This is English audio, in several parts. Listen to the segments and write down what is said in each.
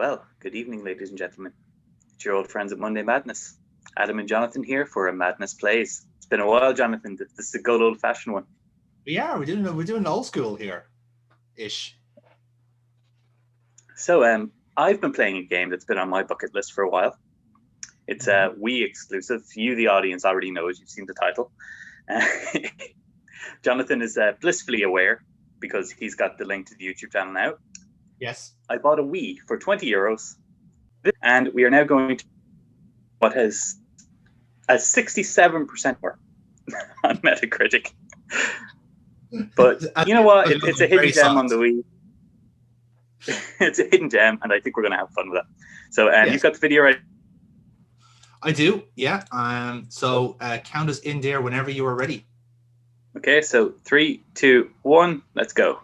Well, good evening, ladies and gentlemen. It's your old friends at Monday Madness. Adam and Jonathan here for a Madness Plays. It's been a while, Jonathan. This is a good old-fashioned one. Yeah, we're doing old school here, ish. So, I've been playing a game that's been on my bucket list for a while. It's a Wii exclusive. You, the audience, already know it. You've seen the title. Jonathan is blissfully aware because he's got the link to the YouTube channel now. Yes. I bought a Wii for €20, and we are now going to what has a 67% more on Metacritic. But you know what? It's a hidden gem on the Wii. It's a hidden gem, and I think we're going to have fun with it. So, Yes. You've got the video right. I do, yeah. So count us in there whenever you are ready. Okay, so 3, 2, 1, let's go.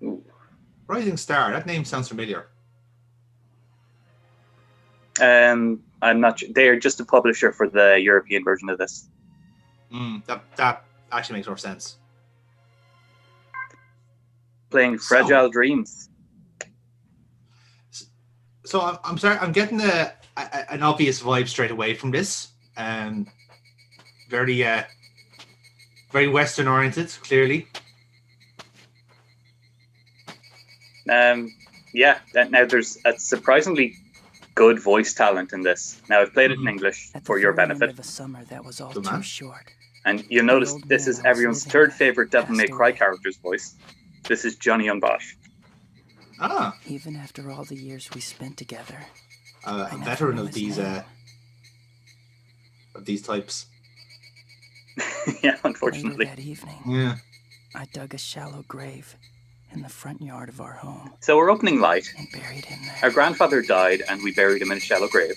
Ooh. Rising Star, that name sounds familiar. I'm not sure. They're just a publisher for the European version of this. That actually makes more sense. Playing Fragile Dreams. So I'm sorry, I'm getting an obvious vibe straight away from this. Very Western oriented, clearly. Yeah. Now there's a surprisingly good voice talent in this. Now I've played it in English for your benefit. Of a summer that was all too short. And you'll notice this is everyone's third favorite Devil May Cry character's voice. This is Johnny on Bosch. Ah. Even after all the years we spent together. A veteran of these types. Yeah, unfortunately. Later that evening, Yeah. I dug a shallow grave in the front yard of our home So we're opening light. and buried him there. Our grandfather died, and we buried him in a shallow grave.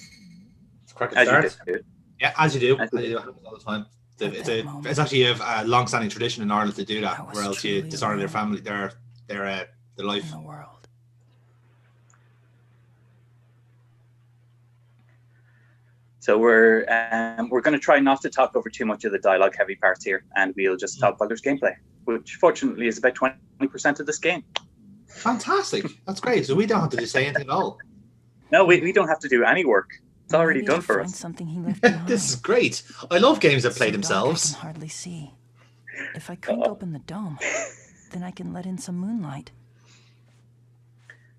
It's a crack As you start. do. Yeah, as you do. As you do. It happens all the time. At that moment, It's actually a long-standing tradition in Ireland to do I that, was or else you truly dishonor their alone. family, their life. in the world. So we're going to try not to talk over too much of the dialogue-heavy parts here, and we'll just talk about there's gameplay, which fortunately is about 20% of this game. Fantastic. That's great. So we don't have to say anything at all. No, we don't have to do any work. It's already Maybe done I'll for find us. Something he left behind. This is great. I love games that play So dark themselves. I can hardly see. If I crank open the dome, then I can let in some moonlight.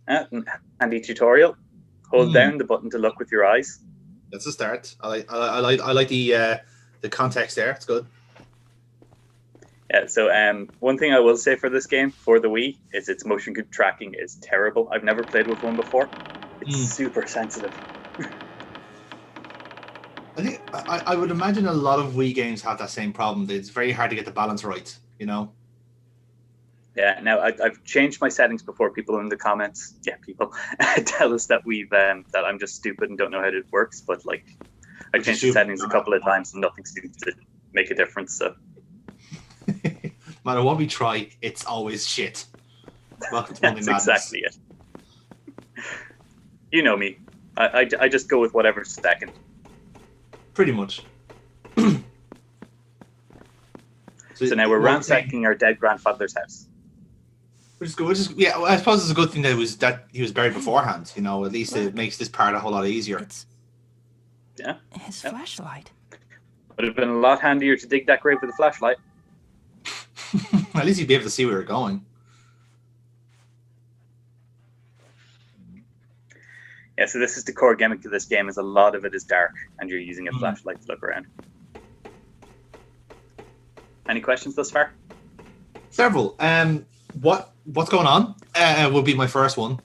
Handy tutorial. Hold down the button to look with your eyes. That's a start. I like the context there. It's good. Yeah, so one thing I will say for this game, for the Wii, is its motion tracking is terrible. I've never played with one before. It's super sensitive. I think I would imagine a lot of Wii games have that same problem. It's very hard to get the balance right, you know? Yeah, now I've changed my settings before. People in the comments, people tell us that that I'm just stupid and don't know how it works. But like, I changed the settings a couple of times and nothing seems to make a difference. So, no matter what we try, it's always shit. Welcome to Monday that's Madness. exactly it. You know me. I just go with whatever's second. Pretty much. So now we're ransacking our dead grandfather's house. Which is good. Well, I suppose it's a good thing that he was buried beforehand. You know, at least it makes this part a whole lot easier. It's Yeah. his flashlight. Would have been a lot handier to dig that grave with a flashlight. At least you'd be able to see where you're going. Yeah, so this is the core gimmick of this game, is a lot of it is dark, and you're using a flashlight to look around. Any questions thus far? Several. What's going on? Would be my first one.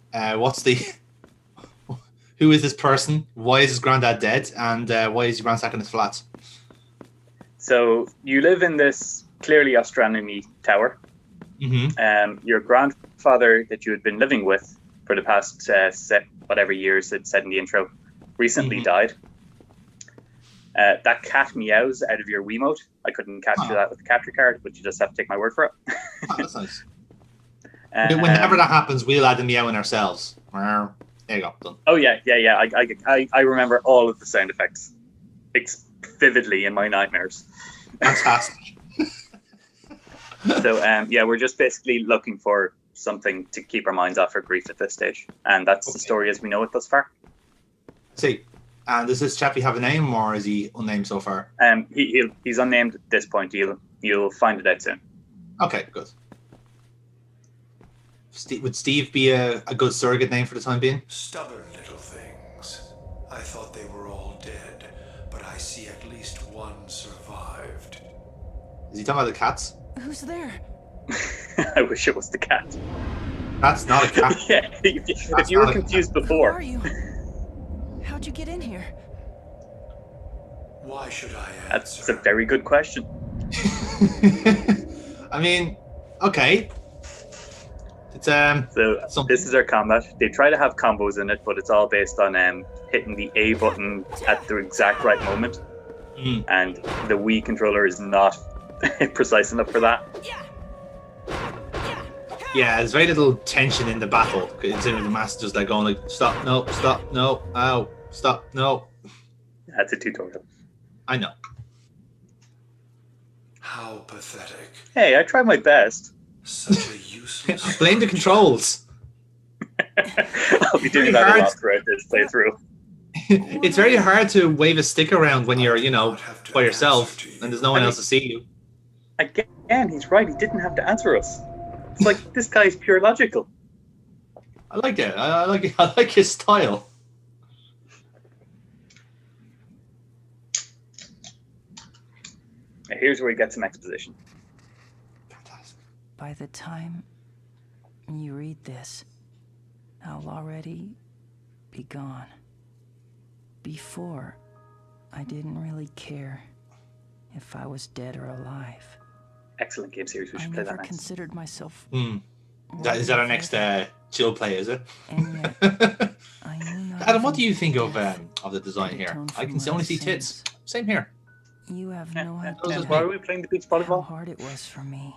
Who is this person? Why is his granddad dead? And why is he ransacking his flats? So you live in this clearly astronomy tower. Mm-hmm. Your grandfather that you had been living with for the past whatever years it said in the intro recently died. That cat meows out of your Wiimote. I couldn't capture that with the capture card, but you just have to take my word for it. That's nice. Whenever that happens, we'll add the meowing ourselves. There you go. Done. Oh yeah. I remember all of the sound effects vividly in my nightmares. Fantastic. So we're just basically looking for something to keep our minds off our grief at this stage. And that's the story as we know it thus far. See, and does this chappie have a name, or is he unnamed so far? He's unnamed at this point. You'll find it out soon. Okay, good. Would Steve be a good surrogate name for the time being? Stubborn little things. I thought they were all dead, but I see at least one survived. Is he talking about the cats? Who's there? I wish it was the cat. That's not a cat. Yeah, if you were confused Who before. are you? How'd you get in here? Why should I answer? That's a very good question. I mean, okay. It's So this is our combat. They try to have combos in it, but it's all based on hitting the A button at the exact right moment. And the Wii controller is not precise enough for that. Yeah, there's very little tension in the battle. Considering the master just like going like, stop, no, ow, stop, no. That's a tutorial. I know. How pathetic. Hey, I tried my best. Such a useless. Blame the controls. I'll be doing that a lot throughout this playthrough. It's very hard to wave a stick around when you're, by yourself and there's no one else to see you. Again, he's right. He didn't have to answer us. It's like this guy's pure logical. I like it. I like his style. Now, here's where he gets some exposition. Fantastic. By the time you read this, I'll already be gone. Before, I didn't really care if I was dead or alive. Excellent game series. We should play that I never next. considered myself. Is that our next chill play, is it? And yet, I knew not Adam, what even do you think of death the design here? atone I for can my only see sins. tits. Same here. You have no And idea why are we playing the beach how volleyball? hard it was for me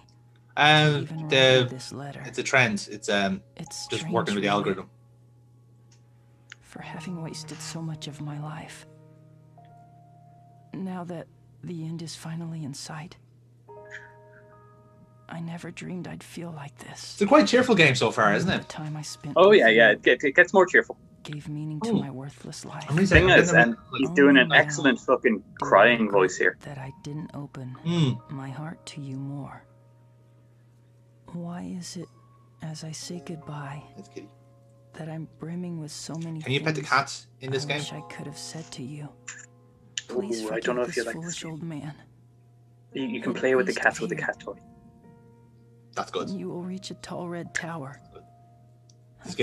to even write you this letter. It's a trend. It's It's just strange, working with the really, algorithm. for having wasted so much of my life. Now that the end is finally in sight, I never dreamed I'd feel like this. It's a quite cheerful game so far, isn't The it? time I spent Oh with yeah, you yeah. It gets more cheerful. gave meaning to Oh. my worthless life. I'm really Thing saying- is, and he's doing an Oh, excellent fucking crying voice here. That I didn't open my heart to you more. Why is it, as I say goodbye, It's kitty. that I'm brimming with so many Can you pet the things cat in this I game? wish I could have said to you? Please Ooh, I forgive don't know if this you like foolish this. old man. You can play with the cats with the cat toy. That's good. You will reach a tall red tower. This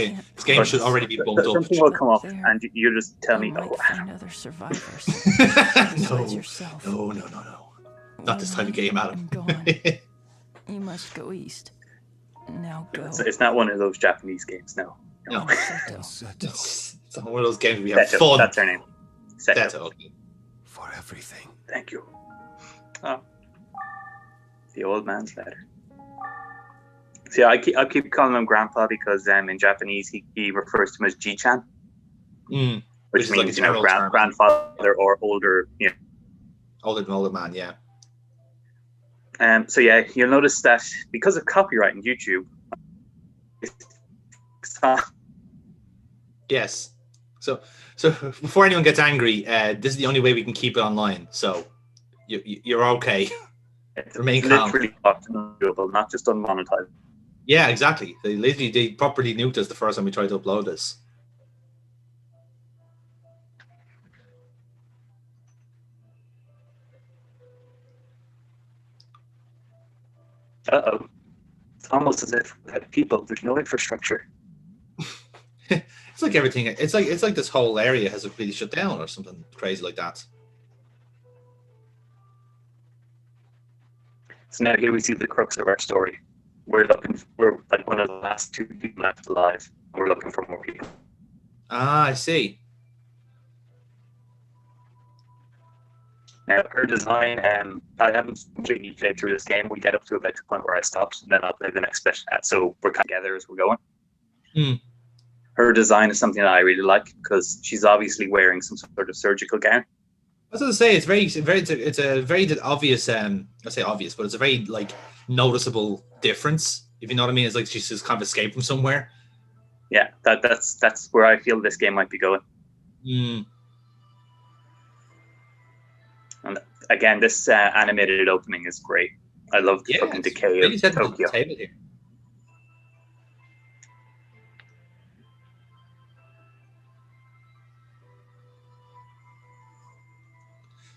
game should already be bumped up. Something will come up, and you just tell me, You might oh, find other survivors. No, besides yourself. no. Not this type of game, Adam. I'm gone. You must go east. Now go. it's not one of those Japanese games, no. No. Seto. It's one of those games where we have Seto, fun. that's her name. Seto. Seto, okay. For everything. Thank you. Oh. The old man's letter. See, I keep calling him Grandpa because in Japanese he refers to him as Ji-chan, Which which is like means a general term. grandfather or older. Older man, yeah. So yeah, you'll notice that because of copyright in YouTube. Yes. So before anyone gets angry, this is the only way we can keep it online. So you're okay. It's Remain calm. literally undoable, not just unmonetized. Yeah, exactly. They properly nuked us the first time we tried to upload this. Uh-oh. It's almost as if without people, there's no infrastructure. It's like everything. It's like this whole area has really shut down or something crazy like that. So now here we see the crux of our story. We're like one of the last two people left alive. We're looking for more people. Ah, I see. Now, her design, I haven't completely played through this game. We get up to about the point where I stopped, and then I'll play the next bit. So we're kind of together as we're going. Her design is something that I really like because she's obviously wearing some sort of surgical gown. I was going to say it's a very obvious. I say obvious, but it's a very like noticeable difference If you know what I mean, it's like she's just kind of escaped from somewhere. Yeah, that's where I feel this game might be going. And again, this animated opening is great. I love the fucking decay really of Tokyo. Table here.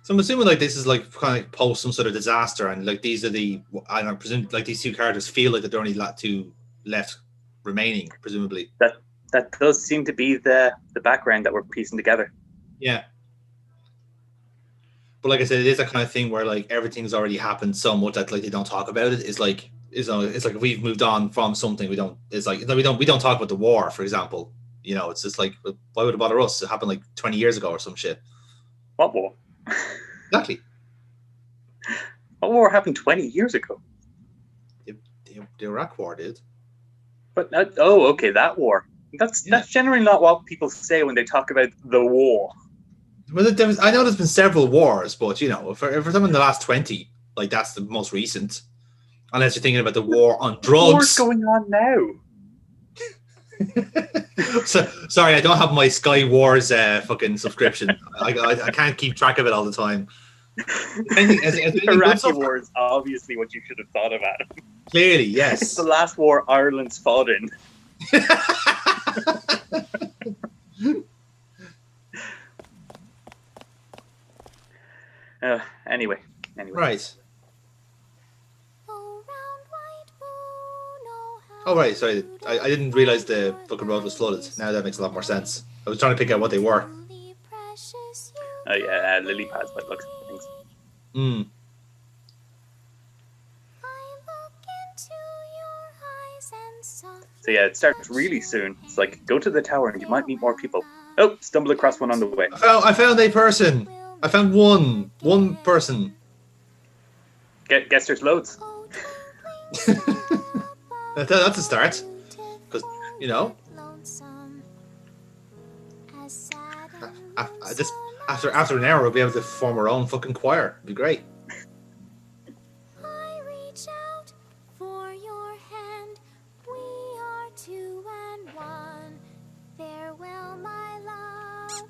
So I'm assuming like this is like kind of post some sort of disaster, and like these are the I presume like these two characters feel like they're only two left remaining, presumably. That does seem to be the background that we're piecing together. Yeah. But like I said, it is that kind of thing where like everything's already happened so much that like they don't talk about it. It's like if we've moved on from something, we don't. It's like we don't talk about the war, for example. You know, it's just like why would it bother us? It happened like 20 years ago or some shit. What war? Exactly. What war happened 20 years ago? The Iraq War did. But okay, that war. That's generally not what people say when they talk about the war. Well, I know there's been several wars, but you know, for some in the last 20, like that's the most recent. Unless you're thinking about the war on drugs. What's going on now? So, sorry, I don't have my Sky Wars fucking subscription. I can't keep track of it all the time. Iraqi war is obviously what you should have thought about. Clearly, yes. It's the last war Ireland's fought in. Anyway. Right. Oh, right, sorry. I didn't realize the fucking road was flooded. Now that makes a lot more sense. I was trying to pick out what they were. Oh, yeah, lily pads by the looks of things. So, yeah, it starts really soon. It's like, go to the tower and you might meet more people. Oh, stumble across one on the way. I found a person. I found one person. Guess there's loads. That's a start. Because, you know, after an hour, we'll be able to form our own fucking choir. It'd be great. I reach out for your hand. We are two and one. Farewell, my love.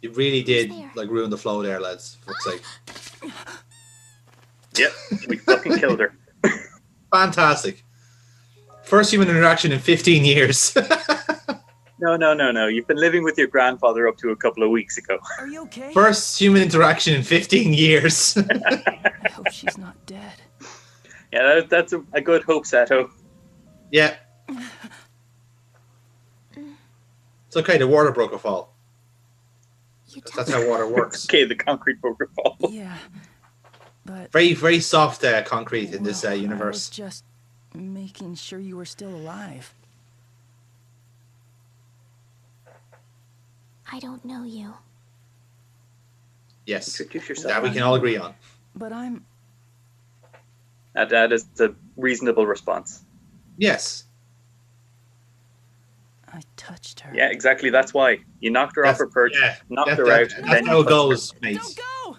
You really did like ruin the flow there, lads. For fuck's sake. Yep, we fucking killed her. Fantastic. First human interaction in 15 years. No. You've been living with your grandfather up to a couple of weeks ago. Are you okay? First human interaction in 15 years. I hope she's not dead. Yeah, that's a good hope, Sato. Yeah. It's okay, the water broke a fall. That's how water works. Okay, the concrete broke a fall. Yeah, but Very, very soft concrete in this universe. I was just making sure you were still alive. I don't know you. Yes. Introduce yourself. That we can all agree on. But I'm... That is a reasonable response. Yes. I touched her. Yeah, exactly. That's why. You knocked her off her perch, knocked her out. And That's then how it goes, mate. Don't go!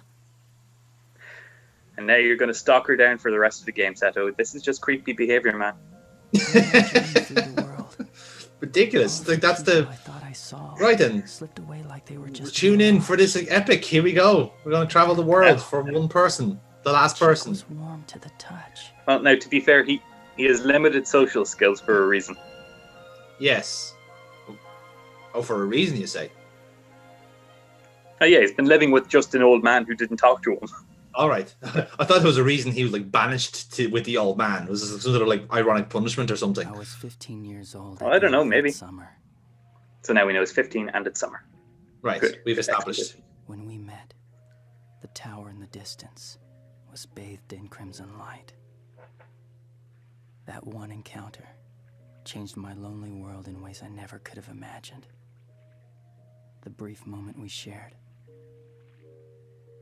And now you're going to stalk her down for the rest of the game, Sato. This is just creepy behavior, man. Through the world. Ridiculous. Like that's the... I thought I saw. Right then. Slipped away like they were just... Tune in for this epic. Here we go. We're going to travel the world for one person. The last person. Was warm to the touch. Well, now, to be fair, he has limited social skills for a reason. Yes. Oh, for a reason, you say? Oh, yeah, he's been living with just an old man who didn't talk to him. All right. I thought there was a reason he was like banished with the old man. Was this some sort of like ironic punishment or something? I was 15 years old. Well, I don't know, maybe. Summer. So now we know it's 15 and it's summer. Right. Good. We've established. When we met, the tower in the distance was bathed in crimson light. That one encounter changed my lonely world in ways I never could have imagined. The brief moment we shared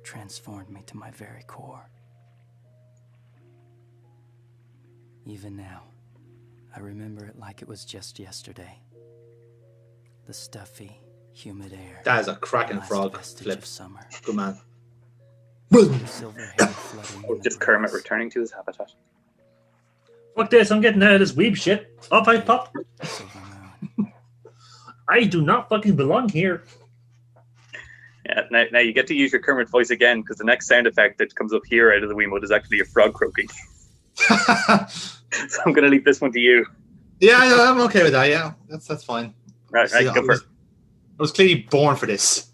transformed me to my very core. Even now, I remember it like it was just yesterday. The stuffy, humid air. That is a cracking last frog vestige flip. of summer. Good man. The silver hair fluttering in Or the just Kermit breeze. returning to his habitat. Fuck this, I'm getting out of this weeb shit. Off I pop. Silver Moon. I do not fucking belong here. Yeah, now you get to use your Kermit voice again because the next sound effect that comes up here out of the Wiimote is actually a frog croaking. So I'm going to leave this one to you. Yeah, I'm okay with that. Yeah, that's fine. Right, See, go for it. I was clearly born for this.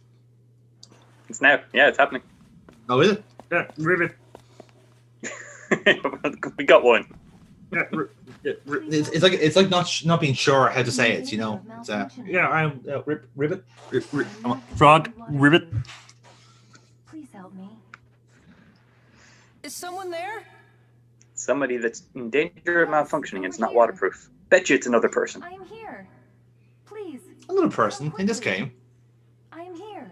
It's now. Yeah, it's happening. Oh, is it? Yeah, rivet. We got one. Yeah, It's like not being sure how to say it. You know. It's, yeah, I'm rivet. Frog, rivet. Please help me. Is someone there? Somebody that's in danger of malfunctioning and it's not waterproof. Bet you it's another person. I am here. Please. another person in this game. I am here.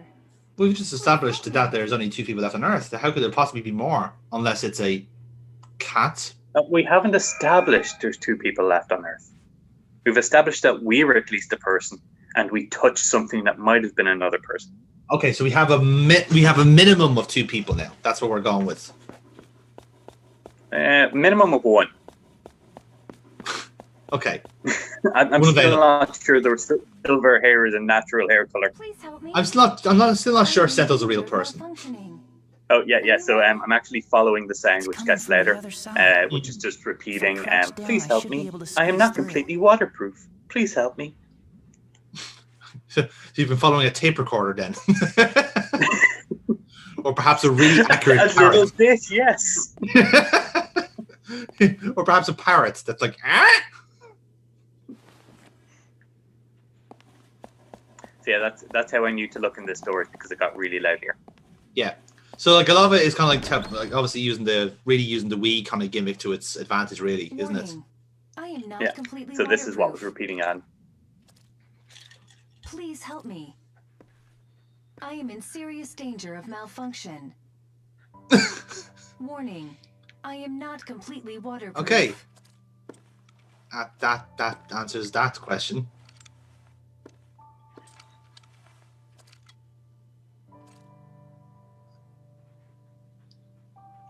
We've just established that there's only 2 people left on Earth. How could there possibly be more? Unless it's a cat? We haven't established there's 2 people left on Earth. We've established that we're at least a person, and we touched something that might have been another person. Okay, so we have a minimum of 2 people now. That's what we're going with. Minimum of 1. Okay. I'm still not sure the silver hair is a natural hair color. Please help me. I'm still not sure Sento's a real person. Oh yeah. So I'm actually following the sound, which gets louder, which is just repeating. Please help me. I am not completely waterproof. Please help me. So you've been following a tape recorder then, or perhaps a really accurate a parrot. little bit, yes. Or perhaps a parrot that's like, ah! So yeah, that's how I knew to look in this door, because it got really loud here. Yeah. So like a lot of it is kind of like obviously using the Wii kind of gimmick to its advantage, really, isn't it? I am not Yeah. completely So this is what was waterproof. repeating on. Please help me. I am in serious danger of malfunction. Warning. I am not completely waterproof. Okay. That answers that question.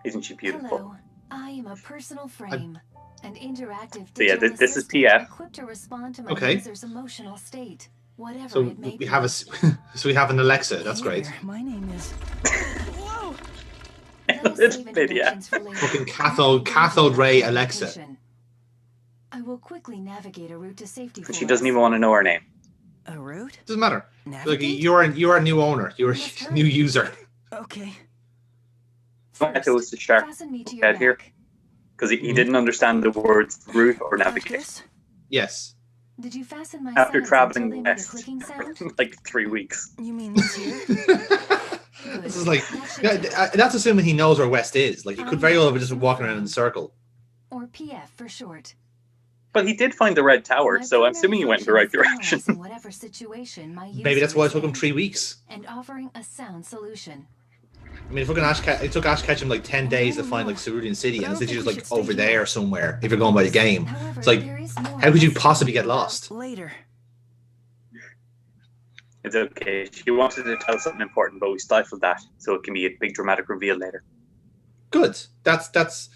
Isn't she beautiful? Hello. I am a personal frame. An interactive So yeah, digital this is assistant PF. equipped to respond to my Okay. user's emotional state, whatever So it may we be. have so we have an Alexa. That's Hey great. there, my name is. Whoa! Let us This save bit, yeah. interventions for later. Fucking cathode ray Alexa. I will quickly navigate a route to safety. She doesn't even want to know her name. A route? Doesn't matter. Like Navigate? you're a new owner. You're a new user. Okay. It was the shark Fasten me to your head here, neck. because he didn't understand the words route or navigate. Practice? Yes. Did you fasten my After sides traveling until they made a west clicking sound? for like 3 weeks. You mean this here? This is like that's assuming he knows where West is. Like he could very well be just walking around in a circle. Or PF for short. But he did find the red tower, My so I'm primary assuming he went in the right function is direction. analyzing whatever situation my Maybe that's why it user took him is 3 in weeks. and offering a sound solution. I mean, it took Ash Ketchum like 10 days to find like Cerulean City, and it's literally just like over there somewhere. If you're going by the game, However, it's like, there is more how could you message possibly to get be lost? Later. It's okay. She wanted to tell something important, but we stifled that, so it can be a big dramatic reveal later. Good. That's.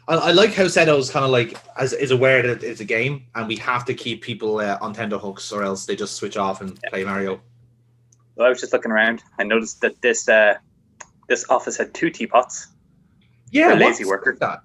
I like how Seto's kind of like is aware that it's a game, and we have to keep people on tenterhooks, or else they just switch off and play Mario. Well, I was just looking around. I noticed that this office had 2 teapots. Yeah, A lazy what's worker. That?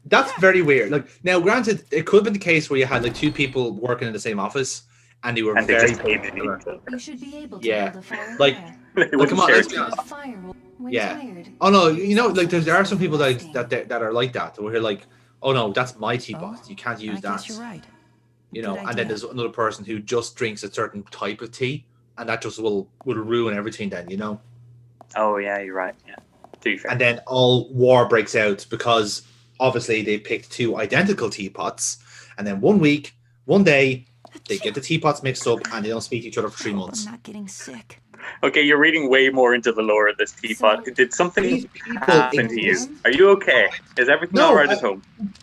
That's very weird. Like now, granted, it could have been the case where you had like 2 people working in the same office, and they were And they very just hated each similar. other. You should be able to Yeah. build a fire Like, there. They wouldn't come on, share let's it. be honest. Fire will- when Yeah. tired. Oh no, you know, like there are some people that are like that. Where you're like, oh no, that's my teapot. Oh, You can't use I that. guess you're right. You know, Good and then idea. there's another person who just drinks a certain type of tea, and that just will ruin everything. Then you know, Oh yeah, you're right. Yeah, to be fair. and then all war breaks out because obviously they picked 2 identical teapots, and then one day, they get the teapots mixed up and they don't speak to each other for 3 I hope months. I'm not getting sick. Okay, you're reading way more into the lore of this teapot. So- Did something These people happen to you? exist. Are you okay? Is everything No, all right at home?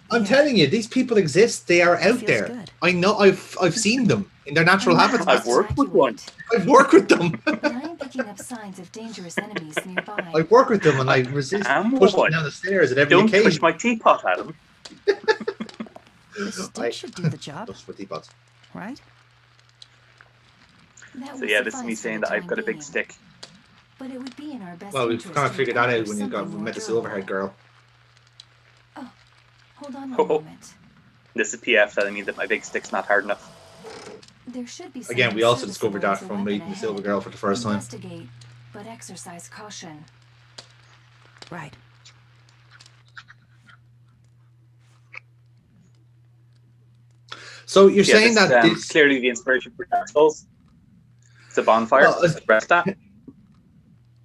I'm Yeah. telling you, these people exist. They are out Feels there. good. I know. I've seen them in their natural I'm habitats. not I've worked with one. I've worked with them. But I am picking up signs of dangerous enemies nearby. I work with them and I resist I'm pushing one. them down the stairs at every Don't occasion. push my teapot at him. The stick should do the job, Just for teapots. right? So yeah, this is me saying that I've got a big stick. But it would be in our best Well, we've interest kind of to figured that out accomplish when you something more met the durable. silver-haired girl. Hold on Oh. one moment. This is PF telling me that my big stick's not hard enough. There should be Again, something we also serviceable discovered that as a from weapon meeting the silver ahead. girl for the first time. Investigate, but exercise caution. Right. So you're Yeah, saying this, that this clearly the inspiration for Dark Souls. It's a bonfire. Well, Rest that.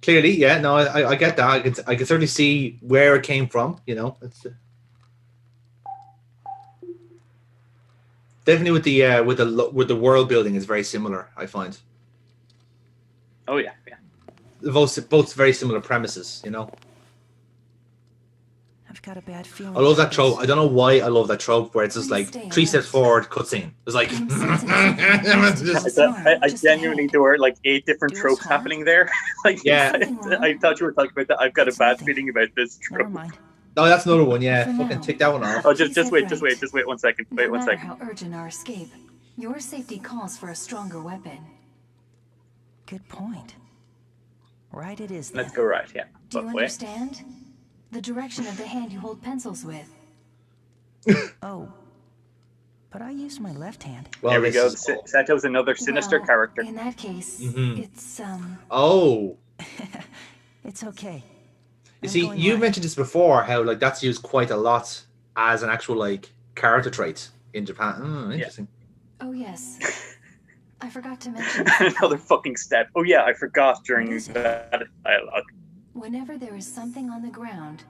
clearly, yeah, no, I get that. I can certainly see where it came from. You know, it's definitely with the world building is very similar. I find Oh yeah, yeah. both very similar premises. You know, I've got a bad feeling. I love that about trope. this. I don't know why I love that trope where it's just like Please stay 3 steps alert. forward, cutscene. It's like Just- I genuinely there were like 8 different Do us tropes harm? happening there. Like Yeah. I thought you were talking about that. I've got a bad Something. feeling about this Never trope. mind. oh, that's another one. Yeah, For fucking now. tick that one off. Oh, Please just head wait, right. just wait 1 second. Wait No 1 matter second. how urgent our escape, your safety calls for a stronger weapon. Good point. Right it is then. Let's go right. Yeah. Do you But wait. understand? The direction of the hand you hold pencils with. Oh. But I used my left hand. Well, There we go. this is- Seto's another sinister Well, character. In that case, Mhm. it's Oh, It's okay. you I'm see, going you right. mentioned this before. How like that's used quite a lot as an actual like character trait in Japan. Interesting. oh yes. I forgot to mention Another fucking step. Oh yeah, I forgot during What is it? that dialogue. whenever there is something on the ground,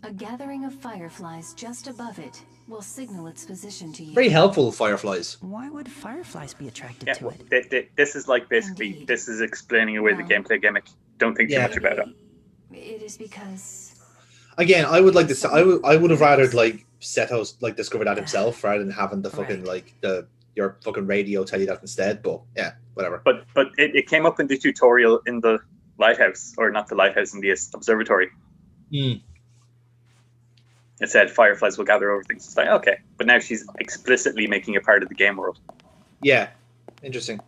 a gathering of fireflies just above it will signal its position to you. Very helpful, fireflies. Why would fireflies be attracted Yeah, to well, it? this is like basically Indeed. this is explaining away the Well, gameplay gimmick. Don't think too Yeah. much about it. It is because Again, I would like to. I would have rather like Seto's like discover that himself rather than having the fucking Right. like your fucking radio tell you that instead. But yeah, whatever. But it came up in the tutorial in the lighthouse, or not the lighthouse, in the observatory. Hmm. It said fireflies will gather over things. It's like, okay, but now she's explicitly making it part of the game world. Yeah, interesting.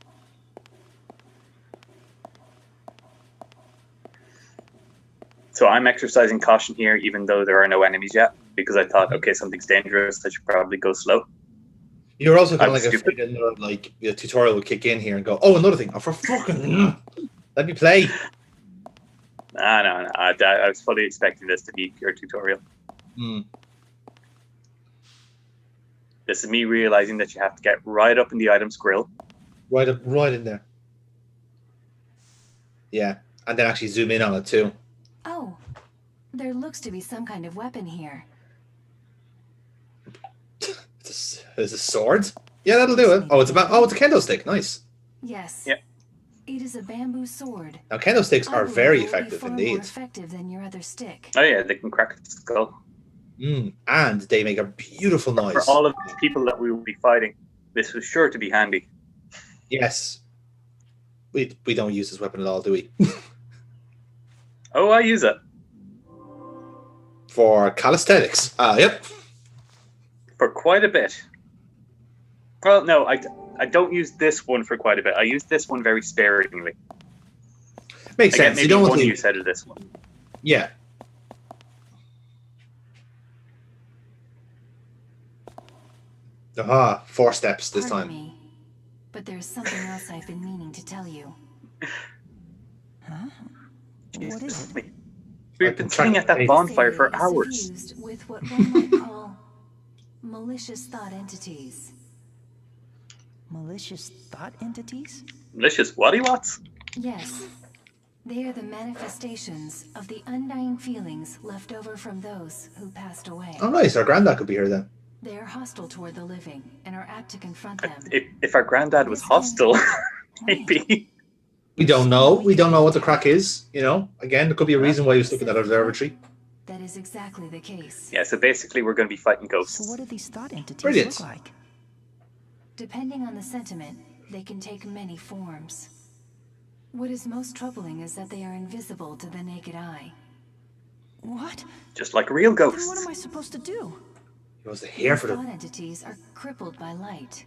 So I'm exercising caution here, even though there are no enemies yet, because I thought, okay, something's dangerous. I should probably go slow. You're also kind I'm of like stupid. afraid another like the tutorial would kick in here and go, oh, another thing. Oh, for fucking let me play. No. I was fully expecting this to be pure tutorial. Hmm. This is me realizing that you have to get right up in the item's grill. Right up, right in there. Yeah, and then actually zoom in on it too. oh, there looks to be some kind of weapon here. It's a sword. Yeah, that'll do it. Oh, it's a kendo stick. Nice. Yes. Yep. It is a bamboo sword. Now, kendo sticks I are believe very it will be effective far more indeed. effective than your other stick. Oh yeah, they can crack the skull. And they make a beautiful noise. For all of the people that we will be fighting, this was sure to be handy. Yes. We don't use this weapon at all, do we? Oh, I use it For calisthenics. Yep. for quite a bit. Well, no, I don't use this one for quite a bit. I use this one very sparingly. Makes I get sense. maybe You don't want one to. use out of this one. Yeah. Aha, 4 steps this Pardon time. me, but there's something else I've been meaning to tell you. Huh? What Jesus. is it? We've been sitting at that bonfire for This area is hours. suffused with what one might call malicious thought entities. Malicious thought entities? Malicious whatty-wats? Yes, they are the manifestations of the undying feelings left over from those who passed away. Oh, nice. Our granddad could be here then. They are hostile toward the living and are apt to confront them. If our granddad was hostile, maybe. We don't know. We don't know what the crack is. You know, again, there could be a reason why he was stuck in that observatory. That is exactly the case. Yeah, so basically we're going to be fighting ghosts. So what do these thought entities Brilliant. look like? Depending on the sentiment, they can take many forms. What is most troubling is that they are invisible to the naked eye. What? Just like real Then what ghosts. am I supposed to do? It was the hair for These the. thought entities are crippled by light.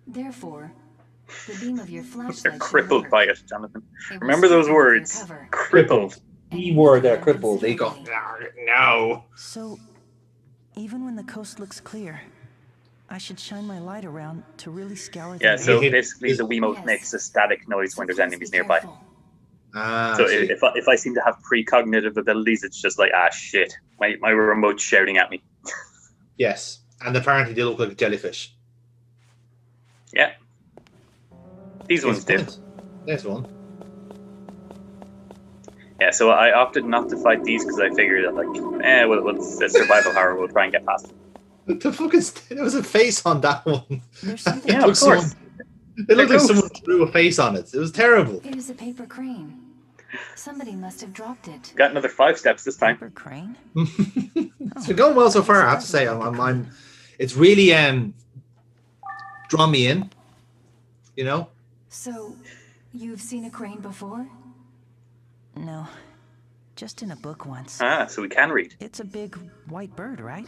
Therefore, the beam of your They're flashlight should crippled work. by it, Jonathan. It will Remember those strip you of your words. cover. Crippled. We were there, crippled. They go. No. So, even when the coast looks clear, I should shine my light around to really scour the Yeah, so Yeah. basically the Wiimote Yes. makes a static noise So when there's please enemies be nearby. careful. Ah. So I see. if I seem to have precognitive abilities, it's just like, ah, shit. My remote's shouting at me. Yes, and apparently they look like a jellyfish. Yeah. These ones do. There's one. Yeah, so I opted not to fight these because I figured that, like, well, it's a survival horror. We'll try and get past it. What the fuck is? There was a face on that one. There's something Yeah, of course. It looked like ghosts. someone drew a face on it. It was terrible. It is a paper crane. Somebody must have dropped it. Got another 5 steps this time. paper crane. It's been going well so far. I have to say, I'm it's really drawn me in. You know. So, you've seen a crane before? No, just in a book once. Ah, so we can read. It's a big white bird, right?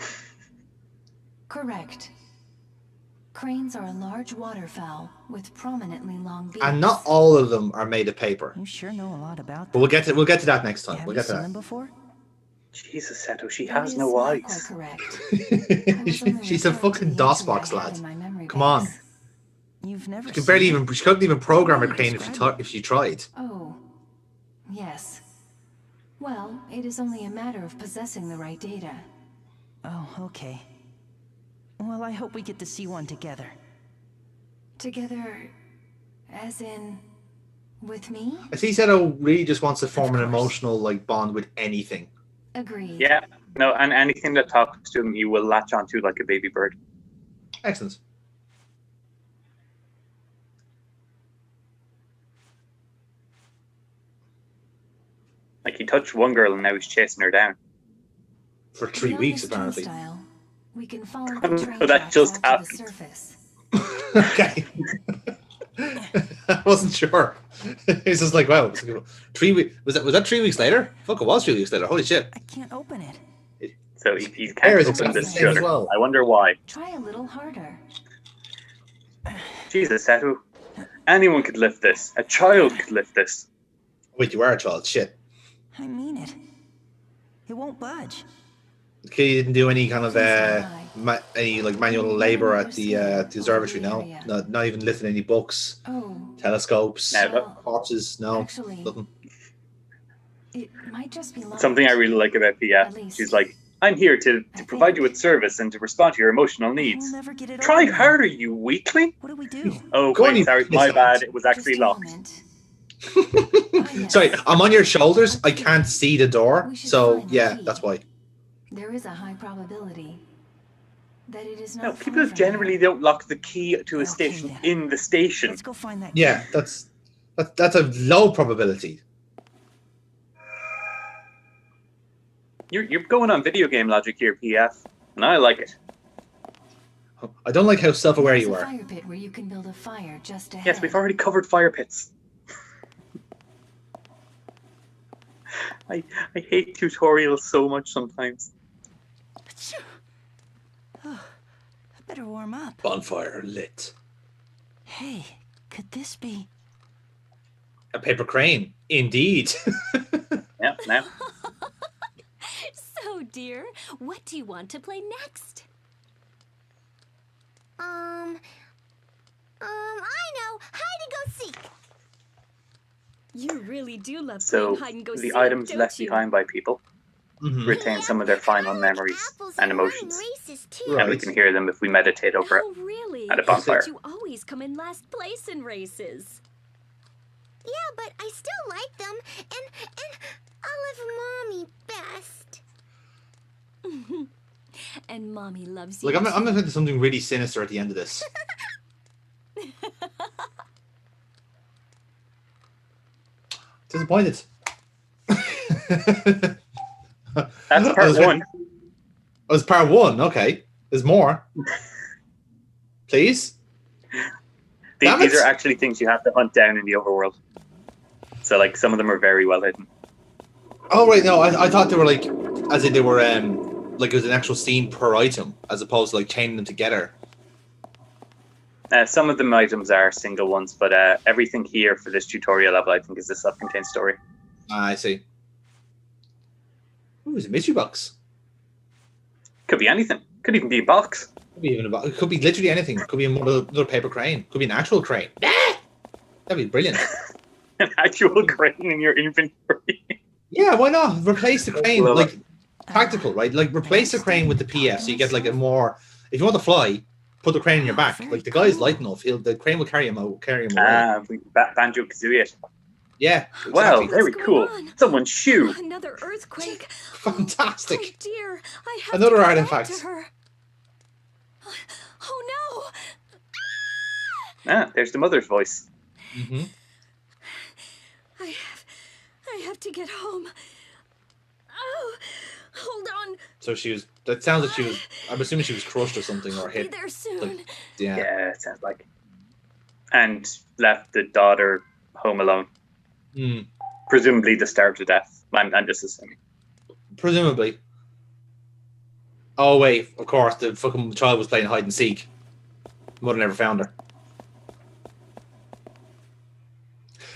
Correct. Cranes are a large waterfowl with prominently long beaks. And not all of them are made of paper. You sure know a lot about But them. we'll get to that next time. Have We'll you get to seen that. them before? Jesus, Seto, she That has is no not quite eyes. correct. I was only She's a referring to fucking the DOS entry box, I had lad. in my memory Come on. banks. You've never She could seen barely them? even. She couldn't even program a How do you crane describe if she tried. Oh, yes. Well, it is only a matter of possessing the right data. Oh, okay. Well, I hope we get to see one together. Together, as in, with me? I see Seto really just wants to form an course. emotional bond with anything. Agreed. Yeah, no, and anything that talks to him, he will latch onto like a baby bird. Excellent. Like, he touched one girl and now he's chasing her down. For 3 Beyond weeks this apparently. turnstile, we can follow the train That tracks just onto happened. the surface. Okay. I wasn't sure. It's just like, wow, 3 weeks. Was that 3 weeks later? Fuck, it was 3 weeks later. Holy shit. I can't open it. So he Hair can't is open exactly this the same as shutter. well. I wonder why. Try a little harder. Jesus, Seto. Anyone could lift this. A child could lift this. Wait, you are a child. Shit. I mean it. It won't budge. The kid didn't do any kind of Please lie. any manual labor at the observatory. No, not even lifting any books, Oh, telescopes, No. well, corpses. No, actually, nothing. it might just be light. Something I really like about Pia. At least. She's like, I'm here to provide you with service and to respond to your emotional We'll needs. never get it Try open. harder, you weakling. What do we do? Oh, Go on, wait, you sorry, my piss bad. out. It was Just actually a locked. moment. Sorry, I'm on your shoulders. I can't see the door, We should so find the yeah, key. that's why. There is a high probability that it is not No, far people from generally here. don't lock the key to a Okay, station then. in the station. Let's go find that. Yeah, key. that's a low probability. You're going on video game logic here, PF, and I like it. I don't like how self-aware There's you a are. fire pit where you can build a fire just ahead. Yes, we've already covered fire pits. I hate tutorials so much sometimes. Oh, I better warm up. Bonfire lit. Hey, could this be? A paper crane, indeed. Yeah, now. So, dear, what do you want to play next? I know. Hide and go seek. You really do love So playing hide and go the seek, items don't left you? behind by people Mhm. retain some of their final memories Apples and running emotions, races too. Right. and we can hear them if we meditate over it. Oh, really? At a bonfire. But you always come in last place in races. Yeah, but I still like them, and I love Mommy best. And Mommy loves you. Like I'm too. gonna do something really sinister at the end of this. Disappointed. That's I part was one. Oh, it's part one. Okay, there's more. Please. Damn These it. are actually things you have to hunt down in the overworld. So, like, some of them are very well hidden. Oh right, no, I thought they were like, as in they were like it was an actual scene per item, as opposed to like chaining them together. Some of the items are single ones, but everything here for this tutorial level, I think, is a self-contained story. I see. Ooh, it's a mystery box. Could be anything. Could even be a box. Could be even it could be literally anything. Could be another paper crane. Could be an actual crane. That'd be brilliant. An actual crane in your inventory. Yeah, why not? Replace the crane, Love like practical, right? Like replace the crane with the PF, so you get like a more. If you want to fly, put the crane in your back. Like the guy's light enough, the crane will carry him away. Banjo Kazooie. Yeah. Wow, Exactly. very cool. Someone's shoe. Another earthquake. Fantastic. Oh dear, I have Another to go artifact. back to her. Oh There's the mother's voice. Mm-hmm. no! I have to get home. Oh, hold on. So she was. That sounds like she was. I'm assuming she was crushed or something or I'll be hit. there soon. Like, yeah. Yeah, it sounds like. And left the daughter home alone. Mm, Presumably to starve to death. I'm just assuming. presumably. Oh wait, of course, the fucking child was playing hide and seek. Mother never found her.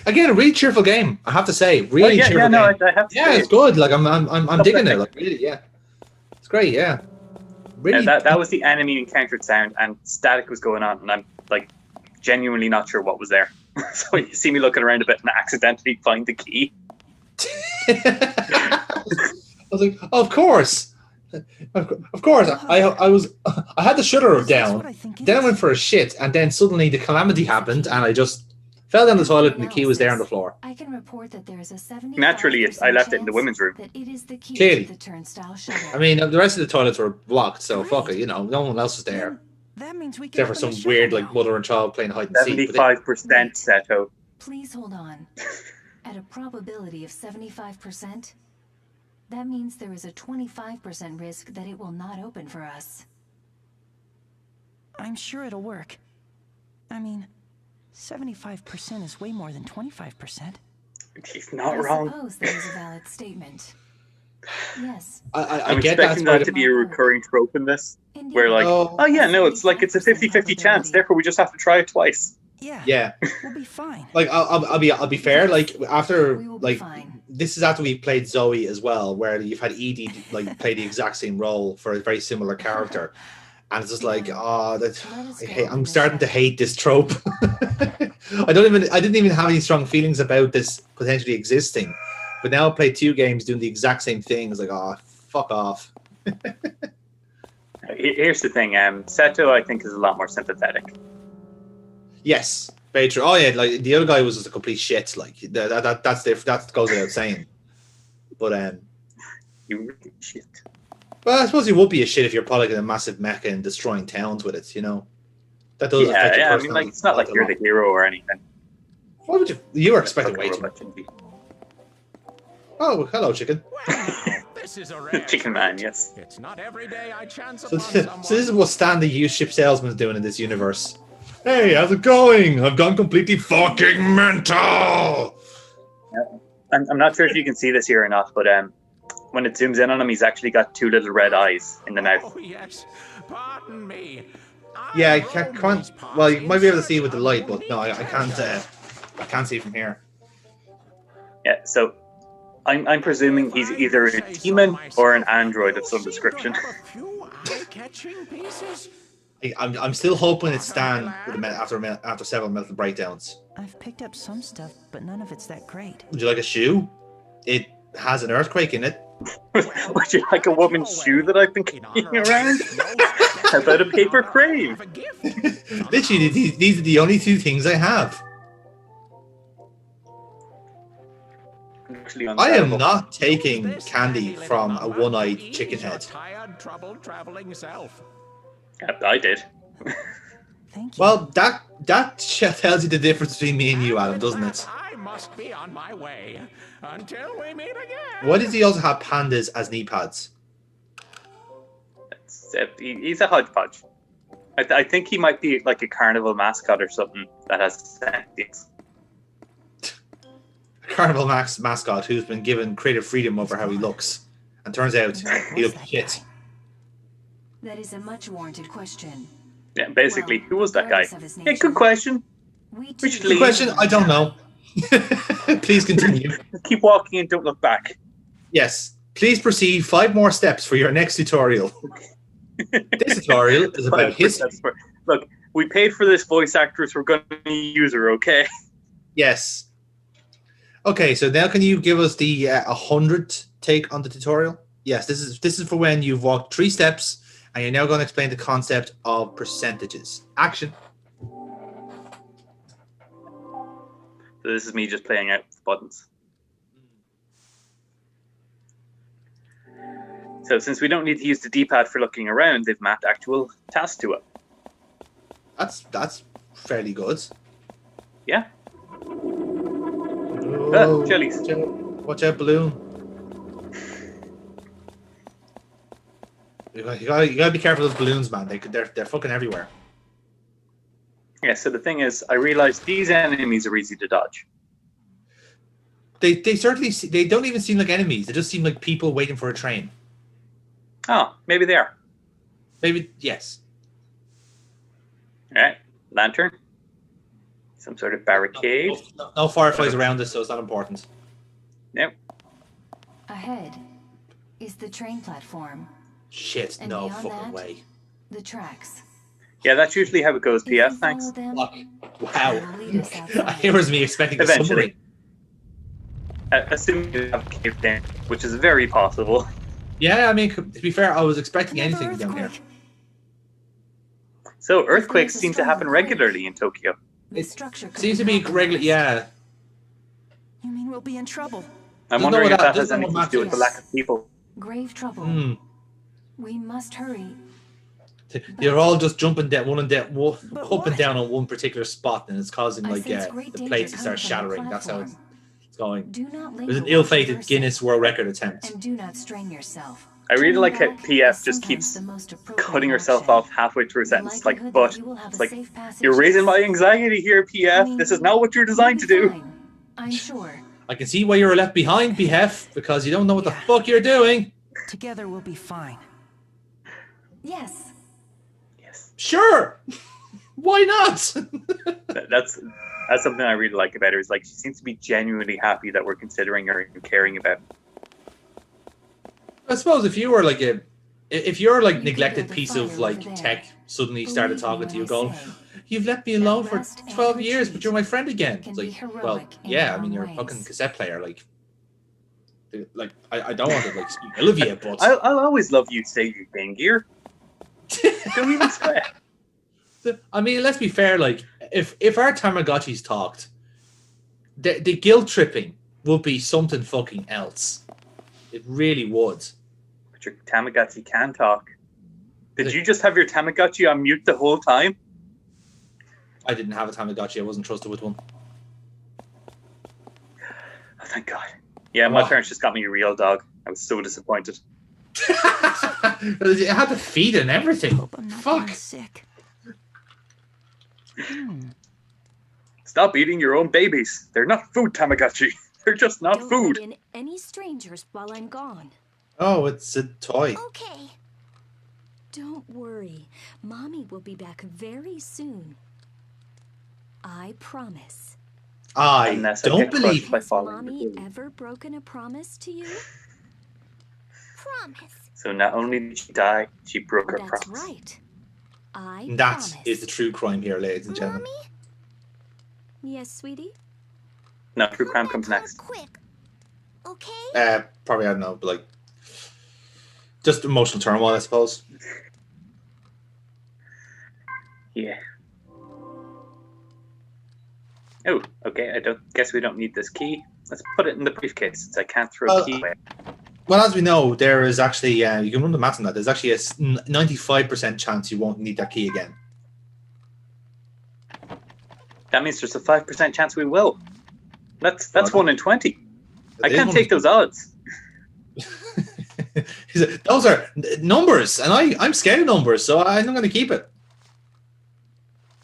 Again, a really cheerful game. I have to say, really cheerful game. I have to Yeah, say it's good. Like I'm digging it. Like really, yeah, it's great. Yeah, really. that was the enemy encountered sound, and static was going on, and I'm like genuinely not sure what was there. So you see me looking around a bit and accidentally find the key. I was like, of course, of course. I had the shutter down. Then I went for a shit, and then suddenly the calamity happened, and I just fell down the toilet, and the key was there on the floor. I can report that there is a 75% Naturally, I left it in the chance women's room. that it is the key Clearly. to the turnstile shutter. I mean, the rest of the toilets were blocked, so fuck it. You know, no one else was there. That means we can Except for open some the weird, shutter like, now. mother and child playing hide and seek. 75% Seto. Please hold on. At a probability of 75%, that means there is a 25% risk that it will not open for us. I'm sure it'll work. I mean, 75% is way more than 25%. He's not I wrong. suppose that is a valid statement. Yes. I I'm get that's expecting why that to be a recurring trope in this. Indeed. Where like, Oh. oh yeah, no, it's like it's a 50-50 chance, therefore we just have to try it twice. Yeah, Yeah, we'll be fine. like I'll be fair. Like after We will be like fine. this is after we played Zoe as well, where you've had Edie like play the exact same role for a very similar character, and it's just like I'm starting to hate this trope. I didn't even have any strong feelings about this potentially existing, but now I play two games doing the exact same thing. It's like, oh, fuck off. Here's the thing, Seto I think is a lot more sympathetic. Yes, very true. Oh yeah, like the other guy was just a complete shit. Like that goes without saying. But You really shit. well, I suppose you would be a shit if you're piloting a massive mecha and destroying towns with it. You know, that does affect your Yeah, I mean, like, it's not like you're the hero or anything. Why would you? You were expecting Fucking way too robot much. shouldn't be. Oh, hello, chicken. This is a rare Chicken man, treat. yes. It's not every day I chance So, upon so someone. this is what Stan the used ship salesman's doing in this universe. Hey, how's it going? I've gone completely fucking mental. I'm not sure if you can see this here or not, but when it zooms in on him, he's actually got two little red eyes in the mouth. Oh yes, pardon me. Yeah, I can't. Well, you might be able to see it with the light, but no, I can't. I can't see from here. Yeah, so I'm presuming he's either a demon or an android of some description. Catching pieces. I'm still hoping it's Stan with after several mental breakdowns. I've picked up some stuff, but none of it's that great. Would you like a shoe? It has an earthquake in it. Would you like a woman's shoe that I've been carrying around? How about a paper crane? Literally, these are the only two things I have. I am not taking candy from a one-eyed chicken head. Tired, troubled, traveling self. I did. Thank you. Well, that tells you the difference between me and you, Adam, doesn't it? I must be on my way. Until we meet again. Why does he also have pandas as knee pads? He's a hodgepodge. I think he might be like a carnival mascot or something that has sentience. A Carnival mascot who's been given creative freedom over how he looks, and turns out he looks shit. That is a much warranted question. Yeah, basically, Well, who was that guy? regardless of his Yeah, nature, good question. We We should too leave. Good question. I don't know. Please continue. Keep walking and don't look back. Yes. Please proceed 5 more steps for your next tutorial. This tutorial is about history. Look, we paid for this voice actress. We're going to use her, okay? Yes. Okay, so now can you give us the 100 take on the tutorial? Yes, this is for when you've walked 3 steps and you're now going to explain the concept of percentages. Action. So this is me just playing out the buttons. So since we don't need to use the D-pad for looking around, they've mapped actual tasks to it. That's fairly good. Yeah. Oh, jellies. Watch out, balloon. You gotta be careful of those balloons, man. They're fucking everywhere. Yeah, so the thing is, I realized these enemies are easy to dodge. They certainly they don't even seem like enemies. They just seem like people waiting for a train. Oh, maybe they are. Maybe yes. All right, lantern. Some sort of barricade. No fireflies around us, so it's not important. Nope. Ahead is the train platform. Shit, And no beyond fucking that, way. The tracks. Yeah, that's usually how it goes, If you PF, thanks. follow them, Fuck. Wow. it'll lead us outside. Here was me expecting a Eventually. submarine. Assuming you have a cave down, which is very possible. Yeah, I mean, to be fair, I was expecting Another anything down there. earthquake. So earthquakes There's a seem to strong happen quake. regularly in Tokyo. The It structure could seems be to be compromised. regular. Yeah. You mean we'll be in trouble? I'm Doesn't wondering know if what that that- has doesn't know anything what to do with the maps lack of people. Grave trouble. Hmm. We must hurry. They're all just jumping down, up what? and down on one particular spot, and it's causing I like sense great the danger plates to coming start from the shattering. That's how it's platform. going. Do not It linger was an while ill-fated traversing, Guinness World Record attempt. and do not strain yourself. I really Turning like how back PF is just sometimes keeps the most appropriate cutting herself option. off halfway through a The sentence. Like, likelihood but that you will have it's a like, safe passage you're raising is- my anxiety here, PF. I mean, This is not what you're designed to you'll be do. fine, I'm sure. I can see why you were left behind, BF, because you don't know what the Yeah. fuck you're doing. Together we'll be fine. Yes. Yes, Sure. Why not? that's something I really like about her. Is like she seems to be genuinely happy that we're considering her and caring about. I suppose if you were like if you're like You could neglected build a piece fire of like over there. tech suddenly started Believe me talking when to you, I going, say, "You've left me alone for rest and 12 years, but retreat you're my friend again." can It's be like, heroic well, in yeah, their I mean, own you're a ways. fucking cassette player, like I don't want to like speak ill of you, but I'll always love you, say you Game Gear. Don't even sweat. I mean, let's be fair. Like, if our Tamagotchis talked, the guilt tripping would be something fucking else. It really would. But your Tamagotchi can talk. Did you just have your Tamagotchi on mute the whole time? I didn't have a Tamagotchi. I wasn't trusted with one. Oh, thank God. Yeah, my Wow. parents just got me a real dog. I was so disappointed. It had to feed and everything. Hope I'm not Fuck. getting sick. Stop eating your own babies. They're not food, Tamagotchi. They're just not Don't food. let in any strangers while I'm gone. Oh, it's a toy. Okay. Don't worry. Mommy will be back very soon. I promise. I Unless I don't get crushed believe. by Has falling the Mommy balloon. ever broken a promise to you? Promise. So not only did she die, she broke her That's promise. right. I That promise. is the true crime here, ladies and gentlemen. Mommy, Yes, sweetie? No, true crime back comes home next. quick. Okay? Probably I don't know, but like, just emotional turmoil, I suppose. Yeah. Oh, okay. I don't guess we don't need this key. Let's put it in the briefcase since I can't throw a key away. Well, as we know, there is actually you can run the maths on that. There's actually a 95% chance you won't need that key again. That means there's a 5% chance we will. That's 1 in 20. I It is can't one take in- those odds. Those are numbers, and I'm scared of numbers, so I'm not going to keep it.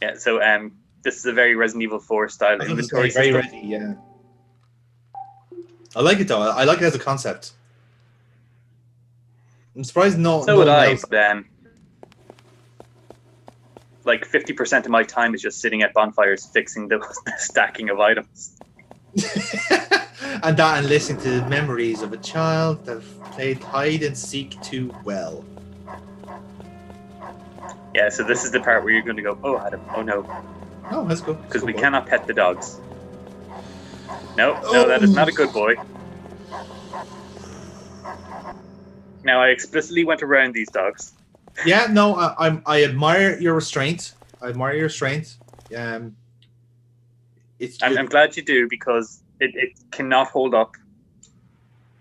Yeah. So this is a very Resident Evil 4 style I think it's inventory very system. ready, yeah. I like it though. I like it as a concept. I'm surprised no So no would one I. else. But, like 50% of my time is just sitting at bonfires fixing the stacking of items. And listening to the memories of a child that played hide and seek too well. Yeah, so this is the part where you're going to go, oh, Adam, oh no. Oh, that's good. Because we cannot pet the dogs. No, that is not a good boy. Now, I explicitly went around these dogs. Yeah, no, I admire your restraint. I'm glad you do, because it cannot hold up.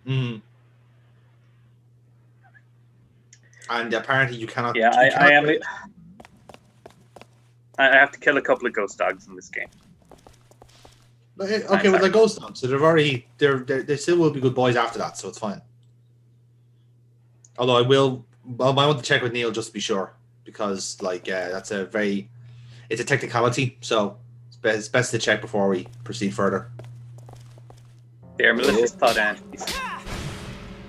Mm. And apparently you cannot. Yeah, you cannot I have to kill a couple of ghost dogs in this game. Okay, well, they're ghost dogs, so they still will be good boys after that, so it's fine. Although I want to check with Neil just to be sure, because that's it's a technicality, so it's best to check before we proceed further. They're malicious thought entities,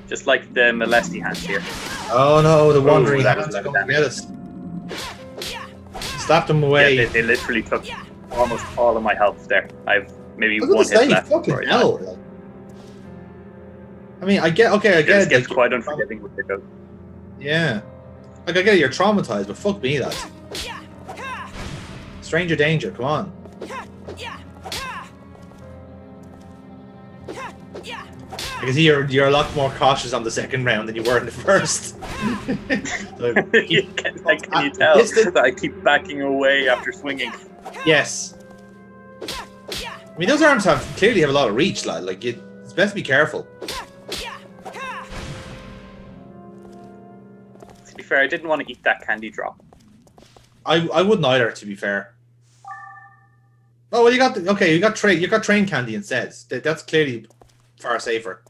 just like the molesty hands here. Oh no, the wandering hands are going to get us. Slap them away. Yeah, they literally took almost all of my health there. I've maybe one hit left. Fucking hell. I mean, I get it. It gets quite unforgiving with your ghost. Yeah. I get it, you're traumatized, but fuck me, lads. Stranger danger, come on. I can see you're a lot more cautious on the second round than you were in the first. Can you tell that I keep backing away after swinging? Yes. I mean, those arms clearly have a lot of reach, lad. It's best to be careful. To be fair, I didn't want to eat that candy drop. I wouldn't either, to be fair. Oh well, you got train candy instead. That's clearly far safer.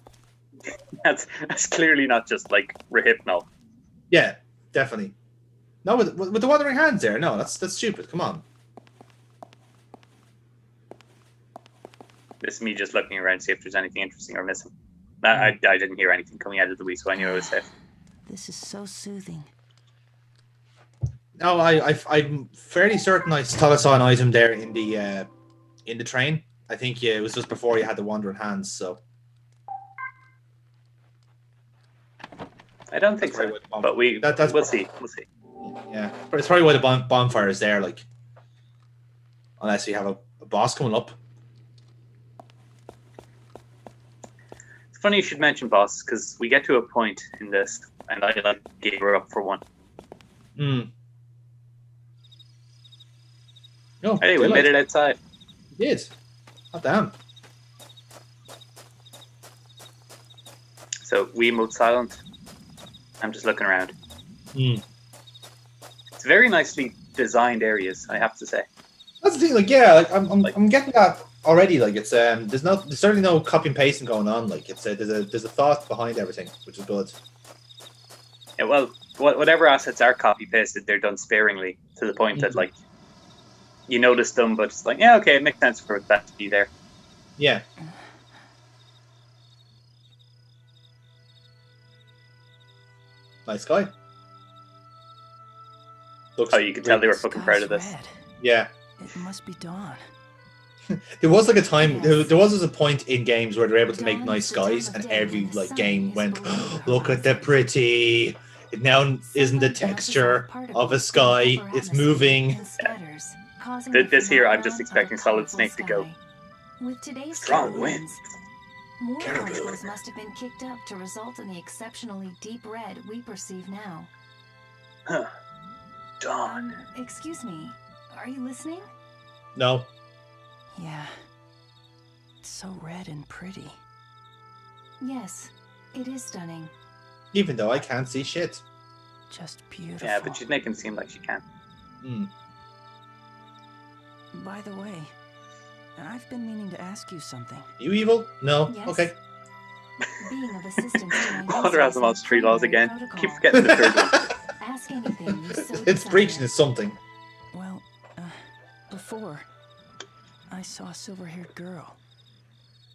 That's clearly not just like Rehypnol. Yeah, definitely. No, with the wandering hands there. No, that's stupid. Come on. This is me just looking around to see if there's anything interesting or missing. I didn't hear anything coming out of the Wii, so I knew I was safe. This is so soothing. No, I'm fairly certain I thought I saw an item there in the train. I think it was just before you had the wandering hands. So I don't think so, but we'll see. We'll see. Yeah, but it's probably why the bonfire is there. Unless you have a boss coming up. It's funny you should mention boss, because we get to a point in this, and I gave her up for one. Hmm. Oh, hey, we made it outside. We did. Oh, damn. So, we moved silent. I'm just looking around. Hmm. It's very nicely designed areas, I have to say. That's the thing. I'm getting that already. It's there's certainly no copy and pasting going on. There's a thought behind everything, which is good. Yeah, well, whatever assets are copy pasted, they're done sparingly to the point that you notice them, but it's yeah, okay, it makes sense for that to be there. Yeah. Nice guy. You could tell they were fucking proud of this. Red. Yeah. It must be dawn. There was a time. There was a point in games where they're able to make nice skies, and every game went, oh, "Look at the pretty." It now isn't the texture of a sky; it's moving. This here, I'm just expecting Solid Snake to go. With today's Strong winds. More particles must have been kicked up to result in the exceptionally deep red we perceive now. Huh. Dawn. Excuse me, are you listening? No. Yeah. It's so red and pretty. Yes, it is stunning. Even though I can't see shit. Just beautiful. Yeah, but she's making it seem like she can. Hmm. By the way, I've been meaning to ask you something. You evil? No. Yes. Okay. Being of assistance to my Water has them on street laws again. Keep forgetting the third one. Ask anything you so It's desire. breaching is something. Well, before, I saw a silver-haired girl.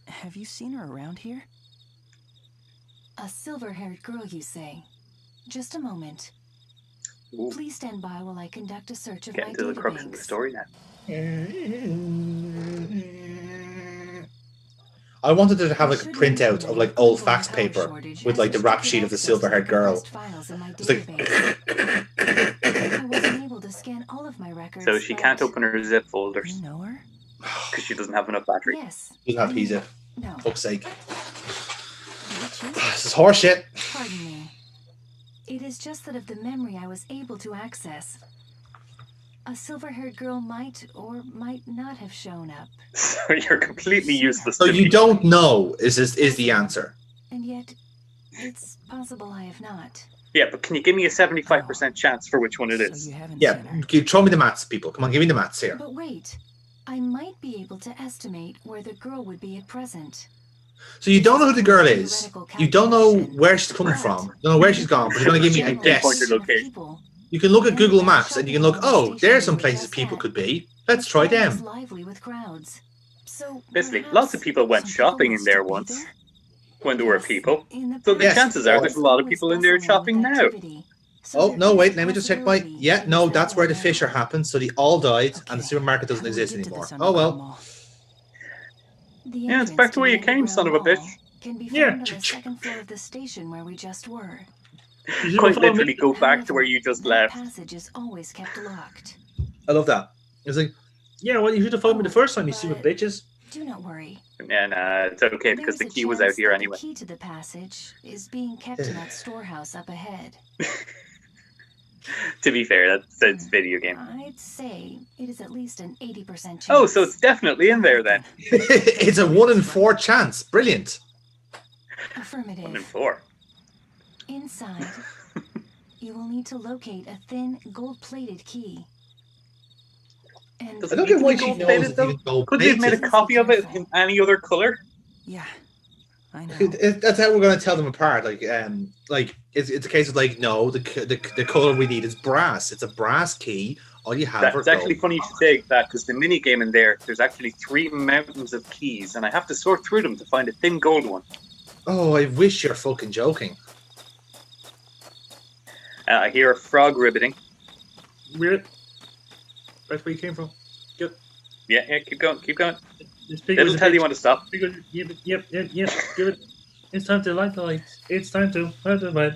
Have you seen her around here? A silver-haired girl, you say? Just a moment. Ooh, Please stand by while I conduct a search of getting my to the crux of the databanks. story now. I wanted to have I like a should printout mention of that like an old ongoing fax power paper shortage with has like the rap restricted sheet of the access to silver-haired girl. compressed files in my It's like, database. I wasn't able to scan all of my records, So she can't but open her zip You folders know her? because she doesn't have enough battery. yes. you have I mean, pizza. no, Fuck's sake. Witches? This is horseshit. pardon me. It is just that of the memory I was able to access, a silver-haired girl might or might not have shown up. So you're completely useless So to you me. don't know is the answer. And yet, it's possible I have not. Yeah, but can you give me a 75% chance for which one it So is? you haven't Yeah, seen her. throw me the maths, people. Come on, give me the maths here. But wait, I might be able to estimate where the girl would be at present. So you don't know who the girl is. You don't know where she's coming from. You don't know where she's gone, but you're going to give me a Pinpoint guess. your location. You can look at Google Maps and you can look, oh, there's some places people could be. Let's try them. Lively with crowds. So Basically, perhaps lots of people went some people shopping will in there still be once there? when there were Yes, people. in the So the Yes. chances are there's a lot of people in there shopping now. Oh, no, wait, let me just check my... Yeah, no, that's where the fissure happened, so they all died, and the supermarket doesn't exist anymore. Oh, well. Yeah, it's back to where you came, son of a bitch. Can be Yeah. found on the second floor of the station where we just were. You Quite follow me? literally go back to where you just that left. passage is always kept locked. I love that. It's like, Yeah, well, you should have followed me the first time, you stupid bitches. Do not worry. And it's okay because the There is a key was out chance here that anyway. The key to the passage is being kept in that storehouse up ahead. To be fair, that's it's video game. I'd say it is at least an 80% chance. Oh, so it's definitely in there then. it's a 1 in 4 chance. Brilliant. 1 in affirmative. 4. Inside, you will need to locate a thin gold-plated key. And Does I it don't need get to why be she knows gold-plated it's though? even gold Could they have made a plated. copy of it in any other color? Yeah, I know. That's how we're going to tell them apart. Like it's a case of like, no, the color we need is brass. It's a brass key. All you have That's actually funny you should say that because the mini game in there's actually 3 mountains of keys, and I have to sort through them to find a thin gold one. Oh, I wish you're fucking joking. I hear a frog ribbiting. Weird. That's where you came from. Good. Yeah, keep going. This pig was It'll a tell you bitch. when to stop. Yep. Give it. It's time to light the lights. It's time to light the light.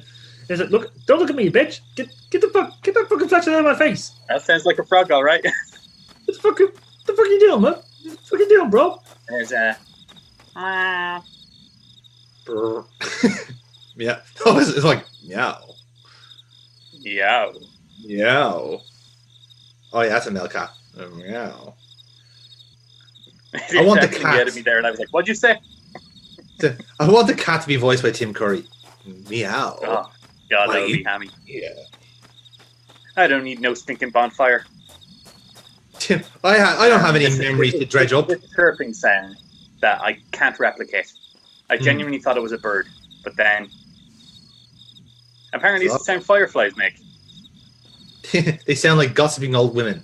Is it? Look! Don't look at me, bitch! Get that fucking flashlight out of my face! That sounds like a frog, all right. What the fuck are you doing, man? What the fuck are you doing, bro? There's a. Brr. Yeah. Oh, it's like meow, Yeah. meow. Oh yeah, that's a male cat. Meow. I want the He cat. had me there, and I was like, "What'd you say?" I want the cat to be voiced by Tim Curry. Meow. Oh, God, that would be Wait. hammy. Yeah. I don't need no stinking bonfire. Tim, I don't have any This is- memories to dredge up. This chirping sound that I can't replicate. I genuinely thought it was a bird, but then apparently it's the sound fireflies make. They sound like gossiping old women.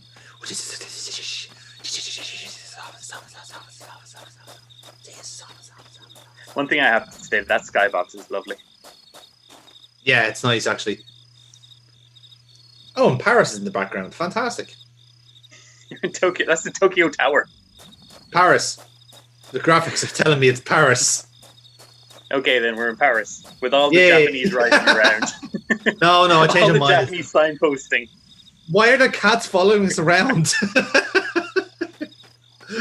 One thing I have to say, that skybox is lovely. Yeah, it's nice actually. Oh, and Paris is in the background. Fantastic. Tokyo, that's the Tokyo Tower. Paris. The graphics are telling me it's Paris. Okay, then we're in Paris with all the Yay. Japanese riding around. No, I all changed the my mind. Japanese signposting. Why are the cats following us around?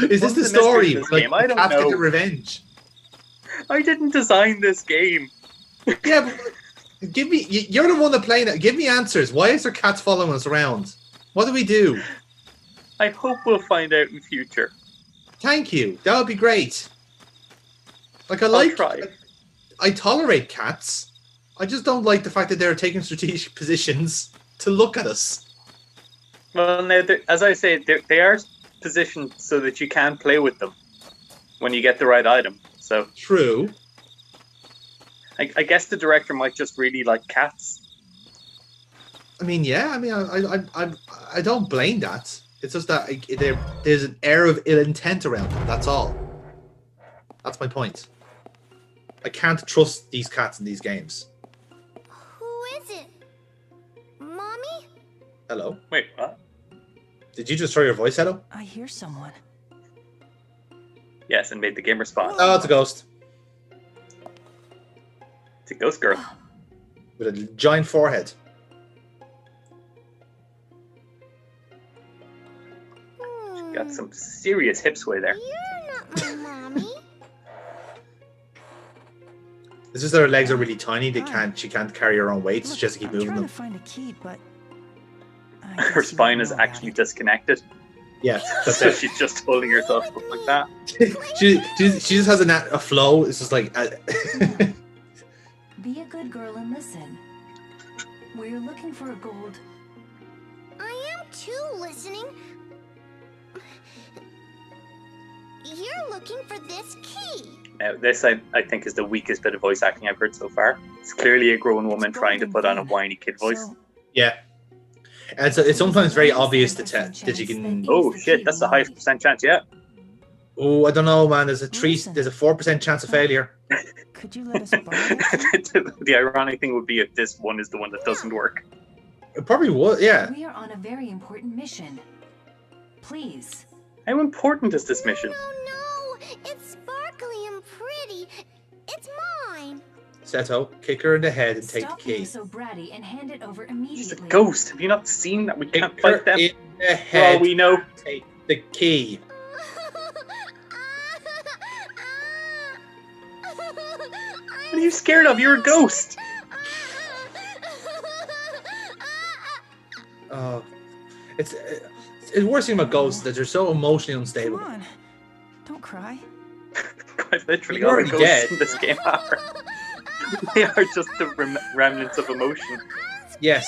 Is this What's the the mystery story? of this Like, game? I the don't cats get know. their revenge. I didn't design this game. Yeah, but give me. You're the one that playing it. Give me answers. Why is there cats following us around? What do we do? I hope we'll find out in future. Thank you. That would be great. Like I'll try. I tolerate cats. I just don't like the fact that they're taking strategic positions to look at us. Well, now, as I say, they are positioned so that you can play with them when you get the right item. So True. I guess the director might just really like cats. I mean, yeah. I mean, I don't blame that. It's just that there's an air of ill intent around them. That's all. That's my point. I can't trust these cats in these games. Who is it? Mommy? Hello. Wait, what? Did you just throw your voice at him? I hear someone. Yes, and made the game respond. Oh, it's a ghost It's a ghost girl. with a giant forehead. Got some serious hip sway there. You're not my mommy. It's just that her legs are really tiny. She can't carry her own weight. She has to keep I'm moving trying them. to find a key, but Her spine is actually disconnected. Yeah, that's So it. she's just holding herself up like that. she just has a flow. It's just like Be a good girl and listen. We're looking for a gold. I am too listening. You're looking for this key. Now, this I think is the weakest bit of voice acting I've heard so far. It's clearly a grown woman trying to put on a whiny kid voice. So, yeah. And so it's sometimes very obvious that you can. Oh shit, that's the highest percent chance yet. Oh, I don't know, man. There's a 4% chance of failure. could you let us borrow that? The ironic thing would be if this one is the one that doesn't work. It probably would, yeah. we are on a very important mission. Please. How important is this mission? No, it's sparkly and pretty. It's mine. Seto, kick her in the head and take the Stop key. being so bratty and hand it over She's a immediately. ghost. Have you not seen that? We can't Kick her fight them. in the For head. all we know. Take the key. What are you scared of? You're a ghost. Oh, it's worst thing about ghosts that they're so emotionally unstable. Come on. Don't cry. Quite literally, You're all the already ghosts dead. in this game are. They are just the remnants of emotion. Yes.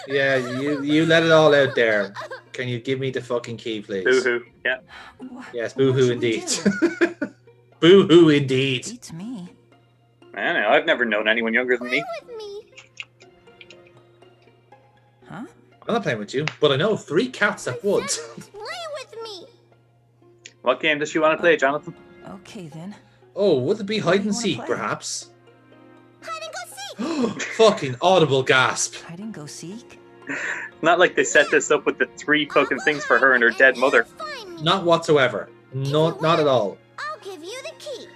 Yeah, you let it all out there. Can you give me the fucking key, please? Boo-hoo. Yeah. Yes, What boo-hoo should we indeed. do? Boo-hoo indeed. Beats me. I don't know. I've never known anyone younger than me. With me. Huh? I'm not playing with you, but I know 3 cats that would. Play with me. What game does she want to play, Jonathan? Okay then. Oh, would it be hide and wanna seek, play? perhaps? Hide and go seek. Fucking audible gasp. Hide and go seek? Not like they set this up with the 3 fucking things for her and her dead mother. Find me. Not whatsoever. Not at all. I'll give you the key.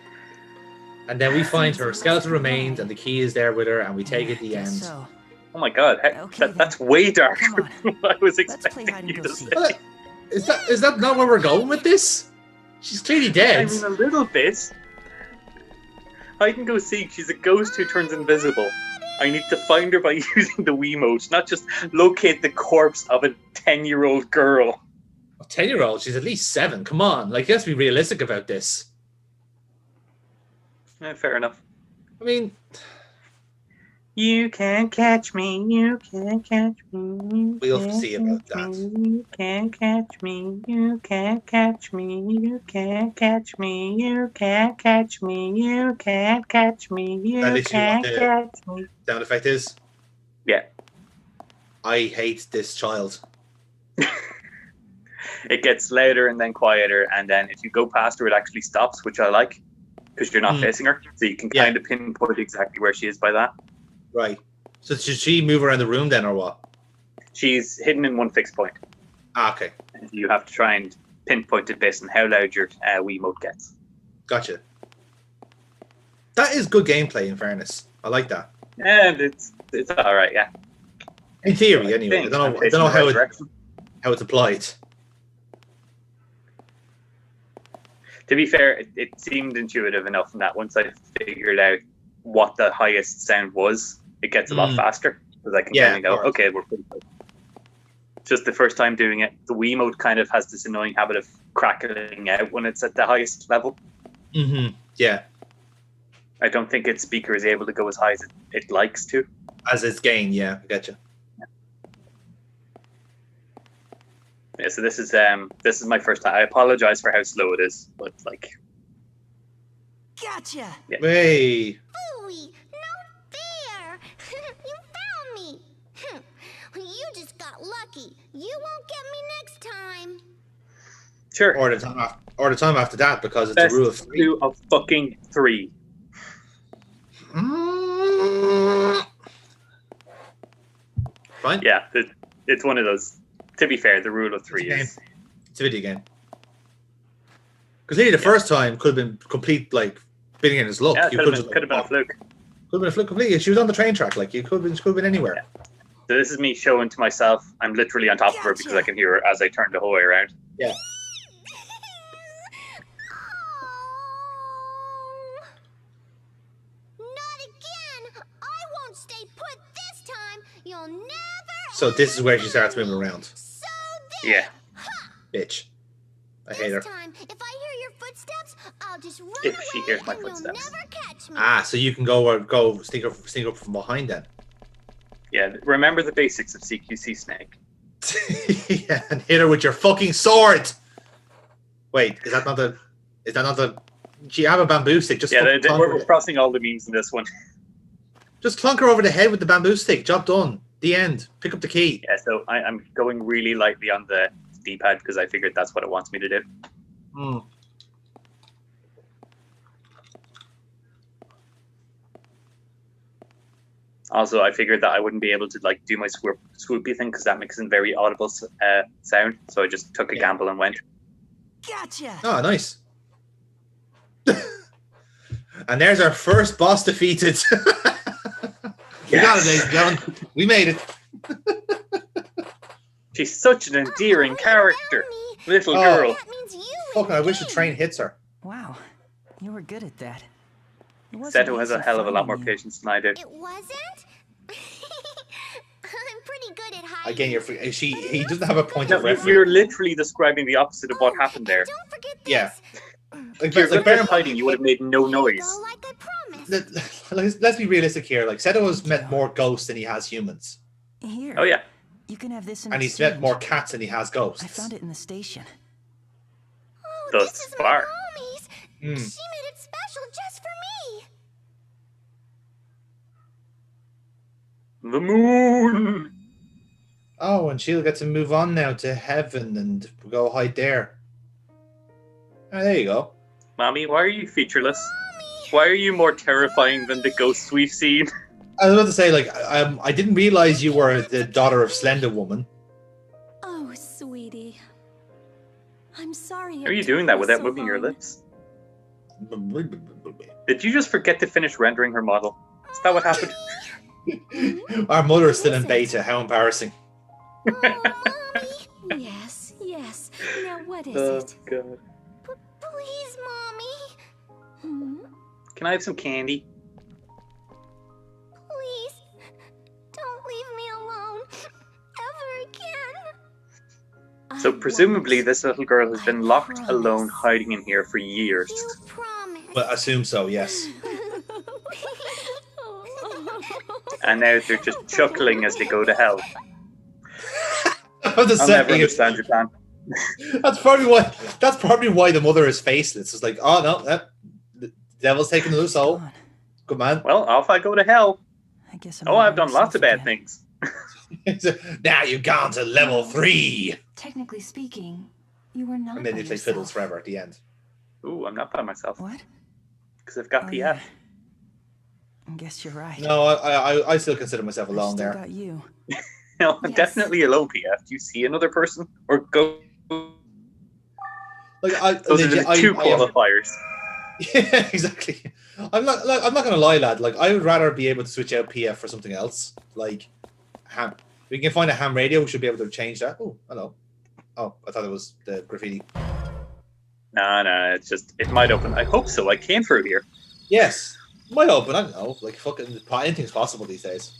And then we find her skeleton remains, and the key is there with her, and we take it at the Guess end. So. Oh my god, Okay, that's way darker Come on. than what I was Let's expecting play hide and you go to seek. say. What? Is that not where we're going with this? She's clearly I dead. mean, a little bit. Hide and go seek. She's a ghost who turns invisible. I need to find her by using the Wiimote, not just locate the corpse of a 10-year-old girl. A 10-year-old, she's at least 7. Come on, like, let's be realistic about this. Fair enough. I mean, You can't catch me, you can't catch me. we'll see about that. You can't catch me, you can't catch me, you can't catch me, you can't catch me, you can't catch me, you That literally can't what the- catch me. Sound effect is, Yeah, I hate this child. it gets louder and then quieter, and then if you go past her, it actually stops, which I like, because you're not Hmm. facing her, so you can Yeah. kind of pinpoint exactly where she is by that. Right. So should she move around the room then, or what? She's hidden in one fixed point, Ah, okay. and you have to try and pinpoint it based on how loud your Wiimote gets. Gotcha. That is good gameplay, in fairness. I like that. And it's all right, yeah. In theory, anyway. I don't know how it's applied. To be fair, it seemed intuitive enough in that once I figured out what the highest sound was, it gets a lot Mm. faster. Because I can Yeah, kind of go, of course. okay, we're pretty close. Just the first time doing it, the Wiimote kind of has this annoying habit of crackling out when it's at the highest level. Mm-hmm. Yeah. I don't think its speaker is able to go as high as it likes to. As its gain, yeah. I gotcha. Yeah, so this is my first time. I apologize for how slow it is, but like, Gotcha! Hey. Ooey, no fair. You found me. You just got lucky. You won't get me next time. sure. Or the time after that, because it's Best a rule of 3. 2 of fucking 3. Mm. Fine. Yeah, it's one of those. To be fair, the rule of three It's is. It's a video game. Because the first time could have been complete, like, bidding in his luck. Yeah, it You could have just, been a fluke. Could have been a fluke completely. She was on the train track. Like, you could have been anywhere. Yeah. So this is me showing to myself. I'm literally on top of her because I can hear her as I turn the whole way around. Yeah. Not again! I won't stay put this time. You'll never. So this is where she starts moving around. So there. Yeah. Bitch. I hate her. This time, if I hear your footsteps, I'll just run If away she hears my and footsteps. you'll never catch me. Ah, so you can go sneak up from behind then. Yeah, remember the basics of CQC Snake. Yeah, and hit her with your fucking sword. Wait, is that not the? You have a bamboo stick. Just Yeah, fucking clunk we're her. crossing all the memes in this one. Just clunk her over the head with the bamboo stick. Job done. The end. Pick up the key. Yeah, so I'm going really lightly on the D-pad because I figured that's what it wants me to do. Hmm. Also, I figured that I wouldn't be able to like do my swoopy thing because that makes a very audible sound. So I just took a gamble and went. Gotcha. Oh, nice. And there's our first boss defeated. We got it, ladies and gentlemen. We made it. She's such an endearing character, little Oh. girl. That means you Fucking, I wish the win. train hits her. Wow, you were good at that. It wasn't Seto has a easy hell of a lot finding more you. patience than I do. It wasn't? I'm pretty good at hiding. Again, he doesn't have a point No, of reference. you're literally describing the opposite of what happened there. Don't forget this. Yeah. Like, If you're like, good at hiding, you would have made no noise. Go like I promised. let's be realistic here. Like, Seto has met more ghosts than he has humans. Here. Oh yeah, You can have this in And he's met exchange. more cats than he has ghosts. I found it in the station. Oh, Thus this is far. my mommy's. Hmm. She made it special just for me. the moon. Oh, and she'll get to move on now to heaven and go hide there. Oh, there you go. Mommy, why are you featureless? Why are you more terrifying than the ghosts we've seen? I was about to say, like, I didn't realize you were the daughter of Slender Woman. Oh, sweetie. I'm sorry. How are it you took doing that me without so moving your long. lips? Did you just forget to finish rendering her model? Is that what happened? Our mother is still in beta. How embarrassing. Oh, Mommy. Yes, yes. Now what is Oh it? god. Please, Mommy. Hmm? Can I have some candy? Please. Don't leave me alone. Ever again. So I presumably won't. this little girl has I been locked promise. alone, hiding in here for years. You promise. Well, I assume so, yes. And now they're just chuckling as they go to hell. I was I'll saying, never understand Japan. that's probably why the mother is faceless. It's like, oh no, the devil's taking the loose soul. Gone. Good man. Well, off I go to hell. I guess I'm Oh, gonna I've done lots of bad again. things. Now you've gone to level 3. Technically speaking, you were not And then by they play fiddles yourself. forever at the end. Ooh, I'm not by myself. What? Because I've got Oh, PF. yeah. I guess you're right. No, I still consider myself I've alone still there. got you. No, I'm Yes. definitely alone, PF. Do you see another person? Or go... Like Those are the two qualifiers. Yeah, exactly. I'm not gonna lie, lad. Like, I would rather be able to switch out PF for something else. Like, ham. We can find a ham radio. We should be able to change that. Oh, hello. Oh, I thought it was the graffiti. No, it's just, it might open. I hope so. I came through here. Yes, might open. I don't know. Like, fucking anything's possible these days.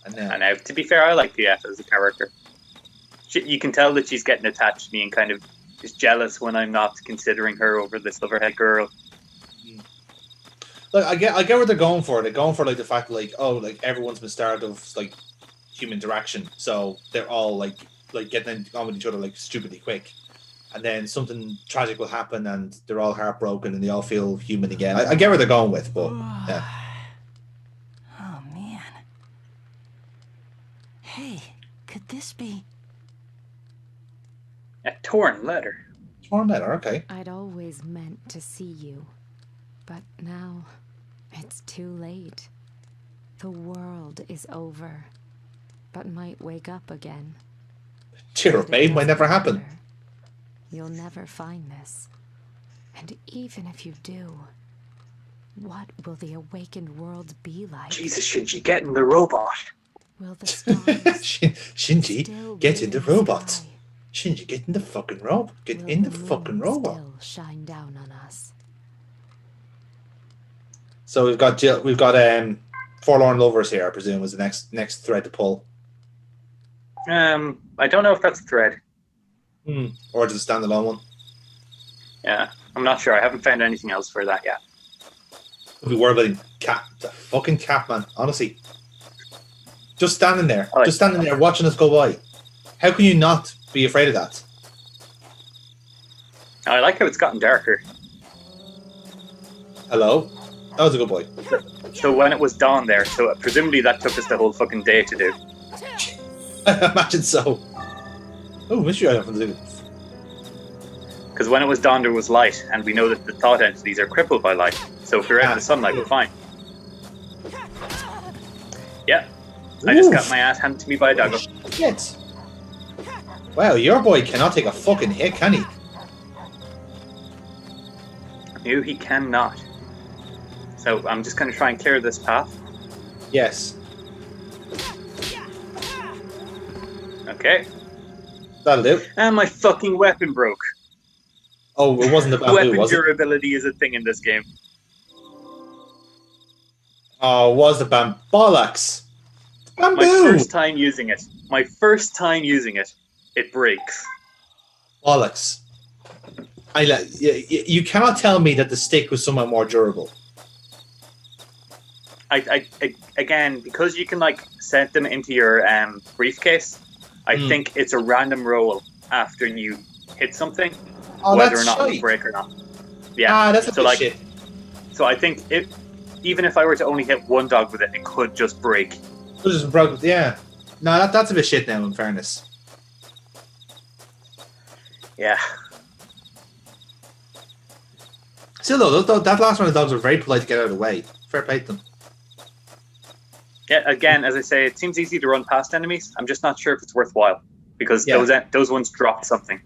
And And now, to be fair, I like PF as a character. You can tell that she's getting attached to me and kind of is jealous when I'm not considering her over this silverhead girl. like, I get what they're going for. They're going for like the fact, like, oh, like everyone's been starved of like human interaction, so they're all like getting on with each other like stupidly quick. And then something tragic will happen, and they're all heartbroken, and they all feel human again. I get where they're going with, but yeah. Oh man. Hey, could this be? A torn letter. Torn letter, okay. I'd always meant to see you, but now it's too late. The world is over. but might wake up again. Cheer up, If it babe. Might never doesn't happen. matter, you'll never find this. And even if you do, what will the awakened world be like? Jesus, Shinji, get in the robot. Will the stars Shinji, still get be in the the robot. sky? Shinji, get in the fucking robot. Get Will in the the fucking moon robot. still shine down on us? So we've got Forlorn Lovers here, I presume, was the next thread to pull. I don't know if that's a thread. Or just a standalone one. Yeah, I'm not sure. I haven't found anything else for that yet. We were about the fucking cat, man. Honestly, just standing there, watching us go by. How can you not be afraid of that? I like how it's gotten darker. Hello, that was a good boy. So when it was dawn there, so presumably that took us the whole fucking day to do. I imagine so. Oh, mystery item to do. Because when it was dawn, there was light, and we know that the thought entities are crippled by light. So if we're out in the sunlight, we're fine. Yeah, I just got my ass handed to me by a doggo. Shit. Wow, your boy cannot take a fucking hit, can he? No, he cannot. So I'm just going to try and clear this path. Yes. Okay. That'll do. And my fucking weapon broke. Oh, it wasn't the bamboo, Weapon was it? durability is a thing in this game. Oh, it was the bollocks. Bamboo! My first time using it. It breaks. Bollocks. You cannot tell me that the stick was somewhat more durable. I again, because you can like set them into your briefcase, I think it's a random roll after you hit something, whether or not it'll break or not. Yeah, that's a so bit like, shit. so I think even if I were to only hit one dog with it, it could just break. It just broke. Yeah, no, that's a bit shit now. In fairness. Yeah. Still though, that last round of dogs were very polite to get out of the way. Fair play to them. Yeah, again, as I say, it seems easy to run past enemies. I'm just not sure if it's worthwhile because those ones dropped something.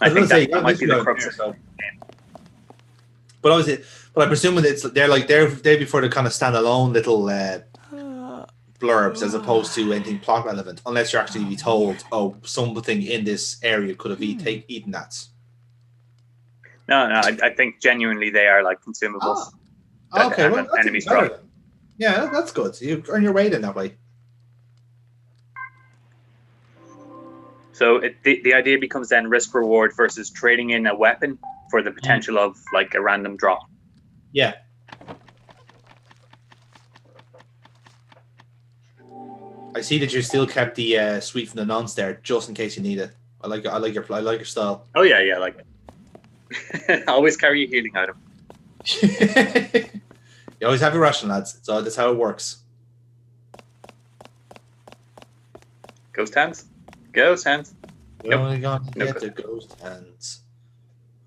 I think that might be the crux of it. But I presume they're before the kind of standalone little blurbs as opposed to anything plot relevant, unless you're actually be told, oh, something in this area could have eaten that. No, I think genuinely they are like consumables. Okay, well, enemies drop. Yeah, that's good. You earn your weight in that way. So the idea becomes then risk reward versus trading in a weapon for the potential of like a random drop. Yeah. I see that you still kept the sweet from the nonce there, just in case you need it. I like your style. Oh yeah, like always carry a healing item. You always have your ration, lads. So that's how it works. Ghost hands. Ghost hands. We're only gonna get the ghost hands.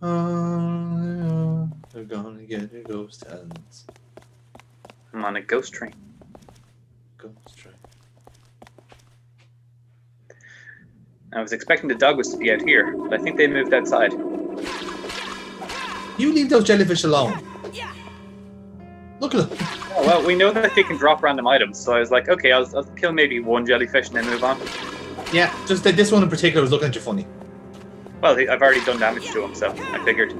Oh, we're gonna get the ghost hands. I'm on a ghost train. Ghost train. I was expecting the doggos to be out here, but I think they moved outside. You leave those jellyfish alone. Look at them. Oh, well, we know that they can drop random items, so I was like, okay, I'll kill maybe one jellyfish and then move on. Yeah, just that this one in particular was looking at you funny. Well, I've already done damage to him, so I figured.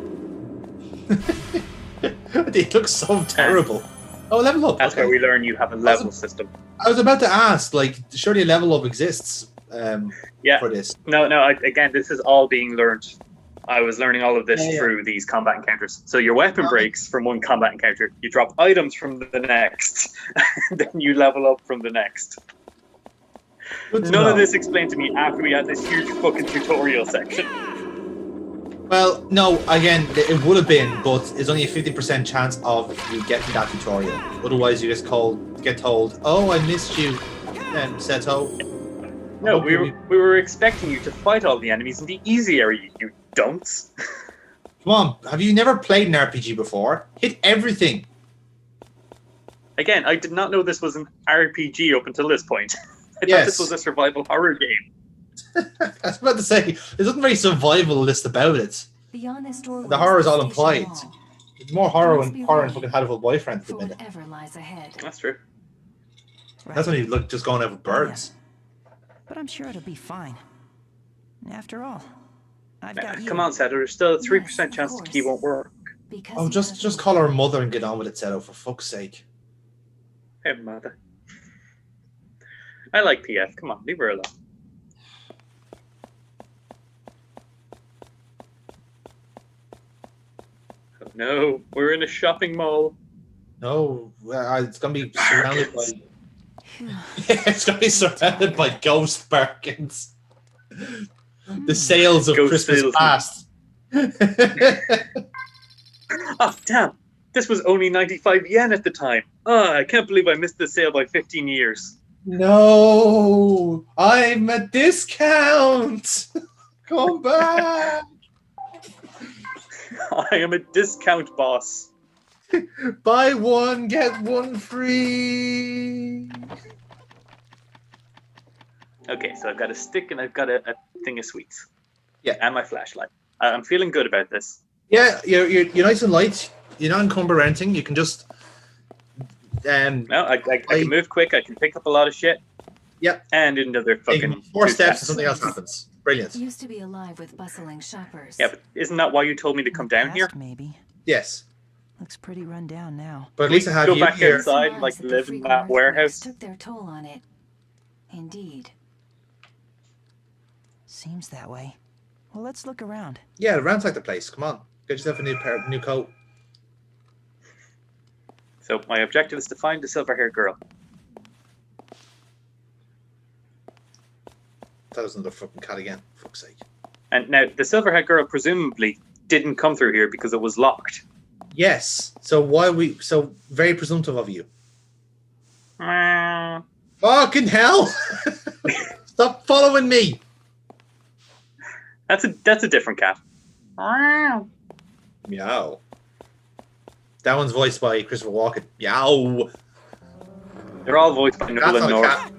They look so terrible. Oh, level up. That's where we learn you have a level system. I was about to ask, like, surely a level up exists for this. No, again, this is all being learned. I was learning all of this through these combat encounters. So your weapon breaks from one combat encounter. You drop items from the next. Then you level up from the next. None of this explained to me after we had this huge fucking tutorial section. Well, no, again, it would have been, but it's only a 50% chance of you getting that tutorial. Otherwise, you just get told, oh, I missed you, Seto. No, we were expecting you to fight all the enemies in the easy area, you dunce. Come on, have you never played an RPG before? Hit everything. Again, I did not know this was an RPG up until this point. I thought Yes. this was a survival horror game. I was about to say, there's nothing very survivalist about it. Beyond this doorway The horror is the all station implied. wall. It's more horror Must when be horror and ready fucking had a boyfriend at the For minute. whatever lies ahead. That's true. That's when you look just going over birds. But I'm sure it'll be fine. After all, I've got you. Come on, Seto. There's still a 3% Yes, of chance the course. key won't work. Because Oh, you just have call her mother and get on with it, Seto, for fuck's sake. Hey, mother. I like PF. Come on, leave her alone. Oh, no, we're in a shopping mall. No, it's gonna be surrounded by. It's gonna be surrounded by ghost Birkins. The sales of Ghost Christmas salesmen. past. Oh, damn. This was only 95 yen at the time. Oh, I can't believe I missed the sale by 15 years. No, I'm a discount. Come back. I am a discount boss. Buy one, get one free. Okay, so I've got a stick and I've got a thing of sweets. Yeah. And my flashlight. I'm feeling good about this. Yeah, you're nice and light. You're not encumber anything. You can just No, I can move quick. I can pick up a lot of shit. Yep. And another fucking 4 2 steps and something else happens. Brilliant. used to be alive with bustling shoppers. Yeah, but isn't that why you told me to come down here? Maybe. Yes. Looks pretty run down now. But at least I have Go you back here. outside, Lives like at the live in frequent that earthquakes warehouse. Took their toll on it. Indeed. Seems that way. Well, let's look around. Yeah, ransack the place. Come on. Get yourself a new coat. So my objective is to find the silver-haired girl. That was another fucking cat again. Fuck's sake. And now the silver-haired girl presumably didn't come through here because it was locked. Yes. So so very presumptive of you. Fucking hell! Stop following me. That's a different cat. Meow. That one's voiced by Christopher Walken. Meow. They're all voiced by That's Nolan not a North. cat.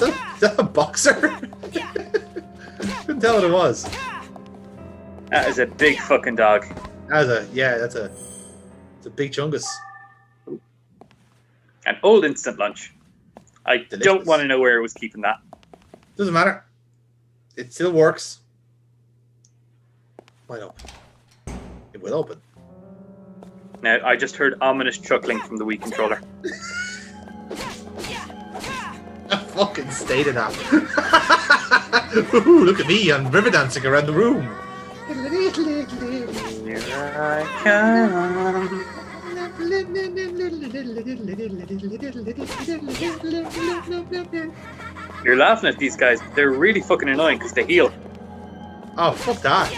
Is that a boxer? Couldn't tell what it was. That is a big fucking dog. That's a big chungus. An old instant lunch. I Delicious. don't want to know where it was keeping that. Doesn't matter. It still works. Wide open. It will open. Now, I just heard ominous chuckling from the Wii controller. I fucking stated that. Ooh, look at me, I'm river dancing around the room. Here I come. You're laughing at these guys. They're really fucking annoying because they heal. Oh, fuck that.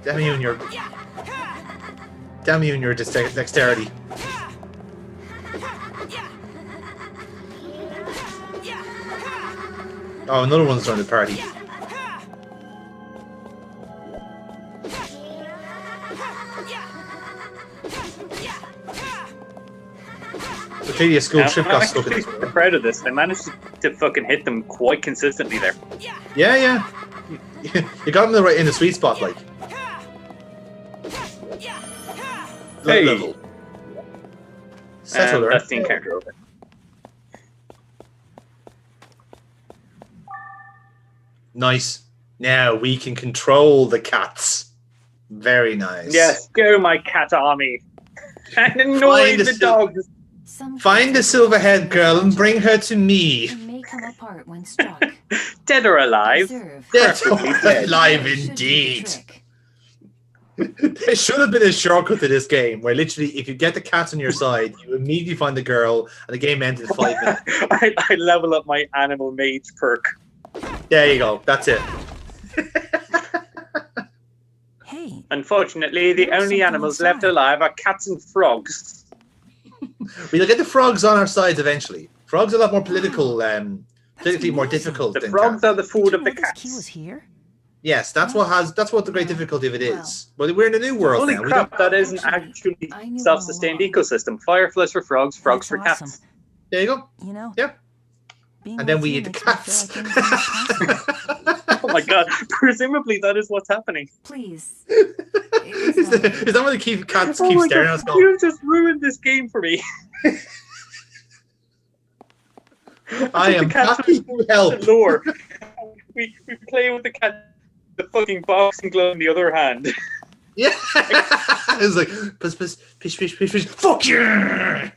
Damn you and your dexterity. Oh, another one's joined the party. So clearly a school trip got stuck in this. I'm proud of this. I managed to fucking hit them quite consistently there. Yeah. You got him in the sweet spot, like. Hey. Level. Settle her. That's the encounter over. Nice. Now we can control the cats. Very nice. Yes, go my cat army. And annoy the dogs. Find the silver-haired girl and bring her to me. It may come apart when struck. Dead or alive? Dead Preferably or dead. alive Should be the indeed. trick. There should have been a shortcut to this game where literally if you get the cats on your side, you immediately find the girl and the game ends in 5 minutes. I level up my animal mage perk. There you go. That's it. Hey. Unfortunately, the There's only something animals inside. left alive are cats and frogs. We'll get the frogs on our sides eventually. Frogs are a lot more politically more difficult The than frogs cats. are the Did food you of the know this key was cats. here? Yes, that's what the great difficulty of it is. But we're in a new world Holy now. crap, that is an actually I knew self-sustained all along. ecosystem. Fireflies for frogs, frogs for That's cats. awesome. There you go. You know, Yeah. being And then with we you eat the makes me feel cats. like anything is possible. Oh my god, presumably that is what's happening. Please. Is that why the cats Oh keep my staring god, at us going, you've just ruined this game for me. I am happy to help. Lore. We play with the cat, the fucking boxing glove in the other hand. Yeah. It's like, pish, pish, pish, pish. Fuck you!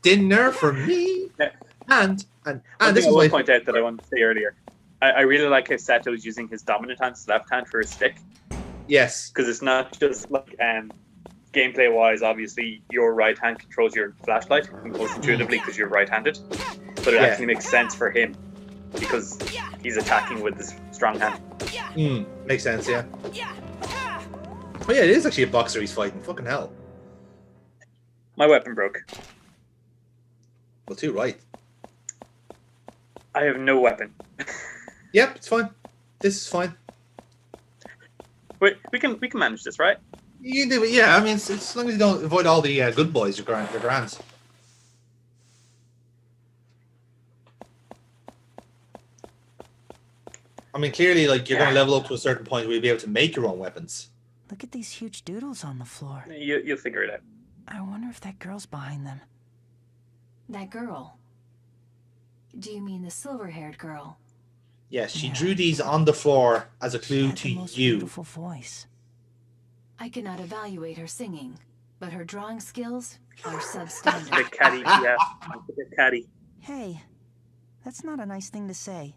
Dinner for me. Yeah. And One this thing I is will why. point out that I wanted to say earlier. I really like how Seto is using his dominant hand, his left hand, for his stick. Yes. Because it's not just like gameplay wise, obviously your right hand controls your flashlight most intuitively because you're right handed. But it actually makes sense for him because he's attacking with his strong hand. Makes sense, yeah. Oh yeah, it is actually a boxer he's fighting. Fucking hell. My weapon broke. Well, too right. I have no weapon. Yep, it's fine. This is fine. Wait, we can manage this, right? You can do it, yeah. I mean, as long as you don't avoid all the good boys, you're grand. I mean, clearly, like, you're going to level up to a certain point where you'll be able to make your own weapons. Look at these huge doodles on the floor. You'll figure it out. I wonder if that girl's behind them. That girl. Do you mean the silver-haired girl? Yes, she drew these on the floor as a clue to The most you. beautiful voice. I cannot evaluate her singing, but her drawing skills are The substandard. caddy, yeah. The caddy. Hey, that's not a nice thing to say.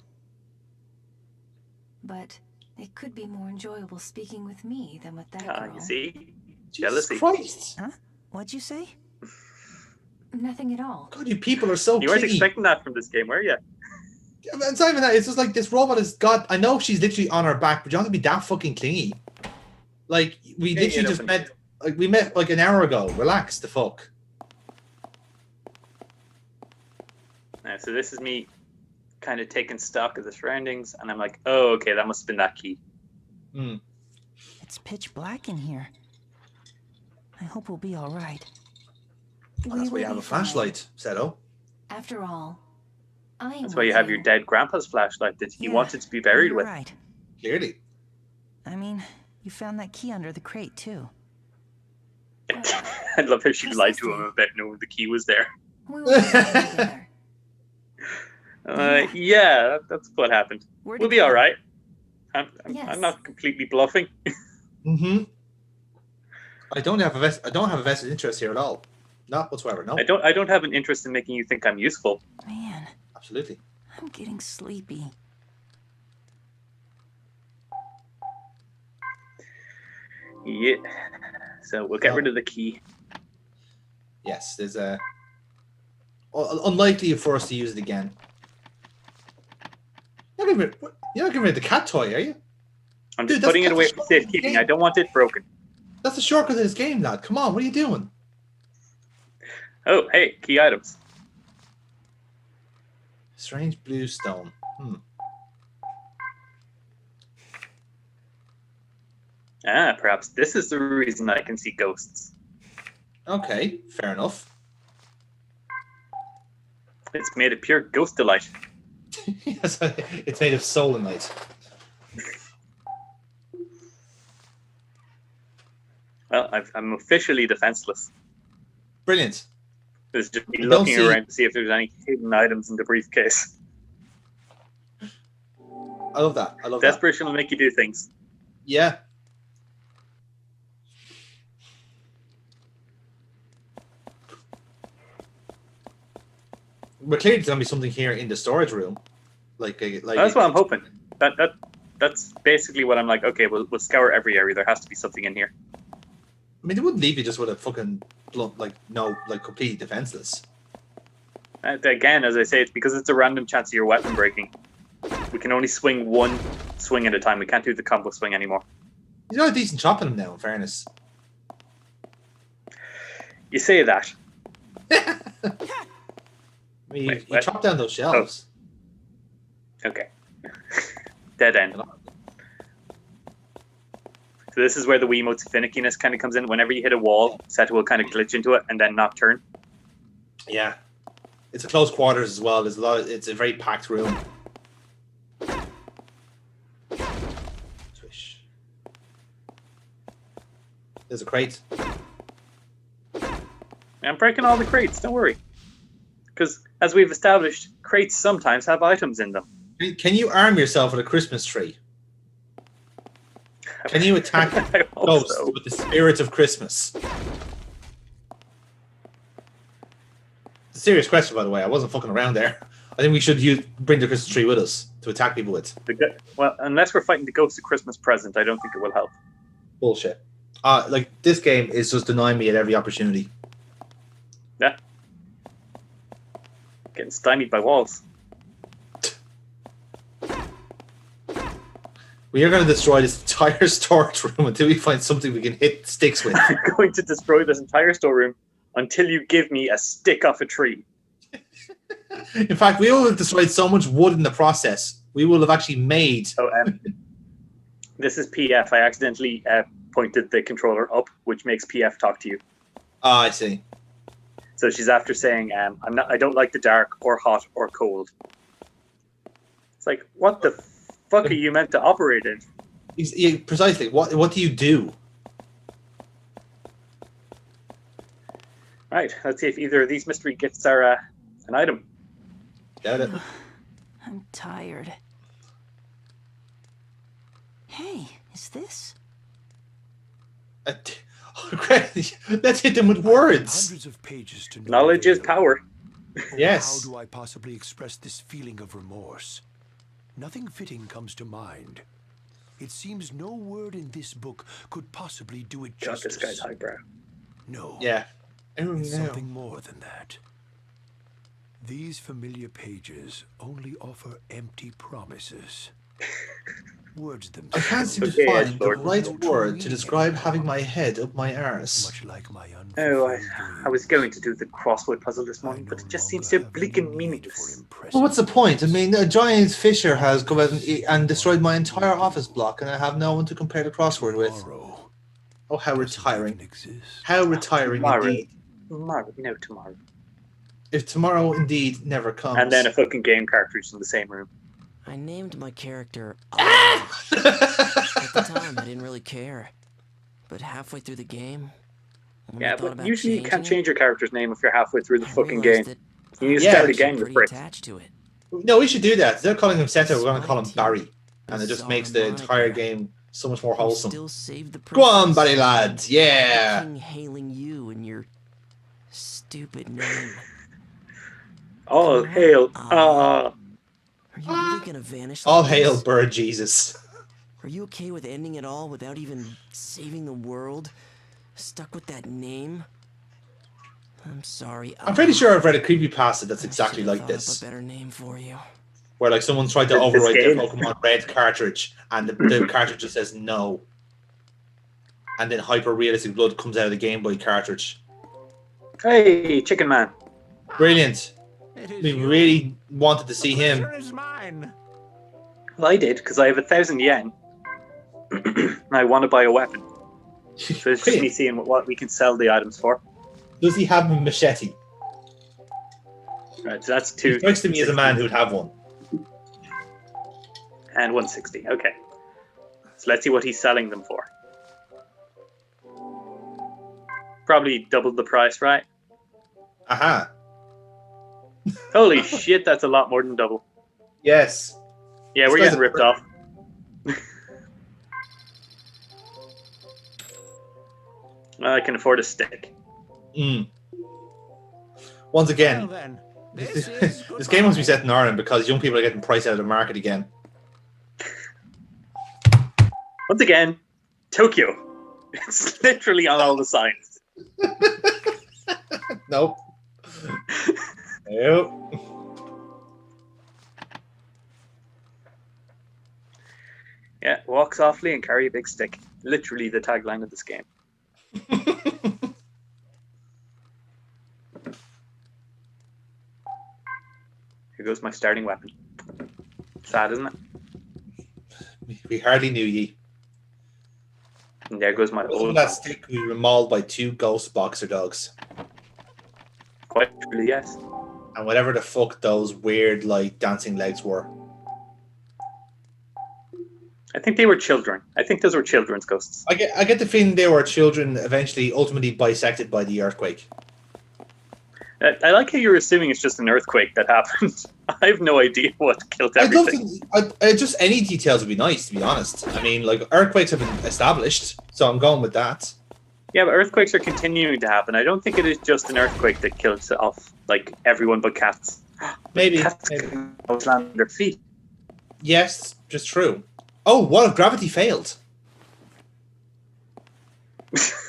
But it could be more enjoyable speaking with me than with that girl. You see? Jesus Jealousy. Christ. Huh? What'd you say? Nothing at all. God, you people are so You weren't clingy. expecting that from this game, were you? It's not even that. It's just like this robot has got. I know she's literally on her back, but you don't have to be that fucking clingy. Like we Yeah, literally just met. Like we met like an hour ago. Relax the fuck. So this is me kind of taking stock of the surroundings, and I'm like, oh, okay, that must have been that key. It's pitch black in here. I hope we'll be all right. Well, that's why you have a flashlight, Seto. After all, I am. That's why you have your dead grandpa's flashlight that he wanted to be buried You're with. right. Clearly. I mean, you found that key under the crate too. I love how she lied to him about knowing the key was there. We will be together. Yeah, that's what happened. Where'd We'll it be go? all right. I'm Yes. not completely bluffing. I don't have a vested interest here at all. Not whatsoever. No. I don't have an interest in making you think I'm useful. Man, Absolutely. I'm getting sleepy. Yeah. So we'll get rid of the key. Yes, there's a. Unlikely for us to use it again. You're not getting rid of the cat toy, are you? I'm just Dude, putting it that's away a for shortcut safekeeping. game. I don't want it broken. That's the shortcut of this game, lad. Come on, what are you doing? Oh, hey, key items. Strange blue stone. Perhaps this is the reason I can see ghosts. Okay, fair enough. It's made of pure ghost delight. Yes, it's made of solanite. Well, I'm officially defenseless. Brilliant. There's just me I don't looking see- around to see if there's any hidden items in the briefcase. I love that. I love that. Desperation will make you do things. Yeah. But clearly there's gonna be something here in the storage room. Like That's what I'm hoping. That's basically what I'm like. Okay, we'll scour every area. There has to be something in here. I mean, they wouldn't leave you just with a fucking blunt, completely defenseless. Again, as I say, it's because it's a random chance of your weapon breaking. We can only swing one swing at a time. We can't do the combo swing anymore. He's got a decent chop in him now, in fairness. You say that. I mean, Wait, you what? chop down those shelves. Okay. Dead end. So this is where the Wiimote's finickiness kind of comes in. Whenever you hit a wall, Seta will kind of glitch into it and then not turn. Yeah. It's a close quarters as well. There's a lot. It's a very packed room. Swish. There's a crate. I'm breaking all the crates, don't worry. Because, as we've established, crates sometimes have items in them. Can you arm yourself with a Christmas tree? Can you attack ghosts with the spirit of Christmas? It's a serious question, by the way. I wasn't fucking around there. I think we should bring the Christmas tree with us to attack people with. Well, unless we're fighting the ghost of Christmas present, I don't think it will help. Bullshit. Like, this game is just denying me at every opportunity. Yeah. Getting stymied by walls. We are going to destroy this entire storage room until we find something we can hit sticks with. I'm going to destroy this entire storeroom until you give me a stick off a tree. In fact, we will have destroyed so much wood in the process. We will have actually made... Oh, this is PF. I accidentally pointed the controller up, which makes PF talk to you. Ah, I see. So she's after saying, I don't like the dark or hot or cold. It's like, what the fuck are you meant to operate in? Yeah, precisely. What do you do? Right, let's see if either of these mystery gifts are an item. Got it. I'm tired. Hey, is this? Let's hit them with words. Hundreds of pages to Knowledge is power. Yes. How do I possibly express this feeling of remorse? Nothing fitting comes to mind. It seems no word in this book could possibly do it God, justice. this guy's highbrow. No. Yeah. Oh, It's no. something more than that. These familiar pages only offer empty promises. Words I themselves. can't seem to Okay, find the Lord. right word to describe having my head up my arse. Much like my Oh, unfulfilled I was dreams. going to do the crossword puzzle this morning, but it just seems so bleak and meaningless. Well, what's the point? I mean, a giant fisher has come out and destroyed my entire office block, and I have no one to compare the crossword with. Tomorrow Oh, how doesn't retiring. even exist. How retiring Tomorrow. indeed. Tomorrow. If tomorrow indeed never comes. And then a fucking game cartridge in the same room. I named my character At the time, I didn't really care. But halfway through the game, when I Yeah, thought but about usually you can't changing change your character's name if you're halfway through the it, I fucking game. realized that You need to Yeah, start actually again, you pretty prick. attached to it. No, we should do that. Instead of calling him Seta, we're going to call him Despite Barry. And it just bizarre makes the entire moniker, game so much more you wholesome. still saved the Go on, princess. Barry lad. Yeah. The king hailing you and your stupid name. All hail. Are you really gonna vanish? All like hail this? Bird Jesus. Are you okay with ending it all without even saving the world? Stuck with that name? I'm sorry. I'm pretty sure I've read a creepypasta that's I exactly should've like thought this. up a better name for you. Where like someone tried to This overwrite their game? Pokemon Red cartridge and the cartridge just says no. And then hyper realistic blood comes out of the Game Boy cartridge. Hey, Chicken Man. Brilliant. It is We you. really wanted to see him. Pleasure is mine. Well, I did, because I have 1,000 yen. And I want to buy a weapon. So it's just me Brilliant. seeing what we can sell the items for. Does he have a machete? Right, so that's He two. strikes to me as a man who would have one. And 160. Okay. So let's see what he's selling them for. Probably double the price, right? Aha. Holy shit, that's a lot more than double. Yes. Yeah, This we're guy's getting a ripped prick. off. I can afford a stick. Mm. Once again, Well then, this is this game must be goodbye. set in Ireland because young people are getting priced out of the market again. Once again, Tokyo. It's literally on all the signs. Nope. Nope. Yeah, walk softly and carry a big stick. Literally the tagline of this game. Here goes my starting weapon. Sad, isn't it? We hardly knew ye. And there goes my With old. that stick, we were mauled by 2 ghost boxer dogs. Quite truly, yes. And whatever the fuck those weird, like, dancing legs were. I think they were children. I think those were children's ghosts. I get the feeling they were children eventually, ultimately bisected by the earthquake. I like how you're assuming it's just an earthquake that happened. I have no idea what killed everything. Just any details would be nice, to be honest. I mean, like, earthquakes have been established, so I'm going with that. Yeah, but earthquakes are continuing to happen. I don't think it is just an earthquake that kills off, like, everyone but cats. Maybe. Cats can always land on their feet. Yes, just true. Oh, what if gravity failed?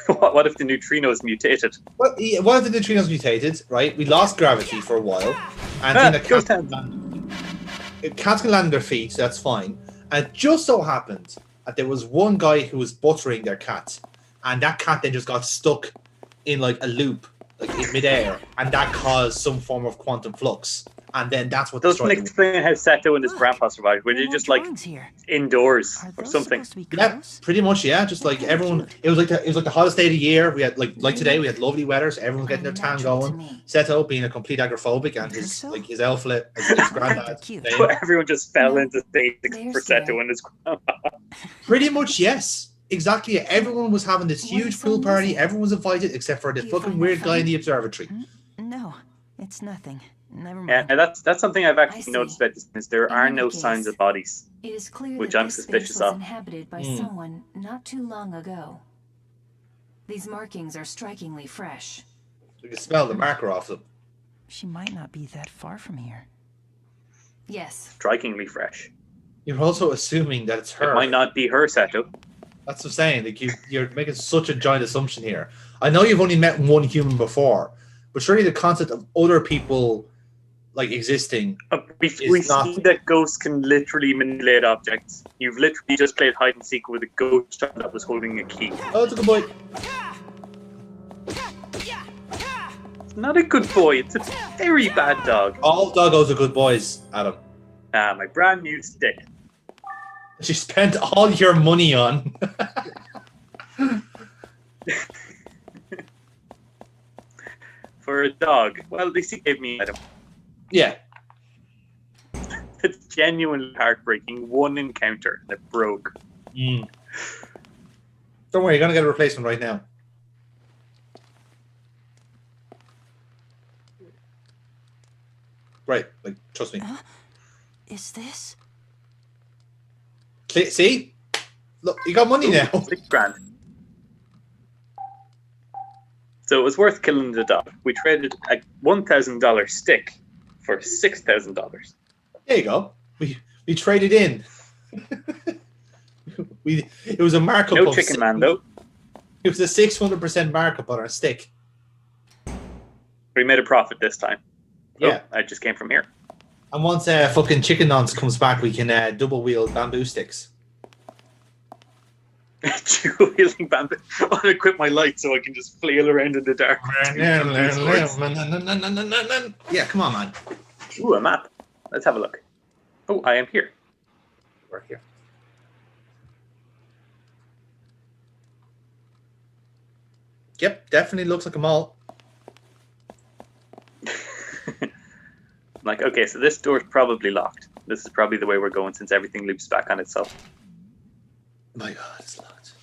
What if the neutrinos mutated? What if the neutrinos mutated, right? We lost gravity for a while. And cats can land on their feet, so that's fine. And it just so happened that there was one guy who was buttering their cat. And that cat then just got stuck in, like, a loop, like, in midair. And that caused some form of quantum flux. And then that's what doesn't explain how Seto and his grandpa survived. Were they just like indoors or something? Yeah, pretty much. Yeah, just like everyone. It was like the hottest day of the year. We had like today. We had lovely weather, so everyone's getting their tan going. Seto being a complete agoraphobic and his elf his granddad. So everyone just fell into basics for Seto and his grandpa. Pretty much, yes. Exactly. Everyone was having this huge pool party. Everyone was invited except for the fucking weird guy in the observatory. No, it's nothing. Never mind. Yeah, that's something I've actually noticed about this. Is there are no signs of bodies, It is clear which that I'm this suspicious space was of. inhabited by someone not too long ago. These markings are strikingly fresh. You can smell the marker off them. She might not be that far from here. Yes. Strikingly fresh. You're also assuming that it's her. It might not be her, Seto. That's what I'm saying. Like you're making such a giant assumption here. I know you've only met one human before, but surely the concept of other people like existing. We've seen that ghosts can literally manipulate objects. You've literally just played hide and seek with a ghost that was holding a key. Oh, it's a good boy. It's not a good boy. It's a very bad dog. All doggos are good boys, Adam. My brand new stick. She spent all your money on. For a dog. Well, at least he gave me an item. Yeah. It's genuinely heartbreaking. One encounter and it broke. Don't worry, you're going to get a replacement right now. Right, like, trust me. Is this? See? Look, you got money now. $6,000. So it was worth killing the dog. We traded a $1,000 stick for $6,000. There you go. We traded in. It was a markup. No chicken man though. It was a 600% markup on our stick. We made a profit this time. Yeah, I just came from here. And once fucking chicken nonce comes back, we can double wield bamboo sticks. Dual wielding bamboo. I want to equip my light so I can just flail around in the dark. Yeah, come on, man. Ooh, a map. Let's have a look. Oh, I am here. We're here. Yep, definitely looks like a mall. Like, okay, so this door's probably locked. This is probably the way we're going since everything loops back on itself. My God, it's locked.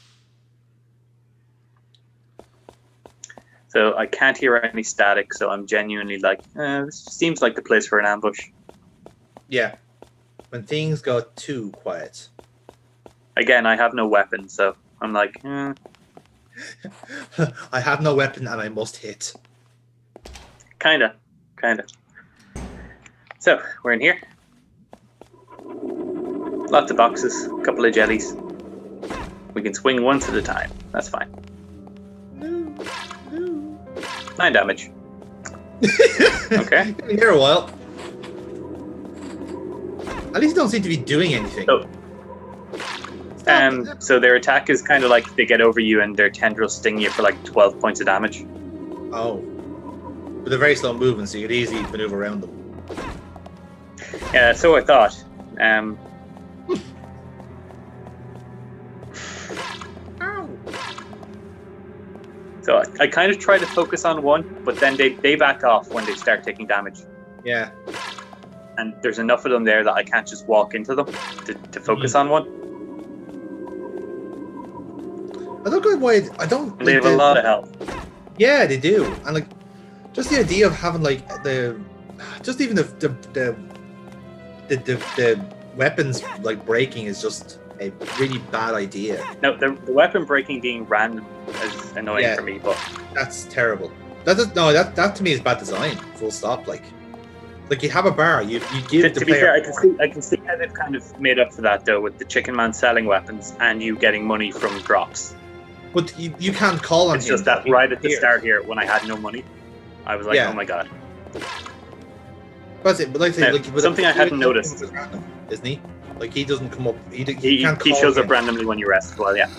So I can't hear any static, so I'm genuinely like, this seems like the place for an ambush. Yeah. When things go too quiet. Again, I have no weapon, so I'm like, I have no weapon and I must hit. Kinda. So, we're in here. Lots of boxes, a couple of jellies. We can swing once at a time. That's fine. 9 damage. Okay. Here a while. At least don't seem to be doing anything. So their attack is kind of like they get over you and their tendrils sting you for like 12 points of damage. Oh. With a very slow movement, so you could easily maneuver around them. Yeah, so I thought. I kind of try to focus on one, but then they back off when they start taking damage. Yeah. And there's enough of them there that I can't just walk into them to focus on one. I don't know why I don't. They have a lot of health. Yeah, they do, and like just the idea of having like just even the weapons like breaking is just a really bad idea. No, the weapon breaking being random is annoying for me, but that's terrible. That to me is bad design. Full stop. Like you have a bar, you give the to be player. fair, I can see how they've kind of made up for that though, with the Chicken Man selling weapons and you getting money from drops. But you can't call on it's him. It's just that right at the start here, when I had no money, I was like, oh my god. But like something I hadn't noticed, random, isn't he? Like he doesn't come up. He shows up randomly when you rest as well. Yeah.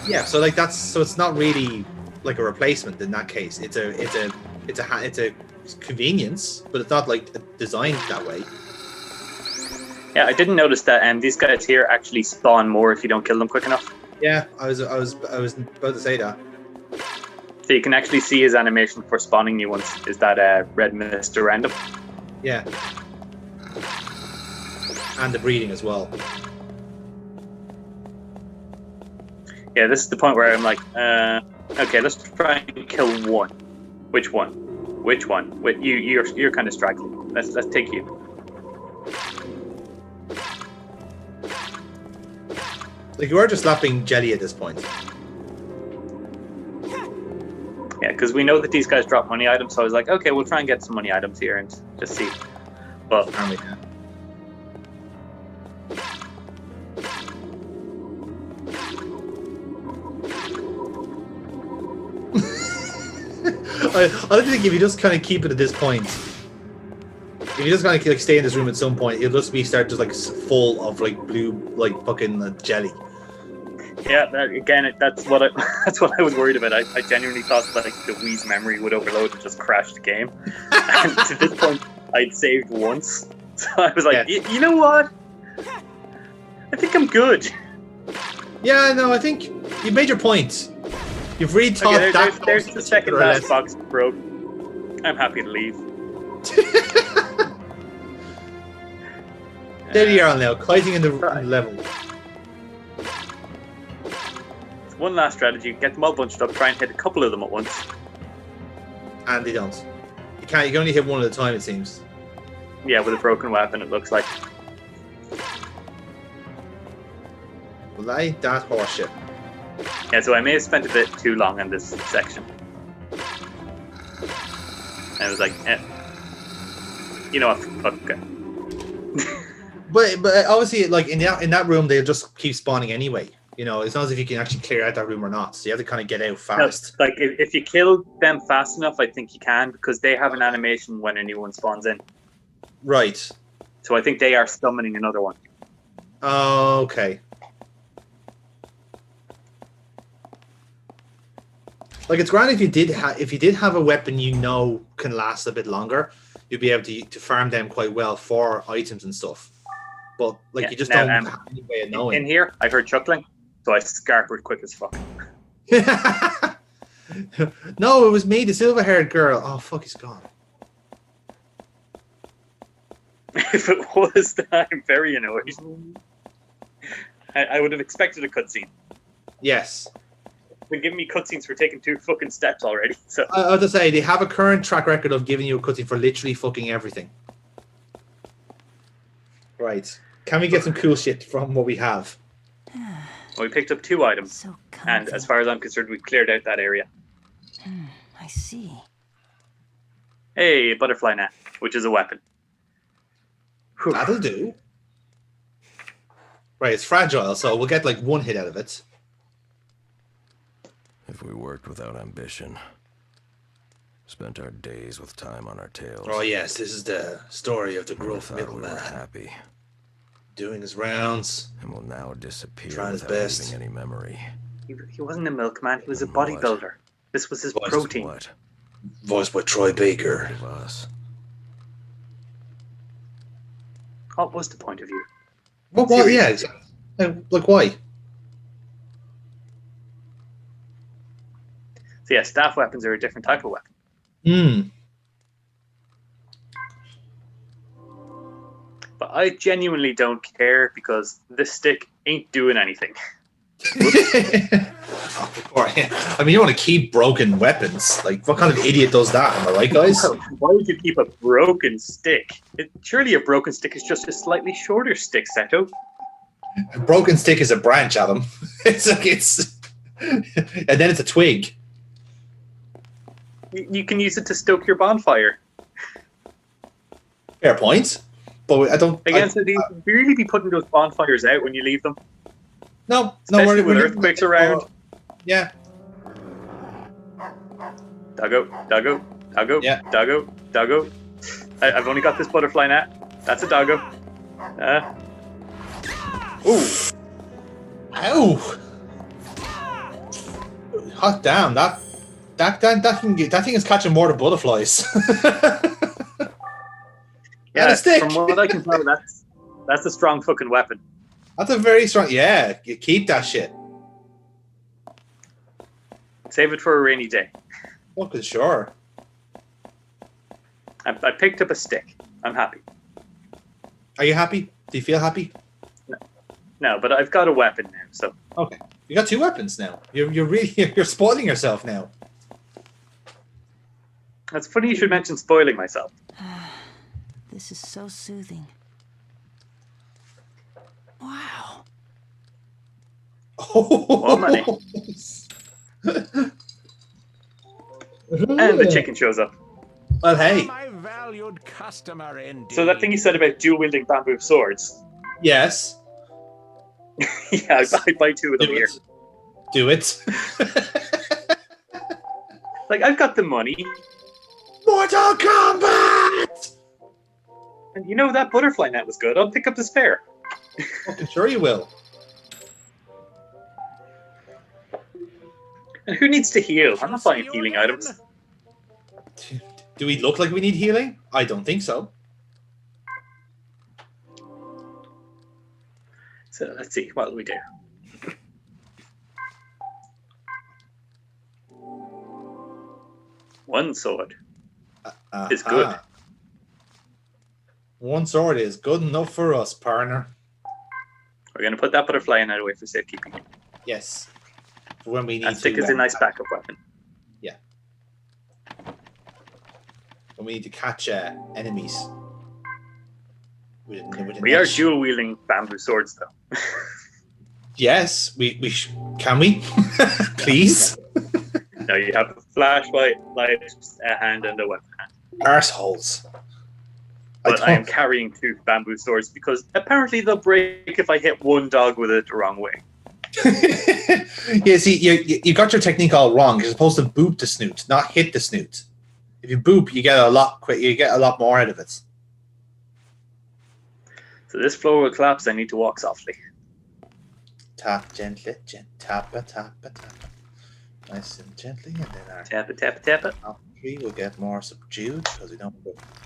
Yeah. So like it's not really like a replacement in that case. It's a convenience, but it's not like designed that way. Yeah, I didn't notice that these guys here actually spawn more if you don't kill them quick enough. Yeah, I was about to say that. So you can actually see his animation for spawning new ones. Is that red Mr. Random? Yeah. And the breeding as well. Yeah, this is the point where I'm like, okay, let's try and kill one. Which one? Which one? You're kind of straggling. Let's take you. Like you are just slapping jelly at this point. Yeah, because we know that these guys drop money items, so I was like, okay, we'll try and get some money items here and just see. But I don't think if you just kind of keep it at this point, if you just kind of like stay in this room at some point, it'll just start just like full of like blue like fucking jelly. Yeah, that's what I was worried about. I genuinely thought like the Wii's memory would overload and just crash the game. And to this point, I'd saved once, so I was like, you know what? I think I'm good. Yeah, no, I think you made your point. You've really thought that. There's the second last box broke. I'm happy to leave. There you are now, kiting in the level. One last strategy: get them all bunched up, try and hit a couple of them at once. And they don't. You can't. You can only hit one at a time, it seems. Yeah, with a broken weapon, it looks like. Well, ain't that horseshit. Yeah, so I may have spent a bit too long on this section. I was like, you know what? Okay. But obviously, like in that room, they'll just keep spawning anyway. You know, it's not as if you can actually clear out that room or not. So you have to kind of get out fast. No, like if you kill them fast enough, I think you can, because they have an animation when a new one spawns in. Right. So I think they are summoning another one. Oh, okay. Like it's grand if you did have a weapon you know can last a bit longer, you'd be able to farm them quite well for items and stuff. But like you just don't have any way of knowing. In here, I heard chuckling, so I scarpered quick as fuck. No, it was me, the silver-haired girl. Oh fuck, he's gone. If it was, then I'm very annoyed. I would have expected a cutscene. Yes. Been giving me cutscenes for taking 2 fucking steps already. So I have to say, they have a current track record of giving you a cutscene for literally fucking everything. Right. Can we get some cool shit from what we have? Well, we picked up 2 items. And as far as I'm concerned, we cleared out that area. I see. Hey, a butterfly net, which is a weapon. Whew. That'll do. Right, it's fragile, so we'll get like 1 hit out of it. If we worked without ambition, spent our days with time on our tails. Oh yes, this is the story of the gruff middleman. We were happy. Doing his rounds. And will now disappear trying his without best. leaving any memory. He wasn't a milkman, he was a bodybuilder. This was his protein. What? Voiced by Troy Baker. Of us. What was the point of view? What? Yeah, exactly. Like why? So yeah, staff weapons are a different type of weapon. Hmm. But I genuinely don't care because this stick ain't doing anything. Of course, yeah. I mean, you want to keep broken weapons. Like, what kind of idiot does that? Am I right, guys? Well, why would you keep a broken stick? Surely a broken stick is just a slightly shorter stick, Seto. A broken stick is a branch, Adam. It's like it's, and then it's a twig. You can use it to stoke your bonfire. Fair point. But I don't. Again, so do you really be putting those bonfires out when you leave them? No, Especially no, with earthquakes around. Yeah. Doggo, doggo, doggo, Yeah. doggo, doggo. I've only got this butterfly now. That's a doggo. Ooh. Ow! Hot damn! That thing is catching more than butterflies. Yeah, a stick. from what I can tell, that's a strong fucking weapon. That's a very strong. Yeah, you keep that shit. Save it for a rainy day. Fucking sure. I picked up a stick. I'm happy. Are you happy? Do you feel happy? No, but I've got a weapon now, so. Okay, you got 2 weapons now. You're really you're spoiling yourself now. It's funny you should mention spoiling myself. This is so soothing. Wow. More money. And the chicken shows up. Well, hey. My valued customer indeed. So that thing you said about dual-wielding bamboo swords. Yes. Yeah, I buy 2 of them here. Do it. Like, I've got the money. Mortal Kombat! And you know, that butterfly net was good. I'll pick up the spare. Fucking sure you will. And who needs to heal? I'm not buying healing items. Do we look like we need healing? I don't think so. So let's see, what do we do? One sword is good. One sword is good enough for us, partner. We're going to put that butterfly in away for safekeeping. Yes. For when we need And stick to, is a nice backup weapon. Yeah. When we need to catch enemies. We are dual wielding bamboo swords, though. Yes, can we? Please. No, you have a flashlight, light, a hand, and a weapon hand. Arseholes. But I am carrying 2 bamboo swords because apparently they'll break if I hit one dog with it the wrong way. Yeah, see, you got your technique all wrong. You're supposed to boop the snoot, not hit the snoot. If you boop, you get a lot more out of it. So this floor will collapse. I need to walk softly. Tap gently, tap it. Nice and gently, and then our tap it. tree will get more subdued because we don't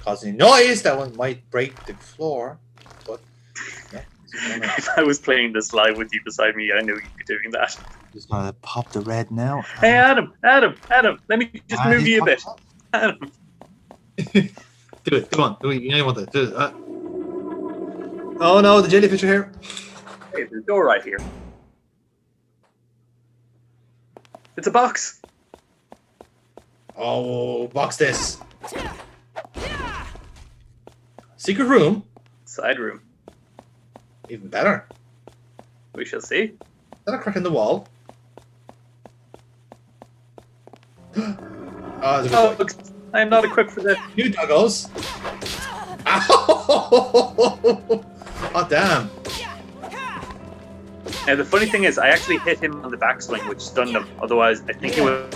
cause any noise that one might break the floor. But yeah, if I was playing this live with you beside me, I knew you'd be doing that. Just gonna pop the red now. Hey, Adam, let me just move you a bit. Adam. Do it. Come on. Do it. You know you want to do it. Oh no, the jellyfish are here. Hey, there's a door right here. It's a box. Oh, box this. Secret room. Side room. Even better. We shall see. Is that a crack in the wall? Oh, there's a good boy. I am not equipped for this. You doggos. Ow! Oh, damn. Now, the funny thing is, I actually hit him on the backswing, which stunned him. Otherwise, I think he would.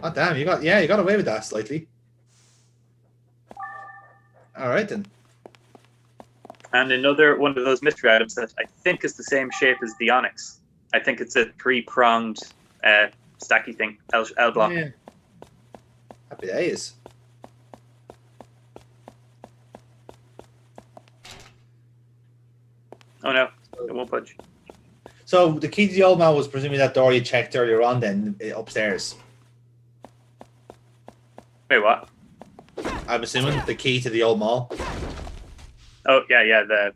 Oh, damn. You got away with that slightly. All right, then. And another one of those mystery items that I think is the same shape as the onyx. I think it's a 3-pronged stacky thing, L block. Yeah. Happy days. Oh no, it won't budge. So the key to the old man was presumably that door you checked earlier on, then upstairs. Wait, what? I'm assuming the key to the old mall. Oh yeah, the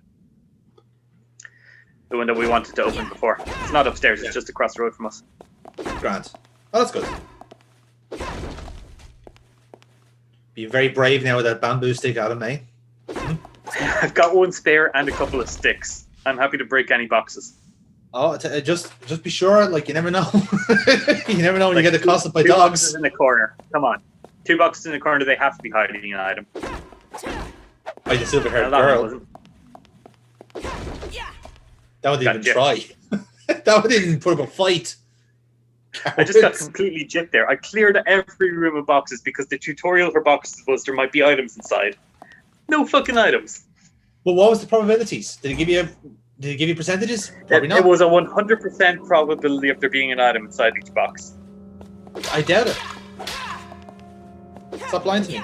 one that we wanted to open before. It's not upstairs. It's just across the road from us. Grant. Oh, that's good. Be very brave now with that bamboo stick, Adam, eh? I've got one spare and a couple of sticks. I'm happy to break any boxes. Oh, just be sure. Like, you never know. You never know when Like you get accosted by two dogs. boxes in the corner. Come on. 2 boxes in the corner. They have to be hiding an item. By the silver-haired No, that one girl. wasn't. That one didn't even Gotcha. try. That one didn't put up a fight. I just got completely gypped there. I cleared every room of boxes because the tutorial for boxes was there might be items inside. No fucking items. Well, what was the probabilities? Did it give you percentages? Probably not. It was a 100% probability of there being an item inside each box. I doubt it. Stop lying to me.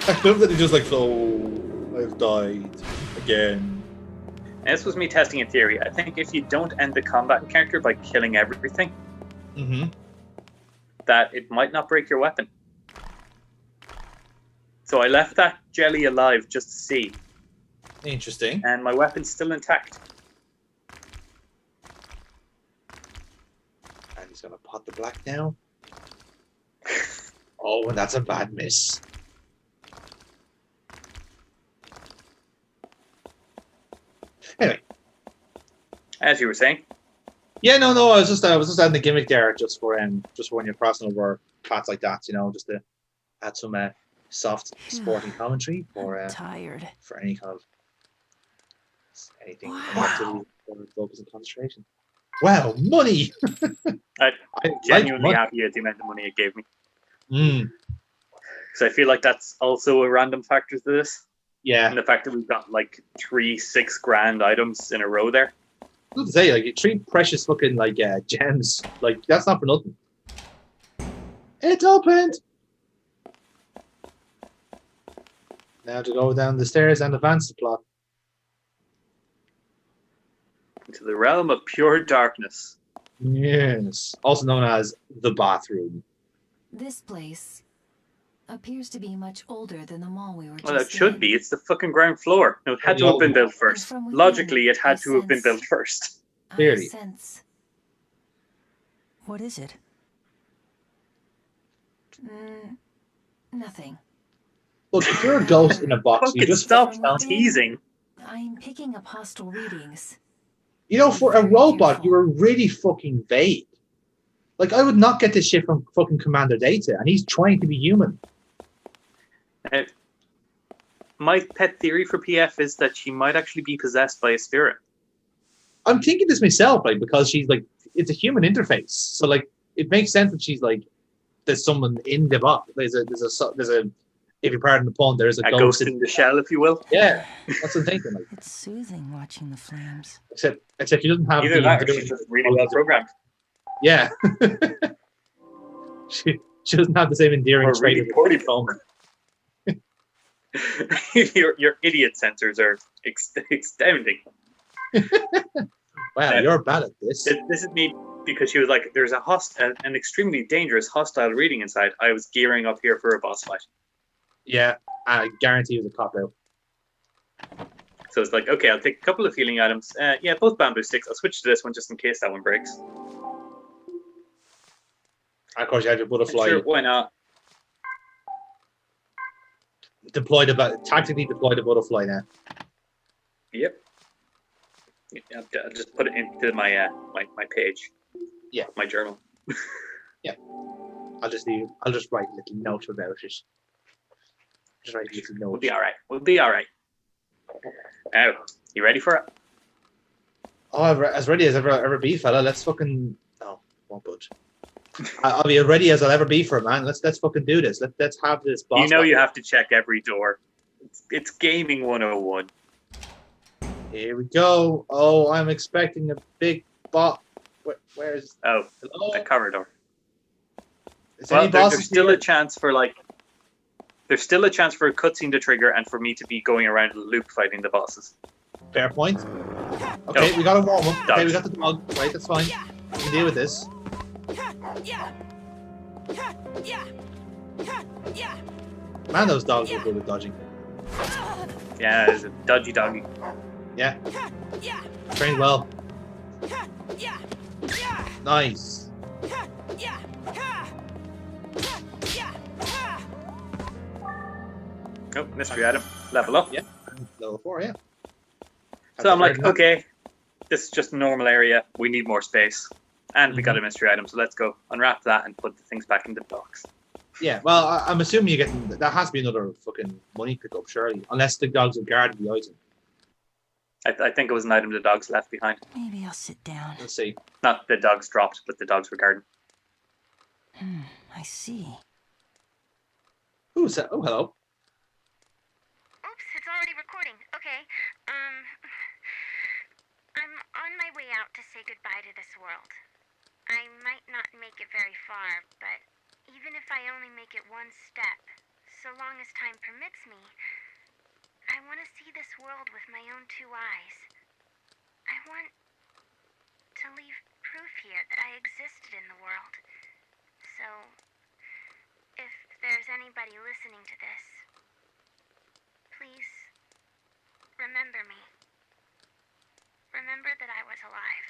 I love that he just like, oh, I've died again. And this was me testing a theory. I think if you don't end the combat encounter by killing everything, that it might not break your weapon. So I left that jelly alive just to see. Interesting. And my weapon's still intact. And he's gonna pot the black now. Oh, and that's a bad miss. Anyway, as you were saying. Yeah, no. I was just adding the gimmick there, just for when you're crossing over paths like that, you know, just to add some soft sporting commentary for tired for any kind of anything activity for focus and concentration. Wow, money! I'm genuinely like happy at the amount of money it gave me. Mm. So I feel like that's also a random factor to this. Yeah. And the fact that we've got like 3 $6,000 items in a row there. I was to say, like, 3 precious fucking like gems, like that's not for nothing. It's opened. Now to go down the stairs and advance the plot. Into the realm of pure darkness. Yes. Also known as the bathroom. This place appears to be much older than the mall we were just Well, it should in. be. It's the fucking ground floor. No, it had to have been built first. from within, Logically, it had I to have been sense- built first. Clearly. Sense. What is it? Nothing. Look, if you're a ghost in a box, you Fucking just stop teasing. I'm picking up hostile readings. You know, for a robot, you were really fucking vague. Like, I would not get this shit from fucking Commander Data, and he's trying to be human. My pet theory for PF is that she might actually be possessed by a spirit. I'm thinking this myself, like, because she's like, it's a human interface, so like, it makes sense that she's like, there's someone in the box. There's a, if you pardon the pun, there's a ghost in the shell, if you will. Yeah, that's what I'm thinking. Like, It's soothing watching the flames. except she doesn't have Either that, or she's just really well programmed. Yeah, she doesn't have the same endearing Or trait really as poorly a phone. your idiot sensors are astounding. Wow, you're bad at this. This is me because she was like, "There's an extremely dangerous hostile reading inside." I was gearing up here for a boss fight. Yeah, I guarantee it was a cop out. So it's like, okay, I'll take a couple of healing items. Yeah, both bamboo sticks. I'll switch to this one just in case that one breaks. Of course, you had your butterfly. Sure, why not? Tactically deploy the butterfly now. Yep. I'll just put it into my my page. Yeah. My journal. Yeah. I'll just write a little note about it. Just write a little note. We'll be all right. We'll be all right. Now, you ready for it? Oh, as ready as ever be, fella. Let's fucking won't budge. I'll be as ready as I'll ever be for it, man. Let's fucking do this. Let's have this boss. You know battle. you have to check every door. It's gaming 101. Here we go. Oh, I'm expecting a big bot. Where's? Oh, hello? a corridor. Is any Well, bosses there's still here? a chance for like. there's still a chance for a cutscene to trigger and for me to be going around a loop fighting the bosses. Fair point. Okay, we got a warm up. Dogs. Okay, we got the dog. Right, that's fine. We can deal with this. Man, those dogs are good at dodging. Yeah, it's a dodgy doggy. Yeah. Trained well. Nice. Oh, mystery item. Level up. Yeah. Level 4, yeah. So I'm like, okay, this is just a normal area. We need more space. And we got a mystery item, so let's go unwrap that and put the things back in the box. Yeah, well, I'm assuming you're getting... That has to be another fucking money pickup, surely. Unless the dogs have guarded the item. I think it was an item the dogs left behind. Maybe I'll sit down. Let's see. Not the dogs dropped, but the dogs were guarding. I see. Who's that? Oh, hello. Oops, it's already recording. Okay. I'm on my way out to say goodbye to this world. I might not make it very far, but even if I only make it one step, so long as time permits me, I want to see this world with my own two eyes. I want to leave proof here that I existed in the world. So, if there's anybody listening to this, please remember me. Remember that I was alive.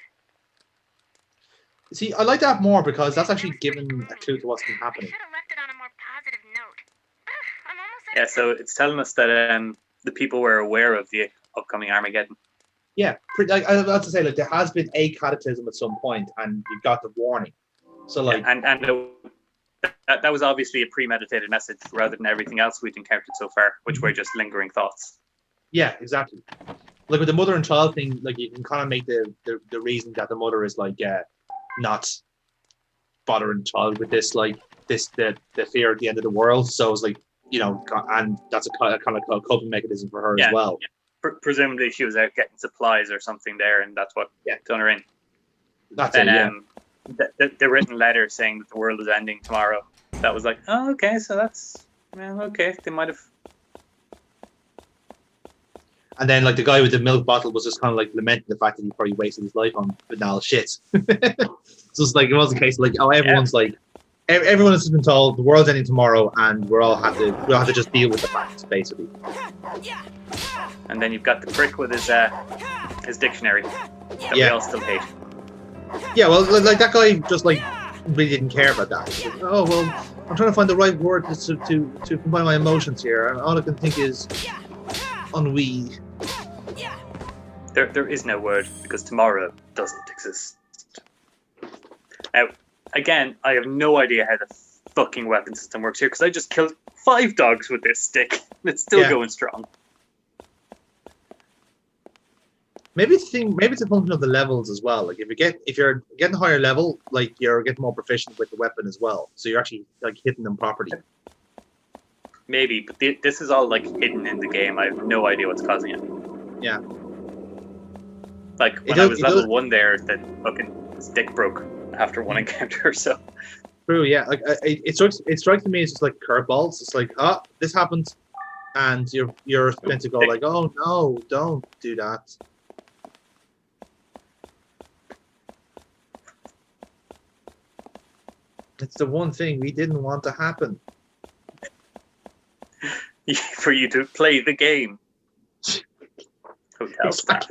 See, I like that more because that's actually giving a clue to what's been happening. I should have left it on a more positive note. I'm almost Yeah, so it's telling us that the people were aware of the upcoming Armageddon. Yeah, like, I was about to say, like, there has been a cataclysm at some point, and you've got the warning. So, like, that was obviously a premeditated message rather than everything else we've encountered so far, which were just lingering thoughts. Yeah, exactly. Like with the mother and child thing, like you can kind of make the reason that the mother is like not bothering the child with this, like the fear at the end of the world. So it's like, you know, and that's a kind of coping mechanism for her as well. Yeah. Presumably she was out getting supplies or something there, and that's what done her in. That's and, it. Yeah. The written letter saying that the world is ending tomorrow. That was like, oh, okay, so that's okay. They might have. And then, like, the guy with the milk bottle was just kind of like lamenting the fact that he probably wasted his life on banal shit. So it's like, it was a case of like, oh, everyone's like, everyone has been told the world's ending tomorrow, and we'll have to just deal with the facts, basically. And then you've got the prick with his dictionary that we all still hate. Yeah, well, like that guy just like really didn't care about that. Like, oh well, I'm trying to find the right word to combine my emotions here, and all I can think is ennui. There is no word because tomorrow doesn't exist. Now, again, I have no idea how the fucking weapon system works here because I just killed 5 dogs with this stick. It's still going strong. Maybe it's a function of the levels as well. Like if you're getting a higher level, like you're getting more proficient with the weapon as well. So you're actually like hitting them properly. Maybe, but this is all like hidden in the game. I have no idea what's causing it. Yeah. Like when I was level 1 there, that fucking stick broke after one encounter. So. True. Yeah. Like it strikes me as just like curveballs. It's like, oh, this happens, and you're meant to go like, oh no, don't do that. It's the one thing we didn't want to happen. For you to play the game. Hotel staff.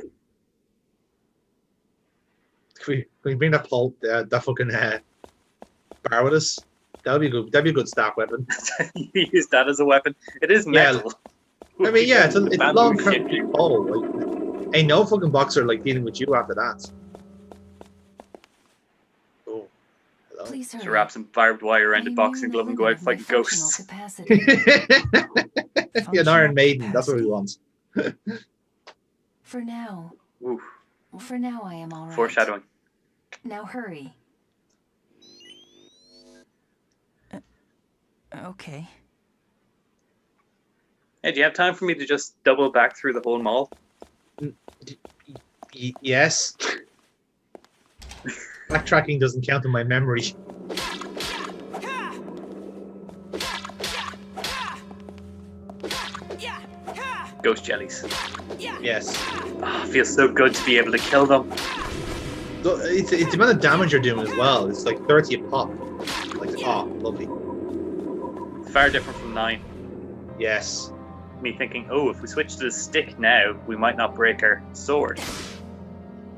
Can we bring that fucking bar with us? That'd be good. That'd be a good staff weapon. You use that as a weapon. It is metal. Yeah. I mean, yeah, it's a long pole. Like, ain't no fucking boxer like dealing with you after that. Oh, hello. Please hurry. To wrap some barbed wire around a boxing glove and go out fighting ghosts. An Iron Maiden. That's what we want. For now. Oof. For now, I am all right. Foreshadowing. Now hurry. Okay. Hey, do you have time for me to just double back through the whole mall? Yes. Backtracking doesn't count in my memory. Ghost jellies. Yes. Oh, feels so good to be able to kill them. It's the amount of damage you're doing as well. It's like 30 a pop. Like, oh, lovely. Far different from 9. Yes. Me thinking, oh, if we switch to the stick now, we might not break our sword.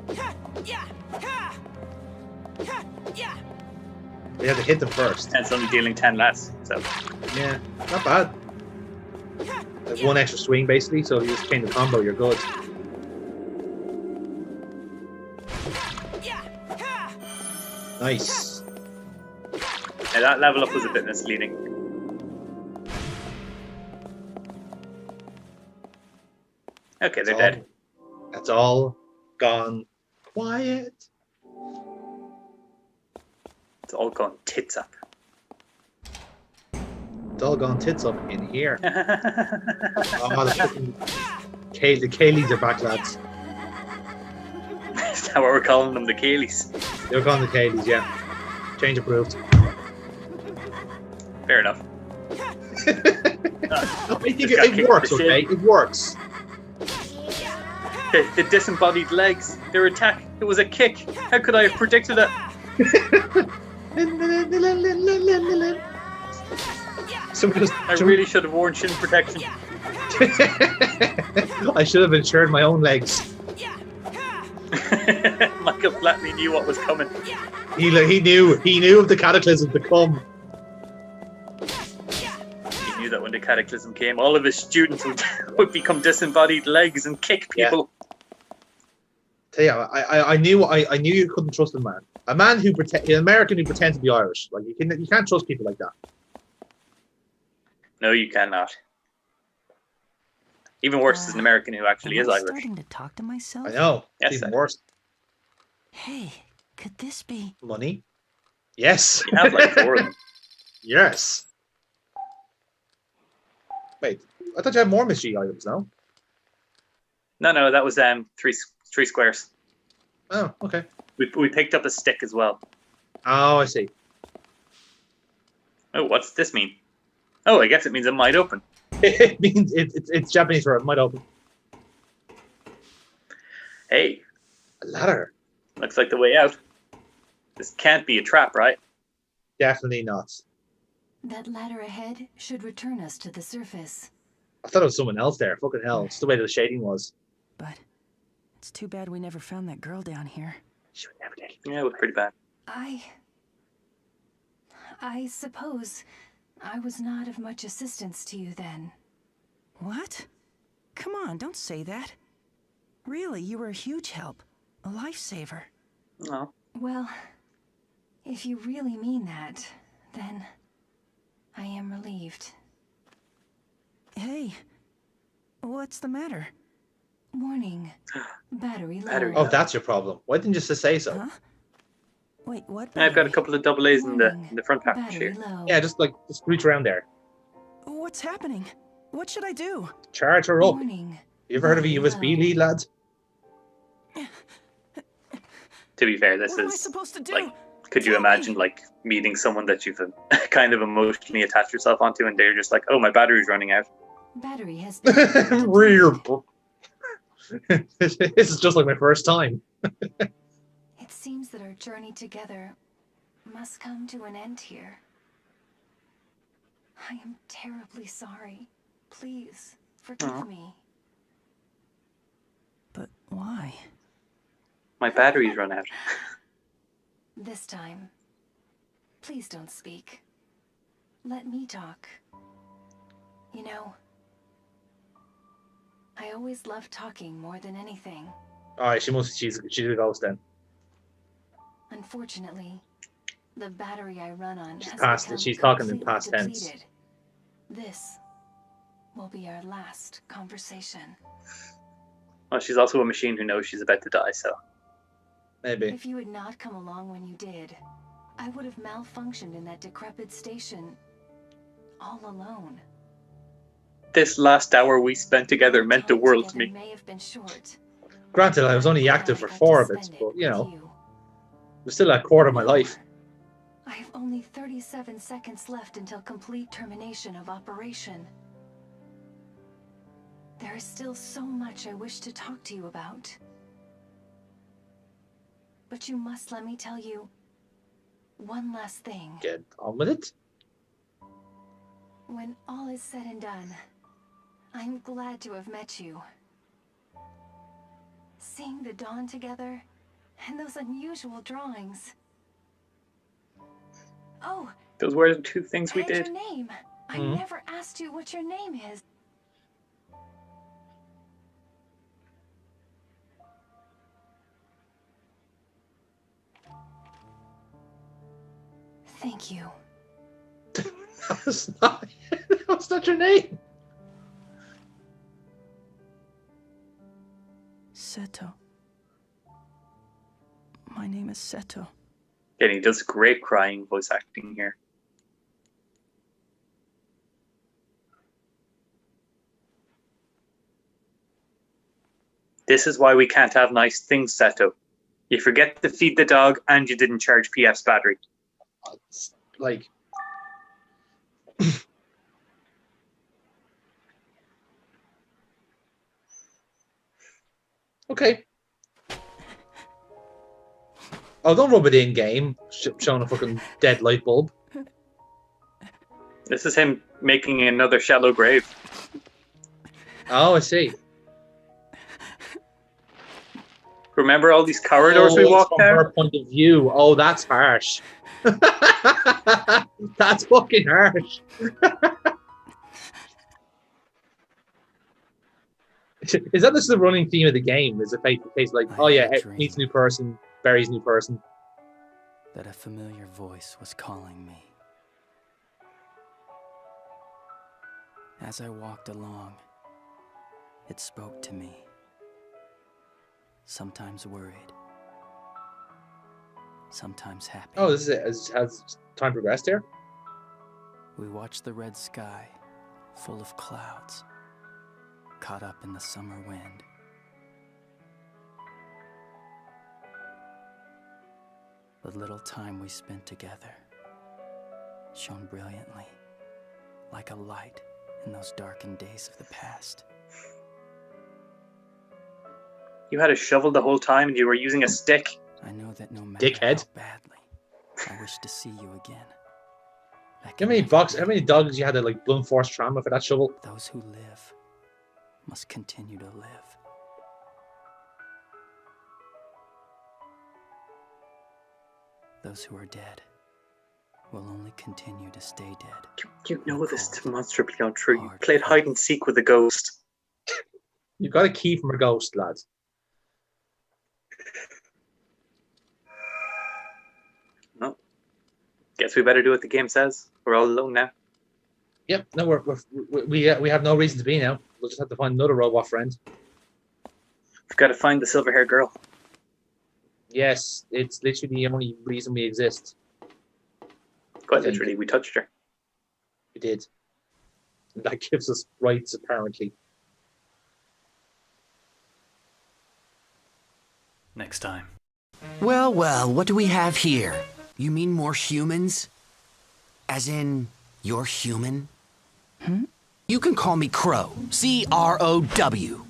You have to hit them first. And it's only dealing 10 less, so. Yeah, not bad. Like 1 extra swing, basically, so if you just change the combo, you're good. Nice. Yeah, that level up was a bit misleading. Okay, they're dead. That's all gone quiet. It's all gone tits up. It's all gone tits up in here. Oh, the Kayleys are back, lads. Is that what we're calling them, the Kayleys? They're calling the Kayleys, yeah. Change approved. Fair enough. I think it works, okay? It works. The disembodied legs, their attack, it was a kick. How could I have predicted it? I really should have worn shin protection. I should have insured my own legs. Michael Flatley knew what was coming. He knew of the cataclysm to come. He knew that when the cataclysm came, all of his students would become disembodied legs and kick people. Tell you, I knew you couldn't trust a man. An American who pretends to be Irish. Like you can't trust people like that. No, you cannot. Even worse is an American who actually is Irish. I'm starting to talk to myself. I know. Yes, it's even worse. Hey, could this be money? Yes. You have like 4 of them. Yes. Wait, I thought you had more mystery items, no? No, that was 3 squares. Oh, okay. We picked up a stick as well. Oh, I see. Oh, what's this mean? Oh, I guess it means it might open. It means it's Japanese for it might open. Hey. A ladder. Looks like the way out. This can't be a trap, right? Definitely not. That ladder ahead should return us to the surface. I thought it was someone else there. Fucking hell. It's the way the shading was. But it's too bad we never found that girl down here. She would never did. Yeah, it was pretty bad. I suppose I was not of much assistance to you then. What? Come on, don't say that. Really, you were a huge help. A lifesaver. No. Well, if you really mean that, then I am relieved. Hey, what's the matter? Warning. Battery low. Oh, that's your problem. Why didn't you just say so? Huh? Wait, what? I've got a couple of double A's in the front package here. Yeah, just reach around there. What's happening? What should I do? Charge her up. Warning. You ever heard of a USB lead, lads? To be fair, this what am I is supposed to do? like, could you imagine like meeting someone that you've kind of emotionally attached yourself onto, and they're just like, "Oh, my battery's running out." Battery has Weird. This is just like my first time. It seems that our journey together must come to an end here. I am terribly sorry. Please, forgive me. But why? My battery's run out. This time, please don't speak. Let me talk. You know, I always loved talking more than anything. Alright, she's a ghost then. Unfortunately, the battery I run on She's talking in past tense. depleted. This will be our last conversation. Well, she's also a machine who knows she's about to die, so. Maybe. If you had not come along when you did, I would have malfunctioned in that decrepit station all alone. This last hour we spent together meant the world to me. May have been short. Granted, I was only active for 4 of it, but you know, it was still a quarter of my life. I have only 37 seconds left until complete termination of operation. There is still so much I wish to talk to you about. But you must let me tell you one last thing. Get on with it. When all is said and done, I'm glad to have met you. Seeing the dawn together, and those unusual drawings. Oh, those were the two things we and did. your name. I never asked you what your name is. Thank you. That's not your name. Seto. My name is Seto. And he does great crying voice acting here. This is why we can't have nice things, Seto. You forget to feed the dog and you didn't charge PF's battery. It's like... Okay. Oh, don't rub it in, game. Showing a fucking dead light bulb. This is him making another shallow grave. Oh, I see. Remember all these corridors we walked from down? her point of view. Oh, that's harsh. That's fucking harsh. Is that just the running theme of the game? Is it face like, oh yeah, meets a new person, buries a new person? That a familiar voice was calling me. As I walked along, it spoke to me. Sometimes worried, sometimes happy. Oh, this is it. Has time progressed here? We watched the red sky, full of clouds, caught up in the summer wind. The little time we spent together shone brilliantly, like a light in those darkened days of the past. You had a shovel the whole time and you were using a stick. I know that no matter Dickhead. how badly I wish to see you again. How many dogs you had to like blunt force trauma for that shovel? Those who live must continue to live. Those who are dead will only continue to stay dead. You know this is demonstrably untrue. You played hide and seek with a ghost. You got a key from a ghost, lads. Well, guess we better do what the game says. We're all alone now. Yep. No, we have no reason to be now. We'll just have to find another robot friend. We've got to find the silver-haired girl. Yes, it's literally the only reason we exist. Quite literally, we touched her. We did. And that gives us rights, apparently. Next time. Well, well, what do we have here? You mean more humans? As in, you're human? You can call me Crow. C-R-O-W.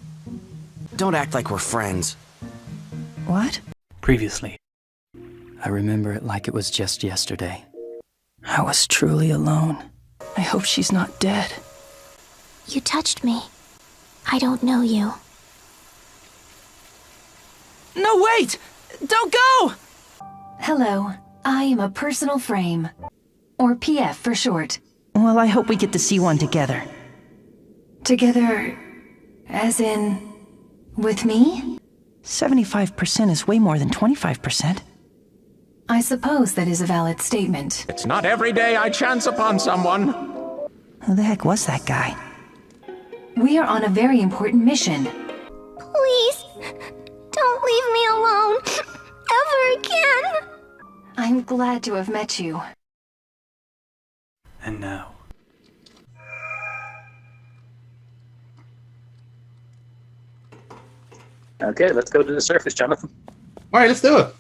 Don't act like we're friends. What? Previously, I remember it like it was just yesterday. I was truly alone. I hope she's not dead. You touched me. I don't know you. No, wait! Don't go! Hello, I am a personal frame. Or PF for short. Well, I hope we get to see one together. Together, as in, with me? 75% is way more than 25%. I suppose that is a valid statement. It's not every day I chance upon someone. Who the heck was that guy? We are on a very important mission. Please, don't leave me alone. Ever again. I'm glad to have met you. And now, Okay, let's go to the surface, Jonathan. All right, let's do it.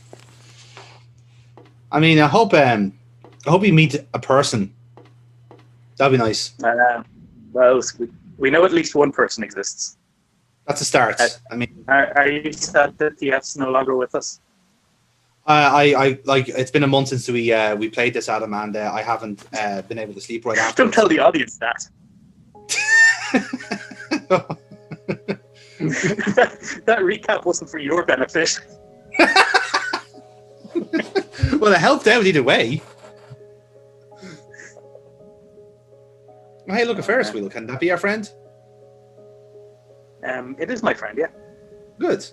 I mean, I hope you meet a person. That'd be nice. Well, we know at least one person exists. That's a start. I mean, are you sad that the F's no longer with us? I like it's been a month since we played this, Adam, and I haven't been able to sleep right after. Don't tell the audience that. that recap wasn't for your benefit. Well, it helped out either way. Hey, look, a Ferris wheel. Can that be our friend? It is my friend, yeah. Good.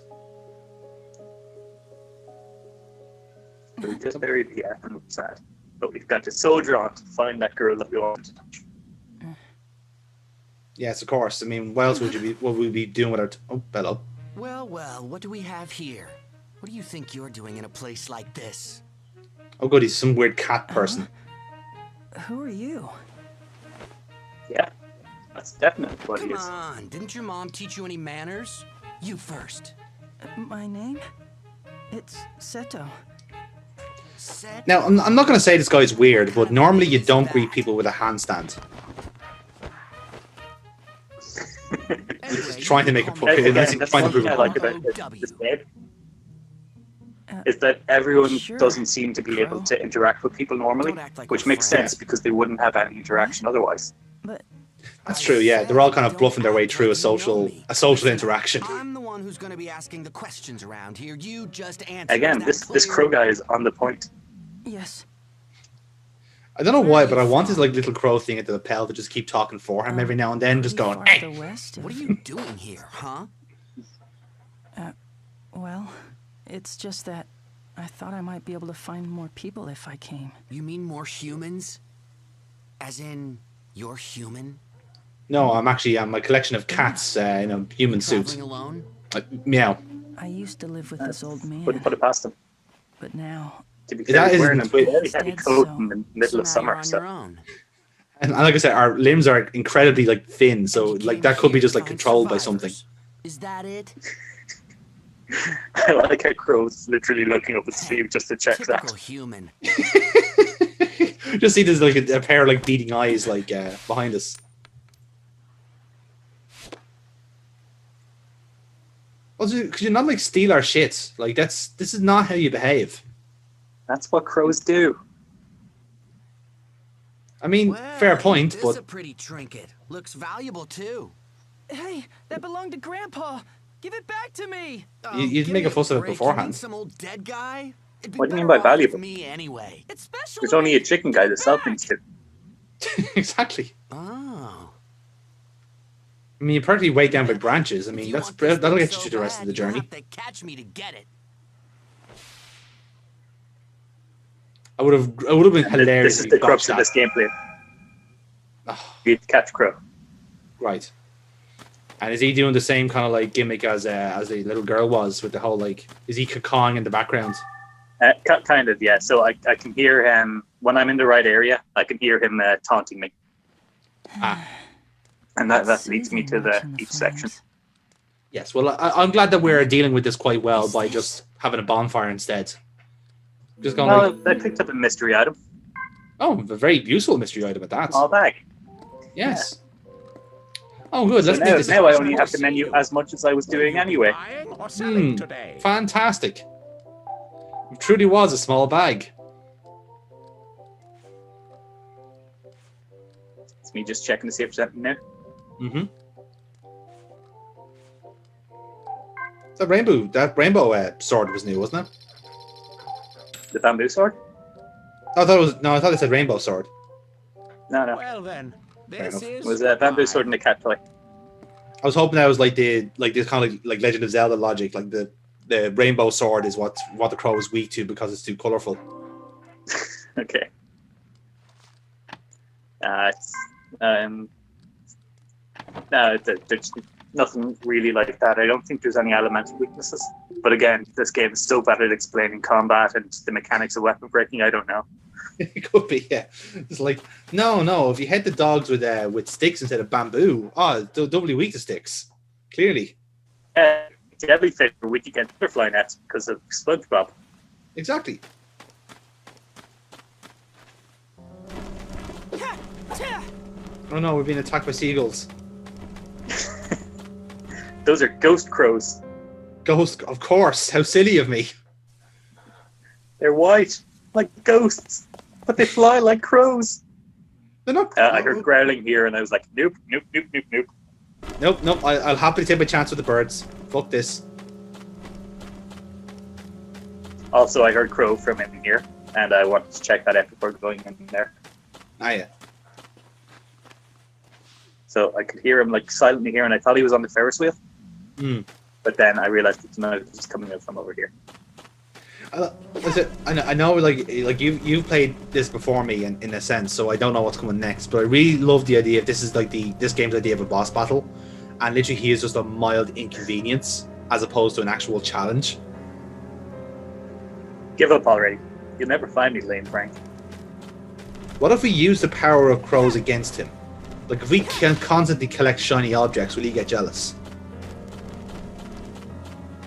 We just buried the F and we're sad. But we've got to soldier on to find that girl that we wanted to touch. Yes, of course. I mean, what else would we be doing with our... Oh, hello. Well, what do we have here? What do you think you're doing in a place like this? Oh, good, he's some weird cat person. Who are you? Yeah, that's definitely what he is. Come on, didn't your mom teach you any manners? You first. My name? It's Seto. Now, I'm not going to say this guy's weird, but normally you don't greet people with a handstand. Just trying to make a point. That's one thing I like about this game. Is that everyone doesn't seem to be able to interact with people normally, which makes sense because they wouldn't have any interaction otherwise. That's true, yeah. They're all kind of bluffing their way through a social interaction. I'm the one who's going to be asking the questions around here. You just answer. Again, this crow guy is on the point. Yes. I don't know why, but I want his like little crow thing at the lapel to just keep talking for him every now and then, just going, hey! What are you doing here, huh? Well, it's just that I thought I might be able to find more people if I came. You mean more humans? As in, you're human? No, I'm a collection of cats in a human suit. Traveling alone? Meow. I used to live with this old man. Wouldn't put it past him. But now... To be fair, he's wearing a very heavy coat in the middle of summer. And like I said, our limbs are incredibly like thin, so like that could be just like controlled by something. Is that it? I like how Crow's literally looking up his sleeve just to check that. Human. Just see there's like a pair of like beating eyes like behind us. Also, could you not like steal our shit? Like this is not how you behave. That's what crows do. I mean, fair point, This but is a pretty trinket. Looks valuable too. Hey, that belonged to Grandpa. Give it back to me. you'd make a fuss of it beforehand. Some old dead guy? What do you mean by valuable? Me anyway. It's special. There's only a chicken guy that sells things to. Exactly. Oh. I mean, you partly weigh down by branches. I mean, that'll get you to the rest of the journey. They catch me to get it. I would have been hilarious. This is the crux of this gameplay. You catch Crow. Right. And is he doing the same kind of like gimmick as the little girl was with the whole like? Is he cawing in the background? Kind of, yeah. So I can hear him when I'm in the right area. I can hear him taunting me. And that leads me to the each section. Yes. Well, I'm glad that we're dealing with this quite well by just having a bonfire instead. Just going. Well, I picked up a mystery item. Oh, a very useful mystery item at that. Small bag. Yes. Oh, good. Let's so now I only have to menu as much as I was doing anyway. Fantastic. It truly was a small bag. It's me just checking to see if there's anything there. Mm-hmm. That rainbow sword was new, wasn't it? The bamboo sword? I thought they said rainbow sword. No. Well then, it was a bamboo sword and a cat toy. I was hoping that was like this kind of like Legend of Zelda logic, like the rainbow sword is what the crow is weak to because it's too colorful. Okay. There's nothing really like that. I don't think there's any elemental weaknesses. But again, this game is so bad at explaining combat and the mechanics of weapon breaking. I don't know. It could be, yeah. It's like no. If you hit the dogs with sticks instead of bamboo, they're doubly weak to sticks. Clearly. Deadly fit for weak against butterfly nets because of SpongeBob. Exactly. Oh no, we're being attacked by seagulls. Those are ghost crows. Ghost, of course. How silly of me. They're white, like ghosts, but they fly like crows. They're not. I heard growling here, and I was like, nope, nope, nope, nope, nope. Nope. I'll happily take my chance with the birds. Fuck this. Also, I heard crow from in here, and I wanted to check that out before going in there. Ah, yeah. So I could hear him like silently here, and I thought he was on the Ferris wheel. But then I realized it's not just coming out from over here. I know, like you've played this before me in a sense, so I don't know what's coming next. But I really love the idea. This is like this game's idea of a boss battle, and literally he is just a mild inconvenience as opposed to an actual challenge. Give up already. You'll never find me, Lane Frank. What if we use the power of crows against him? Like if we can constantly collect shiny objects, will he get jealous?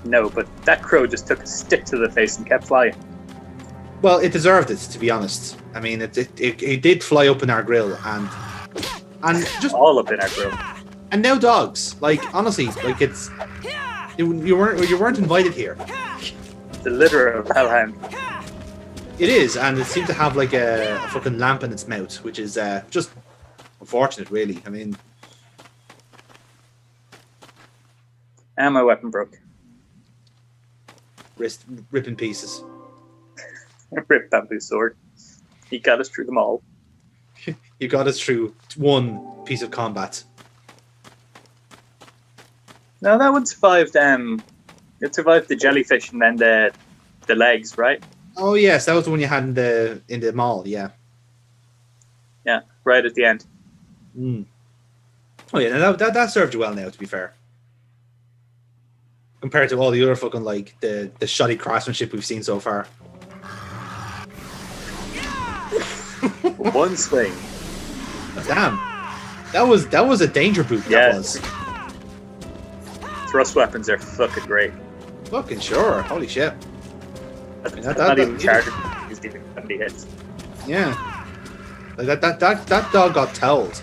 No, but that crow just took a stick to the face and kept flying. Well, it deserved it, to be honest. I mean, it did fly up in our grill and just all up in our grill. And now dogs. Like honestly, like it's you weren't invited here. The litter of hellhound. It is, and it seemed to have like a fucking lamp in its mouth, which is just unfortunate, really. I mean, and my weapon broke. Wrist rip in pieces. Rip bamboo sword. He got us through them all. You got us through one piece of combat. No, that one survived. It survived the jellyfish and then the legs, right? Oh yes, that was the one you had in the mall. Yeah. Yeah, right at the end. Oh yeah, that served you well now. To be fair. Compared to all the other fucking like the shoddy craftsmanship we've seen so far. One swing. Damn. That was a danger boot. Yes. That was. Thrust weapons are fucking great. Fucking sure. Holy shit. Not even charged. He's getting 70 hits. Yeah. Like that dog got towed.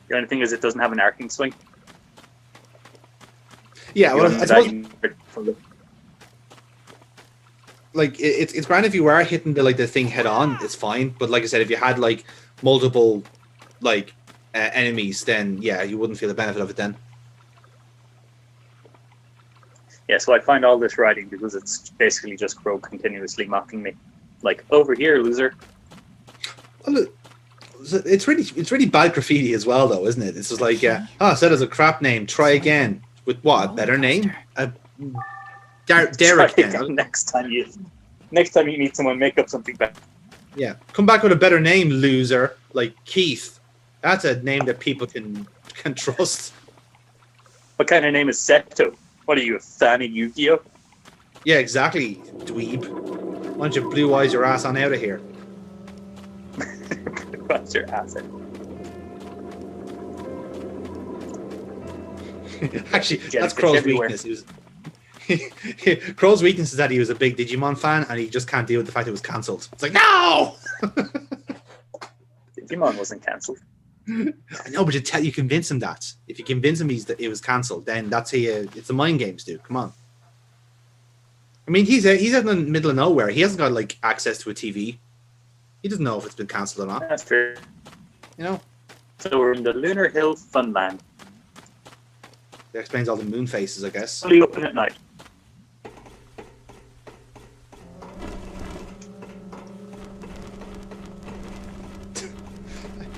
The only thing is, it doesn't have an arcing swing. Yeah, well, I suppose, like it's grand if you are hitting the thing head on, it's fine. But like I said, if you had like multiple like enemies, then yeah, you wouldn't feel the benefit of it then. Yeah, so I find all this writing because it's basically just Crow continuously mocking me, like over here, loser. Well, it's really bad graffiti as well, though, isn't it? It's just like, said as a crap name. Try again with what? A better name? Derek. Next time you meet someone, make up something better. Yeah, come back with a better name, loser. Like Keith. That's a name that people can trust. What kind of name is Seto? What are you, a fan of Yu-Gi-Oh? Yeah, exactly, dweeb. Why don't you blue eyes your ass on out of here? What's your asset? Actually, that's Crow's weakness. Crow's weakness is that he was a big Digimon fan and he just can't deal with the fact it was cancelled. It's like, no! Digimon wasn't cancelled. I know, but you convince him that. If you convince him it was cancelled, then that's how it's the mind games, dude. Come on. I mean, he's out in the middle of nowhere. He hasn't got like access to a TV. He doesn't know if it's been cancelled or not. That's true. You know? So we're in the Lunar Hill Funland. That explains all the moon faces, I guess. Only open at night.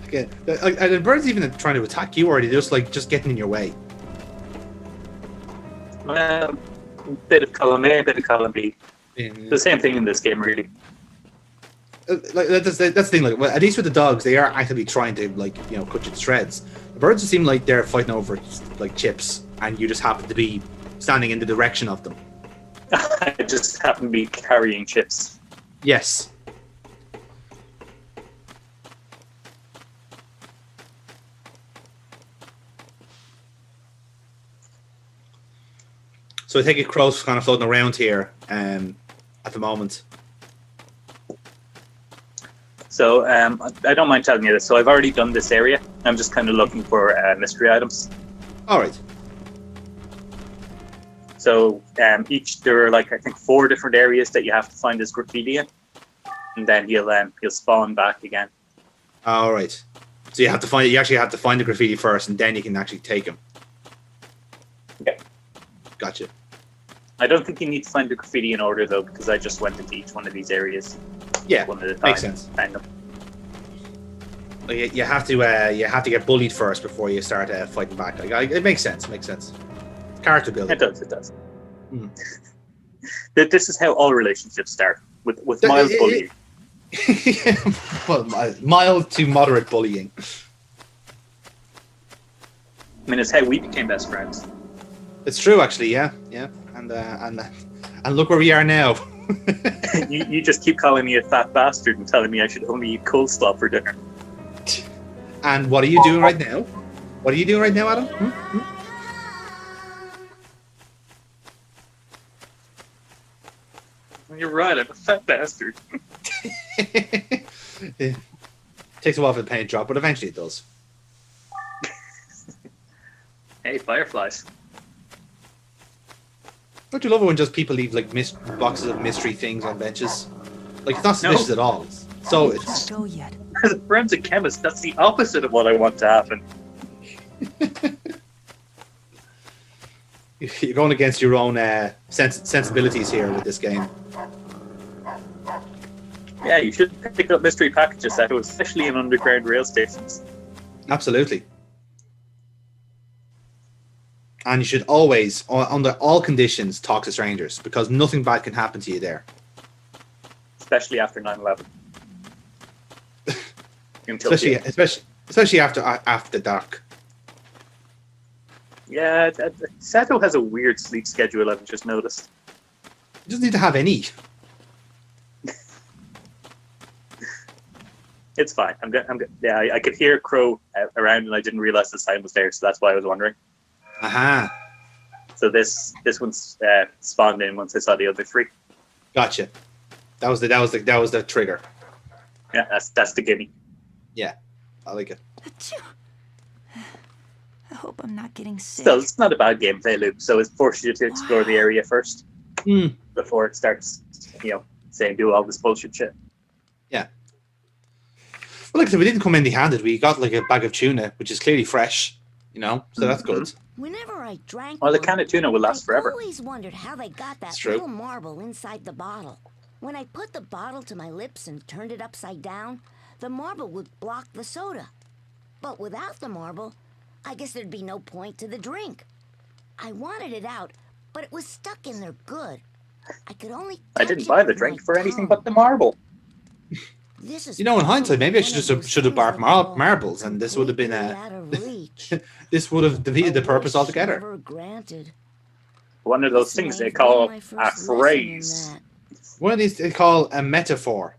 Okay. And the birds even trying to attack you, or are they just getting in your way? Bit of column A, bit of column B. The same thing in this game, really. Like that's the thing. Like, well, at least with the dogs, they are actively trying to cut you to shreds. The birds just seem like they're fighting over like chips, and you just happen to be standing in the direction of them. I just happen to be carrying chips. Yes. So I take it Crow's kind of floating around here at the moment. So I don't mind telling you this. So I've already done this area. I'm just kind of looking for mystery items. All right. So there are like I think 4 different areas that you have to find this graffiti in, and then he'll spawn back again. All right. So you actually have to find the graffiti first, and then you can actually take him. Okay. Gotcha. I don't think you need to find the graffiti in order though, because I just went into each one of these areas. Yeah, one at a time. makes sense. You have to get bullied first before you start fighting back. It makes sense. Makes sense. Character building. It does. This is how all relationships start with mild bullying. Well, mild to moderate bullying. I mean, it's how we became best friends. It's true, actually. Yeah, and look where we are now. you just keep calling me a fat bastard and telling me I should only eat coleslaw for dinner. And what are you doing right now? What are you doing right now, Adam? You're right, I'm a fat bastard. It takes a while for the paint to drop, but eventually it does. Hey, fireflies. Don't you love it when just people leave like boxes of mystery things on benches? Like it's not suspicious at all. So it's go yet. As a forensic chemist, that's the opposite of what I want to happen. You're going against your own sensibilities here with this game. Yeah, you should pick up mystery packages, especially in underground rail stations. Absolutely. And you should always, under all conditions, talk to strangers, because nothing bad can happen to you there. Especially after 9/11. especially after dark. Yeah, Sato has a weird sleep schedule. I've just noticed. He doesn't need to have any. It's fine. I'm good. Yeah, I could hear Crow around, and I didn't realize the sign was there, so that's why I was wondering. Aha. So this one's spawned in once I saw the other 3. Gotcha. That was the trigger. Yeah, that's the gimme. Yeah, I like it. I hope I'm not getting sick. Still, it's not a bad gameplay loop, so it forces you to explore the area first before it starts, saying do all this bullshit shit. Yeah. Well, like I said, we didn't come empty-handed. We got like a bag of tuna, which is clearly fresh, so that's good. Whenever I drank the can of tuna will last forever. I always wondered how they got that little marble inside the bottle. When I put the bottle to my lips and turned it upside down, the marble would block the soda. But without the marble, I guess there'd be no point to the drink. I wanted it out, but it was stuck in there good. I could only I didn't buy the drink for anything but the marble. In hindsight, maybe I should have bought marbles, and this would have been this would have defeated the purpose altogether. One of those things they call a phrase. One of these they call a metaphor.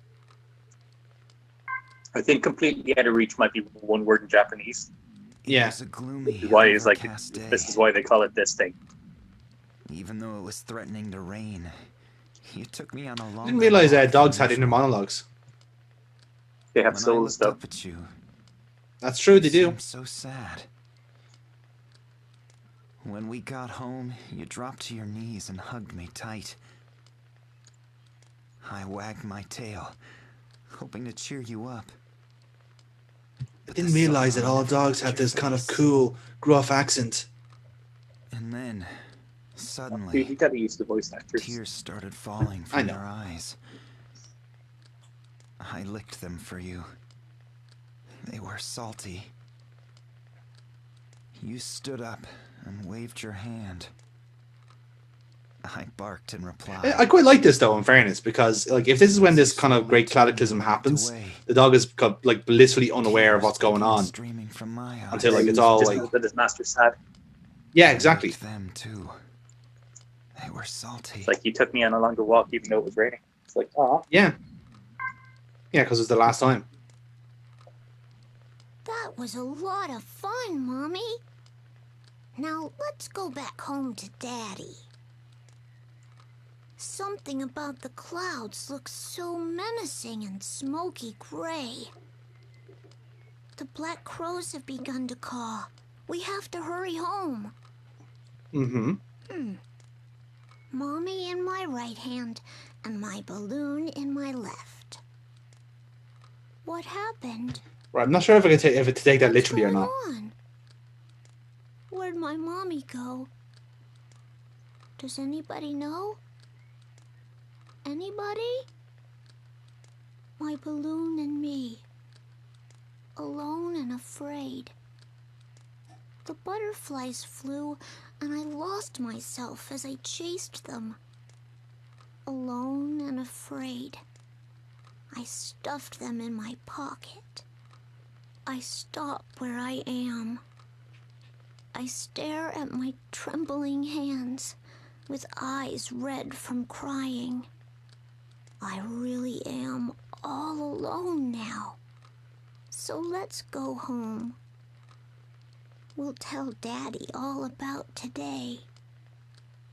I think completely out of reach might be one word in Japanese. Yeah. It was a gloomy, why is like overcast day. this is why they call it this thing. Even though it was threatening to rain, you took me on a long. I didn't realize dogs had inner monologues. They have souls, though. At you, that's true. They do. So sad. When we got home, you dropped to your knees and hugged me tight. I wagged my tail, hoping to cheer you up. I didn't realize that all dogs had this kind of cool, gruff accent. And then, suddenly, you gotta use the voice actors. Tears started falling from your eyes. I licked them for you. They were salty. You stood up and waved your hand. I barked in reply. I quite like this, though, in fairness, because like if this is when this kind of great cataclysm happens, the dog is like blissfully unaware of what's going on until like it's all like that his master's sad. Yeah, exactly. Them too. They were salty. It's like you took me on a longer walk, even though it was raining. It's like, oh. Yeah. Yeah, because it's the last time. That was a lot of fun, Mommy. Now let's go back home to Daddy. Something about the clouds looks so menacing and smoky gray. The black crows have begun to caw. We have to hurry home. Mommy in my right hand and my balloon in my left. What happened? Right, I'm not sure if I can take that literally or not. On? Where'd my mommy go? Does anybody know? Anybody? My balloon and me. Alone and afraid. The butterflies flew, and I lost myself as I chased them. Alone and afraid. I stuffed them in my pocket. I stop where I am. I stare at my trembling hands, with eyes red from crying. I really am all alone now. So let's go home. We'll tell Daddy all about today.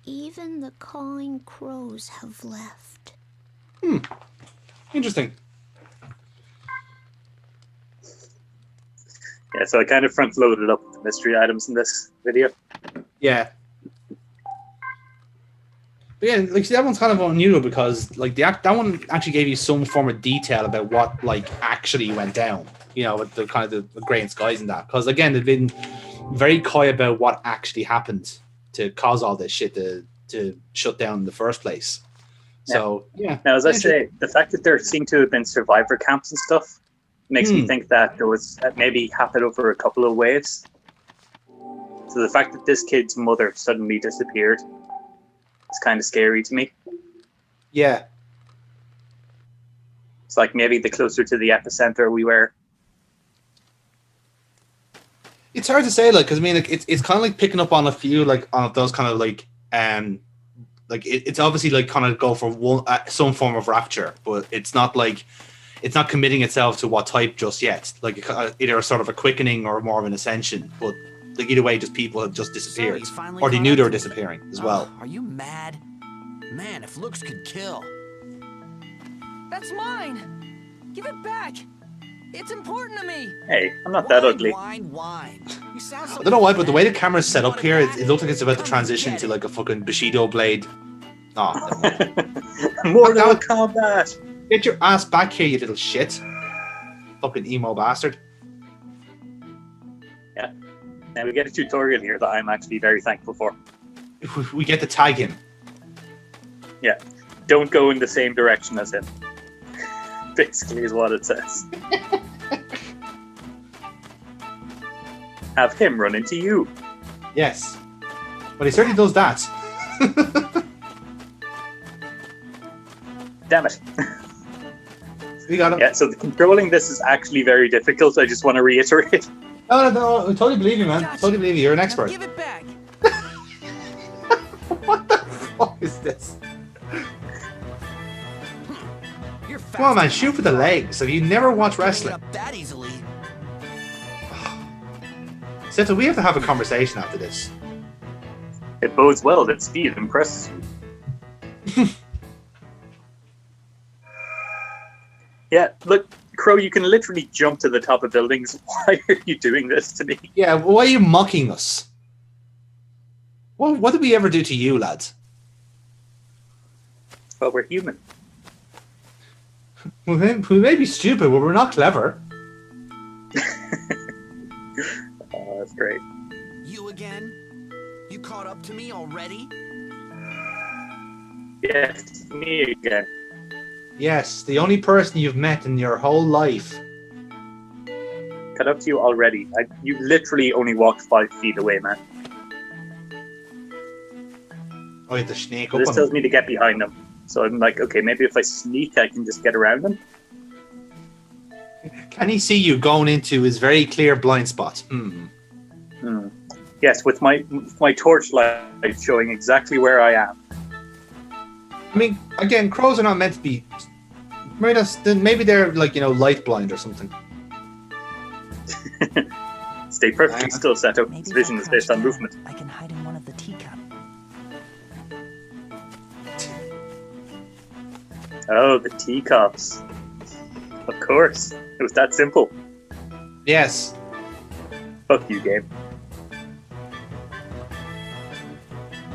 Even the cawing crows have left. Interesting. Yeah, so I kind of front-loaded up the mystery items in this video. Yeah. But yeah, like see, that one's kind of unusual because like that one actually gave you some form of detail about what like actually went down. You know, with the kind of the grey and skies and that. Because again, they've been very coy about what actually happened to cause all this shit to shut down in the first place. So yeah. Now, as I say, the fact that there seem to have been survivor camps and stuff makes me think that there was maybe happened over a couple of waves. So the fact that this kid's mother suddenly disappeared is kind of scary to me. Yeah. It's like maybe the closer to the epicenter we were. It's hard to say, like, because I mean, like, it's kind of like picking up on a few, like, on those kind of like it's obviously like kind of go for one some form of rapture, but it's not like it's not committing itself to what type just yet. Like either a sort of a quickening or more of an ascension, but like either way, just people have just disappeared, or they knew they were disappearing as well. Are you mad? Man, if looks could kill. That's mine. Give it back. It's important to me. Hey, I'm not that ugly. Wine. You sound so I don't know why, but the way the camera's set up here, it looks like it's about to transition to like a fucking Bushido blade. Oh, Mortal Kombat. Get your ass back here, you little shit. Fucking emo bastard. Yeah. Now we get a tutorial here that I'm actually very thankful for. We get to tag him. Yeah. Don't go in the same direction as him. Basically is what it says. Have him run into you. Yes. But he certainly does that. Damn it. We got him. Yeah, so controlling this is actually very difficult. I just want to reiterate. No, I totally believe you, man. Totally believe you. You're an expert. Now give it back. What the fuck is this? Come on, man, shoot for the legs. Have you never watched wrestling? That easily. Seta, we have to have a conversation after this. It bodes well that speed impresses you. Yeah, look, Crow, you can literally jump to the top of buildings. Why are you doing this to me? Yeah, why are you mocking us? What did we ever do to you, lads? Well, we're human. We may be stupid, but we're not clever. Oh, that's great. You again? You caught up to me already? Yes, me again. Yes, the only person you've met in your whole life. Caught up to you already. You literally only walked 5 feet away, man. Oh, you have to sneak So up this on tells him. me to get behind them. So I'm like, okay, maybe if I sneak, I can just get around them. Can he see you going into his very clear blind spot? Yes, with my torchlight showing exactly where I am. I mean, again, crows are not meant to be. Maybe they're like, light blind or something. Stay perfectly still, Seto. His vision is based on movement. I can hide in one of the teacups. Oh, the teacups. Of course. It was that simple. Yes. Fuck you, Gabe.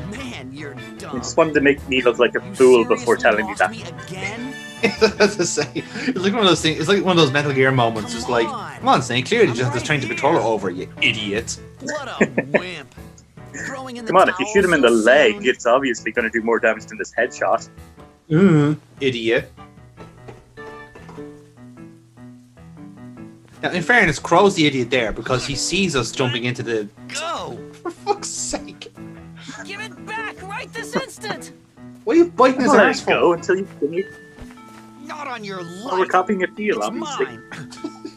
Man, you're dumb. You just wanted to make me look like a fool before telling me that. Again? As I say, it's like one of those things. It's like one of those Metal Gear moments. It's like, come on, Snake. Clearly, you just have this trying to control it over, you idiot. What a wimp. Come on, if you shoot him in the leg, it's obviously going to do more damage than this headshot. Idiot. Now, in fairness, Crow's the idiot there because he sees us jumping into the. Go! For fuck's sake! Give it back right this instant! What are you biting his arse for? Go until you finish. Not on your life. Oh, we're copying a feel, it's obviously. Mine.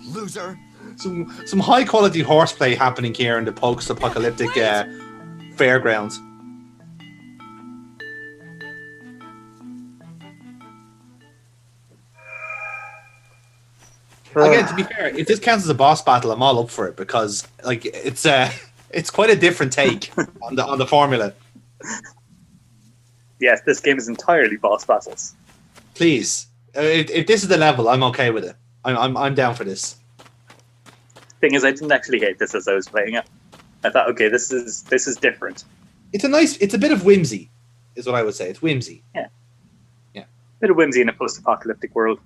Loser. Some high quality horseplay happening here in the post-apocalyptic fairgrounds. Again, to be fair, if this counts as a boss battle, I'm all up for it because like it's quite a different take on the formula. Yes, this game is entirely boss battles. Please, if this is the level, I'm okay with it. I'm down for this. Thing is, I didn't actually hate this as I was playing it. I thought, okay, this is different. It's a bit of whimsy, is what I would say. It's whimsy. Yeah. Yeah. Bit of whimsy in a post-apocalyptic world.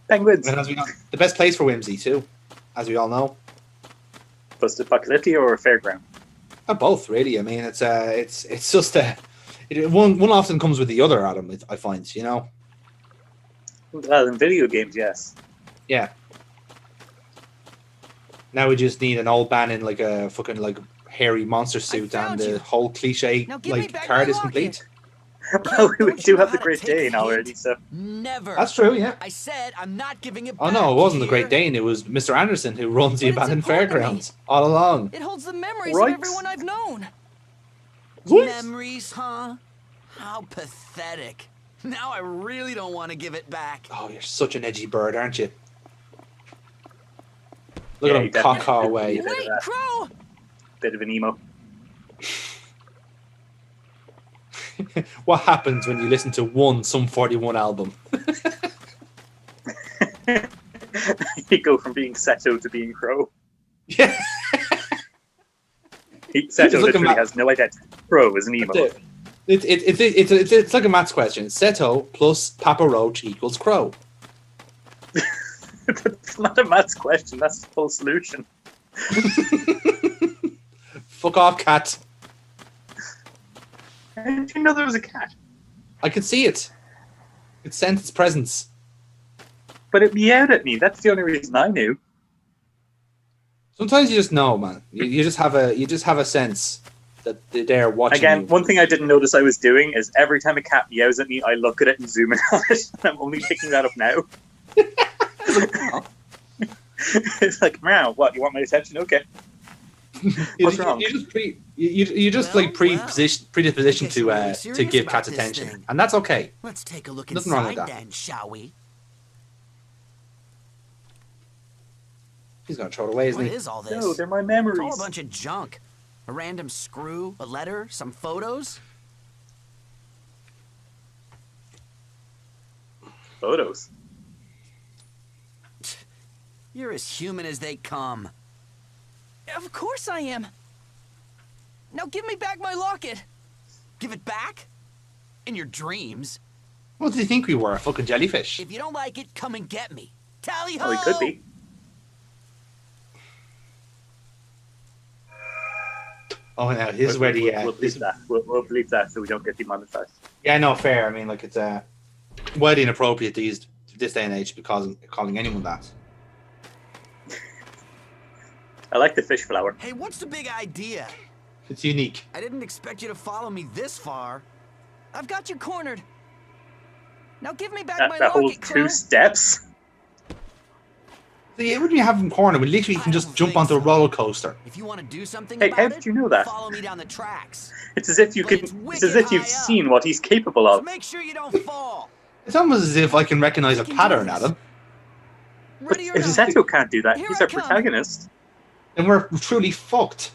Penguins. And as we know, the best place for whimsy too, as we all know. Post-apocalyptic or fairground? Both, really. I mean, it's just one often comes with the other, Adam. I find, you know. Well, in video games, yes. Yeah. Now we just need an old man in like a fucking like hairy monster suit, and the whole cliche like card is complete. Well, we do have the Great Dane already, so never. That's true, yeah. I said I'm not giving it back. Oh no, it wasn't the Great Dane. It was Mr. Anderson who runs the abandoned fairgrounds all along. It holds the memories Right. of everyone I've known. What? Memories, huh? How pathetic. Now I really don't want to give it back. Oh, you're such an edgy bird, aren't you? Look Yeah, at you him caw definitely away. did Wait, Crow! bit of an emo. What happens when you listen to one Sum 41 album? You go from being Seto to being Crow. Yeah. Seto literally has no identity. Crow is an emo. It's like a maths question. Seto plus Papa Roach equals Crow. It's not a maths question. That's the full solution. Fuck off, cat. How did you know there was a cat? I could see it. It sensed its presence. But it meowed at me. That's the only reason I knew. Sometimes you just know, man. You just have a sense that they're watching. Again, you. one thing I didn't notice I was doing is every time a cat meows at me, I look at it and zoom in on it. I'm only picking that up now. It's like, meow, what? You want my attention? Okay. What's wrong? You just predispositioned to give cats attention, and that's okay. Let's take a look Nothing wrong with inside that. then, shall we? He's gonna throw it away, isn't What he? is all this? No, they're my memories. It's all a bunch of junk. A random screw, a letter, some photos. Photos. You're as human as they come. Of course I am. Now give me back my locket. Give it back? In your dreams? What do you think we were? A fucking jellyfish? If you don't like it, come and get me. Tally ho! Oh, we could be. Oh, now this is where the we'll bleep that. We'll bleep that so we don't get demonetized. yeah, no, fair. I mean, like it's widely inappropriate this day and age to be calling anyone that. I like the fish flower. Hey, what's the big idea? It's unique. I didn't expect you to follow me this far. I've got you cornered. Now give me back my That whole locket, Crow. 2 steps. Yeah, when you have him cornered, we literally can just jump onto a roller coaster. If you want to do something Hey, about how it, did you know that? follow me down the tracks. It's as if you But can. it's It's as if you've wicked high up. seen what he's capable So of. make sure you don't fall. It's almost as if I can recognize a pattern, Adam. But Ready or not? Seto can't do that. Here He's I our come. protagonist. And we're truly fucked.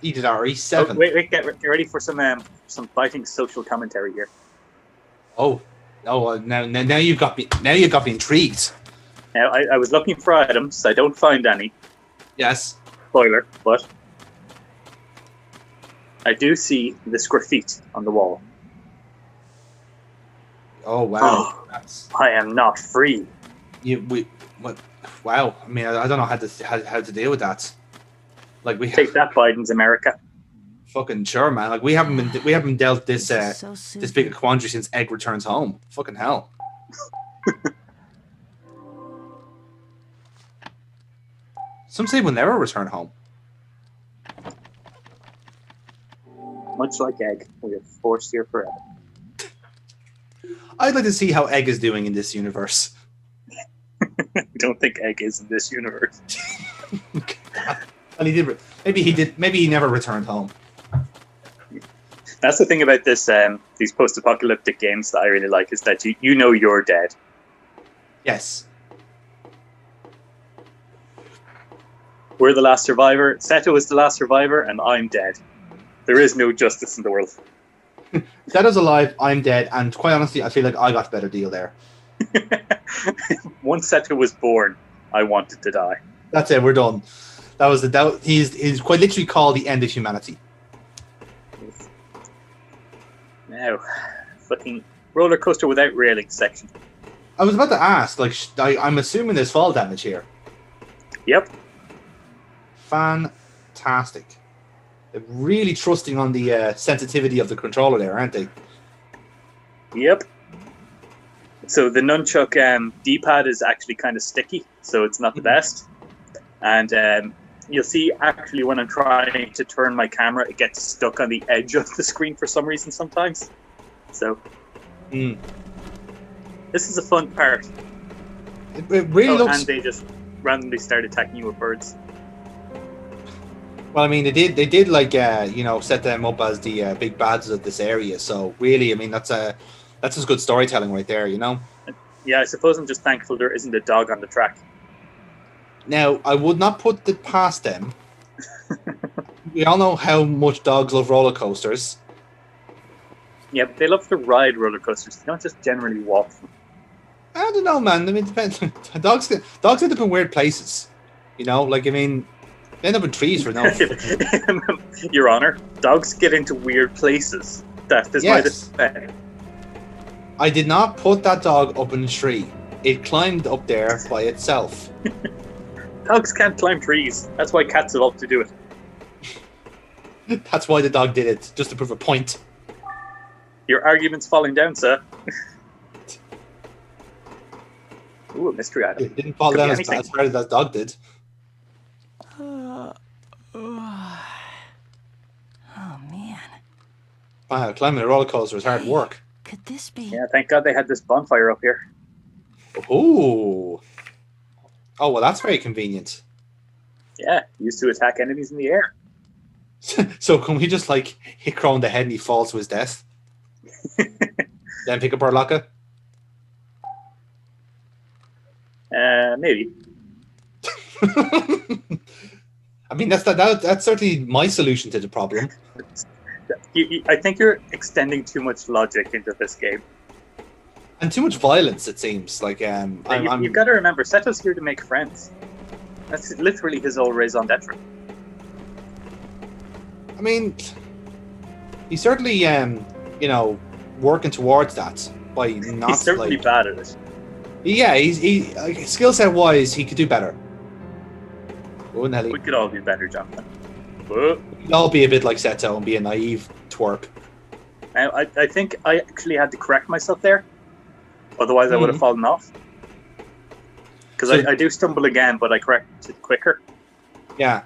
Eat it, Ari. 7. Oh, wait, get ready for some biting social commentary here. Oh, now you've got me. Now you've got me intrigued. Now I was looking for items. I don't find any. Yes. Spoiler, but I do see this graffiti on the wall. Oh wow! I am not free. What? Wow. I mean, I don't know how to deal with that. Like we take that, Biden's America. Fucking sure, man. Like we haven't been dealt this this big a quandary since Egg returns home. Fucking hell. Some say we'll never return home. Much like Egg, we are forced here forever. I'd like to see how Egg is doing in this universe. I don't think Egg is in this universe. And he did. Maybe he never returned home. That's the thing about this. These post-apocalyptic games that I really like is that you know you're dead. Yes. We're the last survivor. Seto is the last survivor, and I'm dead. There is no justice in the world. Seto's alive. I'm dead, and quite honestly, I feel like I got a better deal there. Once Seto was born, I wanted to die. That's it. We're done. That was the. He's quite literally called the end of humanity. Now, fucking roller coaster without railing section. I was about to ask. Like, I'm assuming there's fall damage here. Yep. Fantastic. They're really trusting on the sensitivity of the controller there, aren't they? Yep. So the nunchuck D-pad is actually kind of sticky, so it's not the best. And you'll see actually when I'm trying to turn my camera, it gets stuck on the edge of the screen for some reason sometimes. So this is a fun part. It really looks... And they just randomly start attacking you with birds. Well, I mean, they did like set them up as the big bads of this area. So really, I mean, that's just good storytelling right there, you know. Yeah, I suppose I'm just thankful there isn't a dog on the track. Now, I would not put it past them. We all know how much dogs love roller coasters. Yeah, but they love to ride roller coasters. They don't just generally walk them. I don't know, man. I mean, it depends. Dogs end up in weird places. You know, like, I mean, they end up in trees for no... Your Honor, dogs get into weird places. That is my defense. I did not put that dog up in a tree. It climbed up there by itself. Dogs can't climb trees. That's why cats evolved to do it. That's why the dog did it, just to prove a point. Your argument's falling down, sir. Ooh, a mystery item. It didn't fall down as hard as that dog did. Oh, man. Wow, climbing a roller coaster is hard work. Could this be... Yeah, thank God they had this bonfire up here. Ooh. Oh, well, that's very convenient. Yeah, used to attack enemies in the air. So can we just, like, hit Crow in the head and he falls to his death? Then pick up our locker? Maybe. I mean, that's certainly my solution to the problem. I think you're extending too much logic into this game. And too much violence, it seems. Like, you've got to remember, Seto's here to make friends. That's literally his whole raison d'etre. I mean, he's certainly, working towards that by not. He's certainly bad at it. Yeah, he skill set wise, he could do better. Oh, Nelly. We could all do better, Jonathan. We'd all be a bit like Seto and be a naive twerp. I think I actually had to correct myself there. Otherwise, I would have fallen off. Because I do stumble again, but I correct it quicker. Yeah.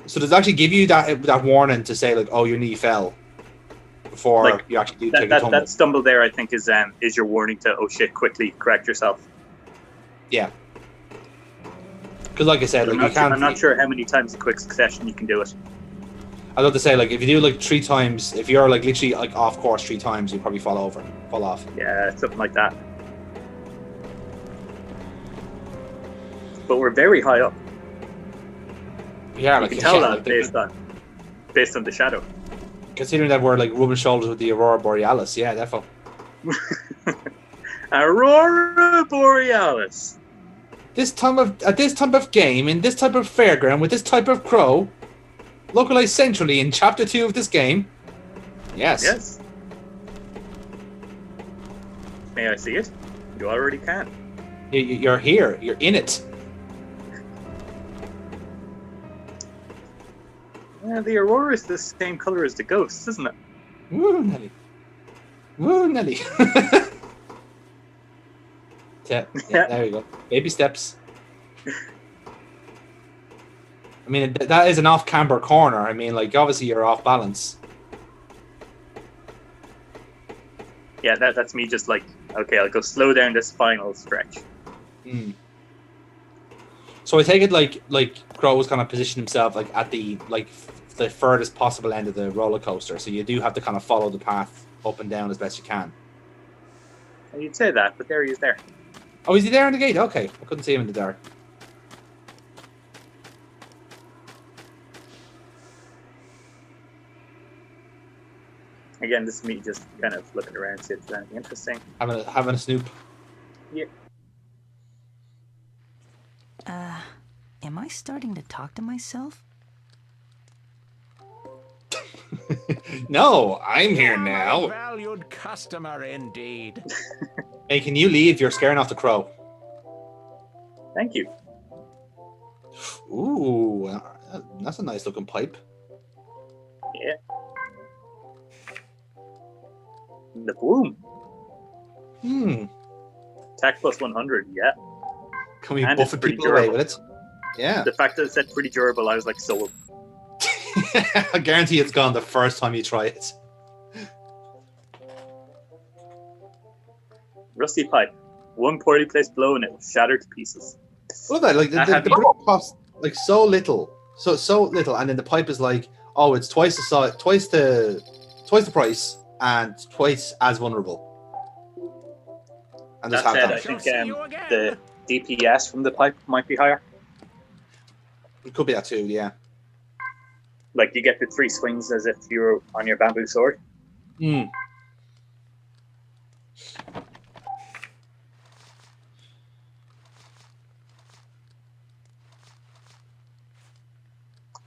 So does it actually give you that warning to say, like, oh, your knee fell before you actually do take a tumble? That stumble there, I think, is your warning to, oh shit, quickly correct yourself. Yeah. Because, like I said, like I'm not sure how many times in quick succession you can do it. I'd love to say, like, if you do like 3 times, if you're like literally like off course 3 times, you probably fall off. Yeah, something like that. But we're very high up. Yeah, you can tell that based on. based on the shadow. Considering that we're like rubbing shoulders with the Aurora Borealis, yeah, definitely. Aurora Borealis. At this type of game, in this type of fairground, with this type of crow, localized centrally in Chapter 2 of this game. Yes. Yes. May I see it? You already can. You're here. You're in it. Yeah, the Aurora is the same color as the ghosts, isn't it? Woo, Nelly. Woo, Nelly. Yeah, there you go. Baby steps. I mean, that is an off-camber corner. I mean, like, obviously you're off balance. Yeah, that's me just like, okay, I'll go slow down this final stretch. So I take it like Crow was kind of positioned himself like at the furthest possible end of the roller coaster. So you do have to kind of follow the path up and down as best you can. You'd say that, but there he is there. Oh, is he there on the gate? Okay, I couldn't see him in the dark. Again, this is me just kind of looking around, see if there's anything interesting. Having a snoop. Yeah. Am I starting to talk to myself? No, I'm here now. Valued customer indeed. Hey, can you leave? You're scaring off the crow. Thank you. Ooh, that's a nice looking pipe. Yeah. The boom. Attack plus 100, yeah. Can we buff people away with it? Yeah. The fact that it said pretty durable, I was like, sold. I guarantee it's gone the first time you try it. Rusty pipe. One poorly placed blow and it will shatter to pieces. What about like the brick costs like so little, so little, and then the pipe is like, oh, it's twice the size, twice the price, and twice as vulnerable. And that said, I think the DPS from the pipe might be higher. It could be that too, yeah. Like you get the 3 swings as if you were on your bamboo sword.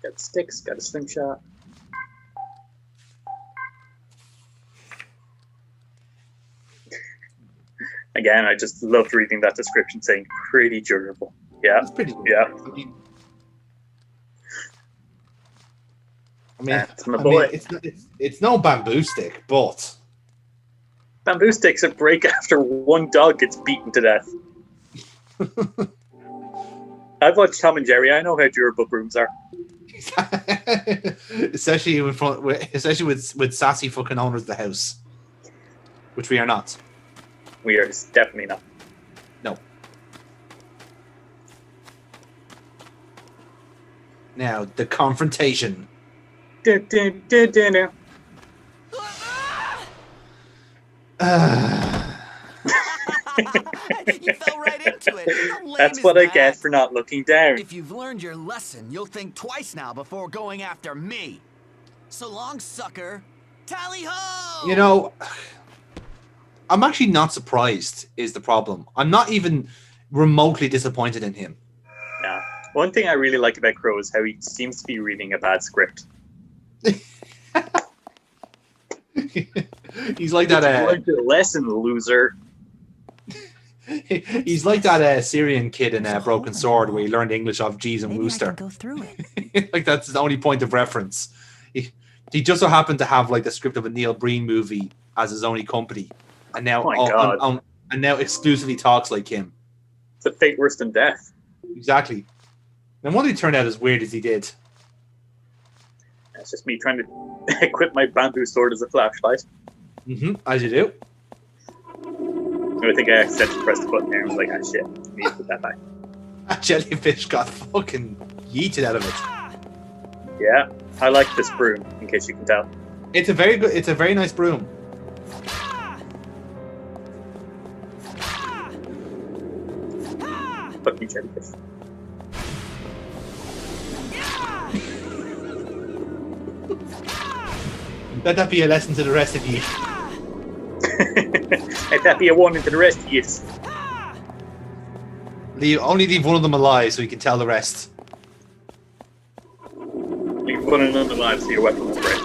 Got sticks, got a slingshot. Again, I just loved reading that description saying pretty durable. Yeah. It's pretty durable. Yeah. It's no bamboo stick, but bamboo sticks that break after one dog gets beaten to death. I've watched Tom and Jerry. I know how durable brooms are. especially with sassy fucking owners of the house, which we are not. We are definitely not. No. Now the confrontation. You fell right into it. That's what I get for not looking down. If you've learned your lesson, you'll think twice now before going after me. So long, sucker. Tally ho! You know, I'm actually not surprised is the problem. I'm not even remotely disappointed in him. Yeah. One thing I really like about Crow is how he seems to be reading a bad script. He's like that. Learned your lesson, loser. He's like that Syrian kid in Broken Sword where he learned English off Jeeves and Wooster. Go through it. Like that's the only point of reference. He just so happened to have like the script of a Neil Breen movie as his only company, and now and now exclusively talks like him. It's a fate worse than death. Exactly. And what he turned out as weird as he did. It's just me trying to equip my bamboo sword as a flashlight. As you do. I think I accidentally pressed the button there and was like, ah, shit, I need to put that back. That jellyfish got fucking yeeted out of it. Yeah, I like this broom, in case you can tell. It's a very nice broom. Fuck you, jellyfish. Let that be a lesson to the rest of you. Let that be a warning to the rest of you. Only leave one of them alive so you can tell the rest. Leave one of them alive so your weapon will break.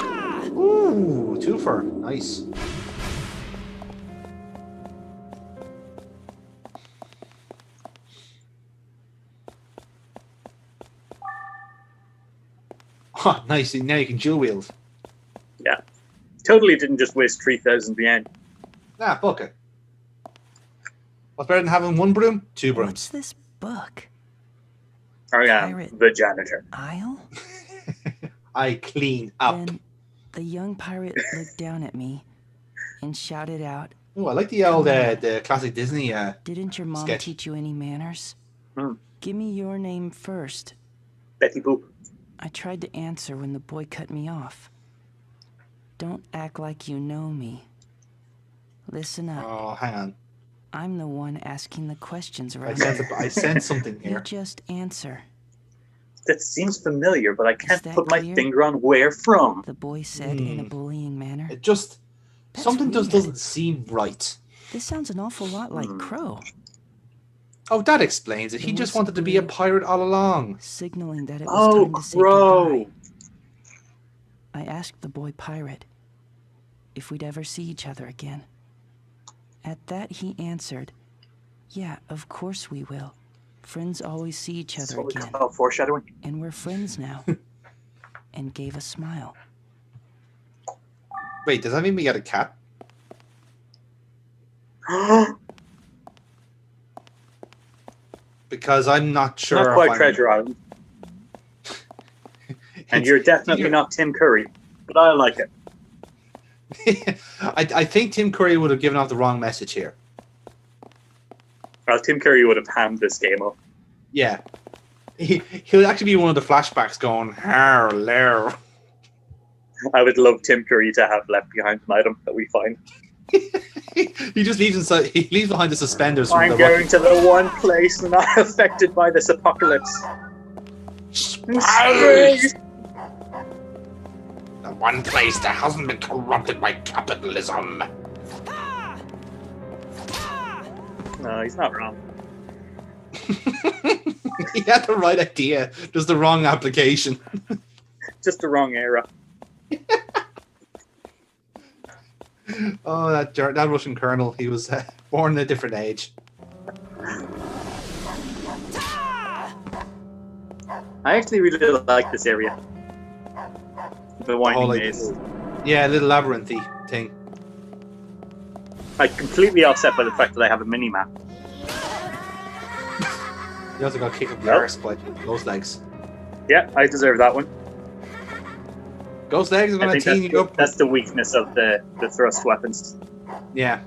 Ooh, twofer. Nice. Oh, nice. Now you can dual wield. Yeah. Totally didn't just waste 3,000 yen. Nah, fuck it. What's better than having one broom? Two brooms. What's this book? I am Pirate the janitor. Isle? I clean up. Then the young pirate looked down at me and shouted out, Oh, I like the old, the classic Disney "Didn't your mom sketch. teach you any manners? Hmm. Give me your name first." Betty Boop. I tried to answer when the boy cut me off. "Don't act like you know me. Listen up. Oh, hang on. I'm the one asking the questions around I sense something You here. just answer." That seems familiar, but I can't that put my clear? finger on where from. The boy said in a bullying manner. It just... That's something just weird. doesn't seem right. This sounds an awful lot like Crow. Oh, that explains it. He The just whistle wanted to be a blew, pirate all along. signaling that it was Oh, time to say Crow. goodbye. I asked the boy pirate if we'd ever see each other again. At that, he answered, "Yeah, of course we will. Friends always see each other What we again. call foreshadowing. And we're friends now." And gave a smile. Wait, does that mean we get a cat? Because I'm not sure. Not quite if Treasure Island. And you're definitely not Tim Curry, but I like it. I think Tim Curry would have given off the wrong message here. Well, Tim Curry would have hammed this game up. Yeah. He'll actually be one of the flashbacks going, hello. I would love Tim Curry to have left behind an item that we find. He just leaves inside. He leaves behind the suspenders. I'm going to the one place not affected by this apocalypse. Space! The one place that hasn't been corrupted by capitalism. No, he's not wrong. He had the right idea, just the wrong application. Just the wrong era. Oh, that Russian colonel. He was born in a different age. I actually really like this area. The winding like, maze. Yeah, a little labyrinthy thing. I'm completely offset by the fact that I have a mini map. You also got kicked up the arse by Ghost Legs. Yeah, I deserve that one. Ghost Legs is going to team you up. That's the weakness of the thrust weapons. Yeah.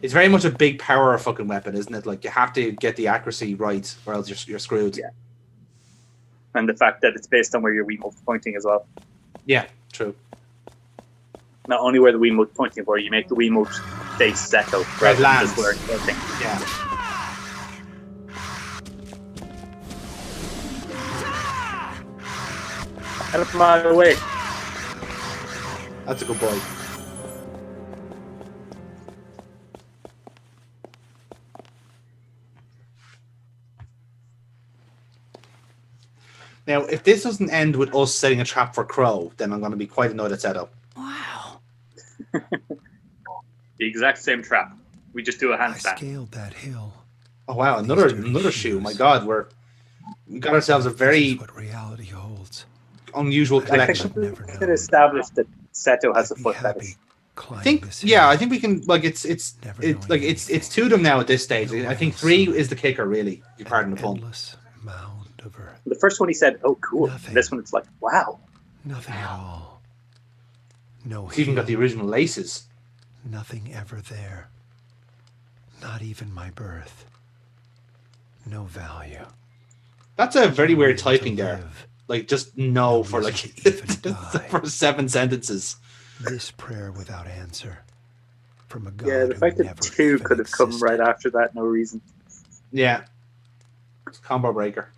It's very much a big power fucking weapon, isn't it? Like, you have to get the accuracy right, or else you're screwed. Yeah. And the fact that it's based on where your Wiimote's pointing as well. Yeah, true. Not only where the Wiimote's pointing, where you make the Wiimote face Zeto rather than just where it's pointing. Yeah. Get up my way. That's a good boy. Now, if this doesn't end with us setting a trap for Crow, then I'm going to be quite annoyed at setup. Wow. The exact same trap. We just do a handstand. I scaled that hill. Oh wow, another shoe. My God, we got ourselves a very what reality holds. unusual I collection. think we could establish that Seto has a foot fetish. I think, yeah, I think we can. Like, it's two of them now at this stage. I think 3 is the kicker, really. You pardon the pun. The first one he said, "Oh, cool." This one, it's like, "Wow." Nothing at all. No. It's even got the original laces. Nothing ever there. Not even my birth. No value. That's a very weird typing there. Like, just no for like for 7 sentences. This prayer without answer from a God. Yeah, the fact that 2 could have come right after that, no reason. Yeah, it's combo breaker.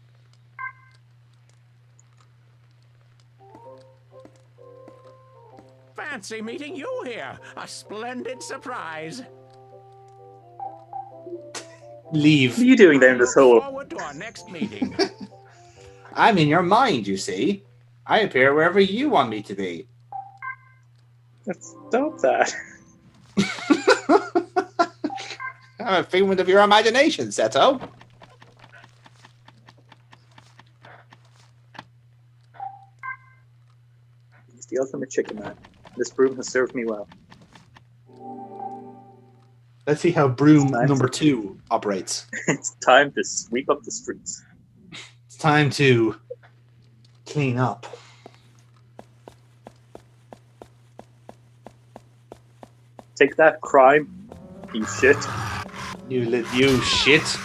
fancy meeting you here. A splendid surprise. Leave. What are you doing there in this hole? Forward to our next meeting. I'm in your mind, you see. I appear wherever you want me to be. Let's stop that. I'm a figment of your imagination, Seto. He's the ultimate chicken man. This broom has served me well. Let's see how broom number 2 operates. It's time to sweep up the streets. It's time to clean up. Take that, crime, you shit. You shit.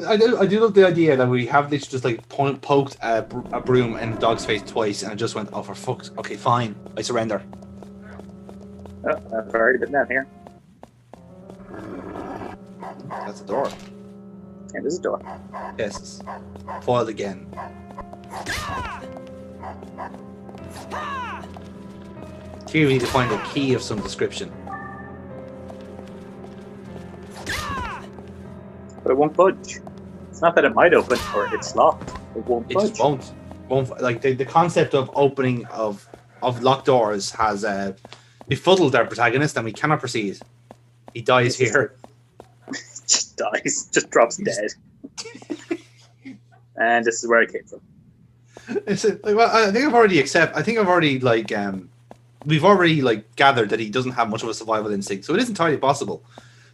I do love the idea that we have this just like poked a broom in the dog's face twice, and it just went, oh for fuck's. Okay, fine, I surrender. Oh, I've already been down here. That's a door. Yeah, there's a door. Yes. Foiled again. Here we need to find a key of some description. But it won't budge. It's not that it might open or it's locked. It won't budge. It just won't. Like the concept of opening of locked doors has befuddled our protagonist, and we cannot proceed. He dies here. Just dies. Just drops dead. And this is where I came from. I think I've already we've already like gathered that he doesn't have much of a survival instinct, so it is entirely possible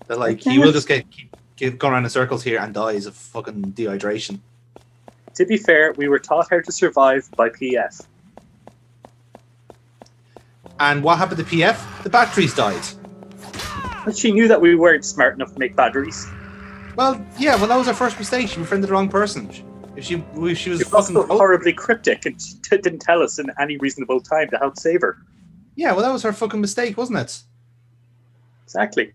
that like he will just keep going around in circles here and dies of fucking dehydration. To be fair, we were taught how to survive by PF. And what happened to PF? The batteries died. But she knew that we weren't smart enough to make batteries. Well, yeah, that was her first mistake. She befriended the wrong person. If she was fucking also horribly cryptic, and she didn't tell us in any reasonable time to help save her. Yeah, well, that was her fucking mistake, wasn't it? Exactly.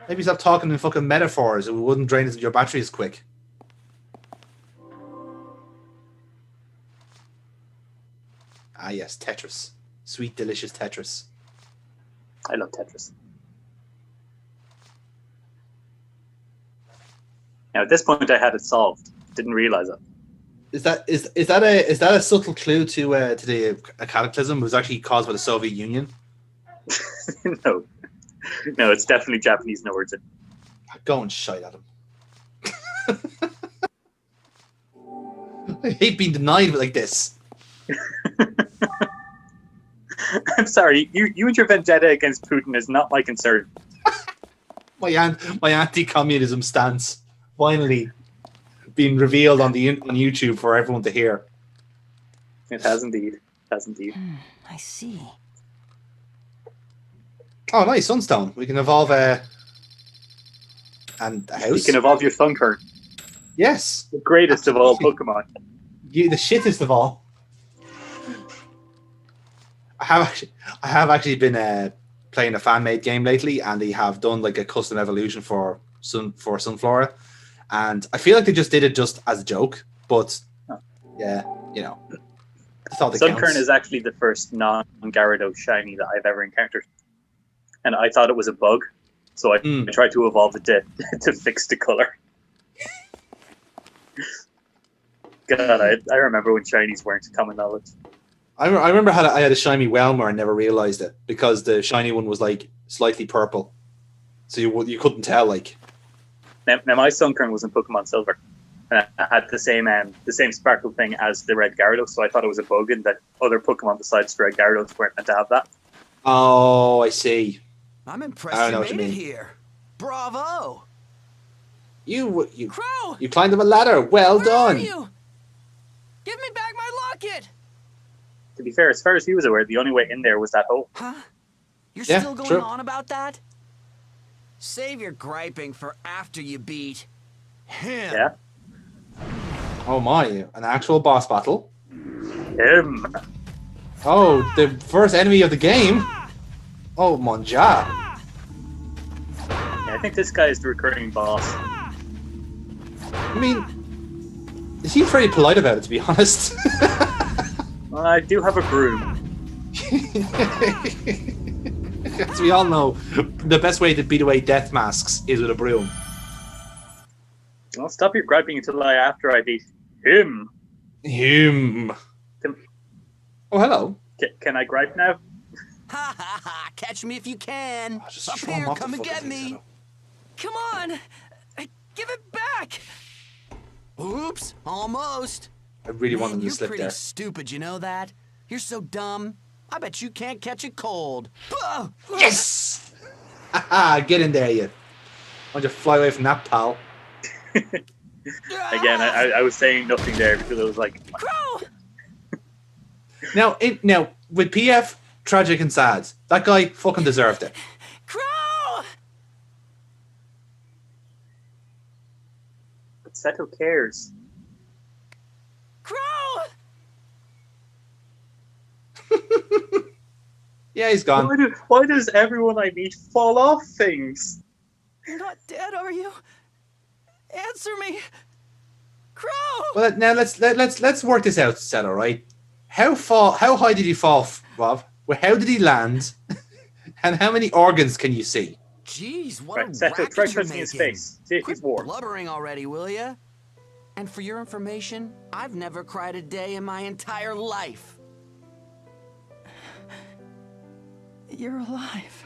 Maybe stop talking in fucking metaphors. It wouldn't drain your battery as quick. Ah, yes, Tetris. Sweet, delicious Tetris. I love Tetris. Now, at this point, I had it solved. Didn't realize it. Is that a subtle clue to the cataclysm? It was actually caused by the Soviet Union. No, it's definitely Japanese in origin. Go and shite at him. I hate being denied like this. I'm sorry. You and your vendetta against Putin is not my concern. My anti-communism stance finally being revealed on YouTube for everyone to hear. It has indeed. I see. Oh, nice sunstone. We can evolve and a house. You can evolve your Sunkern. Yes, the greatest of all Pokemon. The shittest of all. I have actually been playing a fan-made game lately, and they have done like a custom evolution for Sunflora, and I feel like they just did it just as a joke. But yeah, that's all that Sunkern counts. is actually the first non-Gyarados shiny that I've ever encountered, and I thought it was a bug, so I tried to evolve it to fix the color. God, I remember when shinies weren't common knowledge. I remember I had a shiny Welmer and never realized it because the shiny one was like slightly purple, so you couldn't tell. Like now my Sunkern was in Pokemon Silver, and I had the same sparkle thing as the red Gyarados, so I thought it was a bug, and that other Pokemon besides the red Gyarados weren't meant to have that. Oh, I see. I'm impressed you made it here. Bravo! You Crow! You climbed up a ladder. Well Where done. Are you? Give me back my locket! To be fair, as far as he was aware, the only way in there was that hole. Huh? You're still going on about that? Save your griping for after you beat him. Yeah. Oh my, an actual boss battle. Him. Oh, the first enemy of the game. Oh, Monja. I think this guy is the recurring boss. I mean, he seems very polite about it, to be honest. Well, I do have a broom. As we all know, the best way to beat away death masks is with a broom. Well, stop your griping until after I beat him. Him. Oh, hello. Can I gripe now? Ha ha ha! Catch me if you can. Just Up throw him here, off the come and fucking get thing, me. Come on! Give it back! Oops, almost. I really want him to You're slip pretty there. stupid, you know that? You're so dumb. I bet you can't catch a cold. Yes! Haha, get in there, you. Why don't you fly away from that, pal? Again, I was saying nothing there because I was like... Crow! Now, with PF, tragic and sad. That guy fucking deserved it. Crow! But Seto cares. Crow! Yeah, he's gone. Why does everyone I meet fall off things? You're not dead, are you? Answer me! Crow! Well, now let's work this out, Seto, right? How high did he fall, Rob? Well, how did he land? And how many organs can you see? Jeez, what Right, a Seto, racket try you're touching his making. face. See if he's warm. Blubbering already, will ya? And for your information, I've never cried a day in my entire life. You're alive.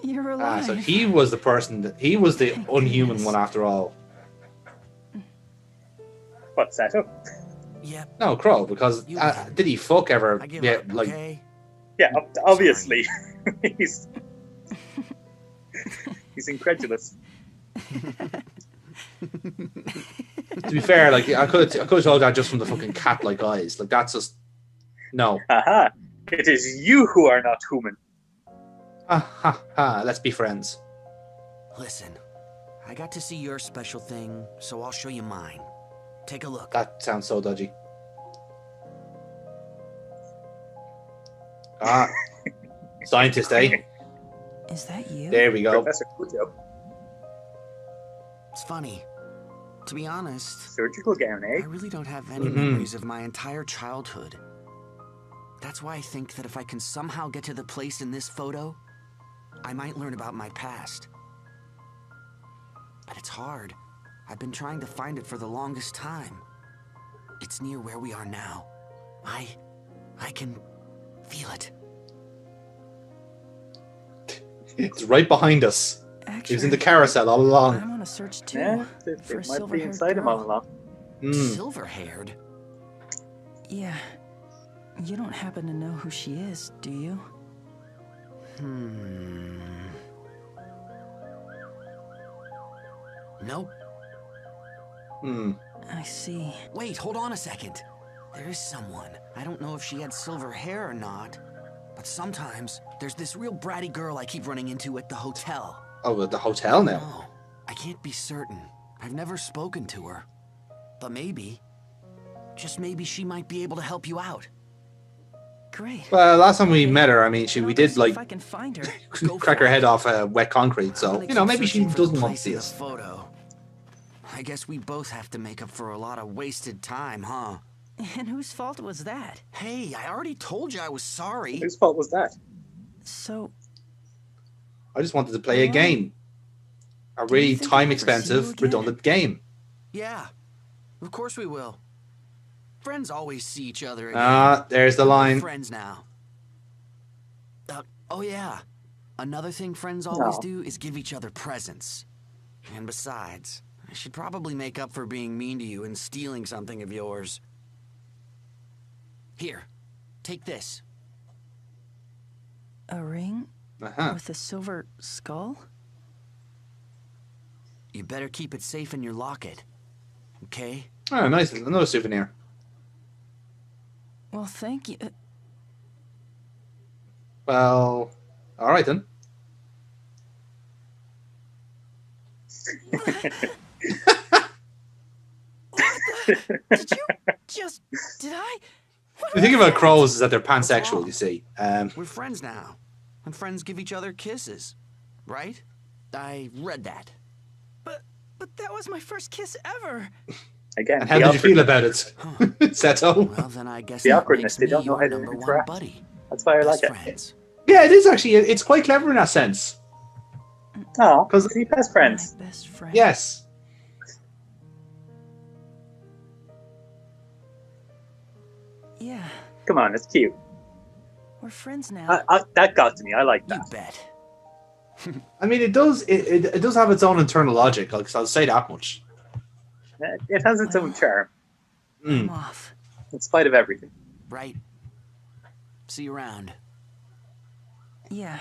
You're alive. So he was the person he was the unhuman one after all. What, Seto? Yep. No, Crow, because did he fuck ever? Yeah, up, like okay? Yeah, obviously. he's incredulous. to be fair, like I could have told that just from the fucking cat-like eyes. Like that's just no. Aha! It is you who are not human. Let's be friends. Listen, I got to see your special thing, so I'll show you mine. Take a look. That sounds so dodgy. Scientist, eh? Is that you? There we go. Professor Kujo. It's funny. To be honest, surgical gown, eh? I really don't have any memories of my entire childhood. That's why I think that if I can somehow get to the place in this photo, I might learn about my past. But it's hard. I've been trying to find it for the longest time. It's near where we are now. I can feel it. It's right behind us. Actually, he was in the carousel all along. I'm on a search too. Yeah, for it might be inside him all along. Silver-haired? Yeah. You don't happen to know who she is, do you? Nope. I see. Wait, hold on a second. There is someone. I don't know if she had silver hair or not, but sometimes there's this real bratty girl I keep running into at the hotel. Oh, at the hotel now? No, I can't be certain. I've never spoken to her. But maybe, just maybe she might be able to help you out. Great. Well, last time we met her, I mean, we did like if I can find her. crack her head off wet concrete. So you know, maybe she doesn't want to see us. Photo. I guess we both have to make up for a lot of wasted time, huh? And whose fault was that? Hey, I already told you I was sorry. Whose fault was that? So, I just wanted to play a game. A really time-expensive, redundant game. Yeah, of course we will. Friends always see each other again. There's the line. We're friends now. Oh yeah. Another thing friends always do is give each other presents. And besides, I should probably make up for being mean to you and stealing something of yours. Here, take this. A ring? With a silver skull? You better keep it safe in your locket. Okay? Oh, nice. Another souvenir. Well, thank you. Well, all right then. Did you just... Did I... The thing about crows is that they're pansexual, you see. We're friends now. And friends give each other kisses. Right? I read that. But that was my first kiss ever. Again, and how did you feel about it, Seto? Well, then I guess the that awkwardness. makes They me don't know your how to number one interact. buddy. That's why I like Best it. friends. Yeah, it is actually. It's quite clever in that sense. Oh, because see, best friends. My best friend. Yes. Yeah, Come on, it's cute. we're friends now. That got to me. I like that. You bet. I mean, it does. It does have its own internal logic. Like, I'll say that much. It has its own charm, I'm off. in spite of everything. Right. See you around. Yeah.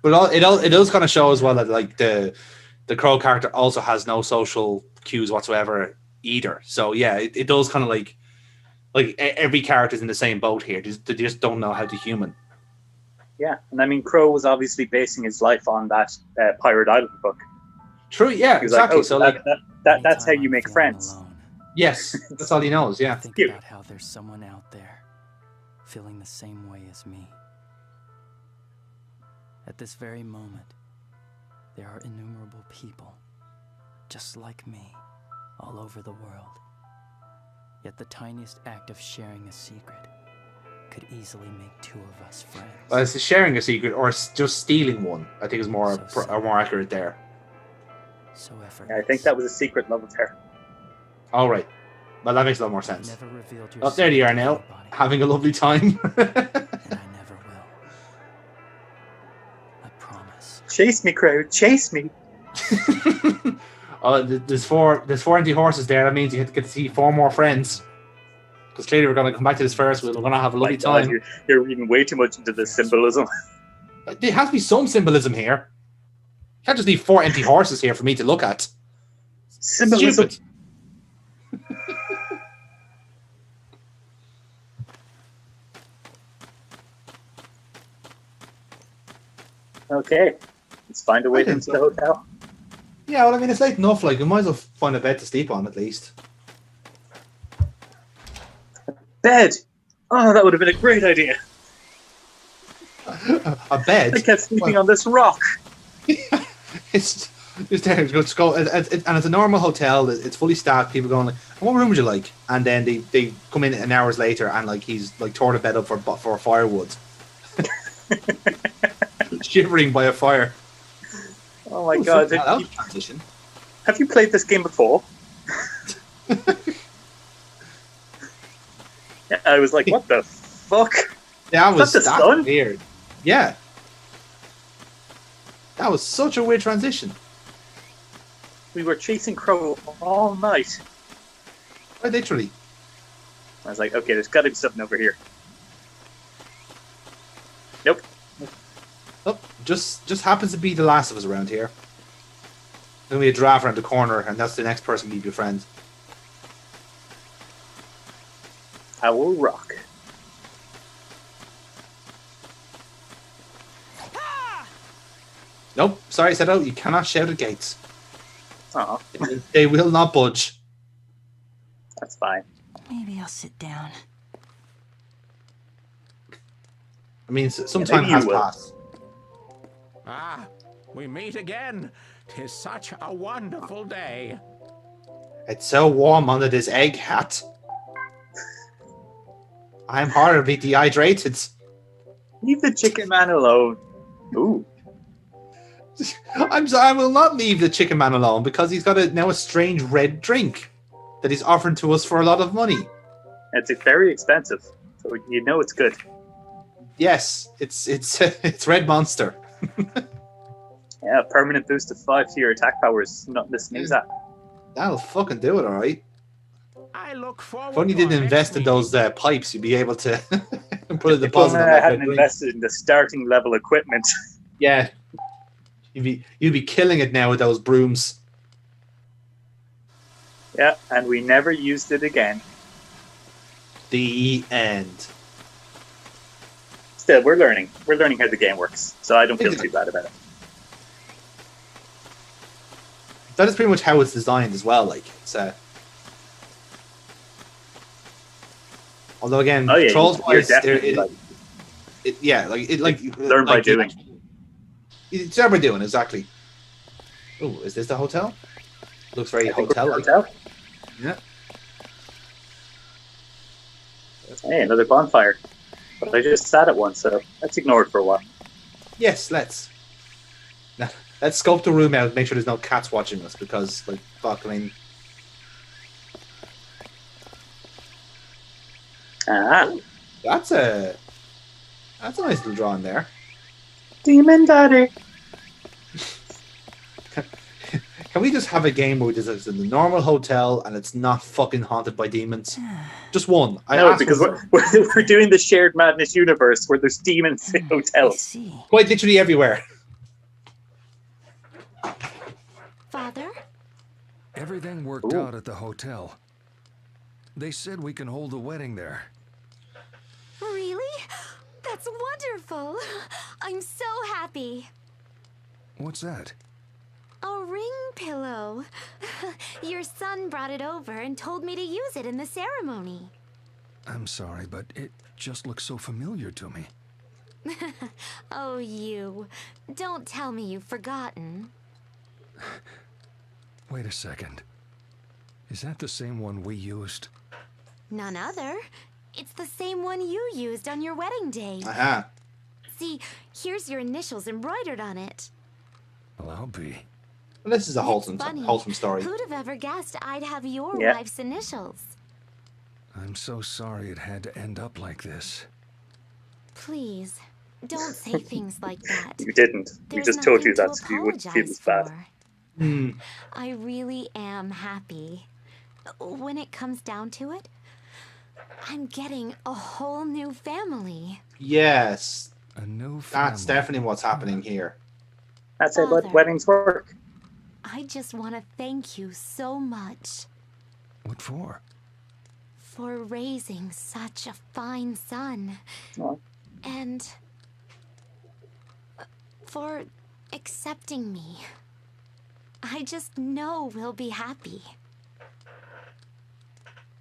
But it does kind of show as well that like the Crow character also has no social cues whatsoever either. So yeah, it does kind of like every character's in the same boat here. They just don't know how to human. Yeah, and I mean, Crow was obviously basing his life on that Pirate Island book. True. Yeah. He's Exactly. like, so that's how you make friends. Alone, yes, that's all he knows. Yeah. think Cute. about how there's someone out there feeling the same way as me. At this very moment, there are innumerable people just like me all over the world. Yet the tiniest act of sharing a secret could easily make two of us friends. Well, it's sharing a secret or just stealing one. I think is more So more accurate there. So Yeah, effortless. I think that was a secret love affair. All right. Well, that makes a lot more sense. Never revealed your Oh, there you are now, secret to anybody, having a lovely time. and I never will. I promise. Chase me, Crow. Chase me. Oh, there's four empty horses there. That means you have to get to see 4 more friends. Because clearly we're going to come back to this first. We're going to have a lovely My God, time. you're reading way too much into the symbolism. There has to be some symbolism here. You can't just leave 4 empty horses here for me to look at. Symbolism. Stupid. Okay, let's find a way into the hotel. Yeah, well, I mean, it's late enough. Like, we might as well find a bed to sleep on at least. Bed. Oh, that would have been a great idea. A bed? I kept sleeping on this rock. It's there. Let's go. And it's a normal hotel. It's fully staffed. People going like, "What room would you like?" And then they come in an hours later, and like he's like tore the bed up for firewood, shivering by a fire. Oh my God! That was a transition. Have you played this game before? Yeah, I was like, "What the fuck?" That was the sun? weird. Yeah, that was such a weird transition. We were chasing Crow all night. Quite literally. I was like, "Okay, there's got to be something over here." Nope. Oh, just happens to be the last of us around here. Then we a giraffe around the corner, and that's the next person we befriend. Owl Rock. Nope, sorry, Seto, you cannot shout at gates. Aw, They will not budge. that's fine. Maybe I'll sit down. I mean, some time maybe you has will. passed. Ah, we meet again. 'Tis such a wonderful day. It's so warm under this egg hat. I'm horribly dehydrated. Leave the chicken man alone. Ooh. I'm sorry, I will not leave the chicken man alone because he's got now a strange red drink that he's offering to us for a lot of money. It's very expensive, so you know it's good. Yes, it's it's Red Monster. Yeah, permanent boost of 5 to your attack power is not to sneeze at. That'll fucking do it, all right. I look forward If only you to our didn't next invest in meeting. those pipes, you'd be able to put a If deposit only on I that hadn't red drink. invested in the starting level equipment. Yeah, you'd be killing it now with those brooms. Yeah, and we never used it again. The end. Still, we're learning. We're learning how the game works, so I don't feel too bad about it. That is pretty much how it's designed as well. Like it's although again, Oh yeah, Trolls you're wise, definitely learn by doing. It's learn by doing exactly. Oh, is this the hotel? Looks very I think we're hotel-like. hotel. Yeah. Hey, another bonfire. But I just sat at one, so let's ignore it for a while. Yes, let's. Now, let's scope the room out, make sure there's no cats watching us, because, like, fuck, I mean... Ah. That's a nice little drawing there. Demon Daddy. Can we just have a game where it's in the normal hotel and it's not fucking haunted by demons? Just one. No, because we're doing the shared madness universe where there's demons in hotels. Quite literally everywhere. Father? Everything worked out at the hotel. They said we can hold the wedding there. Really? That's wonderful. I'm so happy. What's that? A ring pillow. Your son brought it over and told me to use it in the ceremony. I'm sorry, but it just looks so familiar to me. Oh, you. Don't tell me you've forgotten. Wait a second. Is that the same one we used? None other. It's the same one you used on your wedding day. Aha. See, here's your initials embroidered on it. Well, I'll be. Well, this is a wholesome story. Who'd have ever guessed I'd have your Yeah. wife's initials? I'm so sorry it had to end up like this. Please, don't say things like that. You didn't. We There's just told you nothing that to so you wouldn't feel as apologize bad. for. I really am happy. When it comes down to it, I'm getting a whole new family. Yes. A new That's definitely what's happening here. That's how Father. weddings work. I just want to thank you so much What for? for raising such a fine son. Oh. And for accepting me. I just know we'll be happy.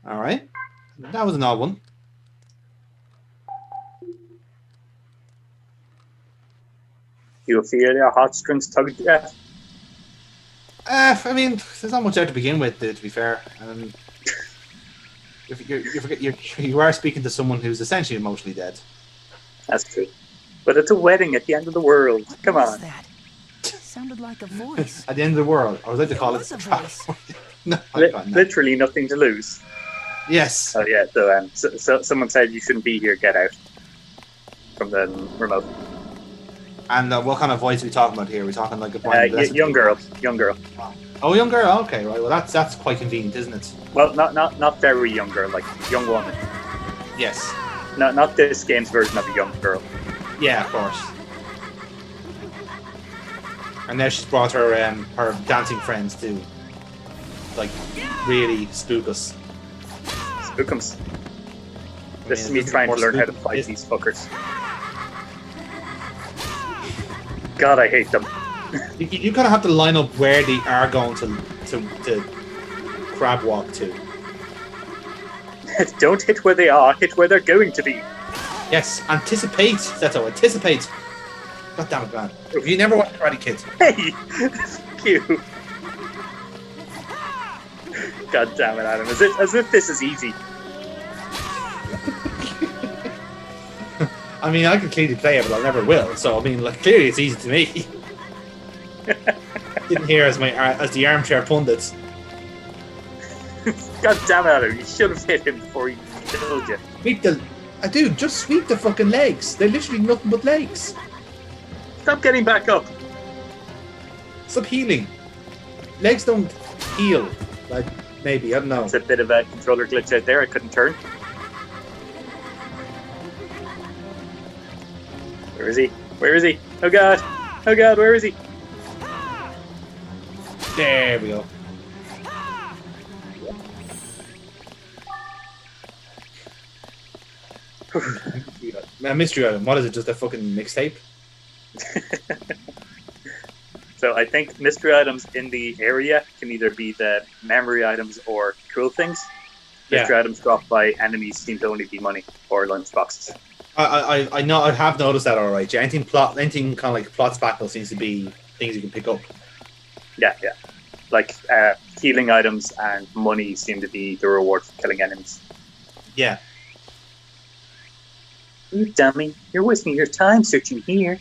All right. That was an odd one. You feel your heartstrings tugged yet? I mean, there's not much there to begin with, to be fair. You are speaking to someone who's essentially emotionally dead. That's true. But it's a wedding at the end of the world. Come on. Sounded like a voice. At the end of the world. I would like to call it. a voice. No, Literally nothing to lose. Yes. Oh yeah. So someone said you shouldn't be here. Get out from the remote. And what kind of voice are we talking about here? Are we talking like a young girl. Young girl. Oh, young girl. Okay, right. Well, that's quite convenient, isn't it? Well, not very young girl, like young woman. Yes. Not this game's version of a young girl. Yeah, of course. And now she's brought her dancing friends to, like, really spook us. Spookums. This is me trying to learn how to fight these fuckers. God, I hate them. You kind of have to line up where they are going to crab walk to. Don't hit where they are, hit where they're going to be. Yes, anticipate. That's all. Anticipate. God damn it, man. You never watched Karate Kid. Hey! Fuck you. God damn it, Adam. As if this is easy. I mean, I can clearly play it, but I never will. So, I mean, like, clearly it's easy to me. Didn't hear as the armchair pundits. God damn it, Adam. You should have hit him before he killed you. Dude, just sweep the fucking legs. They're literally nothing but legs. Stop getting back up. Stop healing. Legs don't heal. Like, maybe, I don't know. It's a bit of a controller glitch out there. I couldn't turn. Where is he? Where is he? Oh god! Oh god, where is he? There we go. Mystery item. What is it? Just a fucking mixtape? So I think mystery items in the area can either be the memory items or cool things. Mystery items dropped by enemies seem to only be money or lunchboxes. I know. I have noticed that. All right. Yeah, anything kind of like plot sparkle seems to be things you can pick up. Yeah. Like healing items and money seem to be the reward for killing enemies. Yeah. You dummy! You're wasting your time searching here.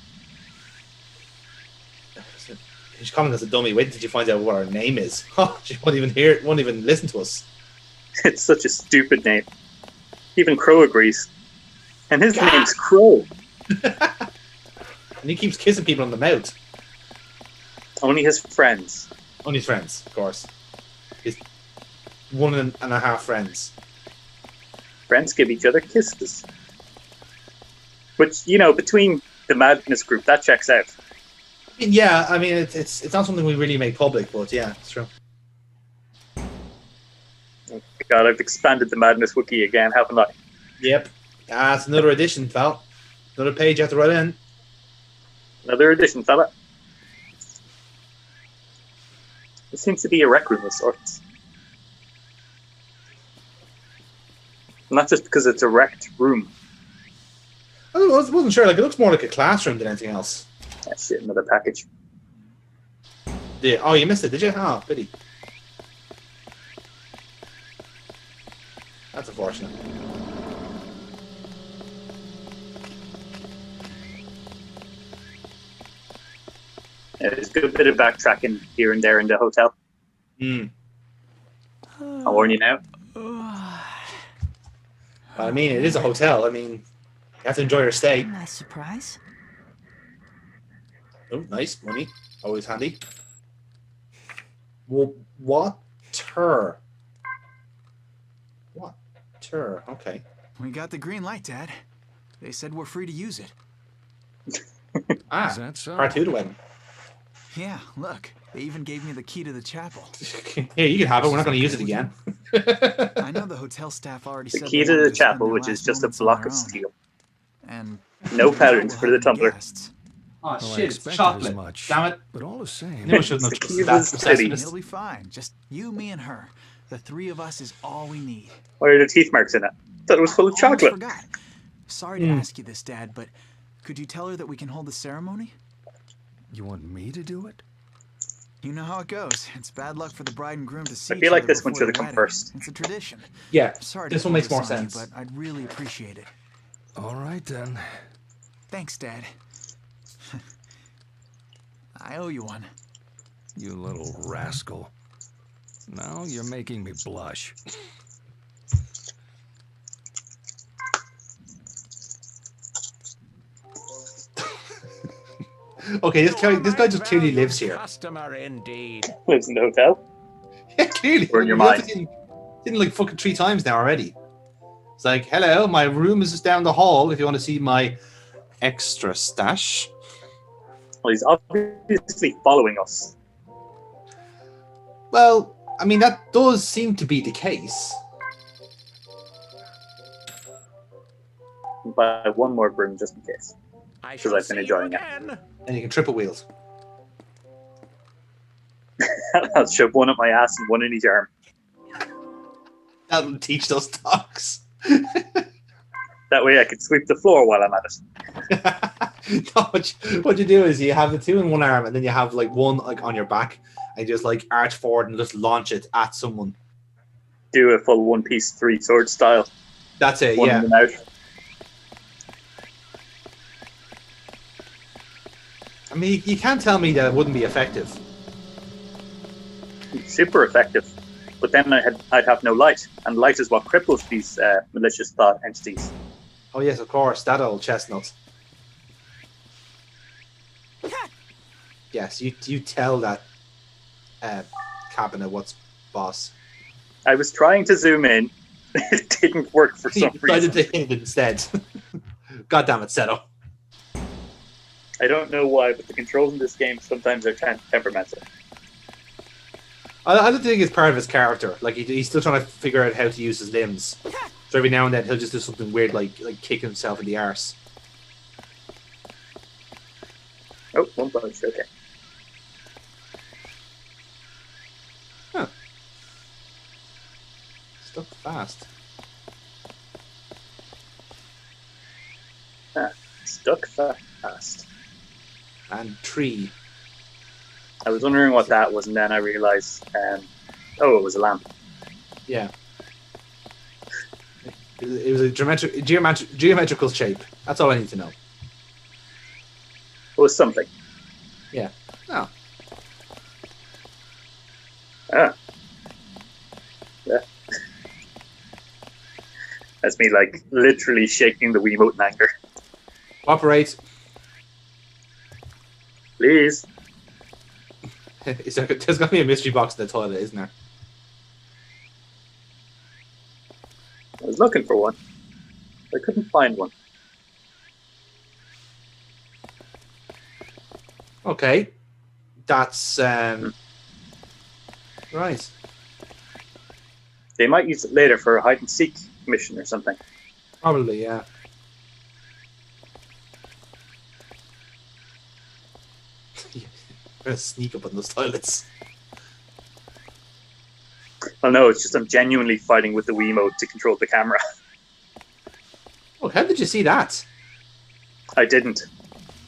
She's calling us a dummy. Wait did you find out what our name is? Oh, she won't even hear it. Won't even listen to us. It's such a stupid name. Even Crow agrees. And his name's Crow. And he keeps kissing people on the mouth. Only his friends. Only his friends, of course. His 1.5 friends. Friends give each other kisses. Which, you know, between the Madness group, that checks out. I mean, yeah, I mean, it's not something we really make public, but yeah, it's true. Oh God, I've expanded the Madness wiki again, haven't I? Yep. It's another edition, pal. Another page you have to write in. Another edition, fella. It seems to be a rec room of sorts. Not just because it's a wrecked room. I wasn't sure. Like, it looks more like a classroom than anything else. Ah, shit, another package. Yeah. Oh, you missed it, did you? Oh, pity. That's unfortunate. Yeah, there's a good bit of backtracking here and there in the hotel. I'll warn you now. I mean, it is a hotel. I mean, you have to enjoy your stay. Nice surprise. Oh, nice. Money. Always handy. Well, water. Water. Okay. We got the green light, Dad. They said we're free to use it. Is that so? Part 2 to win. Yeah, look. They even gave me the key to the chapel. Here, you can have it. We're not going to use it again. I know the hotel staff already said The key to the chapel, which is just a block of steel. And no patterns for the tumbler. Oh, Well, shit, it's expected chocolate. as much, Damn it. but all the same. No, I shouldn't have The trusted key that was city. it'll be fine. Just you, me, and her. The three of us is all we need. Why are there teeth marks in it? Thought it was full of Almost chocolate. forgot. Sorry to ask you this, Dad, but could you tell her that we can hold the ceremony? You want me to do it? You know how it goes. It's bad luck for the bride and groom to see I each feel like other this one before should have the come wedding. first. It's a tradition. Yeah, Sorry this to one makes put more this on you, sense. but I'd really appreciate it. All right, then. Thanks, Dad. I owe you one. You little rascal. Now you're making me blush. Okay, this guy just clearly lives here. Customer indeed. Lives in the hotel. Yeah, clearly. Or in your He's mind. Seen like fucking 3 times now already. It's like, hello, my room is just down the hall if you want to see my extra stash. Well, he's obviously following us. Well, I mean, that does seem to be the case. Buy one more broom just in case. Because I've been enjoying it. And you can triple wheels. I'll shove one up my ass and one in each arm. That'll teach those dogs. That way I can sweep the floor while I'm at it. No, what you do is you have the 2 in one arm and then you have like one like on your back and you just like arch forward and just launch it at someone. Do a full One Piece 3 sword style. That's it, One yeah. in and out. I mean, you can't tell me that it wouldn't be effective. Super effective. But then I'd have no light. And light is what cripples these malicious thought entities. Oh yes, of course, that old chestnut. Yes, you tell that cabinet what's boss. I was trying to zoom in. It didn't work for some reason. To hit it instead. God damn it, Seto. I don't know why, but the controls in this game sometimes are temperamental. I don't think it's part of his character. Like he's still trying to figure out how to use his limbs. So every now and then he'll just do something weird, like kick himself in the arse. Oh, one punch. Okay. Huh. Stuck fast. Stuck fast. And tree. I was wondering what that was, and then I realized, oh, it was a lamp. Yeah. It was a geometrical shape. That's all I need to know. It was something. Yeah. Oh. Ah. Yeah. That's me, like, literally shaking the Wiimote in anger. Operate. Please. There's got to be a mystery box in the toilet, isn't there? I was looking for one. I couldn't find one. Okay. That's, right. They might use it later for a hide-and-seek mission or something. Probably, yeah. Gonna sneak up on those toilets. Oh no, it's just I'm genuinely fighting with the Wiimote to control the camera. Oh, how did you see that? I didn't.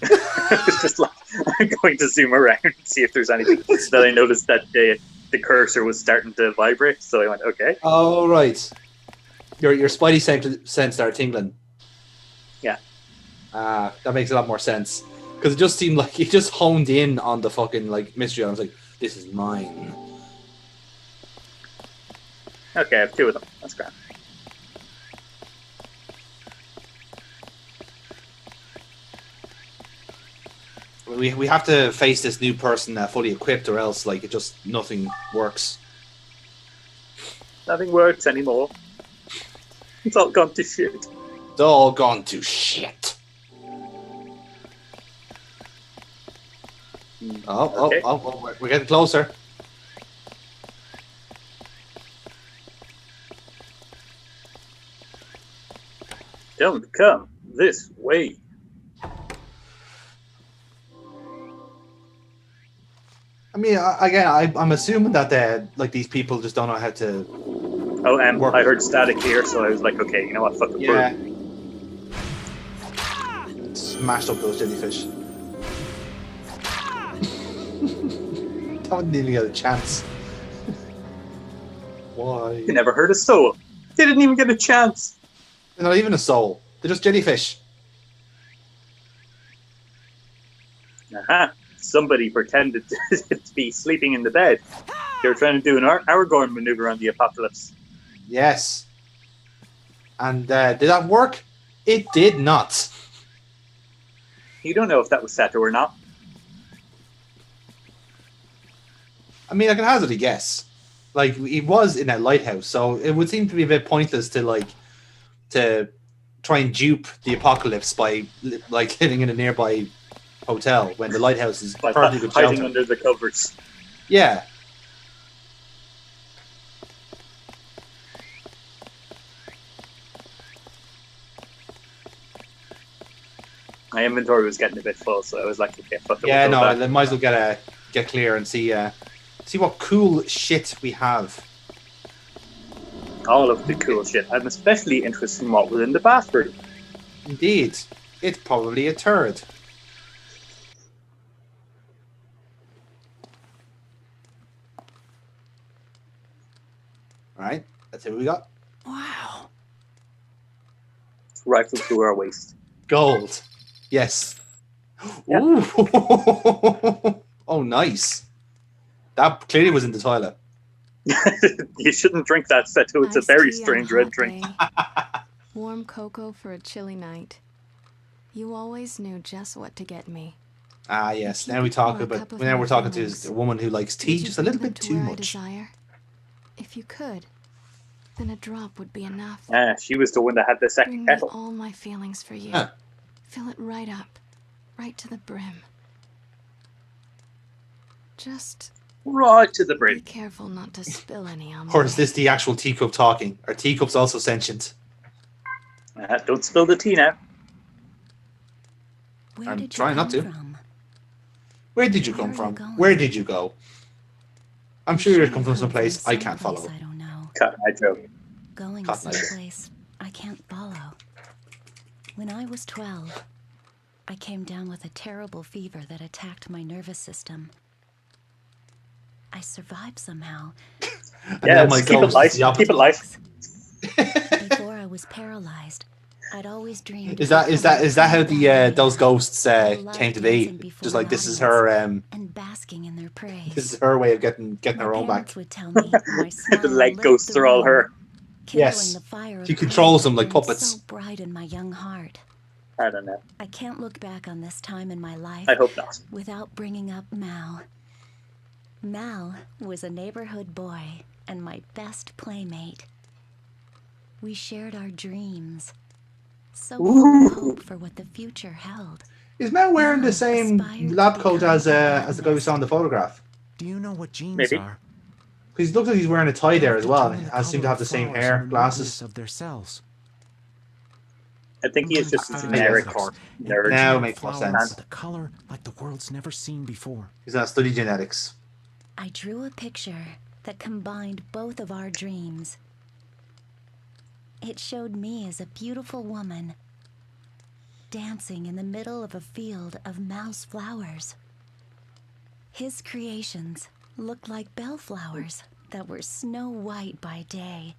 It's just like, I'm going to zoom around and see if there's anything. Then I noticed that the cursor was starting to vibrate, so I went, okay. Oh, right. Your spidey sense started tingling. Yeah. That makes a lot more sense. Because it just seemed like he just honed in on the fucking like mystery. I was like, this is mine. Okay, I have 2 of them. That's grand. We have to face this new person fully equipped, or else like nothing works. Nothing works anymore. It's all gone to shit. It's all gone to shit. Okay. Oh, we're getting closer. Don't come this way. I mean, again, I'm assuming that like these people just don't know how to. Oh, I heard static here, so I was like, okay, you know what? Fuck the yeah. Smashed up those jellyfish. That didn't even get a chance. Why? You never heard a soul. They didn't even get a chance. They're not even a soul. They're just jellyfish. Aha. Somebody pretended to be sleeping in the bed. They were trying to do an Aragorn maneuver on the apocalypse. Yes. And did that work? It did not. You don't know if that was Sato or not. I mean, I can hazard a guess. Like, he was in that lighthouse, so it would seem to be a bit pointless to try and dupe the apocalypse by like living in a nearby hotel when the lighthouse is perfectly good hiding shelter. under the covers. Yeah. My inventory was getting a bit full, so I was like, okay, fuck it. Yeah, no, I might as well get clear and see what cool shit we have. All of the cool shit. I'm especially interested in what was in the bathroom. Indeed. It's probably a turd. Alright, that's it we got. Wow. Rifle through our waist. Gold. Yes. Yeah. Ooh. Oh, nice. That clearly was in the toilet. You shouldn't drink that, Seto. It's a very strange red drink. Warm cocoa for a chilly night. You always knew just what to get me. Ah, yes. Now we're talking to a woman who likes tea just a little bit too much. If you could, then a drop would be enough. Ah, she was the one that had the second Bring kettle. me all my feelings for you. Huh. Fill it right up, right to the brim. Just right to the brim. Be careful not to spill any on me. Or is this the actual teacup talking? Are teacups also sentient? Don't spill the tea now. I'm trying not to. Where did you come from? Where did you go? I'm sure you come from some place I can't follow. I don't know. Cut my joke. Going Cut my joke. someplace I can't follow. When I was 12, I came down with a terrible fever that attacked my nervous system. I survived somehow. Yeah, just keep it light. Keep it light. Before I was paralyzed, I'd always dreamed. Is that how the those ghosts came to be? Just like this is her and basking in their praise. this is her way of getting her own back. Would tell me my The leg ghosts are all her. Yes, she controls them like puppets. So bright in my young heart. I don't know. I can't look back on this time in my life. I hope not. Without bringing up Mal. Mal was a neighborhood boy and my best playmate. We shared our dreams. So full of hope for what the future held. Is Mal wearing the same lab coat as the guy we saw in the photograph? Do you know what genes are? Because he looks like he's wearing a tie there as well. He seems to have the same hair, glasses. Of their cells. I think he is just a generic nerd. Now makes more sense. The color like the world's never seen before. He's gonna study genetics. I drew a picture that combined both of our dreams. It showed me as a beautiful woman dancing in the middle of a field of mouse flowers. His creations looked like bellflowers that were snow white by day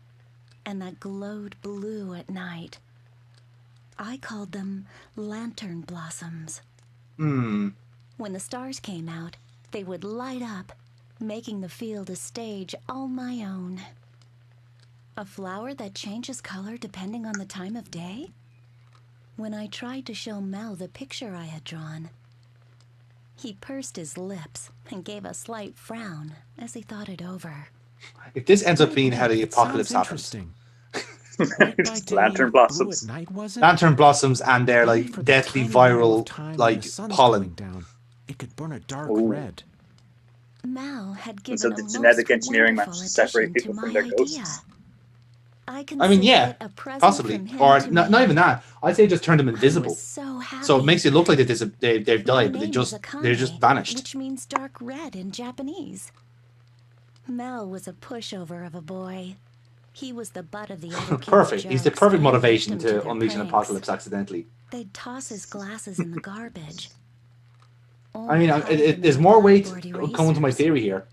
and that glowed blue at night. I called them lantern blossoms. When the stars came out, they would light up, making the field a stage all my own. A flower that changes color depending on the time of day? When I tried to show Mel the picture I had drawn, he pursed his lips and gave a slight frown as he thought it over. If this ends up being how the apocalypse happens. Lantern blossoms. Lantern blossoms and their like deathly viral like pollen. It could burn a dark red. Mal had given so the genetic engineering managed to separate people from their ghosts. I mean, yeah, possibly, or not even that. I'd say just turn them invisible, so it makes it look like they've died, but they're just vanished. Which means dark red in Japanese. Mal was a pushover of a boy. He was the butt of the other kids' Perfect. He's the jokes perfect and motivation victim to their unleash an pranks. apocalypse accidentally. They'd toss his glasses in the garbage. I mean, there's more weight coming to my theory here.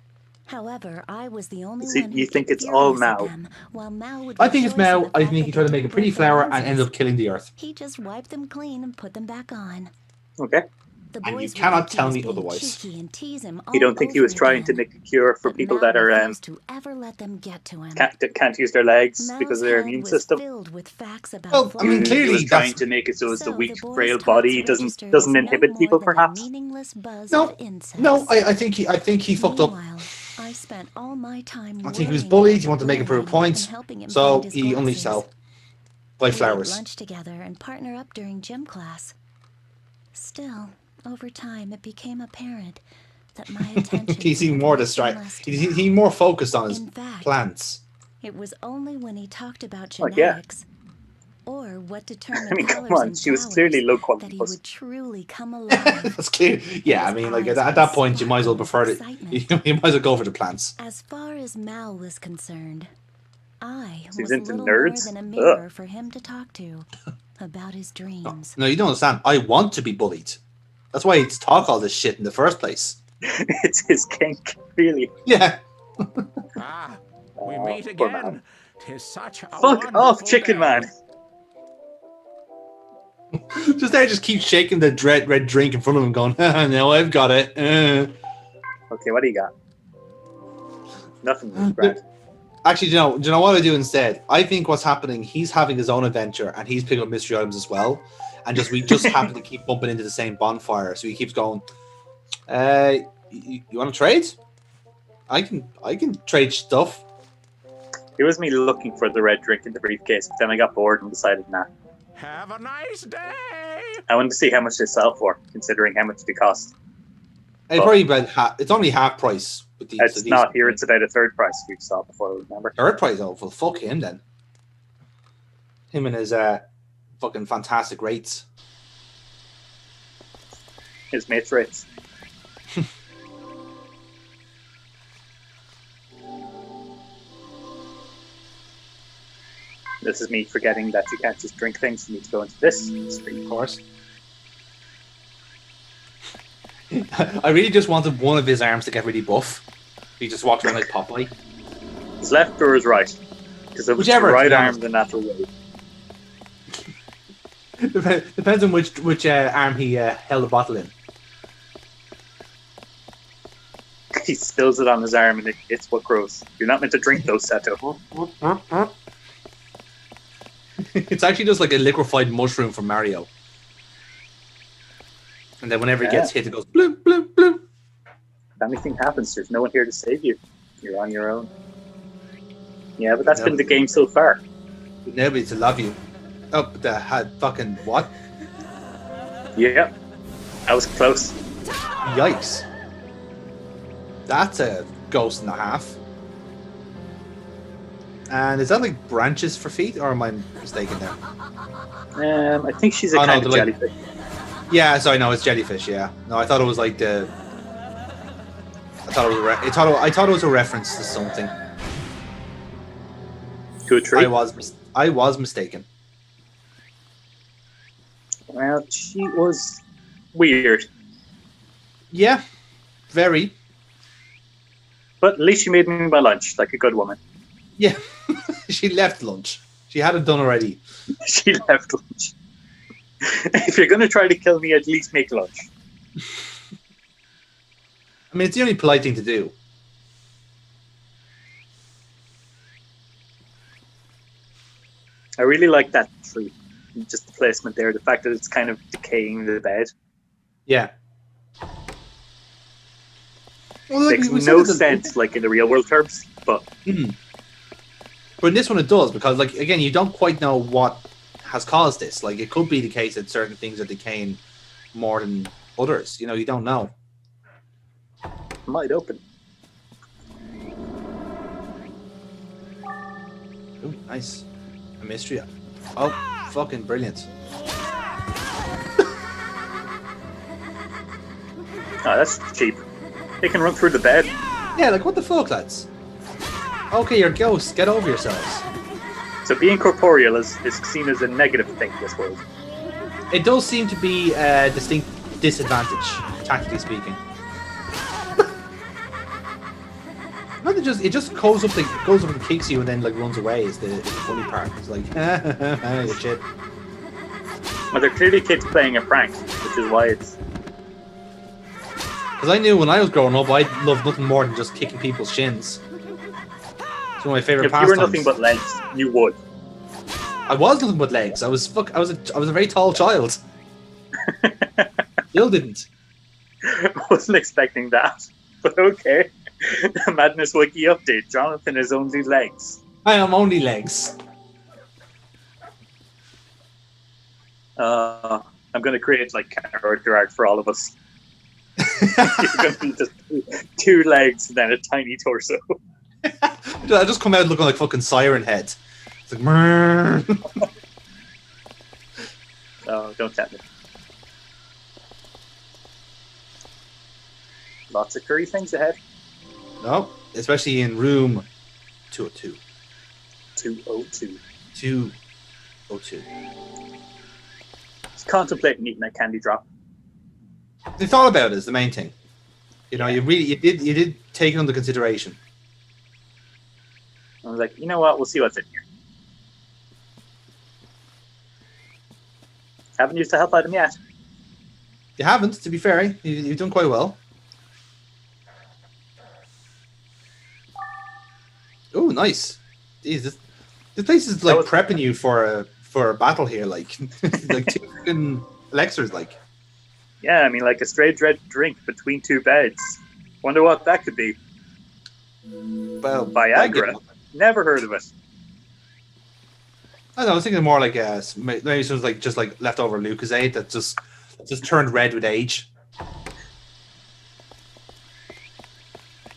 However, I was the only So one you who think could it's all furious Mal? at them, while Mal would I think it's rejoice in Mal. the I fact think he that tried to they make a could pretty wear flower and glasses. ended up killing the Earth. He just wiped them clean and put them back on. Okay. The And you boys would cannot think tell he me was being otherwise. cheeky and tease him You all don't think he over was trying to again. make a cure for But people Mal that are refused to ever let them get to him. can't use their legs Mal's because of their head immune was system? filled with facts about Well, I mean, flowers. He was clearly trying that's to make it so as the So weak, the boy's frail tots body registered doesn't as no inhibit more people, than a perhaps. meaningless buzz no, of insects. no. I think he fucked up. Meanwhile, I spent all my time I think he was worrying bullied. about He wanted to make it the boy prove a point, and helping him so find his he unleashed glasses. hell by We ate flowers. lunch together and partner up during gym class. Still, over time, it became apparent that my attention He seemed more distracted. He more focused on his In fact, plants. It was only when he talked about Like, yeah. genetics or what determined I mean, come colors on, and she was flowers clearly low that quality he puss. would truly come alive. That's clear. Yeah, I mean, like at that point, you might as well prefer it. You might as well go for the plants. As far as Mal was concerned, I So he's was into little nerds? more than a mirror for him to talk to about his dreams. No, you don't understand. I want to be bullied. That's why he's talk all this shit in the first place. It's his kink, really. Yeah. We meet poor again. man. 'Tis such a Fuck wonderful off, Chicken day. Man. Just keep shaking the red drink in front of him, going, "No, I've got it." Okay, what do you got? Nothing, Brad. Actually, do you know what I do instead? I think what's happening, he's having his own adventure and he's picking up mystery items as well. And we just happen to keep bumping into the same bonfire. So he keeps going, you want to trade? I can trade stuff. It was me looking for the red drink in the briefcase, but then I got bored and decided, nah. Have a nice day. I wanted to see how much they sell for, considering how much they cost. It's probably about it's only half price. With these, It's not here, it's about a third price we saw before, remember? Third price, oh, well, fuck him then. Him and his fucking fantastic rates. His mates' rates. This is me forgetting that you can't just drink things, you need to go into this screen. Of course. I really just wanted one of his arms to get really buff. He just walked around like Popeye. His left or his right? Because if Whichever, it's to right be arm, honest. then that's a way. Depends on which arm he held the bottle in. He spills it on his arm and it's what grows. You're not meant to drink those, Sato. It's actually just like a liquefied mushroom from Mario. And then whenever it gets hit, it goes bloom, bloom, bloom. If anything happens, there's no one here to save you. You're on your own. Yeah, but that's been the game so far. Nobody to love you. Oh, the fucking what? Yeah, I was close. Yikes. That's a ghost and a half. And is that like branches for feet, or am I mistaken there? I think she's a kind of jellyfish. Yeah, sorry, no, it's jellyfish. Yeah, no, I thought it was like the. I thought it was. I thought it was a reference to something. To a tree. I was mistaken. Well, she was weird. Yeah, very. But at least she made me my lunch, like a good woman. Yeah, she left lunch. She had it done already. She left lunch. If you're going to try to kill me, at least make lunch. I mean, it's the only polite thing to do. I really like that tree. Just the placement there. The fact that it's kind of decaying the bed. Yeah. Well, makes no sense, like in the real world terms, but. But in this one, it does because, like, again, you don't quite know what has caused this. Like, it could be the case that certain things are decaying more than others. You know, you don't know. Might open. Ooh, nice. A mystery. Oh, fucking brilliant. Oh, that's cheap. They can run through the bed. Yeah, like, what the fuck, lads? Okay, you're ghosts. Get over yourselves. So being corporeal is seen as a negative thing in this world. It does seem to be a distinct disadvantage, tactically speaking. Not just it just goes up and kicks you and then like runs away is the funny part. It's like shit. Well, they're clearly kids playing a prank, which is why it's. Because I knew when I was growing up, I loved nothing more than just kicking people's shins. It's one of my favorite pastimes. If you were nothing but legs, you would. I was nothing but legs. I was a very tall child. Still didn't. I wasn't expecting that, but okay. Madness Wiki update. Jonathan is only legs. I am only legs. I'm going to create like character art for all of us. You're going to be just two legs and then a tiny torso. I just come out looking like fucking Siren Head. It's like, oh, don't tell me. Lots of curry things ahead. No, especially in room 202. 202. 202. Just contemplating eating a candy drop. They thought about it is the main thing. You know, you did take it under consideration. I was like, you know what? We'll see what's in here. Haven't used the help item yet. You haven't, to be fair. You've done quite well. Oh, nice. Jeez, this place is like prepping you for a battle here, like like two fucking elixirs, like. Yeah, I mean, like a straight red drink between two beds. Wonder what that could be. Well, Viagra. Never heard of it. I don't know, I was thinking more like maybe it was like just like leftover Lucozade that just turned red with age.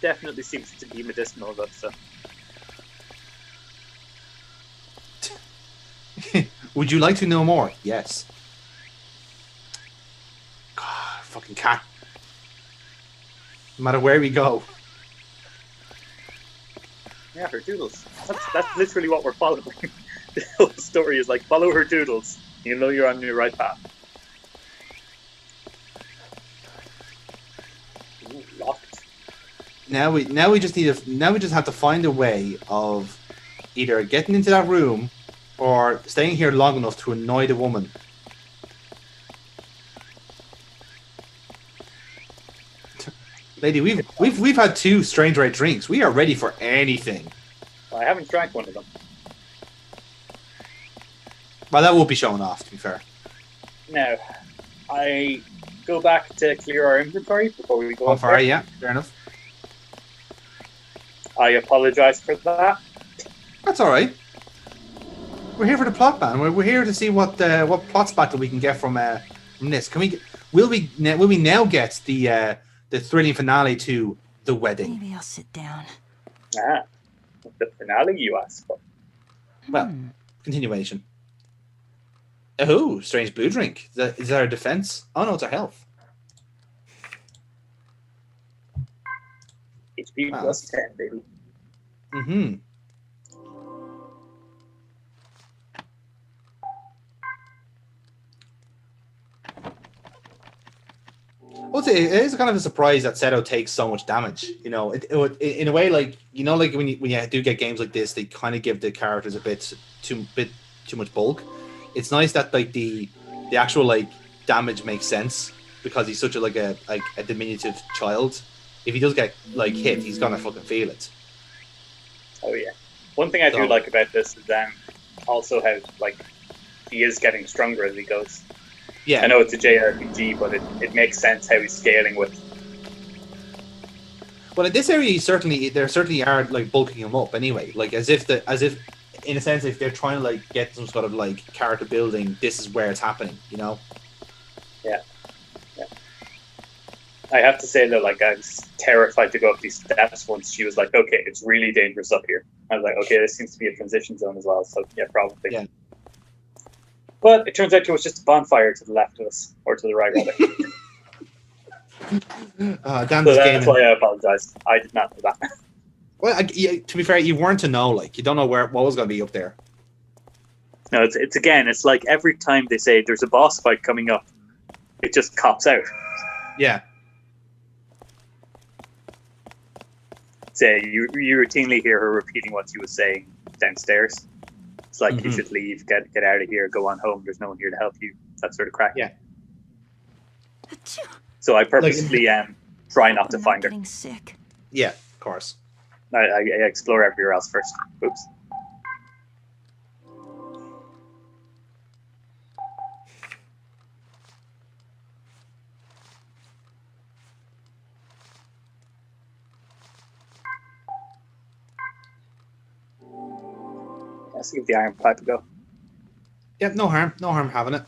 Definitely seems to be medicinal, that stuff. Would you like to know more? Yes. God, fucking cat. No matter where we go. Yeah, her doodles. That's literally what we're following. The whole story is like, follow her doodles. You know you're on your right path. Ooh, locked. Now we just have to find a way of either getting into that room or staying here long enough to annoy the woman. Lady, we've had 2 strange red drinks. We are ready for anything. I haven't drank one of them. Well, that won't be showing off, to be fair. Now, I go back to clear our inventory before we go on fire. Yeah, fair enough. I apologize for that. That's all right. We're here for the plot, man. We're here to see what plot sparkle we can get from this. Will we now get the thrilling finale to the wedding? Maybe I'll sit down. The finale you asked for. Well, continuation. Oh, strange blue drink. Is that our defense? Oh no, it's our health. HP plus 10, baby. Mm-hmm. Well, it is kind of a surprise that Seto takes so much damage. You know, in a way, like when you do get games like this, they kind of give the characters a bit too much bulk. It's nice that like the actual like damage makes sense because he's such a diminutive child. If he does get like hit, he's gonna fucking feel it. Oh yeah. One thing I do like about this is also how like he is getting stronger as he goes. Yeah. I know it's a JRPG, but it makes sense how he's scaling with. Well, in this area, there certainly are like bulking him up anyway. Like as if in a sense, if they're trying to like get some sort of like character building, this is where it's happening. You know. Yeah. I have to say though, like I was terrified to go up these steps once she was like, "Okay, it's really dangerous up here." I was like, "Okay, this seems to be a transition zone as well." So yeah, probably. Yeah. But it turns out it was just a bonfire to the left of us, or to the right rather. Damn so this that's game. why I apologize. I did not know that. Well, to be fair, you weren't to know. Like you don't know what was going to be up there. No, it's like every time they say there's a boss fight coming up, it just cops out. Yeah. Say you routinely hear her repeating what she was saying downstairs. It's like you should leave, get out of here, go on home. There's no one here to help you. That sort of crack. Yeah. So I purposely try not to find her. Getting sick. Yeah, of course. I explore everywhere else first. Oops. Let's give the iron pipe a go. Yeah, no harm having it.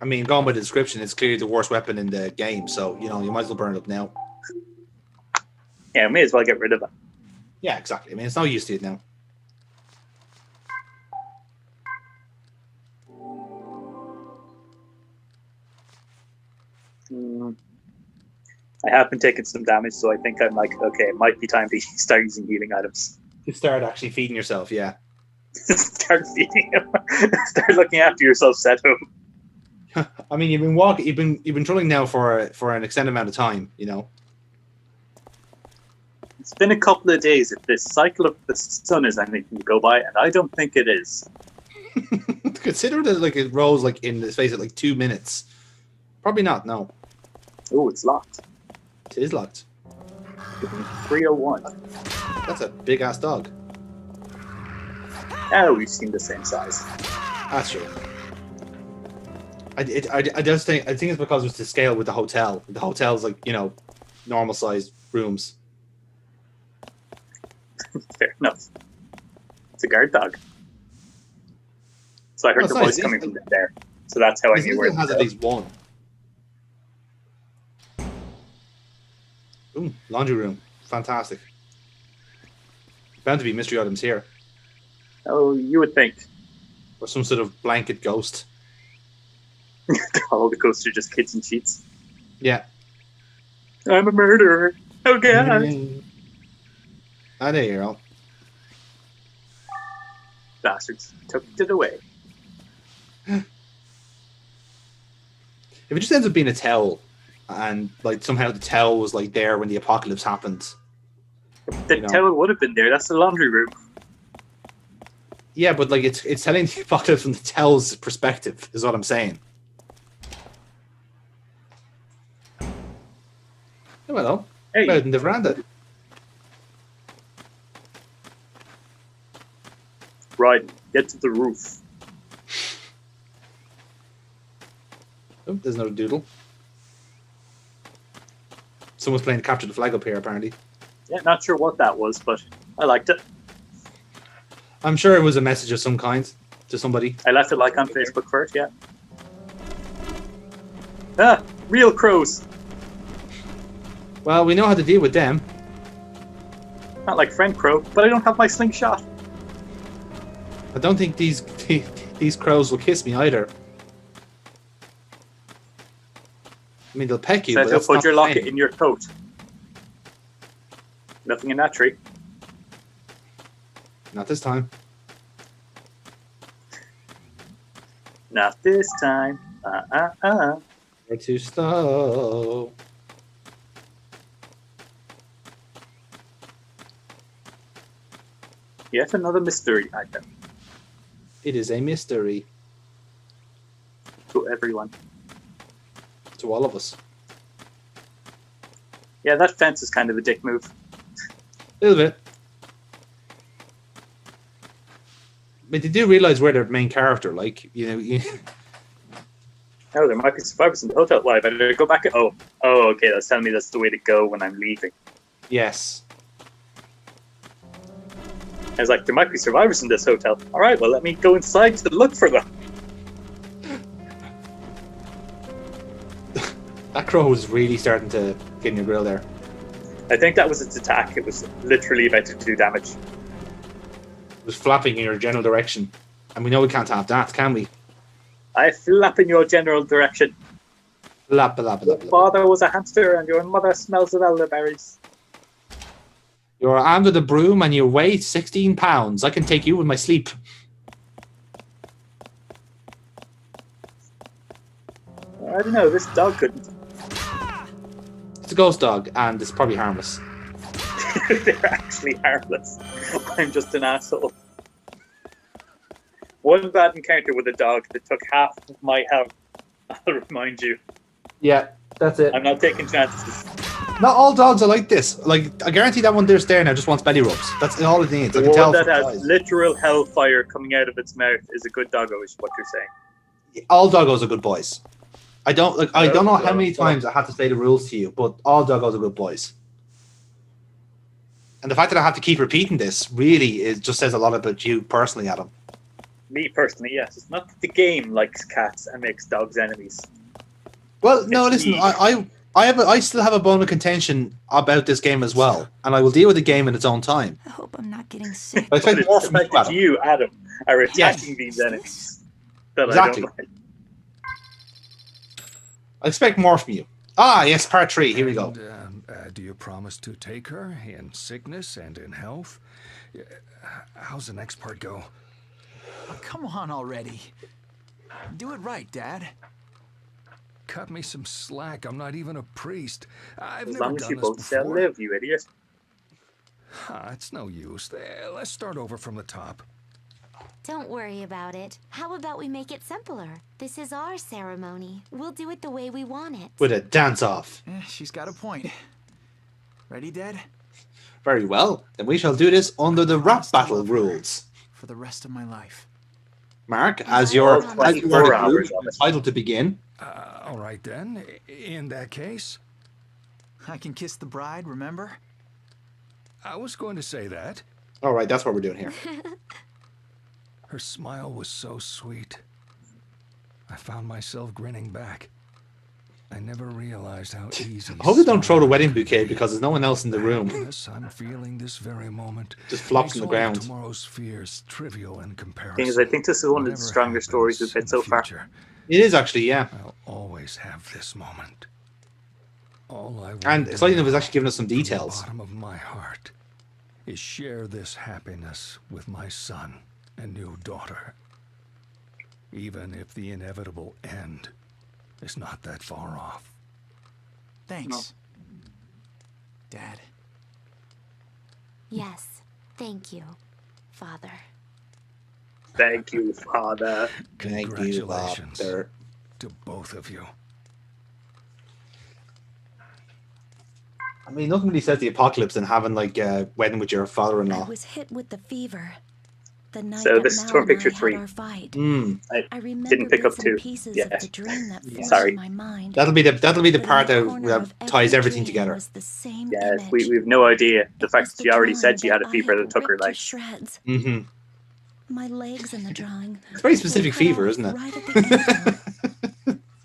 I mean, going by the description, it's clearly the worst weapon in the game, so you might as well burn it up now. Yeah, may as well get rid of it. Yeah, exactly. I mean, it's no use to it now. I have been taking some damage, so I think I'm like, okay, it might be time to start using healing items. You start actually feeding yourself, yeah. Start feeding him. Start looking after yourself, Seto. I mean, you've been trolling now for an extended amount of time, you know. It's been a couple of days. If this cycle of the sun is anything to go by, and I don't think it is. Consider that like it rolls like in the space of like 2 minutes. Probably not. No. Oh, it's locked. It is locked. 301. That's a big ass dog. Oh, we've seen the same size. That's true. I just think it's because it's the scale with the hotel. The hotel's like normal sized rooms. Fair enough. It's a guard dog. So I heard the voice coming from there. So that's how I knew where it has at least one. Ooh, laundry room. Fantastic. Bound to be mystery items here. Oh, you would think. Or some sort of blanket ghost. All the ghosts are just kids in sheets. Yeah. I'm a murderer. Oh, God. Ah, there you go. Bastards took it away. If it just ends up being a towel, and like somehow the towel was like there when the apocalypse happened. The towel would have been there. That's the laundry room. Yeah, but like it's telling the apocalypse from the towel's perspective, is what I'm saying. Oh, hello. Hey. Out in the veranda. Right, get to the roof. Oh, there's another doodle. Someone's playing capture the flag up here, apparently. Yeah, not sure what that was, but I liked it. I'm sure it was a message of some kind to somebody. I left a like on Facebook for it, yeah. Ah, real crows. Well, we know how to deal with them. Not like friend crow, but I don't have my slingshot. I don't think these crows will kiss me either. I mean, they'll peck you. So but they'll that's put not your the locket same. in your coat. Nothing in that tree. Not this time. Not this time. We're too slow. Yet another mystery item. It is a mystery. To everyone. To all of us. Yeah, that fence is kind of a dick move. A little bit. But they do realise we're their main character, like, you know. Oh, there might be survivors in the hotel. Why? I better go back. Oh, okay. That's telling me that's the way to go when I'm leaving. Yes. I was like, there might be survivors in this hotel. All right, well, let me go inside to look for them. That crow was really starting to get in your grill there. I think that was its attack. It was literally about to do damage. It was flapping in your general direction. And we know we can't have that, can we? I flap in your general direction. Flap, flap, flap, Your father was a hamster and your mother smells of elderberries. You're armed with a broom and you weigh 16 pounds. I can take you with my sleep. I don't know, this dog couldn't. It's a ghost dog, and it's probably harmless. They're actually harmless. I'm just an asshole. One bad encounter with a dog that took half of my health. I'll remind you. Yeah, that's it. I'm not taking chances. Not all dogs are like this. Like, I guarantee that one there's there now just wants belly rubs. That's all it needs. The I can tell one that from its has eyes. literal hellfire coming out of its mouth is a good doggo, is what you're saying. All doggos are good boys. I don't know how many times I have to say the rules to you, but all doggos are good boys. And the fact that I have to keep repeating this really just says a lot about you personally, Adam. Me personally, yes. It's not that the game likes cats and makes dogs enemies. Well, no, It's listen, me. I still have a bone of contention about this game as well, and I will deal with the game in its own time. I hope I'm not getting sick. I expect But more it's from the you, fact that Adam. you, Adam, are attacking Yes. these enemies that Exactly. I don't like. I expect more from you. Ah, yes, part 3. Here we go. And, do you promise to take her in sickness and in health? How's the next part go? Oh, come on already. Do it right, Dad. Cut me some slack. I'm not even a priest. I've As never long as done you this both shall before. live, you idiot. It's no use. Let's start over from the top. Don't worry about it. How about we make it simpler? This is our ceremony. We'll do it the way we want it. With a dance-off. She's got a point. Ready, Dad? Very well. Then we shall do this under the rap battle rules. For the rest of my life. Mark, as you're All 24 the hours group, of it. entitled to begin. All right, then. In that case, I can kiss the bride, remember? I was going to say that. All right, that's what we're doing here. Her smile was so sweet. I found myself grinning back. I never realized how easy. I hope they don't throw the wedding bouquet because there's no one else in the room. Yes, I'm feeling this very moment. Just flops Makes on the all of ground. Tomorrow's fears trivial in comparison. Thing is, I think this is one of the Whatever stronger stories we've happens had in so the far. future, It is actually, yeah. I'll always have this moment. All I want And to Slightly do was actually giving us some from the details. bottom of my heart is share this happiness with my son and new daughter. Even if the inevitable end is not that far off. Thanks, Dad. Yes, thank you, Father. Thank you, Father. Congratulations to both of you. I mean, nothing really says the apocalypse than having like a wedding with your father-in-law. I was hit with the fever. The night So that this is Mal torn and I picture had 3. our fight. I remember didn't pick up bits and 2 pieces yet. of the dream that formed Sorry. in my mind. That'll be the But part in the that corner of ties every everything dream together. was the same Yeah, image. we have no idea. The fact was that the she already drawing said she had a that I fever had that took her ripped to like. shreds. Mm-hmm. My legs in the drawing. It's a very were specific cut fever, off isn't it? Right at the ankle.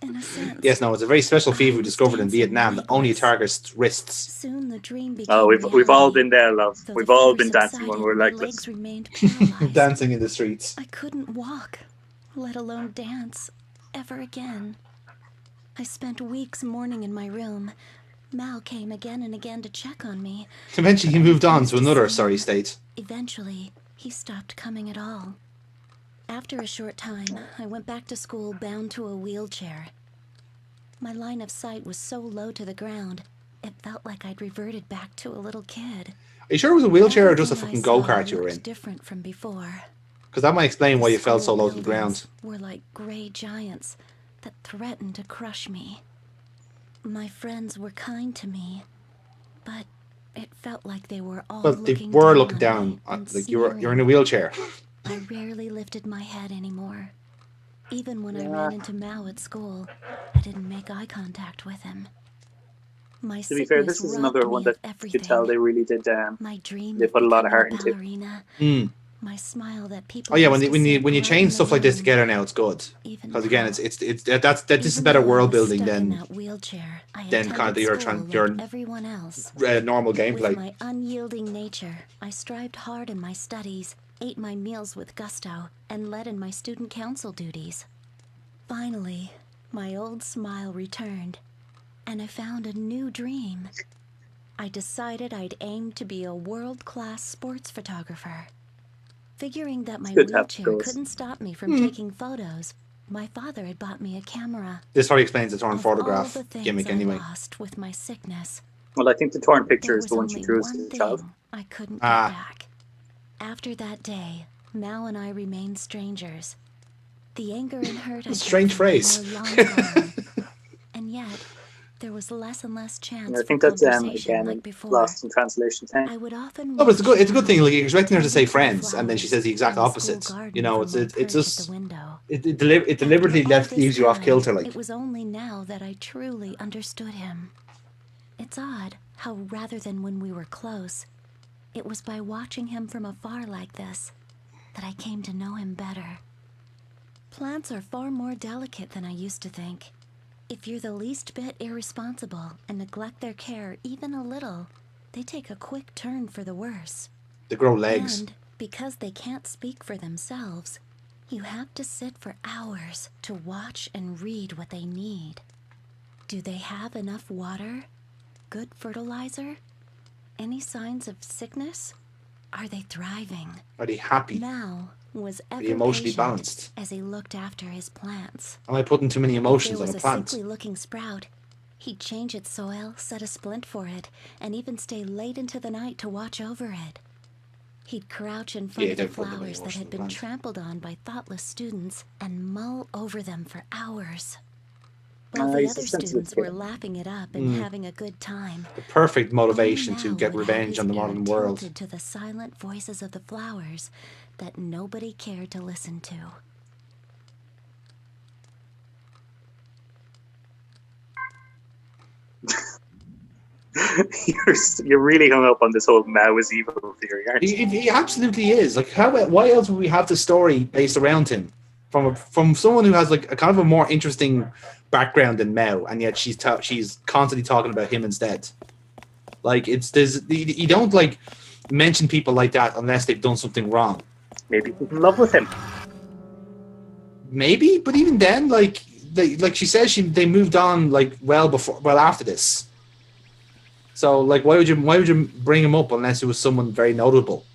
In a sense. Yes, no, it's a very special fever we discovered in dancing Vietnam that only legless. targets wrists. Soon the dream became Oh, we've all reality. been there, love. Though We've the all fever been dancing when subsided, we're my legless. legs remained paralyzed. Dancing in the streets. I couldn't walk, let alone dance, ever again. I spent weeks mourning in my room. Mal came again and again to check on me. Eventually, he moved on to another sorry state. Eventually, he stopped coming at all. After a short time, I went back to school bound to a wheelchair. My line of sight was so low to the ground, it felt like I'd reverted back to a little kid. Are you sure it was a wheelchair or just a Everything fucking I saw go-kart you were in? looked different from before. Because that might explain why The you fell so school low to the buildings ground. were like gray giants that threatened to crush me. My friends were kind to me, but it felt like they were all Well, they looking were down looking on down. me and Like you're in a sneering. wheelchair. I rarely lifted my head anymore. Even when I ran into Mao at school, I didn't make eye contact with him. My To be fair, sickness this is robbed another me one of that you everything. could tell they really did. My dream They of put a lot of becoming heart a into. ballerina. Mm. My smile that people Oh yeah, used to when sit you right change in the stuff like this room. together now, it's good. Even Because again, now. this is Even better though I world was building stuck in than that wheelchair, I kind of attended your school your like everyone else. normal With gameplay. my unyielding nature, I strived hard in my studies, ate my meals with gusto, and led in my student council duties. Finally, my old smile returned, and I found a new dream. I decided I'd aim to be a world-class sports photographer. Figuring that my good to have wheelchair goals. couldn't stop me from taking photos, my father had bought me a camera. This probably explains the torn Of all photograph the things gimmick I anyway. lost with my sickness, Well, I think the torn picture there is was the one she only drew as one a child. thing I couldn't Ah. get back. After that day, Mao and I remained strangers. The anger and hurt I Strange felt for him phrase. were long gone, and yet there was less and less chance I for think that's conversation again like before. lost in translation. I would often No, but it's a watch good thing. Mao Like you're expecting her to say tending to the friends, and then she says the exact flowers in the opposite. school garden You know, from it's my it's perch just at the window. it deliberately After all this leaves you off time, kilter. Like it was only now that I truly understood him. It's odd how rather than when we were close, it was by watching him from afar like this that I came to know him better. Plants are far more delicate than I used to think. If you're the least bit irresponsible and neglect their care even a little, they take a quick turn for the worse. they grow legs. And because they can't speak for themselves, you have to sit for hours to watch and read what they need. Do they have enough water? Good fertilizer? Any signs of sickness? Are they thriving? Are they happy? Mao was Are ever they emotionally patient balanced? as he looked after his plants. Am I putting too many emotions If on there a was plant? sickly-looking sprout, he'd change its soil, set a splint for it, and even stay late into the night to watch over it. He'd crouch in front Yeah, of the don't put any flowers that emotion had in been plants. trampled on by thoughtless students and mull over them for hours. While Ah, the he's a other sensitive students were kid. laughing it up and Mm. having a good time, The perfect only motivation to Mao get would have revenge his on the ear modern world. tilted to the silent voices of the flowers that nobody cared to listen to. You're really hung up on this whole Mao is evil theory, aren't you? He absolutely is. Like, why else would we have the story based around him from someone who has like a kind of a more interesting background than Mao, and yet she's constantly talking about him instead. Like you don't like mention people like that unless they've done something wrong. Maybe he's in love with him. Maybe, but even then, like she says, they moved on like well after this. So like, why would you bring him up unless it was someone very notable?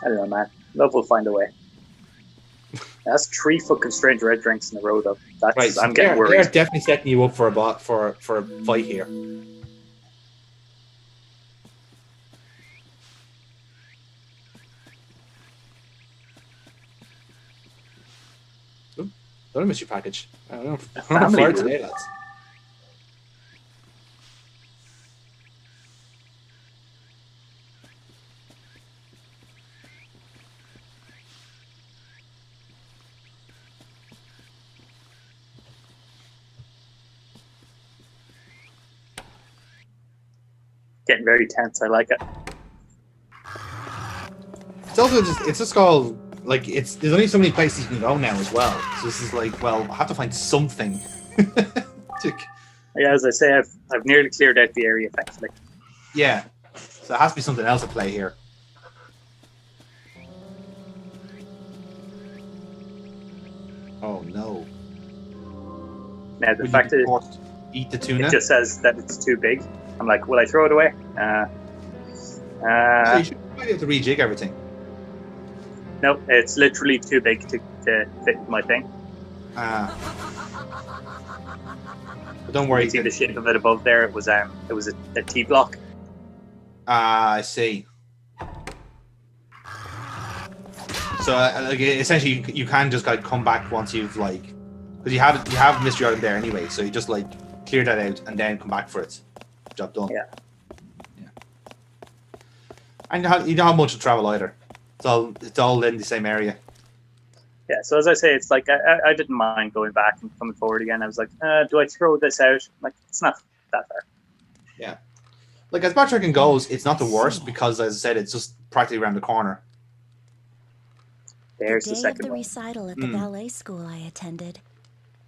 I don't know, man. Love will find a way. That's 3 fucking strange red drinks in a row, though. That's Right, so I'm getting they're worried. definitely setting you up for a fight here. Ooh, don't miss your package. I don't know. I'm on fire today, lads. Getting very tense. I like it. It's also just called like there's only so many places you can go now as well. So this is like, well, I have to find something. Yeah, as I say, I've nearly cleared out the area effectively. Yeah, so there has to be something else at play here. Oh no! Now the fact that eat the tuna. It just says that it's too big. I'm like, will I throw it away? So you should probably have to rejig everything. No, it's literally too big to fit my thing. But don't worry. You see the shape of it above there? It was a T block. I see. So like, essentially, you can just like come back once you've like, because you have mystery item there anyway. So you just like clear that out and then come back for it. Job done. Yeah. And you don't have much to travel either. It's all in the same area. Yeah. So as I say, it's like I didn't mind going back and coming forward again. I was like, do I throw this out? Like, it's not that far. Yeah. Like as backtracking goes, it's not the worst because, as I said, it's just practically around the corner. There's the the day second of the one. recital at the ballet school I attended,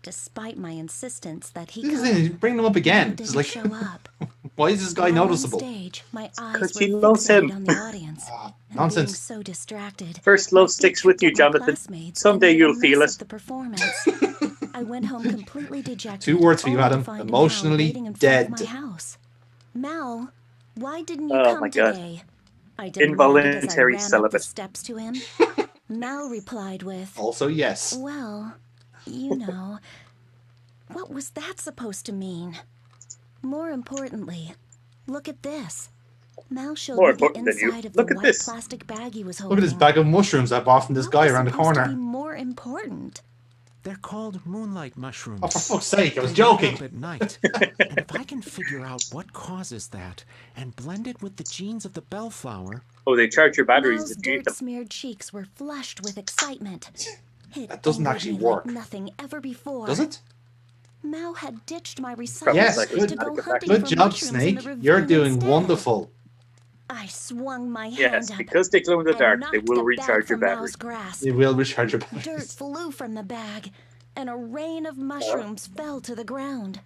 despite my insistence that he bring them up again. It's like, show up. Why is this guy noticeable? Stage, my eyes Because were she loves fixated him. on the audience. Nonsense. Being so distracted, First love sticks with you, Jonathan. Someday you'll feel it. the performance. I went home completely dejected. 2 words for you, only to Adam. find Emotionally Mal waiting in front of dead. my house. Mal, why didn't you Oh come my God. today? I demanded Involuntary as I ran up the celibate. steps to him. Mal replied with, Also, yes. well, you know, what was that supposed to mean? More importantly, look at this. Mal showed More me the important than you. inside of Look the at white this. plastic bag he was Look holding. at this bag of mushrooms I bought from this guy around the Supposed to be corner. more important. They're called moonlight mushrooms. Oh, for fuck's sake, I was They light joking. up at night. And if I can figure out what causes that and blend it with the genes of the bellflower. Oh, they charge your batteries Mal's if you eat them. dirt-smeared cheeks were flushed with excitement. It That doesn't angered actually me work. like nothing ever before. Does it? Mal had ditched my recital Yes, to go hunting good for job, mushrooms in Snake. the You're ravine doing instead. wonderful. I swung my hand Yes, up because they glow in the and dark, they knocked will the bag recharge your from battery. Mal's grasp. You will recharge your Dirt batteries. flew from the bag, and a rain of mushrooms fell to the ground.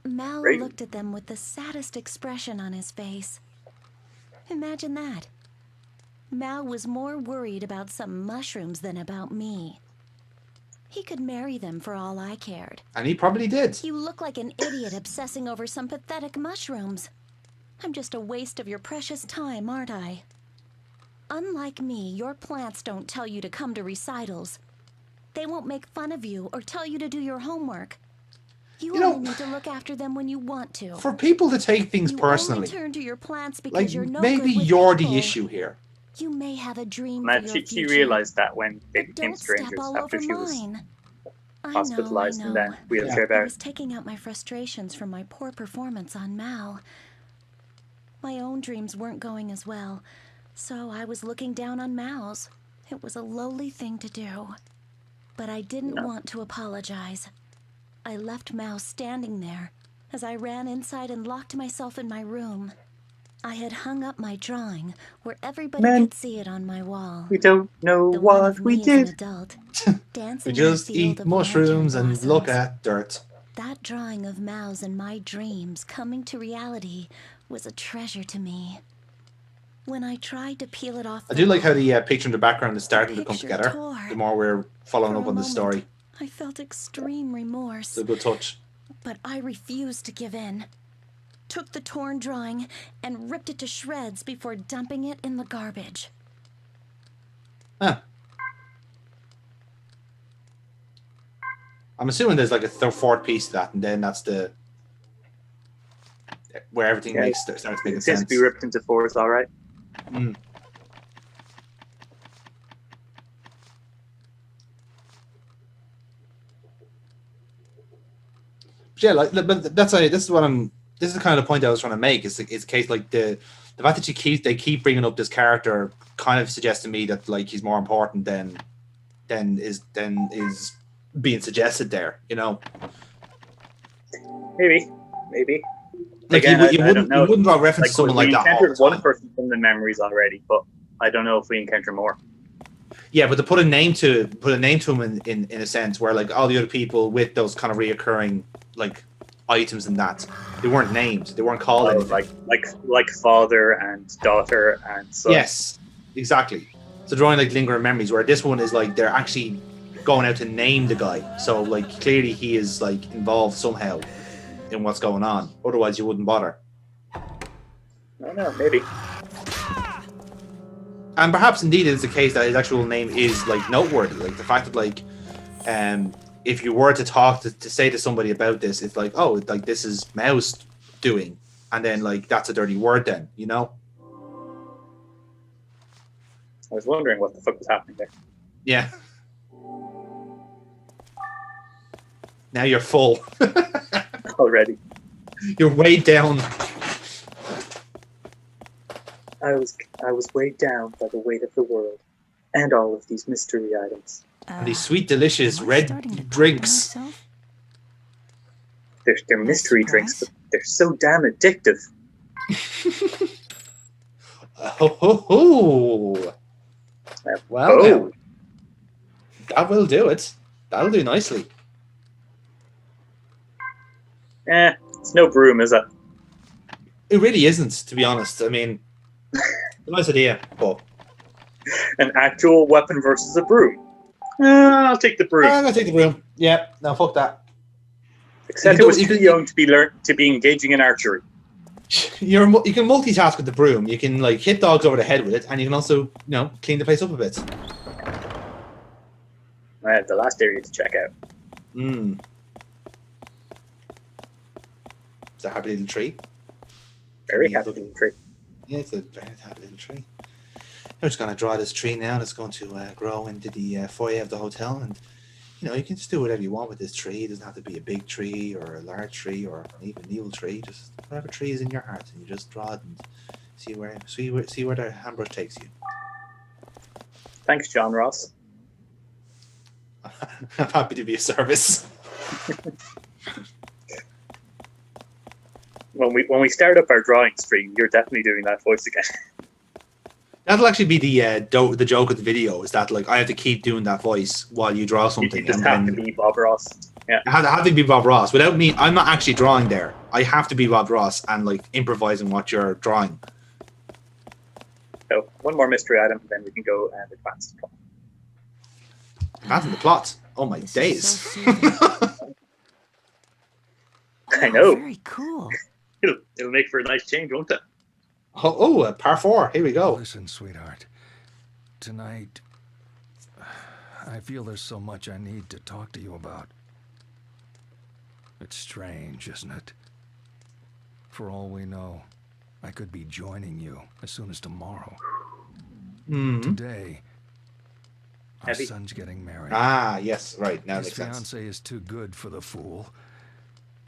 Mal Rain. looked at them with the saddest expression on his face. Imagine that. Mal was more worried about some mushrooms than about me. He could marry them for all I cared. And he probably did. You look like an idiot obsessing over some pathetic mushrooms. I'm just a waste of your precious time, aren't I? Unlike me, your plants don't tell you to come to recitals. They won't make fun of you or tell you to do your homework. You only need to look after them when you want to. For people to take things You personally, only turn to your plants because like you're no maybe good with you're people. the issue here. You may have a dream Man, for your she future, realized that when they but became don't step strangers all after over she was mine. I hospitalized know. and then wheelchair I bound. was taking out my frustrations from my poor performance on Mal. My own dreams weren't going as well, so I was looking down on Mal's. It was a lowly thing to do. But I didn't want to apologize. I left Mal standing there as I ran inside and locked myself in my room. I had hung up my drawing where everybody could see it on my wall. We don't know what we me as an did. adult, dancing We in a just field eat of mushrooms marjoram and look blossoms. at dirt. That drawing of Mal's and my dreams coming to reality was a treasure to me. When I tried to peel it off I do like how the picture in the background is starting to come together. tore. The more we're following For up a on the moment, story, I felt extreme remorse. it's a good touch. But I refused to give in. Took the torn drawing and ripped it to shreds before dumping it in the garbage. Huh. I'm assuming there's like a fourth piece to that, and then that's where everything starts making it seems sense. to be ripped into fours, all right. Mm. Yeah, like, but this is the kind of point I was trying to make. It's a case like the fact that they keep bringing up this character kind of suggests to me that like he's more important than is being suggested there. You know, maybe. Like Again, you don't know. wouldn't draw reference to someone like that all the encountered time. one person from the memories already, but I don't know if we encounter more. Yeah, but to put a name to him in a sense where like all the other people with those kind of reoccurring like items and that they weren't named, they weren't called anything. Like father and daughter and son. Yes, exactly. So drawing like lingering memories, where this one is like they're actually going out to name the guy. So like clearly he is like involved somehow in what's going on. Otherwise you wouldn't bother. I don't know, maybe. And perhaps indeed it's the case that his actual name is like noteworthy. Like the fact that like if you were to talk to say to somebody about this, it's like, oh, like this is Mouse doing, and then like that's a dirty word then, you know? I was wondering what the fuck was happening there. Yeah. Now you're full. Already. You're weighed down. I was weighed down by the weight of the world and all of these mystery items. And these sweet, delicious red drinks. They're mystery drinks, but they're so damn addictive. Oh. Well, now, that will do it. That'll do nicely. It's no broom, is it? It really isn't, to be honest. I mean, a nice idea, but an actual weapon versus a broom. I'll take the broom. I'm gonna take the broom. Yeah, no, fuck that. Except it was too young to be engaging in archery. You can multitask with the broom. You can like hit dogs over the head with it, and you can also, clean the place up a bit. I have the last area to check out. It's a happy little tree. Very happy little tree. Yeah, it's a very happy little tree. I'm just going to draw this tree now, and it's going to grow into the foyer of the hotel. And you can just do whatever you want with this tree. It doesn't have to be a big tree or a large tree or even a little tree. Just whatever tree is in your heart, and you just draw it and see where the handbrush takes you. Thanks, John Ross. I'm happy to be of service. When we start up our drawing stream, you're definitely doing that voice again. That'll actually be the joke of the video, is that like I have to keep doing that voice while you draw something. You just have to be Bob Ross. Yeah. I have to be Bob Ross. Without me, I'm not actually drawing there. I have to be Bob Ross and like improvising what you're drawing. So one more mystery item, then we can go and advance the plot. Advancing the plot. Oh my days! So I know. Very cool. It'll make for a nice change, won't it? Par 4. Here we go. Listen, sweetheart. Tonight, I feel there's so much I need to talk to you about. It's strange, isn't it? For all we know, I could be joining you as soon as tomorrow. Today, our son's getting married. Ah, yes, right. Now his makes sense. fiancée is too good for the fool.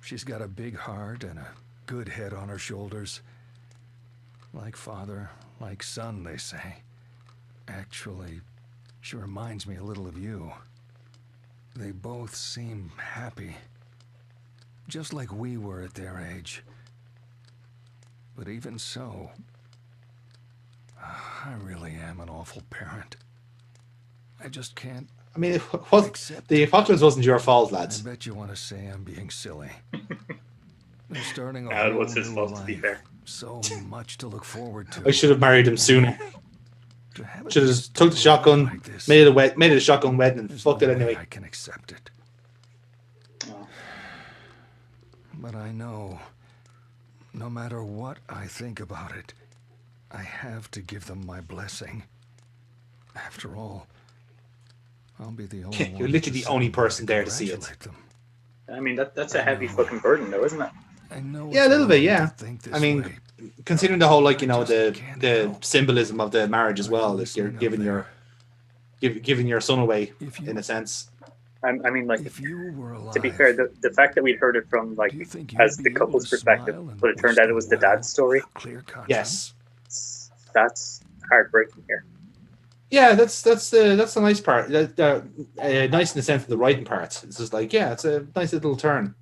She's got a big heart and a good head on her shoulders. Like father, like son, they say. Actually, she reminds me a little of you. They both seem happy. Just like we were at their age. But even so, I really am an awful parent. I just can't. I mean, the apocalypse wasn't your fault, lads. I bet you want to say I'm being silly. They're starting a It was whole his new fault, to be life. fair. So much to look forward to. I should have married him sooner. Should have just took the shotgun, like made it a shotgun wedding, and fucked it anyway. I can accept it. But I know, no matter what I think about it, I have to give them my blessing. After all, I'll be the only one. You're literally the only person there to see it. Them. I mean, that's a heavy fucking burden, though, isn't it? I know. Yeah, a little bit. Yeah. Think this I mean, way. considering the whole like the symbolism of the marriage as well, that you're giving your son away in a sense. I mean, like, If you were alive, to be fair, the fact that we'd heard it from like as the couple's perspective, but it turned out it was the dad's story. Yes, that's heartbreaking here. Yeah, that's the nice part. Nice in the sense of the writing part. It's just like, yeah, it's a nice little turn.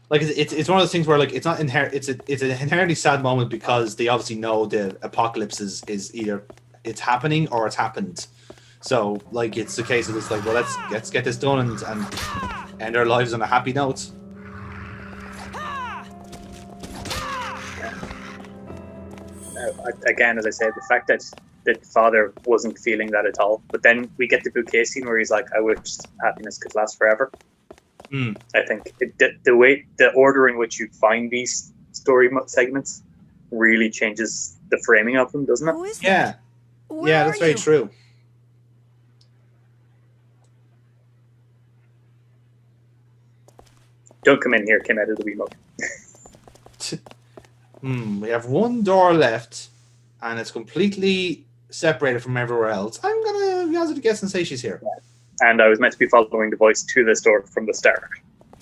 Like it's one of those things where like it's not it's an inherently sad moment because they obviously know the apocalypse is either it's happening or it's happened. So like it's the case of it's like, well, let's get this done and end our lives on a happy note. Again, as I said, the fact that father wasn't feeling that at all, but then we get the bouquet scene where he's like, "I wish happiness could last forever." I think the order in which you find these story segments really changes the framing of them, doesn't it? Yeah, yeah, that's very true. Don't come in here, came out of the wee mug. We have one door left, and it's completely separated from everywhere else. I'm gonna hazard a guess and say she's here. And I was meant to be following the voice to this door from the start.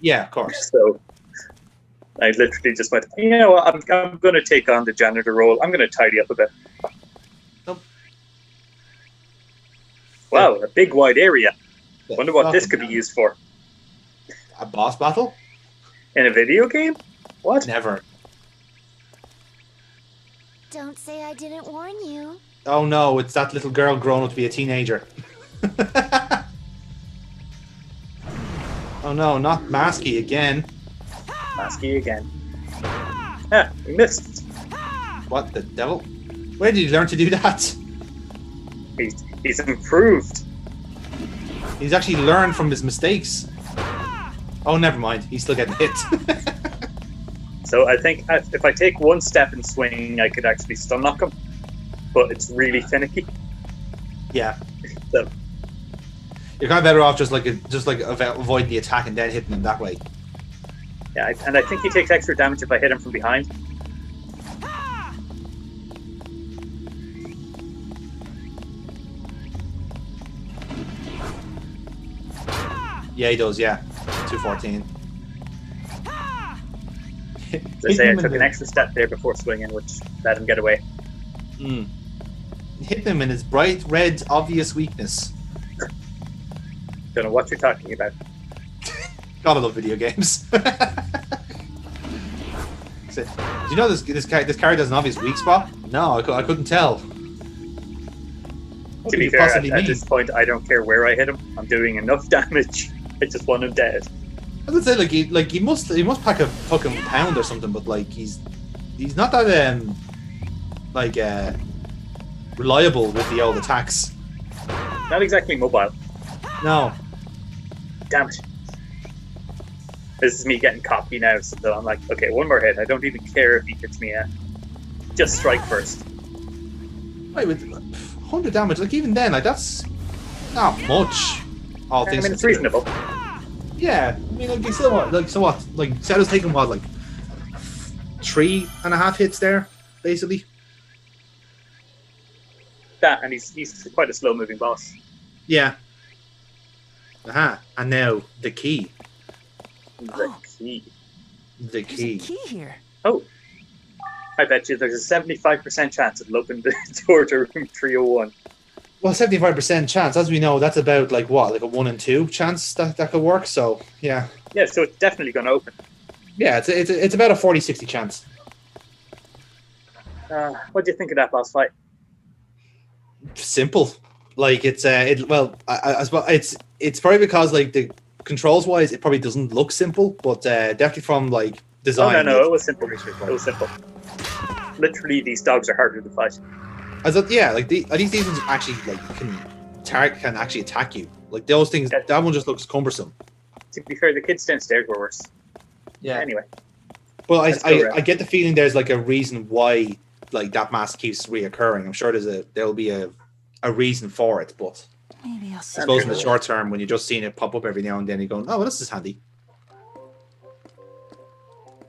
Yeah, of course. So I literally just went, you know what, I'm going to take on the janitor role. I'm going to tidy up a bit. Nope. Wow, a big wide area. Wonder what this could be used for. A boss battle? In a video game? What? Never. Don't say I didn't warn you. Oh no, it's that little girl grown up to be a teenager. Oh no, not Masky again. Masky again. Ah, we missed. What the devil? Where did he learn to do that? He's improved. He's actually learned from his mistakes. Oh, never mind. He's still getting hit. So I think if I take one step and swing, I could actually stun knock him. But it's really finicky. Yeah. So you're kind of better off just like avoiding the attack and then hitting him that way. Yeah, and I think he takes extra damage if I hit him from behind. Yeah, he does. Yeah, 214. They say I took an extra step there before swinging, which let him get away. Hit him in his bright red, obvious weakness. Don't know what you're talking about. Gotta love video games. Do you know this character has an obvious weak spot? No, I couldn't tell. To be fair, at this point, I don't care where I hit him. I'm doing enough damage. I just want him dead. I would say he must pack a fucking pound or something, but like he's not that reliable with the old attacks. Not exactly mobile. No. Damn it. This is me getting cocky now, so I'm like, okay, one more hit. I don't even care if he hits me. Just strike first. Wait, with 100 damage, like even then, like that's not much. All things it's reasonable. Yeah, I mean, like you still what? Like so what? Like Shadow's taking what? Like 3.5 hits there, basically. That, and he's quite a slow-moving boss. Yeah. And now the key. The key. The key. There's a key here. Oh. I bet you there's a 75% chance it'll open the door to room 301. Well, 75% chance, as we know, that's about like what, like a 1 in 2 chance that could work. So yeah. Yeah, so it's definitely going to open. Yeah, it's about a 40-60 chance. What do you think of that boss fight? Simple. Like it's it's probably because like the controls wise it probably doesn't look simple, but definitely from like design. Oh, no, it was simple. It was simple. Literally, these dogs are harder to fight. Like these ones actually like can actually attack you. Like those things, that one just looks cumbersome. To be fair, the kids downstairs were worse. Yeah. Anyway. Well, I get the feeling there's like a reason why like that mask keeps reoccurring. I'm sure there'll be a reason for it, but Maybe I'll I see. suppose in the short term, when you're just seeing it pop up every now and then, you're going, "Oh, well, this is handy."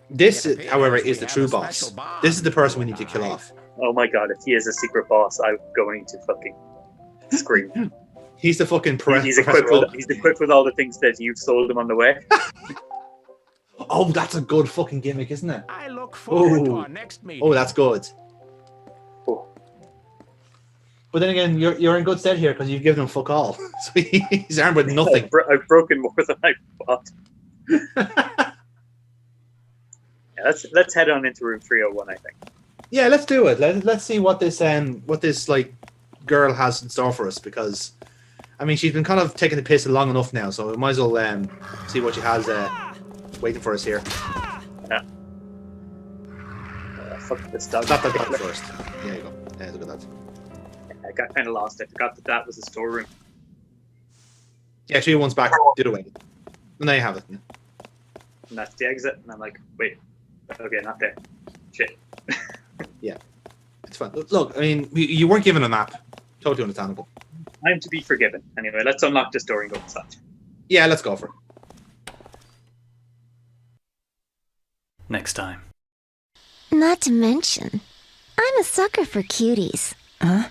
This, however, is the true boss. This is the person we need to kill off. Oh my god, if he is a secret boss, I'm going to fucking scream. He's the fucking he's equipped with all the things that you've sold him on the way. Oh, that's a good fucking gimmick, isn't it? I look forward to our next meeting. Oh, that's good. Oh. But then again, you're in good stead here because you've given him fuck all. So he's armed with nothing. I've broken more than I bought. Yeah, let's head on into room 301, I think. Yeah, let's do it. Let's see what this like girl has in store for us, because I mean she's been kind of taking the piss long enough now, so we might as well see what she has waiting for us here. Yeah. Fuck this dog. Stop that dog first. There you go. Yeah, look at that. I got kind of lost. I forgot that was a storeroom. Yeah, actually, one's back the other way. And there you have it. And that's the exit. And I'm like, wait. Okay, not there. Shit. Yeah, it's fine. Look, I mean, you weren't given a map. Totally understandable. I'm to be forgiven. Anyway, let's unlock this door and go inside. Yeah, let's go for it. Next time. Not to mention, I'm a sucker for cuties. Huh?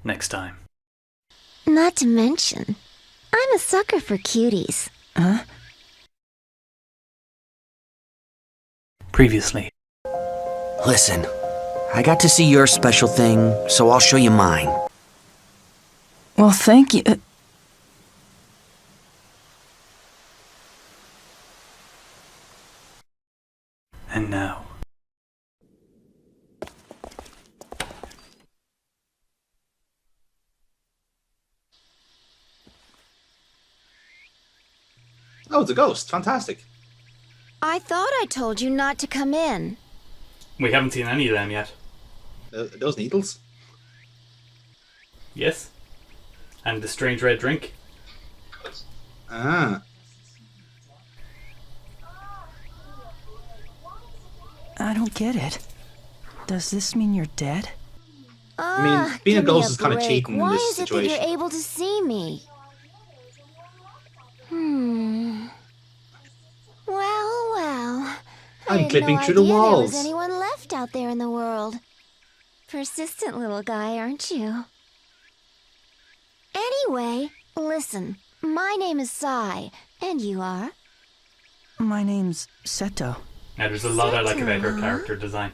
next time. Not to mention, I'm a sucker for cuties. Huh? Previously. Listen, I got to see your special thing, so I'll show you mine. Well, thank you. And now. Oh, it's a ghost. Fantastic. I thought I told you not to come in. We haven't seen any of them yet. Those needles? Yes. And the strange red drink. Ah. I don't get it. Does this mean you're dead? I mean, being a ghost is kind of cheating in this situation. Why is it that you're able to see me? Well. I'm clipping through the walls. There was anyone left out there in the world. Persistent little guy, aren't you? Anyway, listen. My name is Sai, and you are? My name's Seto. Now, there's a lot I like about her character design.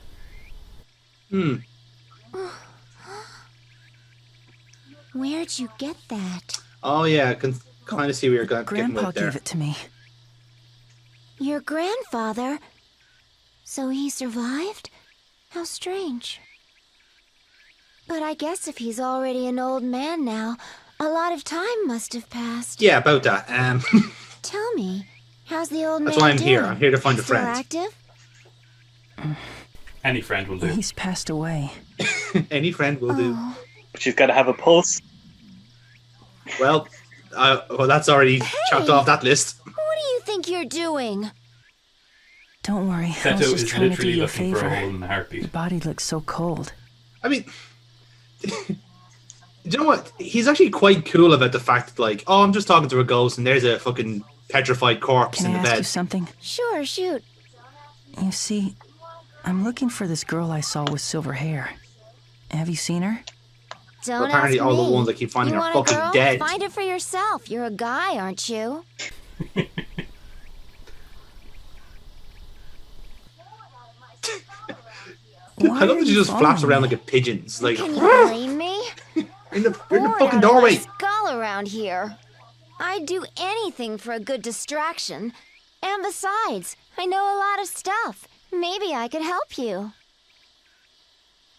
Where'd you get that? Oh yeah, I can kind of see where you're going. Grandpa gave it to me. Your grandfather? So he survived? How strange. But I guess if he's already an old man now, a lot of time must have passed. Yeah, about that. Tell me, how's the old man That's why I'm doing? here. I'm here to find a Still friend. active? Any friend will do. He's passed away. Any friend will do. But she's got to have a pulse. Well, that's already chopped off that list. What do you think you're doing? Don't worry, I Seto was just is trying to do literally you a looking for a favor. hole in the heartbeat. Your body looks so cold. I mean, do you know what? He's actually quite cool about the fact that, like, oh, I'm just talking to a ghost and there's a fucking petrified corpse Can in I the ask you bed. something? Sure, shoot. You see, I'm looking for this girl I saw with silver hair. Have you seen her? Don't Apparently ask all me. the ones I keep finding You are want a fucking girl? dead. Find it for yourself. You're a guy, aren't you? I love that she just flaps around like a pigeon. It's like, Can you blame me? in the Bored fucking out of doorway. my skull around here. I'd do anything for a good distraction. And besides, I know a lot of stuff. Maybe I could help you.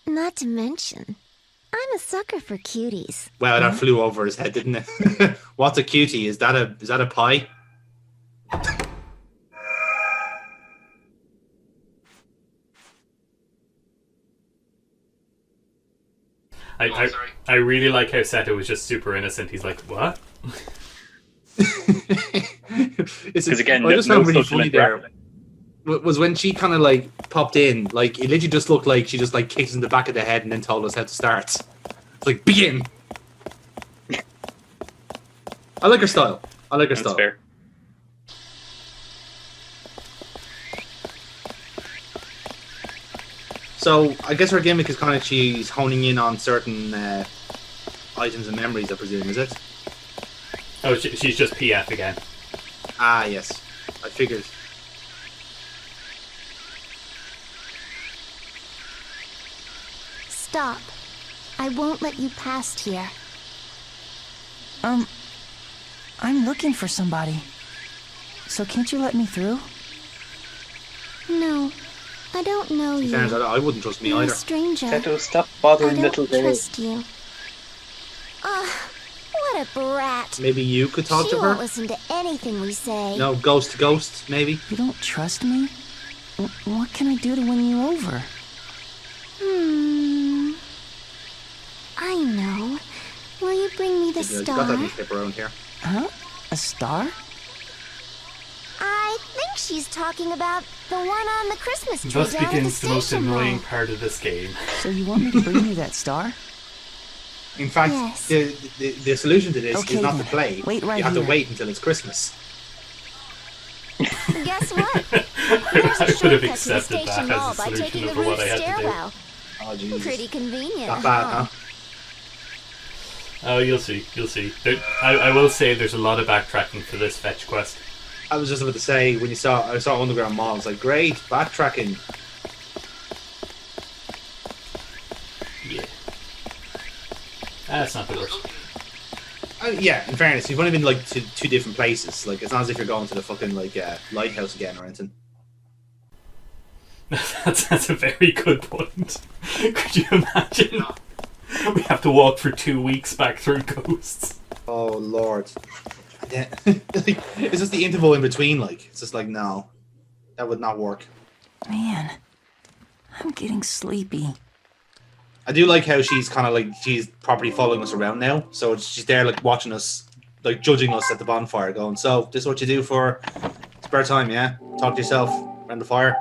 Not to mention, I'm a sucker for cuties. Wow, that flew over his head, didn't it? What's a cutie? Is that a pie? I really like how Seto was just super innocent. He's like, what? Because again, I just no found really social funny there interaction. was when she kind of like popped in. Like it literally just looked like she just like kicked us in the back of the head and then told us how to start. It's like begin. I like her style. That's fair. So I guess her gimmick is kind of she's honing in on certain items and memories, I presume, is it? Oh, she's just PF again. Ah, yes. I figured. Stop. I won't let you past here. I'm looking for somebody. So can't you let me through? No, I don't know you. Turns out I wouldn't trust me You're either. a stranger. Seto, stop bothering I little don't girls. trust you. What a brat. Maybe you could talk She to won't her? listen to anything we say. No, ghost to ghost, maybe? You don't trust me? What can I do to win you over? I know. Will you bring me the You star? got that newspaper around here. Huh? A star? I think she's talking about the one on the Christmas tree Thus down at the begins the most station annoying hall. part of this game. So you want me to bring you that star? In fact, Yes. the solution to this Okay, is not to then. play. Wait right you have here. to wait until it's Christmas. Guess what? There's I a would have shortcut to the accepted station that hall as a by taking solution the over roof what I had to do. stairwell. Oh, Jesus. Pretty convenient, Not bad, huh? Oh, you'll see. You'll see. I will say there's a lot of backtracking for this fetch quest. I was just about to say, when I saw Underground Mall, I was like, great, backtracking. Yeah. That's not the worst. Yeah, in fairness, you've only been like to 2 different places. Like, it's not as if you're going to the fucking like lighthouse again or anything. That's a very good point. Could you imagine? We have to walk for 2 weeks back through ghosts. Oh Lord. Yeah. It's just the interval in between, like, it's just like, no, that would not work. Man, I'm getting sleepy. I do like how she's kind of like, she's properly following us around now. So she's there, like, watching us, like, judging us at the bonfire, going, so, this is what you do for spare time, yeah? Talk to yourself around the fire.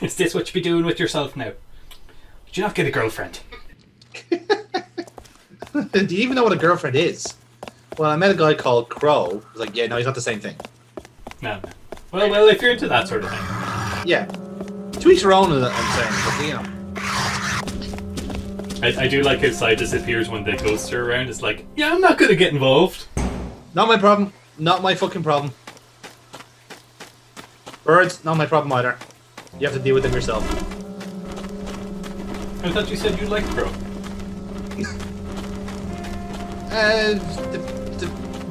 Is this what you be doing with yourself now? Did you not get a girlfriend? Do you even know what a girlfriend is? Well, I met a guy called Crow. I was like, yeah, no, he's not the same thing. No. Well, if you're into that sort of thing. Yeah. To each your own, I'm saying. But, you know. I do like how Sai disappears when the ghosts are around. It's like, yeah, I'm not going to get involved. Not my problem. Not my fucking problem. Birds, not my problem either. You have to deal with them yourself. I thought you said you liked Crow.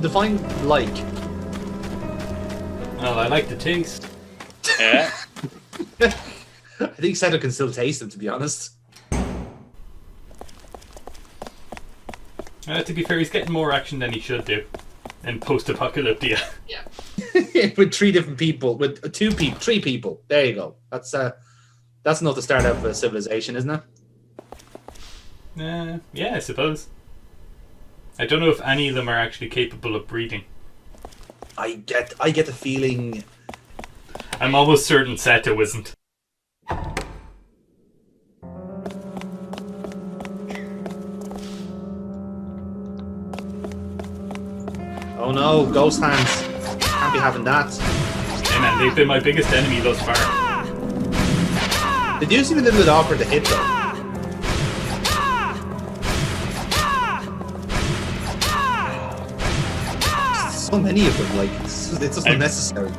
Define like. Well, I like the taste. Yeah. I think Seto can still taste them, to be honest. To be fair, he's getting more action than he should do in post-apocalyptia. Yeah. With 3 different people, with 3 people. There you go. That's enough to start up a civilization, isn't it? Yeah, I suppose. I don't know if any of them are actually capable of breeding. I get the feeling. I'm almost certain Seto isn't. Oh no, ghost hands. Can't be having that. Hey man, they've been my biggest enemy thus far. They do seem a little bit awkward to hit though. So many of them, like, it's just unnecessary.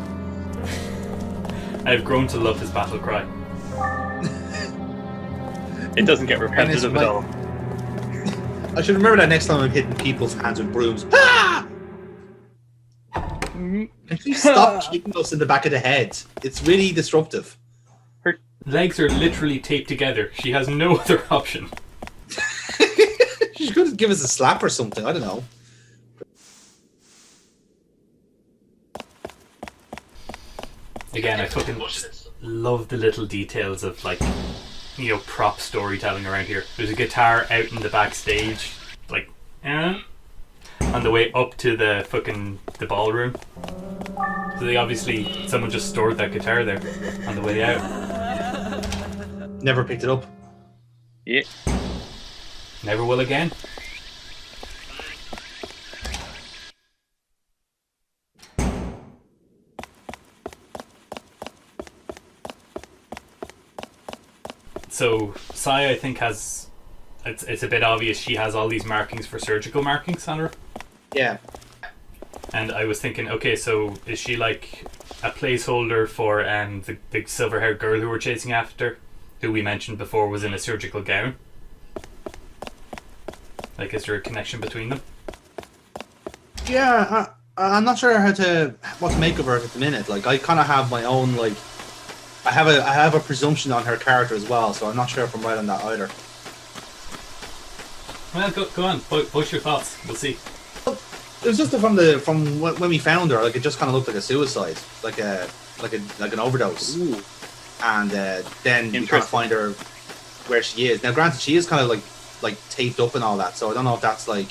I've grown to love his battle cry. It doesn't get repetitive at all. I should remember that next time I'm hitting people's hands with brooms. Ah! Can you stop kicking us in the back of the head? It's really disruptive. Her legs are literally taped together. She has no other option. She could give us a slap or something. I don't know. Again, I fucking love the little details of, like, you know, prop storytelling around here. There's a guitar out in the backstage, like, on the way up to the ballroom. So they obviously, someone just stored that guitar there on the way out. Never picked it up. Yeah. Never will again. So Sai, I think, has it's a bit obvious she has all these markings for surgical markings on her. Yeah. And I was thinking, okay, so is she like a placeholder for the silver-haired girl who we're chasing after, who we mentioned before was in a surgical gown? Like, is there a connection between them? Yeah, I'm not sure what to make of her at the minute. Like, I kind of have my own, like, I have a presumption on her character as well, so I'm not sure if I'm right on that either. Well, go on, voice your thoughts. We'll see. It was just from when we found her, like, it just kind of looked like a suicide, like an overdose. Ooh. And then you can't find her where she is. Now, granted, she is kind of like taped up and all that, so I don't know if that's like,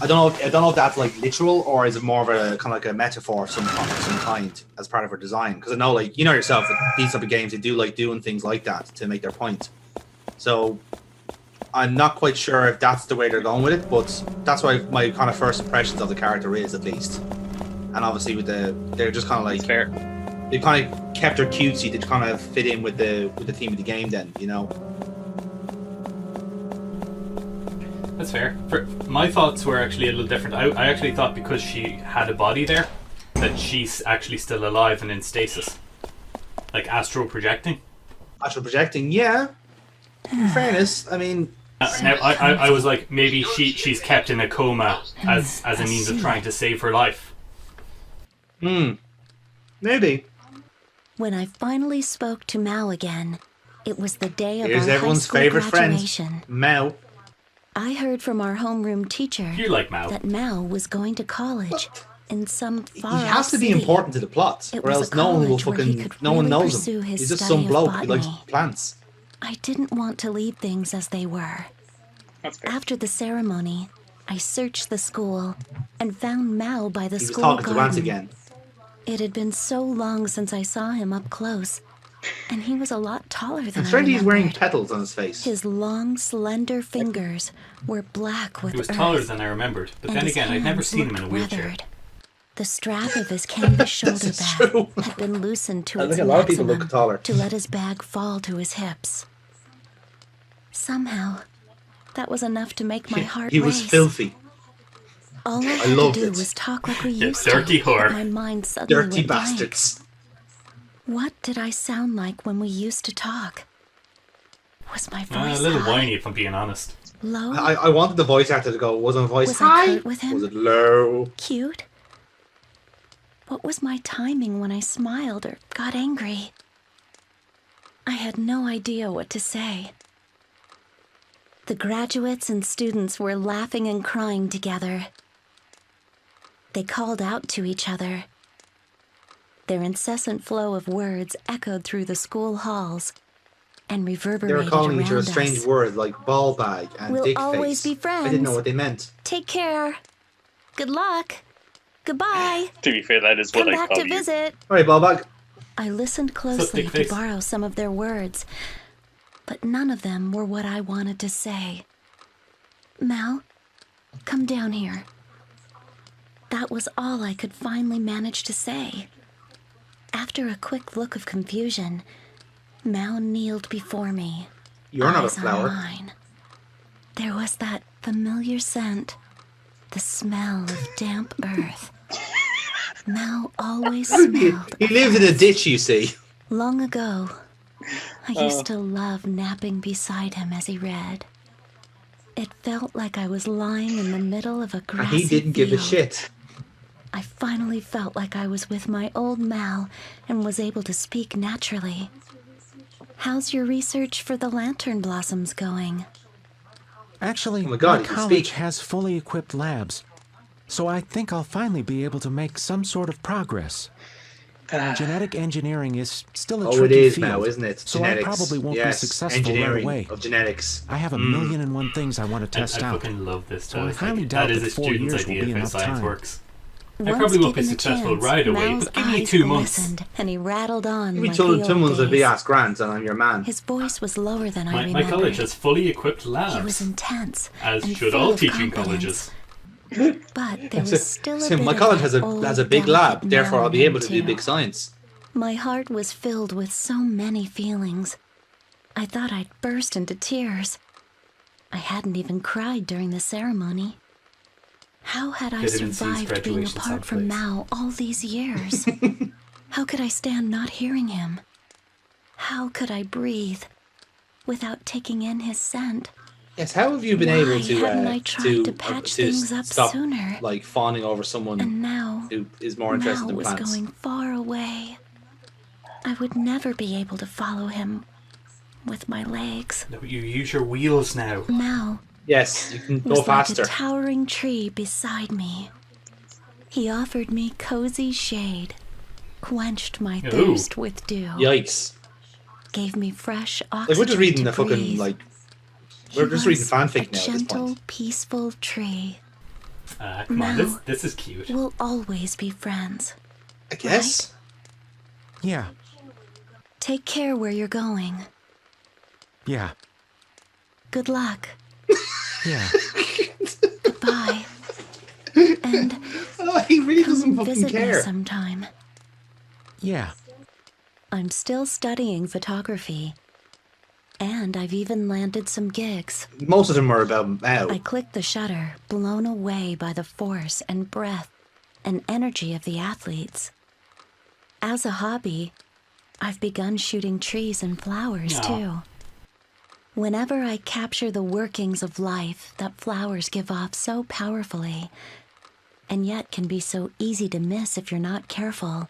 I don't know if that's like literal, or is it more of a kind of like a metaphor of some kind as part of her design? Because I know, like, you know yourself, with these type of games, they do like doing things like that to make their point. So I'm not quite sure if that's the way they're going with it, but that's why my kind of first impressions of the character is, at least. And obviously they're just kind of like, fair. They kind of kept her cutesy to kind of fit in with the theme of the game. Then, you know. That's fair. My thoughts were actually a little different. I actually thought because she had a body there, that she's actually still alive and in stasis. Like astral projecting. Astral projecting, yeah. In fairness, I mean... Now, I was like, maybe she's kept in a coma as a means of trying to save her life. Maybe. When I finally spoke to Mao again, it was the day of Here's our everyone's high school favorite graduation. friend, Mao. I heard from our homeroom teacher You like Mao. that Mao was going to college in some far He has to be important to the plot, or else no one will fucking... No one knows him. He's just some bloke who likes plants. I didn't want to leave things as they were. After the ceremony, I searched the school and found Mao by the He was school talking to garden. Ant again. It had been so long since I saw him up close, and he was a lot taller than It's I right he's wearing remembered. petals on his face. His long, slender fingers were black with He was earth, taller than I remembered, but and then his again, I'd never hands seen him in a looked wheelchair. weathered. The strap of his canvas shoulder bag had been loosened to I its think a lot of people maximum look taller. to let his bag fall to his hips. Somehow, that was enough to make my heart He race. was filthy. All I I had to loved do it. was talk like we You used dirty to. whore. But my mind suddenly Dirty went blank. bastards. What did I sound like when we used to talk? Was my voice A little high, whiny, if I'm being honest. low, I wanted the voice actor to go, was my voice Was I high? curt with him? Was it low? cute? What was my timing when I smiled or got angry? I had no idea what to say. The graduates and students were laughing and crying together. They called out to each other. Their incessant flow of words echoed through the school halls and They reverberated were calling each other around strange us. words like ball bag and We'll dick always face. be friends. I didn't know what they meant. Take care. Good luck. Goodbye. To be fair, that is what Come I back call to you. visit. Alright, ball bag. I listened dick closely to face? borrow some of their words, but none of them were what I wanted to say. Mal, come down here. That was all I could finally manage to say. After a quick look of confusion, Mal kneeled before me. You're not a eyes on flower. mine. There was that familiar scent, the smell of damp earth. Mal always smelled. He lived in a ditch, you see. Long ago, I used to love napping beside him as he read. It felt like I was lying in the middle of a And grassy he didn't give a field. shit. I finally felt like I was with my old Mal and was able to speak naturally. How's your research for the lantern blossoms going? Actually, Oh my God, my you can college speak. has fully equipped labs, so I think I'll finally be able to make some sort of progress. Genetic engineering is still a Oh, it tricky is field, now, isn't it? so Genetics. I probably won't Yes, be successful right engineering away. of genetics. I have a million and one things I want to I test out. fucking love this. So I It's highly like, doubt that is that a 4 student's years will idea be of how enough science time. works. I Once probably won't be given the successful chance, right away, Mal's but give me eyes 2 months. glistened, and he rattled on Give me like two the old months of days. BS grants and I'm your man. His voice was lower than I My remembered. college has fully equipped He was labs, intense, as and should full all of teaching confidence. colleges. But there was still a So bit my of college that has old, a big lab, delicate therefore I'll be Mal able in to him, do too. big science. My heart was filled with so many feelings. I thought I'd burst into tears. I hadn't even cried during the ceremony. How had I Vitamin C's survived being graduation apart from someplace. Mao all these years? How could I stand not hearing him? How could I breathe without taking in his scent? Yes, how have you been Why able to hadn't I tried to patch things up stop sooner? like fawning over someone And now, who is more interested Mal in was plants? going far away. I would never be able to follow him with my legs. No, you use your wheels now. Mal Yes, you can go was like faster. a towering tree beside me. He offered me cozy shade, quenched my Ooh. thirst with dew, Yikes! gave me fresh oxygen Like we're just reading to the fucking breathe. like He we're just reading was fanfic a now at this gentle, point. peaceful tree. Come on, Mal this is cute. We'll always be friends. I guess. Yeah, Take care where you're going. yeah, Good luck. yeah. Goodbye. And Oh, he really come doesn't and fucking visit me care. sometime. Yeah. I'm still studying photography. And I've even landed some gigs. Most of them were about Mao. I clicked the shutter, blown away by the force and breath and energy of the athletes. As a hobby, I've begun shooting trees and flowers too. Whenever I capture the workings of life that flowers give off so powerfully, and yet can be so easy to miss if you're not careful,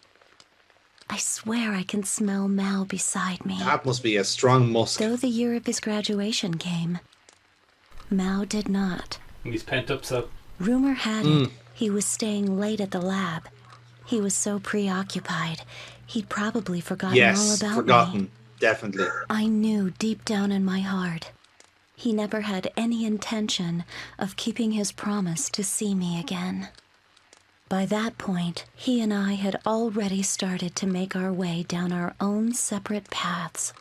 I swear I can smell Mao beside me. That must be a strong musk. Though the year of his graduation came, Mao did not. He's pent up, so. Rumor had it he was staying late at the lab. He was so preoccupied, he'd probably forgotten all about me. Definitely. I knew deep down in my heart, he never had any intention of keeping his promise to see me again. By that point, he and I had already started to make our way down our own separate paths.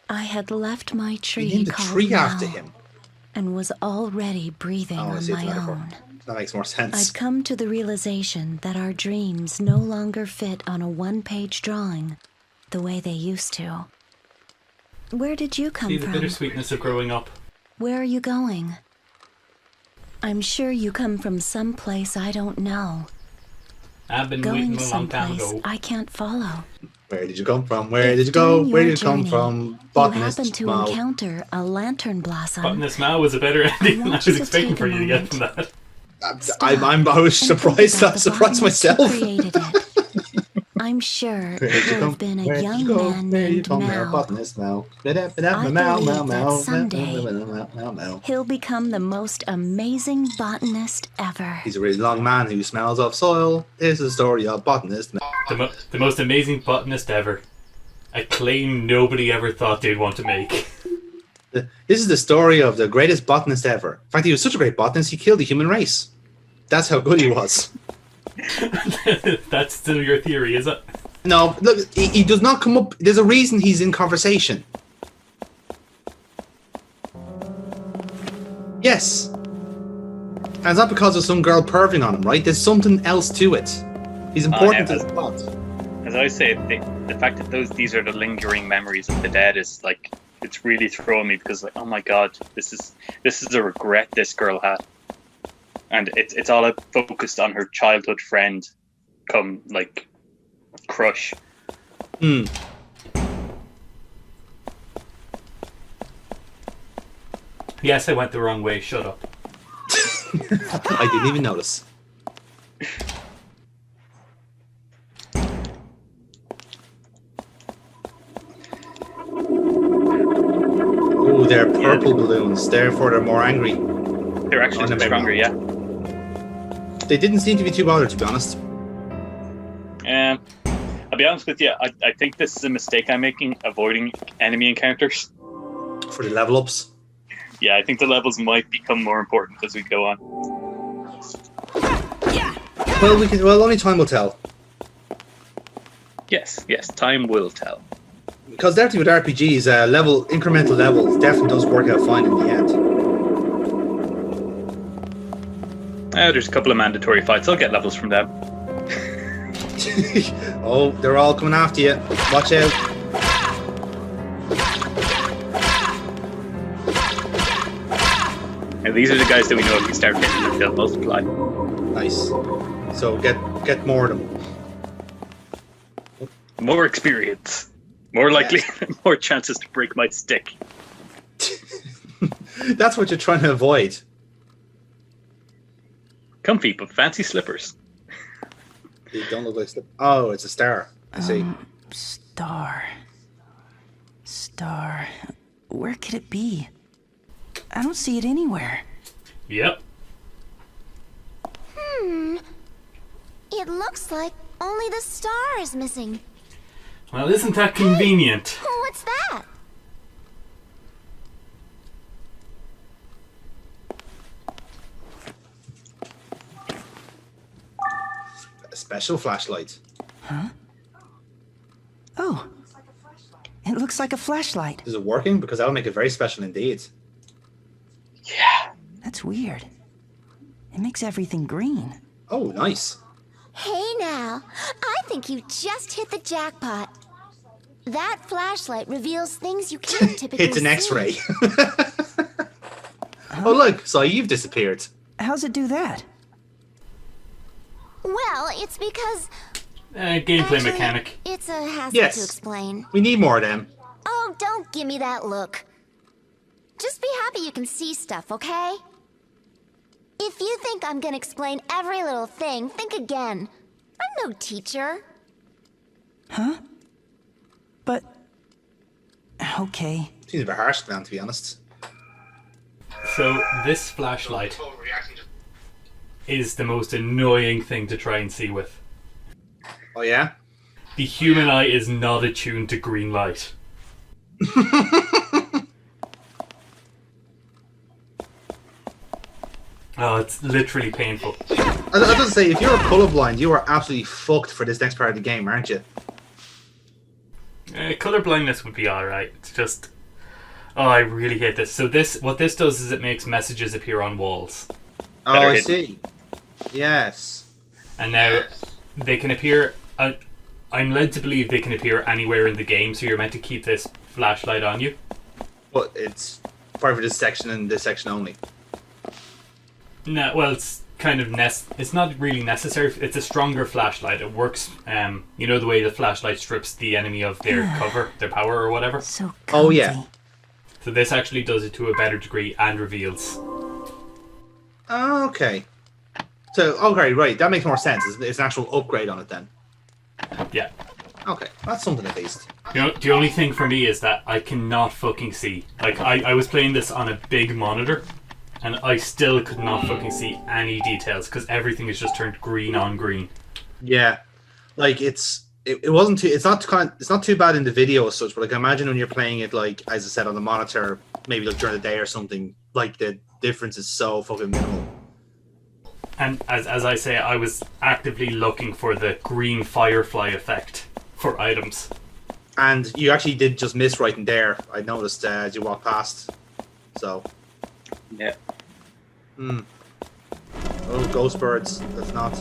I had left my tree called Mao and was already breathing on my own. That makes more sense. I'd come to the realization that our dreams no longer fit on a one-page drawing the way they used to. Where did you come from? See the bittersweetness of growing up. Where are you going? I'm sure you come from some place I don't know. I've been Going waiting a long time someplace ago. I can't follow. Where did you come from? Where did you go? Where did you come from? Botanist You happen to Mao. encounter a lantern blossom. Botanist Mao was a better ending than I was expecting for you to get from that. I was surprised. I surprised myself. I'm sure it will have been a young man named Mao. Botanist Mao. I believe that someday he'll become the most amazing botanist ever. He's a really long man who smells of soil. This is the story of Botanist Mao. The most amazing botanist ever. A claim nobody ever thought they'd want to make. This is the story of the greatest botanist ever. In fact, he was such a great botanist, he killed the human race. That's how good he was. That's still your theory, is it? No, look, he does not come up. There's a reason he's in conversation. Yes. And it's not because of some girl perving on him, right? There's something else to it. He's important to the plot. As I say, the fact that these are the lingering memories of the dead is like, it's really throwing me because like, oh my god, this is a regret this girl had. And it's all focused on her childhood friend come, like, crush. Yes, I went the wrong way. Shut up. I didn't even notice. Oh, they're purple balloons. Therefore, they're more angry. They're actually stronger, yeah. They didn't seem to be too bothered, to be honest. I'll be honest with you, I think this is a mistake I'm making, avoiding enemy encounters. For the level ups? Yeah, I think the levels might become more important as we go on. Well, only time will tell. Yes, time will tell. Because definitely with RPGs, incremental levels definitely does work out fine in the end. There's a couple of mandatory fights. I'll get levels from them. Oh, they're all coming after you. Watch out. And these are the guys that we know if you start hitting them, they'll multiply. Nice. So get more of them. More experience. More likely, more chances to break my stick. That's what you're trying to avoid. Comfy, but fancy slippers. They don't look like slippers. Oh, it's a star. I see. Star. Where could it be? I don't see it anywhere. Yep. It looks like only the star is missing. Well, isn't that convenient? What's that? A special flashlight. Huh? Oh. It looks like a flashlight. Is it working? Because that'll make it very special indeed. Yeah. That's weird. It makes everything green. Oh, nice. Hey now, I think you just hit the jackpot. That flashlight reveals things you can't typically It's an see. X-ray. Oh look, so you've disappeared. How's it do that? Well, it's because Gameplay mechanic. it's a hassle Yes. to explain. We need more of them. Oh, don't give me that look. Just be happy you can see stuff, okay? If you think I'm gonna explain every little thing, think again. I'm no teacher. Huh? But... okay. Seems a bit harsh, man, to be honest. So this flashlight is the most annoying thing to try and see with. Oh yeah? The human eye is not attuned to green light. Oh, it's literally painful. I was going to say, if you're colorblind, you are absolutely fucked for this next part of the game, aren't you? Color blindness would be alright. It's just... Oh, I really hate this. So what this does is it makes messages appear on walls. Oh, I see. Yes. And now, they can appear... I'm led to believe they can appear anywhere in the game, so you're meant to keep this flashlight on you. But it's part of this section and this section only. No, well, it's kind of it's not really necessary. It's a stronger flashlight. It works. You know the way the flashlight strips the enemy of their cover, their power, or whatever. So oh yeah. So this actually does it to a better degree and reveals. Oh, okay. So okay, right. That makes more sense. It's an actual upgrade on it then. Yeah. Okay, that's something at least. You know, the only thing for me is that I cannot fucking see. Like I was playing this on a big monitor. And I still could not fucking see any details because everything is just turned green on green. Yeah, like it wasn't too. It's not too bad in the video as such. But like, imagine when you're playing it, like as I said, on the monitor, maybe like during the day or something. Like the difference is so fucking minimal. And as I say, I was actively looking for the green firefly effect for items. And you actually did just miss right in there. I noticed as you walked past. So. Yeah. Oh, ghost birds. Let's not.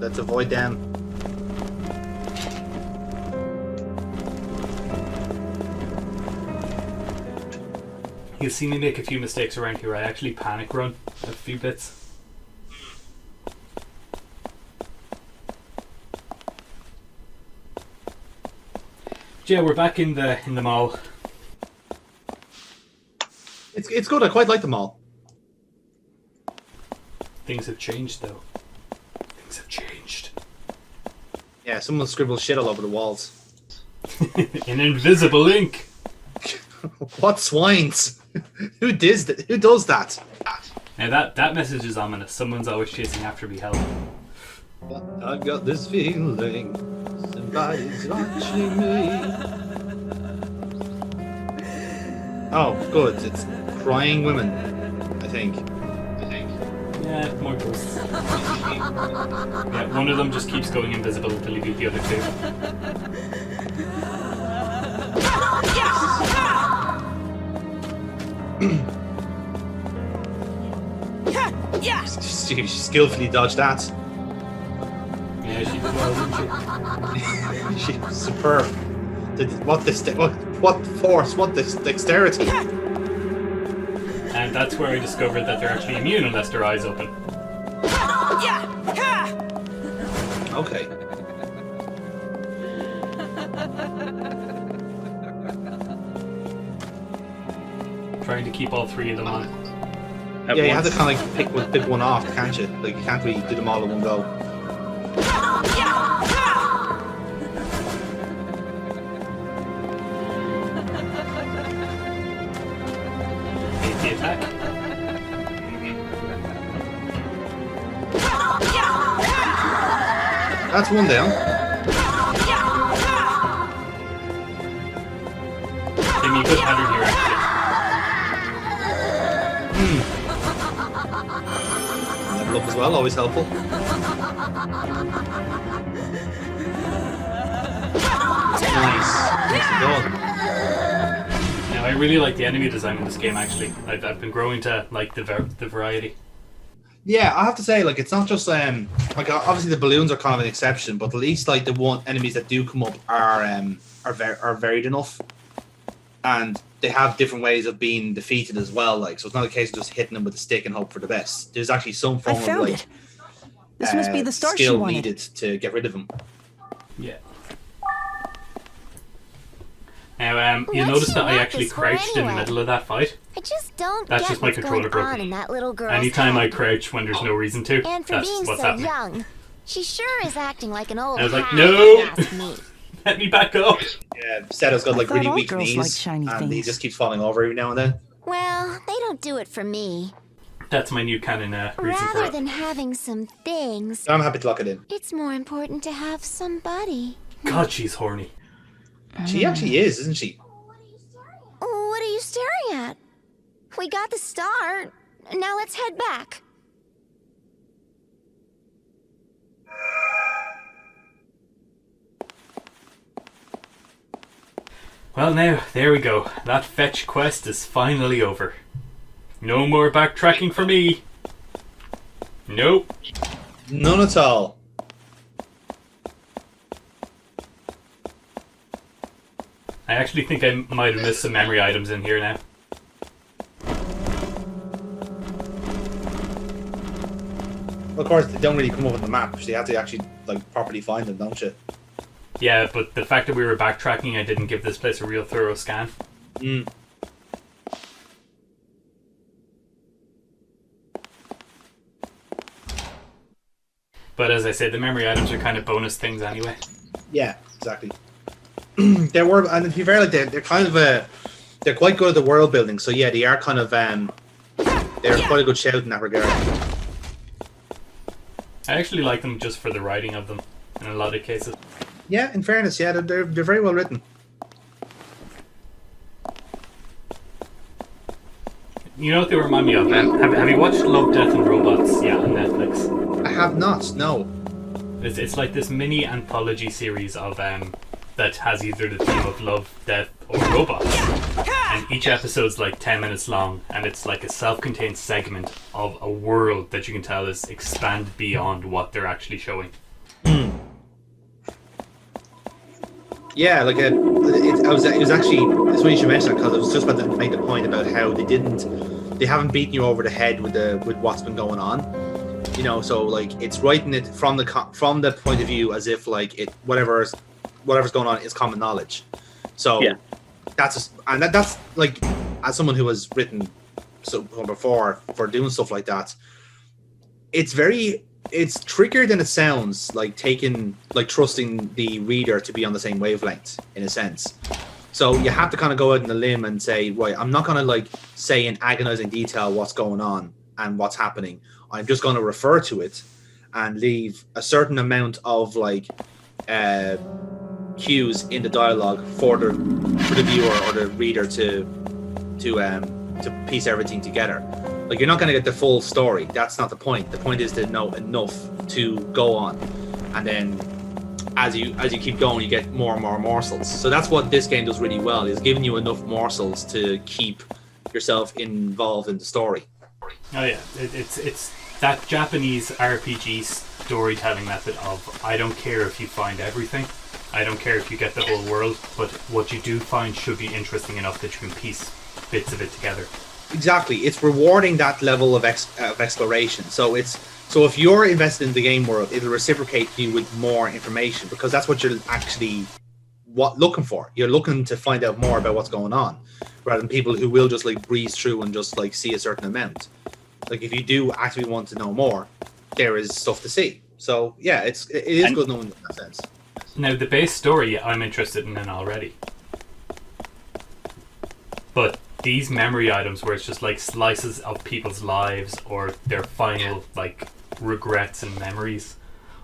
Let's avoid them. You'll see me make a few mistakes around here. I actually panic run a few bits. Yeah, we're back in the mall. It's good. I quite like them all. Things have changed, though. Things have changed. Yeah, someone scribbled shit all over the walls. In invisible ink. What swines? Who does that? Who does that? Now that message is ominous. Someone's always chasing after me. Help. I've got this feeling somebody's watching me. Oh, good. It's crying women, I think. Yeah, more ghosts. Yeah, one of them just keeps going invisible until you beat the other two. She skillfully dodged that. Yeah, she did well, didn't she? She was superb. What force? What dexterity? And that's where I discovered that they're actually immune unless their eyes open. Okay. Trying to keep all three of them on. Yeah, you have to kind of like pick one off, can't you? Like you can't really do them all in one go. Hit the attack. That's one down. Give me a good pattern here, actually. Level up as well, always helpful. Nice. Nicely done. Now, I really like the enemy design in this game, actually. I've been growing to like the variety. Yeah, I have to say, like, it's not just like obviously the balloons are kind of an exception, but at least like the one enemies that do come up are varied enough, and they have different ways of being defeated as well. Like, so it's not a case of just hitting them with a stick and hope for the best. There's actually some form of like this must be the star she skill wanted. needed to get rid of them. Yeah. Now, you'll notice that I actually crouched in the middle of that fight. I just don't That's get just my what's controller going on broken. in that little girl's Anytime I head. crouch when there's no reason to, And for that's being what's so happening. young, she sure is acting like an old I was like, hat, no! if you ask me. Let me back up! Yeah, Seto's got like thought really all weak girls knees, liked shiny and he things. just keeps falling over every now and then. Well, they don't do it for me. That's my new canon reason for Rather it. than having some things, I'm happy to lock it in. it's more important to have somebody. God, she's horny. She actually is, isn't she? What are you staring at? We got the start. Now let's head back. Well now, there we go. That fetch quest is finally over. No more backtracking for me. Nope. None at all. I actually think I might have missed some memory items in here now. Well, of course, they don't really come up on the map, so you have to actually like properly find them, don't you? Yeah, but the fact that we were backtracking, I didn't give this place a real thorough scan. Mm. But as I said, the memory items are kind of bonus things anyway. Yeah, exactly. They were, and to be fair, like they're kind of they're quite good at the world building. So yeah, they are kind of they're quite a good shout in that regard. I actually like them just for the writing of them in a lot of cases. Yeah, in fairness, yeah, they're very well written. You know what they remind me of? Have you watched Love, Death and Robots? Yeah, on Netflix. I have not. No. It's like this mini anthology series of that has either the theme of love, death, or robots. And each episode's like 10 minutes long, and it's like a self-contained segment of a world that you can tell is expanded beyond what they're actually showing. Yeah, like it was actually, it's funny you should mention it, because I was just about to make the point about how they haven't beaten you over the head with what's been going on, you know. So like it's writing it from the point of view as if like it whatever's going on is common knowledge. So yeah, that's like, as someone who has written so before for doing stuff like that, it's trickier than it sounds, like trusting the reader to be on the same wavelength in a sense. So you have to kind of go out on a limb and say, right, I'm not going to like say in agonizing detail what's going on and what's happening. I'm just going to refer to it and leave a certain amount of like cues in the dialogue for the viewer or the reader to piece everything together. Like, you're not going to get the full story. That's not the point. The point is to know enough to go on, and then as you keep going, you get more and more morsels. So that's what this game does really well, is giving you enough morsels to keep yourself involved in the story. Oh yeah, it's that Japanese RPG storytelling method of, I don't care if you find everything, I don't care if you get the whole world, but what you do find should be interesting enough that you can piece bits of it together. Exactly, it's rewarding that level of exploration. So if you're invested in the game world, it'll reciprocate you with more information, because that's what you're actually looking for. You're looking to find out more about what's going on, rather than people who will just like breeze through and just like see a certain amount. Like, if you do actually want to know more, there is stuff to see. So yeah, it is good knowing in that sense. Now the base story I'm interested in already, but these memory items where it's just like slices of people's lives or their final like regrets and memories,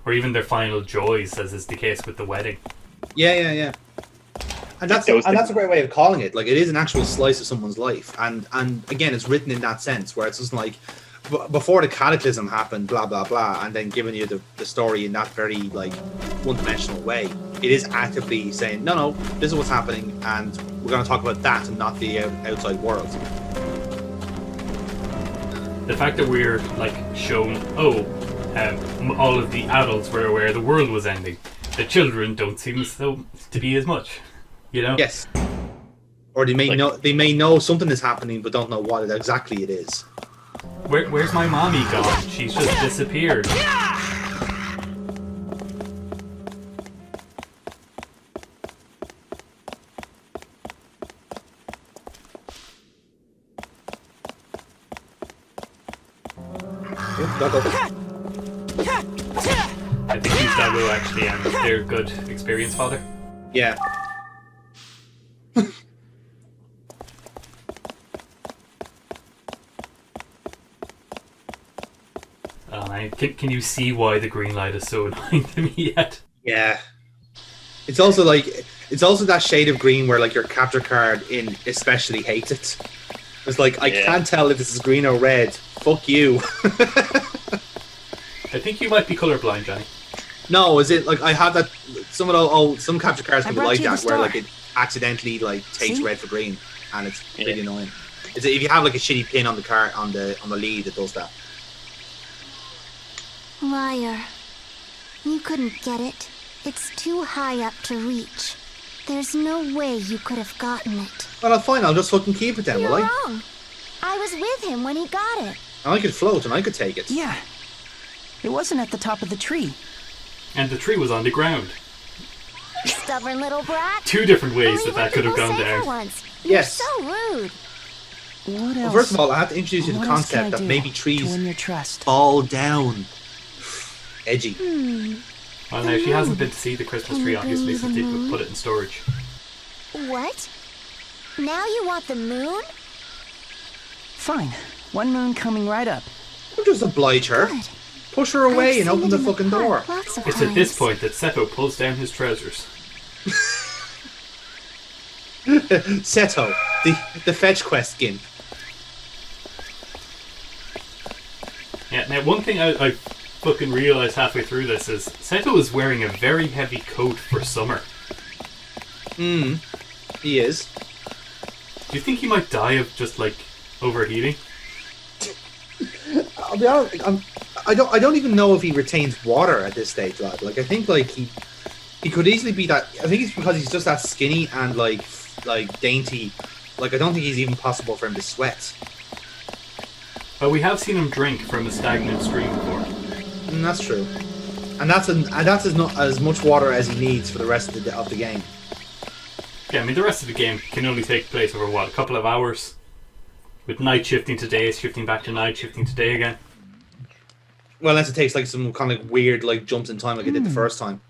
or even their final joys, as is the case with the wedding. Yeah. And that's a great way of calling it. Like, it is an actual slice of someone's life, and again, it's written in that sense where it's just like, before the cataclysm happened, blah blah blah, and then giving you the story in that very like one-dimensional way. It is actively saying, no, this is what's happening, and we're going to talk about that and not the outside world. the fact that we're like shown, all of the adults were aware the world was ending. The children don't seem so to be as much, you know. Yes. Or they may know something is happening, but don't know what exactly it is. Where's my mommy gone? She's just disappeared. I think these Doggo actually, they're good experience, Father. Yeah. Can you see why the green light is so annoying to me yet? Yeah. It's also that shade of green where like your capture card in especially hates it. It's like I can't tell if this is green or red. Fuck you. I think you might be colorblind, Johnny. No, is it like I have that? Some capture cards can be like that where like it accidentally like takes red for green, and it's really annoying. Is it if you have like a shitty pin on the card on the lead that does that? Liar. You couldn't get it. It's too high up to reach. There's no way you could have gotten it. Well, fine. I'll just fucking keep it then, You're will I? wrong. I was with him when he got it. And I could float and I could take it. Yeah. It wasn't at the top of the tree. And the tree was on the ground. Stubborn little brat. Two different ways that could have gone down. Once. You're Yes. so rude. What else? Well, first of all, I have to introduce you to the concept that maybe trees fall down. Edgy. Well, now she hasn't been to see the Christmas tree, obviously, since they put it in storage. What? Now you want the moon? Fine. One moon coming right up. I'll just oblige her. Push her away and open the fucking door. It's at this point that Seto pulls down his trousers. Seto, the fetch quest gimp. Yeah, now one thing I fucking realised halfway through this is Seto is wearing a very heavy coat for summer. He is. Do you think he might die of just like overheating? I'll be honest. I don't even know if he retains water at this stage, lad. Like I think like he could easily be that. I think it's because he's just that skinny and like dainty. Like I don't think he's even possible for him to sweat. But we have seen him drink from a stagnant stream before. That's true, and that's as much water as he needs for the rest of the game. Yeah, I mean the rest of the game can only take place over what, a couple of hours, with night shifting to day, shifting back to night, shifting to day again. Well, unless it takes like some kind of weird like jumps in time like it did the first time.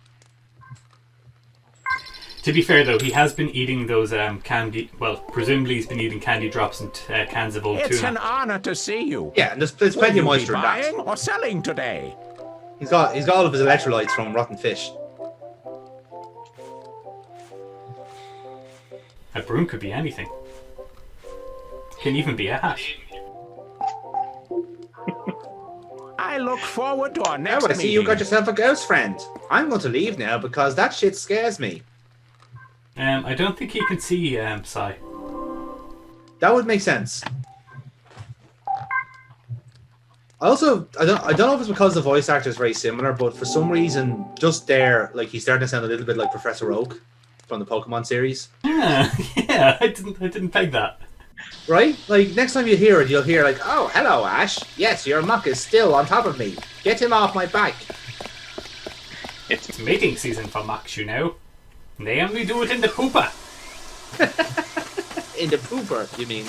To be fair though, he has been eating those candy. Well, presumably he's been eating candy drops and cans of old tuna. It's an honor to see you. Yeah, and there's plenty of moisture in that. Buying or selling today? He's got all of his electrolytes from rotten fish. A broom could be anything. Can even be a hat. I look forward to our next meeting. I see you got yourself a ghost friend. I'm going to leave now because that shit scares me. I don't think he can see Sai. That would make sense. I don't know if it's because the voice actor is very similar, but for some reason, just there, like he's starting to sound a little bit like Professor Oak from the Pokemon series. Yeah, I didn't peg that. Right? Like next time you hear it, you'll hear like, "Oh, hello, Ash. Yes, your muck is still on top of me. Get him off my back." It's mating season for mucks, you know. They only do it in the pooper. In the pooper, you mean?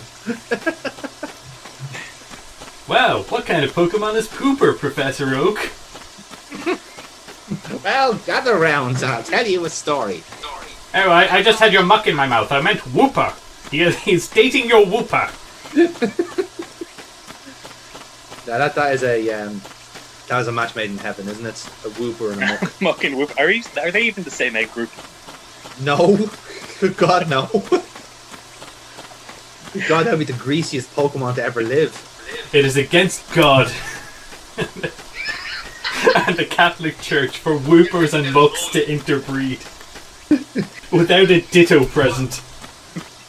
Well, what kind of Pokemon is Pooper, Professor Oak? Well, gather round and I'll tell you a story. Oh, I just had your muck in my mouth. I meant Whooper. He's dating your Whooper. Now that is a match made in heaven, isn't it? A Whooper and a muck. Muck and Whoop. Are they even the same egg group? No. Good God, no. Good God, that would be the greasiest Pokemon to ever live. It is against God and the Catholic Church for Whoopers and mucks to interbreed without a Ditto present.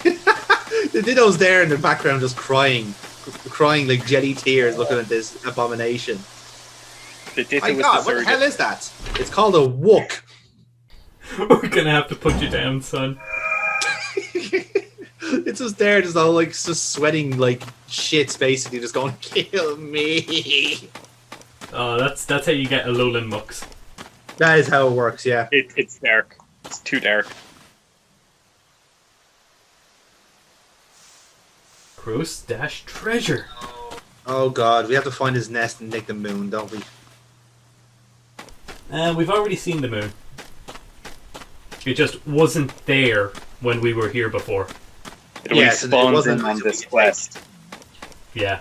The Ditto's there in the background just crying crying like jelly tears looking at this abomination. My God, what the hell is that? It's called a wook. We're gonna have to put you down, son. It's just there, just all like just sweating like shits, basically, just going, kill me. Oh, that's how you get Alolan mucks. That is how it works, yeah. It's dark. It's too dark. Gross dash treasure. Oh God, we have to find his nest and take the moon, don't we? We've already seen the moon. It just wasn't there when we were here before. It respawns in on this quest. Yeah.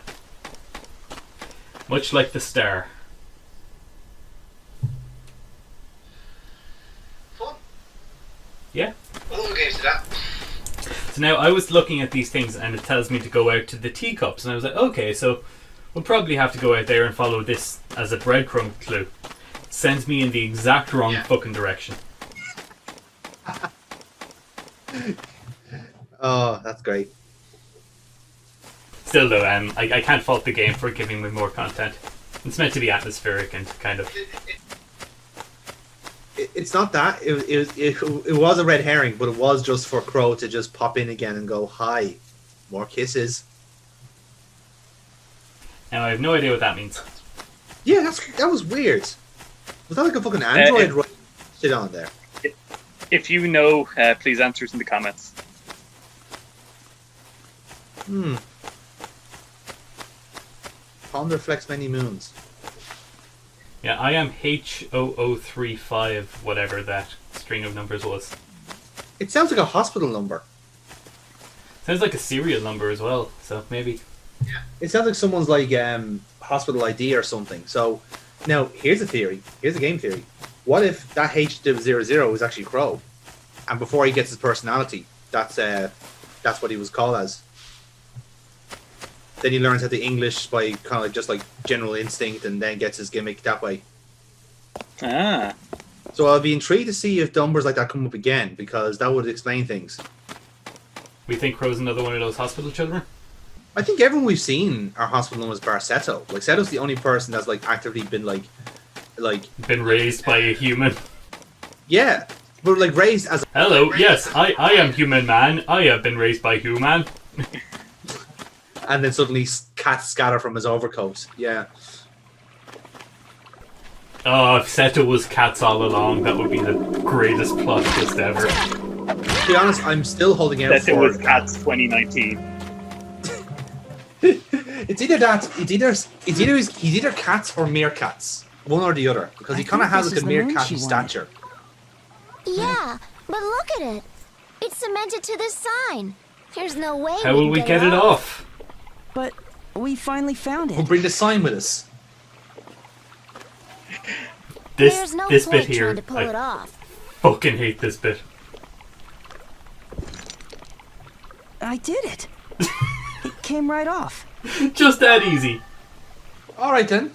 Much like the star. Fun. Yeah. What other games did that? So now I was looking at these things and it tells me to go out to the teacups, and I was like, okay, so we'll probably have to go out there and follow this as a breadcrumb clue. It sends me in the exact wrong fucking direction. Oh, that's great. Still though, I can't fault the game for giving me more content. It's meant to be atmospheric and kind of... It's not that. It was a red herring, but it was just for Crow to just pop in again and go, hi, more kisses. Now I have no idea what that means. Yeah, that was weird. Was that like a fucking android shit on there? If you know, please answer us in the comments. Ponder reflects many moons. Yeah, I am H0035, whatever that string of numbers was. It sounds like a hospital number. Sounds like a serial number as well, so maybe. Yeah. It sounds like someone's like hospital ID or something. So now here's a theory. Here's a game theory. What if that H00 is actually Crow, and before he gets his personality, that's what he was called as. Then he learns how to English by kind of like just like general instinct, and then gets his gimmick that way. Ah. So I'll be intrigued to see if numbers like that come up again, because that would explain things. We think Crow's another one of those hospital children? I think everyone we've seen are hospital numbers bar Seto. Like Seto's the only person that's like actively been like been raised by a human. Yeah, but like raised as. Hello, yes, I am human man. I have been raised by human. And then suddenly cats scatter from his overcoat. Yeah. Oh, if Seto was cats all along, that would be the greatest plot twist ever. To be honest, I'm still holding out Seto was cats 2019. It's either that. He's either cats or meerkats. One or the other, because he kind of has like a meerkat stature. Yeah, but look at it. It's cemented to this sign. There's no way. How will we get it off? But we finally found it. We'll bring the sign with us. There's no this point bit here, trying to pull it off. Fucking hate this bit. I did it. It came right off. Just that easy. All right then.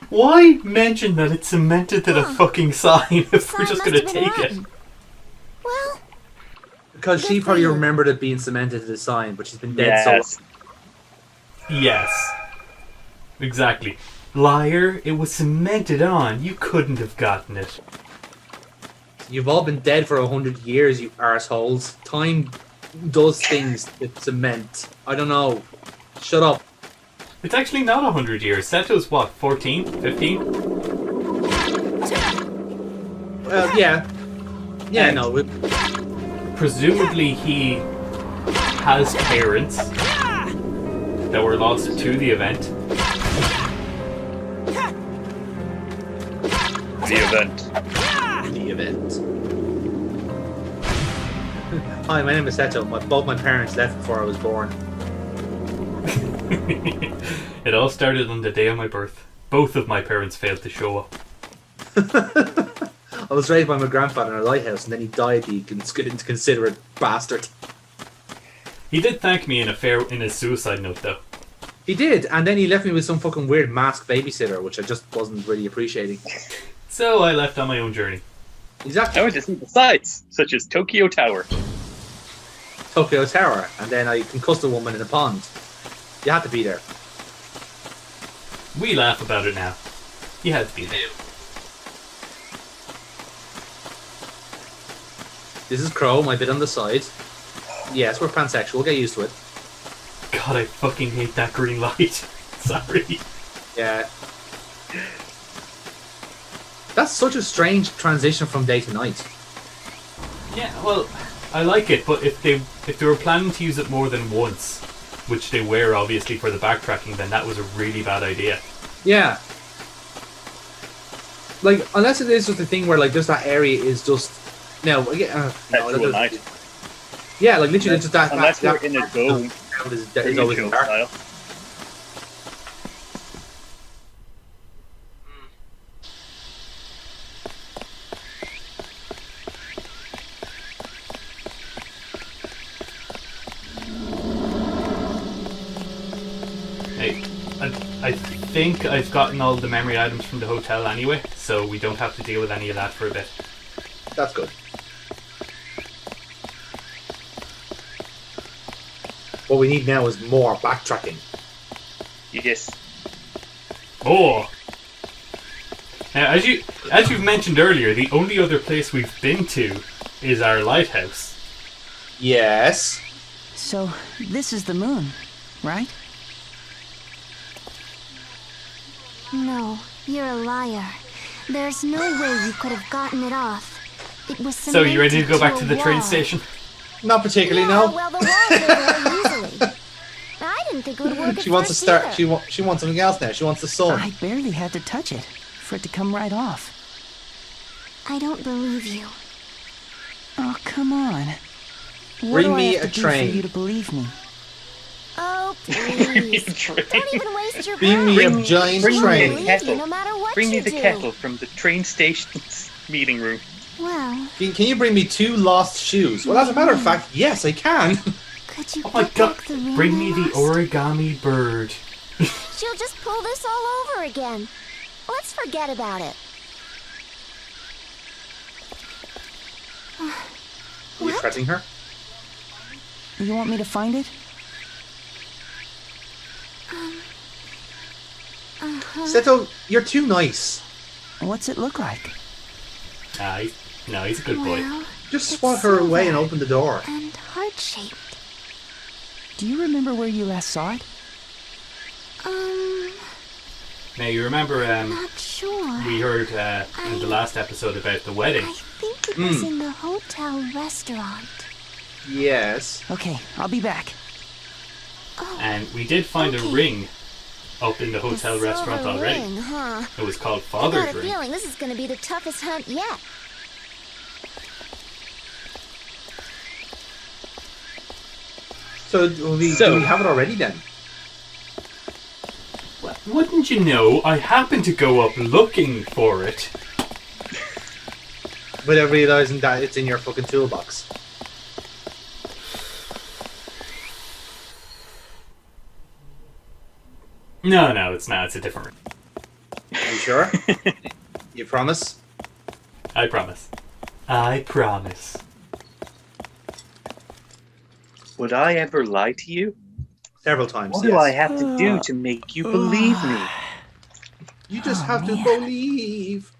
Why mention that it's cemented to the fucking sign if we're just gonna take it? Well, because she probably remembered it being cemented to the sign, but she's been dead so long. Yes. Exactly. Liar, it was cemented on. You couldn't have gotten it. You've all been dead for 100 years, you arseholes. Time does things with cement. I don't know. Shut up. It's actually not 100 years. Seto's what, 14? 15? Yeah. Yeah, no. Presumably he has parents that were lost to the event. The event. Hi, my name is Seto. Both my parents left before I was born. It all started on the day of my birth. Both of my parents failed to show up. I was raised by my grandfather in a lighthouse, and then he died, the inconsiderate bastard. He did thank me in his suicide note, though. He did, and then he left me with some fucking weird masked babysitter, which I just wasn't really appreciating. So I left on my own journey. Exactly. I went to see the sights, such as Tokyo Tower. Tokyo Tower, and then I concussed a woman in a pond. You had to be there. We laugh about it now. You had to be there. This is Crow, my bit on the side. Yes, we're pansexual. Get used to it. God, I fucking hate that green light. Sorry. Yeah. That's such a strange transition from day to night. Yeah, well, I like it, but if they were planning to use it more than once, which they were obviously for the backtracking, then that was a really bad idea. Yeah. Like, unless it is just a thing where like just that area is just no, night. Yeah, like literally just that. Unless that, we're in a dome, is always in there. I think I've gotten all the memory items from the hotel anyway, so we don't have to deal with any of that for a bit. That's good. What we need now is more backtracking. Yes. Oh! Now, as you've mentioned earlier, the only other place we've been to is our lighthouse. Yes. So, this is the moon, right? No, you're a liar. There's no way you could have gotten it off. It was so you ready to go back to the train wall. station? Not particularly, Yeah, no. well, the walls are there easily. I didn't think it would work. She wants to start. She wants something else now. She wants the sun. I barely had to touch it for it to come right off. I don't believe you. Oh, come on. What Bring do I me have a to do train. for you to believe me? Oh, please. Don't even waste your Bring me breath. a giant Bring train. me the kettle. No matter what Bring me you the do. kettle from the train station's meeting room. Well, Can you bring me 2 lost shoes? Well, as a matter of fact, yes, I can. could you Oh my put god! back the ring Bring me I the lost? origami bird. She'll just pull this all over again. Let's forget about it. Are you threatening her? You want me to find it? Seto, you're too nice. What's it look like? No, he's a good boy. Well, Just it's swat her away and silver open the door. and heart-shaped. Do you remember where you last saw it? Now you remember Not sure. we heard in the last episode about the wedding. I think it was in the hotel restaurant. Yes. Okay, I'll be back. And we did find a ring up in the hotel The restaurant silver already. ring, huh? It was called I Father's got a Ring. feeling this is going to be the toughest hunt yet. So do we have it already then? Well, wouldn't you know, I happened to go up looking for it. Without realizing that it's in your fucking toolbox. No, it's not. It's a different ring. Are you sure? You promise? I promise. I promise. Would I ever lie to you? Several times. What do I have to do to make you believe me? You just have to believe.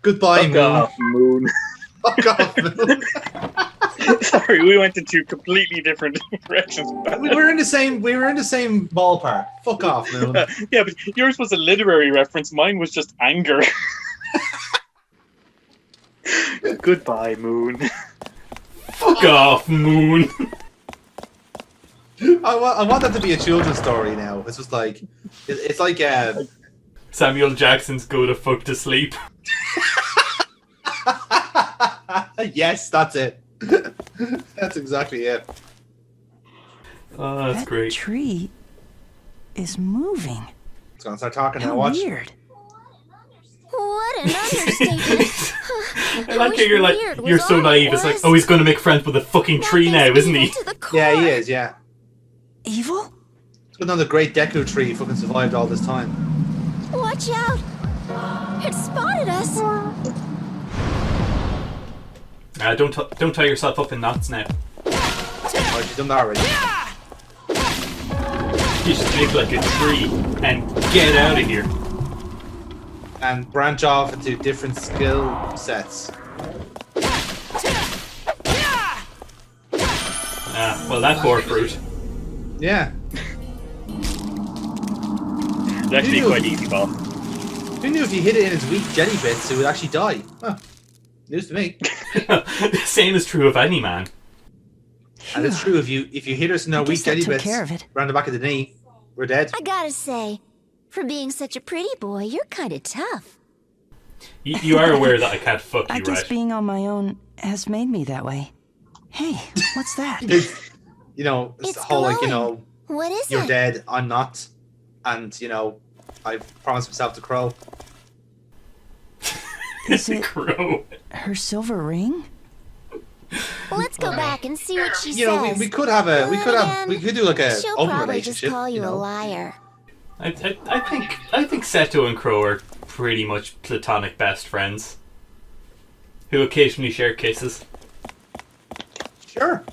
Goodbye, Fuck Moon. off, Moon. Fuck off, Moon. Sorry, we went in 2 completely different directions. We were in the same ballpark. Fuck off, Moon. Yeah, but yours was a literary reference. Mine was just anger. Goodbye, Moon. Fuck off, Moon. I want that to be a children's story now. It's just like it's like Samuel Jackson's Go to Fuck to Sleep. yes, that's it. That's exactly it. Oh, that's that great. Tree is moving. It's gonna start talking now. How Watch. weird. What an understatement. I like how you're like, you're so naive. It's like, oh, he's going to make friends with a fucking tree now, isn't he? Yeah, he is. Yeah. Evil? It's another great Deku tree. Fucking survived all this time. Watch out. It spotted us. Don't tie yourself up in knots now. Oh, she's done that already. You should make like a tree and get out of here. And branch off into different skill sets. Well, that bore fruit. Yeah. It's actually quite easy, Bob. Who knew if you hit it in its weak jelly bits, it would actually die? Huh. News to me. The same is true of any man. And it's true if you hit us in our weak jelly bits around the back of the knee, we're dead. I gotta say, for being such a pretty boy, you're kind of tough. You are aware that I can't fuck you, I guess right? being on my own has made me that way. Hey, what's that? You know, it's the whole like, you know, what is you're it? dead, I'm not, and you know, I've promised myself to Crow. Is it Crow? Her silver ring? Well, let's go back and see what she You know, says. we could have a, we could do like a She'll open probably relationship. just call you know? a liar. I think Seto and Crow are pretty much platonic best friends who occasionally share kisses. Sure.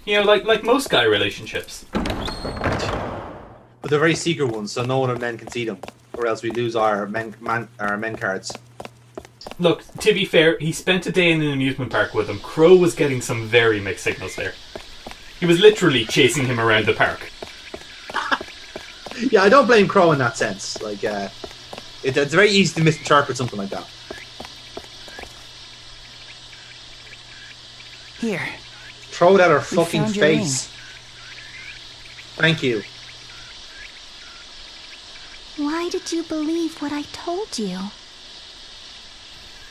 You know, like most guy relationships. But they're very secret ones, so no other men can see them, or else we lose our men cards. Look, to be fair, he spent a day in an amusement park with him. Crow was getting some very mixed signals there. He was literally chasing him around the park. Yeah, I don't blame Crow in that sense. Like, it's very easy to misinterpret something like that. Here. Throw it at her We fucking found your face. Thank you. Why did you believe what I told you?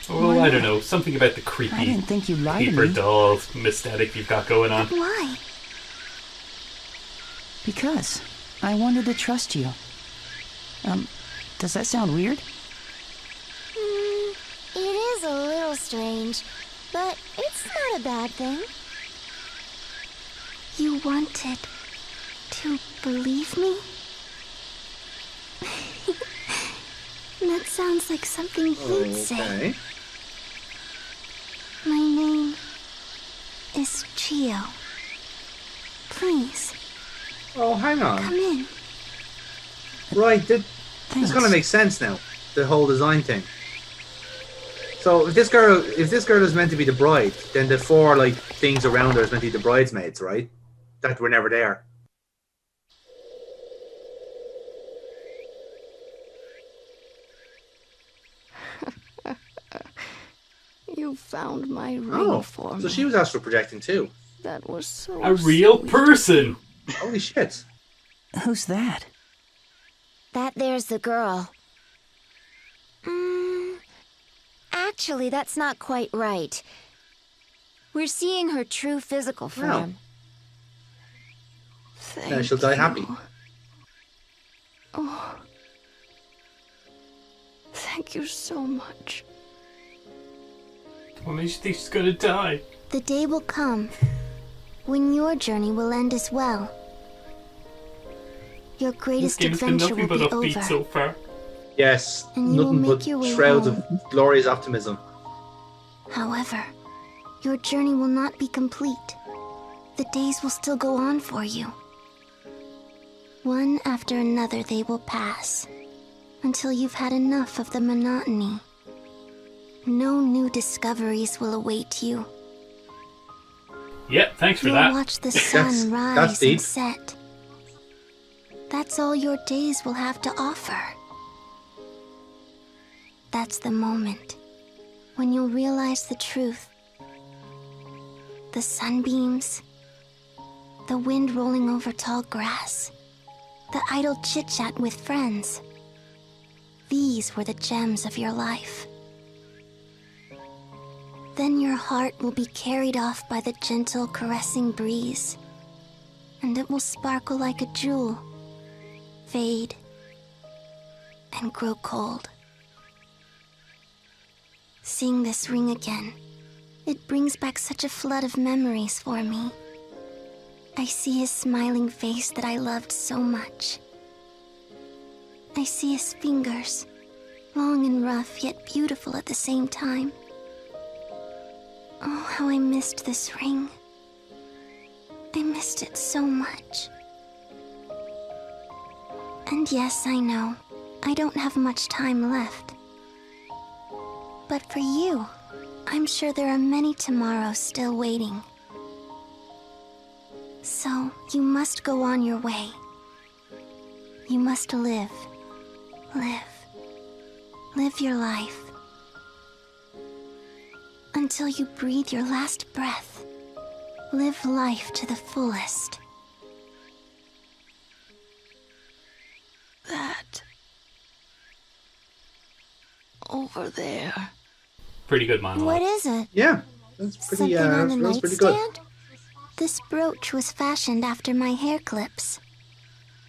Oh, I don't know. Something about the creepy I didn't think you lied to paper me. doll aesthetic you've got going on. Why? Because I wanted to trust you. Does that sound weird? It is a little strange, but it's not a bad thing. You wanted to believe me? That sounds like something he'd say. My name is Chio. Please. Oh, hang on. Come in. Right, it's gonna make sense now. The whole design thing. So if this girl is meant to be the bride, then the four like things around her is meant to be the bridesmaids, right? That were never there. You found my ring for me. So she was astral projecting too. That was so A real sweet. person! Holy shit. Who's that? That there's the girl. Actually, that's not quite right. We're seeing her true physical form. Yeah, she'll die happy. Oh. Thank you so much. What makes you think she's gonna die? The day will come when your journey will end as well. Your This greatest game's been adventure nothing will but be upbeat over. so far. Yes, And you will nothing make but your way shrouds home. of glorious optimism. However, your journey will not be complete. The days will still go on for you. One after another they will pass, until you've had enough of the monotony. No new discoveries will await you. Yep, thanks for You'll that. watch the sun rise that's deep. and set. That's all your days will have to offer. That's the moment when you'll realize the truth. The sunbeams, the wind rolling over tall grass, the idle chit-chat with friends. These were the gems of your life. Then your heart will be carried off by the gentle, caressing breeze, and it will sparkle like a jewel, fade, and grow cold. Seeing this ring again, it brings back such a flood of memories for me. I see his smiling face that I loved so much. I see his fingers, long and rough, yet beautiful at the same time. Oh, how I missed this ring. I missed it so much. And yes, I know, I don't have much time left. But for you, I'm sure there are many tomorrows still waiting. So, you must go on your way. You must live. Live your life. Until you breathe your last breath. Live life to the fullest. That. Over there. Pretty good monologue. What is it? Yeah, that's pretty. Something on the That's pretty good. nightstand? This brooch was fashioned after my hair clips.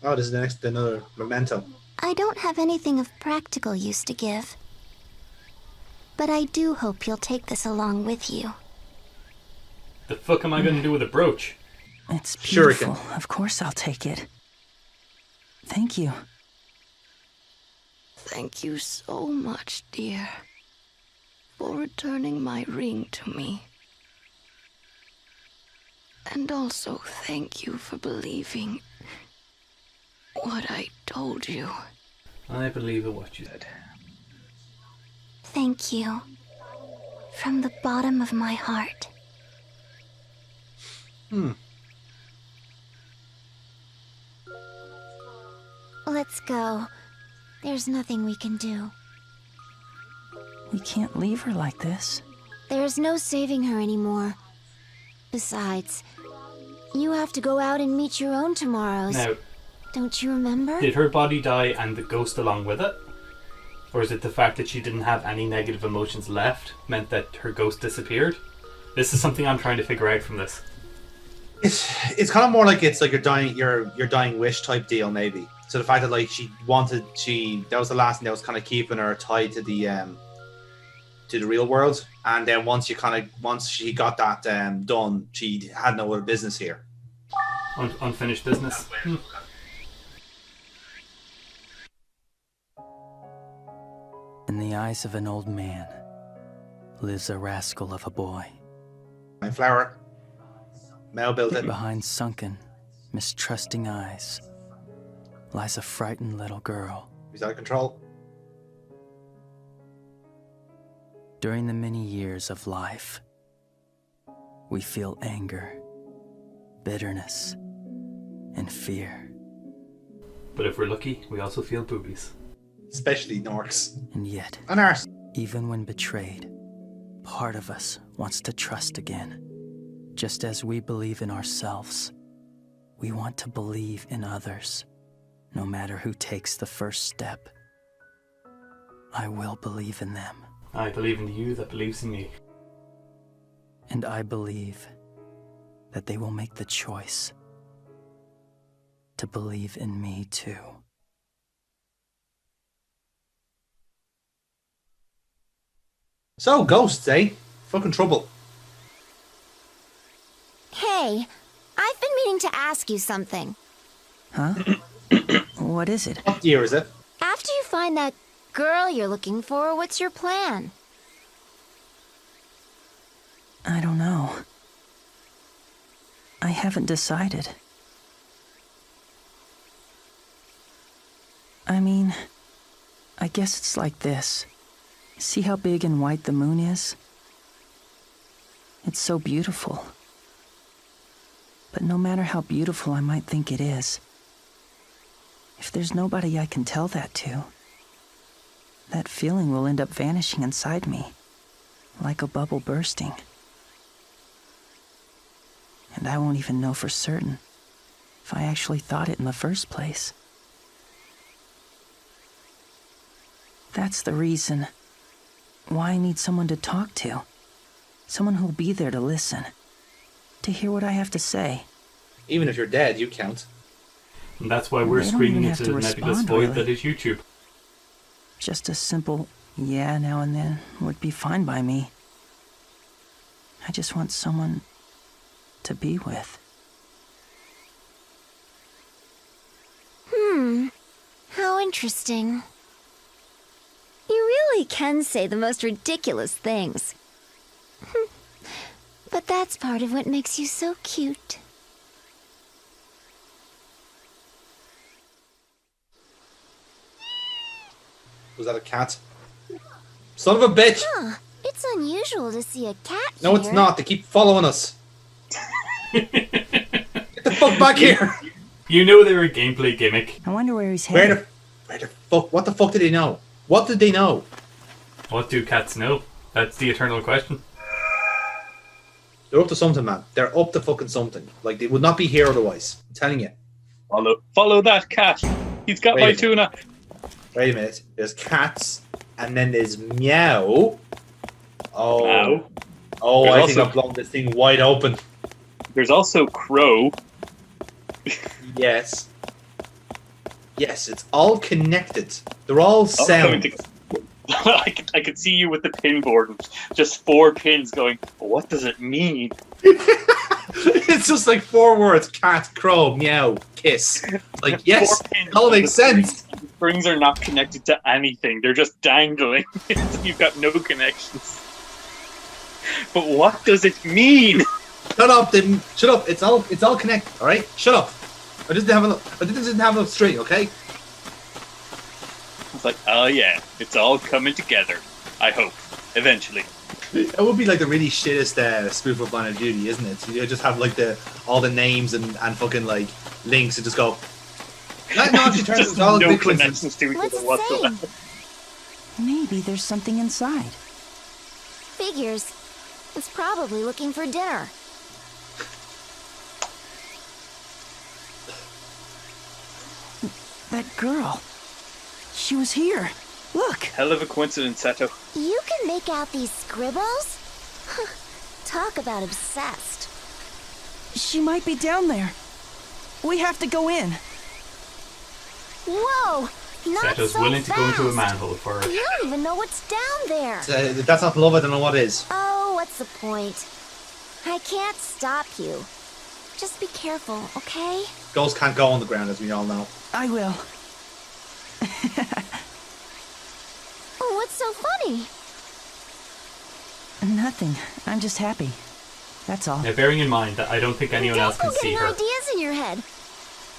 Oh, this is another memento. I don't have anything of practical use to give. But I do hope you'll take this along with you. The fuck am I going to do with a brooch? It's beautiful. Shuriken. Of course I'll take it. Thank you. Thank you so much, dear, for returning my ring to me. And also thank you for believing what I told you. I believe in what you said. Thank you. From the bottom of my heart. Let's go. There's nothing we can do. We can't leave her like this. There's no saving her anymore. Besides, you have to go out and meet your own tomorrows. Now, don't you remember? did her body die and the ghost along with it? Or is it the fact that she didn't have any negative emotions left meant that her ghost disappeared? This is something I'm trying to figure out from this. It's kind of more like it's like your dying wish type deal, maybe. So the fact that like that was the last thing that was kind of keeping her tied to the real world, and then once she got that done, she had no other business here. Unfinished business. In the eyes of an old man lives a rascal of a boy. My flower. Male building. Behind sunken, mistrusting eyes lies a frightened little girl. He's out of control. During the many years of life, we feel anger, bitterness, and fear. But if we're lucky, we also feel boobies. Especially Norks. And yet, and arse. Even when betrayed, part of us wants to trust again. Just as we believe in ourselves, we want to believe in others, no matter who takes the first step. I will believe in them. I believe in you that believes in me. And I believe that they will make the choice to believe in me too. So, ghosts, eh? Fucking trouble. Hey, I've been meaning to ask you something. Huh? What is it? What year is it? After you find that girl you're looking for, what's your plan? I don't know. I haven't decided. I mean, I guess it's like this. See how big and white the moon is? It's so beautiful. But no matter how beautiful I might think it is, if there's nobody I can tell that to, that feeling will end up vanishing inside me, like a bubble bursting. And I won't even know for certain if I actually thought it in the first place. That's the reason why I need someone to talk to. Someone who'll be there to listen, to hear what I have to say. Even if you're dead, you count. And that's why we're screaming into the nebulous void that is YouTube. Just a simple yeah now and then would be fine by me. I just want someone to be with. How interesting. You really can say the most ridiculous things. But that's part of what makes you so cute. Was that a cat? Son of a bitch! Huh. It's unusual to see a cat No, here. it's not. They keep following us. Get the fuck back here! You know they're a gameplay gimmick. I wonder where he's headed. Where the fuck? What the fuck did they know? What did they know? What do cats know? That's the eternal question. They're up to something, man. They're up to fucking something. Like, they would not be here otherwise. I'm telling you. Follow that cat. He's got my tuna. Wait a minute. There's cats, and then there's meow. Oh. Meow. Oh, There's I also- think I've blown this thing wide open. There's also crow. Yes. Yes, it's all connected. They're all sound. I could see you with the pin board and just 4 pins going, what does it mean? It's just like 4 words: cat, crow, meow, kiss. Like, yes, it all makes sense. The springs are not connected to anything. They're just dangling. You've got no connections. But what does it mean? Shut up, Dim. Shut up. It's all connected. All right. Shut up. I just didn't have enough string. Okay. It's like, oh yeah, it's all coming together. I hope eventually. It would be like the really shittest spoof of Line of Duty, isn't it? So you just have like all the names and fucking like links and just go. That actually turns Just into all no big connections to each What's other it whatsoever. Maybe there's something inside. Figures. It's probably looking for dinner. That girl. She was here. Look. Hell of a coincidence, Seto. You can make out these scribbles? Talk about obsessed. She might be down there. We have to go in. Whoa! Not Seto's so willing fast. to go into a manhole for her. You don't even know what's down there. If that's not love, I don't know what is. Oh, what's the point? I can't stop you. Just be careful, okay? Ghosts can't go on the ground, as we all know. I will. Oh, what's so funny? Nothing. I'm just happy. That's all. Now, bearing in mind that I don't think anyone else can Don't see get her. ideas in your head.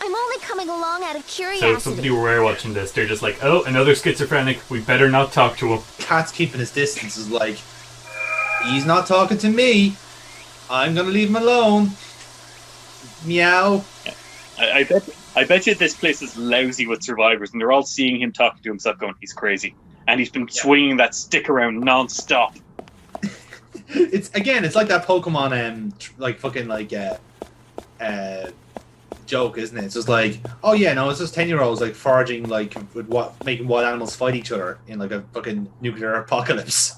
I'm only coming along out of So curiosity. if somebody were watching this, they're just like, oh, another schizophrenic. We better not talk to him. Cat's keeping his distance is like, he's not talking to me. I'm gonna leave him alone. Meow. I bet you this place is lousy with survivors, and they're all seeing him talking to himself, going, "He's crazy," and he's been swinging that stick around non-stop. It's like that Pokemon joke, isn't it? It's just like, oh yeah, no, it's just 10-year-olds like foraging, like with making wild animals fight each other in like a fucking nuclear apocalypse.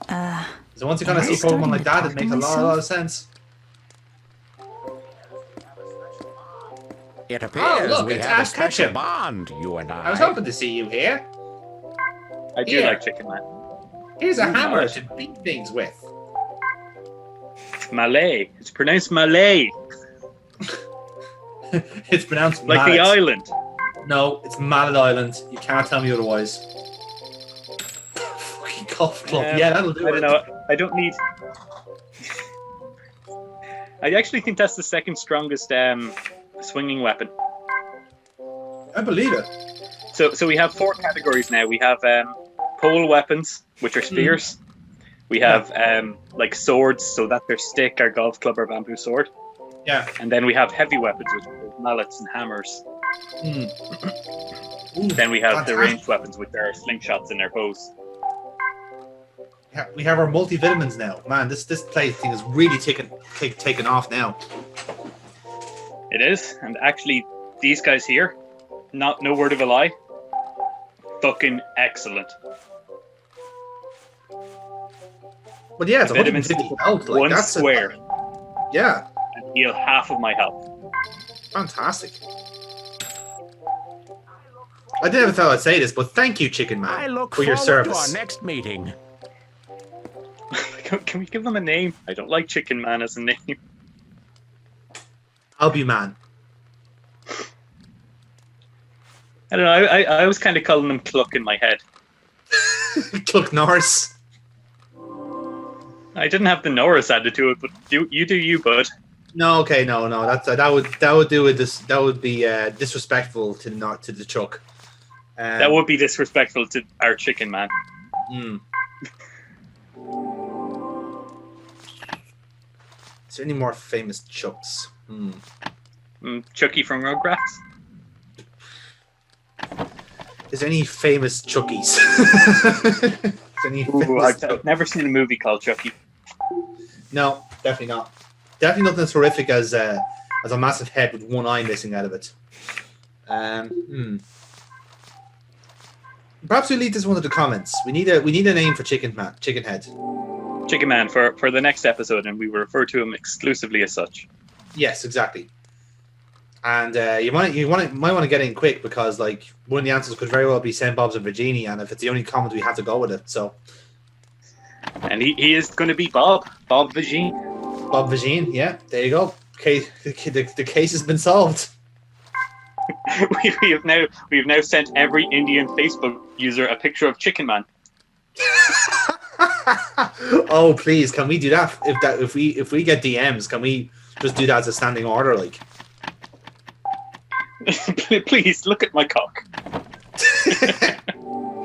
So once you kind of see Pokemon like that, it makes a lot of sense. It appears look, we it's have a Ash special Ketchum. bond, you and I was hoping to see you here. I do Here. like Chicken Man. Here's a Ooh, hammer nice. to beat things with. Malay. It's pronounced Malay, It's pronounced like Mallet. the island. No, it's Mallet Island. You can't tell me otherwise. Fucking golf club. Yeah, that'll do I it. don't know. I don't need. I actually think that's the second strongest swinging weapon. I believe it. So we have 4 categories now. We have pole weapons, which are spears. We have like swords, so that's their stick, our golf club, or bamboo sword. Yeah. And then we have heavy weapons, which are mallets and hammers. Then we have the ranged weapons, which are slingshots and their bows. Yeah, we have our multivitamins now. Man, this play thing is really taken off now. It is, and actually, these guys here, no word of a lie, fucking excellent. But yeah, it's Vitamin 150 C, health. Like, one that's square, yeah, and heal half of my health. fantastic. I never thought I'd say this, but thank you, Chicken Man, I look for your forward to service. our next meeting. Can we give them a name? I don't like Chicken Man as a name. I'll be man. I don't know. I was kind of calling them Cluck in my head. Cluck Norris. I didn't have the Norris added to it, but you do you, bud. No, okay, no. That would do it. That would be disrespectful to the Chuck. That would be disrespectful to our chicken man. Mm. Is there any more famous Chucks? Chucky from Rugrats. Is there any famous Chuckies? I've never seen a movie called Chucky. No, definitely not. Definitely nothing as horrific as a massive head with one eye missing out of it. Perhaps we leave this one to the comments. We need a name for Chicken Head. Chicken Man for the next episode, and we will refer to him exclusively as such. Yes, exactly. And you might want to get in quick because like one of the answers could very well be St. Bob's and Virginia, and if it's the only comment, we have to go with it. So, and he is going to be Bob Vagine. Bob Vagine, yeah, there you go. Okay, the case has been solved. we have now sent every Indian Facebook user a picture of Chicken Man. Oh please, can we do that? If we get DMs, can we just do that as a standing order, like? Please look at my cock.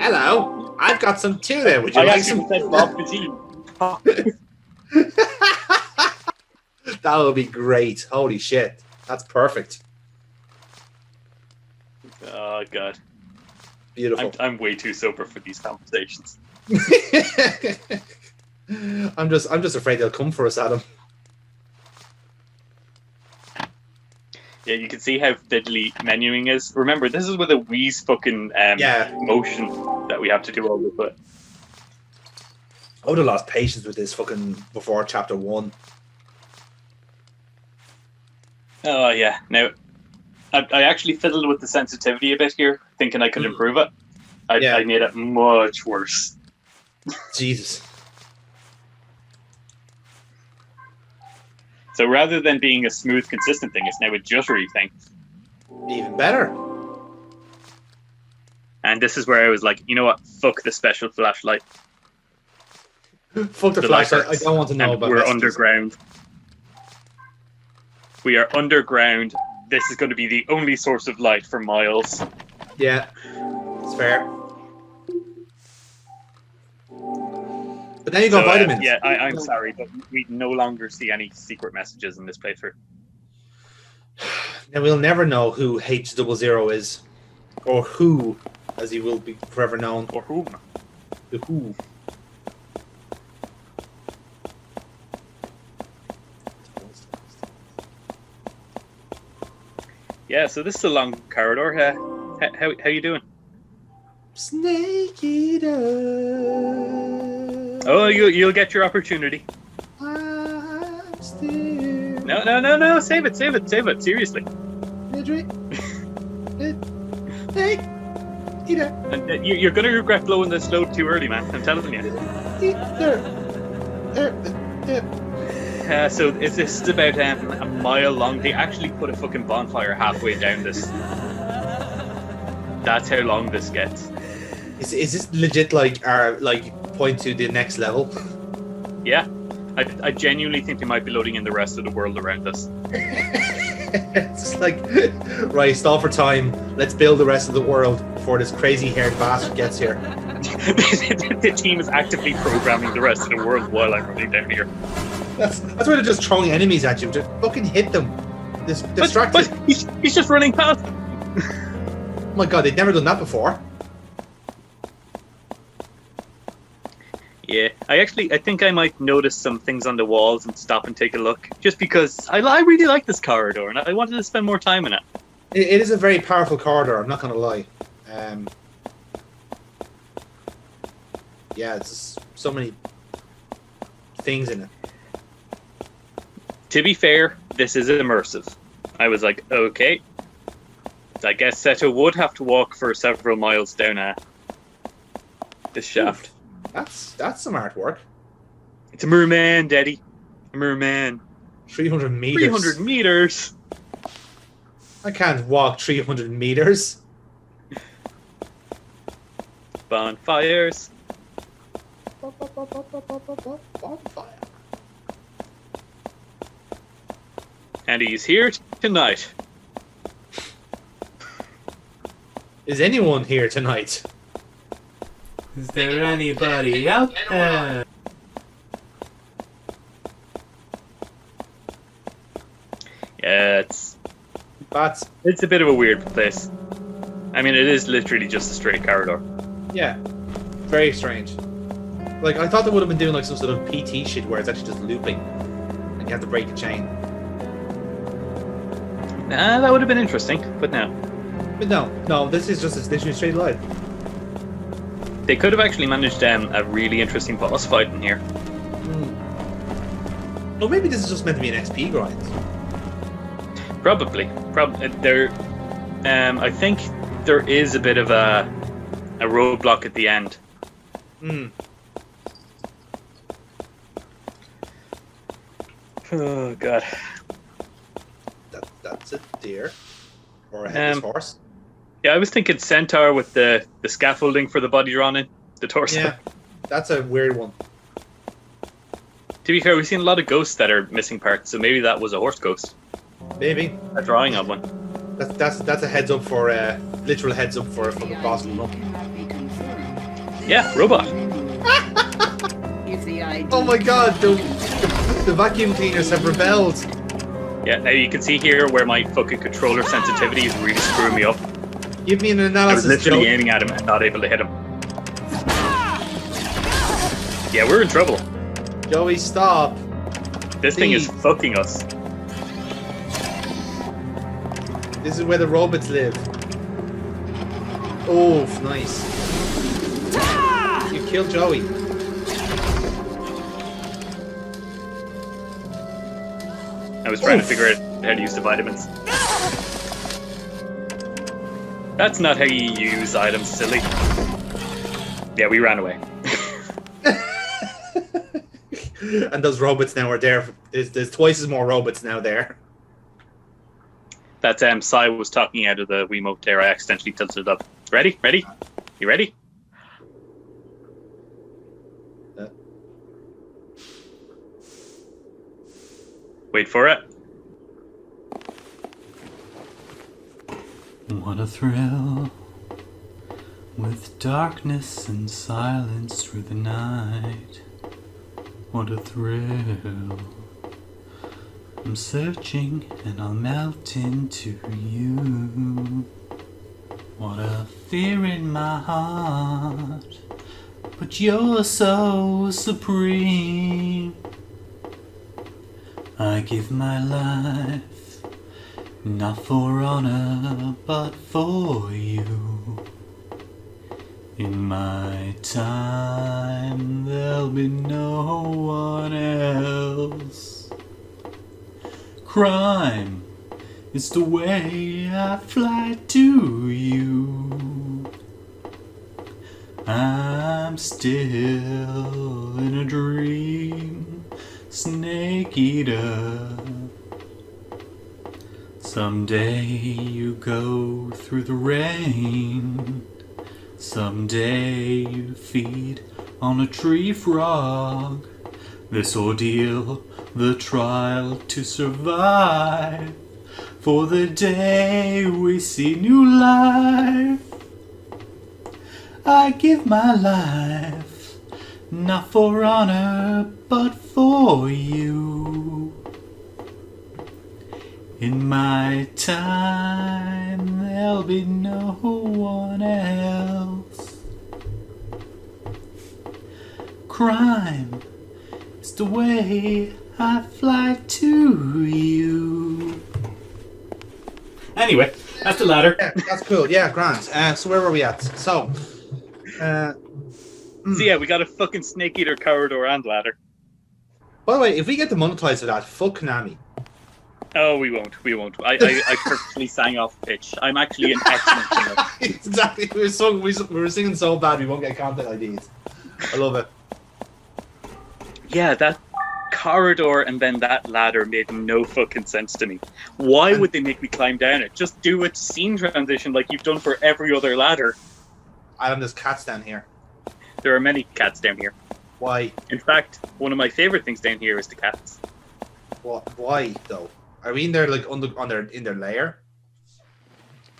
Hello, I've got some too there. Would you like some? Said Bob Vagine. That would be great. Holy shit, that's perfect. Oh god, beautiful. I'm way too sober for these conversations. I'm just afraid they'll come for us, Adam. Yeah, you can see how fiddly menuing is. Remember, this is with a wheeze fucking motion that we have to do all this with. I would have lost patience with this fucking before chapter 1. Oh yeah. Now, I actually fiddled with the sensitivity a bit here, thinking I could improve it. I made it much worse. Jesus. So rather than being a smooth, consistent thing, it's now a jittery thing. Even better. And this is where I was like, you know what? Fuck the special flashlight. Fuck the flashlight. I don't want to know about We're messages. underground. We are underground. This is going to be the only source of light for miles. Yeah, it's fair. But then you got vitamins. Yeah, I'm sorry, but we no longer see any secret messages in this playthrough. And we'll never know who H00 is. Or who, as he will be forever known. Or whom. The who. Yeah, so this is a long corridor. How you doing? Snake Eater. Oh, you'll get your opportunity. I'm still. No! Save it! Seriously. Snake Eater. You're gonna regret blowing this load too early, man. I'm telling you. So this is about a mile long. They actually put a fucking bonfire halfway down this. That's how long this gets. Is this legit like point to the next level? Yeah, I genuinely think they might be loading in the rest of the world around us. It's just like, right, stall for time. Let's build the rest of the world before this crazy-haired bastard gets here. The team is actively programming the rest of the world while I'm running down here. That's why they're just throwing enemies at you. Just fucking hit them. Distract but he's just running past. Oh my god, they'd never done that before. Yeah, I think I might notice some things on the walls and stop and take a look. Just because I really like this corridor and I wanted to spend more time in it. It is a very powerful corridor, I'm not going to lie. Yeah, it's just so many things in it. To be fair, this is immersive. I was like, okay. I guess Seto would have to walk for several miles down this shaft. That's some artwork. It's a merman, Daddy. A merman. 300 meters. 300 meters. I can't walk 300 meters. Bonfires. Bonfire. And he's here tonight. Is anyone here tonight? Is there anybody out there? Yeah, it's a bit of a weird place. I mean, it is literally just a straight corridor. Yeah, very strange. Like, I thought they would have been doing like some sort of PT shit where it's actually just looping, and you have to break a chain. Nah, that would have been interesting, but no. But no, this is just literally straight line. They could have actually managed a really interesting boss fight in here. Well, maybe this is just meant to be an XP grind. Probably. There. I think there is a bit of a roadblock at the end. Oh god. That's a deer or a headless horse. Yeah, I was thinking centaur with the scaffolding for the body drawn in the torso. Yeah, that's a weird one. To be fair, we've seen a lot of ghosts that are missing parts, so maybe that was a horse ghost. Maybe a drawing of one. That's a heads up for literal heads up for the boss coming up. Yeah, robot. Oh my god, the vacuum cleaners have rebelled. Yeah, now you can see here where my fucking controller sensitivity is really screwing me up. Give me an analysis. I was literally Joe. aiming at him and not able to hit him. Yeah, we're in trouble. Joey, stop. This thing is fucking us. This is where the robots live. Oh, nice. You killed Joey. I was trying to figure out how to use the vitamins. That's not how you use items, silly. Yeah, we ran away. And those robots now are there. There's twice as more robots now there. That Sai was talking out of the Wiimote there. I accidentally tilted it up. Ready? Ready? You ready? Wait for it. What a thrill, with darkness and silence through the night. What a thrill. I'm searching and I'll melt into you. What a fear in my heart, but you're so supreme. I give my life, not for honor, but for you. In my time, there'll be no one else. Crime is the way I fly to you. I'm still in a dream, snake eater. Someday you go through the rain. Someday you feed on a tree frog. This ordeal, the trial to survive. For the day we see new life. I give my life, not for honor, but for you. In my time, there'll be no one else. Crime is the way I fly to you. Anyway, that's the ladder. Yeah, that's cool. Yeah, grand. So where were we at? So yeah, we got a fucking snake eater corridor and ladder. By the way, if we get demonetized for that, fuck Konami. Oh, we won't. I purposely sang off pitch. I'm actually an excellent singer. Exactly. We were singing so bad we won't get content IDs. I love it. Yeah, that corridor and then that ladder made no fucking sense to me. Why would they make me climb down it? Just do a scene transition like you've done for every other ladder. Adam, there's cats down here. There are many cats down here. Why? In fact, one of my favorite things down here is the cats. What? Why, though? Are we in there like in their lair?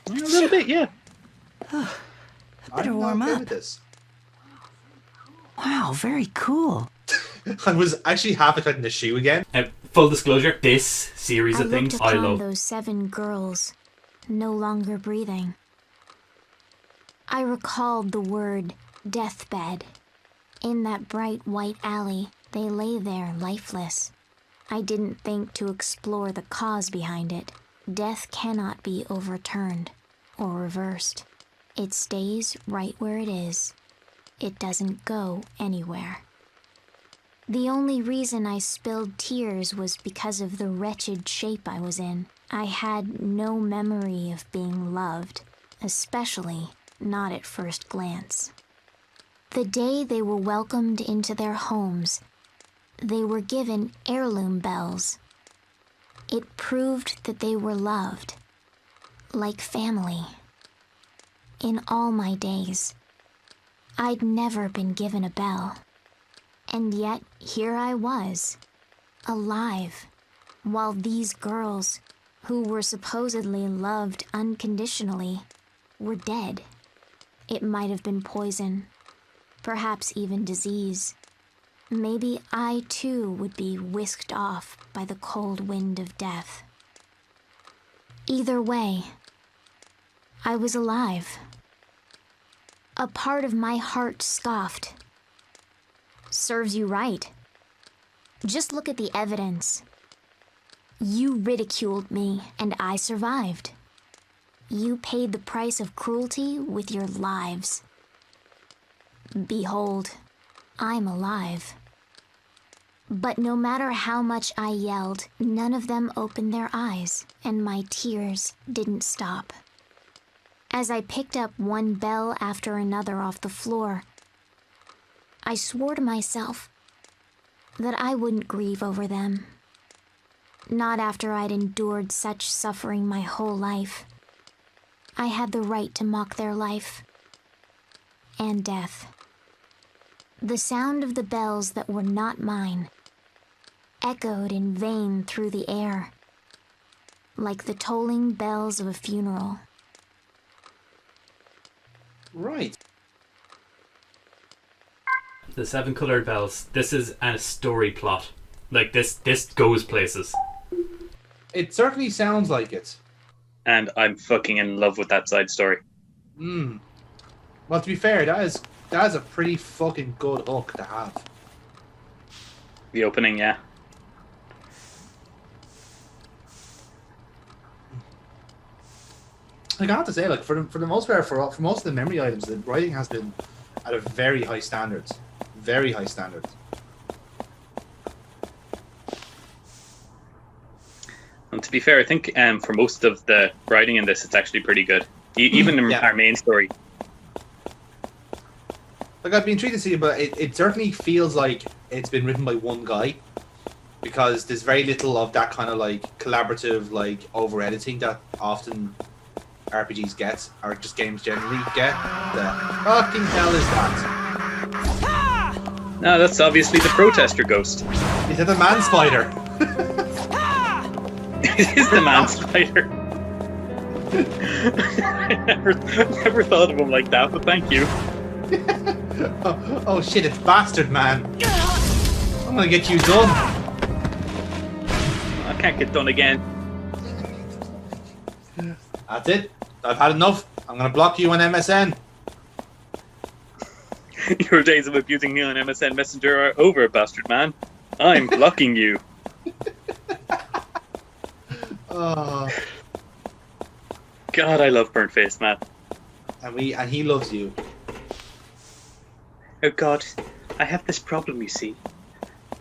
A little bit, yeah. Better warm up. This. Wow, very cool. I was actually half expecting the shoe again. Full disclosure, this series of things I love. Those 7 girls, no longer breathing. I recalled the word deathbed. In that bright white alley, they lay there lifeless. I didn't think to explore the cause behind it. Death cannot be overturned or reversed. It stays right where it is. It doesn't go anywhere. The only reason I spilled tears was because of the wretched shape I was in. I had no memory of being loved, especially not at first glance. The day they were welcomed into their homes, they were given heirloom bells. It proved that they were loved, like family. In all my days, I'd never been given a bell. And yet, here I was, alive, while these girls, who were supposedly loved unconditionally, were dead. It might have been poison, perhaps even disease. Maybe I too would be whisked off by the cold wind of death. Either way, I was alive. A part of my heart scoffed. Serves you right. Just look at the evidence. You ridiculed me, and I survived. You paid the price of cruelty with your lives. Behold, I'm alive. But no matter how much I yelled, none of them opened their eyes, and my tears didn't stop. As I picked up one bell after another off the floor, I swore to myself that I wouldn't grieve over them. Not after I'd endured such suffering my whole life. I had the right to mock their life and death. The sound of the bells that were not mine echoed in vain through the air, like the tolling bells of a funeral. Right. The 7 colored bells. This is a story plot. Like this goes places. It certainly sounds like it. And I'm fucking in love with that side story. Well, to be fair, that is a pretty fucking good hook to have. The opening, yeah. Like, I have to say, like for the most part, for most of the memory items, the writing has been at a very high standards. Very high standards. And to be fair, I think for most of the writing in this, it's actually pretty good. Even in our main story. Like, I'd be intrigued to see it, but it certainly feels like it's been written by one guy, because there's very little of that kind of like collaborative, like over editing that often RPGs get, or just games generally get. The fucking hell is that? No, that's obviously the protester ghost. Is it the man spider? It is the man spider. I never thought of him like that, but thank you. Oh shit, it's bastard man. I'm gonna get you done. I can't get done again. That's it. I've had enough. I'm gonna block you on MSN. Your days of abusing me on MSN Messenger are over, bastard man. I'm blocking you. Oh. God, I love Burnt Face, man. And he loves you. Oh God, I have this problem, you see.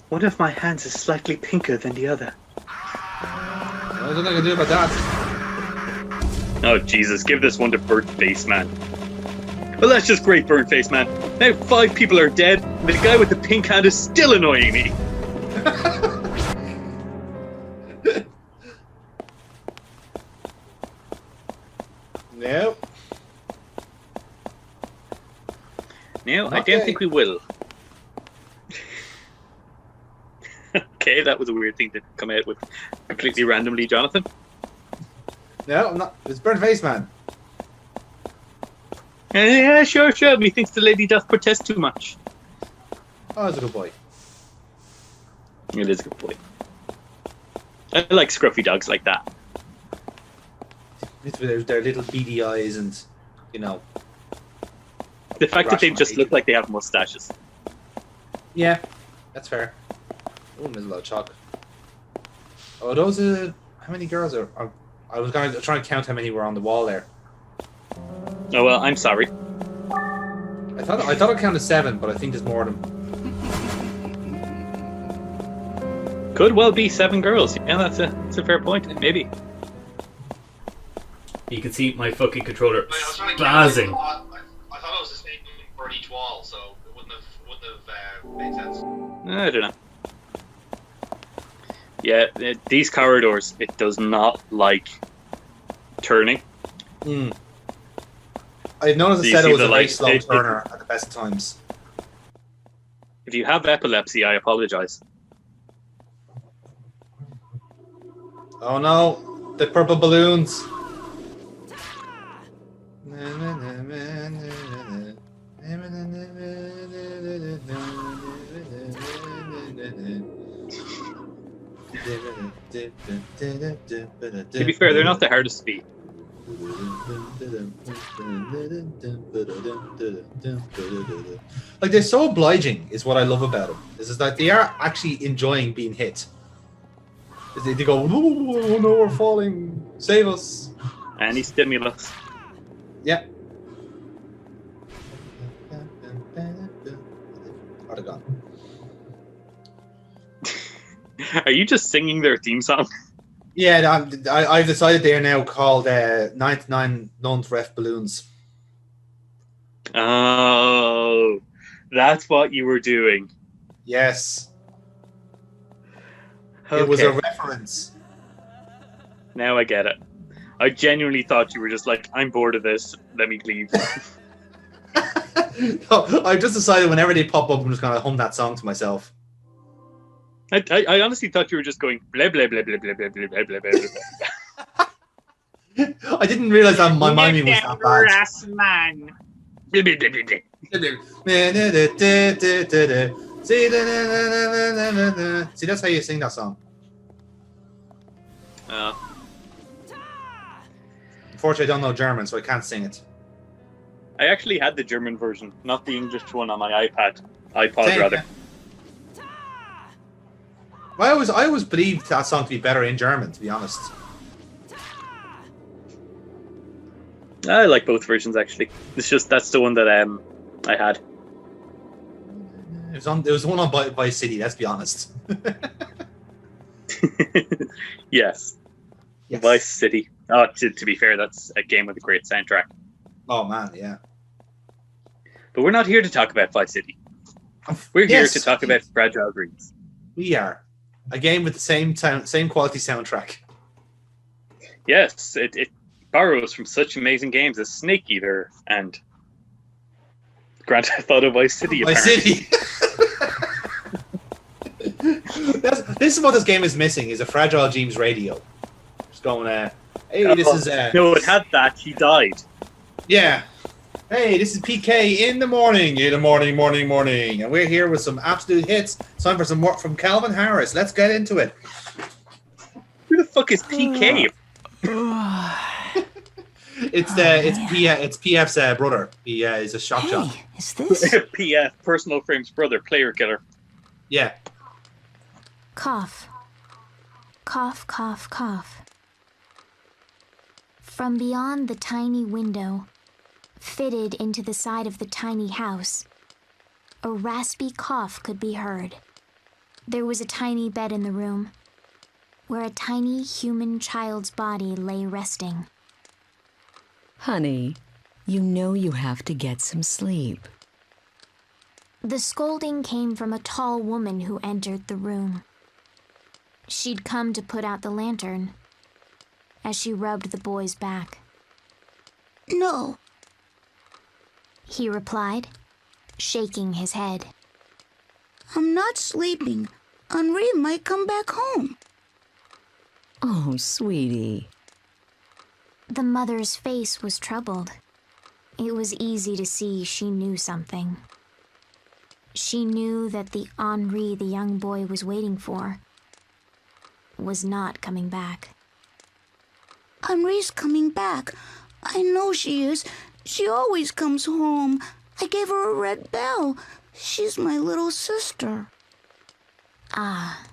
One of my hands is slightly pinker than the other. There's nothing I can do about that. Oh Jesus, give this one to Burnt Face, man. Well, that's just great, Burnt Face, man. Now 5 people are dead, and the guy with the pink hand is still annoying me. Nope. No, I don't think we will. Okay, that was a weird thing to come out with completely randomly, Jonathan. No, I'm not. It's burnt face, man. Yeah, sure. Methinks the lady doth protest too much. Oh, that's a good boy. It is a good boy. I like scruffy dogs like that. With their little beady eyes and, you know. The fact that they just look like they have mustaches. Yeah, that's fair. Oh, there's a lot of chalk. Oh, those are... How many girls are... I was going to try and count how many were on the wall there. Oh, well, I'm sorry. I thought I counted 7, but I think there's more of them. Could well be 7 girls. Yeah, that's a fair point. Maybe. You can see my fucking controller spazzing. I thought it was the same for each wall, so it wouldn't have made sense. I don't know. Yeah, these corridors, it does not like turning. I've noticed that it was a very slow turner at the best times. If you have epilepsy, I apologize. Oh no, the purple balloons. To be fair, they're not the hardest to beat. Like, they're so obliging is what I love about them. This is like they are actually enjoying being hit. They go, oh no, we're falling, save us. Any stimulus. Yeah. What a gun. Are you just singing their theme song? Yeah, I've decided they are now called 99 non-ref balloons. Oh, that's what you were doing. Yes. Okay. It was a reference. Now I get it. I genuinely thought you were just like, I'm bored of this, let me leave. No, I've just decided whenever they pop up, I'm just going to hum that song to myself. I honestly thought you were just going blah blah blah blah blah blah blah blah blah blah. I didn't realize that my miming was that bad. Man. See, that's how you sing that song. Unfortunately, I don't know German, so I can't sing it. I actually had the German version, not the English one on my iPod rather. Yeah. I always believed that song to be better in German, to be honest. I like both versions actually. It's just that's the one that I had. It was one on Vice City. Let's be honest. Yes. Vice City. Oh, to be fair, that's a game with a great soundtrack. Oh man, yeah. But we're not here to talk about Vice City. We're here to talk about Fragile Dreams. We are. A game with the same quality soundtrack. Yes, it borrows from such amazing games as Snake Eater and Grand Theft Auto Vice City. Vice City. This is what this game is missing: is a Fragile Dreams radio. Just going, hey, this is. No, it had that. He died. Yeah. Hey, this is PK in the morning, and we're here with some absolute hits. It's time for some more from Calvin Harris. Let's get into it. Who the fuck is PK? It's PF's brother. He is a shock jock. Is this PF, Personal Frame's brother, player killer? Yeah. Cough. Cough, cough, cough. From beyond the tiny window, fitted into the side of the tiny house, a raspy cough could be heard. There was a tiny bed in the room, where a tiny human child's body lay resting. Honey, you know you have to get some sleep. The scolding came from a tall woman who entered the room. She'd come to put out the lantern as she rubbed the boy's back. No, he replied, shaking his head. I'm not sleeping. Henri might come back home. Oh, sweetie. The mother's face was troubled. It was easy to see she knew something. She knew that the Henri the young boy was waiting for was not coming back. Henri's coming back. I know she is. She always comes home. I gave her a red bell. She's my little sister. Ah,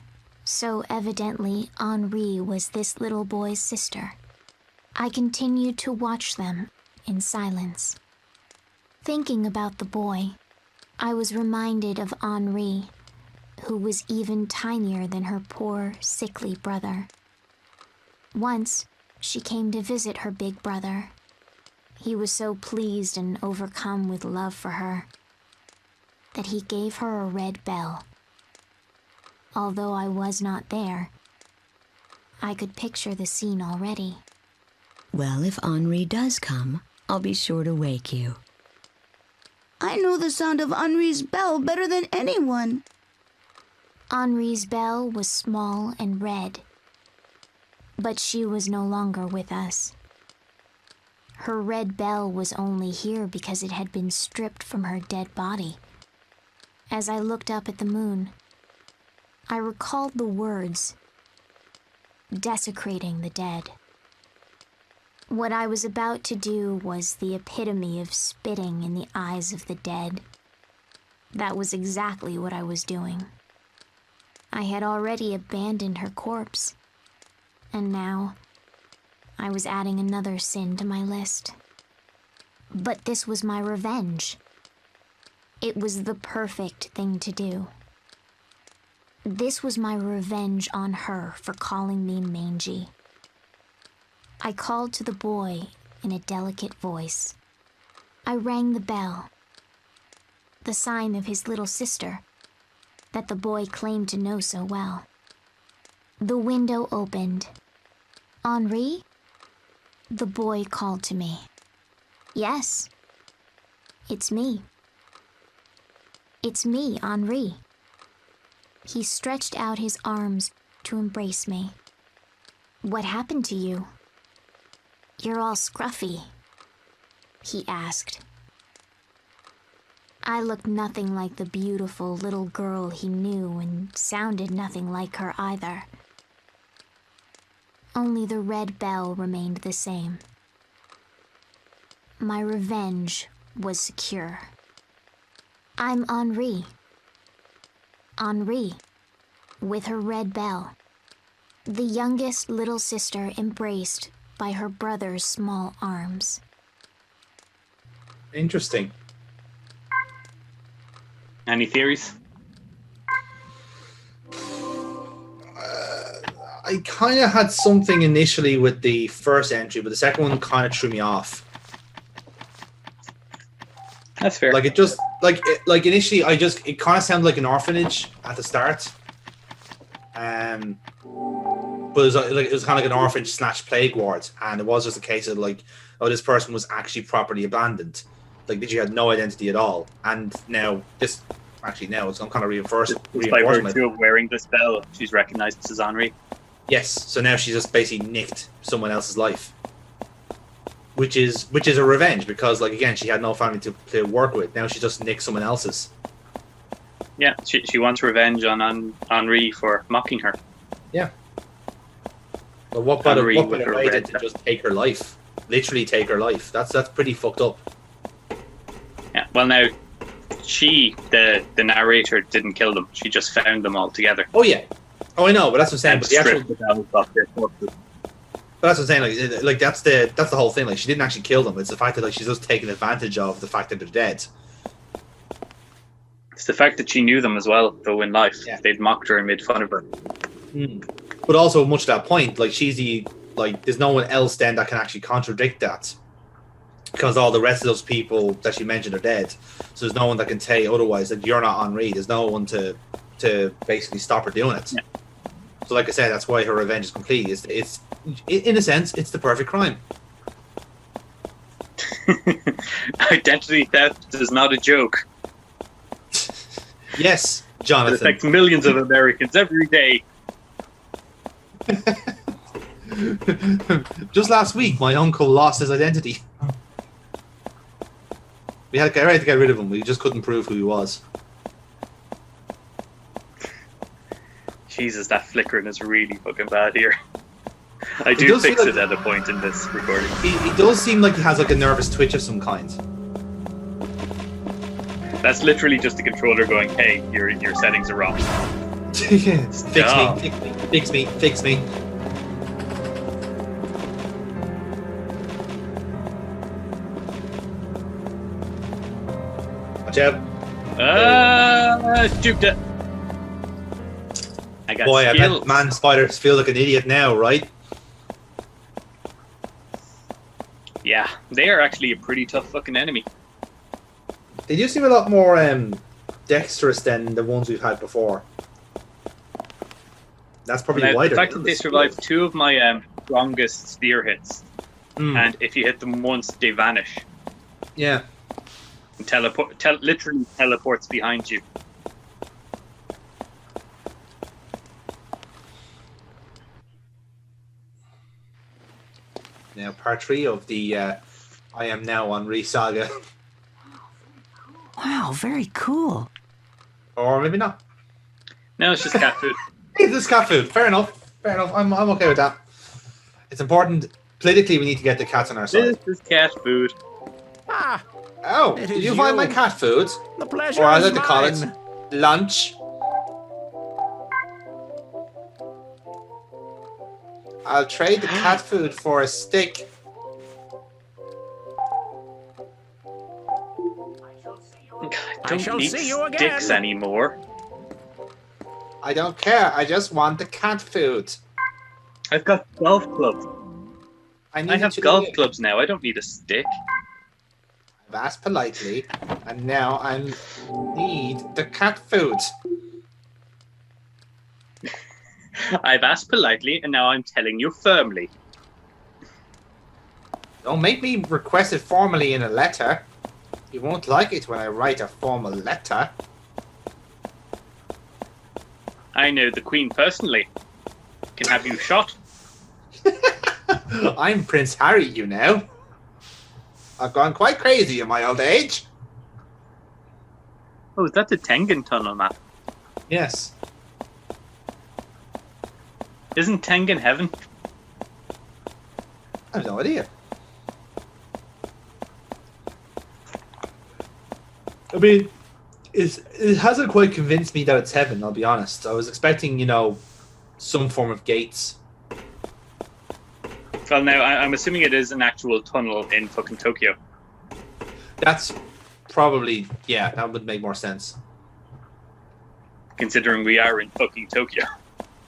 so evidently Henri was this little boy's sister. I continued to watch them in silence. Thinking about the boy, I was reminded of Henri, who was even tinier than her poor, sickly brother. Once, she came to visit her big brother. He was so pleased and overcome with love for her that he gave her a red bell. Although I was not there, I could picture the scene already. Well, if Henri does come, I'll be sure to wake you. I know the sound of Henri's bell better than anyone. Henri's bell was small and red, but she was no longer with us. Her red bell was only here because it had been stripped from her dead body. As I looked up at the moon, I recalled the words, desecrating the dead. What I was about to do was the epitome of spitting in the eyes of the dead. That was exactly what I was doing. I had already abandoned her corpse, and now I was adding another sin to my list. But this was my revenge. It was the perfect thing to do. This was my revenge on her for calling me mangy. I called to the boy in a delicate voice. I rang the bell, the sign of his little sister that the boy claimed to know so well. The window opened. Henri? The boy called to me. Yes, it's me. It's me, Henri. He stretched out his arms to embrace me. What happened to you? You're all scruffy, he asked. I looked nothing like the beautiful little girl he knew and sounded nothing like her either. Only the red bell remained the same. My revenge was secure. I'm Henri. Henri, with her red bell. The youngest little sister embraced by her brother's small arms. Interesting. Any theories? I kind of had something initially with the first entry, but the second one kind of threw me off. That's fair. Like it just like initially, it kind of sounded like an orphanage at the start. But it was kind of like an orphanage / plague ward, and it was just a case of like, oh, this person was actually properly abandoned. Like, she had no identity at all, and now it's some kind of reinforcement. By virtue of wearing this bell, she's recognized as Henri. Yes, so now she's just basically nicked someone else's life, which is a revenge because, like, again, she had no family to work with. Now she just nicked someone else's. Yeah, she wants revenge on Henri for mocking her. Yeah. But what better way than to just take her life? Literally take her life. That's pretty fucked up. Yeah. Well, now the narrator didn't kill them. She just found them all together. Oh yeah. Oh, I know, but that's what I'm saying. But that's what I'm saying. Like that's the whole thing. Like, she didn't actually kill them. It's the fact that, like, she's just taking advantage of the fact that they're dead. It's the fact that she knew them as well, though, in life. Yeah. They'd mocked her and made fun of her. But also, much to that point, like, there's no one else then that can actually contradict that, because all the rest of those people that she mentioned are dead. So there's no one that can say otherwise, that you're not Henri. There's no one to basically stop her doing it. Yeah. So, like I said, that's why her revenge is complete. It's in a sense, it's the perfect crime. Identity theft is not a joke. Yes, Jonathan. It affects millions of Americans every day. Just last week, my uncle lost his identity. We had to get rid of him. We just couldn't prove who he was. Jesus, that flickering is really fucking bad here. I do fix it at a point in this recording. He does seem like he has like a nervous twitch of some kind. That's literally just the controller going, "Hey, your settings are wrong." Fix me. Watch out. Duped it. I got Boy, skills. I bet man spiders feel like an idiot now, right? Yeah, they are actually a pretty tough fucking enemy. They do seem a lot more dexterous than the ones we've had before. That's probably Now, why the fact that they survived 2 of my strongest spear hits, and if you hit them once, they vanish. Yeah. And literally teleports behind you. Now, part 3 of the I Am Now Henri saga. Wow, very cool. Or maybe not. No, it's just cat food. It's just cat food. Fair enough. I'm okay with that. It's important. Politically, we need to get the cats on our side. This is cat food. Ah. Oh, did you find my cat food? The pleasure or as I is like to call it, mine. lunch. I'll trade the cat food for a stick. I don't need sticks anymore. I don't care. I just want the cat food. I've got golf clubs. I have to golf leave. clubs now. I don't need a stick. I've asked politely, and now I need the cat food. I've asked politely, and now I'm telling you firmly. Don't make me request it formally in a letter. You won't like it when I write a formal letter. I know the Queen personally. Can have you shot. I'm Prince Harry, you know. I've gone quite crazy in my old age. Oh, is that the Tengen tunnel map? Yes. Isn't Tengen heaven? I have no idea. I mean, it hasn't quite convinced me that it's heaven, I'll be honest. I was expecting, some form of gates. Well, now, I'm assuming it is an actual tunnel in fucking Tokyo. That's probably, yeah, that would make more sense. Considering we are in fucking Tokyo.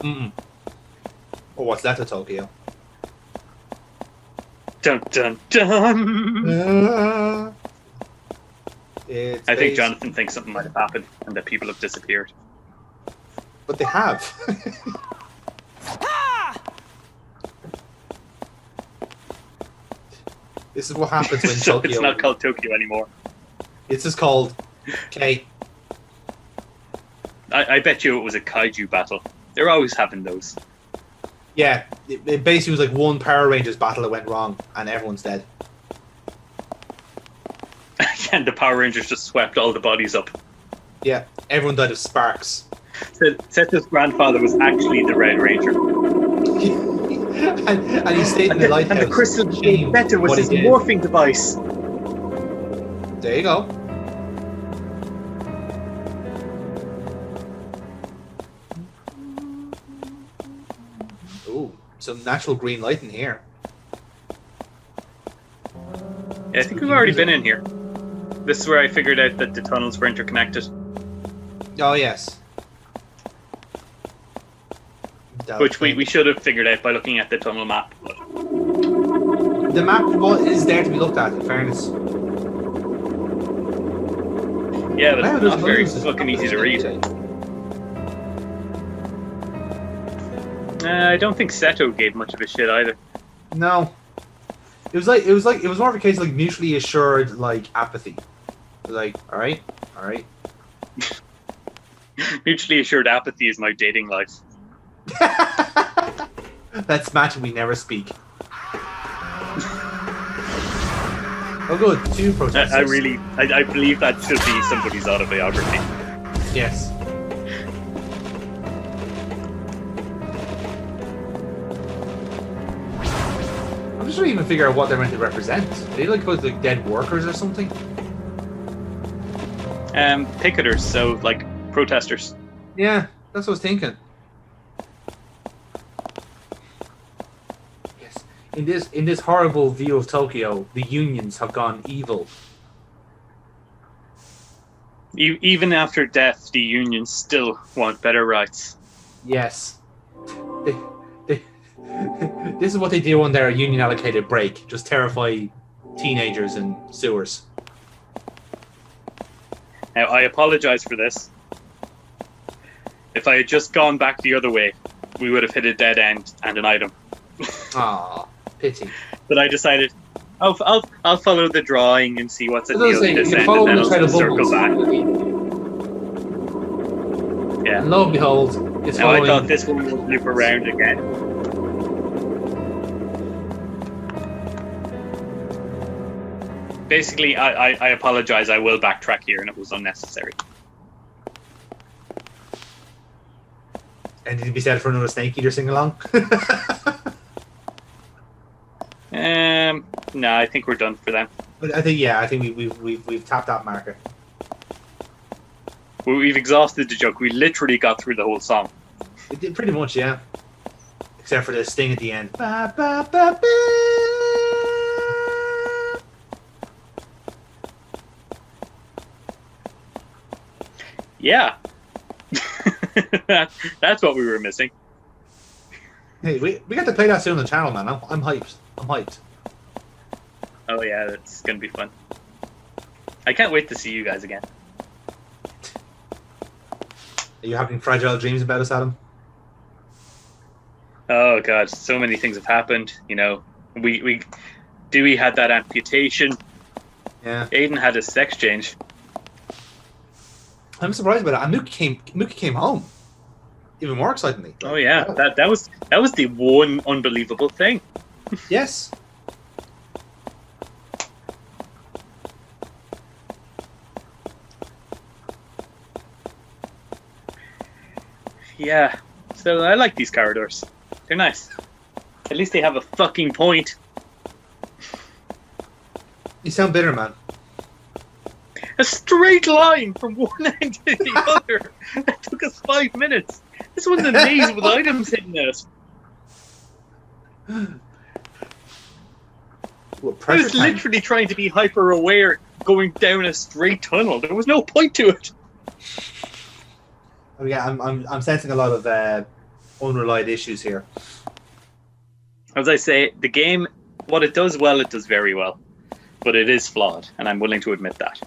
Mm-mm. Or what's that to Tokyo? Dun dun dun! I think Jonathan thinks something might have happened and that people have disappeared. But they have. This is what happens when So Tokyo... it's not called Tokyo anymore. It's just called K. I bet you it was a kaiju battle. They're always having those. Yeah, it basically was like one Power Rangers battle that went wrong and everyone's dead. And the Power Rangers just swept all the bodies up. Yeah, everyone died of sparks. Seth's grandfather was actually the Red Ranger. and he stayed in the lighthouse. And the crystal Beta was his morphing device. There you go. Ooh, some natural green light in here. Yeah, I think we've already been in here. This is where I figured out that the tunnels were interconnected. Oh, yes. Which we should have figured out by looking at the tunnel map. The map is there to be looked at, in fairness. Yeah, but it's not very fucking easy to read. I don't think Seto gave much of a shit either. No. It was more of a case of like mutually assured like apathy. Like, alright. Mutually assured apathy is my dating life. Let's match and we never speak. Oh, good. 2 protesters. I believe that should be somebody's autobiography. Yes. I'm just trying to even figure out what they're meant to represent. Are they like dead workers or something? Picketers, so like protesters. Yeah, that's what I was thinking. Yes. In this horrible view of Tokyo, the unions have gone evil. Even after death, the unions still want better rights. Yes. This is what they do on their union allocated break. Just terrify teenagers in sewers. Now, I apologize for this. If I had just gone back the other way, we would have hit a dead end and an item. Ah, pity. But I decided, I'll follow the drawing and see what's at the other end, and then I'll circle back. Yeah. And lo and behold, it's now following... I thought this one would loop around again. Basically, I apologize. I will backtrack here, and it was unnecessary. And did you be set for another Snake Eater sing along? No, I think we're done for them. But I think we've tapped that marker. We've exhausted the joke. We literally got through the whole song. We did pretty much, yeah. Except for the sting at the end. Ba, ba, ba, ba. Yeah. That's what we were missing. Hey, we got to play that soon on the channel, man. I'm hyped. I'm hyped. Oh yeah, that's gonna be fun. I can't wait to see you guys again. Are you having fragile dreams about us, Adam? Oh god, so many things have happened. You know, Dewey had that amputation. Yeah. Aiden had a sex change. I'm surprised about it. And Mookie came home. Even more excitingly. Oh yeah, that was the one unbelievable thing. Yes. Yeah. So I like these corridors. They're nice. At least they have a fucking point. You sound bitter, man. A straight line from one end to the other. That took us 5 minutes. This one's a maze with items hidden in it. I was literally trying to be hyper aware going down a straight tunnel. There was no point to it. Oh, yeah, I'm sensing a lot of unrelied issues here. As I say, the game, what it does well, it does very well. But it is flawed, and I'm willing to admit that.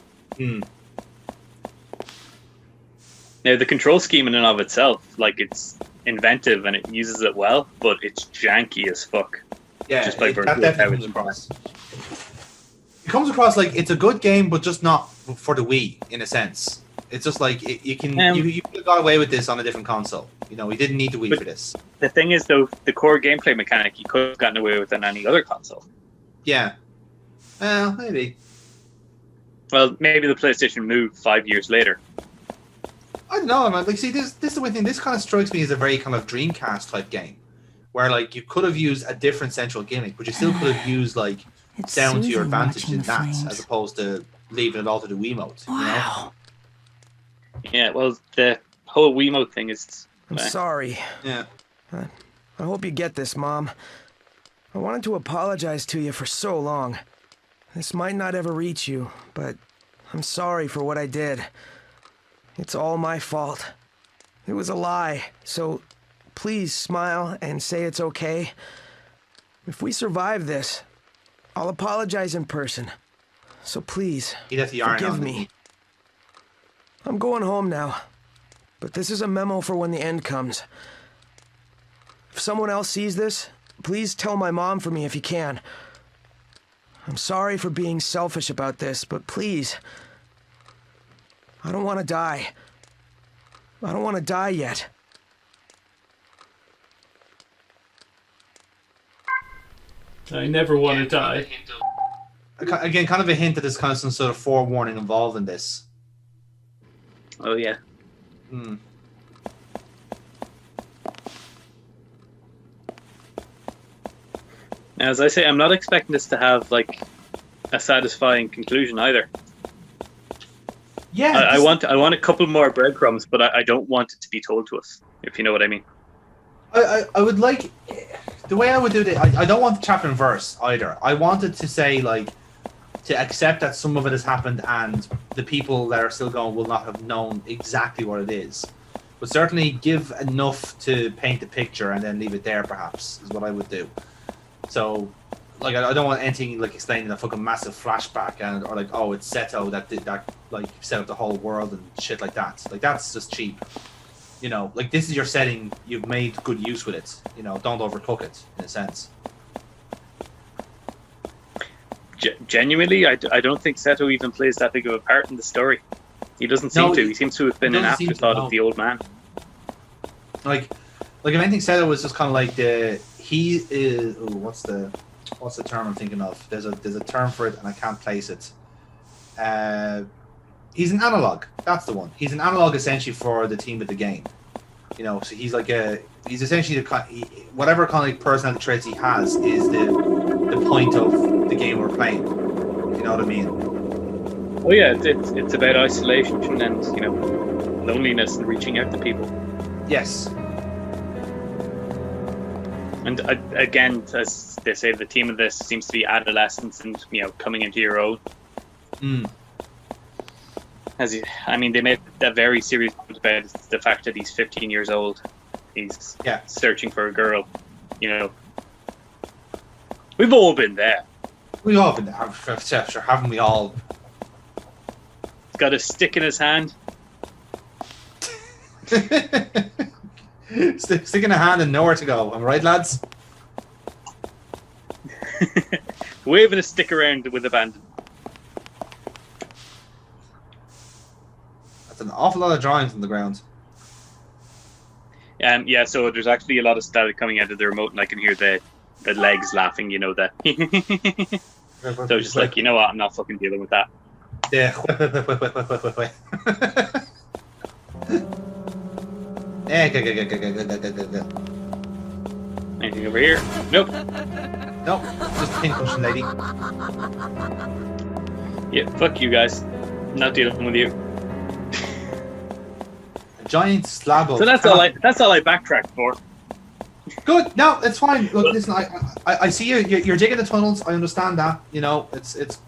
Now, the control scheme in and of itself, like, it's inventive and it uses it well, but it's janky as fuck. Yeah, just by that definitely comes across. It comes across like it's a good game, but just not for the Wii, in a sense. It's just like you could have got away with this on a different console. You know, we didn't need the Wii for this. The thing is, though, the core gameplay mechanic you could have gotten away with on any other console. Yeah. Well, maybe. Well, maybe the PlayStation moved 5 years later. I don't know, man. Like, see, this is the one thing. This kind of strikes me as a very kind of Dreamcast type game, where like you could have used a different central gimmick, but you still could have used like down to your advantage in that, as opposed to leaving it all to the Wiimote. Wow. You know? Yeah. Well, the whole Wiimote thing is. I'm sorry. Yeah. I hope you get this, Mom. I wanted to apologize to you for so long. This might not ever reach you, but I'm sorry for what I did. It's all my fault. It was a lie, so please smile and say it's okay. If we survive this, I'll apologize in person. So please, forgive me. I'm going home now, but this is a memo for when the end comes. If someone else sees this, please tell my mom for me if you can. I'm sorry for being selfish about this, but please, I don't want to die. I don't want to die yet. I never want to die. Again, kind of a hint that there's kind of some sort of forewarning involved in this. Oh, yeah. Hmm. Now, as I say, I'm not expecting this to have, like, a satisfying conclusion either. Yeah. I want a couple more breadcrumbs, but I don't want it to be told to us, if you know what I mean. I would like... The way I would do it, I don't want the chapter and verse either. I wanted to say, like, to accept that some of it has happened and the people that are still going will not have known exactly what it is. But certainly give enough to paint the picture and then leave it there, perhaps, is what I would do. So, like, I don't want anything, like, explaining a fucking massive flashback or like, oh, it's Seto that did that, like, set up the whole world and shit like that. Like, that's just cheap. You know, like, this is your setting, you've made good use with it. You know, don't overcook it, in a sense. Genuinely, I don't think Seto even plays that big of a part in the story. He doesn't seem to. He seems to have been an afterthought of the old man. Like if anything, Seto was just kind of like he is. Ooh, what's the term I'm thinking of? There's a term for it, and I can't place it. He's an analog. That's the one. He's an analog essentially for the team of the game. You know, so he's essentially whatever kind of like personality traits he has is the point of the game we're playing. You know what I mean? Oh yeah, it's about isolation and, you know, loneliness and reaching out to people. Yes. And again, as they say, the theme of this seems to be adolescence and, you know, coming into your own. Mm. They made a very serious point about the fact that he's 15 years old. He's searching for a girl. You know, we've all been there. We've all been there, sure, haven't we all? He's got a stick in his hand. Stick in a hand and nowhere to go. Am I right, lads? Waving a stick around with abandon. That's an awful lot of drawings on the ground. Yeah, so there's actually a lot of static coming out of the remote, and I can hear the legs laughing, you know, that. So just like, you know what, I'm not fucking dealing with that. Yeah. Anything over here? Nope. Nope, just a pincushion lady. Yeah, fuck you guys. Not dealing with you. A giant slab of... So that's all I backtracked for. Good. No, it's fine. Look, listen, I see you're digging the tunnels. I understand that. You know, it's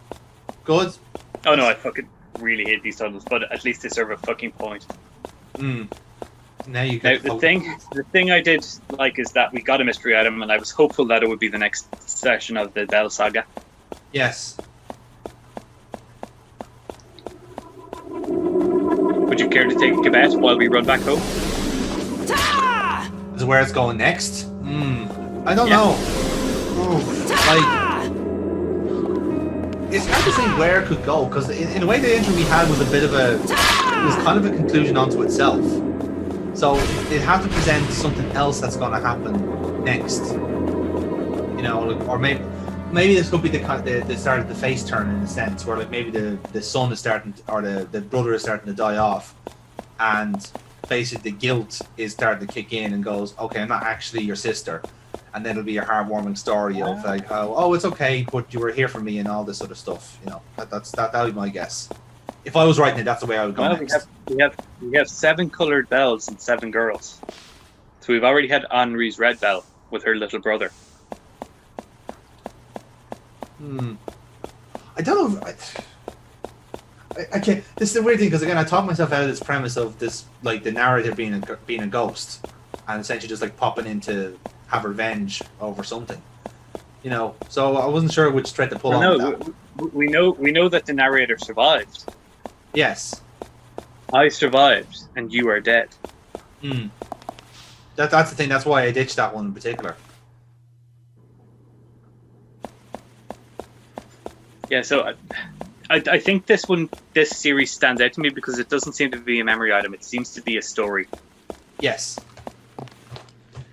good. Oh no, I fucking really hate these tunnels, but at least they serve a fucking point. Now you get the thing I did like is that we got a mystery item, and I was hopeful that it would be the next session of the Bell Saga. Yes. Would you care to take a bet while we run back home? Is where it's going next? I don't know. It's hard to say where it could go, because in a way the intro we had was a bit of it was kind of a conclusion onto itself. So it had to present something else that's going to happen next. You know, or maybe this could be the start of the face turn in a sense, where like maybe the son is starting or the brother is starting to die off, and basically the guilt is starting to kick in and goes, okay, I'm not actually your sister. And then it'll be a heartwarming story of like, oh, it's okay, but you were here for me and all this sort of stuff. You know, that'll be my guess. If I was writing it, that's the way I would go next. We have 7 colored bells and 7 girls. So we've already had Henri's red bell with her little brother. I don't know. I can't. This is the weird thing, because again, I talked myself out of this premise of this, like the narrator being a ghost, and essentially just like popping in to have revenge over something. You know, so I wasn't sure which thread to pull on. No, we know that the narrator survived. Yes. I survived, and you are dead. That's the thing. That's why I ditched that one in particular. Yeah. So I think this series stands out to me because it doesn't seem to be a memory item. It seems to be a story. Yes.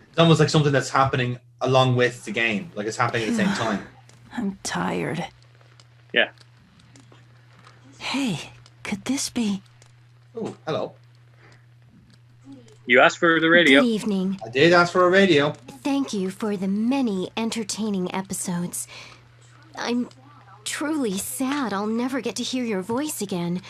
It's almost like something that's happening along with the game. Like it's happening at the same time. I'm tired. Yeah. Hey, could this be... Oh, hello. You asked for the radio. Good evening. I did ask for a radio. Thank you for the many entertaining episodes. I'm truly sad I'll never get to hear your voice again.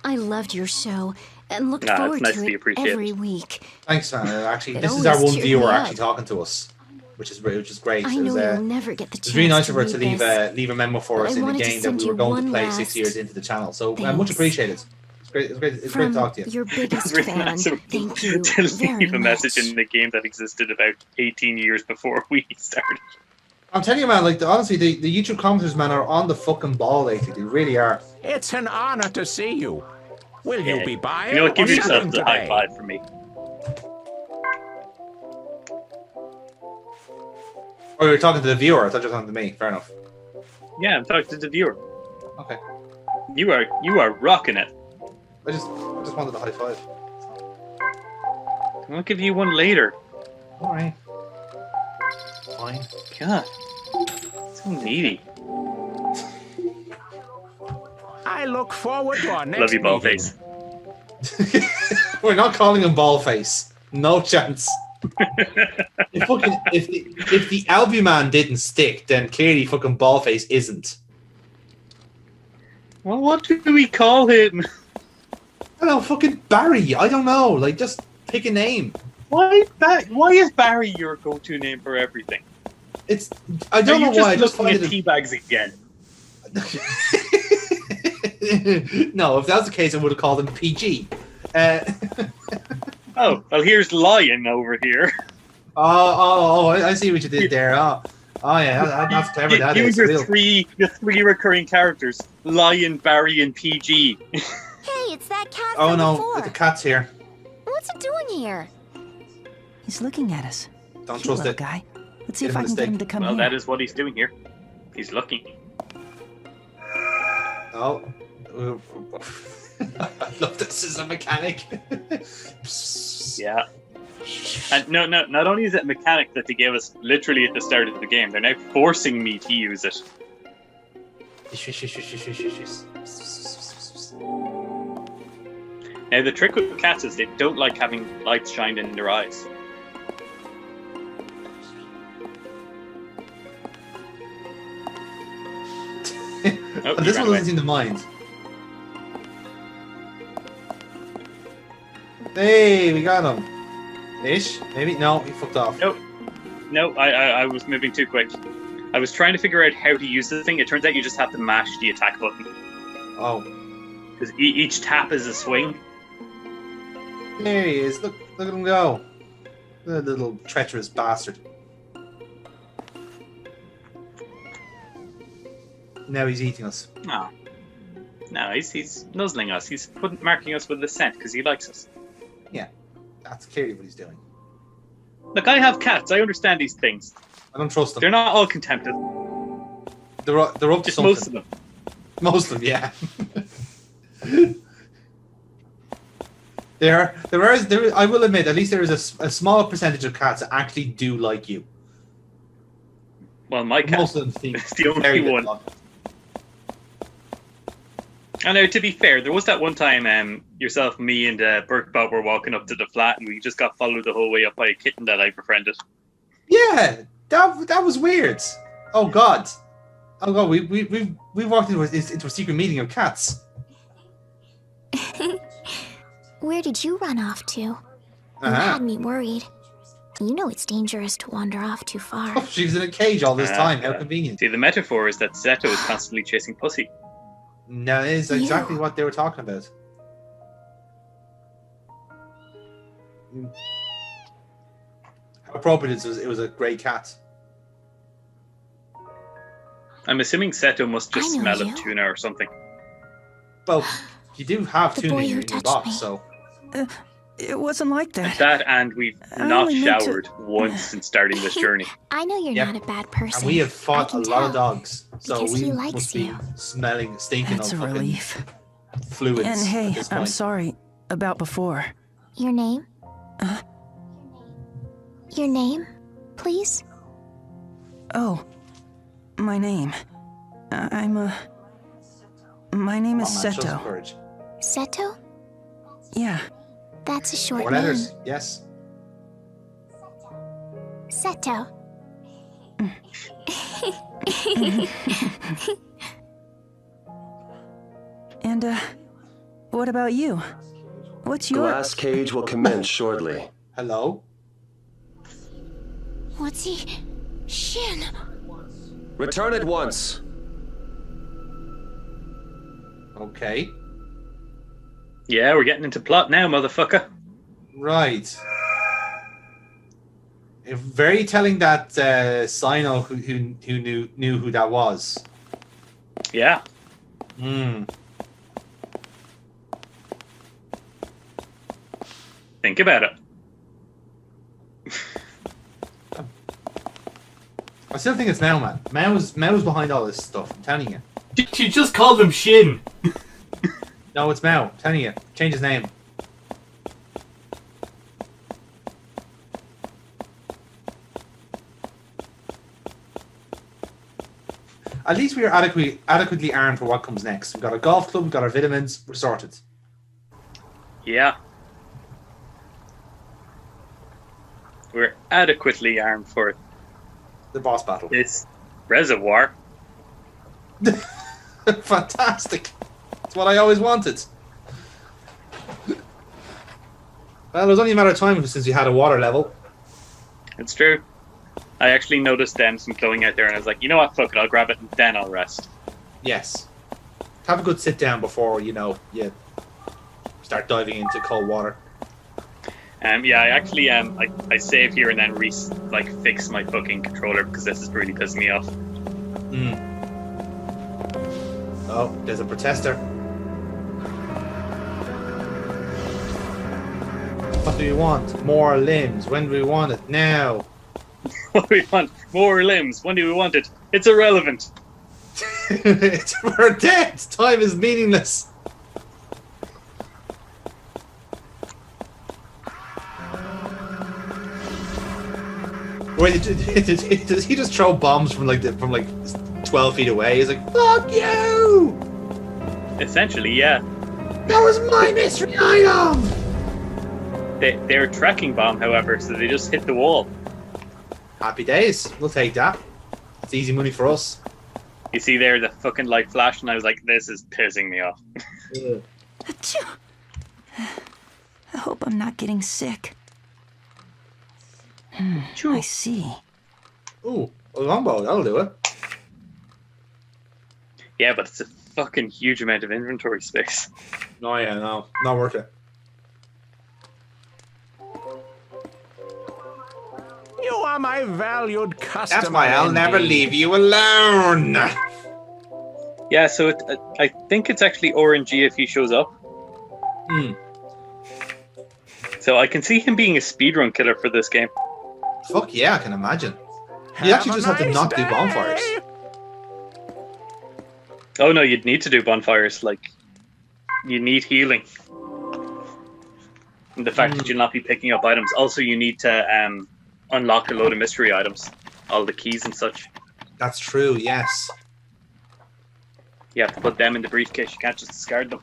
I loved your show and looked forward to it every week. Thanks, actually, It this is our always one cheered viewer me actually up. talking to us, which is great. I It was, know you'll never get the it was really chance nice to of her to read leave a memo for But us I in the wanted to game that send we were you going to one play last 6 years into the channel. So much thanks. appreciated. It's great. It's great to talk to you. Your biggest Really fan. nice of him Thank you to very leave a message in the game that existed about 18 years before we started. I'm telling you, man. Like honestly, the YouTube commenters, man, are on the fucking ball lately. They really are. It's an honor to see you. Will you be buying You know what? Give or yourself selling the high today? five from me. Oh, you're talking to the viewer. I thought you were talking to me. Fair enough. Yeah, I'm talking to the viewer. Okay. You are rocking it. I just wanted a high five. I'll give you one later. All right. Fine. God, so needy. I look forward to our next Love you, meeting. Ballface. We're not calling him Ballface. No chance. if the albumin didn't stick, then clearly fucking Ballface isn't. Well, what do we call him? I don't know, fucking Barry. I don't know. Like, just pick a name. Why is Barry your go-to name for everything? I don't know why. I Just just looking find at it. teabags again. No, if that was the case, I would have called him PG. Oh, well, here's Lion over here. I see what you did there. Oh yeah, that's clever. That is your real. three recurring characters: Lion, Barry, and PG. Hey, it's that cat Oh from no, before. the cat's here. What's it doing here? He's looking at us. Don't Cute trust little it. guy. Let's see Get if him I a can get steak. him to come Well, here. that is what he's doing here. He's looking. Oh. I love this as a mechanic. Yeah. And no, not only is it a mechanic that they gave us literally at the start of the game, they're now forcing me to use it. Now, the trick with cats is they don't like having lights shined in their eyes. Oh, This he one ran doesn't seem to mind. Hey, we got him. Ish? Maybe? No, he fucked off. No, I was moving too quick. I was trying to figure out how to use the thing. It turns out you just have to mash the attack button. Oh. Because each tap is a swing. There he is. Look at him go. The little treacherous bastard. Now he's eating us. No, he's nuzzling us. He's marking us with the scent because he likes us. Yeah, that's clearly what he's doing. Look, I have cats. I understand these things. I don't trust them. They're not all contempted. They're up to Just something. most of them. Most of them, yeah. There is. I will admit, at least there is a small percentage of cats that actually do like you. Well, my cat Most of them think is the only very one. little. I know, to be fair, there was that one time yourself, me, and Bert Bob were walking up to the flat and we just got followed the whole way up by a kitten that I befriended. Yeah, that was weird. Oh god, we walked into a secret meeting of cats. Where did you run off to? You Uh-huh. had me worried. You know it's dangerous to wander off too far. Oh, she was in a cage all this time. How convenient. See, the metaphor is that Zeto is constantly chasing pussy. No, it is exactly what they were talking about. How appropriate it was a grey cat. I'm assuming Zeto must just I know smell you. of tuna or something. Well, you do have The tuna boy in who your touched box, me. so It wasn't like that. That and we've I not only meant to- showered once since starting this journey. I know you're Yep. not a bad person. And we have fought a I can lot of tell, dogs, so because we he must likes be you. stinking That's of a fucking relief. fluids. And at hey, this I'm point. sorry about before. Your name? Your name, please? Oh, my name. My name is Come on, man, show some Seto. courage. Seto? Yeah. That's a short 4 name. letters, yes. Seto. And, what about you? What's your... Glass cage will commence shortly. Hello? What's he? Shin. Return at once. Okay. Yeah, we're getting into plot now, motherfucker. Right. Very telling that Sino who knew who that was. Yeah. Hmm. Think about it. I still think it's Mao, man. Mao's behind all this stuff. I'm telling you. You just called him Shin. No, it's Mao. I'm telling you. Change his name. At least we are adequately armed for what comes next. We've got a golf club, we've got our vitamins, we're sorted. Yeah. We're adequately armed for the boss battle. This reservoir. Fantastic. That's what I always wanted. Well, it was only a matter of time since we had a water level. It's true. I actually noticed some glowing out there, and I was like, you know what, fuck it, I'll grab it and then I'll rest. Yes. Have a good sit down before, you start diving into cold water. Yeah, I actually I save here and then fix my fucking controller because this is really pissing me off. Oh, there's a protester. What do we want? More limbs. When do we want it? Now. What do we want? More limbs. When do we want it? It's irrelevant. We're dead. Time is meaningless. Wait, does he just throw bombs from 12 feet away? He's like, "Fuck you!" Essentially, yeah. That was my mystery item. They're a tracking bomb, however, so they just hit the wall. Happy days. We'll take that. It's easy money for us. You see there the fucking light flash, and I was like, this is pissing me off. I hope I'm not getting sick. I see. Ooh, a longbow, that'll do it. Yeah, but it's a fucking huge amount of inventory space. No, yeah, no. Not worth it. You are my valued customer. That's why I'll never leave you alone. Yeah, so I think it's actually RNG if he shows up. So I can see him being a speedrun killer for this game. Fuck yeah, I can imagine. You actually just have to not do bonfires. Oh no, you'd need to do bonfires. You need healing. And the fact that you'll not be picking up items. Also, you need to unlock a load of mystery items. All the keys and such. That's true, yes. You have to put them in the briefcase. You can't just discard them.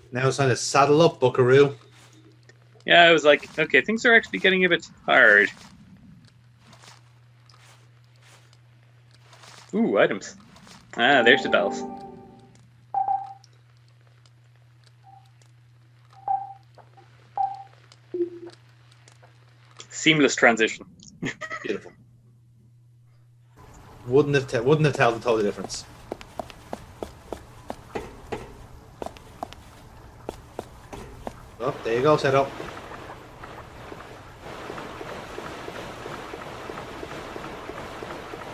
Now it's time to saddle up, buckaroo. Yeah, I was like, okay, things are actually getting a bit hard. Ooh, items. Ah, there's the bells. Seamless transition. Beautiful. Wouldn't have told the difference. Oh, there you go, set up.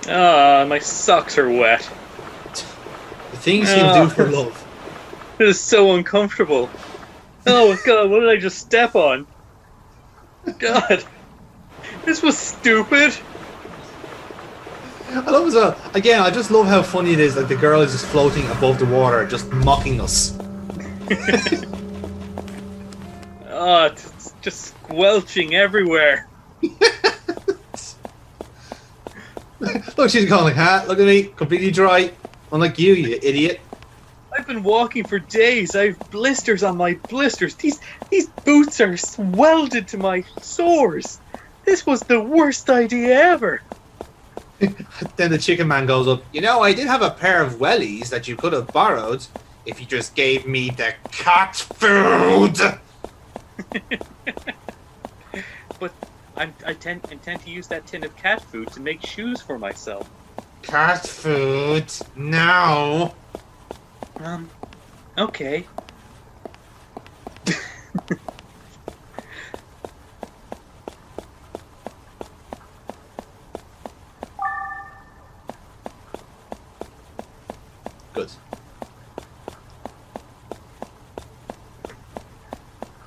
Ah, my socks are wet. The things he'll do for love. This is so uncomfortable. Oh God, what did I just step on? God, this was stupid. I love as well. Again, I just love how funny it is that the girl is just floating above the water, just mocking us. Oh, it's just squelching everywhere. Look, she's going like, "Ha! Look at me, completely dry. Unlike you, you idiot." I've been walking for days. I have blisters on my blisters. These boots are welded to my sores. This was the worst idea ever. Then the chicken man goes up. You know, I did have a pair of wellies that you could have borrowed if you just gave me the cat food. But I intend to use that tin of cat food to make shoes for myself. Cat food? No. Okay. Good.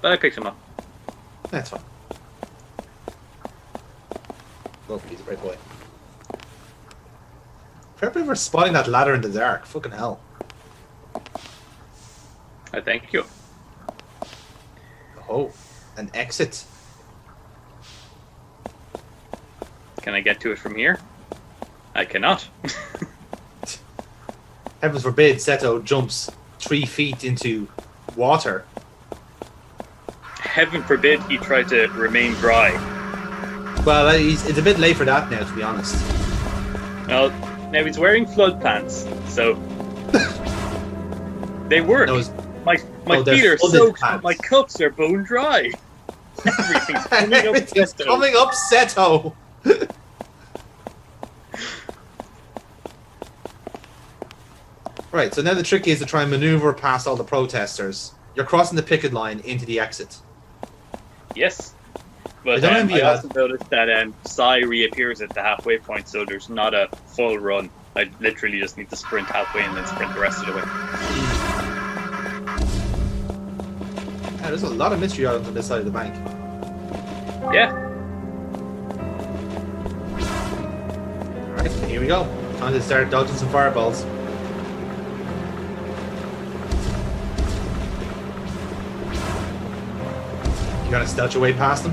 But I picked him up. That's fine. Oh, he's a great boy. Remember ever spotting that ladder in the dark? Fucking hell. I thank you. Oh, an exit. Can I get to it from here? I cannot. Heavens forbid Seto jumps 3 feet into water. Heaven forbid he tried to remain dry. Well, it's a bit late for that now, to be honest. Well, now he's wearing flood pants, so they work. No, my feet are soaked, but my cups are bone dry. Everything's coming up, Seto. Right, so now the trick is to try and maneuver past all the protesters. You're crossing the picket line into the exit. Yes. But I also noticed that Sai reappears at the halfway point, so there's not a full run. I literally just need to sprint halfway and then sprint the rest of the way. Yeah, there's a lot of mystery items on this side of the bank. Yeah. Alright, here we go. Time to start dodging some fireballs. You gonna stealth your way past them?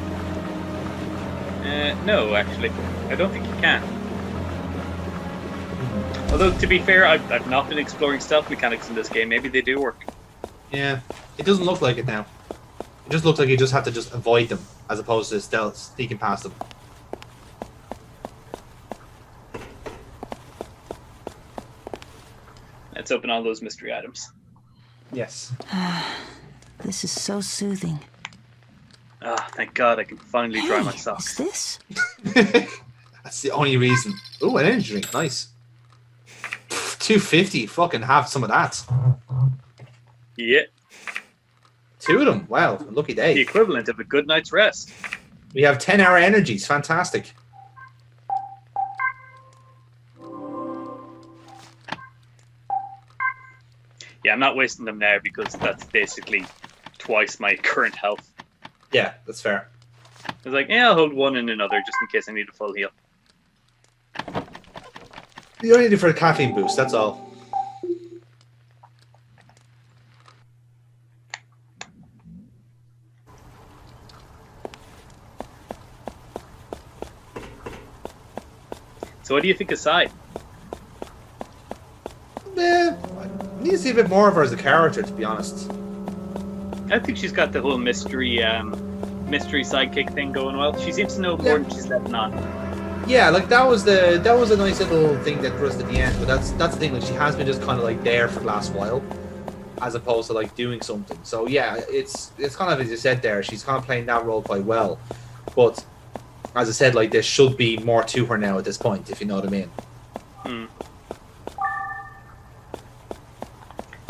No, actually. I don't think you can. Although, to be fair, I've not been exploring stealth mechanics in this game. Maybe they do work. Yeah, it doesn't look like it now. It just looks like you just have to just avoid them, as opposed to stealth sneaking past them. Let's open all those mystery items. Yes. This is so soothing. Ah, thank God I can finally dry my socks. Is this? That's the only reason. Ooh, an energy drink. Nice. 250. Fucking have some of that. Yeah. 2 of them. Wow, lucky day. The equivalent of a good night's rest. We have 10-hour energies. Fantastic. Yeah, I'm not wasting them now because that's basically twice my current health. Yeah, that's fair. I was like, yeah, I'll hold one and another just in case I need a full heal. You only need it for a caffeine boost, that's all. So what do you think of Sai? I need to see a bit more of her as a character, to be honest. I think she's got the whole mystery sidekick thing going well. She seems to know more than she's letting on. Yeah, like that was a nice little thing that thrust at the end, but that's the thing, like she has been just kind of like there for the last while, as opposed to like doing something. So yeah, it's kind of as you said there, she's kind of playing that role quite well. But as I said, like there should be more to her now at this point, if you know what I mean.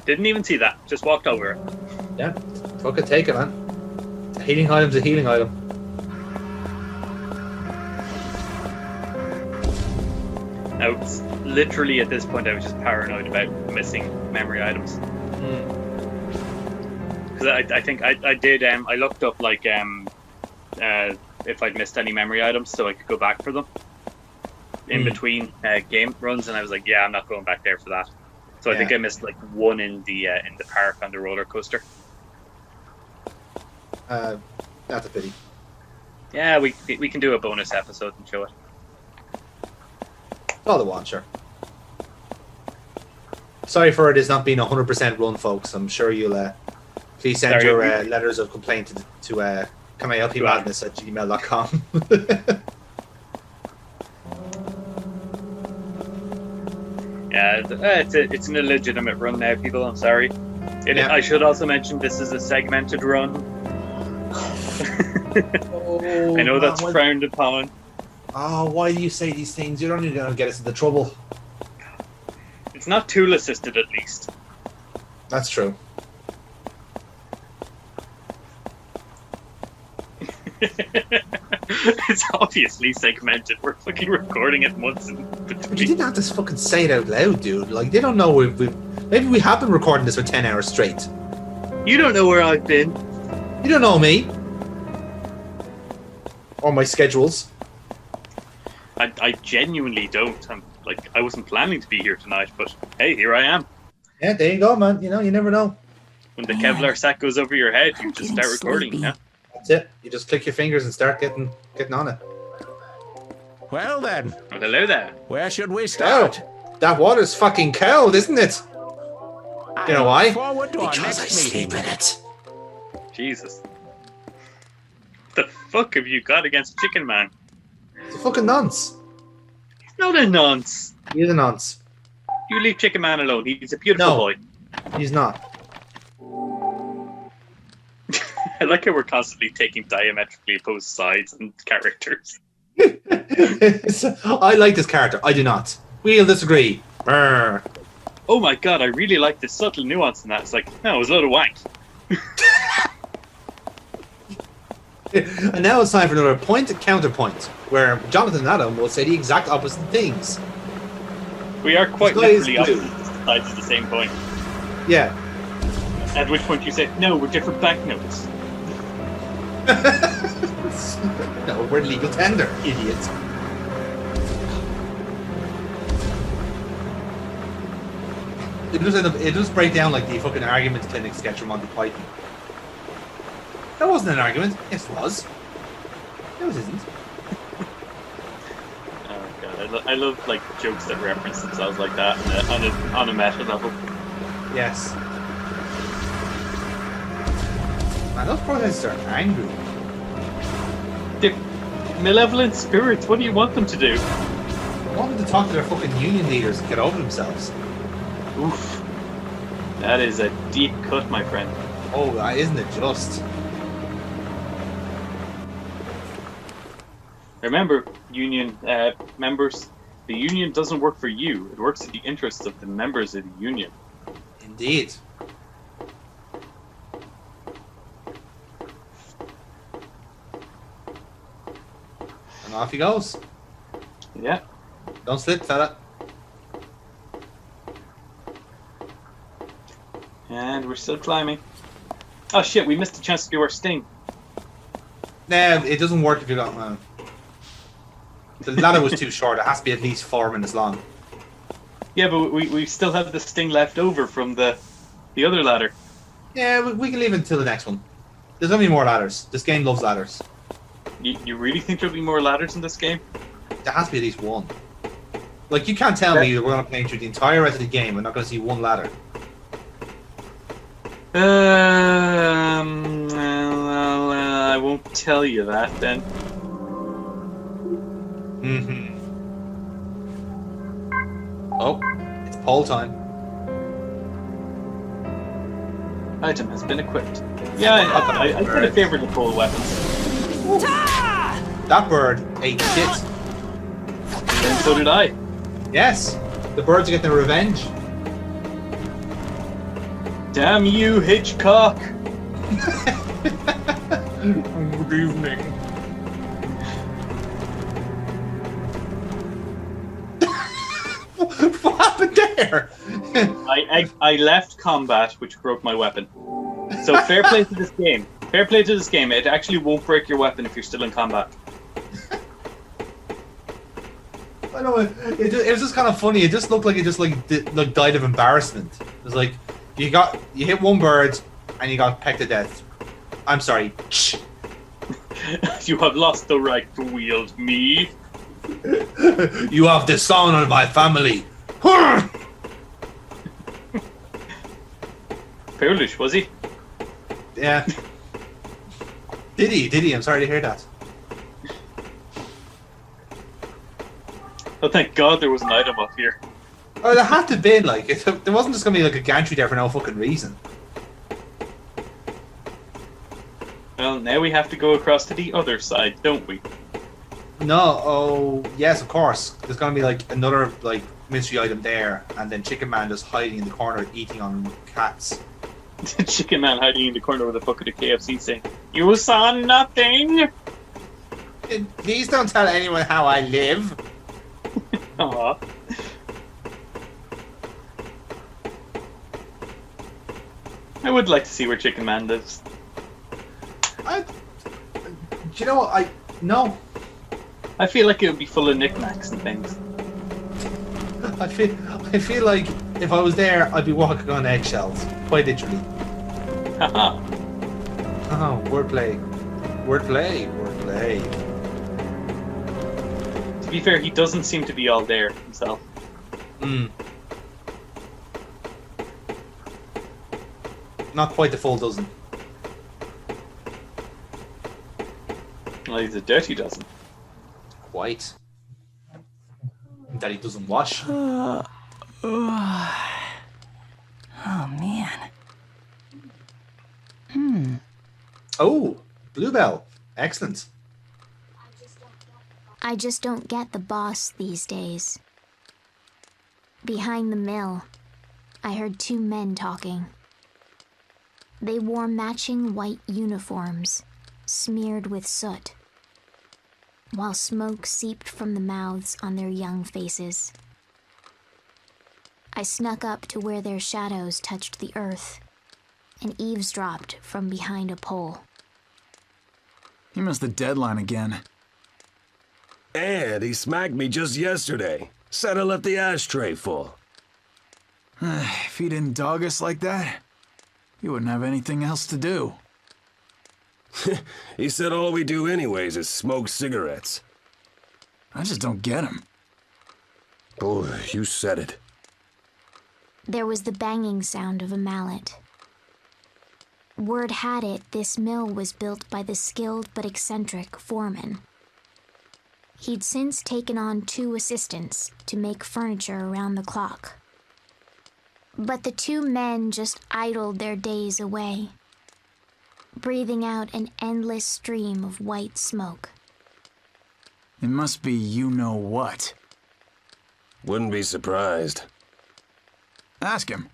Didn't even see that. Just walked over it. Yeah, fucking take it, man. A healing item's a healing item. I was literally at this point I was just paranoid about missing memory items. Because I think I did I looked up like if I'd missed any memory items so I could go back for them in between game runs, and I was like, yeah, I'm not going back there for that. So I think I missed like one in the park on the roller coaster. That's a pity. Yeah, we can do a bonus episode and show it. All the one, sure. Sorry for it is not being 100% run, folks. I'm sure you'll please send your letters of complaint to canIhelpYouMadness@gmail.com. Yeah, it's an illegitimate run now, people. I'm sorry. I should also mention this is a segmented run. I know that's frowned upon. Oh, why do you say these things? You're only going to get us into trouble. It's not tool assisted, at least. That's true. It's obviously segmented. We're fucking recording it once in between. But you didn't have to fucking say it out loud, dude. Like, they don't know maybe we have been recording this for 10 hours straight. You don't know where I've been. You don't know me. Or my schedules. I genuinely don't. I wasn't planning to be here tonight, but hey, here I am. Yeah, there you go, man. You know, you never know. When the Kevlar sack goes over your head, you just start recording. Yeah, that's it. You just click your fingers and start getting on it. Well then. Well, hello there. Where should we start? Oh, that water's fucking cold, isn't it? You know why? Because I sleep in it. Jesus. What the fuck have you got against Chicken Man? It's a fucking nonce. He's not a nonce. He's a nonce. You leave Chicken Man alone. He's a beautiful boy. He's not. I like how we're constantly taking diametrically opposed sides and characters. I like this character. I do not. We'll disagree. Brr. Oh my god, I really like the subtle nuance in that. It's like, no, it was a load of wank. And now it's time for another point-counterpoint, where Jonathan and Adam will say the exact opposite things. We are quite literally opposite sides of the same coin. Yeah. At which point you say, no, we're different banknotes. No, we're legal tender, idiots. It just break down like the fucking argument clinic sketch from Monty Python. That wasn't an argument. Yes, it was. No, it isn't. Oh god, I love like jokes that reference themselves like that on a meta level. Yes. Man, those protesters are angry. They're malevolent spirits. What do you want them to do? I want them to talk to their fucking union leaders and get over themselves. Oof. That is a deep cut, my friend. Oh, isn't it just? Remember, union members, the union doesn't work for you. It works in the interests of the members of the union. Indeed. And off he goes. Yeah. Don't slip, fella. And we're still climbing. Oh shit, we missed a chance to do our sting. Nah, it doesn't work if you don't. The ladder was too short. It has to be at least 4 minutes long. Yeah, but we still have the sting left over from the other ladder. Yeah, we can leave it until the next one. There's only more ladders. This game loves ladders. You really think there'll be more ladders in this game? There has to be at least one. Like, you can't tell me that we're going to play through the entire rest of the game and not going to see one ladder. I won't tell you that then. Mm-hmm. Oh, it's poll time. Item has been equipped. Yeah, I kind of favor the pole weapons. That bird ate shit. And so did I. Yes, the birds are getting their revenge. Damn you, Hitchcock! Good evening. fair. I left combat, which broke my weapon. So fair play to this game. Fair play to this game. It actually won't break your weapon if you're still in combat. I know it was just kind of funny. It just looked like it just like died of embarrassment. It was like you hit one bird and you got pecked to death. I'm sorry. You have lost the right to wield me. You have dishonored my family. Foolish, was he? Yeah. Did he? I'm sorry to hear that. Oh, thank God there was an item up here. Oh, there had to be like there wasn't just gonna be like a gantry there for no fucking reason. Well, now we have to go across to the other side, don't we? No, oh yes, of course. There's gonna be like another like mystery item there, and then Chicken Man just hiding in the corner eating on cats. Chicken Man hiding in the corner with a bucket of KFC saying, "You saw nothing." Please don't tell anyone how I live. Aww. I would like to see where Chicken Man lives. Do you know what? No. I feel like it would be full of knickknacks and things. I feel like if I was there, I'd be walking on eggshells, quite literally. Haha. Oh, wordplay. To be fair, he doesn't seem to be all there himself. Not quite the full dozen. Well, he's a dirty dozen. Quite. That he doesn't wash. Oh, man. Oh, Bluebell. Excellent. I just don't get the boss these days. Behind the mill, I heard two men talking. They wore matching white uniforms, smeared with soot, while smoke seeped from the mouths on their young faces. I snuck up to where their shadows touched the earth and eavesdropped from behind a pole. He missed the deadline again. And he smacked me just yesterday. Said I left the ashtray full. If he didn't dog us like that, he wouldn't have anything else to do. He said all we do anyways is smoke cigarettes. I just don't get him. Boy, you said it. There was the banging sound of a mallet. Word had it this mill was built by the skilled but eccentric foreman. He'd since taken on 2 assistants to make furniture around the clock. But the 2 men just idled their days away, breathing out an endless stream of white smoke. It must be you-know-what. Wouldn't be surprised. Ask him.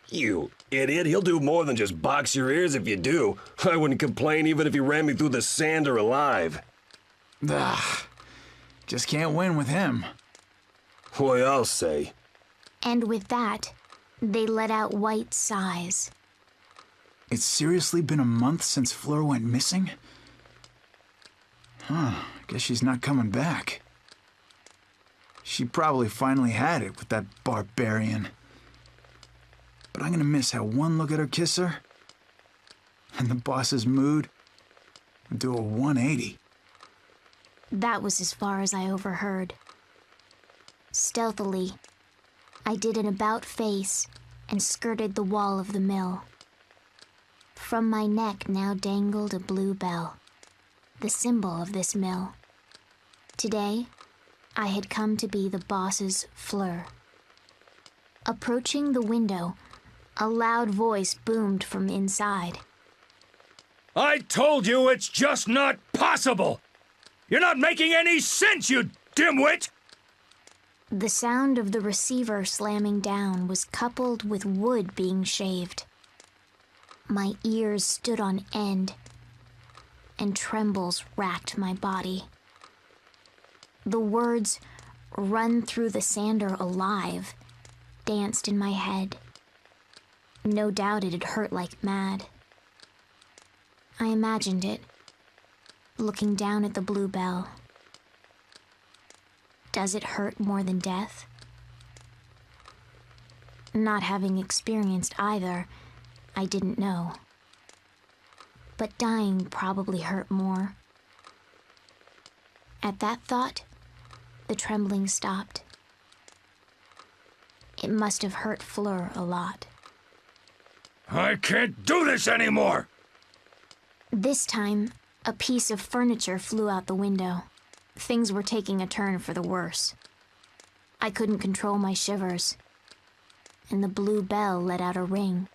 You idiot, he'll do more than just box your ears if you do. I wouldn't complain even if he ran me through the sander alive. Just can't win with him. Boy, I'll say. And with that, they let out white sighs. It's seriously been a month since Fleur went missing? Guess she's not coming back. She probably finally had it with that barbarian. But I'm gonna miss how one look at her kiss her, and the boss's mood would do a 180. That was as far as I overheard. Stealthily, I did an about-face and skirted the wall of the mill. From my neck now dangled a blue bell, the symbol of this mill. Today, I had come to be the boss's Fleur. Approaching the window, a loud voice boomed from inside. I told you it's just not possible! You're not making any sense, you dimwit! The sound of the receiver slamming down was coupled with wood being shaved. My ears stood on end, and trembles racked my body. The words, "run through the sander alive," danced in my head. No doubt it'd hurt like mad. I imagined it, looking down at the bluebell. Does it hurt more than death? Not having experienced either, I didn't know. But dying probably hurt more. At that thought, the trembling stopped. It must have hurt Fleur a lot. I can't do this anymore! This time, a piece of furniture flew out the window. Things were taking a turn for the worse. I couldn't control my shivers, and the blue bell let out a ring.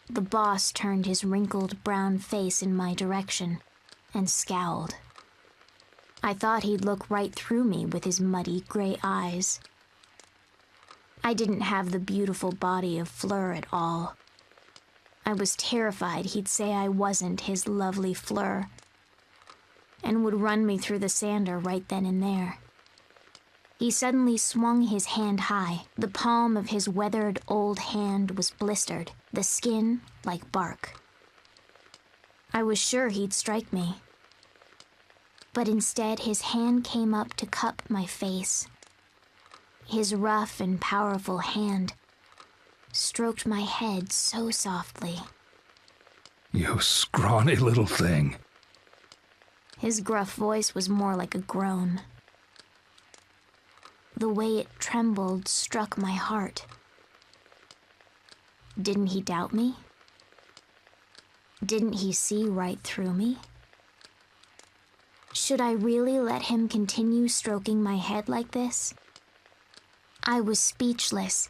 The boss turned his wrinkled brown face in my direction and scowled. I thought he'd look right through me with his muddy gray eyes. I didn't have the beautiful body of Fleur at all. I was terrified he'd say I wasn't his lovely Fleur, and would run me through the sander right then and there. He suddenly swung his hand high. The palm of his weathered old hand was blistered, the skin like bark. I was sure he'd strike me. But instead, his hand came up to cup my face. His rough and powerful hand stroked my head so softly. You scrawny little thing. His gruff voice was more like a groan. The way it trembled struck my heart. Didn't he doubt me? Didn't he see right through me? Should I really let him continue stroking my head like this? I was speechless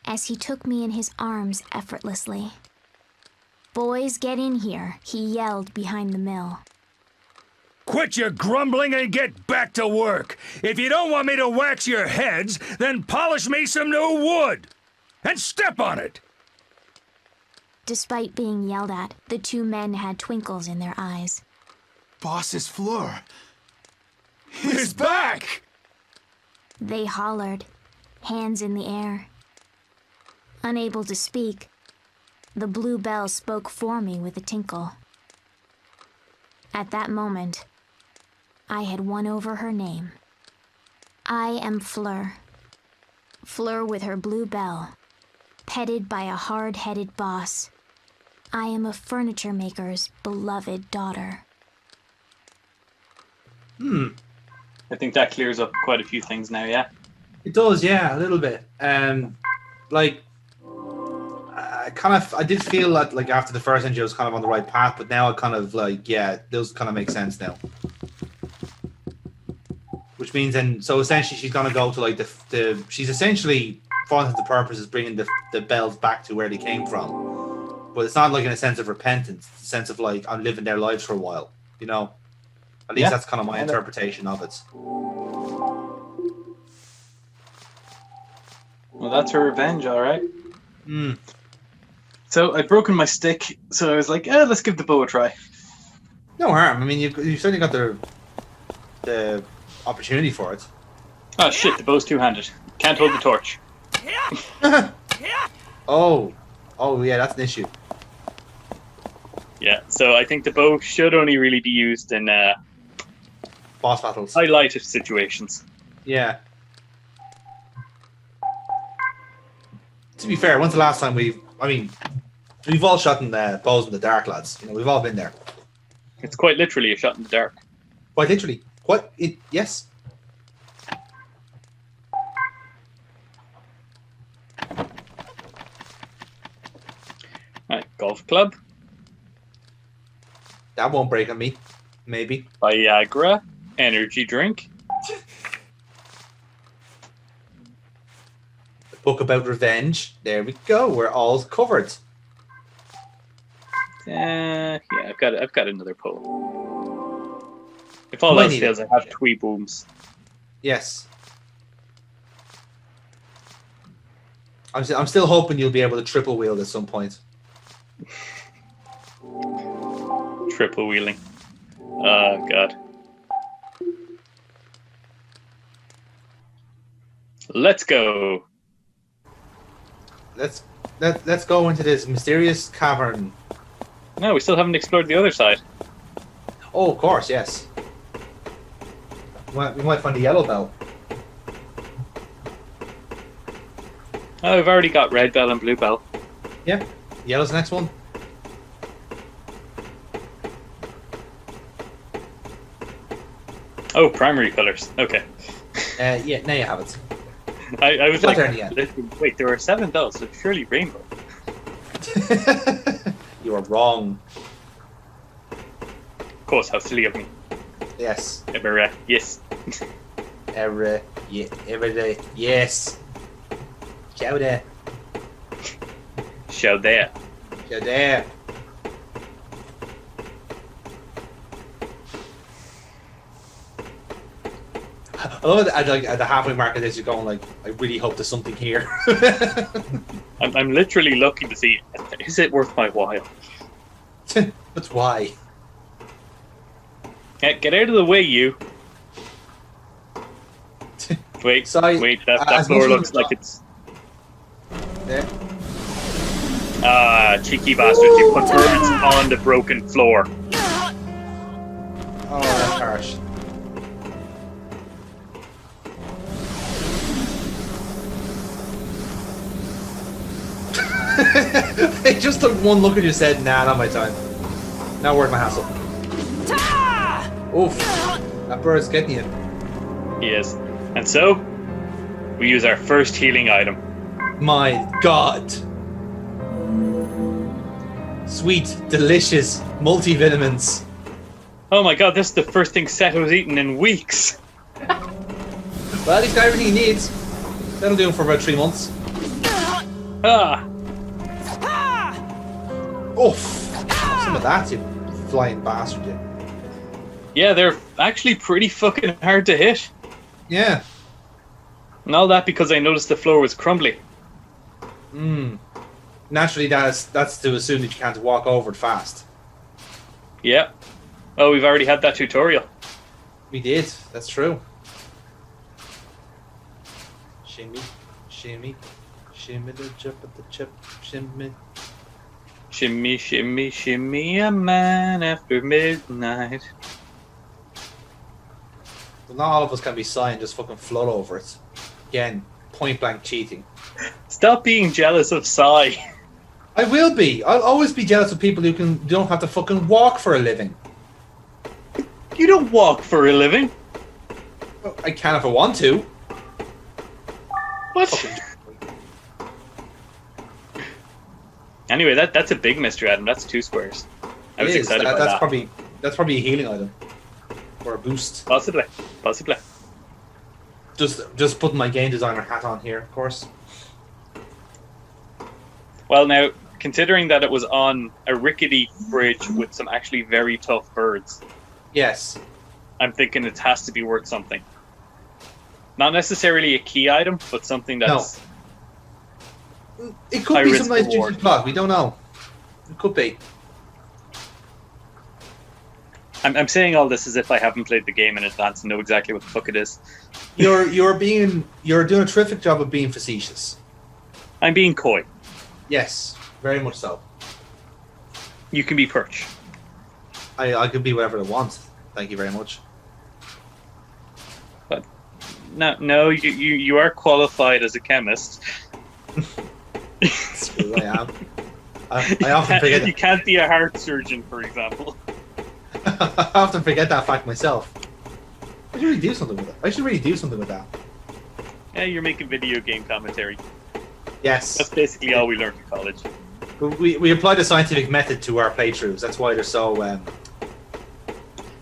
as he took me in his arms effortlessly. "Boys, get in here," he yelled behind the mill. Quit your grumbling and get back to work. If you don't want me to wax your heads, then polish me some new wood. And step on it. Despite being yelled at, the two men had twinkles in their eyes. Boss's Fleur. He's back! They hollered, hands in the air. Unable to speak, the blue bell spoke for me with a tinkle. At that moment, I had won over her name. I am Fleur. Fleur with her blue bell, petted by a hard-headed boss. I am a furniture maker's beloved daughter. I think that clears up quite a few things now, yeah? It does, yeah, a little bit. Like, I did feel that, like, after the first injury, I was kind of on the right path, but now I kind of, like, yeah, those kind of make sense now. Which means, and so essentially she's going to go to, like, she's essentially, for the purpose, is bringing the bells back to where they came from. But it's not, like, in a sense of repentance. It's a sense of, like, I'm living their lives for a while, you know? At least that's kind of my interpretation of it. Well, that's her revenge, all right. So I'd broken my stick, so I was like, let's give the bow a try. No harm. I mean, you certainly got the opportunity for it. Oh shit! The bow's two-handed. Can't hold the torch. Oh yeah, that's an issue. Yeah, so I think the bow should only really be used in boss battles, highlighted situations. Yeah. To be fair, when's the last time we've all shot in bows in the dark, lads. You know, we've all been there. It's quite literally a shot in the dark. Quite literally. Yes. Right, golf club. That won't break on me. Maybe. Viagra. Energy drink. The book about revenge. There we go. We're all covered. Yeah, I've got another poem. If all else fails, I have twee booms. Yes. I'm still hoping you'll be able to triple wield at some point. Triple wheeling. Oh god. Let's go. Let's go into this mysterious cavern. No, we still haven't explored the other side. Oh, of course, yes. We might find the yellow bell. Oh, we've already got red bell and blue bell. Yeah, yellow's the next one. Oh, primary colors. Okay. Yeah, now you have it. I was like, there wait, there are 7 bells, so surely rainbow. You are wrong. Of course, how silly of me. Yes. Yes. Yes. Show there. Show there. Show there. I love it at the halfway mark of this, you're going like, I really hope there's something here. I'm literally looking to see, is it worth my while? But why? Get out of the way, you. Wait, that floor looks like it's... There. Ah, cheeky bastards, you put birds on the broken floor. Oh, that's harsh. They just took one look at you and said, nah, not my time. Not worth my hassle. Oof. That bird's getting you. He is. And so, we use our first healing item. My God. Sweet, delicious multivitamins. Oh my God, this is the first thing Seth was eating in weeks. Well, he's got everything he needs. That'll do him for about 3 months. Ah. Oof. Some of that, you flying bastard, you. Yeah, they're actually pretty fucking hard to hit. Yeah. And all that because I noticed the floor was crumbly. Naturally, that's to assume that you can't walk over it fast. Yeah. Oh, we've already had that tutorial. We did. That's true. Shimmy, shimmy, shimmy the chip at the chip, shimmy. Shimmy, shimmy, shimmy, a man after midnight. Well, not all of us can be Psy and just fucking float over it. Again, point blank cheating. Stop being jealous of Psy. I will be. I'll always be jealous of people who don't have to fucking walk for a living. You don't walk for a living. Well, I can if I want to. What? Anyway, that's a big mystery item. That's 2 squares. I was excited by that. That's probably a healing item. Or a boost. Possibly. Just putting my game designer hat on here, of course. Well, now, considering that it was on a rickety bridge with some actually very tough birds. Yes. I'm thinking it has to be worth something. Not necessarily a key item, but something that's... No. It could be some nice juicy plot. We don't know. It could be. I'm saying all this as if I haven't played the game in advance and know exactly what the fuck it is. You're doing a terrific job of being facetious. I'm being coy. Yes, very much so. You can be Perch. I can be whatever I want. Thank you very much. But no, you are qualified as a chemist. That's true, I am. I often forget that. You can't be a heart surgeon, for example. I often forget that fact myself. I should really do something with that. Yeah, you're making video game commentary. Yes. That's basically all we learned in college. But we apply the scientific method to our playthroughs. That's why they're so...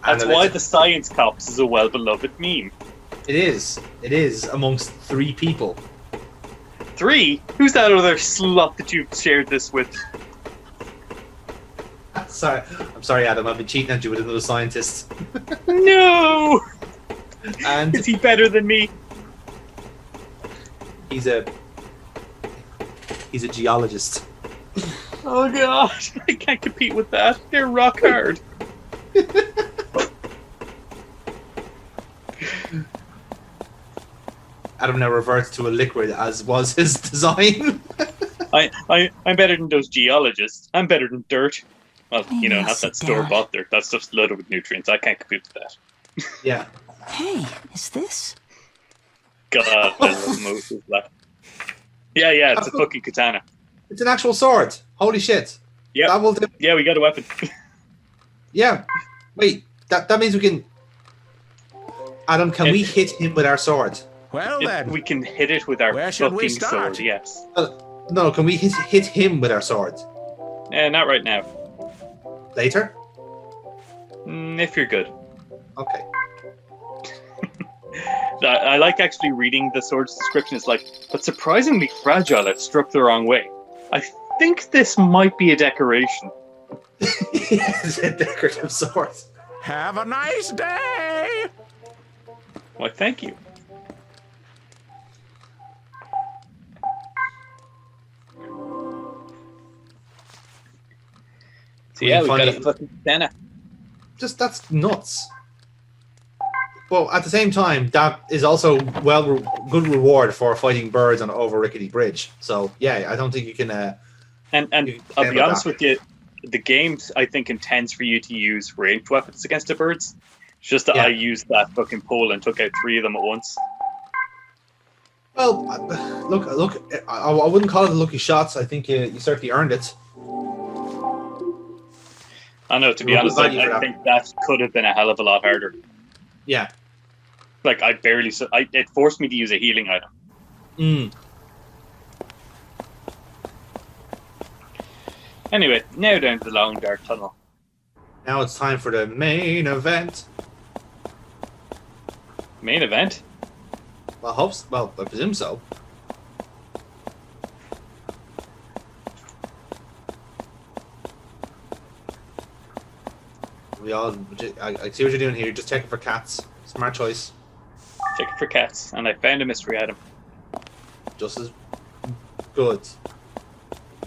That's why the Science Cops is a well-beloved meme. It is. It is amongst 3 people. 3? Who's that other slut that you've shared this with? Sorry. I'm sorry, Adam. I've been cheating on you with another scientist. No! And is he better than me? He's a geologist. Oh gosh, I can't compete with that. They're rock hard. Adam now reverts to a liquid as was his design. I'm better than those geologists. I'm better than dirt. Well, Maybe I'll not that sit store down. bought dirt. That stuff's loaded with nutrients. I can't compete with that. Yeah. Hey, is this? God, I love Moses. Yeah, it's a fucking katana. It's an actual sword. Holy shit. Yeah. That will do. Yeah, we got a weapon. Yeah. Wait, that means we can... Adam, can we hit him with our sword? Well then. We can hit it with our Where should we fucking start? sword, yes. No, can we hit him with our sword? Not right now. Later? If you're good. Okay. I like actually reading the sword's description. It's like, but surprisingly fragile if struck the wrong way. I think this might be a decoration. It's a decorative sword. Have a nice day! Why, thank you. So yeah, we got a fucking katana. Just, that's nuts. Well, at the same time, that is also good reward for fighting birds on an over rickety bridge. So yeah, I don't think you can. And I'll be honest with you, the game I think intends for you to use ranged weapons against the birds. It's just that I used that fucking pole and took out 3 of them at once. Well, look, I wouldn't call it a lucky shots. I think you certainly earned it. I know, to be honest, I think that could have been a hell of a lot harder. Yeah. Like, it forced me to use a healing item. Anyway, now down to the long dark tunnel. Now it's time for the main event. Main event? Well, I presume so. I see what you're doing here. You're just checking for cats. Smart choice. Checking for cats, and I found a mystery item. Just as good.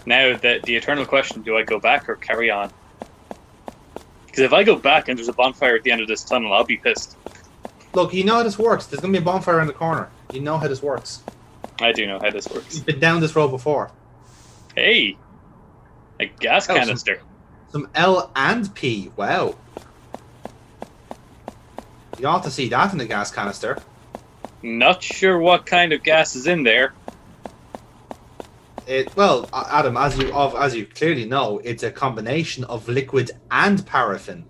Now, the eternal question, do I go back or carry on? Because if I go back and there's a bonfire at the end of this tunnel, I'll be pissed. Look, you know how this works. There's going to be a bonfire in the corner. You know how this works. I do know how this works. You've been down this road before. Hey! A gas canister. Some L and P. Wow. You ought to see that in the gas canister. Not sure what kind of gas is in there. Well, Adam, as you clearly know, it's a combination of liquid and paraffin.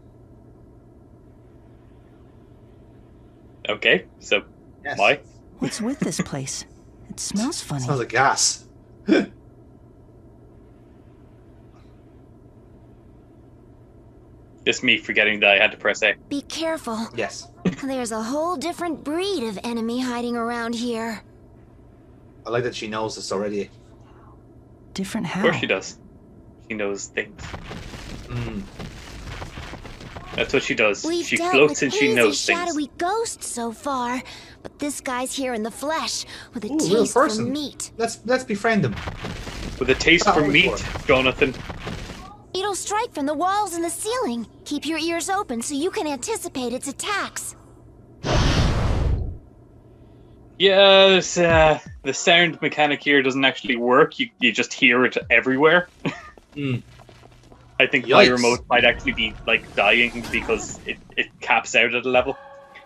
Okay, so why? What's with this place? It smells funny. It smells like gas. Just me forgetting that I had to press A. Be careful. Yes. There's a whole different breed of enemy hiding around here. I like that she knows this already. Different how? Of course she does. She knows things. That's what she does. She floats and she knows things. Shadowy ghosts so far, but this guy's here in the flesh with a Real taste for person. meat. Let's befriend him. With a taste for meat, Jonathan. It'll strike from the walls and the ceiling. Keep your ears open so you can anticipate its attacks. Yeah, the sound mechanic here doesn't actually work. You just hear it everywhere. I think my remote might actually be like dying because it caps out at a level.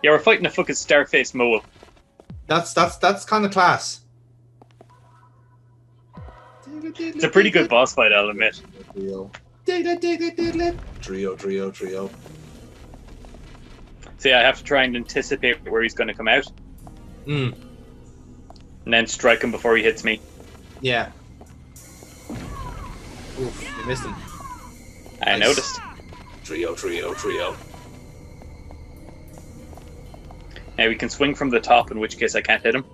Yeah, we're fighting a fucking star-faced mole. That's kind of class. It's a pretty good boss fight, I'll admit. Trio. So yeah, I have to try and anticipate where he's going to come out. And then strike him before he hits me. Yeah. Oof, you missed him. I noticed. Trio. Now we can swing from the top, in which case I can't hit him.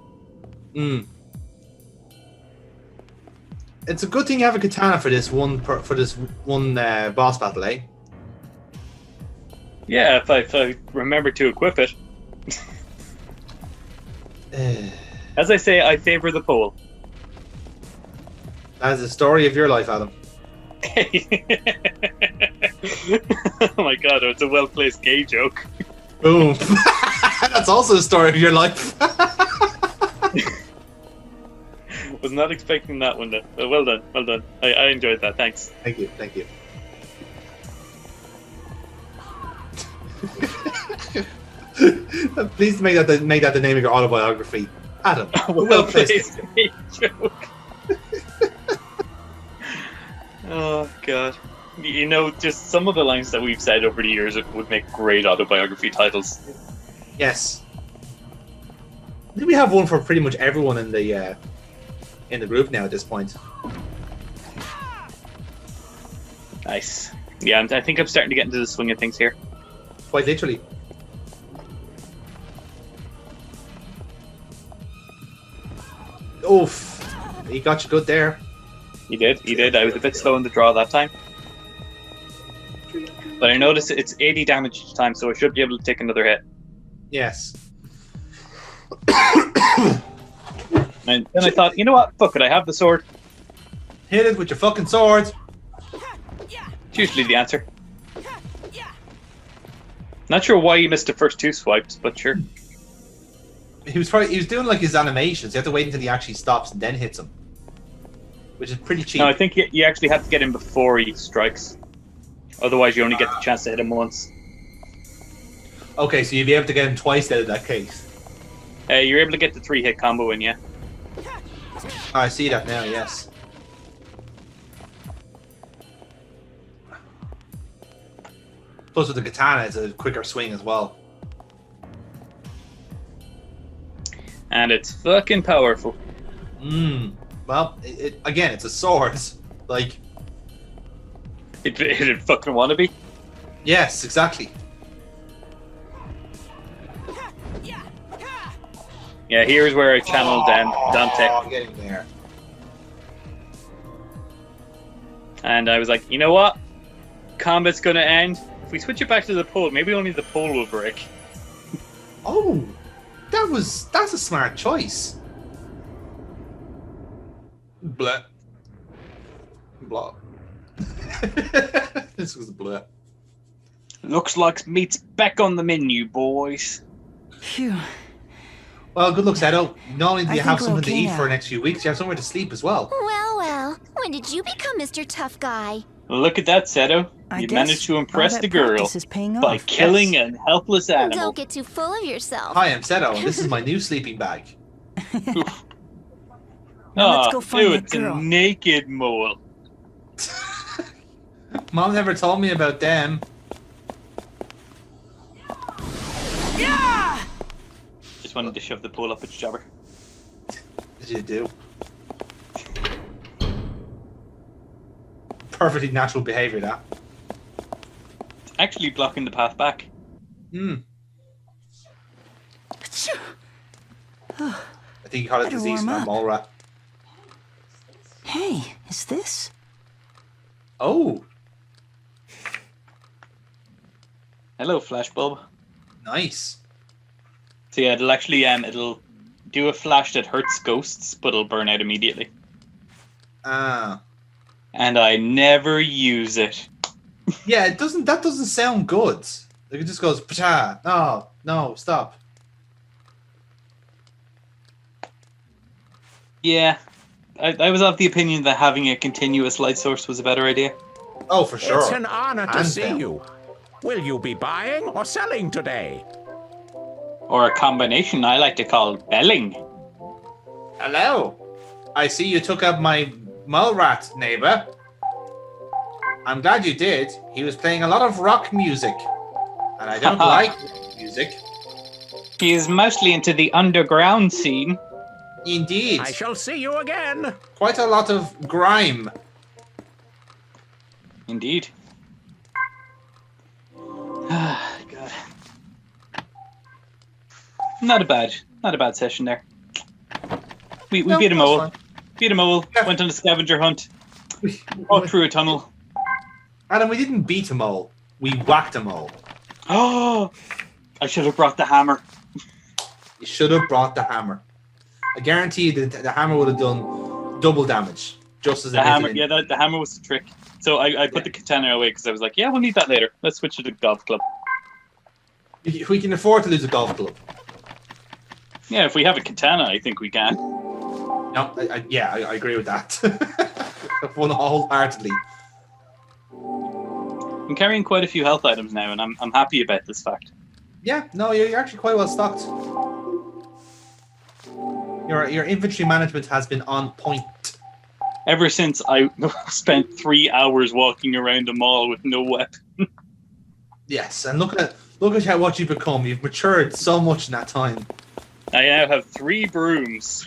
It's a good thing you have a katana for this one boss battle, eh? Yeah, if I remember to equip it. As I say, I favor the pole. That's the story of your life, Adam. Oh my god, it's a well-placed gay joke. Boom. That's also the story of your life. Was not expecting that one. Well done, well done. I enjoyed that. Thanks. Thank you, thank you. Please make that the name of your autobiography, Adam. Well placed. Joke. Oh God. You know, just some of the lines that we've said over the years would make great autobiography titles. Yes. I think we have one for pretty much everyone in the group now at this point. Nice. Yeah, I think I'm starting to get into the swing of things here. Quite literally. Oof. He got you good there. He did. I was a bit slow in the draw that time. But I noticed it's 80 damage each time, so I should be able to take another hit. Yes. And then I thought, you know what? Fuck it, I have the sword. Hit it with your fucking sword. It's usually the answer. Not sure why you missed the first 2 swipes, but sure. He was doing like his animations. You have to wait until he actually stops and then hits him, which is pretty cheap. No, I think you actually have to get him before he strikes. Otherwise, you only get the chance to hit him once. Okay, so you'd be able to get him twice out of that case. You're able to get the 3-hit combo in, yeah. I see that now, yes. Plus with the katana, it's a quicker swing as well. And it's fucking powerful. Well, again, it's a sword. Like... It'd fucking want to be. Yes, exactly. Yeah, here's where I channeled Dante. Getting there. And I was like, you know what? Combat's gonna end. If we switch it back to the pole, maybe only the pole will break. Oh, that's a smart choice. Blah. Blah. This was blah. Looks like meat's back on the menu, boys. Phew. Well, good luck, Seto. Not only do you I have think we're something to okay eat now. for the next few weeks, you have somewhere to sleep as well. Well, when did you become Mr. Tough Guy? Look at that, Seto. I You guess managed to all impress that the girl practice is paying by off. killing an helpless animal. Don't get too full of yourself. Hi, I'm Seto, and this is my new sleeping bag. Now let's go find that it's girl. a naked mole. Mom never told me about them. Yeah! Just wanted to shove the pole up its jobber. Did you do? Perfectly natural behavior, that. It's actually blocking the path back. I think you call it Better disease, warm not up. mole rat. Hey, is this? Oh, Hello, flashbulb. nice. So yeah, it'll actually it'll do a flash that hurts ghosts, but it'll burn out immediately. Ah. And I never use it. Yeah, it doesn't. That doesn't sound good. Like it just goes, "Pcha." No, stop. Yeah, I was of the opinion that having a continuous light source was a better idea. Oh, for sure. It's an honor to Hands see down. you. Will you be buying or selling today? Or a combination I like to call belling. Hello. I see you took up my mole rat neighbor. I'm glad you did. He was playing a lot of rock music, and I don't like music. He is mostly into the underground scene. Indeed. I shall see you again. Quite a lot of grime. Indeed. God. Not a bad session there. We beat a mole. Beat a mole. Yeah. Went on a scavenger hunt. Walked through a tunnel. Adam, we didn't beat a mole. We whacked a mole. Oh! I should have brought the hammer. You should have brought the hammer. I guarantee you that the hammer would have done double damage. Just as The hammer, yeah, the hammer was the trick. So I put the katana away because I was like, yeah, we'll need that later. Let's switch to the golf club. We can afford to lose a golf club. Yeah, if we have a katana, I think we can. No, I agree with that. Wholeheartedly. I'm carrying quite a few health items now, and I'm happy about this fact. Yeah, no, you're actually quite well stocked. Your inventory management has been on point. Ever since I spent 3 hours walking around the mall with no weapon. Yes, and look at what you've become. You've matured so much in that time. I now have 3 brooms.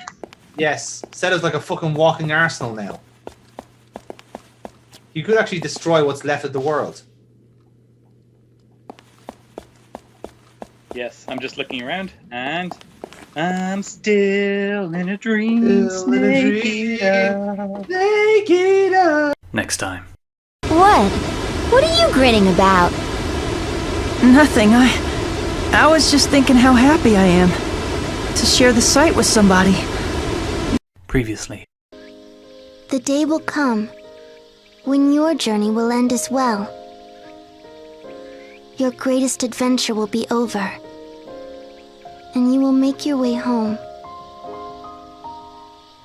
Yes, set us like a fucking walking arsenal now. You could actually destroy what's left of the world. Yes, I'm just looking around, and I'm still in a dream. Snake eater. Next time. What? What are you grinning about? Nothing. I was just thinking how happy I am to share the sight with somebody. Previously. The day will come when your journey will end as well. Your greatest adventure will be over, and you will make your way home.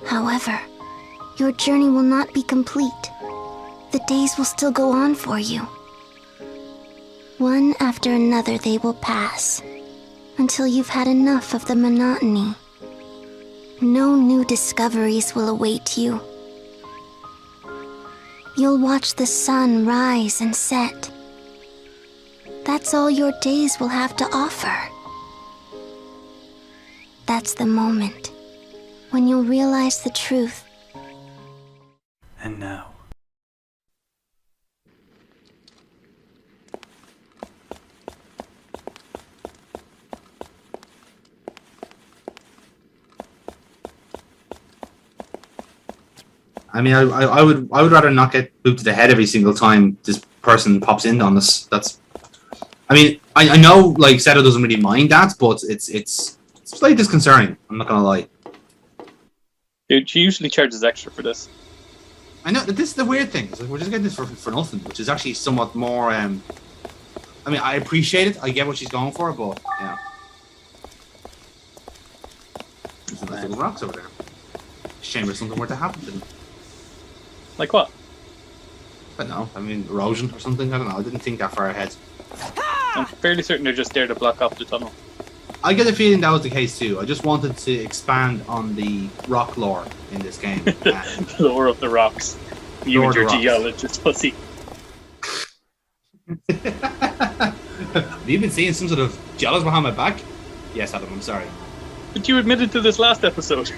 However, your journey will not be complete. The days will still go on for you. One after another they will pass, until you've had enough of the monotony. No new discoveries will await you. You'll watch the sun rise and set. That's all your days will have to offer. That's the moment when you'll realize the truth. And now. I mean, I would rather not get booped to the head every single time this person pops in on us. I mean, I know like Seto doesn't really mind that, but it's slightly disconcerting. I'm not gonna lie. Dude, she usually charges extra for this. I know this is the weird thing. Like, we're just getting this for nothing, which is actually somewhat more. I mean, I appreciate it. I get what she's going for, but yeah. There's some nice little rocks over there. Shame if something were to happen to them. Like what? I don't know. I mean, erosion or something. I don't know. I didn't think that far ahead. I'm fairly certain they're just there to block off the tunnel. I get the feeling that was the case too. I just wanted to expand on the rock lore in this game. Lore of the rocks. You and your geologist pussy. Have you been seeing some sort of jealous behind my back? Yes, Adam, I'm sorry. But you admitted to this last episode.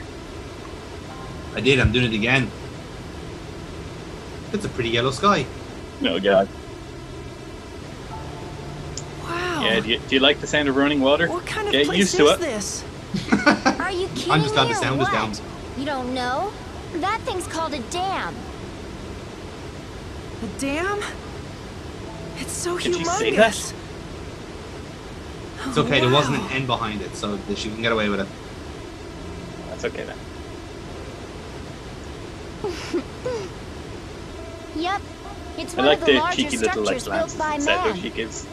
I did, I'm doing it again. It's a pretty yellow sky. No, God. Wow. Yeah, do you like the sound of running water? What kind of Get place used to is it. this? Are you kidding I'm just glad me the or sound is what? down. You don't know? That thing's called a dam. A dam? It's so Did humongous. you say that? It's okay, there wasn't an N behind it, so she can get away with it. That's okay then. Yep, it's I one like of the the larger cheeky little like structures built lances by that man. she gives.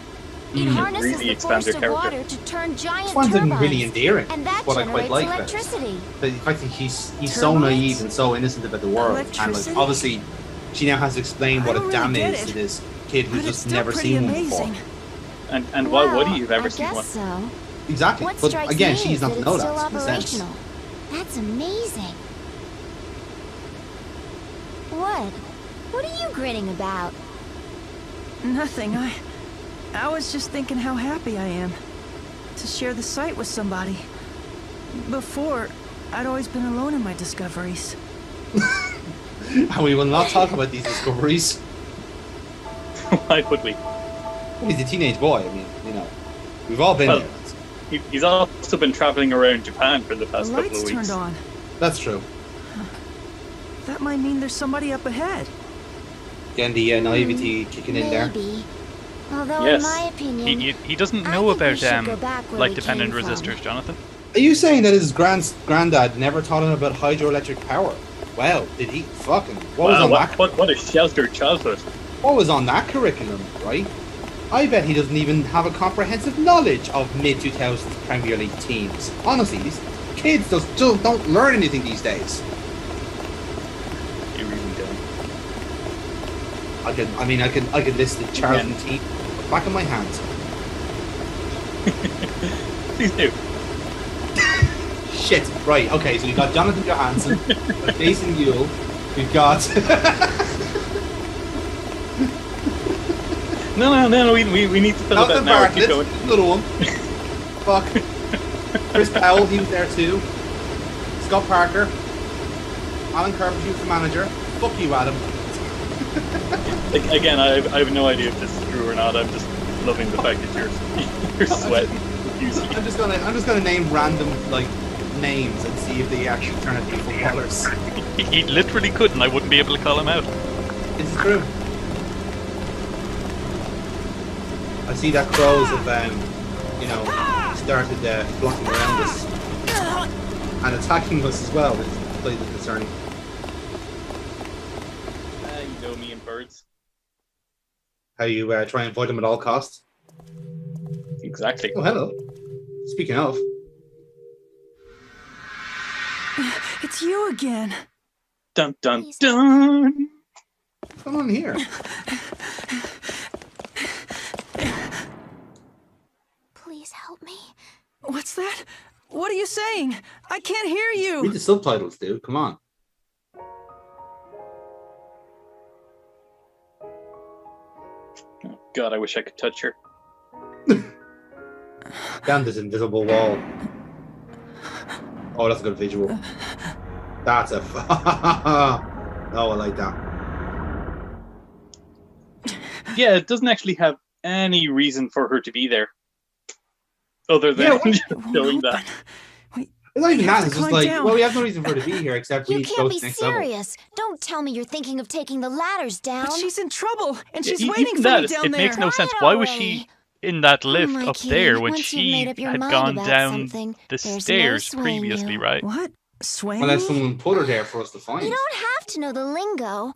It harnesses really the expand force their of character. water to turn giant This one's turbines, really endearing. and that What I quite generates like about it. electricity. The fact that he's so naive and so innocent about the world, and like Electricity? obviously she now has to explain what I a don't dam really is get to it, this kid who's but it's just still never pretty seen amazing. one before. And why would you've ever I seen guess one? so. Exactly, What but strikes again, me she's is not that to know it's that. still In a sense. operational. That's amazing. What? What are you grinning about? Nothing. I was just thinking how happy I am to share the sight with somebody. Before, I'd always been alone in my discoveries. And we will not talk about these discoveries. Why would we? He's a teenage boy. I mean, you know, we've all been Well, there. He's also been traveling around Japan for the The past couple of lights weeks. turned on. That's true. That might mean there's somebody up ahead. Again, the naivety kicking in there. Maybe. Although Yes. in my opinion, He doesn't I know think we about should go back where light we dependent came from. resistors, Jonathan. Are you saying that his granddad never taught him about hydroelectric power? Well, did he fucking? What was Wow, on that? what a sheltered childhood. What was on that curriculum, right? I bet he doesn't even have a comprehensive knowledge of mid-2000s Premier League teams. Honestly, these kids just don't learn anything these days. I could list the Charlton team back in my hands. Please do. Shit. Right. Okay. So we got Jonathan Johansson, we've got Jason Yule, we've got. No. We need to fill it out now. Keep going. Another one. Fuck. Chris Powell, he was there too. Scott Parker. Alan Carpenter was the manager. Fuck you, Adam. Again, I have no idea if this is true or not. I'm just loving the fact that you're sweating profusely. I'm just gonna name random names and see if they actually turn out to be footballers. He literally couldn't. I wouldn't be able to call him out. It's true. I see that Crows have started flocking around us and attacking us as well. It's slightly concerning. You know me and birds. How you try and avoid them at all costs? Exactly. Oh, hello. Speaking of. It's you again. Dun dun dun. What's going on here? Please help me. What's that? What are you saying? I can't hear you. Read the subtitles, dude. Come on. Oh, God, I wish I could touch her. Down this invisible wall. Oh, that's a good visual. That's a. Oh, I like that. Yeah, it doesn't actually have any reason for her to be there. Other than just showing that. It's not even that. It's just well, we have no reason for her to be here except we You need to go can't to be the next level. serious. Don't tell me you're thinking of taking the ladders down. But she's in trouble, and she's Even waiting for that, me down it there. makes no sense. Why was she in that lift my up king, there when once you've she made up your had mind gone about down something, the there's stairs no swaying previously, you. right? What? Swaying? Unless someone put her there for us to find. You don't have to know the lingo.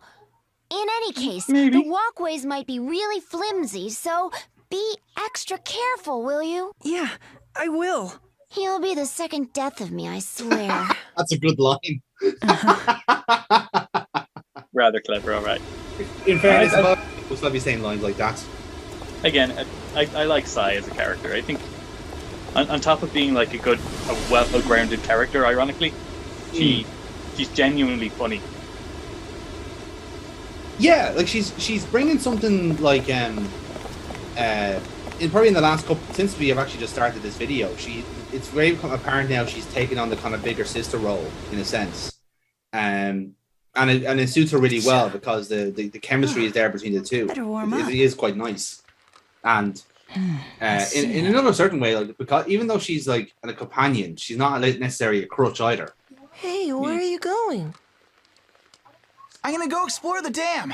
In any case, Maybe. the walkways might be really flimsy, so be extra careful, will you? Yeah, I will. He'll be the second death of me, I swear. That's a good line. Rather clever, alright. In fairness, we'll still be saying lines like that. Again, I like Sai as a character. I think, on top of being like a well-grounded character, ironically, she's genuinely funny. Yeah, like she's bringing something like probably in the last couple since we have actually just started this video. It's very apparent now she's taken on the kind of bigger sister role in a sense, and it suits her really well because the chemistry is there between the two. It is quite nice, and in another certain way, like because even though she's like a companion, she's not necessarily a crutch either. Hey, where are you going? I'm gonna go explore the dam.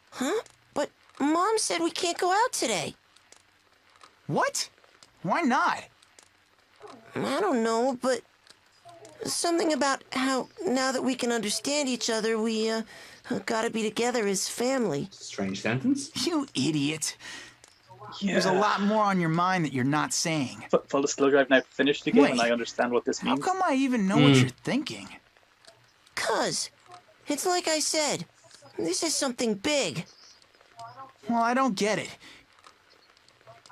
Huh? But Mom said we can't go out today. What? Why not? I don't know, but something about how now that we can understand each other, we gotta be together as family. Strange sentence. You idiot. Yeah. There's a lot more on your mind that you're not saying. Full disclosure, I've now finished the game and Wait. I understand what this means. How come I even know what you're thinking? 'Cause it's like I said, this is something big. Well, I don't get it.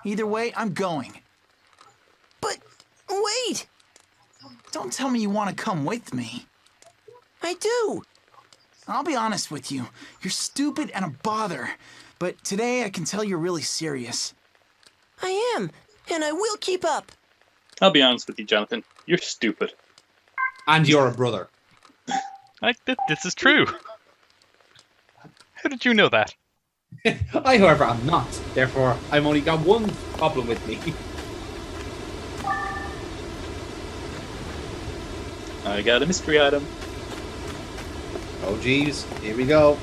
Either way, I'm going. But wait! Don't tell me you want to come with me. I do. I'll be honest with you. You're stupid and a bother. But today I can tell you're really serious. I am, and I will keep up. I'll be honest with you, Jonathan. You're stupid. And you're a brother. This is true. How did you know that? I, however, am not. Therefore, I've only got one problem with me. I got a mystery item. Oh, geez. Here we go.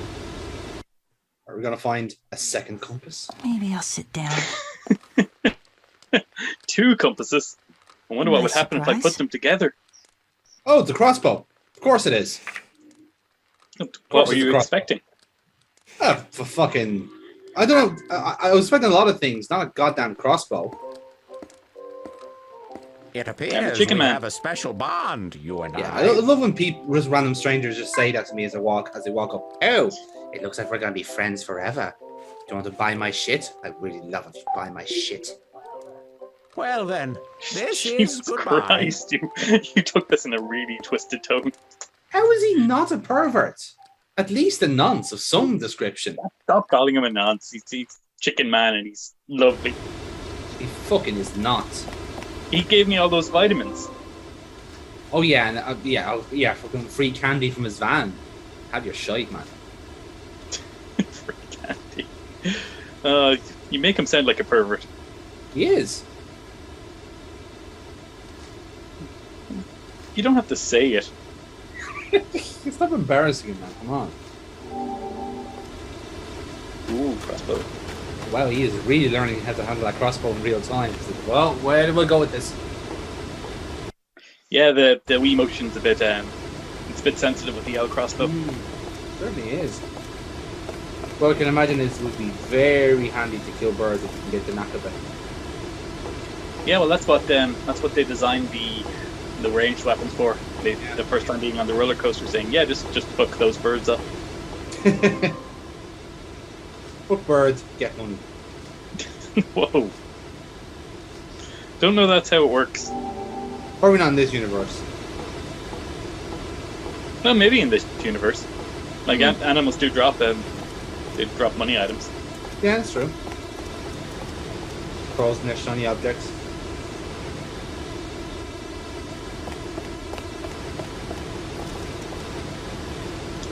Are we going to find a second compass? Maybe I'll sit down. 2 compasses. I wonder what would happen if I put them together. Oh, it's a crossbow. Of course it is. What were you expecting? Oh, for fucking... I don't know. I was expecting a lot of things, not a goddamn crossbow. It appears we have a special bond, you and Yeah, I. I love when people, just random strangers, just say that to me as they walk up. Oh, It looks like we're gonna be friends forever. Do you want to buy my shit? I'd really love if you buy my shit. Well then, this Jesus is goodbye. Christ, you took this in a really twisted tone. How is he not a pervert? At least a nonce of some description. Stop calling him a nonce. He's chicken man and he's lovely. He fucking is not. He gave me all those vitamins. Oh yeah, and yeah, fucking free candy from his van. Have your shite, man. Free candy. You make him sound like a pervert. He is. You don't have to say it. Stop embarrassing him, man. Come on. Ooh, crossbow. Wow, he is really learning how to handle that crossbow in real time. Well, where do we go with this? Yeah, the Wii motion's a bit it's a bit sensitive with the L crossbow. Certainly is. Well, I can imagine it would be very handy to kill birds if you can get the knack of it. Yeah, well, that's what they designed the ranged weapons for. The first time being on the roller coaster, saying, "Yeah, just fuck those birds up." Fuck birds, get money. Whoa! Don't know that's how it works. Probably not in this universe. Well, maybe in this universe. Like animals do drop they drop money items. Yeah, that's true. Crows and their shiny objects.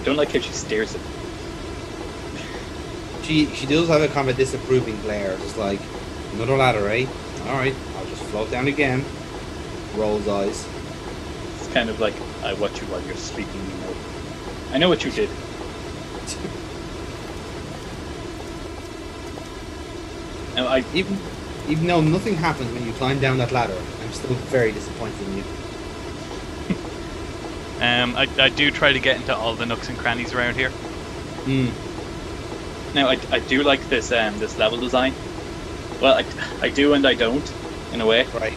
Don't like how she stares at me. She does have a kind of a disapproving glare, just like, another ladder, eh? Alright, I'll just float down again. Rolls eyes. It's kind of like, I watch you while you're sleeping, you know. I know what you did. Now, even though nothing happens when you climb down that ladder, I'm still very disappointed in you. I do try to get into all the nooks and crannies around here. Now, I do like this this level design. Well, I do and I don't, in a way. Right.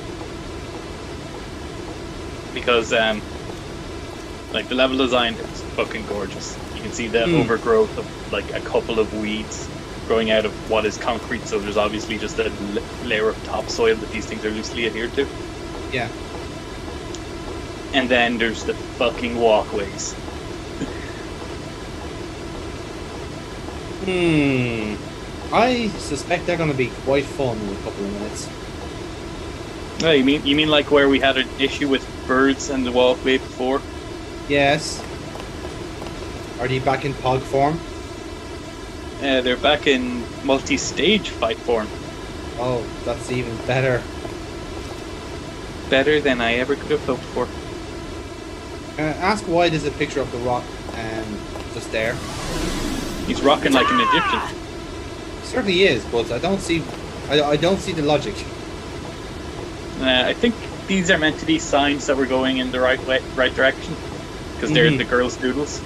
Because, like, the level design is fucking gorgeous. You can see the overgrowth of, like, a couple of weeds growing out of what is concrete, so there's obviously just a layer of topsoil that these things are loosely adhered to. Yeah. And then there's the fucking walkways. I suspect they're going to be quite fun in a couple of minutes. Oh, you mean like where we had an issue with birds and the walkway before? Yes. Are they back in pog form? They're back in multi-stage fight form. Oh, that's even better. Better than I ever could have hoped for. Ask why there's a picture of the rock just there. He's rocking like an Egyptian. He certainly is, but I don't see the logic. I think these are meant to be signs that we're going in the right direction, because they're the girls' doodles.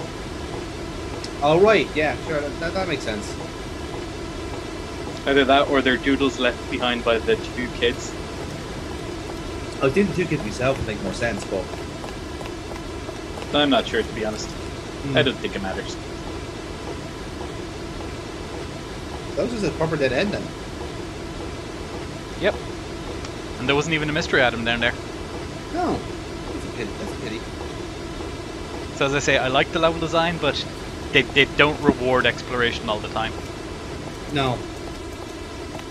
Oh right, yeah, sure, that makes sense. Either that, or they're doodles left behind by the two kids. I think the two kids myself would make more sense, but I'm not sure, to be honest. I don't think it matters. That was just a proper dead end then. Yep. And there wasn't even a mystery item down there. No. That's a pity. So as I say, I like the level design, but they don't reward exploration all the time. No.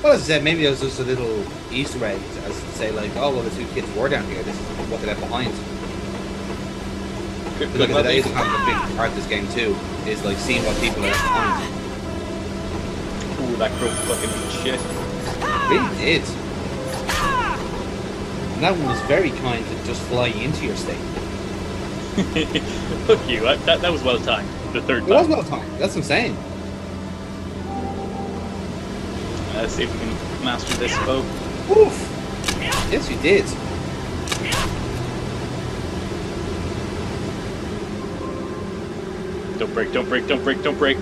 Well, as I said, maybe it was just a little Easter egg, as to say, like, oh, well, the two kids were down here. This is what they left behind. Because that is kind of a big part of this game too, is like seeing what people are left behind. Ooh, that crow fucking shit. It really did. And that one was very kind to just fly into your state. Fuck you, that was well timed. The third time. It was well timed, that's what I'm saying. Let's see if we can master this bow. Oof! Yes, you did. Don't break, don't break, don't break, don't break.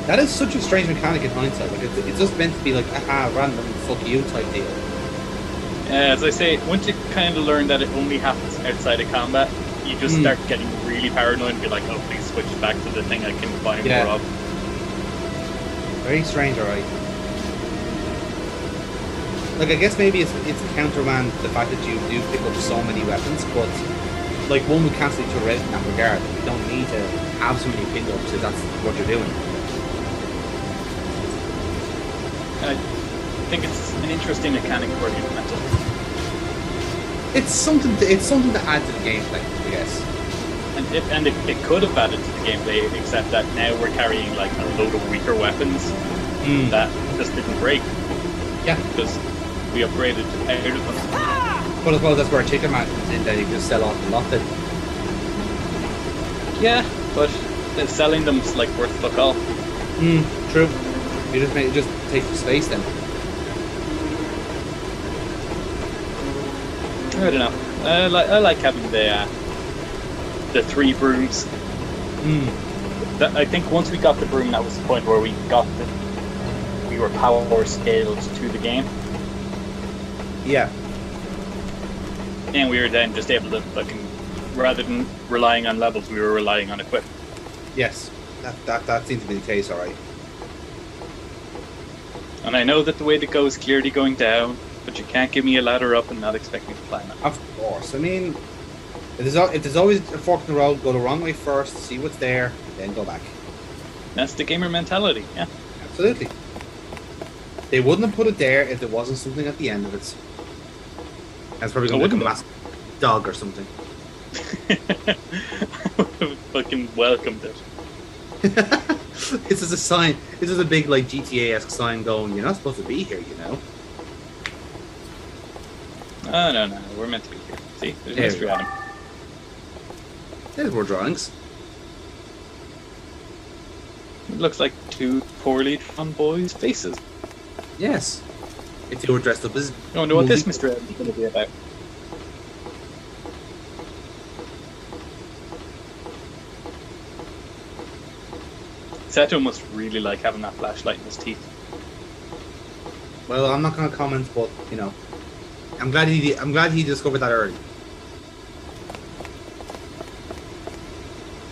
That is such a strange mechanic in hindsight. Like it's just meant to be like, aha, random, fuck you type deal. As I say, once you kind of learn that it only happens outside of combat, you just start getting really paranoid and be like, oh, please switch back to the thing I can buy more of. Very strange, alright. Like, I guess maybe it's countermand the fact that you do pick up so many weapons, but like one would cancel each other out in that regard. You don't need to have so many pickups if that's what you're doing. I think it's an interesting mechanic for the implemented. It's something to add to the gameplay, I guess. And it could have added to the gameplay, except that now we're carrying like a load of weaker weapons that just didn't break. Yeah, because we upgraded out of them. But as well, that's where a chicken man comes in. Then you just sell off the lot. Then. Yeah, but selling them's like worth fuck all. True. You just take the space then. I don't know. I like having the 3 brooms. I think once we got the broom, that was the point where we were power scaled to the game. Yeah. And we were then just able to fucking, rather than relying on levels, we were relying on equipment. Yes, that seems to be the case, alright. And I know that the way to go is clearly going down, but you can't give me a ladder up and not expect me to climb it. Of course. I mean, if there's always a fork in the road, go the wrong way first, see what's there, then go back. That's the gamer mentality, yeah. Absolutely. They wouldn't have put it there if there wasn't something at the end of it. That's probably going to be a massive dog or something. Fucking welcomed it. This is a sign. This is a big like GTA-esque sign going, you're not supposed to be here, you know. Oh, no, we're meant to be here. See, there's mystery Adam. There's more drawings. It looks like 2 poorly drawn boys' faces. Yes. If they were dressed up as... I wonder what this Mr. Adams is going to be about. Seto must really like having that flashlight in his teeth. Well, I'm not going to comment, but, you know, I'm glad he discovered that early.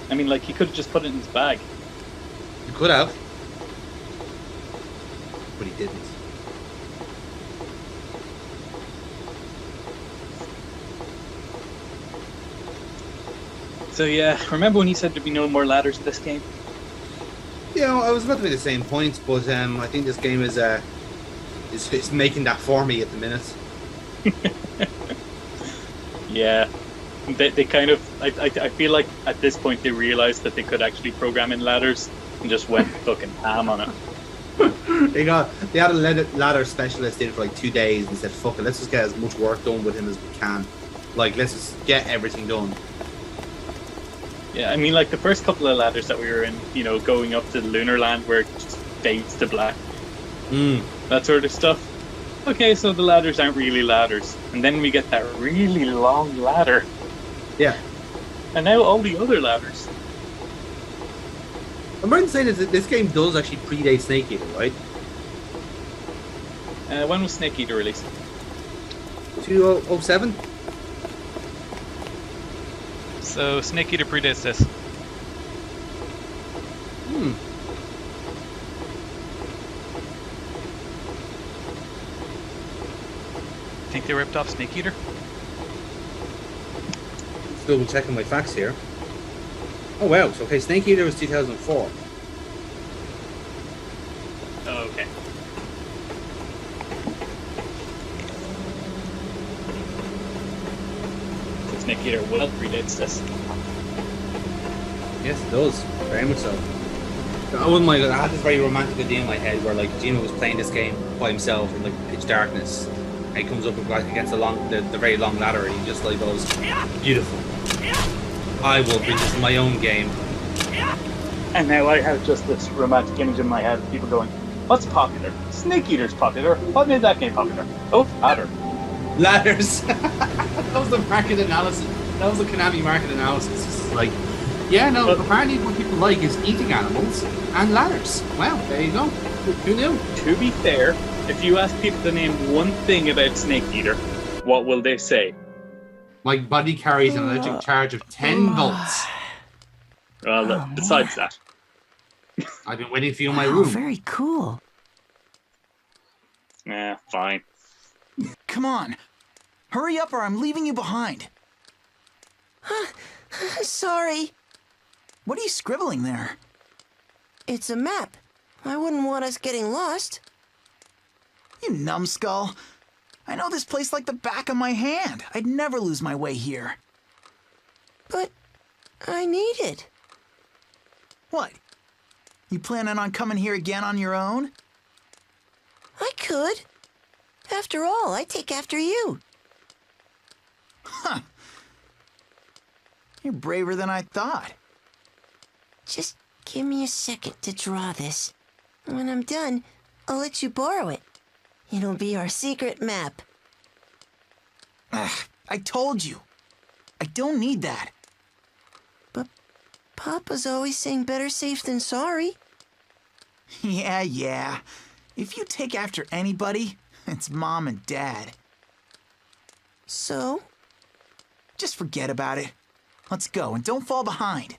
I mean, like, he could have just put it in his bag. He could have. But he didn't. So yeah, remember when he said there'd be no more ladders in this game? You know, I was about to make the same points, but I think this game is making that for me at the minute. Yeah, they kind of. I feel like at this point they realized that they could actually program in ladders and just went fucking ham on it. They had a ladder specialist in for like 2 days and said, "Fuck it, let's just get as much work done with him as we can. Like, let's just get everything done." Yeah, I mean, like the first couple of ladders that we were in, you know, going up to the lunar land where it just fades to black. That sort of stuff. Okay, so the ladders aren't really ladders. And then we get that really long ladder. Yeah. And now all the other ladders. I'm right in saying that this game does actually predate Snake Eater, right? When was Snake Eater released? 2007? So Snake Eater predates this. Think they ripped off Snake Eater? Just double checking my facts here. Oh wow, so okay, Snake Eater was 2004. Oh, okay. So Snake Eater well predates this. Yes, it does. Very much so. I wouldn't mind. I had this very romantic idea in my head where like Kojima was playing this game by himself in like pitch darkness, and he comes up against the very long ladder, and he just like goes, "Beautiful. I will bring this in my own game." And now I have just this romantic image in my head of people going, "What's popular? Snake Eater's popular. What made that game popular? Oh, ladder. Ladders." That was the market analysis. That was the Konami market analysis. It's like, yeah, no. Apparently, what people like is eating animals and ladders. Well, there you go. Who knew? To be fair, if you ask people to name one thing about Snake Eater, what will they say? My body carries an electric charge of 10 volts. Well, besides that, I've been waiting for you in my room. Very cool. Yeah, fine. Come on. Hurry up or I'm leaving you behind. Sorry. What are you scribbling there? It's a map. I wouldn't want us getting lost. You numbskull. I know this place like the back of my hand. I'd never lose my way here. But I need it. What? You planning on coming here again on your own? I could. After all, I take after you. Huh. You're braver than I thought. Just give me a second to draw this. When I'm done, I'll let you borrow it. It'll be our secret map. I told you. I don't need that. But Papa's always saying better safe than sorry. Yeah. If you take after anybody, it's Mom and Dad. So? Just forget about it. Let's go, and don't fall behind.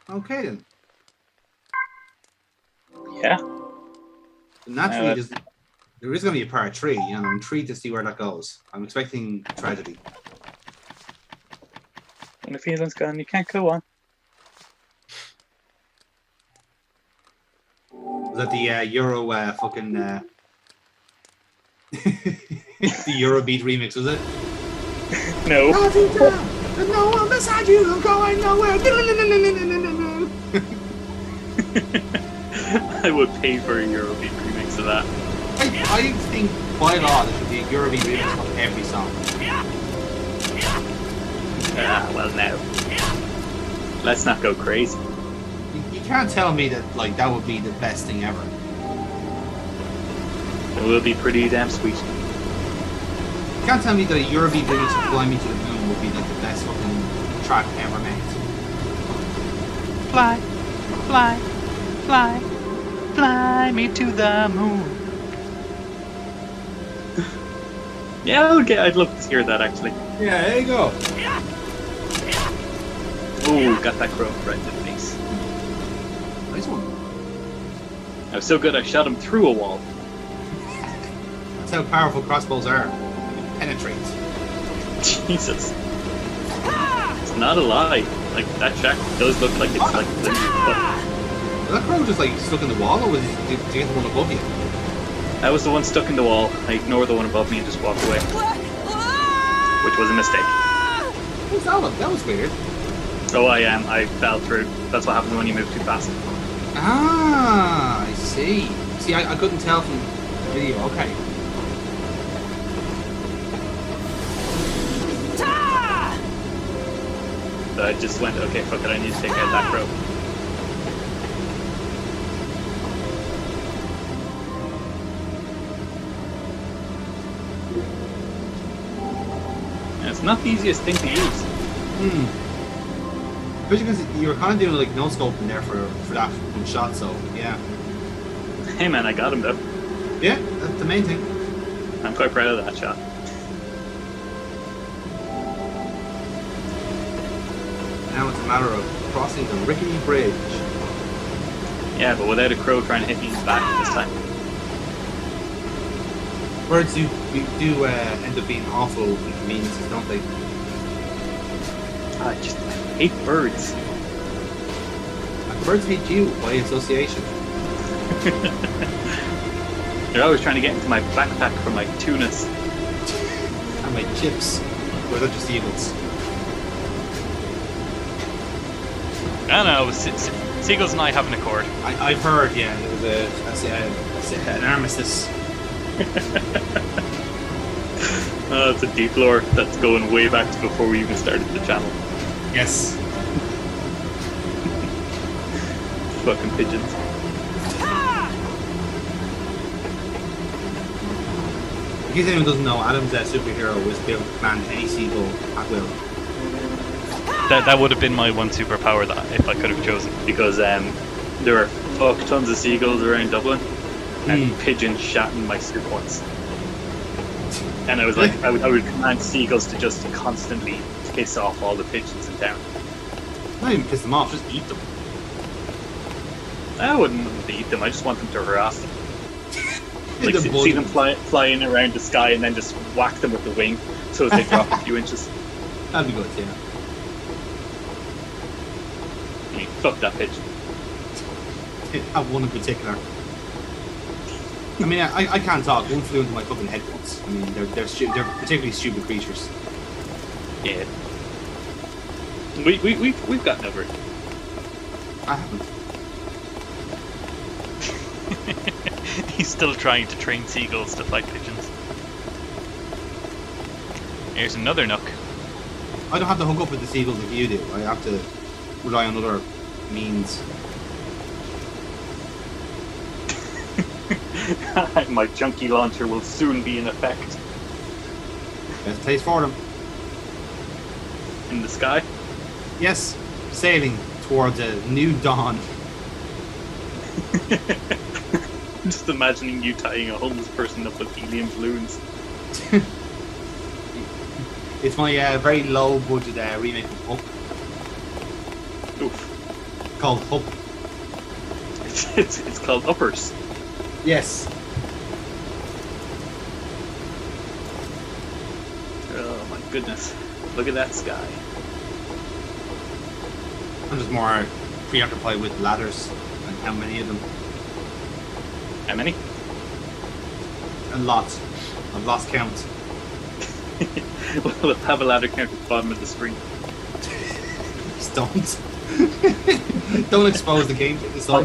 Okay, then. Yeah. Naturally, there is going to be a part 3, and I'm intrigued to see where that goes. I'm expecting a tragedy. When the feeling's gone, you can't go on. Was that the Euro fucking... the Eurobeat remix, was it? No. No one beside you, going nowhere. I would pay for a Eurobeat remix of that. I think by law there should be a Eurobeat remix of every song. Well, now. Let's not go crazy. You can't tell me that that would be the best thing ever. It will be pretty damn sweet. You can't tell me that a Eurobeat remix of Fly Me to the Moon would be the best fucking track ever made. Fly, fly, fly, fly me to the moon. Yeah, okay, I'd love to hear that actually. Yeah, there you go. Ooh, got that crow right in the face. Nice one. I was so good I shot him through a wall. That's how powerful crossbows are. They penetrate. Jesus. It's not a lie. Like, that shack does look like it's like the Was that crow just stuck in the wall, or did you get the one above you? That was the one stuck in the wall. I ignored the one above me and just walked away. Which was a mistake. What's that one? That was weird. Oh, I fell through. That's what happens when you move too fast. Ah, I see. See, I couldn't tell from the video. Okay. So I just went, okay, fuck it, I need to take out that crow. And it's not the easiest thing to use. Especially because you were kind of doing no scoping there for that one shot, so yeah. Hey man, I got him though. Yeah, that's the main thing. I'm quite proud of that shot. Now it's a matter of crossing the rickety bridge. Yeah, but without a crow trying to hit me in the back this time. Birds do end up being awful inconveniences, don't they? I just hate birds. And birds hate you by association. They're always trying to get into my backpack for my tunas. And my chips. Or they're just eagles. I don't know, seagulls and I have an accord. I've heard, yeah, there was an armistice. Oh, it's a deep lore that's going way back to before we even started the channel. Yes. Fucking pigeons. In case anyone doesn't know, Adam's superhero was built to command any seagull at will. That would have been my one superpower that if I could have chosen. Because there were fuck tons of seagulls around Dublin, and pigeons shot in my suit once. And I was like, I would command seagulls to just constantly piss off all the pigeons in town. Not even piss them off, just eat them. I wouldn't want to eat them, I just want them to harass them. Like, see them flying around the sky and then just whack them with the wing so as they drop a few inches. That'd be good, yeah. I mean, fuck that pigeon. Have one in particular. I mean, I can't talk. One flew into my fucking head once. I mean, they're particularly stupid creatures. Yeah. We've gotten over it. I haven't. He's still trying to train seagulls to fight pigeons. Here's another nook. I don't have to hook up with the seagulls like you do. I have to rely on other means. My junkie launcher will soon be in effect. Best place for them. In the sky? Yes, sailing towards a new dawn. I'm just imagining you tying a homeless person up with helium balloons. It's my very low budget remake of Up. Oof. Called Up. It's called Uppers. Yes. Oh my goodness. Look at that sky. I'm just more preoccupied with ladders and how many of them. How many? A lot. I've lost count. We'll have a ladder count at the bottom of the screen. Please don't. Don't expose the game to this no.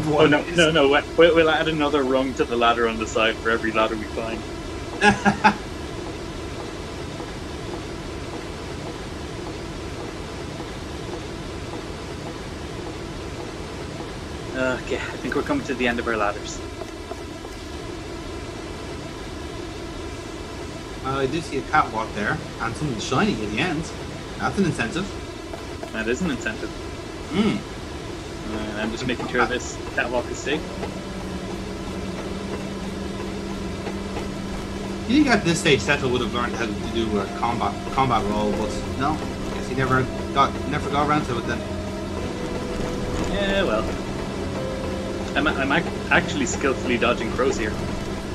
We'll add another rung to the ladder on the side for every ladder we find. Okay, I think we're coming to the end of our ladders. I do see a catwalk there, and something shiny at the end. That's an incentive. That is an incentive. Hmm. I'm just making sure this catwalk is safe. You think at this stage Settle would have learned how to do a combat role, but no. I guess he never got around to it then. Yeah, well. I'm actually skillfully dodging crows here.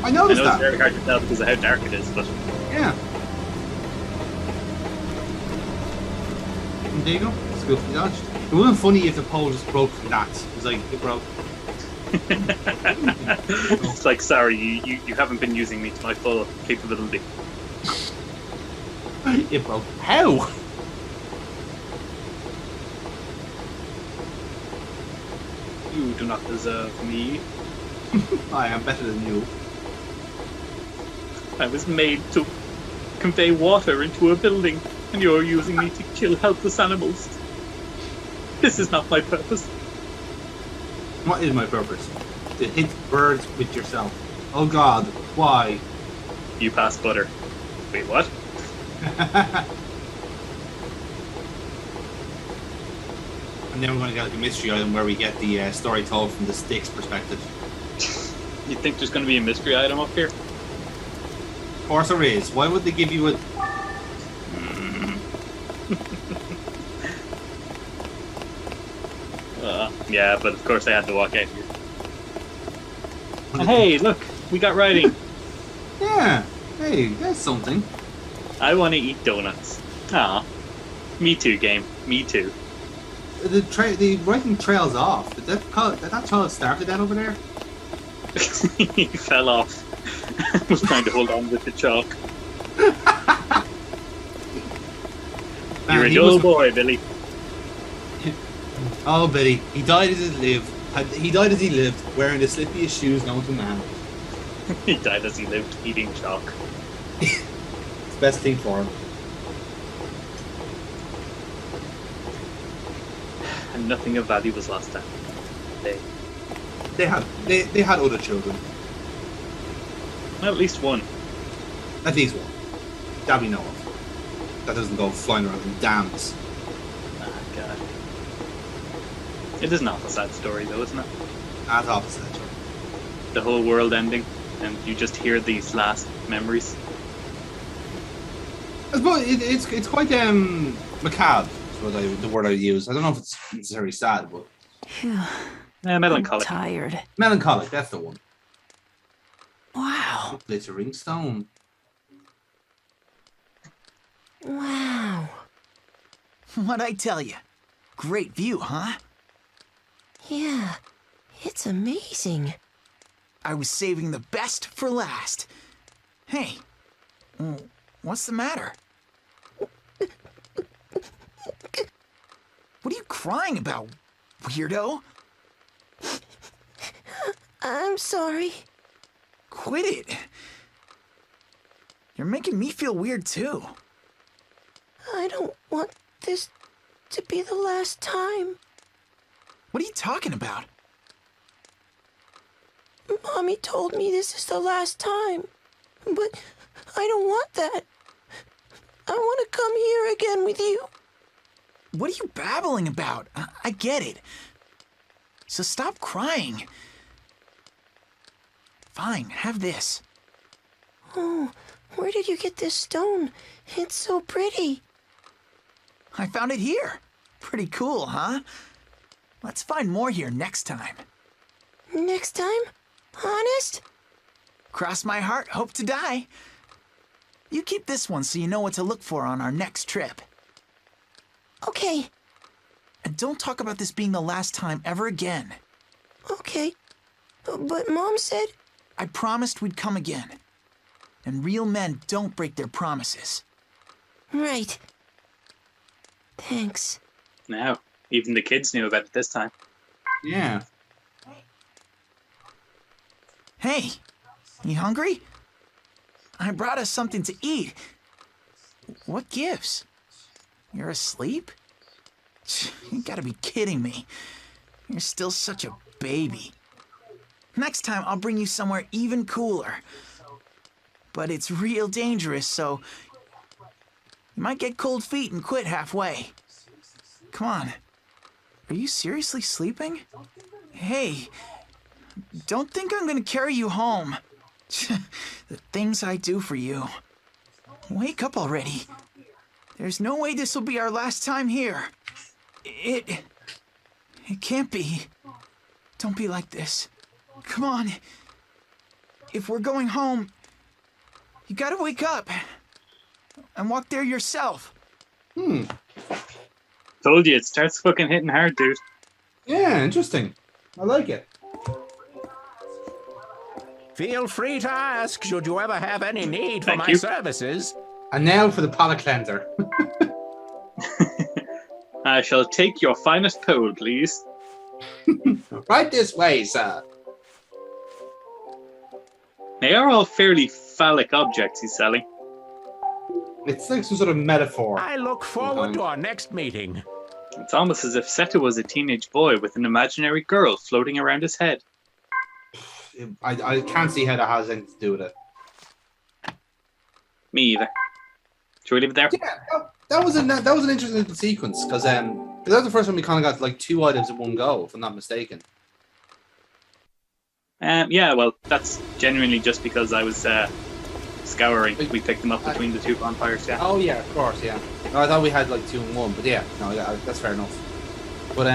I noticed that. It's very hard to tell because of how dark it is, but... Yeah. And there you go. Skillfully dodged. It would have been funny if the pole just broke from that. It was like, it broke. It's like, sorry, you haven't been using me to my full capability. It broke. How? You do not deserve me. I am better than you. I was made to convey water into a building, and you're using me to kill helpless animals. This is not my purpose. What is my purpose? To hit birds with yourself. Oh God, why? You pass butter. Wait, what? And then we're going to get like a mystery item where we get the story told from the Sticks perspective. You think there's going to be a mystery item up here? Of course there is. Why would they give you a... Yeah, but of course I had to walk out here. Hey, look! We got writing! Yeah! Hey, that's something. I want to eat donuts. Ah, me too, game. Me too. The writing trails off. Did that child started that over there? He fell off. I was trying to hold on with the chalk. You're a dull boy, Billy. Oh, Billy. He died as he lived. He died as he lived, wearing the slippiest shoes known to man. He died as he lived, eating chalk. It's the best thing for him. And nothing of value was lost that day. They had other children. At least one. At least one. That we know of. That doesn't go flying around in dams. Ah, God. It is an awful sad story, though, isn't it? That's awful sad story. The whole world ending, and you just hear these last memories. I suppose it's quite macabre. Is the word I use. I don't know if it's necessarily sad, but melancholic. I'm tired. Melancholic. That's the one. Wow. Glittering stone. Wow. What'd I tell you? Great view, huh? Yeah, it's amazing. I was saving the best for last. Hey, what's the matter? What are you crying about, weirdo? I'm sorry. Quit it. You're making me feel weird too. I don't want this to be the last time. What are you talking about? Mommy told me this is the last time, but I don't want that. I want to come here again with you. What are you babbling about? I get it. So stop crying. Fine, have this. Oh, where did you get this stone? It's so pretty. I found it here. Pretty cool, huh? Let's find more here next time. Next time? Honest? Cross my heart, hope to die. You keep this one so you know what to look for on our next trip. Okay. And don't talk about this being the last time ever again. Okay. But Mom said... I promised we'd come again. And real men don't break their promises. Right. Thanks. Now, even the kids knew about it this time. Yeah. Hey, you hungry? I brought us something to eat. What gives? You're asleep? You gotta be kidding me. You're still such a baby. Next time, I'll bring you somewhere even cooler. But it's real dangerous, so you might get cold feet and quit halfway. Come on. Are you seriously sleeping? Hey, don't think I'm gonna carry you home. The things I do for you. Wake up already. There's no way this will be our last time here. It can't be. Don't be like this. Come on. If we're going home, you gotta wake up and walk there yourself. Told you, it starts fucking hitting hard, dude. Yeah, interesting. I like it. Feel free to ask should you ever have any need for my services. And now for the palate cleanser. I shall take your finest pole, please. Right this way, sir. They are all fairly phallic objects he's selling. It's like some sort of metaphor. I look forward to our next meeting. It's almost as if Seto was a teenage boy with an imaginary girl floating around his head. I can't see how that has anything to do with it. Me either. Should we leave it there? Yeah, that was an interesting little sequence because that was the first time we kind of got like two items in one go, if I'm not mistaken. Yeah, well, that's genuinely just because I was scouring. We picked them up between the two bonfires, yeah. Oh yeah, of course, yeah. No, I thought we had like two in one, but yeah, no, that's fair enough. But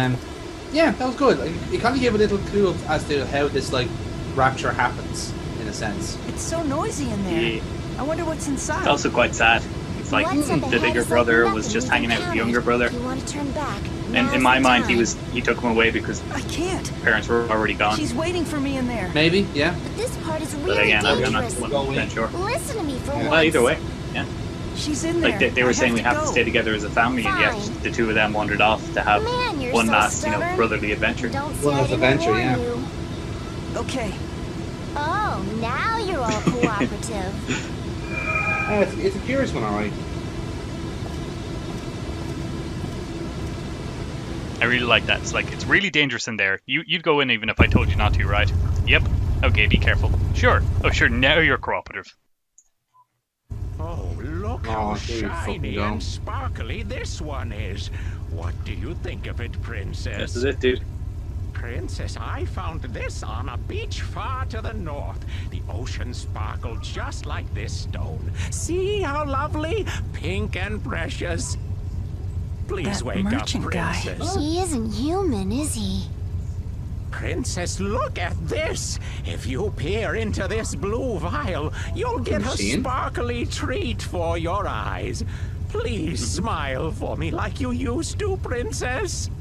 yeah, that was good. Like, it kind of gave a little clue as to how this like rapture happens, in a sense. It's so noisy in there. Yeah. I wonder what's inside. It's also quite sad. It's like the bigger brother was just hanging out with the younger brother. You want to turn back? And in my mind, he took him away because I can't. Parents were already gone. She's waiting for me in there. Maybe, yeah. But this part is But really again, I'm not dangerous. 100% sure. Listen to me for once. Well, either way, yeah. She's in there. Like they were saying, we have to stay together as a family, and yet the two of them wandered off to have you're one so last, stubborn. brotherly adventure. Don't One last adventure, yeah. Okay. Oh, now you're all cooperative. It's a curious one, alright. I really like that. It's like, it's really dangerous in there. You'd go in even if I told you not to, right? Yep. Okay, be careful. Sure. Oh, sure, now you're cooperative. Oh, look how shiny and sparkly this one is. What do you think of it, Princess? This is it, dude. Princess, I found this on a beach far to the north. The ocean sparkled just like this stone. See how lovely? Pink and precious. Please wake up, Princess. He isn't human, is he? Princess, look at this. If you peer into this blue vial, you'll get a sparkly treat for your eyes. Please smile for me like you used to, Princess.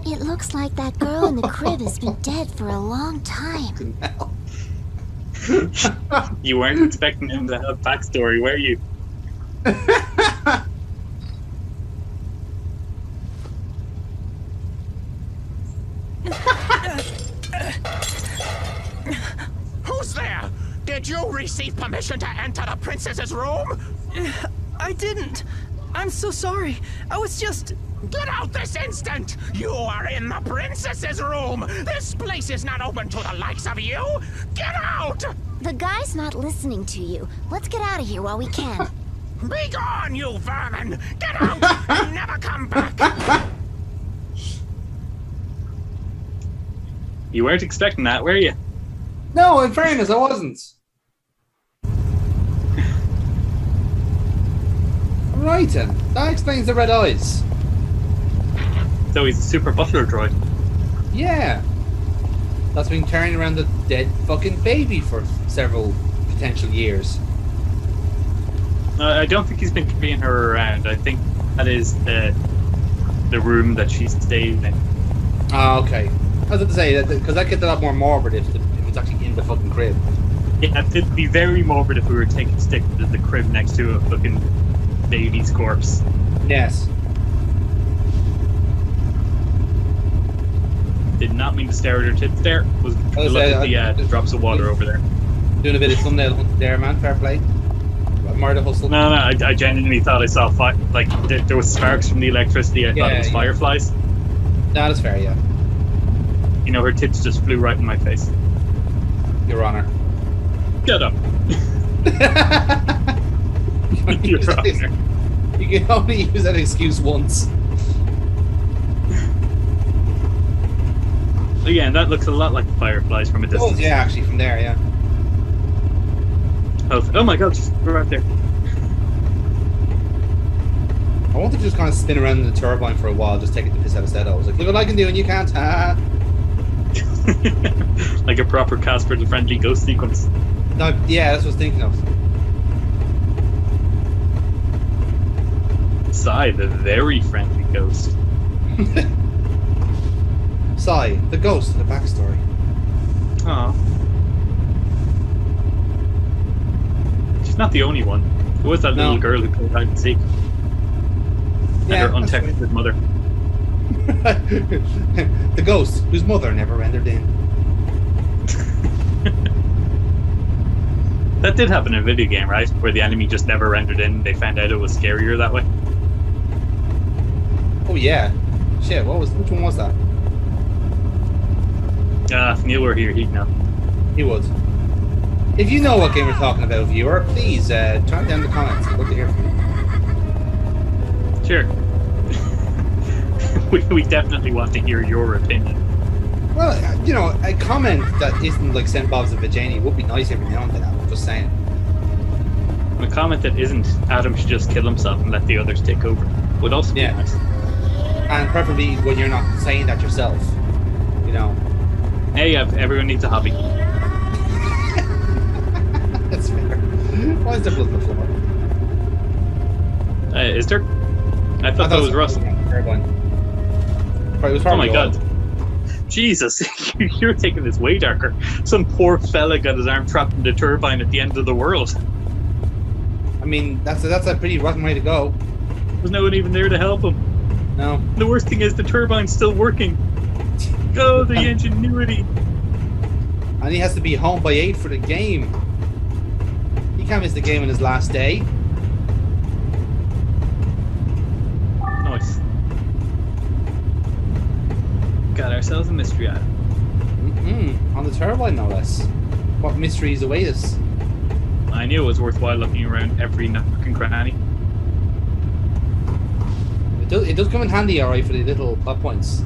It looks like that girl in the crib has been dead for a long time. You weren't expecting him to have backstory, were you? Who's there? Did you receive permission to enter the princess's room? I didn't. I'm so sorry. I was just... Get out this instant! You are in the princess's room! This place is not open to the likes of you! Get out! The guy's not listening to you. Let's get out of here while we can. Be gone, you vermin! Get out and never come back! You weren't expecting that, were you? No, in fairness, I wasn't. Right then, that explains the red eyes. So he's a super butler droid. Yeah. That's been carrying around the dead fucking baby for several potential years. I don't think he's been carrying her around. I think that is the room that she stayed in. Ah, okay. I was going to say, because that gets a lot more morbid if it's actually in the fucking crib. Yeah, it'd be very morbid if we were taking stick to the crib next to a fucking baby's corpse. Yes. Did not mean to stare at her tits there. Was look at the drops of water over there. Doing a bit of thumbnail hunting there, man. Fair play. Murder hustle. No, I genuinely thought I saw there was sparks from the electricity. I thought it was fireflies. That is fair, yeah. You know, her tits just flew right in my face. Your Honor. Shut up. Your Honor. You can only use that excuse once. Again, that looks a lot like fireflies from a distance. Oh, yeah, actually, from there, yeah. Oh my god, we're right there. I wanted to just kind of spin around in the turbine for a while, just take it to piss out of Seto. I was like, look what I can do and you can't. Like a proper Casper the Friendly Ghost sequence. No, yeah, that's what I was thinking of. Sai, the very friendly ghost. Sai, the ghost of the backstory. Aww. She's not the only one. There was that little girl who played hide and seek. And her untexted mother. The ghost whose mother never rendered in. That did happen in a video game, right? Where the enemy just never rendered in. They found out it was scarier that way. Oh yeah. Shit, which one was that? If Neil were here, he'd know. He would. If you know what game we're talking about, viewer, please type down in the comments. I'd love to hear from you. Sure. we definitely want to hear your opinion. Well, you know, a comment that isn't like St. Bob's of Virginia would be nice every now and then. I'm just saying. A comment that isn't Adam should just kill himself and let the others take over would also be nice. And preferably when you're not saying that yourself. You know. Hey, everyone needs a hobby. That's fair. Why is there blood on the floor? Is there? I thought that was Russ. Oh my god. Jesus, you're taking this way darker. Some poor fella got his arm trapped in the turbine at the end of the world. I mean, that's a pretty rotten way to go. There's no one even there to help him. No. The worst thing is the turbine's still working. Oh, the ingenuity. And he has to be home by 8 for the game. He can't miss the game on his last day. Nice. Got ourselves a mystery item. On the turbine, no less. What mysteries await us? I knew it was worthwhile looking around every nook and cranny. It does come in handy, alright, for the little plot points.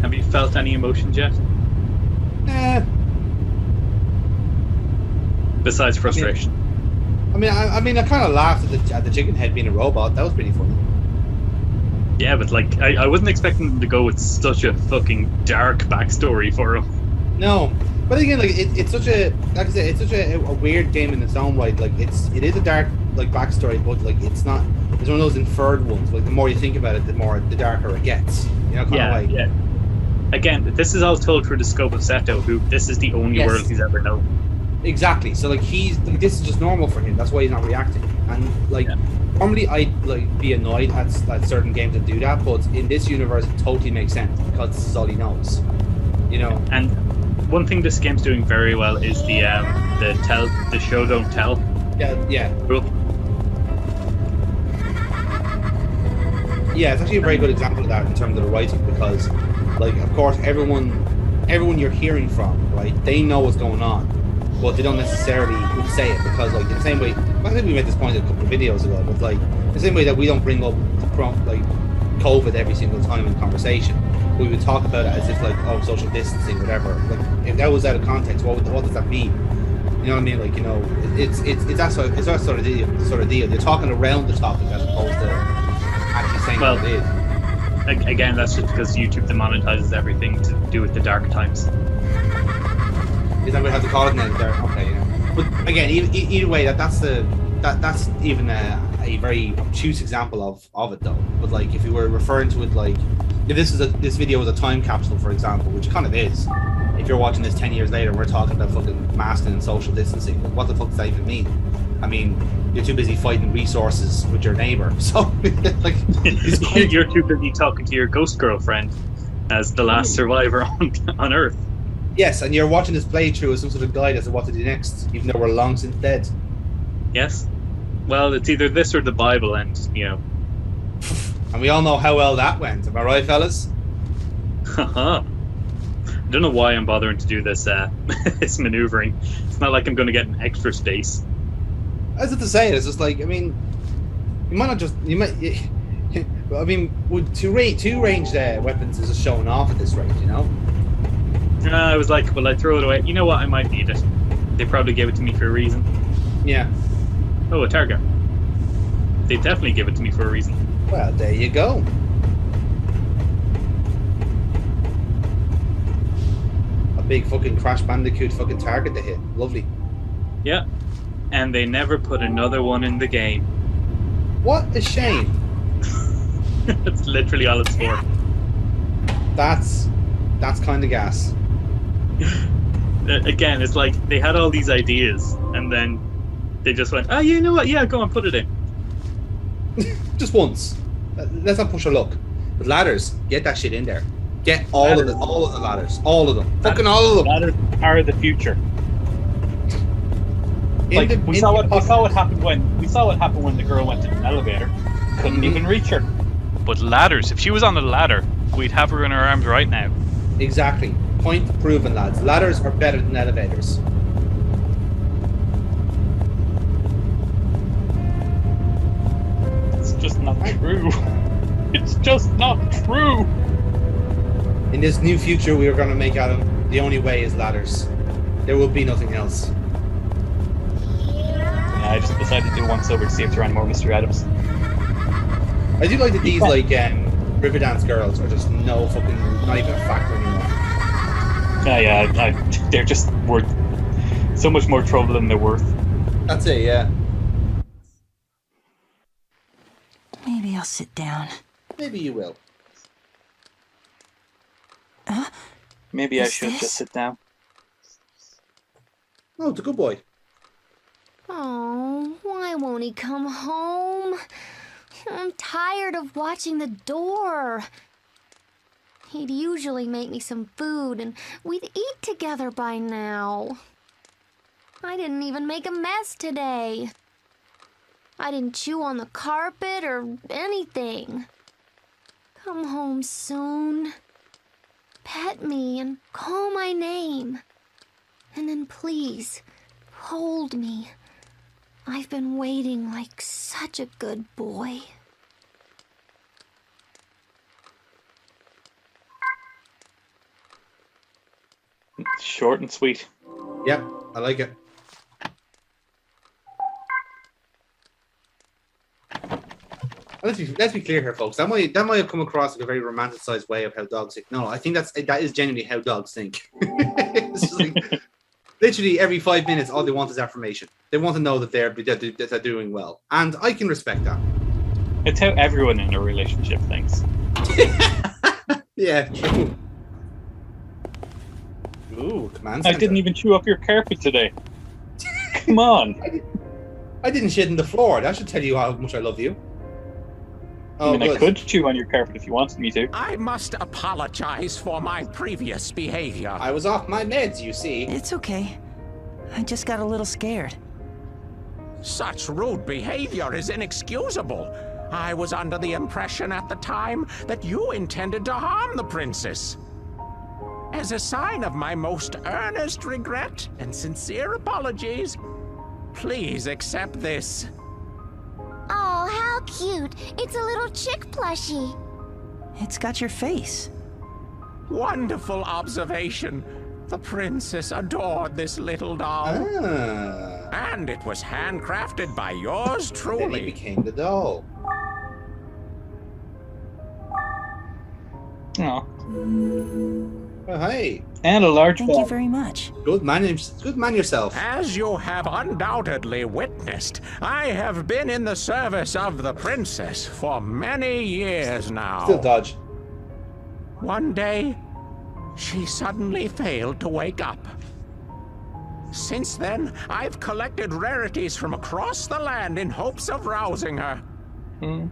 Have you felt any emotions yet? Besides frustration. I kind of laughed at the chicken head being a robot. That was pretty funny. Yeah, but like, I wasn't expecting them to go with such a fucking dark backstory for him. No, but again, like it's such a, like I said, it's such a weird game in its own right. Like it is a dark like backstory, but like it's not. It's one of those inferred ones. Like the more you think about it, the darker it gets. You know, kind of way. Yeah. Again, this is all told through the scope of Seto, who this is the only world he's ever known. Exactly. So like this is just normal for him. That's why he's not reacting. And like normally I'd like be annoyed at certain games that do that, but in this universe it totally makes sense because this is all he knows. You know. And one thing this game's doing very well is the show don't tell. Yeah. Cool. Yeah, it's actually a very good example of that in terms of the writing because, like, of course, everyone you're hearing from, right? They know what's going on, but they don't necessarily say it because, like, in the same way, I think we made this point a couple of videos ago, but like, the same way that we don't bring up like COVID every single time in conversation, we would talk about it as if like, oh, social distancing, whatever. Like, if that was out of context, what does that mean? You know what I mean? Like, you know, it's that sort of deal. You're talking around the topic as opposed to actually saying what it is. Again, that's just because YouTube demonetizes everything to do with the dark times. Is that what we have to call it now? Okay, yeah. But again, either way, that's even a very obtuse example of it though. But like, if you were referring to it like, if this video was a time capsule, for example, which it kind of is. If you're watching this 10 years later, we're talking about fucking masking and social distancing. What the fuck does that even mean? I mean, you're too busy fighting resources with your neighbor. So, like, you're too busy talking to your ghost girlfriend as the last survivor on Earth. Yes, and you're watching this playthrough as some sort of guide as to what to do next, even though we're long since dead. Yes. Well, it's either this or the Bible, and you know. And we all know how well that went. Am I right, fellas? Haha. I don't know why I'm bothering to do this this maneuvering. It's not like I'm going to get an extra space. As if to say, it's just like, I mean, you might not just, I mean, would two ranged weapons is just showing off at this rate, you know? I was like, well, I'd throw it away. You know what? I might need it. They probably gave it to me for a reason. Yeah. Oh, a target. They definitely give it to me for a reason. Well, there you go. Big fucking Crash Bandicoot fucking target to hit. Lovely. Yeah. And they never put another one in the game. What a shame. That's literally all it's for. That's kind of gas. Again, it's like they had all these ideas and then they just went, oh, you know what? Yeah, go on, put it in. Just once. Let's not push our luck. But ladders, get that shit in there. Get all of the ladders. All of them. Fucking all of them. Ladders are the future. Like we saw what happened when the girl went in an elevator. Couldn't even reach her. But ladders, if she was on the ladder, we'd have her in our arms right now. Exactly. Point proven, lads. Ladders are better than elevators. It's just not true. It's just not true. In this new future we are going to make, Adam, the only way is ladders. There will be nothing else. Yeah, I just decided to do once over to see if there are any more Mr. Adams. I do like that these Riverdance girls are just not even a factor anymore. Yeah, they're just worth so much more trouble than they're worth. That's it, yeah. Maybe I'll sit down. Maybe you will. Maybe I should just sit down. Oh, it's a good boy. Oh, why won't he come home? I'm tired of watching the door. He'd usually make me some food and we'd eat together by now. I didn't even make a mess today. I didn't chew on the carpet or anything. Come home soon. Pet me and call my name. And then please, hold me. I've been waiting like such a good boy. Short and sweet. Yep, I like it. Let's be clear here, folks. That might have come across like a very romanticized way of how dogs think. No, I think that is genuinely how dogs think. It's just like, literally every 5 minutes, all they want is affirmation. They want to know that they're doing well, and I can respect that. It's how everyone in a relationship thinks. Yeah, true. Ooh, command center. I didn't even chew up your carpet today. Come on. I didn't shit in the floor. That should tell you how much I love you. I mean, I could chew on your carpet if you wanted me to. I must apologize for my previous behavior. I was off my meds, you see. It's okay. I just got a little scared. Such rude behavior is inexcusable. I was under the impression at the time that you intended to harm the princess. As a sign of my most earnest regret and sincere apologies, please accept this. Oh, how cute. It's a little chick plushie. It's got your face. Wonderful observation. The princess adored this little doll. And it was handcrafted by yours truly. Then he became the doll. Oh. Oh, hey. And a large Thank you very much. Good man yourself. As you have undoubtedly witnessed, I have been in the service of the princess for many years now. Still dodge. One day, she suddenly failed to wake up. Since then, I've collected rarities from across the land in hopes of rousing her.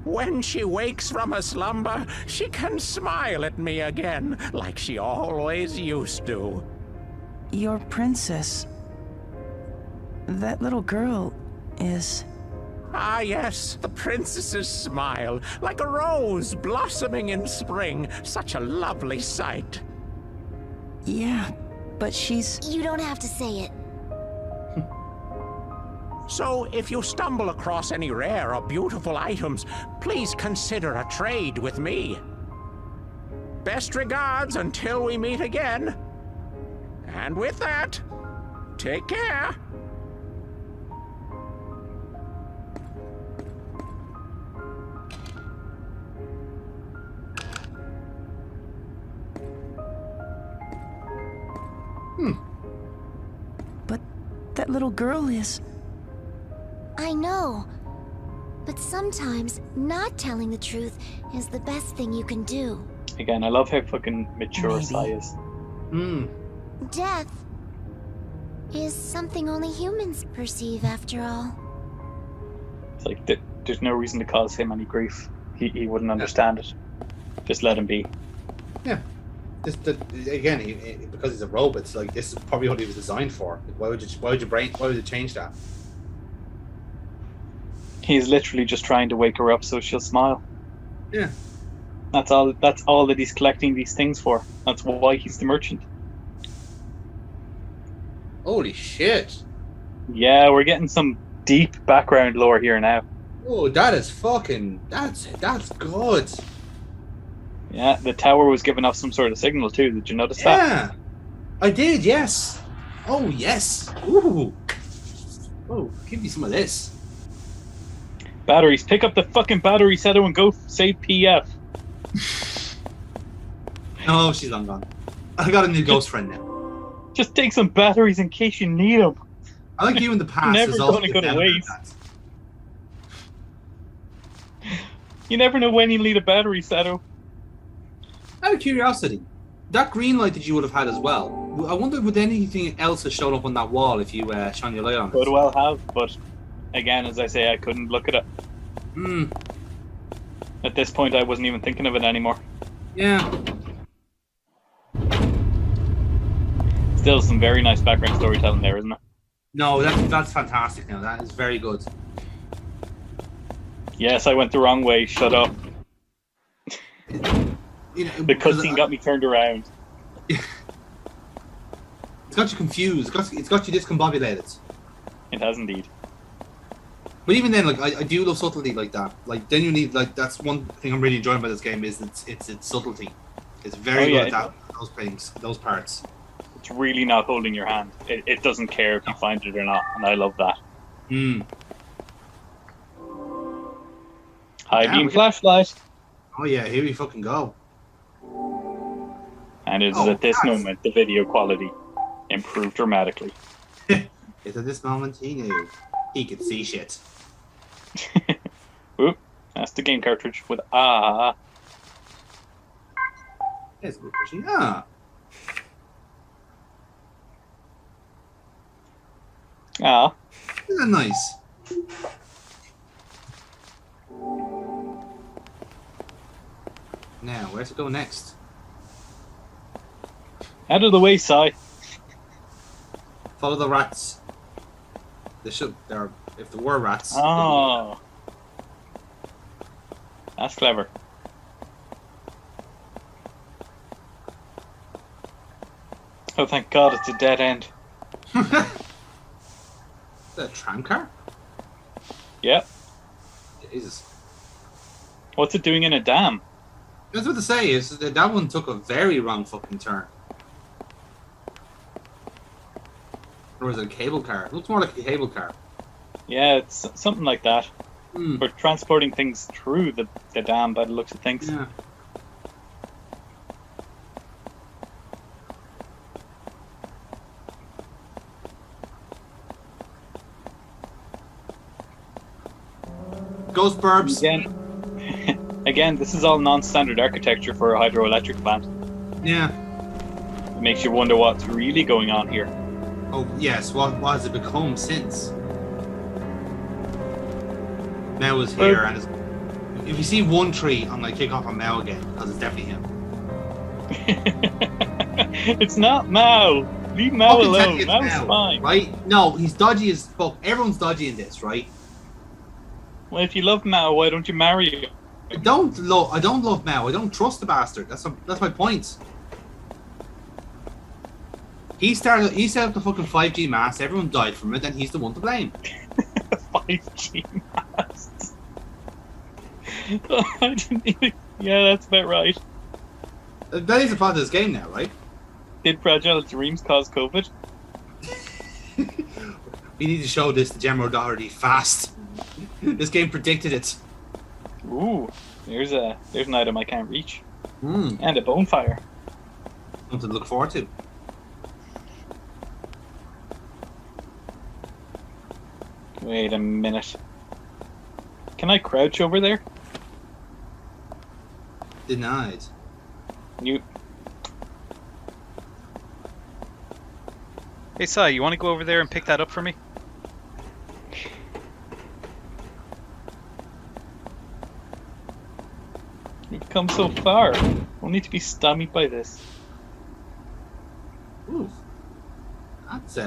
When she wakes from her slumber, she can smile at me again, like she always used to. Your princess... That little girl is... Ah, yes, the princess's smile, like a rose blossoming in spring. Such a lovely sight. Yeah, but she's... You don't have to say it. So, if you stumble across any rare or beautiful items, please consider a trade with me. Best regards until we meet again. And with that, take care. But that little girl is... I know. But sometimes not telling the truth is the best thing you can do. Again, I love how fucking mature Sai is. Death is something only humans perceive, after all. It's like, there's no reason to cause him any grief. He wouldn't understand it. Just let him be. Yeah. Again, because he's a robot, it's like, this is probably what he was designed for. Like, why would you change that? He's literally just trying to wake her up so she'll smile. Yeah. That's all that he's collecting these things for. That's why he's the merchant. Holy shit. Yeah, we're getting some deep background lore here now. Oh, that is fucking... That's good. Yeah, the tower was giving off some sort of signal too. Did you notice that? Yeah. I did, yes. Oh, yes. Ooh. Oh, give me some of this. Batteries. Pick up the fucking battery, Seto, and go save PF. Oh, she's long gone. I got a new ghost friend now. Just take some batteries in case you need them. I like you in the past. Never going to go to waste. You never know when you need a battery, Seto. Out of curiosity, that green light that you would have had as well, I wonder would anything else have shown up on that wall if you shone your light on it? Could well have, but again, as I say, I couldn't look at it. At this point, I wasn't even thinking of it anymore. Yeah. Still some very nice background storytelling there, isn't it? No, that's fantastic now. That is very good. Yes, I went the wrong way. Shut up. The cutscene got me turned around. It's got you confused. It's got you discombobulated. It has indeed. But even then, like I do love subtlety like that. Like then you need like that's one thing I'm really enjoying about this game is its subtlety. It's very good at that. Those things, those parts. It's really not holding your hand. It doesn't care if you find it or not, and I love that. High beam flashlight. Oh yeah, here we fucking go. And it is at this moment the video quality improved dramatically. It's at this moment he knew he could see shit. Oop, that's the game cartridge with Yes, we're pushing Ah. Isn't that nice? Now, where to go next? Out of the way, Si. Follow the rats. If there were rats. Oh. That's clever. Oh, thank God it's a dead end. Is that a tram car? Yep. Jesus. What's it doing in a dam? That's what to say is that one took a very wrong fucking turn. Or was it a cable car? It looks more like a cable car. Yeah, it's something like that. For transporting things through the dam by the looks of things. Yeah. Ghost burbs. Again, this is all non-standard architecture for a hydroelectric plant. Yeah. It makes you wonder what's really going on here. Oh yes, what has it become since? Mao is here, and if you see one tree, I'm gonna kick off on Mao again because it's definitely him. It's not Mao. Leave Mao alone. Mao's fine. Right? No, he's dodgy as fuck. Everyone's dodgy in this, right? Well, if you love Mao, why don't you marry him? I don't love Mao. I don't trust the bastard. That's my point. He set up the fucking 5G mast. Everyone died from it, and he's the one to blame. 5G mast. I didn't even. Yeah, that's about right. That is a part of this game now, right? Did Fragile Dreams cause COVID? We need to show this to Gemma Doherty fast. This game predicted it. Ooh, there's an item I can't reach. And a bonfire. Something to look forward to. Wait a minute. Can I crouch over there? Denied. Hey, Si, you want to go over there and pick that up for me? You've come so far. We'll need to be stymied by this. Ooh. That's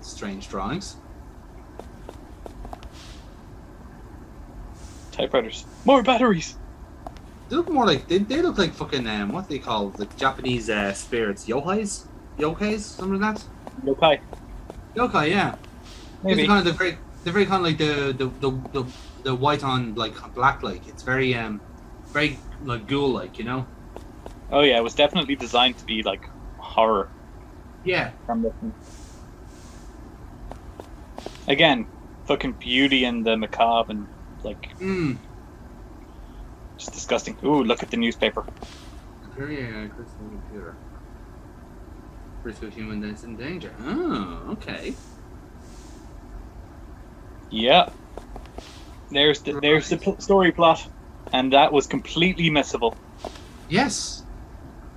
strange drawings. Typewriters. More batteries! They look more like they look like fucking what do they call the Japanese spirits? Yohais? Something like that? Yokai, yeah. Maybe. It's kind of the very kind of like the white on like black like. It's very like ghoul like, you know? Oh yeah, it was definitely designed to be like horror. Yeah. Again, fucking beauty and the macabre and like just disgusting. Ooh, look at the newspaper. Crystal computer. Risk of human that's in danger. Oh, okay. Yeah. There's the story plot, and that was completely missable. Yes.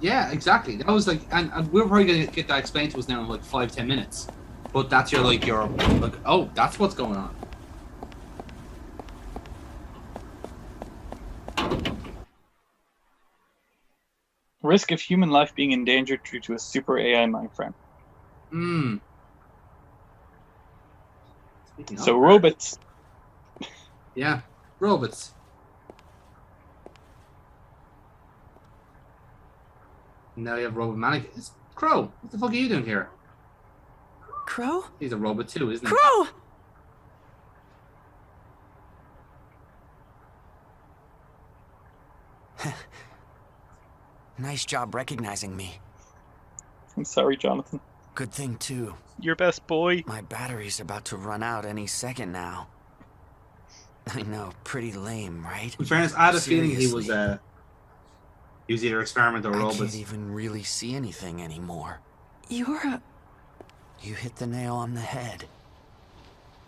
Yeah, exactly. That was like, and we're probably gonna get that explained to us now in like 5-10 minutes. But that's your oh, that's what's going on. Risk of human life being endangered due to a super AI mindframe. So robots. Yeah, robots. Now you have robot mannequins. Crow, what the fuck are you doing here? Crow? He's a robot too, isn't he? Crow! Nice job recognizing me. I'm sorry, Jonathan. Good thing, too. Your best boy. My battery's about to run out any second now. I know, pretty lame, right? In fairness, I had a feeling he Seriously. was either experiment or I robot. can't even really see anything anymore. You're a... You hit the nail on the head.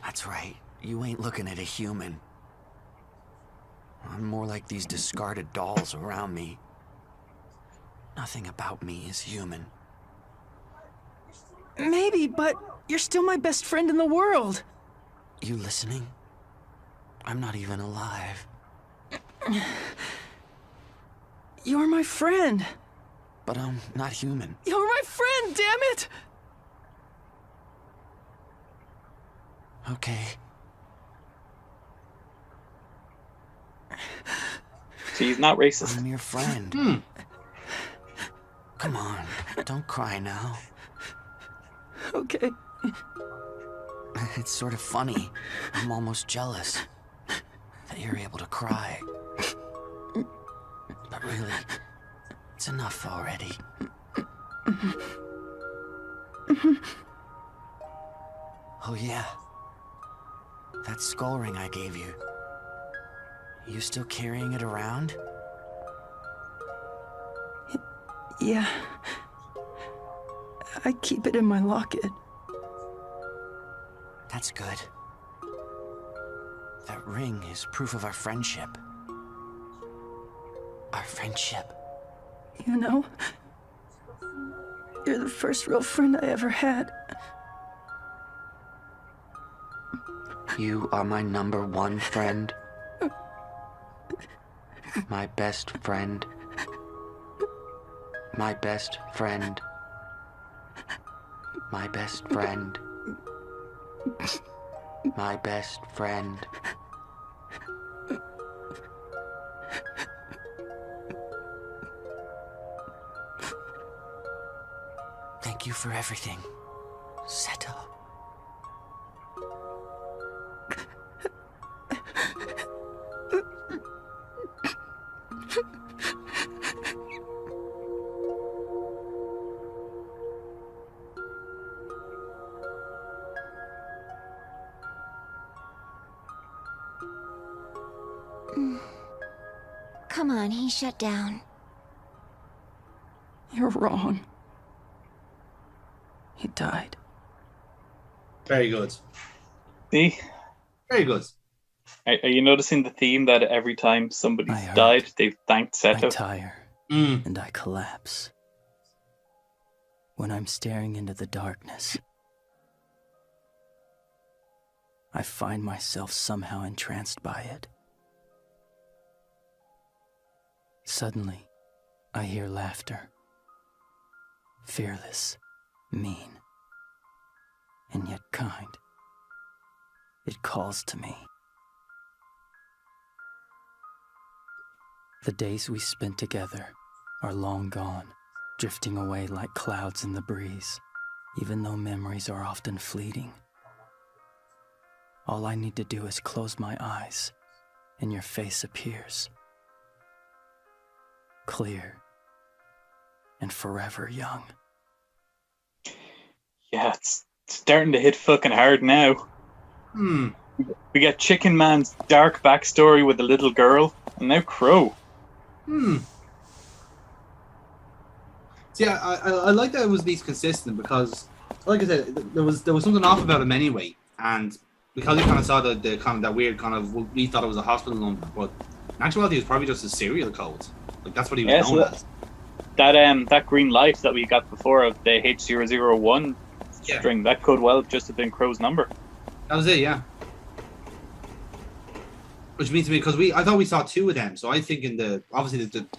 That's right. You ain't looking at a human. I'm more like these discarded dolls around me. Nothing about me is human. Maybe, but you're still my best friend in the world. You listening? I'm not even alive. You're my friend. But I'm not human. You're my friend, damn it! Okay. So he's not racist. I'm your friend. Come on, don't cry now. Okay. It's sort of funny. I'm almost jealous that you're able to cry. But really, it's enough already. Oh yeah. That skull ring I gave you. You still carrying it around? Yeah. I keep it in my locket. That's good. That ring is proof of our friendship. Our friendship. You know, you're the first real friend I ever had. You are my #1 friend. My best friend. My best friend. My best friend. My best friend. Thank you for everything, Seto. Come on, he shut down. You're wrong. He died. Very good. See? Very good. Are you noticing the theme that every time somebody's died, they've thanked Seto? I tire and I collapse. When I'm staring into the darkness, I find myself somehow entranced by it. Suddenly, I hear laughter. Fearless, mean, and yet kind. It calls to me. The days we spent together are long gone, drifting away like clouds in the breeze, even though memories are often fleeting. All I need to do is close my eyes, and your face appears. Clear and forever young. Yeah, it's starting to hit fucking hard now. We get Chicken Man's dark backstory with the little girl, and now Crow. See, I like that it was at least consistent because, like I said, there was something off about him anyway, and because we kind of saw the kind of that weird kind of, we thought it was a hospital number, but in actuality it was probably just a serial code. Like that's what he was known as. That green light that we got before of the H001 string, that could well just have been Crow's number. That was it, yeah. Which means to me, because I thought we saw 2 of them, so I think in the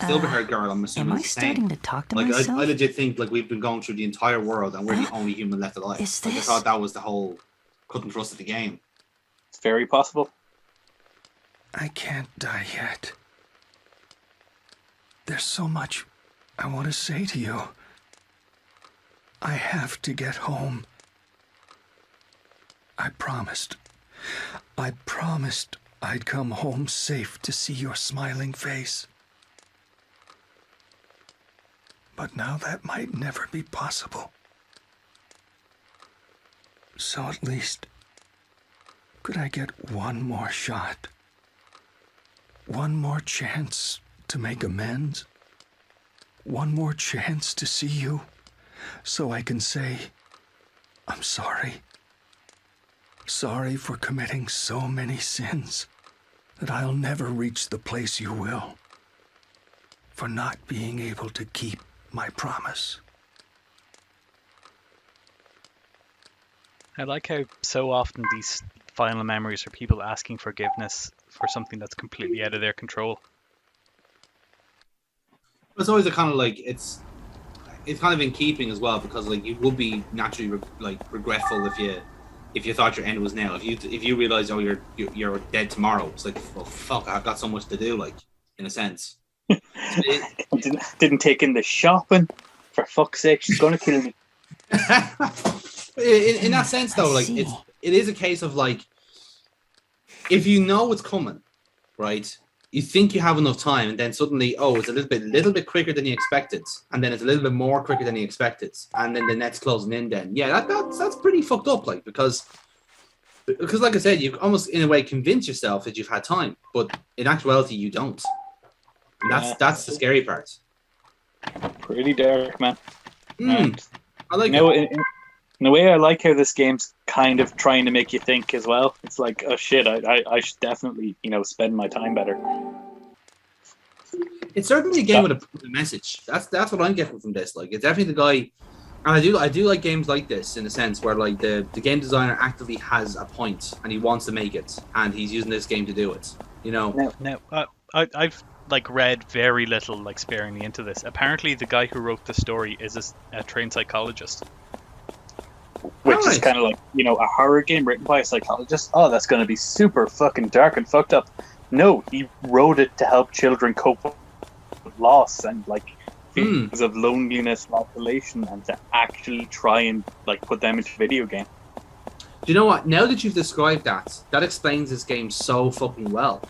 silver-haired girl, I'm assuming Am I it's the starting same. to talk to like, myself? I legit think like we've been going through the entire world and we're the only human left alive. Is Like, I this- thought that was the whole cutting thrust of the game. It's very possible. I can't die yet. There's so much I want to say to you. I have to get home. I promised I'd come home safe to see your smiling face. But now that might never be possible. So at least, could I get one more shot? One more chance to make amends? One more chance to see you, so I can say, I'm sorry. Sorry for committing so many sins that I'll never reach the place you will. For not being able to keep my promise. I like how so often these final memories are people asking forgiveness for something that's completely out of their control. It's always a kind of like it's kind of in keeping as well, because like you would be naturally regretful if you thought your end was now. If you realize you're dead tomorrow, it's like, well, fuck, I've got so much to do, like, in a sense. Didn't take in the shopping. For fuck's sake, she's gonna kill me. In that sense, though, like it is a case of like, if you know it's coming, right? You think you have enough time, and then suddenly, oh, it's a little bit quicker than you expected, and then it's a little bit more quicker than you expected, and then the net's closing in. Then, yeah, that's pretty fucked up, like, because like I said, you almost in a way convince yourself that you've had time, but in actuality, you don't. And that's the scary part. Pretty dark, man. I like it. In a way, I like how this game's kind of trying to make you think as well. It's like, oh shit, I should definitely, spend my time better. It's certainly a game with a message. That's what I'm getting from this. Like, it's definitely the guy, and I do like games like this in a sense where like the game designer actively has a point and he wants to make it, and he's using this game to do it. I've like read very little, like, sparingly into this. Apparently, the guy who wrote the story is a trained psychologist. Which is kind of like, a horror game written by a psychologist. Oh, that's going to be super fucking dark and fucked up. No, he wrote it to help children cope with loss and, like, feelings of loneliness and isolation, and to actually try and, like, put them into a video game. Do you know what? Now that you've described that explains this game so fucking well.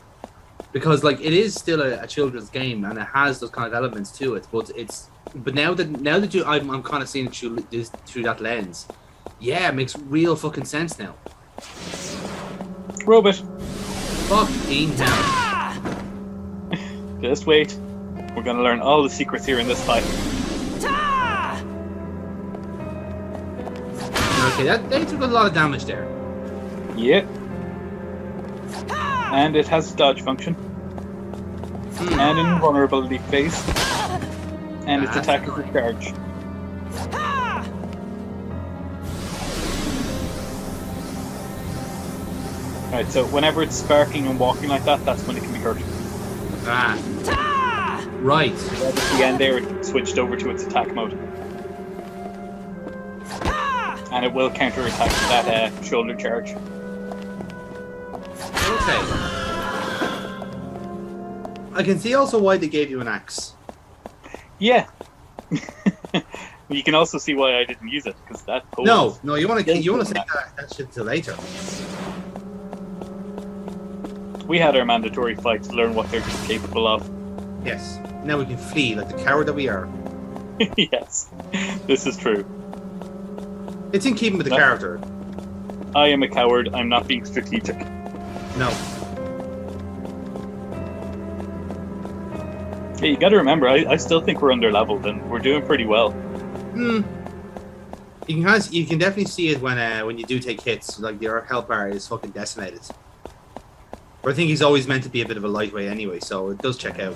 Because, like, it is still a children's game, and it has those kind of elements to it. But now that I'm kind of seeing it through that lens. Yeah, it makes real fucking sense now. Robot. Fucking hell. Just wait. We're gonna learn all the secrets here in this fight. Okay, they took a lot of damage there. Yep. And it has a dodge function. And an invulnerability phase. And its attack is recharge. Alright, so whenever it's sparking and walking like that, that's when it can be hurt. Right. At the end there, it switched over to its attack mode. And it will counter-attack that shoulder charge. Okay. I can see also why they gave you an axe. Yeah. You can also see why I didn't use it, because that. No, you want to save that shit till later. We had our mandatory fight to learn what they're capable of. Yes. Now we can flee like the coward that we are. Yes, this is true. It's in keeping with the character. I am a coward. I'm not being strategic. No. Yeah, you got to remember, I still think we're under leveled and we're doing pretty well. You can definitely see it when you do take hits. Like, your health bar is fucking decimated. But I think he's always meant to be a bit of a lightweight anyway, so it does check out.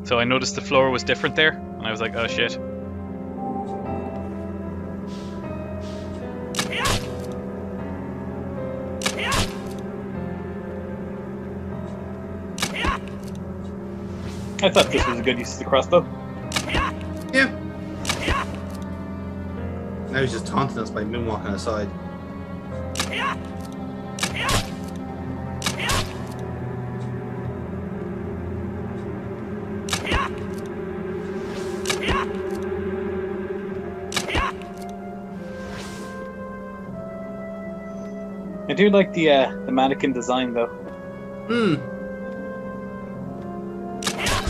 So I noticed the floor was different there, and I was like, oh shit. I thought this was a good use of the crossbow. Yeah. Now he's just taunting us by moonwalking aside. I do like the mannequin design though.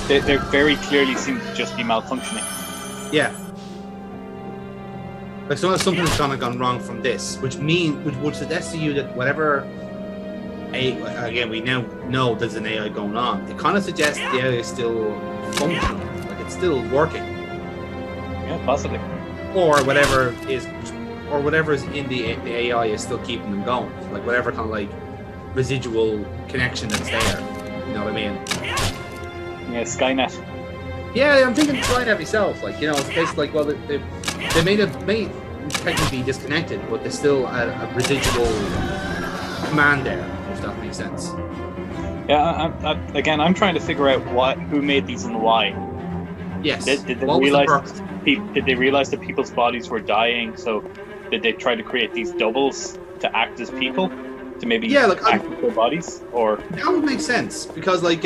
They very clearly seem to just be malfunctioning. Yeah. Like something's gone wrong from this, which would suggest to you that whatever again we now know there's an AI going on. It kind of suggests the AI is still functional, like it's still working. Yeah, possibly. Or whatever is in the AI is still keeping them going. Like whatever kind of like residual connection that's there. You know what I mean? Yeah, Skynet. Yeah, I'm thinking Skynet myself. Like, you know, it's basically like, well, they may technically be disconnected, but there's still a residual command there, if that makes sense. Yeah, I'm trying to figure out who made these and why. Yes. Did they realize that people's bodies were dying? So did they try to create these doubles to act as people? To maybe act with their bodies? Or that would make sense because I've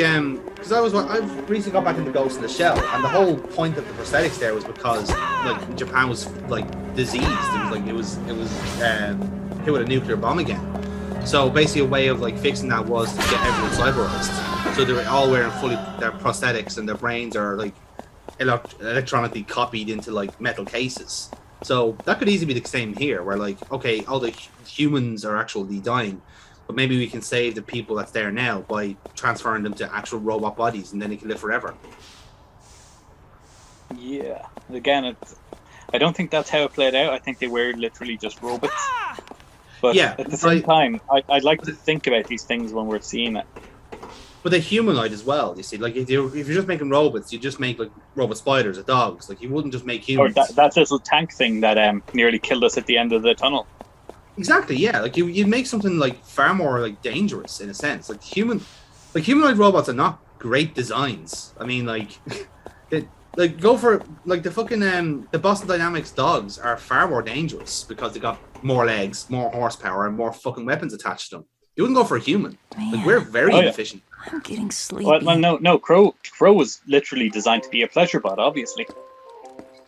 recently got back into Ghost in the Shell, and the whole point of the prosthetics there was because like Japan was like diseased. It was hit with a nuclear bomb again. So basically, a way of like fixing that was to get everyone cyberized. So they were all wearing their prosthetics, and their brains are like electronically copied into like metal cases. So that could easily be the same here, where like, okay, all the humans are actually dying, but maybe we can save the people that's there now by transferring them to actual robot bodies, and then they can live forever. Yeah, again, I don't think that's how it played out. I think they were literally just robots. But yeah, at the same time, I'd like to think about these things when we're seeing it. But they're humanoid as well, you see. Like, if you're just making robots, you just make, like, robot spiders or dogs. Like, you wouldn't just make humans. Or that little tank thing that nearly killed us at the end of the tunnel. Exactly, yeah. Like, you'd make something, like, far more, like, dangerous, in a sense. Like, humanoid robots are not great designs. I mean, like, go for, like, the fucking, the Boston Dynamics dogs are far more dangerous because they got more legs, more horsepower, and more fucking weapons attached to them. You wouldn't go for a human. Man. Like, we're very inefficient. I'm getting sleepy. Well, no. Crow was literally designed to be a pleasure bot, obviously.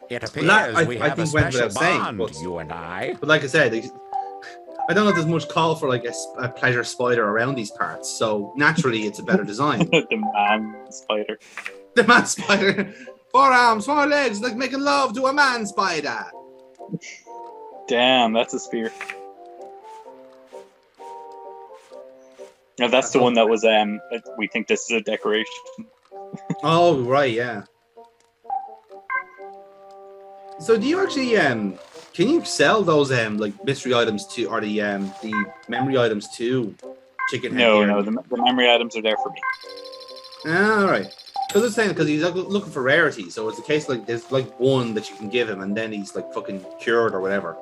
It appears we have a special bond, but, you and I. But like I said, I don't know if there's much call for like a pleasure spider around these parts. So naturally, it's a better design. The man spider. The man spider. 4 arms, 4 legs, like making love to a man spider. Damn, that's a spear. No, that's the one that was, we think this is a decoration. Oh, right, yeah. So do you actually, can you sell those, like, mystery items to, or the memory items to Chicken Head? No, the memory items are there for me. All right. Because it's saying, because he's looking for rarities, so it's a case like, there's, like, one that you can give him, and then he's, like, fucking cured or whatever.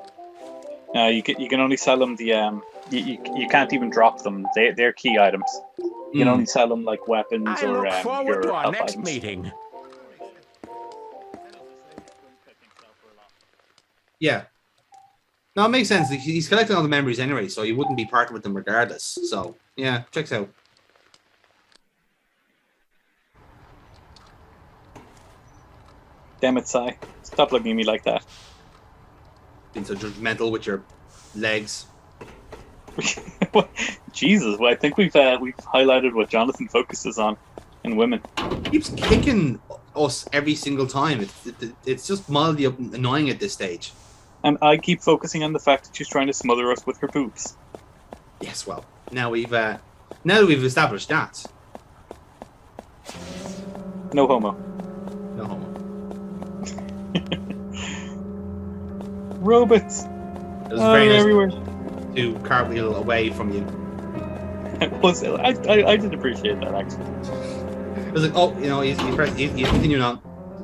You can only sell them the, you can't even drop them. They're key items. You can only sell them like weapons I or look forward to our next items. meeting. Yeah. No, it makes sense. He's collecting all the memories anyway, so you wouldn't be parting with them regardless. So, yeah, checks out. Damn it, Sai. Stop looking at me like that. Being so judgmental with your legs. Jesus, well, I think we've highlighted what Jonathan focuses on in women. He keeps kicking us every single time. It's just mildly annoying at this stage. And I keep focusing on the fact that she's trying to smother us with her boobs. Yes, well, now that we've established that. No homo. No homo. Robots. It was very nice everywhere. To cartwheel away from you. I did appreciate that, actually. It was like, oh, you know, he's continuing on.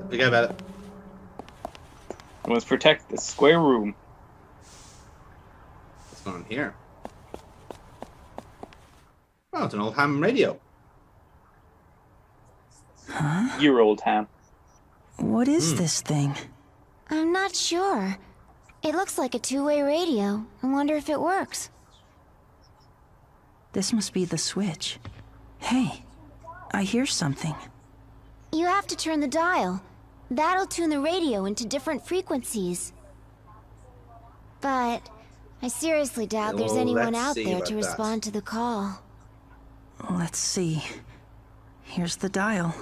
Forget about it. We must protect the square room. What's going on here? Oh, it's an old ham radio. Huh? Your old ham. What is this thing? I'm not sure. It looks like a two-way radio. I wonder if it works. This must be the switch. Hey, I hear something. You have to turn the dial. That'll tune the radio into different frequencies. But I seriously doubt there's anyone out there to respond to the call. Let's see. Here's the dial.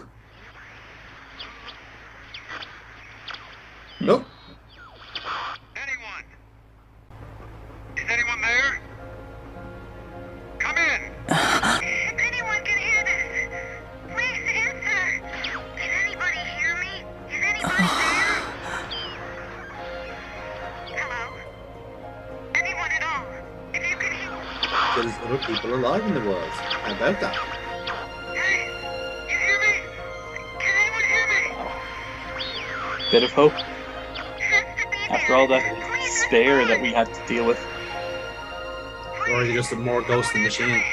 Nope. Is anyone there? Come in! If anyone can hear this, please answer! Can anybody hear me? Is anybody there? Hello? Anyone at all? If you can hear me. There's other people alive in the world. How about that? Hey! You hear me? Can anyone hear me? Bit of hope. After all that despair that we had to deal with. Or is it just a more ghostly machine?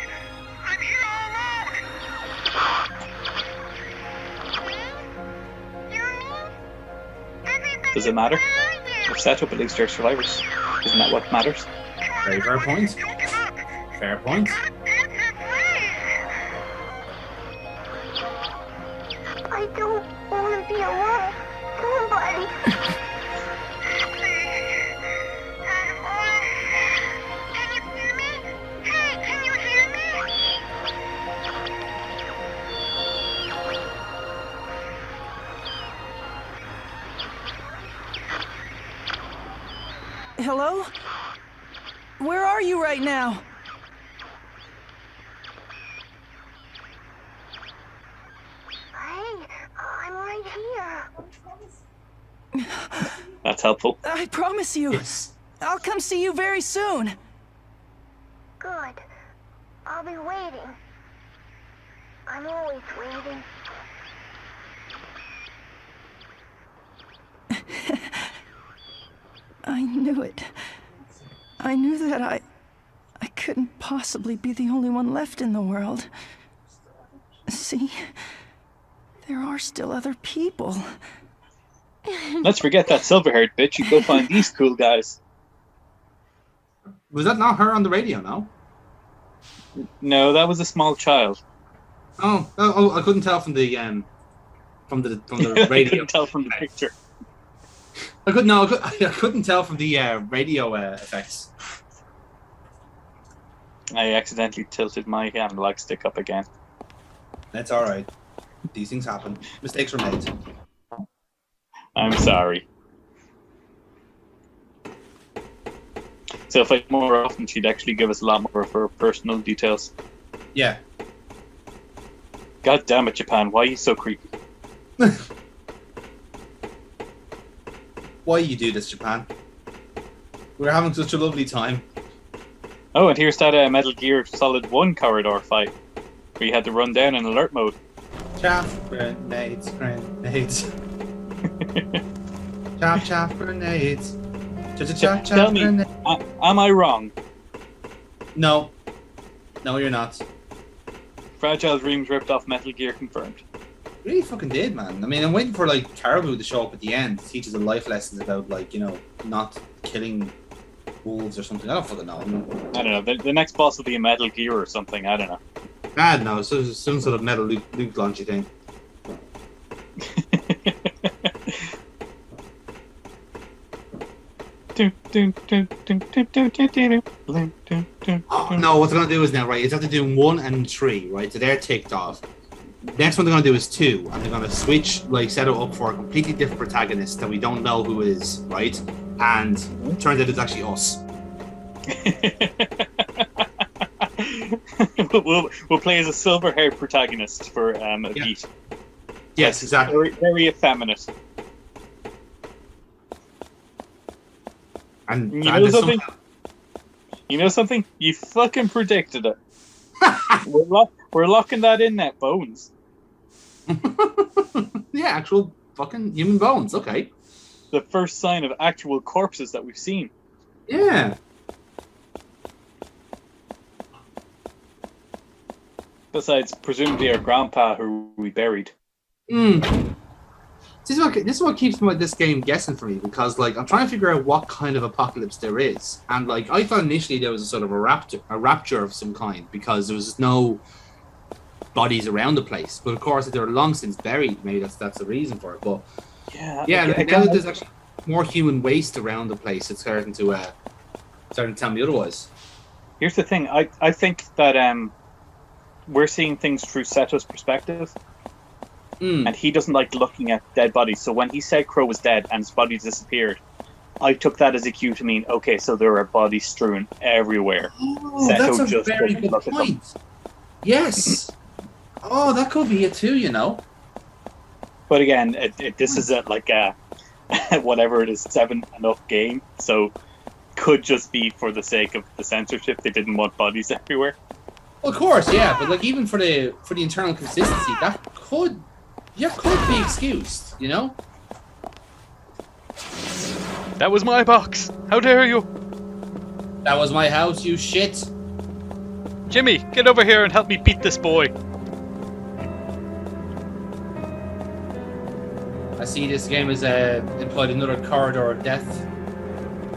Does it matter? We're set up, at least they're survivors. Isn't that what matters? Very fair point. Fair point. I don't want to be alone. Somebody. Hello? Where are you right now? Hey, I'm right here. That's helpful. I promise you. I'll come see you very soon. Good. I'll be waiting. I'm always waiting. I knew it. I knew that I couldn't possibly be the only one left in the world. See? There are still other people. Let's forget that silver-haired bitch and go find these cool guys. Was that not her on the radio, no? No, that was a small child. Oh, I couldn't tell from the radio. I couldn't tell from the picture. I couldn't tell from the radio effects. I accidentally tilted my analog stick up again. That's all right. These things happen. Mistakes were made. I'm sorry. So if I more often, she'd actually give us a lot more of her personal details. Yeah. God damn it, Japan! Why are you so creepy? Why you do this, Japan? We're having such a lovely time. Oh, and here's that Metal Gear Solid 1 corridor fight, where you had to run down in alert mode. Chaff, grenades, grenades. Chop, chop, grenades. Chop, Tell me, grenades. Am I wrong? No. No, you're not. Fragile Dreams ripped off Metal Gear confirmed. Really fucking did, man. I mean, I'm waiting for like Caribou to show up at the end to teach us life lessons about like, you know, not killing wolves or something. I don't fucking know. I don't know. The next boss will be a Metal Gear or something. I don't know. I don't know. So some sort of metal loot launchy thing. No, what they're gonna do is now, right? Is after doing 1 and 3, right? So they're ticked off. Next one they're gonna do is 2, and they're gonna switch, like, set it up for a completely different protagonist that we don't know who is, right? And it turns out it's actually us. we'll play as a silver-haired protagonist for a beat. Yes, exactly. Very, very effeminate. And you know something? You know something? You fucking predicted it. We're locking that in net, Bones. Yeah, actual fucking human bones. Okay. The first sign of actual corpses that we've seen. Yeah. Besides, presumably our grandpa who we buried. This is what keeps this game guessing for me, because like I'm trying to figure out what kind of apocalypse there is, and like I thought initially there was a sort of a rapture of some kind, because there was no bodies around the place. But of course, if they're long since buried, maybe that's the reason for it. But now that there's actually more human waste around the place, it's starting to tell me otherwise. Here's the thing: I think that we're seeing things through Seto's perspective. and he doesn't like looking at dead bodies. So when he said Crow was dead and his body disappeared, I took that as a cue to mean, okay, so there are bodies strewn everywhere. Oh, that's a very good point. Yes. Oh, that could be it too, you know. But again, this is like a whatever it is, 7 and up game, so could just be for the sake of the censorship. They didn't want bodies everywhere. Well, of course, yeah, but like even for the internal consistency, that could be excused, you know. That was my box. How dare you? That was my house, you shit. Jimmy, get over here and help me beat this boy. I see this game has employed another corridor of death.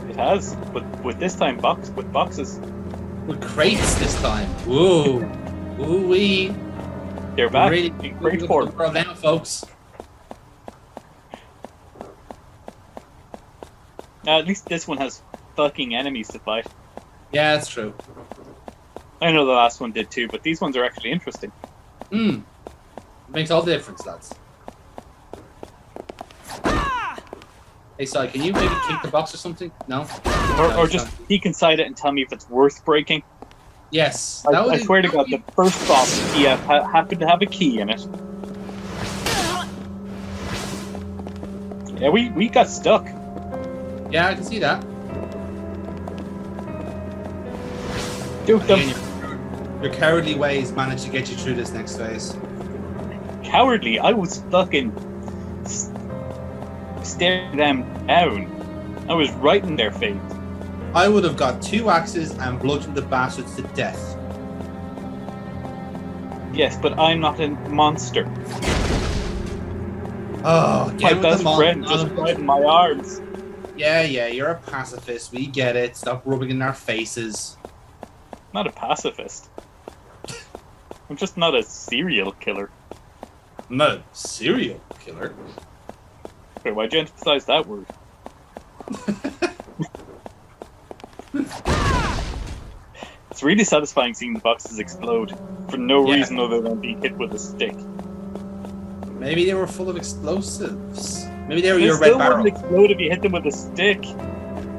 It has, but with this time with boxes. With crates this time. Whoa. Ooh-wee. They're back. Really great form now, folks. At least this one has fucking enemies to fight. Yeah, that's true. I know the last one did too, but these ones are actually interesting. Makes all the difference, lads. Hey, sorry, can you maybe kick the box or something? No? Or just peek inside it and tell me if it's worth breaking. Yes. I swear to God, the first box happened to have a key in it. Yeah, we got stuck. Yeah, I can see that. Duke them. Your cowardly ways managed to get you through this next phase. Cowardly? I was fucking staring them down. I was right in their face. I would have got 2 axes and bludgeoned the bastards to death. Yes, but I'm not a monster. Oh, my best friend just right in my arms. Yeah, you're a pacifist. We get it. Stop rubbing in our faces. Not a pacifist. I'm just not a serial killer. I'm not a serial killer? Wait, why'd you emphasize that word? It's really satisfying seeing the boxes explode for no reason other than being hit with a stick. Maybe they were full of explosives. Maybe they were They your still red barrel. wouldn't explode if you hit them with a stick.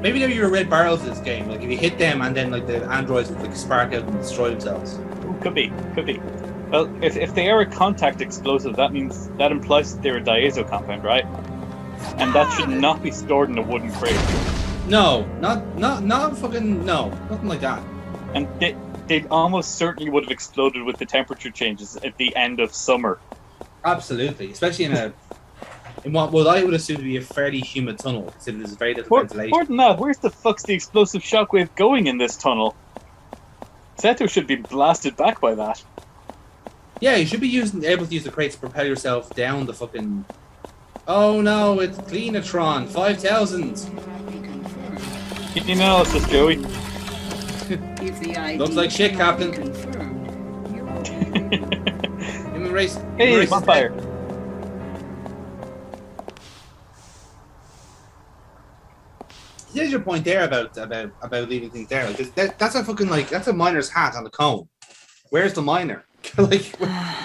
Maybe they were your red barrels in this game. Like if you hit them and then like the androids would like spark out and destroy themselves. Could be. Well, if they are a contact explosive, that implies that they're a diazo compound, right? And that should not be stored in a wooden crate. No, not fucking no, nothing like that. And they almost certainly would have exploded with the temperature changes at the end of summer. Absolutely, especially in what I would assume to be a fairly humid tunnel, considering there's very little ventilation. More than that, where's the fuck's the explosive shockwave going in this tunnel? Seto should be blasted back by that. Yeah, you should be able to use the crate to propel yourself down the fucking. Oh no, it's Cleanatron 5000. Can you analysis, Joey? Looks like shit, Captain. Human race. Hey, bonfire. Here's your point there about leaving things there. Like that's a fucking that's a miner's hat on the cone. Where's the miner? Like,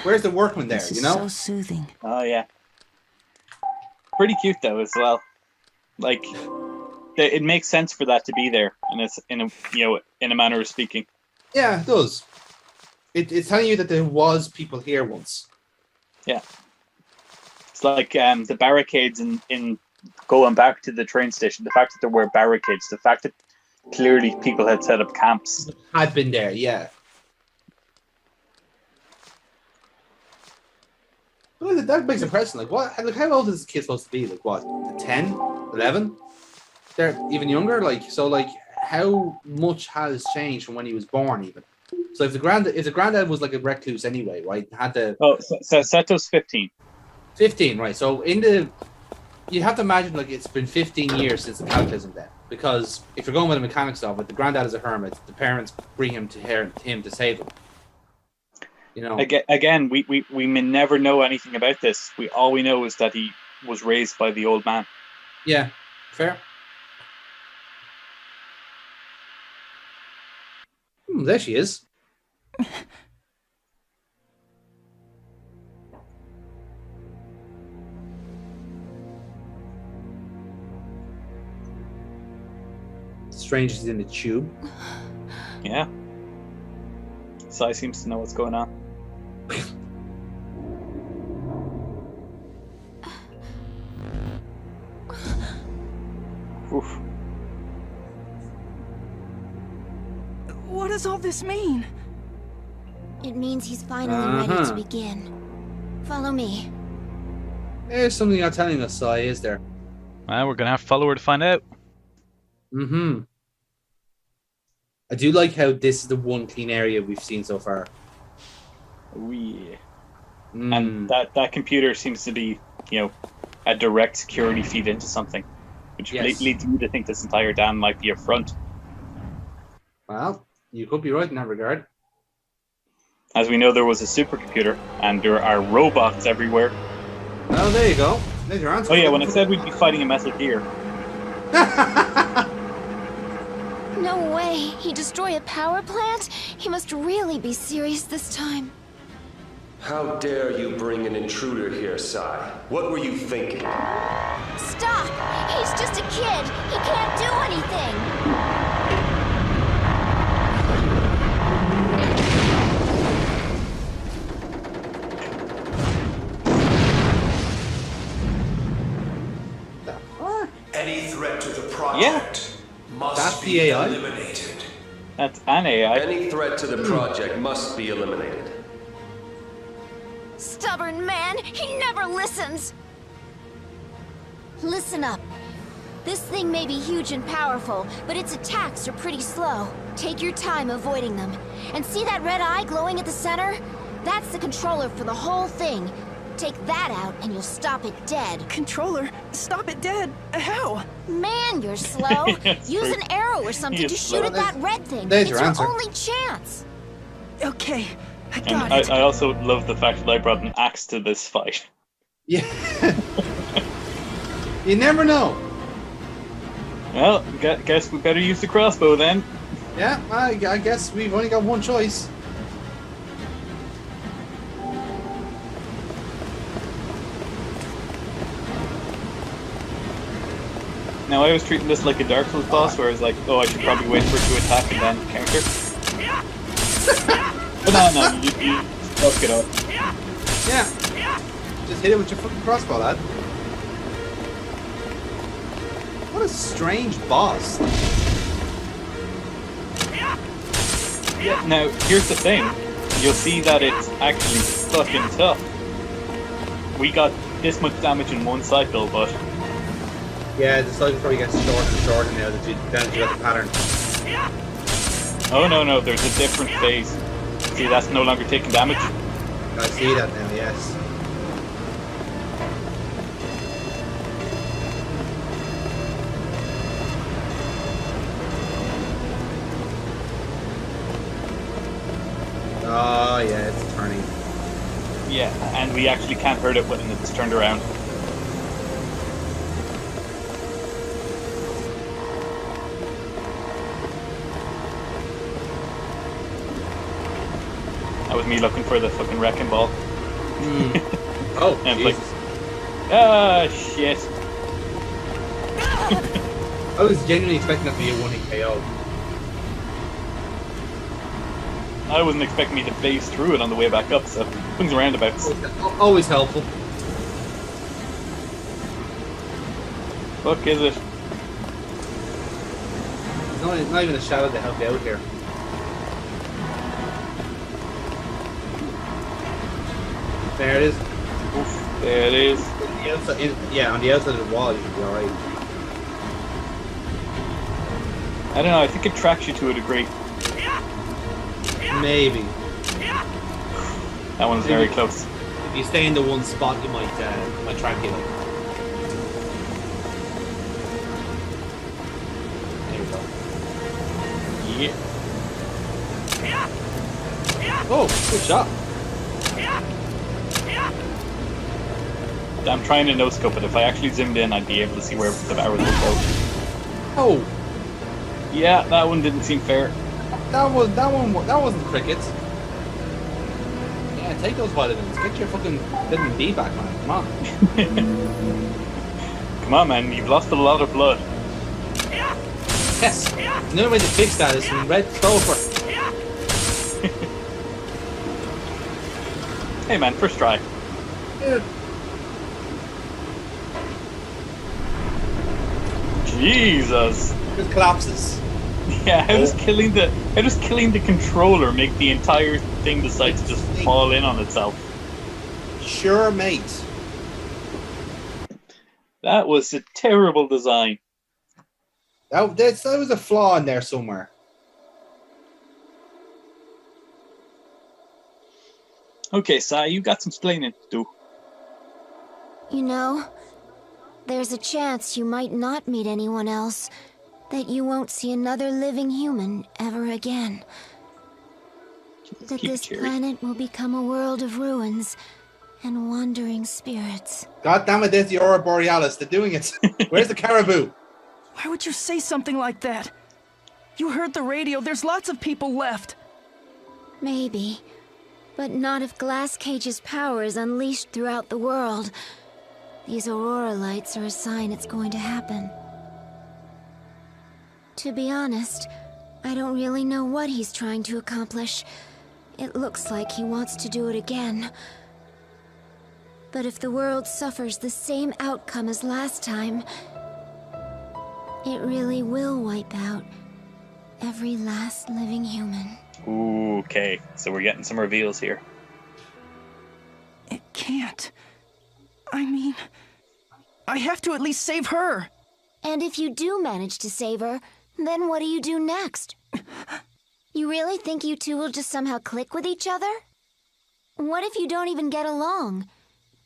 where's the workman there? This you know? is so soothing. Oh yeah. Pretty cute though as well. Like, it makes sense for that to be there, and it's in a manner of speaking. Yeah, it does. It's telling you that there was people here once. Yeah. It's like the barricades in going back to the train station. The fact that there were barricades, the fact that clearly people had set up camps. Had been there, yeah. Well, that makes a impression. Like, what? Like, how old is this kid supposed to be? Like, what? 10? 11? They're even younger? Like, so, like, how much has changed from when he was born, even? So, if the granddad was like a recluse anyway, right? Had the. Oh, so Seto's 15. 15, right. So, you have to imagine, like, it's been 15 years since the cataclysm then. Because if you're going with the mechanics of it, the granddad is a hermit, the parents bring him to him to save him. You know, again, we may never know anything about this. All we know is that he was raised by the old man. Yeah, fair. There she is. strange is in the tube. Yeah. Sai seems to know what's going on. Oof. What does all this mean? It means he's finally ready to begin. Follow me. There's something you're telling us, Sai, is there? Well, we're gonna have to follow her to find out. I do like how this is the one clean area we've seen so far. Oh yeah. And that computer seems to be, a direct security feed into something, which leads me to think this entire dam might be a front. Well, you could be right in that regard. As we know, there was a supercomputer, and there are robots everywhere. Oh, there you go. There's your answer. Oh yeah, when I said we'd be fighting a Metal Gear. No way! He destroyed a power plant? He must really be serious this time. How dare you bring an intruder here, Sai? What were you thinking? Stop! He's just a kid! He can't do anything! Any threat to the project must be AI? eliminated. That's an AI. Any threat to the project must be eliminated. Stubborn man! He never listens! Listen up. This thing may be huge and powerful, but its attacks are pretty slow. Take your time avoiding them. And see that red eye glowing at the center? That's the controller for the whole thing. Take that out and you'll stop it dead. Controller? Stop it dead? How? Man, you're slow. Use an arrow or something to shoot at that red thing. It's your only chance. Okay, I And got it. I also love the fact that I brought an axe to this fight. Yeah. You never know. Well, guess we better use the crossbow then. Yeah, I guess we've only got one choice. Now, I was treating this like a Dark Souls boss, where I was like, oh, I should probably wait for it to attack and then counter. But no, you fuck it up. Yeah. Just hit it with your fucking crossbow, lad. What a strange boss. Yeah, now, here's the thing. You'll see that it's actually fucking tough. We got this much damage in one cycle, but... Yeah, the cycle probably gets shorter and shorter now that you got the pattern. Oh no, there's a different phase. See, that's no longer taking damage. I see that now, yes. Oh yeah, it's turning. Yeah, and we actually can't hurt it when it's turned around. That was me looking for the fucking wrecking ball. Oh, and Jesus. Shit. I was genuinely expecting that to be a 1-hit KO. I wasn't expecting me to phase through it on the way back up, so swings roundabouts. Always helpful. Fuck is it? There's not even a shadow to help you out here. There it is. Oof, there it is. On the outside of the wall, you should be alright. I don't know, I think it tracks you to a degree. Maybe. That one's very close. If you stay in the one spot, you might track you. There we go. Yeah. Oh, good shot. I'm trying to no-scope it. If I actually zoomed in, I'd be able to see where the arrows would go. Oh. Yeah, that one didn't seem fair. That wasn't crickets. Yeah, take those vitamins. Get your fucking vitamin D back, man. Come on. Come on, man. You've lost a lot of blood. Yes! Another way to fix that is some red sulfur. Hey man, first try. Jesus. It collapses. Yeah, how does killing the controller make the entire thing decide to just fall in on itself? Sure, mate. That was a terrible design. That was a flaw in there somewhere. Okay, Sai, you got some explaining to do. You know, there's a chance you might not meet anyone else, that you won't see another living human ever again. That this planet will become a world of ruins and wandering spirits. God damn it, there's the Aurora Borealis. They're doing it. Where's the caribou? Why would you say something like that? You heard the radio. There's lots of people left. Maybe. But not if Glass Cage's power is unleashed throughout the world. These aurora lights are a sign it's going to happen. To be honest, I don't really know what he's trying to accomplish. It looks like he wants to do it again. But if the world suffers the same outcome as last time, it really will wipe out every last living human. Okay, so we're getting some reveals here. It can't. I mean, I have to at least save her. And if you do manage to save her, then what do you do next? You really think you two will just somehow click with each other? What if you don't even get along?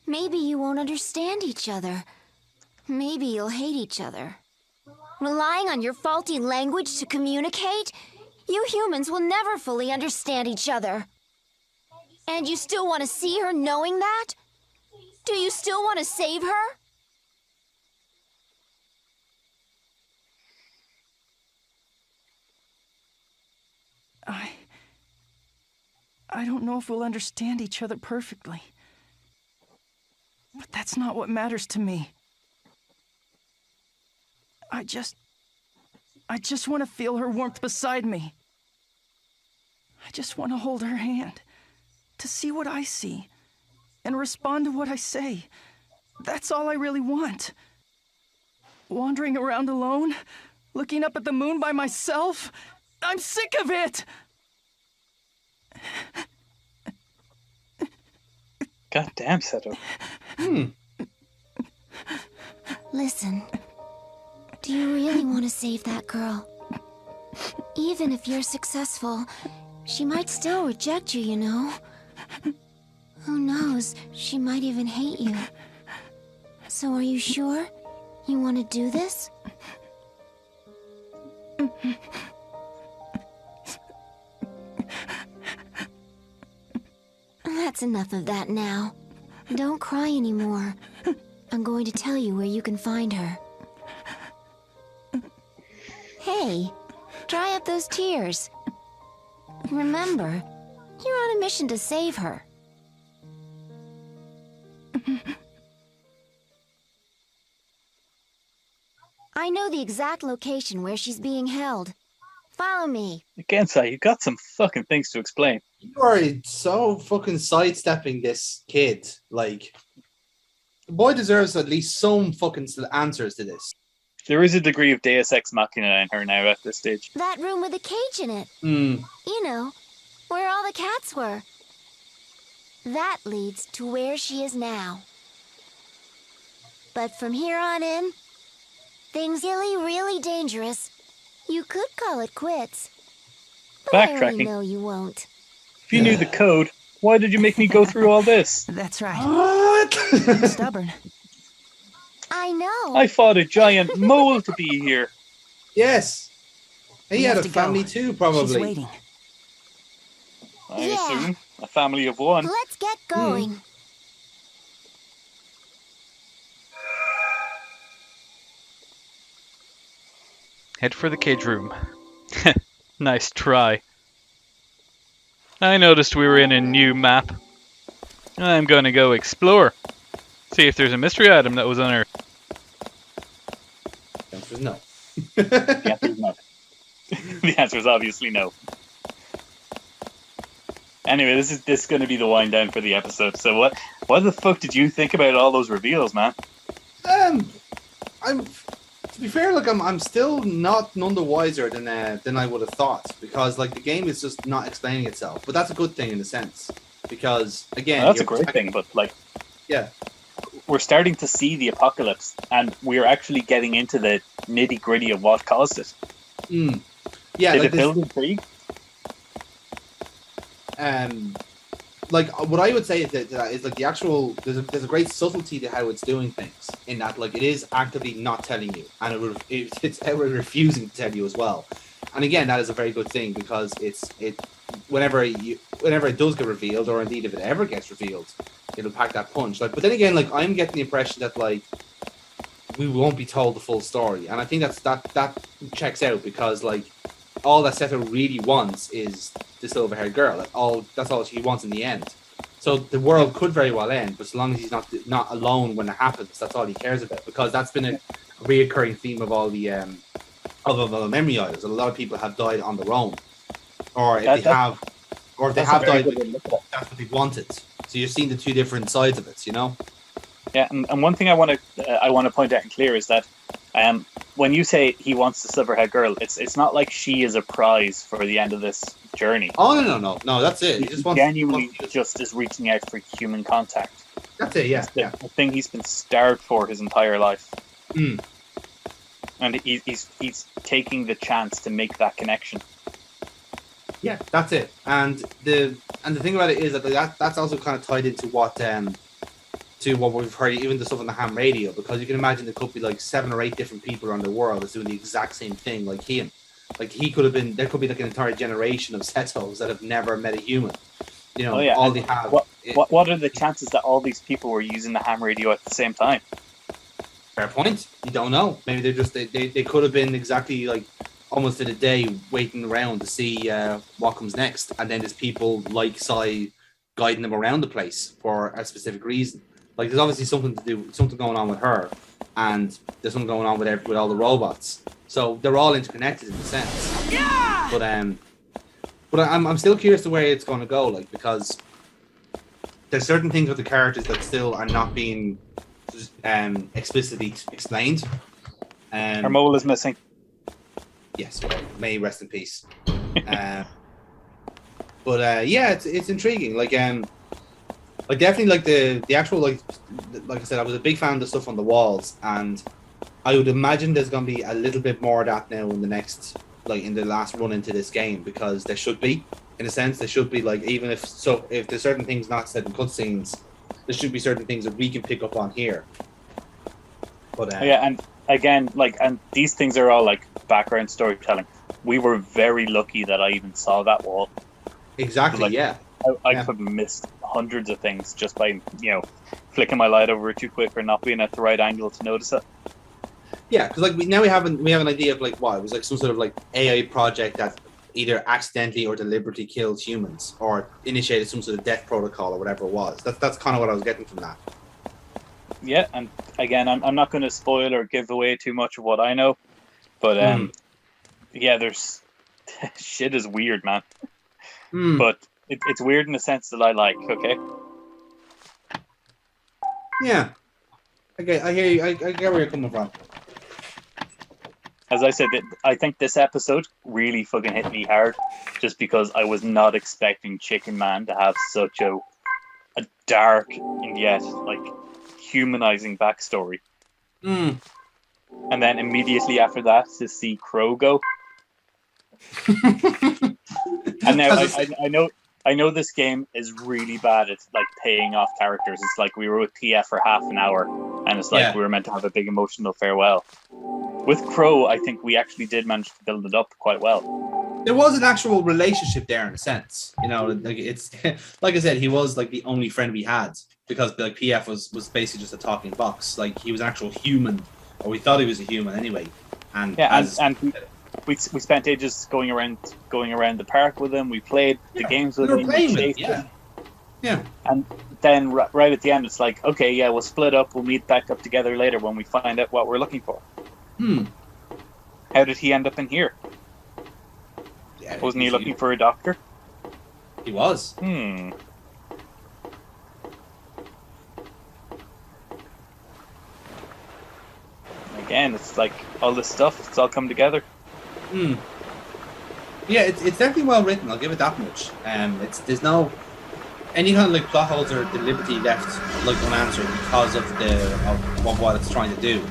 Maybe you won't understand each other. Maybe you'll hate each other. Relying on your faulty language to communicate? You humans will never fully understand each other. And you still want to see her knowing that? Do you still want to save her? I don't know if we'll understand each other perfectly. But that's not what matters to me. I just want to feel her warmth beside me. I just want to hold her hand, to see what I see, and respond to what I say. That's all I really want. Wandering around alone, looking up at the moon by myself, I'm sick of it! God damn, Seto. Listen, do you really want to save that girl? Even if you're successful, she might still reject you, you know? Who knows, she might even hate you. So are you sure you want to do this? That's enough of that now. Don't cry anymore. I'm going to tell you where you can find her. Hey, dry up those tears. Remember, you're on a mission to save her. I know the exact location where she's being held. Follow me. Again, Sai, you got some fucking things to explain. You are so fucking sidestepping this kid. Like, the boy deserves at least some fucking answers to this. There is a degree of Deus Ex Machina in her now at this stage. That room with a cage in it. You know, where all the cats were. That leads to where she is now. But from here on in, things really, really dangerous. You could call it quits. But I already know you won't. If you knew the code, why did you make me go through all this? That's right. What? Stubborn. I know. I fought a giant mole to be here. Yes. He had a to family go. too, probably. She's waiting. I assume. A family of one. Let's get going. Head for the cage room. Nice try. I noticed we were in a new map. I'm gonna go explore. See if there's a mystery item that was unearthed. The answer is no. The answer is no. The answer is obviously no. Anyway, this is going to be the wind down for the episode. So what the fuck did you think about all those reveals, man? To be fair, like I'm still none the wiser than I would have thought, because like the game is just not explaining itself. But that's a good thing in a sense, because again, that's a great thing. But like, yeah, we're starting to see the apocalypse, and we're actually getting into the nitty gritty of what caused it. Yeah, did like it build intrigue? Like what I would say is that is like the actual there's a great subtlety to how it's doing things, in that like it is actively not telling you, and it's refusing to tell you as well. And again, that is a very good thing, because whenever it does get revealed, or indeed if it ever gets revealed, it'll pack that punch. Like, but then again, like I'm getting the impression that like we won't be told the full story, and I think that checks out, because like all that Seto really wants is the silver-haired girl. That's all she wants in the end. So the world could very well end, but so long as he's not alone when it happens, that's all he cares about. Because that's been a reoccurring theme of all the of the memory idols. A lot of people have died on their own, or if they have died, that's what they wanted. So you're seeing the two different sides of it, you know. Yeah, and one thing I want to point out and clear is that when you say he wants the silver-haired girl, it's not like she is a prize for the end of this journey. Oh no, that's it. He just genuinely just is reaching out for human contact. That's it. Yeah, it's the thing he's been starved for his entire life. And he's taking the chance to make that connection. Yeah, that's it. And the thing about it is that that's also kind of tied into what we've heard, even the stuff on the ham radio, because you can imagine there could be like 7 or 8 different people around the world that's doing the exact same thing like him. Like there could be like an entire generation of Setos that have never met a human. You know, all they have. What are the chances that all these people were using the ham radio at the same time? Fair point. You don't know. Maybe they could have been exactly like almost in a day waiting around to see what comes next, and then there's people like Sai guiding them around the place for a specific reason. Like there's obviously something going on with her, and there's something going on with all the robots. So they're all interconnected in a sense. Yeah. But I'm still curious to where it's going to go, like, because there's certain things with the characters that still are not being explicitly explained. Her mole is missing. Yes, well, may rest in peace. But yeah, it's intriguing. Like definitely like the actual like I said, I was a big fan of the stuff on the walls, and I would imagine there's going to be a little bit more of that now in the next, like in the last run into this game, because there should be, in a sense, there should be like, even if there's certain things not said in cutscenes, there should be certain things that we can pick up on here. But yeah, and again, like, and these things are all like background storytelling. We were very lucky that I even saw that wall. Exactly. Like, yeah. I could have missed hundreds of things just by flicking my light over too quick or not being at the right angle to notice it. Yeah, because like we have an idea of like what it was, like some sort of like AI project that either accidentally or deliberately killed humans or initiated some sort of death protocol or whatever it was. That's kind of what I was getting from that. Yeah, and again, I'm not going to spoil or give away too much of what I know, but yeah, there's shit is weird, man. But it's weird in the sense that I like. Okay. Yeah. Okay, I hear you. I get where you're coming from. As I said, I think this episode really fucking hit me hard, just because I was not expecting Chicken Man to have such a dark and yet like humanizing backstory. And then immediately after that, to see Crow go. And now I know this game is really bad at like paying off characters. It's like we were with PF for half an hour, and it's like we were meant to have a big emotional farewell. With Crow, I think we actually did manage to build it up quite well. There was an actual relationship there in a sense, like it's like I said, he was like the only friend we had, because like PF was basically just a talking box. Like he was an actual human, or we thought he was a human anyway. And we spent ages going around the park with him. We played the games with him. Yeah. And then right at the end, it's like, okay, yeah, we'll split up. We'll meet back up together later when we find out what we're looking for. How did he end up in here? Yeah, Wasn't he looking for a doctor? He was. Again, it's like all this stuff, it's all come together. Yeah, it's definitely well written. I'll give it that much. There's no any kind of like plot holes or deliberately left like unanswered because of what it's trying to do,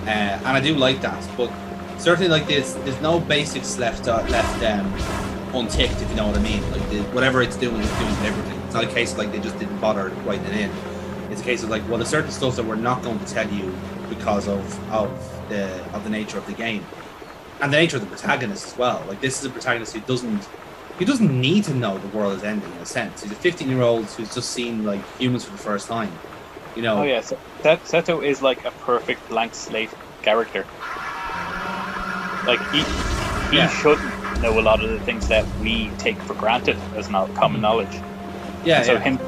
and I do like that. But certainly, like there's no basics left unticked, if you know what I mean. Like whatever it's doing is doing everything. It's not a case of, like they just didn't bother writing it in. It's a case of like, well, there's certain stuff that we're not going to tell you because of the nature of the game. And the nature of the protagonist as well. Like, this is a protagonist who doesn't need to know the world is ending, in a sense. He's a 15-year-old who's just seen like humans for the first time. You know. Oh yeah, so Seto is like a perfect blank slate character. Like he shouldn't know a lot of the things that we take for granted as common knowledge. Yeah. So him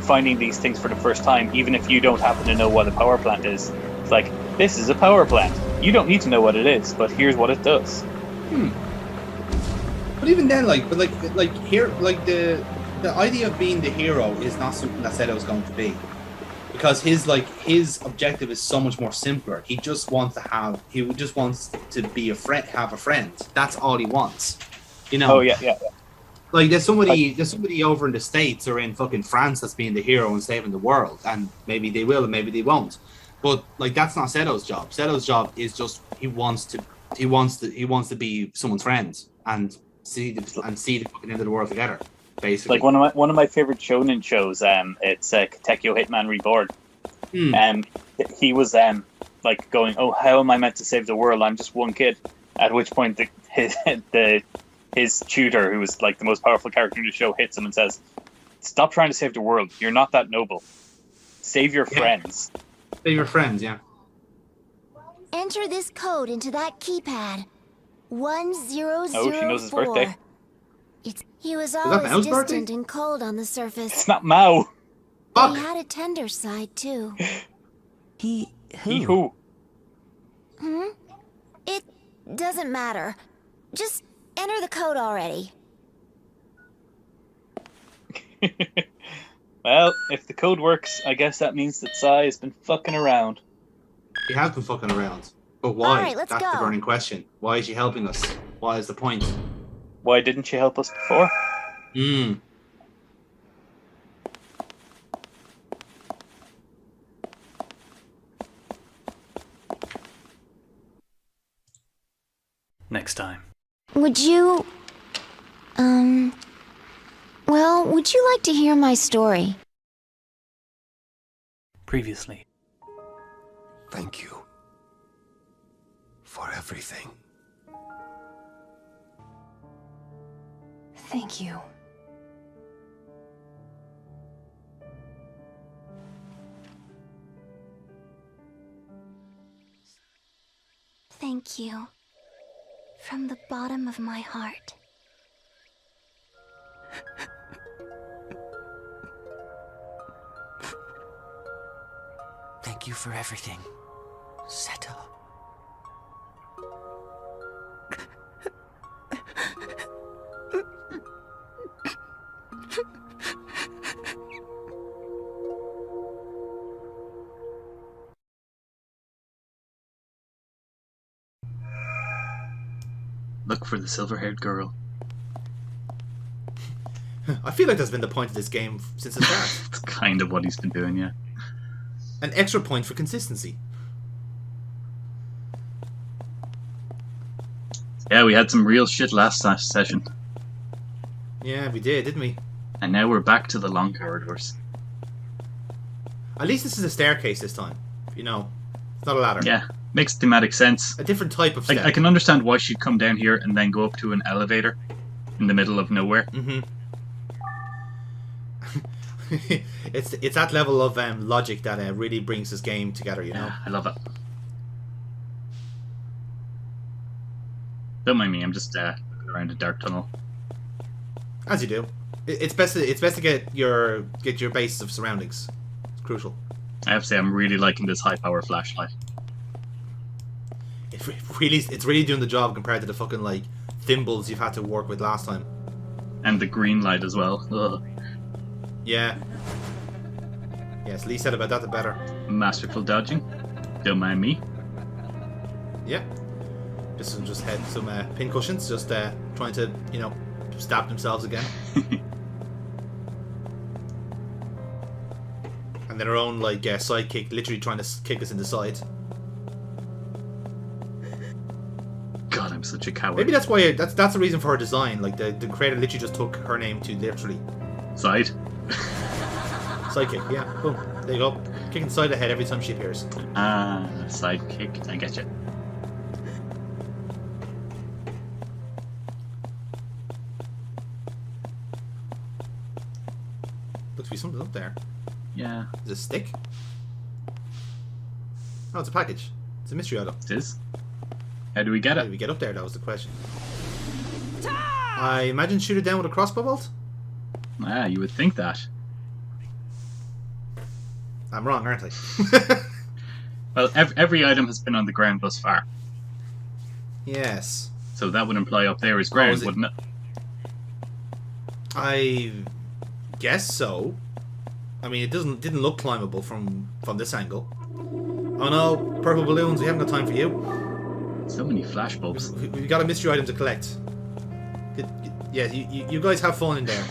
finding these things for the first time, even if you don't happen to know what a power plant is, it's like, this is a power plant. You don't need to know what it is, but here's what it does. But even then, here, the idea of being the hero is not something that Seto's going to be, because his objective is so much more simpler. He just wants to be a friend, have a friend. That's all he wants. You know. Oh yeah. Like there's somebody over in the States or in fucking France that's being the hero and saving the world, and maybe they will and maybe they won't. But like that's not Seto's job. Seto's job is just he wants to be someone's friend and see the fucking end of the world together. Basically, like one of my favorite shonen shows. It's Katekyo Hitman Reborn. He was like going, oh, how am I meant to save the world? I'm just one kid. At which point his tutor, who was like the most powerful character in the show, hits him and says, "Stop trying to save the world. You're not that noble. Save your friends." Save your friends, yeah. Enter this code into that keypad. 1004. Oh, she knows his birthday. He was always distant and cold on the surface. It's not Mao. But he had a tender side too. He who? It doesn't matter. Just enter the code already. Well, if the code works, I guess that means that Sai has been fucking around. He has been fucking around. But why? All right, let's That's go. the burning question. Why is she helping us? What is the point? Why didn't she help us before? Next time. Would you... Well, would you like to hear my story? Previously. Thank you for everything. Thank you. Thank you. From the bottom of my heart. Thank you for everything, Seto. Look for the silver-haired girl. I feel like that's been the point of this game since the start. It's kind of what he's been doing, yeah. An extra point for consistency. Yeah, we had some real shit last session. Yeah, we did, didn't we? And now we're back to the long corridors. At least this is a staircase this time. You know, it's not a ladder. Yeah, makes thematic sense. A different type of step. I can understand why she'd come down here and then go up to an elevator in the middle of nowhere. It's that level of logic that really brings this game together, you know? Yeah, I love it. Don't mind me, I'm just looking around a dark tunnel. As you do. It's best to get your base of surroundings. It's crucial. I have to say, I'm really liking this high power flashlight. It it's really doing the job compared to the fucking like thimbles you've had to work with last time. And the green light as well. Ugh. Yeah. Yes, Lee said about that the better. Masterful dodging. Don't mind me. Yeah. Just had some pin cushions, just trying to, stab themselves again. And their own like sidekick, literally trying to kick us in the side. God, I'm such a coward. Maybe that's why that's the reason for her design. Like the creator literally just took her name to literally side. Sidekick, yeah. Boom. There you go. Kicking the side of the head every time she appears. Sidekick. I get you. Looks to be something up there. Yeah. Is it a stick? Oh, it's a package. It's a mystery item. It is. How do we get it? How do we get up there? That was the question. I imagine shoot it down with a crossbow bolt? Ah, you would think that. I'm wrong, aren't I? Well, every item has been on the ground thus far. Yes. So that would imply up there is ground, wouldn't it? I guess so. I mean, it didn't look climbable from this angle. Oh no, purple balloons! We haven't got time for you. So many flashbulbs. We've got a mystery item to collect. Yeah, you guys have fun in there.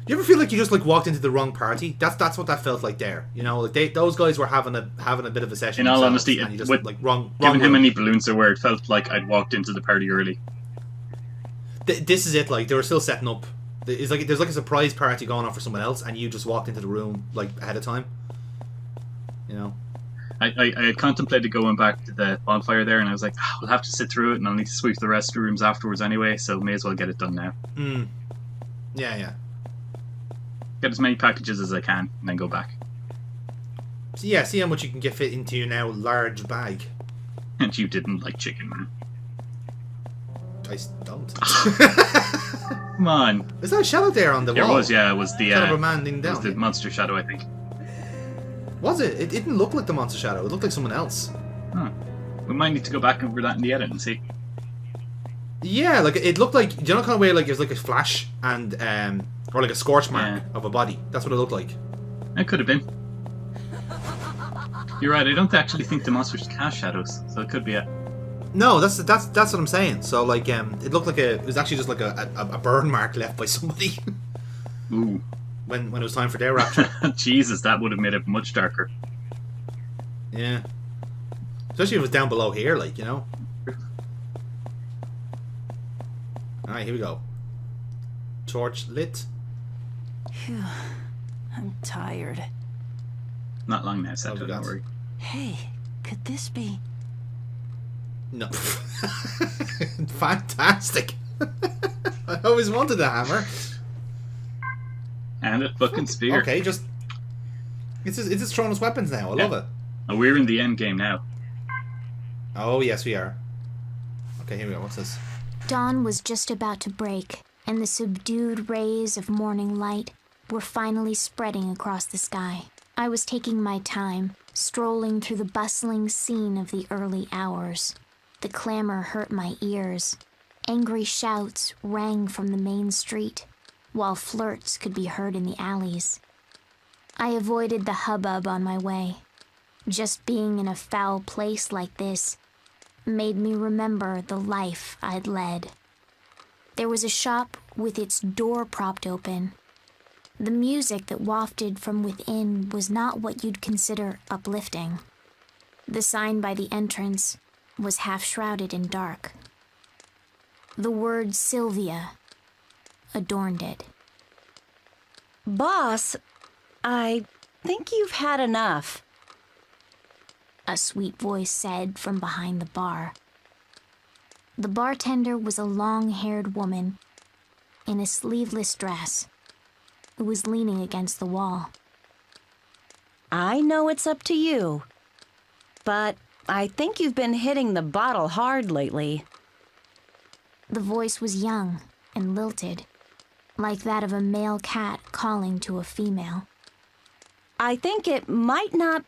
You ever feel like you just like walked into the wrong party? That's what that felt like there. You know, like those guys were having a bit of a session. In all honesty, and you just, with like wrong given how room. many balloons there were, it felt like I'd walked into the party early. This is it. Like they were still setting up. It's like there's like a surprise party going on for someone else, and you just walked into the room like ahead of time. You know. I had contemplated going back to the bonfire there, and I was like, we'll have to sit through it, and I'll need to sweep the restrooms afterwards anyway, so may as well get it done now. Yeah. Get as many packages as I can, and then go back. So yeah, see how much you can get fit into your now large bag. And you didn't like chicken. I don't. Come on. Is that a shadow there on the wall? There was, yeah. It was the shadow of a man leaning down. It was the monster shadow, I think. Was it? It didn't look like the monster shadow. It looked like someone else. Huh. We might need to go back over that in the edit and see. Yeah, like it looked like, do you know kind of way like there's like a flash and or like a scorch mark of a body. That's what it looked like. It could have been. You're right. I don't actually think the monsters cast shadows, so it could be it. No, that's what I'm saying. So like it looked like it was actually just like a burn mark left by somebody. Ooh. When it was time for their rapture. Jesus, that would have made it much darker. Yeah. Especially if it was down below here, like, you know. Alright, here we go. Torch lit. Phew. I'm tired. Not long now, Santa, don't worry. Hey, could this be... No. Fantastic. I always wanted a hammer. And a fucking spear. Okay, it's just throwing us weapons now. I love it. Oh, we're in the end game now. Oh, yes, we are. Okay, here we go. What's this? Dawn was just about to break, and the subdued rays of morning light were finally spreading across the sky. I was taking my time, strolling through the bustling scene of the early hours. The clamor hurt my ears. Angry shouts rang from the main street, while flirts could be heard in the alleys. I avoided the hubbub on my way. Just being in a foul place like this made me remember the life I'd led. There was a shop with its door propped open. The music that wafted from within was not what you'd consider uplifting. The sign by the entrance was half shrouded in dark. The word Sylvia adorned it. Boss, I think you've had enough. A sweet voice said from behind the bar. The bartender was a long-haired woman in a sleeveless dress who was leaning against the wall. I know it's up to you, but I think you've been hitting the bottle hard lately. The voice was young and lilted, like that of a male cat calling to a female. I think it might not...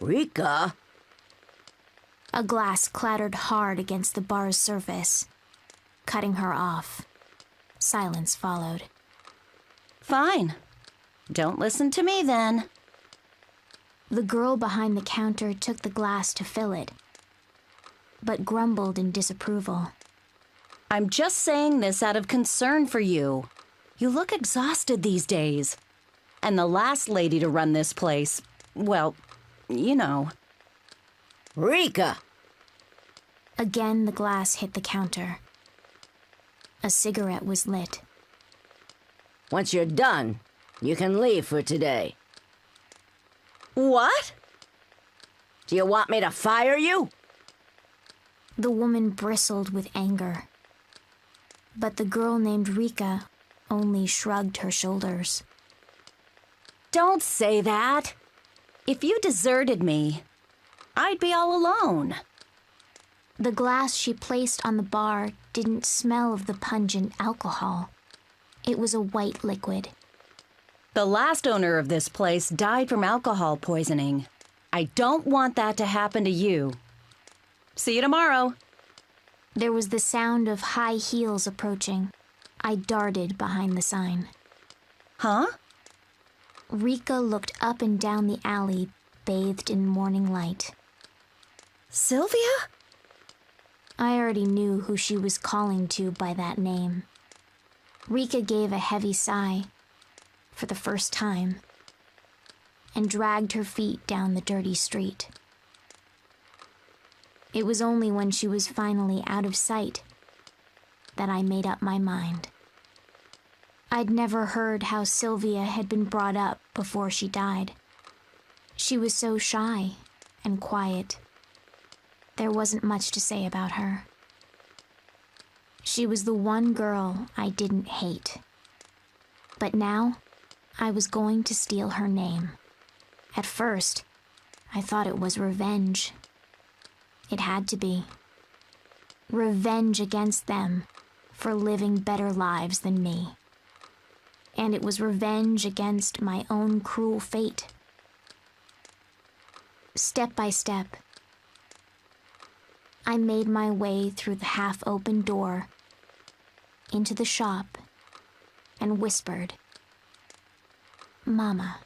Rika? A glass clattered hard against the bar's surface, cutting her off. Silence followed. Fine. Don't listen to me then. The girl behind the counter took the glass to fill it, but grumbled in disapproval. I'm just saying this out of concern for you. You look exhausted these days. And the last lady to run this place, well, you know. Rika! Again, the glass hit the counter. A cigarette was lit. Once you're done, you can leave for today. What? Do you want me to fire you? The woman bristled with anger. But the girl named Rika only shrugged her shoulders. Don't say that. If you deserted me, I'd be all alone. The glass she placed on the bar didn't smell of the pungent alcohol. It was a white liquid. The last owner of this place died from alcohol poisoning. I don't want that to happen to you. See you tomorrow. There was the sound of high heels approaching. I darted behind the sign. Huh? Rika looked up and down the alley, bathed in morning light. Sylvia? I already knew who she was calling to by that name. Rika gave a heavy sigh, for the first time, and dragged her feet down the dirty street. It was only when she was finally out of sight that I made up my mind. I'd never heard how Sylvia had been brought up before she died. She was so shy and quiet. There wasn't much to say about her. She was the one girl I didn't hate. But now, I was going to steal her name. At first, I thought it was revenge. It had to be. Revenge against them for living better lives than me. And it was revenge against my own cruel fate. Step by step, I made my way through the half-open door into the shop and whispered, "Mama."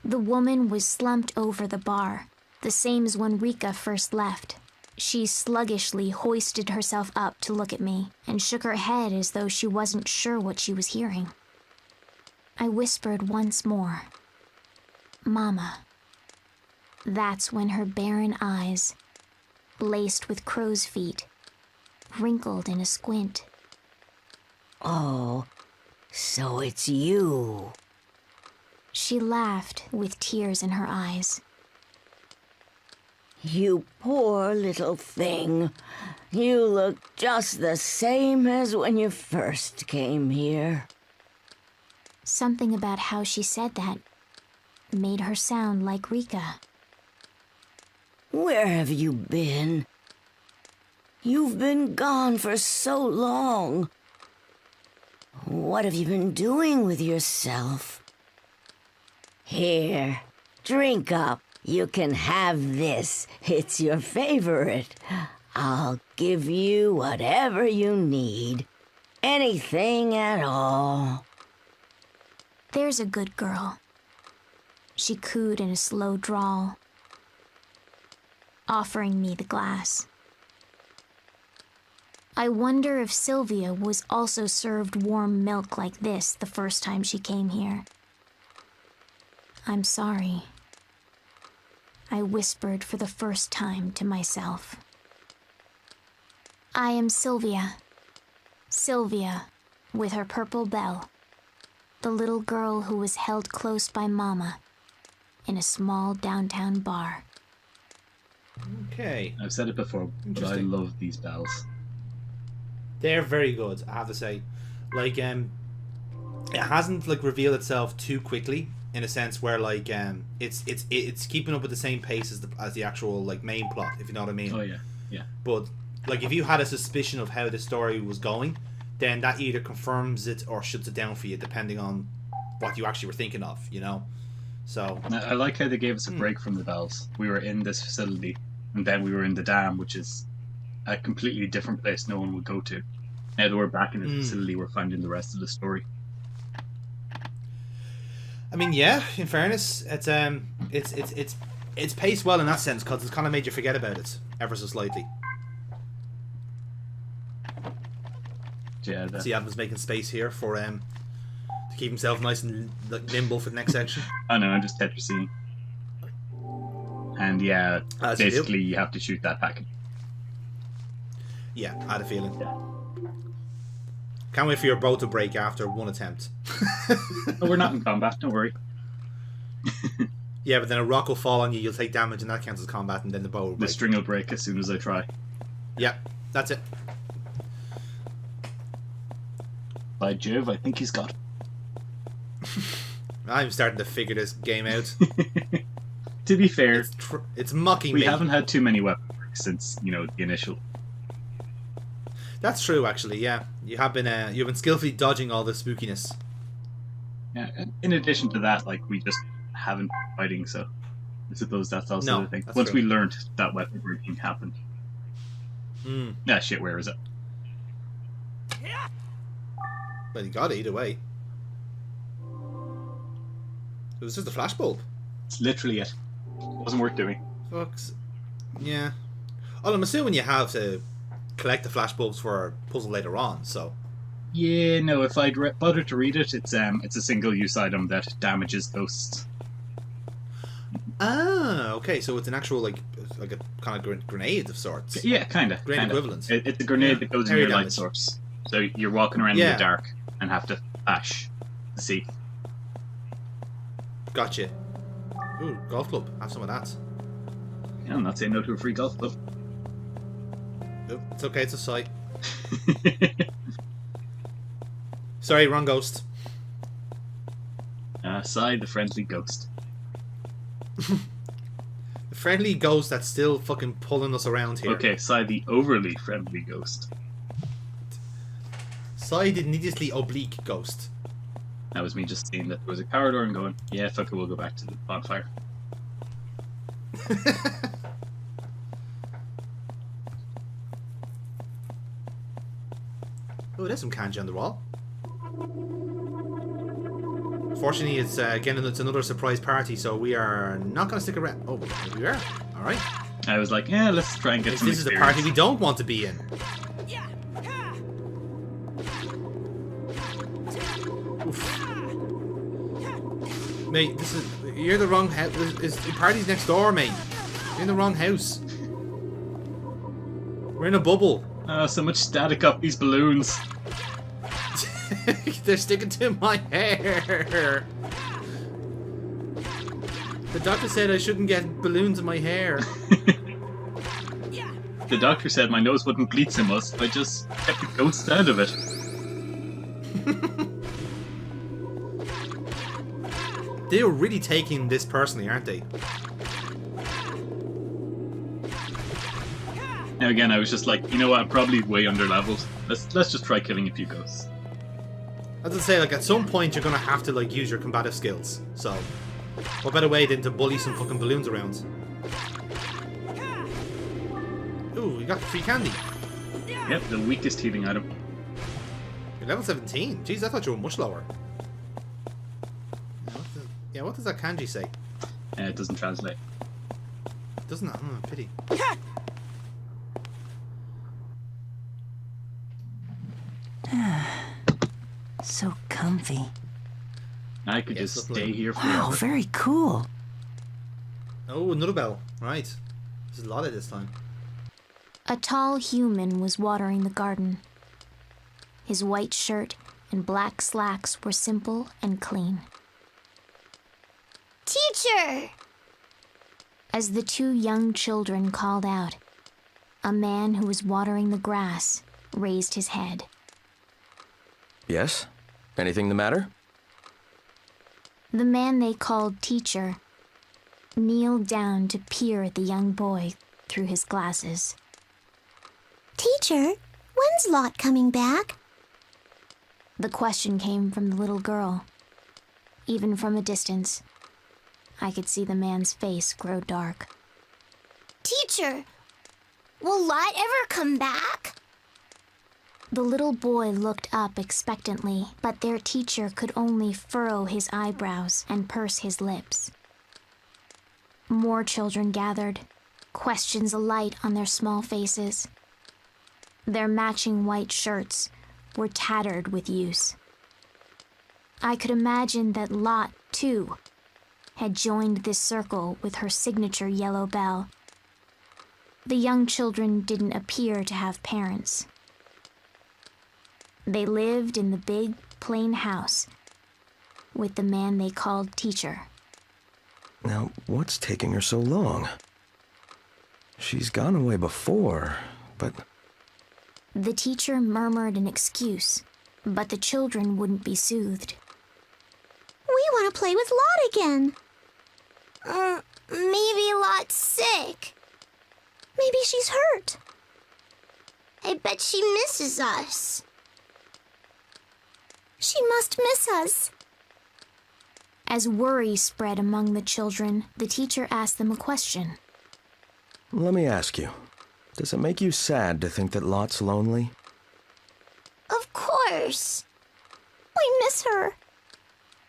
The woman was slumped over the bar, the same as when Rika first left. She sluggishly hoisted herself up to look at me and shook her head as though she wasn't sure what she was hearing. I whispered once more, "Mama." That's when her barren eyes, laced with crow's feet, wrinkled in a squint. Oh, so it's you. She laughed with tears in her eyes. You poor little thing. You look just the same as when you first came here. Something about how she said that made her sound like Rika. Where have you been? You've been gone for so long. What have you been doing with yourself? Here, drink up. You can have this. It's your favorite. I'll give you whatever you need. Anything at all. There's a good girl. She cooed in a slow drawl, offering me the glass. I wonder if Sylvia was also served warm milk like this the first time she came here. I'm sorry, I whispered for the first time to myself. I am Sylvia. Sylvia, with her purple bell. The little girl who was held close by Mama in a small downtown bar. Okay. I've said it before, but I love these bells. They're very good, I have to say. Like, it hasn't like revealed itself too quickly, in a sense where like it's keeping up with the same pace as the actual like main plot, if you know what I mean. Oh yeah, yeah. But like if you had a suspicion of how the story was going, then that either confirms it or shuts it down for you, depending on what you actually were thinking of, you know. So I like how they gave us a break from the bells. We were in this facility, and then we were in the dam, which is a completely different place no one would go to. Now that we're back in the facility, we're finding the rest of the story. I mean, yeah. In fairness, it's paced well in that sense because it's kind of made you forget about it ever so slightly. Yeah. See, Adam's making space here for to keep himself nice and nimble for the next section. Oh no, I'm just Tetrising. And yeah, basically you have to shoot that package. Yeah, I had a feeling. Yeah. Can't wait for your bow to break after one attempt. Oh, we're not in combat, don't worry. Yeah, but then a rock will fall on you, you'll take damage, and that counts as combat, and then the bow will break. The string will break as soon as I try. Yeah, that's it. By Jove, I think he's got it. I'm starting to figure this game out. To be fair, it's mocking me. We haven't had too many weapon breaks since, the initial. That's true, actually. Yeah, you've been skillfully dodging all the spookiness. Yeah. In addition to that, we just haven't been fighting, so I suppose that's also the thing. Once we learned that weapon breaking happened. Ah, shit. Where is it? Well, you got it either way. It was just a flashbulb. It's literally it. Wasn't worth doing. Fucks. Yeah. Well, I'm assuming you have to collect the flashbulbs for a puzzle later on, so. Yeah, no, if I'd bothered to read it, it's a single-use item that damages ghosts. Ah, okay, so it's an actual, like a kind of grenade of sorts. Yeah, kind of. Grenade equivalent. It's a grenade that goes in your light source. So you're walking around in the dark and have to flash to see. Gotcha. Ooh, golf club. Have some of that. Yeah, I'm not saying no to a free golf club. Nope, it's okay, it's a sight. Sorry, wrong ghost. Side the friendly ghost. The friendly ghost that's still fucking pulling us around here. Okay, side the overly friendly ghost. Side the needlessly oblique ghost. That was me just seeing that there was a corridor and going, yeah, fuck it, we'll go back to the bonfire. Oh, there's some kanji on the wall. Fortunately, it's again, it's another surprise party, so we are not going to stick around. Oh, we are. All right. I was like, yeah, let's try and get some This is the party we don't want to be in. Oof. Mate, you're the wrong house. The party's next door, mate. You're in the wrong house. We're in a bubble. Oh, so much static up these balloons. They're sticking to my hair. The doctor said I shouldn't get balloons in my hair. The doctor said my nose wouldn't bleed so much if I just kept the ghost out of it. They were really taking this personally, aren't they? Now again, I was just like, you know what, I'm probably way under-leveled. Let's just try killing a few ghosts. As I say, like, at some point you're gonna have to, like, use your combative skills. So, what better way than to bully some fucking balloons around? Ooh, you got free candy. Yep, the weakest healing item. You're level 17. Jeez, I thought you were much lower. What does that kanji say? It doesn't translate. Doesn't it? Oh, pity. So comfy. I could just stay here forever. Wow, very cool. Oh, another bell. Right. There's a lot of this time. A tall human was watering the garden. His white shirt and black slacks were simple and clean. Teacher! As the two young children called out, a man who was watering the grass raised his head. Yes? Anything the matter? The man they called teacher kneeled down to peer at the young boy through his glasses. Teacher, when's Lot coming back? The question came from the little girl, even from a distance. I could see the man's face grow dark. Teacher, will Lot ever come back? The little boy looked up expectantly, but their teacher could only furrow his eyebrows and purse his lips. More children gathered, questions alight on their small faces. Their matching white shirts were tattered with use. I could imagine that Lot, too, had joined this circle with her signature yellow bell. The young children didn't appear to have parents. They lived in the big, plain house with the man they called teacher. Now, what's taking her so long? She's gone away before, but... The teacher murmured an excuse, but the children wouldn't be soothed. We want to play with Lot again. Maybe Lot's sick. Maybe she's hurt. I bet she misses us. She must miss us. As worry spread among the children, the teacher asked them a question. Let me ask you, does it make you sad to think that Lot's lonely? Of course. We miss her.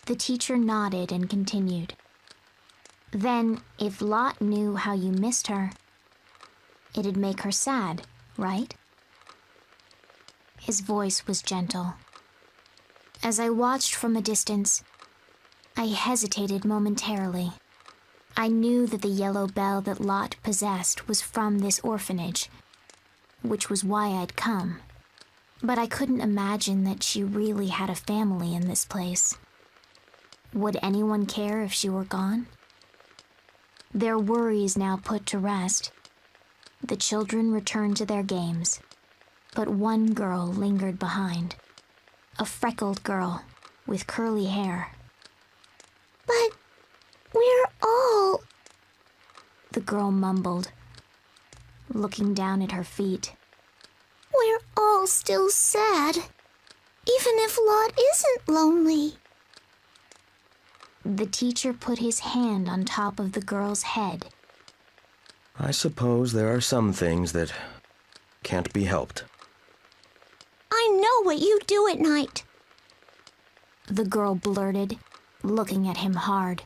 The teacher nodded and continued. Then, if Lot knew how you missed her, it'd make her sad, right? His voice was gentle. As I watched from a distance, I hesitated momentarily. I knew that the yellow bell that Lot possessed was from this orphanage, which was why I'd come. But I couldn't imagine that she really had a family in this place. Would anyone care if she were gone? Their worries now put to rest, the children returned to their games, but one girl lingered behind. A freckled girl with curly hair. But we're all... The girl mumbled, looking down at her feet. We're all still sad, even if Lot isn't lonely. The teacher put his hand on top of the girl's head. I suppose there are some things that can't be helped. I know what you do at night. The girl blurted, looking at him hard.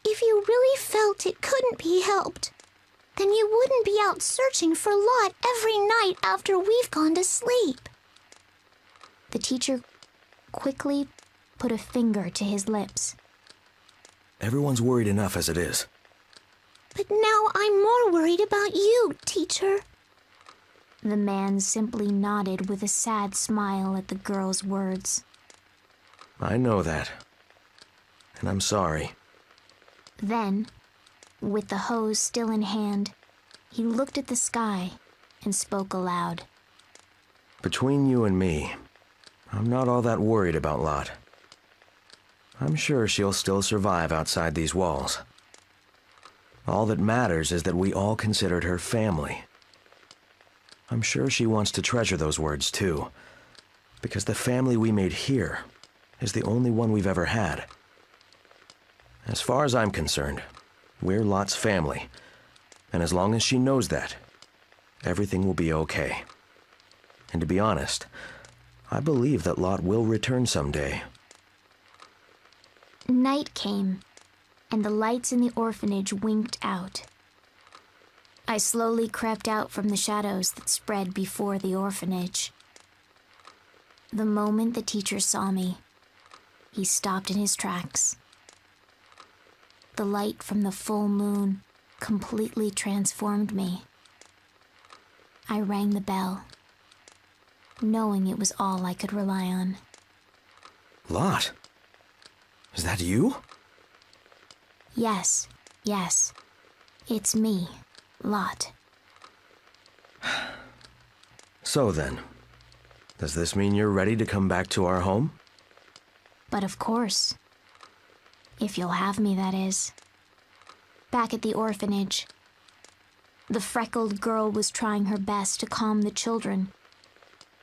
If you really felt it couldn't be helped, then you wouldn't be out searching for Lot every night after we've gone to sleep. The teacher quickly put a finger to his lips. Everyone's worried enough as it is. But now I'm more worried about you, teacher. The man simply nodded with a sad smile at the girl's words. I know that. And I'm sorry. Then, with the hose still in hand, he looked at the sky and spoke aloud. Between you and me, I'm not all that worried about Lot. I'm sure she'll still survive outside these walls. All that matters is that we all considered her family. I'm sure she wants to treasure those words too, because the family we made here is the only one we've ever had. As far as I'm concerned, we're Lot's family, and as long as she knows that, everything will be okay. And to be honest, I believe that Lot will return someday. Night came, and the lights in the orphanage winked out. I slowly crept out from the shadows that spread before the orphanage. The moment the teacher saw me, he stopped in his tracks. The light from the full moon completely transformed me. I rang the bell, knowing it was all I could rely on. Lot? Is that you? Yes. It's me, Lot. So then, does this mean you're ready to come back to our home? But of course. If you'll have me, that is. Back at the orphanage, the freckled girl was trying her best to calm the children,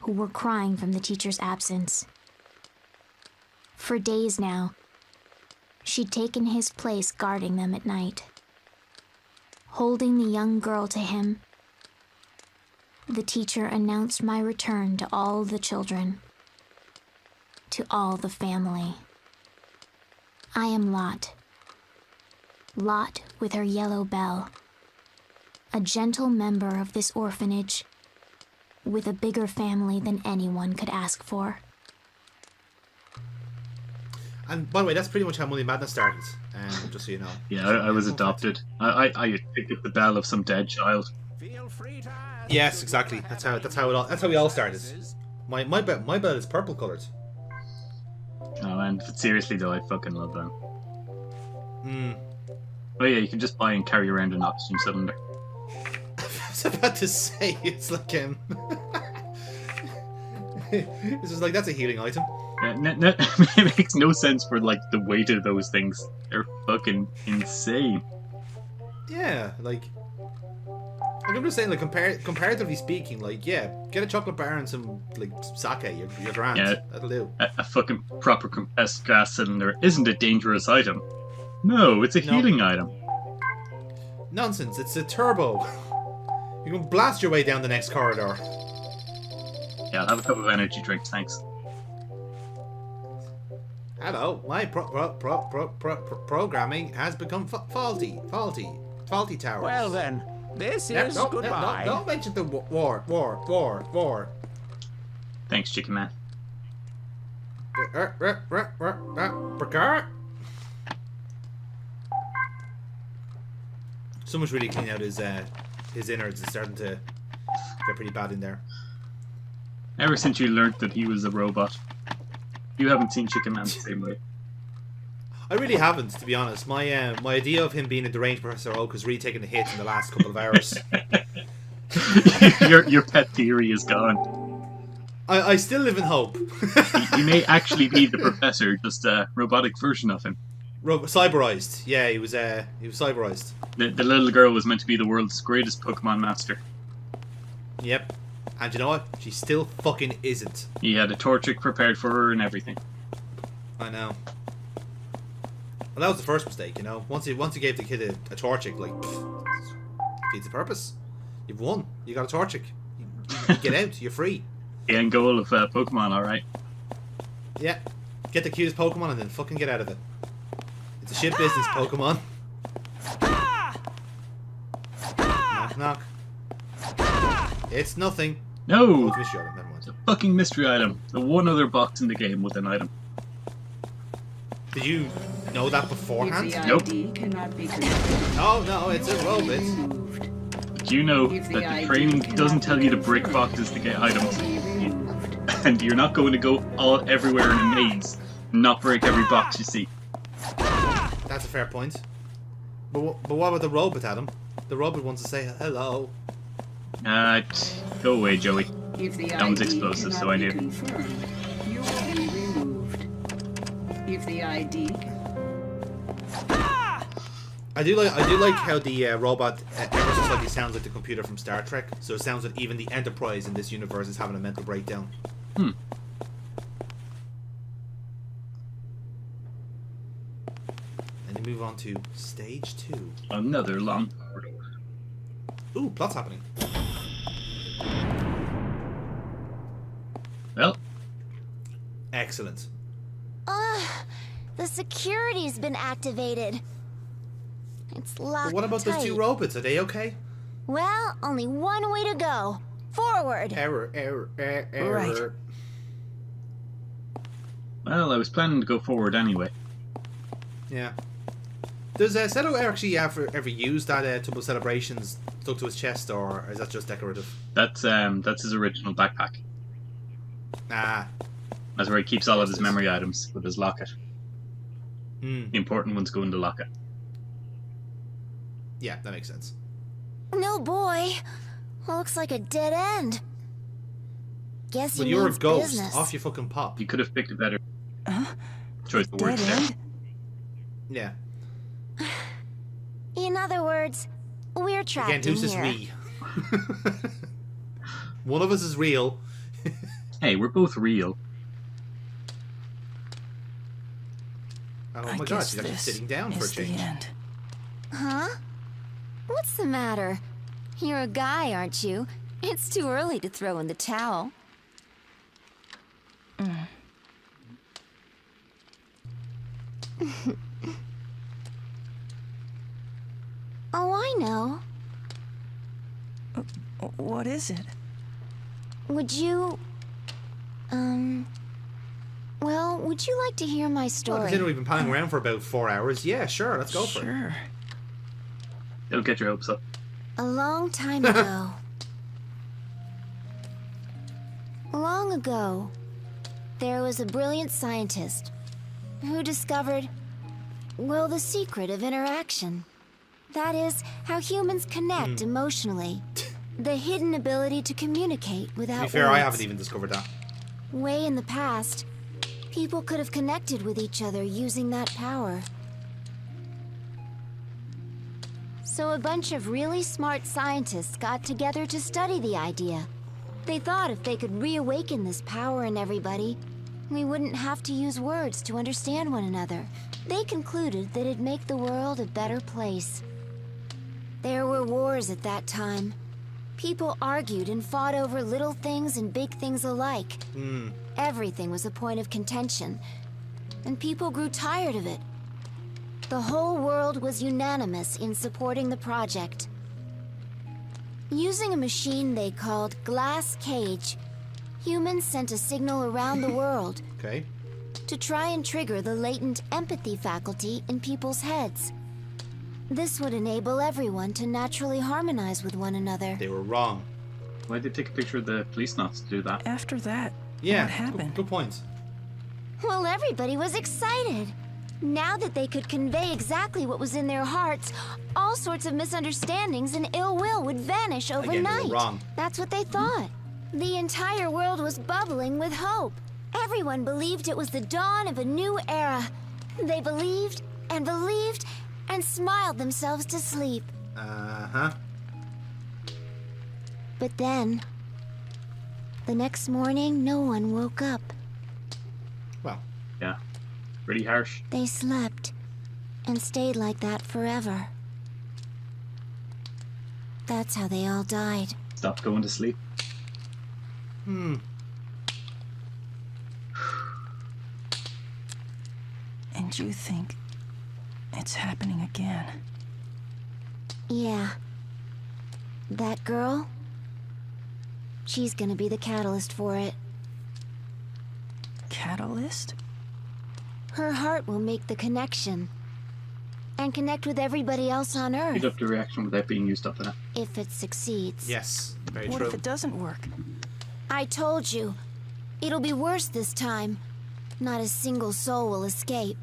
who were crying from the teacher's absence. For days now, she'd taken his place guarding them at night. Holding the young girl to him, the teacher announced my return to all the children, to all the family. I am Lot. Lot with her yellow bell. A gentle member of this orphanage, with a bigger family than anyone could ask for. And by the way, that's pretty much how Money Madness started, just so you know. Yeah, I was adopted. I picked up the bell of some dead child. Yes, exactly. That's how we all started. My bell is purple coloured. Oh man, seriously though, I fucking love them. Oh yeah, you can just buy and carry around an oxygen cylinder. I was about to say, it's like this is like, that's a healing item. It makes no sense for like the weight of those things. They're fucking insane. Yeah, like I'm just saying, like comparatively speaking, like yeah, get a chocolate bar and some like sake, you're grand. Yeah, that'll do. A fucking proper compressed gas cylinder isn't a dangerous item. No, it's a healing item. Nonsense! It's a turbo. You can blast your way down the next corridor. Yeah, I'll have a cup of energy drinks, thanks. Hello, my programming has become faulty towers. Well then, this is goodbye. Don't mention the war. Thanks, Chicken Man. Someone's really cleaning out his innards. It's starting to get pretty bad in there. Ever since you learnt that he was a robot, you haven't seen Chicken Man the same way. I really haven't, to be honest. My idea of him being a deranged Professor Oak has really taken a hit in the last couple of hours. Your pet theory is gone. I still live in hope. He may actually be the Professor, just a robotic version of him. Cyberized. Yeah, he was cyberized. The little girl was meant to be the world's greatest Pokemon master. Yep. And you know what? She still fucking isn't. He had a Torchic prepared for her and everything. I know. Well, that was the first mistake, you know. Once you gave the kid a Torchic, like, defeats the purpose. You've won. You got a Torchic. You get out. You're free. The end goal of Pokemon, alright. Yeah. Get the cutest Pokemon and then fucking get out of it. It's a shit business, Pokemon. Knock, knock. It's nothing. No! Oh, it's a mystery item. Never mind. It's a fucking mystery item. The one other box in the game with an item. Did you know that beforehand? Nope. Oh, no, it's a robot. But you know that the training doesn't tell you to break boxes to get items. And you're not going to go everywhere in a maze and not break every box you see. That's a fair point. But what about the robot, Adam? The robot wants to say hello. Go away, Joey. That one's explosive, so I knew. You will be removed. If the ID. I do like how the robot ever so slightly sounds like the computer from Star Trek. So it sounds like even the Enterprise in this universe is having a mental breakdown. And then move on to stage 2. Another long corridor. Ooh, plot's happening. Well. Excellent. The security's been activated. It's locked But what about those 2 robots? Are they okay? Well, only one way to go. Forward. Error. Right. Well, I was planning to go forward anyway. Yeah. Does Seto actually ever use that Tumble Celebrations stuck to his chest, or is that just decorative? That's his original backpack. Ah. That's where he keeps all of his memory items with his locket. The important ones go in the locket. Yeah, that makes sense. No boy. Looks like a dead end. Guess But you you're a means ghost. business. Off your fucking pop. You could have picked a better choice of words Dead there. end? Yeah. In other words, we're trapped Again, who's in this here. we? One of us is real. Hey, we're both real. Oh my god, she's actually sitting down for a change. Huh? What's the matter? You're a guy, aren't you? It's too early to throw in the towel. Oh, I know. What is it? Would you... Well, would you like to hear my story? Well, considering we've been palling around for about 4 hours, yeah, sure, let's go for it. Don't get your hopes up. A long time ago. Long ago, there was a brilliant scientist who discovered, well, the secret of interaction. That is, how humans connect emotionally. The hidden ability to communicate without To be fair, words. I haven't even discovered that. Way in the past, people could have connected with each other using that power. So a bunch of really smart scientists got together to study the idea. They thought if they could reawaken this power in everybody, we wouldn't have to use words to understand one another. They concluded that it'd make the world a better place. There were wars at that time. People argued and fought over little things and big things alike. Everything was a point of contention, and people grew tired of it. The whole world was unanimous in supporting the project. Using a machine they called Glass Cage, humans sent a signal around the world to try and trigger the latent empathy faculty in people's heads. This would enable everyone to naturally harmonize with one another. They were wrong. Why did they take a picture of the police knots to do that? After that, Yeah, what happened? good points. Well, everybody was excited. Now that they could convey exactly what was in their hearts, all sorts of misunderstandings and ill will would vanish overnight. Again, they were wrong. That's what they thought. The entire world was bubbling with hope. Everyone believed it was the dawn of a new era. They believed and believed and smiled themselves to sleep. But then, the next morning, no one woke up. Well, yeah, pretty harsh. They slept and stayed like that forever. That's how they all died. Stop going to sleep. And you think it's happening again? Yeah. That girl? She's gonna be the catalyst for it. Catalyst? Her heart will make the connection. And connect with everybody else on Earth. Speed up the reaction without being used up in it. If it succeeds. Yes, very What true. if it doesn't work? I told you. It'll be worse this time. Not a single soul will escape.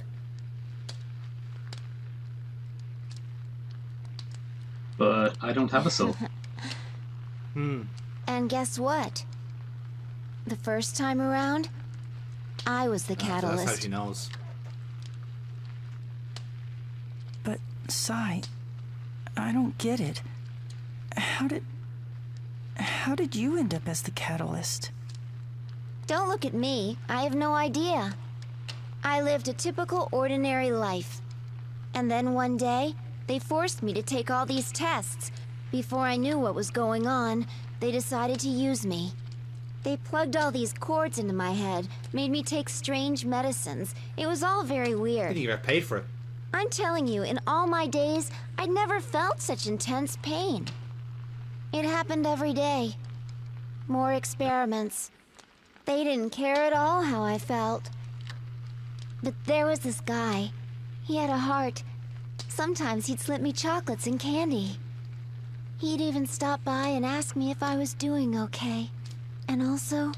But I don't have a soul. And guess what? The first time around, I was the catalyst. That's how she knows. But, Sai, I don't get it. How did you end up as the catalyst? Don't look at me. I have no idea. I lived a typical ordinary life. And then one day, they forced me to take all these tests. Before I knew what was going on, they decided to use me. They plugged all these cords into my head, made me take strange medicines. It was all very weird. Didn't even get paid for it. I'm telling you, in all my days, I'd never felt such intense pain. It happened every day. More experiments. They didn't care at all how I felt. But there was this guy. He had a heart. Sometimes he'd slip me chocolates and candy. He'd even stop by and ask me if I was doing okay. And also,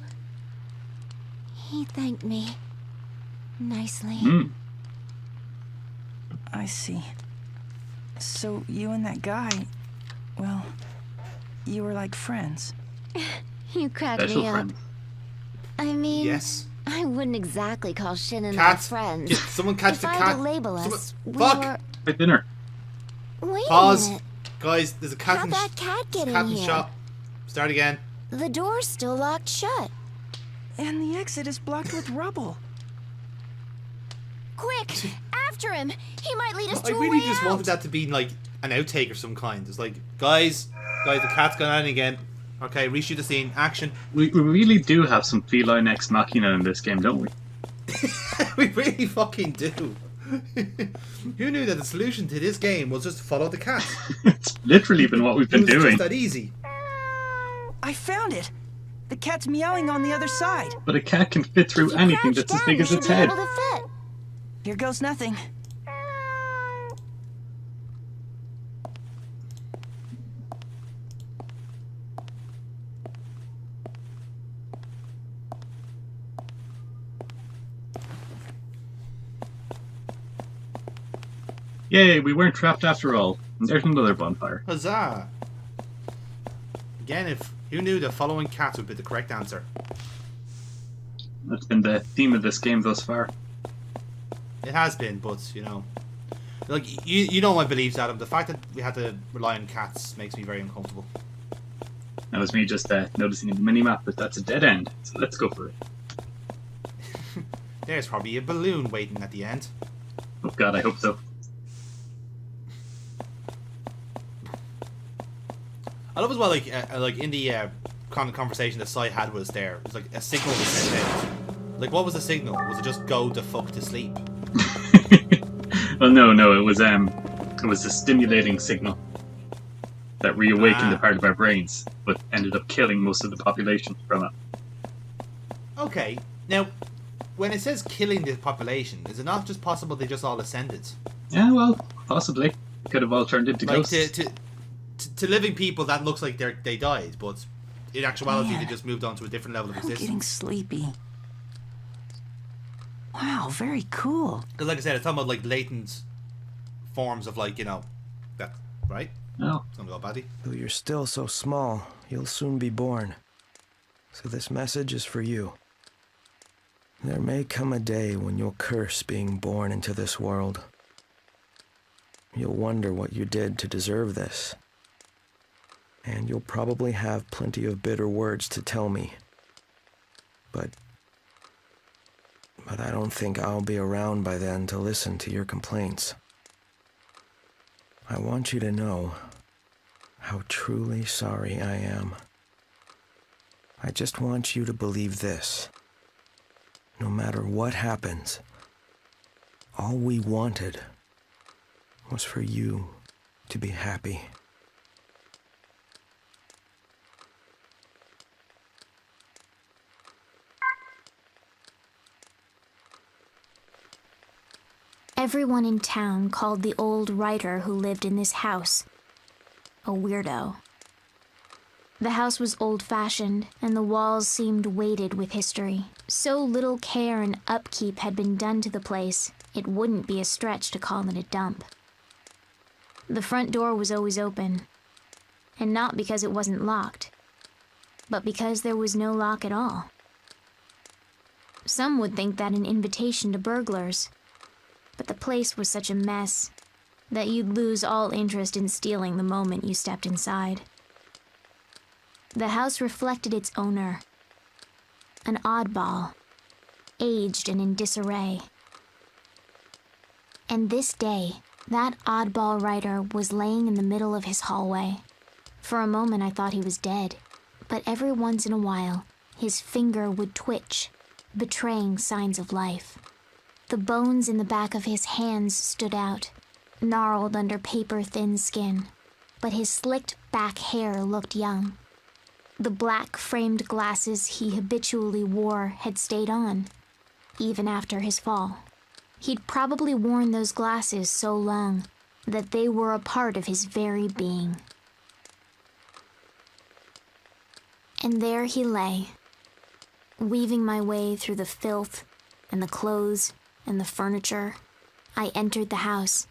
he thanked me. Nicely. I see. So you and that guy, well, you were like friends. You cracked Special me up. friend. I mean, Yes. I wouldn't exactly call Shin and I Cat. friends. Get- someone catch if the I cat. had to label Someone- us, we Fuck. were... At dinner. Wait Pause. a minute. Guys, there's a cat How'd in that cat get cat in in here? shop. Start again. The door's still locked shut. And the exit is blocked with rubble. Quick! after him. He might lead us to I a really way just out. wanted that to be like an outtake of some kind. It's like, guys, the cat's gone out again. Okay, reshoot the scene. Action. We really do have some feline ex machina in this game, don't we? We really fucking do. Who knew that the solution to this game was just to follow the cat? It's literally been what we've been It was doing. just that easy. I found it. The cat's meowing on the other side. But a cat can fit through anything that's as big as its head. Here goes nothing. Yay, we weren't trapped after all. And there's another bonfire. Huzzah! Again, who knew that following cats would be the correct answer? That's been the theme of this game thus far. It has been, but like you know my beliefs, Adam. The fact that we had to rely on cats makes me very uncomfortable. That was me just noticing in the mini-map that that's a dead end. So let's go for it. There's probably a balloon waiting at the end. Oh god, I hope so. I love as well, like in the kind of conversation that Sai had with us there, it was like a signal was sent out. Like, what was the signal? Was it just go the fuck to sleep? Well, no, it was a stimulating signal that reawakened a part of our brains, but ended up killing most of the population from it. Okay, now, when it says killing the population, is it not just possible they just all ascended? Yeah, well, possibly. Could have all turned into Like, ghosts. to living people, that looks like they died, but in actuality, they just moved on to a different level of I'm existence. getting sleepy. Wow, very cool. Because, like I said, it's talking about like latent forms of that, right? No. It's gonna go badly. Though you're still so small, you'll soon be born. So this message is for you. There may come a day when you'll curse being born into this world. You'll wonder what you did to deserve this. And you'll probably have plenty of bitter words to tell me. But I don't think I'll be around by then to listen to your complaints. I want you to know how truly sorry I am. I just want you to believe this. No matter what happens, all we wanted was for you to be happy. Everyone in town called the old writer who lived in this house a weirdo. The house was old-fashioned, and the walls seemed weighted with history. So little care and upkeep had been done to the place, it wouldn't be a stretch to call it a dump. The front door was always open, and not because it wasn't locked, but because there was no lock at all. Some would think that an invitation to burglars, but the place was such a mess that you'd lose all interest in stealing the moment you stepped inside. The house reflected its owner, an oddball, aged and in disarray. And this day, that oddball writer was laying in the middle of his hallway. For a moment I thought he was dead, but every once in a while, his finger would twitch, betraying signs of life. The bones in the back of his hands stood out, gnarled under paper-thin skin, but his slicked back hair looked young. The black framed glasses he habitually wore had stayed on, even after his fall. He'd probably worn those glasses so long that they were a part of his very being. And there he lay, weaving my way through the filth and the clothes and the furniture. I entered the house,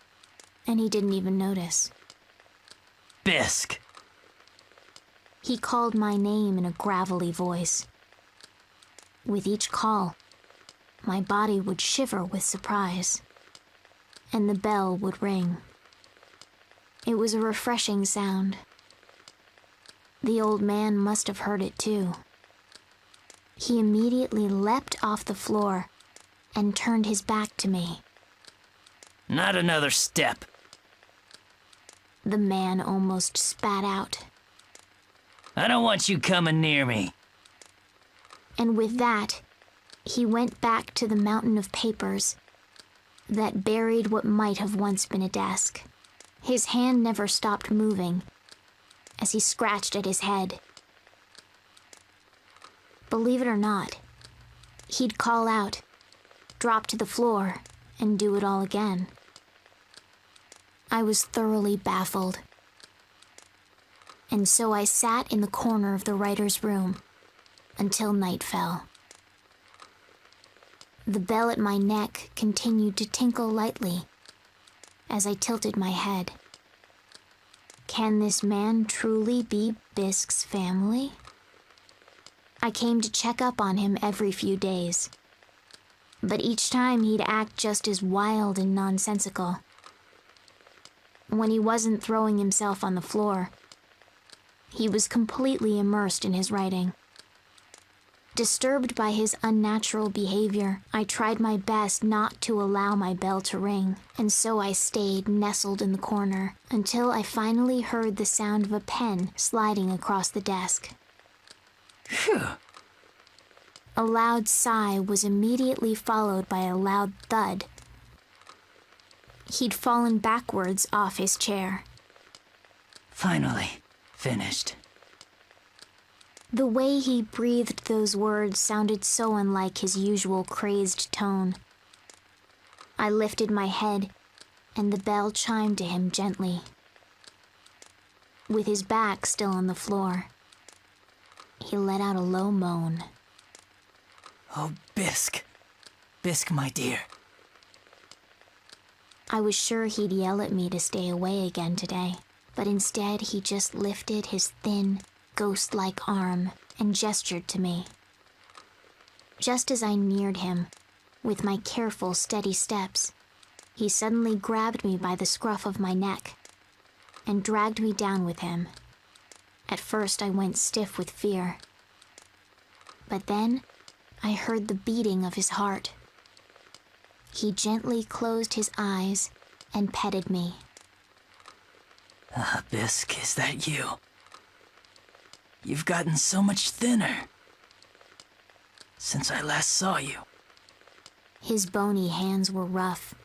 and he didn't even notice. Bisk! He called my name in a gravelly voice. With each call, my body would shiver with surprise, and the bell would ring. It was a refreshing sound. The old man must have heard it too. He immediately leapt off the floor and turned his back to me. Not another step. The man almost spat out. I don't want you coming near me. And with that, he went back to the mountain of papers that buried what might have once been a desk. His hand never stopped moving as he scratched at his head. Believe it or not, he'd call out, drop to the floor, and do it all again. I was thoroughly baffled. And so I sat in the corner of the writer's room until night fell. The bell at my neck continued to tinkle lightly as I tilted my head. Can this man truly be Bisk's family? I came to check up on him every few days, but each time he'd act just as wild and nonsensical. When he wasn't throwing himself on the floor, he was completely immersed in his writing. Disturbed by his unnatural behavior, I tried my best not to allow my bell to ring, and so I stayed nestled in the corner until I finally heard the sound of a pen sliding across the desk. Phew. A loud sigh was immediately followed by a loud thud. He'd fallen backwards off his chair. Finally, finished. The way he breathed those words sounded so unlike his usual crazed tone. I lifted my head, and the bell chimed to him gently. With his back still on the floor, he let out a low moan. Oh, Bisk. Bisk, my dear. I was sure he'd yell at me to stay away again today, but instead he just lifted his thin, ghost-like arm and gestured to me. Just as I neared him, with my careful, steady steps, he suddenly grabbed me by the scruff of my neck and dragged me down with him. At first I went stiff with fear, but then I heard the beating of his heart. He gently closed his eyes and petted me. Ah, Bisk, is that you? You've gotten so much thinner since I last saw you. His bony hands were rough,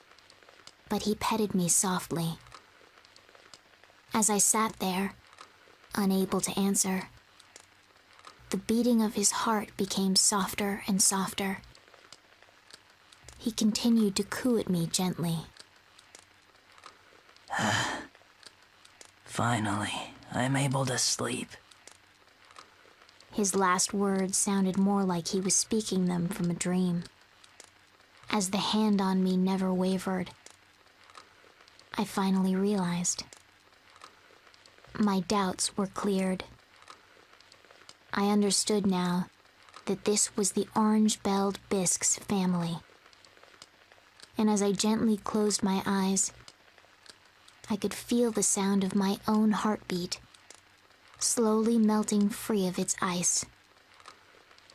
but he petted me softly. As I sat there, unable to answer, the beating of his heart became softer and softer. He continued to coo at me gently. Finally, I'm able to sleep. His last words sounded more like he was speaking them from a dream. As the hand on me never wavered, I finally realized. My doubts were cleared. I understood now that this was the orange-belled Bisk's family. And as I gently closed my eyes, I could feel the sound of my own heartbeat, slowly melting free of its ice.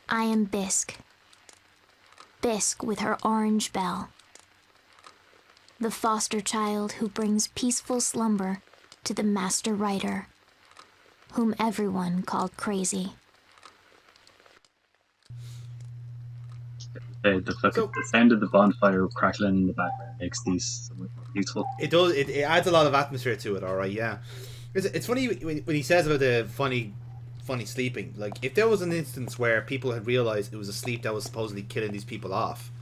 I am Bisk. Bisk with her orange bell. The foster child who brings peaceful slumber to the master writer, whom everyone called crazy. The sound of the bonfire crackling in the background makes these so much more beautiful. It does. It adds a lot of atmosphere to it. All right, yeah. It's funny when he says about the funny sleeping. Like, if there was an instance where people had realized it was a sleep that was supposedly killing these people off,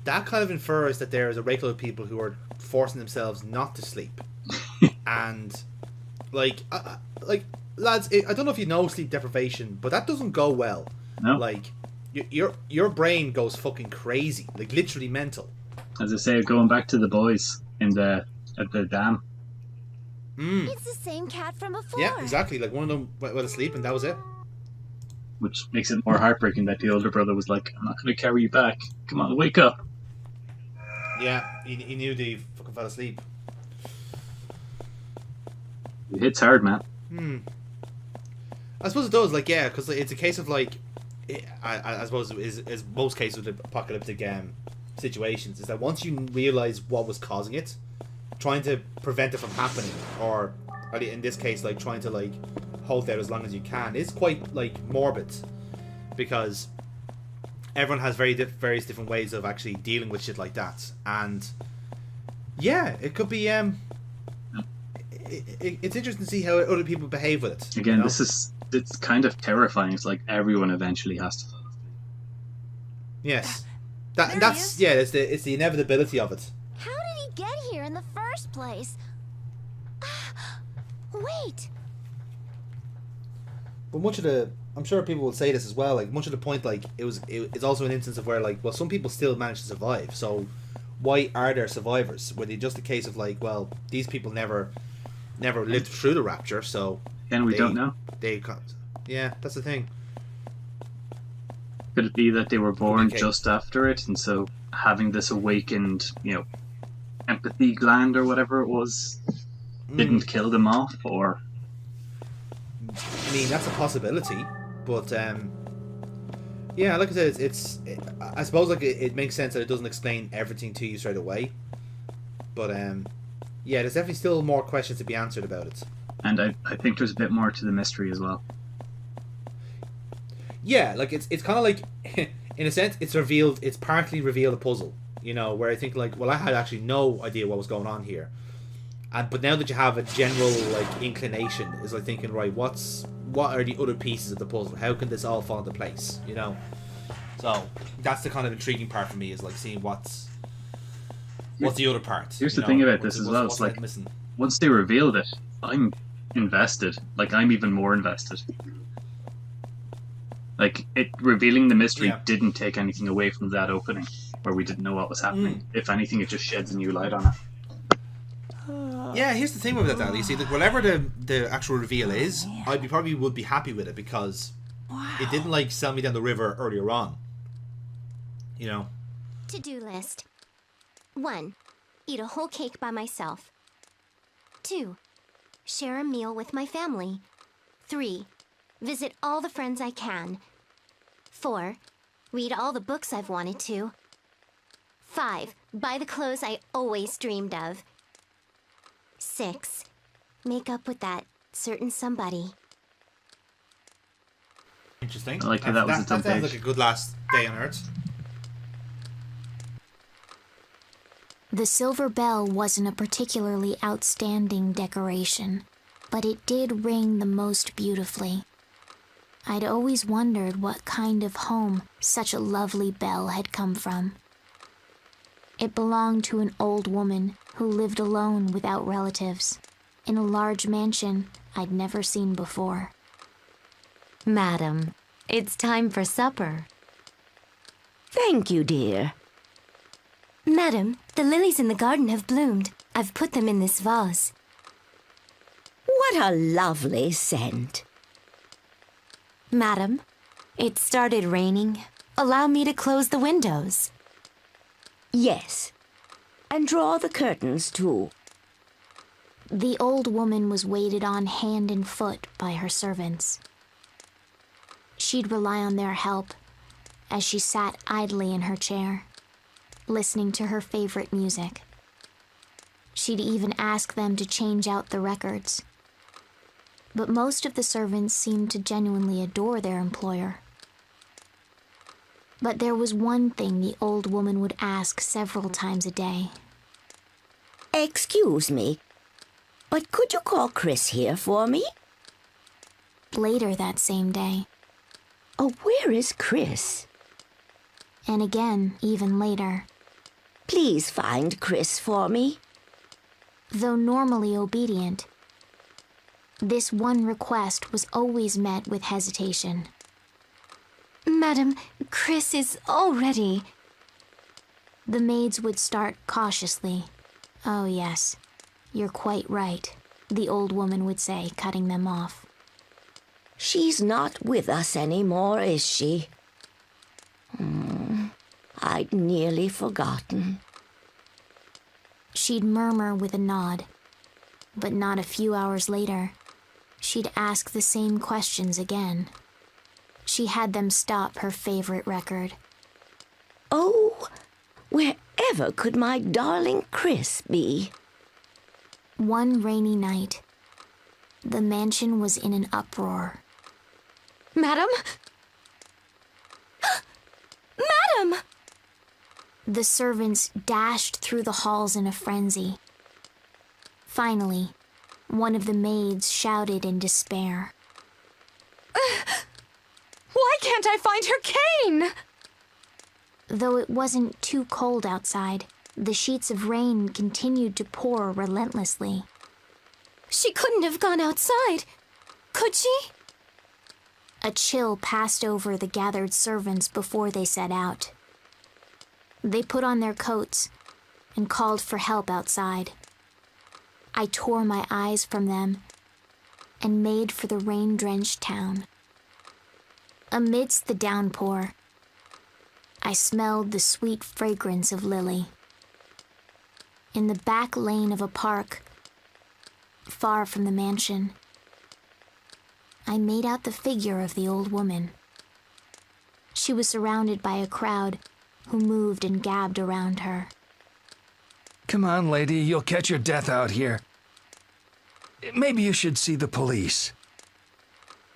that kind of infers that there is a regular people who are forcing themselves not to sleep. And like lads, I don't know if you know sleep deprivation, but that doesn't go well. No. Like, your brain goes fucking crazy, like literally mental. As I say, going back to the boys at the dam. It's the same cat from before. Yeah, exactly. Like, one of them went asleep and that was it. Which makes it more heartbreaking that the older brother was like, I'm not going to carry you back. Come on, wake up. Yeah, he knew they fucking fell asleep. It hits hard, man. I suppose it does, like, yeah, because it's a case of, like, I suppose is most cases with apocalyptic situations, is that once you realise what was causing it, trying to prevent it from happening, or in this case, like trying to like hold out as long as you can, is quite like morbid, because everyone has various different ways of actually dealing with shit like that, and yeah, it could be it's interesting to see how other people behave with it. Again, you know? it's kind of terrifying. It's like everyone eventually has to. Yes, it's the inevitability of it. How did he get here in the first place? Wait. But much of I'm sure people will say this as well. Like much of the point, like it's also an instance of where like, well, some people still manage to survive. So why are there survivors? Were they just a case of like, well, these people never lived through the rapture, so and we don't know. Yeah, that's the thing. Could it be that they were born just after it, and so having this awakened, empathy gland or whatever it was, didn't kill them off? Or I mean, that's a possibility, but yeah, like I said, I suppose like it makes sense that it doesn't explain everything to you straight away, but yeah, there's definitely still more questions to be answered about it. And I think there's a bit more to the mystery as well. Yeah, like it's kind of like, in a sense, it's partly revealed a puzzle, where I think like, well, I had actually no idea what was going on here, but now that you have a general like inclination, is like thinking, right, what are the other pieces of the puzzle? How can this all fall into place? So that's the kind of intriguing part for me, is like seeing what's the other part. Here's the thing about this as well. It's like once they revealed it, I'm invested. Like I'm even more invested. Like revealing the mystery didn't take anything away from that opening where we didn't know what was happening. If anything, it just sheds a new light on it. Yeah, here's the thing with that. You see, like whatever the actual reveal is, I probably would be happy with it, because it didn't like sell me down the river earlier on. To-do list. 1. Eat a whole cake by myself. 2. Share a meal with my family. 3. Visit all the friends I can. 4. Read all the books I've wanted to. 5. Buy the clothes I always dreamed of. 6. Make up with that certain somebody. Interesting. I like how that was that sounds like a good last day on Earth. The silver bell wasn't a particularly outstanding decoration, but it did ring the most beautifully. I'd always wondered what kind of home such a lovely bell had come from. It belonged to an old woman who lived alone without relatives, in a large mansion I'd never seen before. Madam, it's time for supper. Thank you, dear. Madam, the lilies in the garden have bloomed. I've put them in this vase. What a lovely scent. Madam, it started raining. Allow me to close the windows. Yes, and draw the curtains too. The old woman was waited on hand and foot by her servants. She'd rely on their help as she sat idly in her chair, listening to her favorite music. She'd even ask them to change out the records. But most of the servants seemed to genuinely adore their employer. But there was one thing the old woman would ask several times a day. Excuse me, but could you call Chris here for me? Later that same day. Oh, where is Chris? And again, even later. Please find Chris for me. Though normally obedient, this one request was always met with hesitation. Madam, Chris is all ready. The maids would start cautiously. Oh yes, you're quite right, the old woman would say, cutting them off. She's not with us anymore, is she? I'd nearly forgotten. She'd murmur with a nod, but not a few hours later, she'd ask the same questions again. She had them stop her favorite record. Oh, wherever could my darling Chris be? One rainy night, the mansion was in an uproar. Madam? Madam! The servants dashed through the halls in a frenzy. Finally, one of the maids shouted in despair. Why can't I find her cane? Though it wasn't too cold outside, the sheets of rain continued to pour relentlessly. She couldn't have gone outside, could she? A chill passed over the gathered servants before they set out. They put on their coats and called for help outside. I tore my eyes from them and made for the rain-drenched town. Amidst the downpour, I smelled the sweet fragrance of lily. In the back lane of a park, far from the mansion, I made out the figure of the old woman. She was surrounded by a crowd who moved and gabbed around her. Come on, lady, you'll catch your death out here. Maybe you should see the police.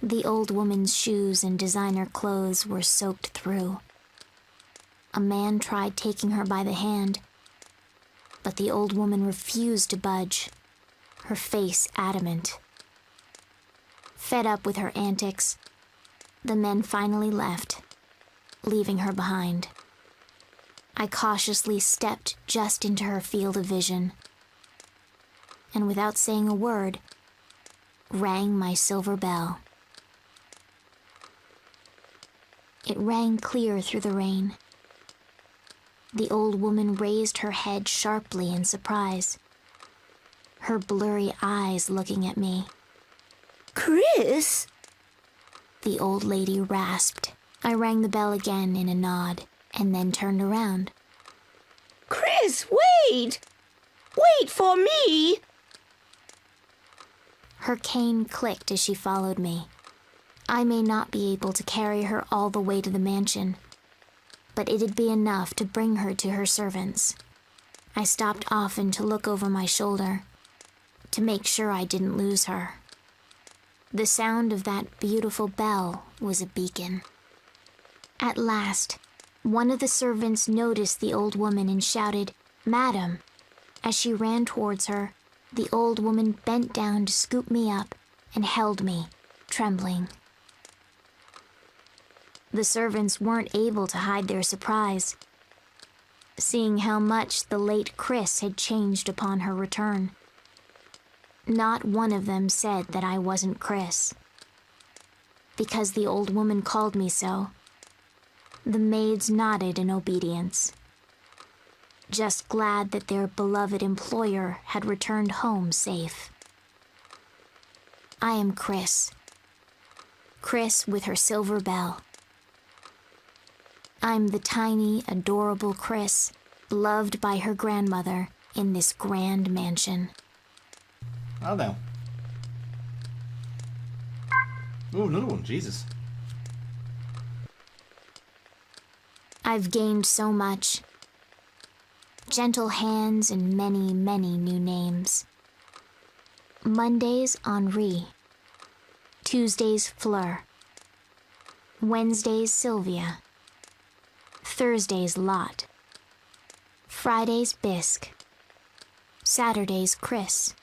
The old woman's shoes and designer clothes were soaked through. A man tried taking her by the hand, but the old woman refused to budge, her face adamant. Fed up with her antics, the men finally left, leaving her behind. I cautiously stepped just into her field of vision, and without saying a word, rang my silver bell. It rang clear through the rain. The old woman raised her head sharply in surprise, her blurry eyes looking at me. Chris? The old lady rasped. I rang the bell again in a nod, and then turned around. Chris, wait! Wait for me! Her cane clicked as she followed me. I may not be able to carry her all the way to the mansion, but it'd be enough to bring her to her servants. I stopped often to look over my shoulder, to make sure I didn't lose her. The sound of that beautiful bell was a beacon. At last, one of the servants noticed the old woman and shouted, "Madam." As she ran towards her, the old woman bent down to scoop me up and held me, trembling. The servants weren't able to hide their surprise, seeing how much the late Chris had changed upon her return. Not one of them said that I wasn't Chris. Because the old woman called me so, the maids nodded in obedience, just glad that their beloved employer had returned home safe. I am Chris. Chris with her silver bell. I'm the tiny, adorable Chris, loved by her grandmother in this grand mansion. Oh no. Oh, another one, Jesus. I've gained so much. Gentle hands and many, many new names. Mondays, Henri. Tuesdays, Fleur. Wednesdays, Sylvia. Thursdays, Lot. Fridays, Bisque. Saturdays, Chris.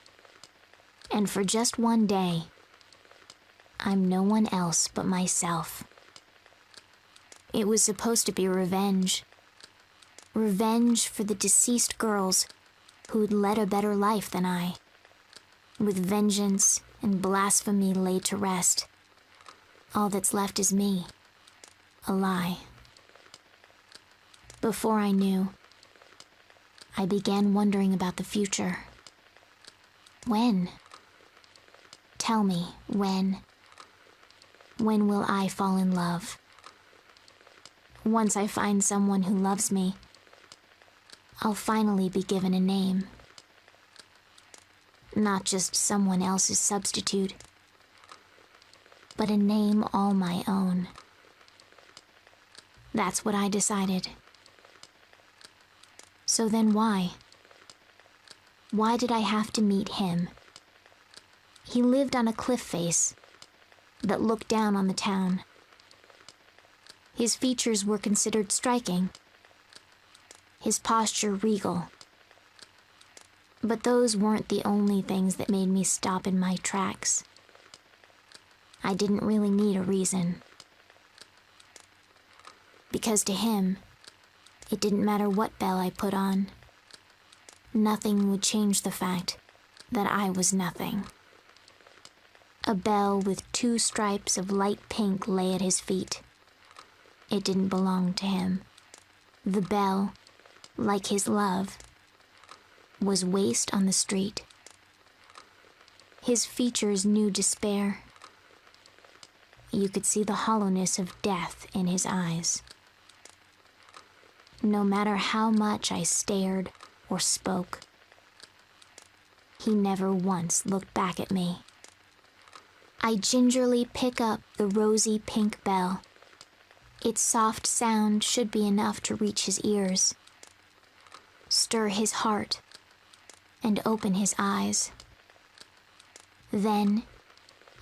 And for just one day, I'm no one else but myself. It was supposed to be revenge. Revenge for the deceased girls who'd led a better life than I. With vengeance and blasphemy laid to rest, all that's left is me, a lie. Before I knew, I began wondering about the future. When? Tell me, when? When will I fall in love? Once I find someone who loves me, I'll finally be given a name. Not just someone else's substitute, but a name all my own. That's what I decided. So then why? Why did I have to meet him? He lived on a cliff face that looked down on the town. His features were considered striking, his posture regal. But those weren't the only things that made me stop in my tracks. I didn't really need a reason. Because to him, it didn't matter what bell I put on. Nothing would change the fact that I was nothing. A bell with 2 stripes of light pink lay at his feet. It didn't belong to him. The bell, like his love, was waste on the street. His features knew despair. You could see the hollowness of death in his eyes. No matter how much I stared or spoke, he never once looked back at me. I gingerly pick up the rosy pink bell. Its soft sound should be enough to reach his ears, stir his heart, and open his eyes. Then,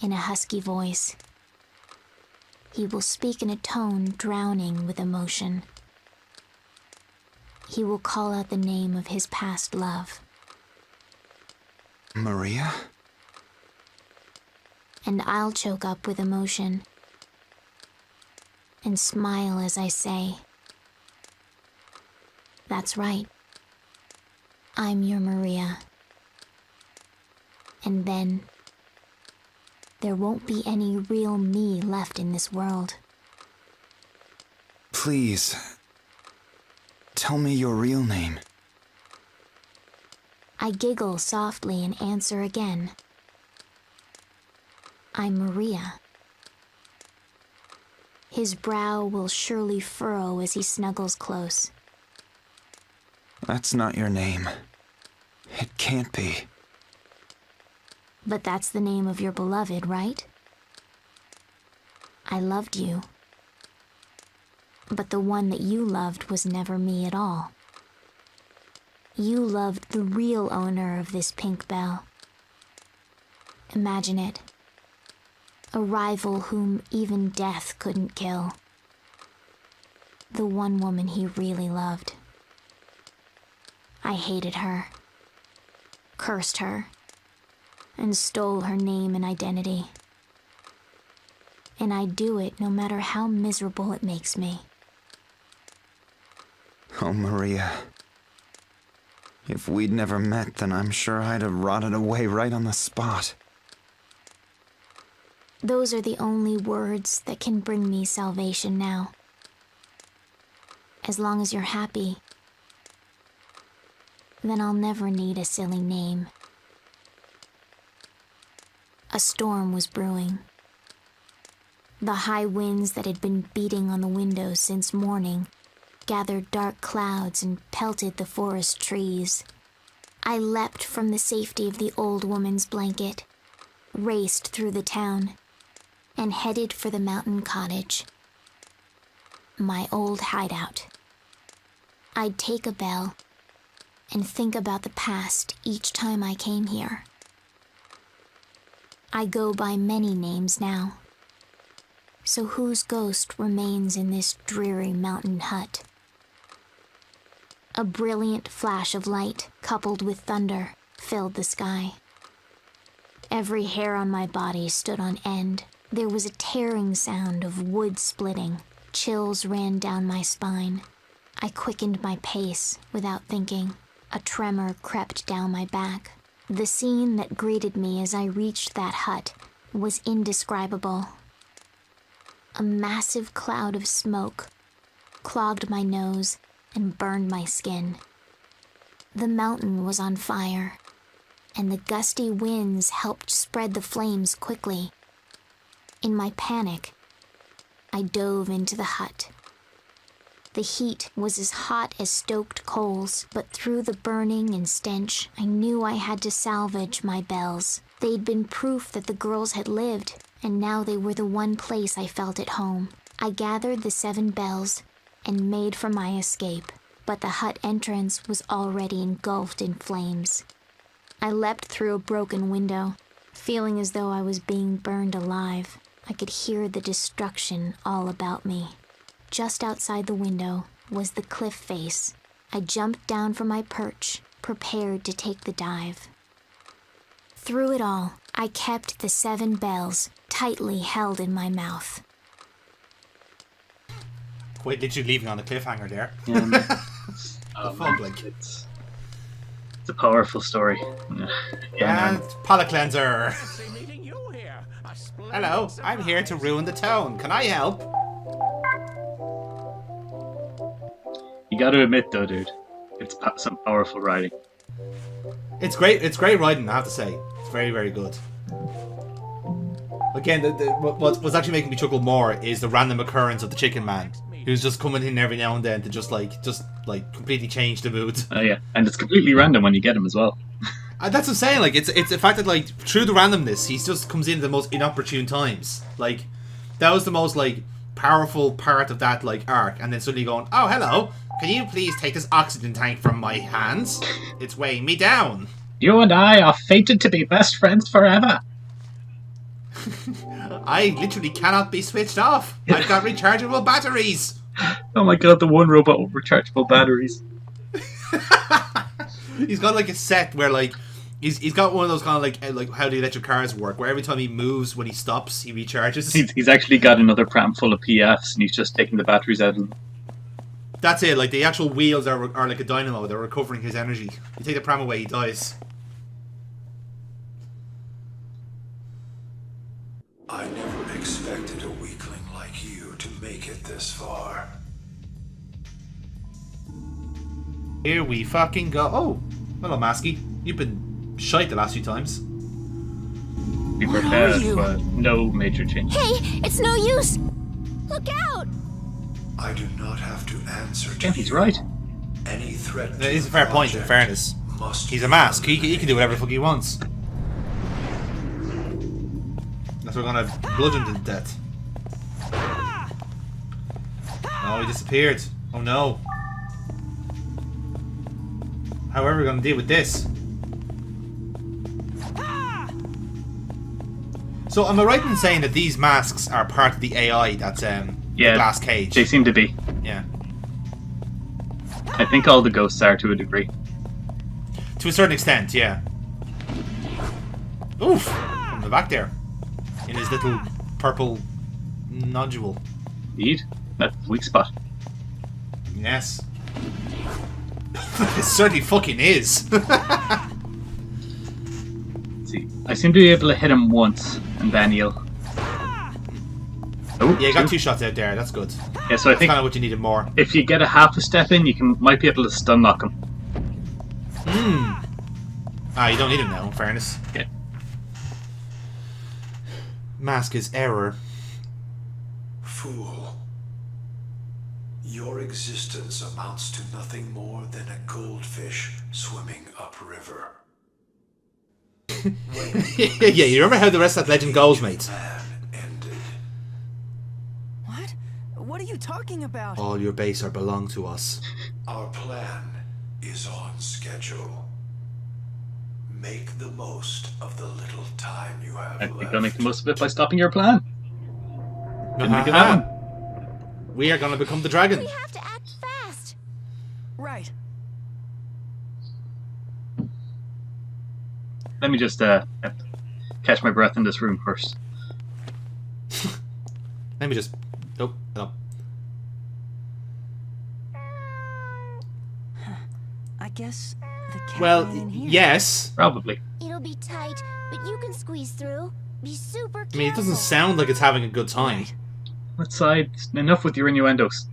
in a husky voice, he will speak in a tone drowning with emotion. He will call out the name of his past love. Maria? And I'll choke up with emotion and smile as I say, "That's right. I'm your Maria." And then there won't be any real me left in this world. Please, tell me your real name. I giggle softly and answer again. I'm Maria. His brow will surely furrow as he snuggles close. That's not your name. It can't be. But that's the name of your beloved, right? I loved you. But the one that you loved was never me at all. You loved the real owner of this pink bell. Imagine it. A rival whom even death couldn't kill. The one woman he really loved. I hated her, cursed her, and stole her name and identity. And I do it no matter how miserable it makes me. Oh, Maria. If we'd never met, then I'm sure I'd have rotted away right on the spot. Those are the only words that can bring me salvation now. As long as you're happy, then I'll never need a silly name. A storm was brewing. The high winds that had been beating on the windows since morning gathered dark clouds and pelted the forest trees. I leapt from the safety of the old woman's blanket, raced through the town, and headed for the mountain cottage. My old hideout. I'd take a bell and think about the past each time I came here. I go by many names now. So whose ghost remains in this dreary mountain hut? A brilliant flash of light, coupled with thunder, filled the sky. Every hair on my body stood on end. There was a tearing sound of wood splitting. Chills ran down my spine. I quickened my pace without thinking. A tremor crept down my back. The scene that greeted me as I reached that hut was indescribable. A massive cloud of smoke clogged my nose and burned my skin. The mountain was on fire, and the gusty winds helped spread the flames quickly. In my panic, I dove into the hut. The heat was as hot as stoked coals, but through the burning and stench, I knew I had to salvage my bells. They'd been proof that the girls had lived, and now they were the one place I felt at home. I gathered the 7 bells and made for my escape, but the hut entrance was already engulfed in flames. I leapt through a broken window, feeling as though I was being burned alive. I could hear the destruction all about me. Just outside the window was the cliff face. I jumped down from my perch, prepared to take the dive. Through it all, I kept the 7 bells tightly held in my mouth. Quite literally leaving on a cliffhanger there. It's a powerful story. And palate cleanser. Hello, I'm here to ruin the tone. Can I help? You got to admit, though, dude, it's some powerful writing. It's great. It's great writing, I have to say. It's very, very good. Again, what's actually making me chuckle more is the random occurrence of the Chicken Man, who's just coming in every now and then to just completely change the mood. Oh yeah, and it's completely random when you get him as well. That's what I'm saying. Like, it's the fact that, like, through the randomness, he just comes in at the most inopportune times. Like, that was the most, like, powerful part of that, like, arc. And then suddenly going, oh, hello, can you please take this oxygen tank from my hands? It's weighing me down. You and I are fated to be best friends forever. I literally cannot be switched off. I've got rechargeable batteries. Oh my god, the one robot with rechargeable batteries. He's got, like, a set where, like, he's got one of those kind of like how the electric cars work, where every time he moves, when he stops, he recharges. He's actually got another pram full of PFs, and he's just taking the batteries out of them. That's it. Like, the actual wheels are like a dynamo. They're recovering his energy. You take the pram away, he dies. I never expected a weakling like you to make it this far. Here we fucking go. Oh, hello, Masky. You've been shite the last few times. Be prepared for no major change. Hey, it's no use! Look out! I do not have to answer to yeah, he's right. Any threat. It is a fair point, in fairness. He's a mask. He can do whatever the fuck he wants. That's why we're gonna bludgeon him to death. Oh, he disappeared. Oh no. How are we gonna deal with this? So am I right in saying that these masks are part of the AI that's the glass cage? They seem to be. Yeah. I think all the ghosts are to a degree. To a certain extent, yeah. Oof! From the back there. In his little purple nodule. Indeed. That's the weak spot. Yes. It certainly fucking is. See, I seem to be able to hit him once, and then he'll... Oh, yeah, you got 2 shots out there, that's good. Yeah, so I think kind of what you needed more. If you get a half a step in, you might be able to stun lock him. You don't need him now, in fairness. Yeah. Mask is error. Fool. Your existence amounts to nothing more than a goldfish swimming upriver. Yeah, you remember how the rest of that legend goes, mate? What? What are you talking about? All your base are belong to us. Our plan is on schedule. Make the most of the little time you have left. I think I'll make the most of it by stopping your plan. Didn't think of that one. We are going to become the dragon. We have to act fast. Right. Let me just catch my breath in this room first. Let me just... Oh, no. I guess the cat well, in here. Yes. Probably. It'll be tight, but you can squeeze through. Be super careful. I mean, it doesn't sound like it's having a good time. Outside, enough with your innuendos.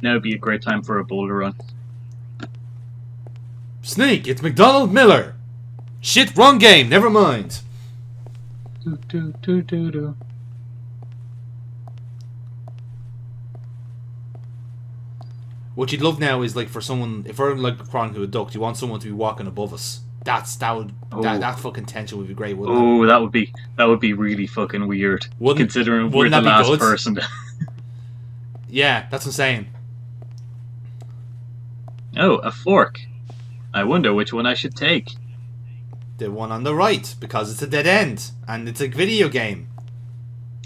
Now would be a great time for a boulder run. Snake, it's McDonald Miller. Shit, wrong game. Never mind. What you'd love now is like for someone, if we're like crawling to a duct, you want someone to be walking above us. That fucking tension would be great, wouldn't it? Oh, that would be really fucking weird. Considering we're the last person. Yeah, that's what I'm saying. Oh, a fork. I wonder which one I should take. The one on the right, because it's a dead end, and it's a video game.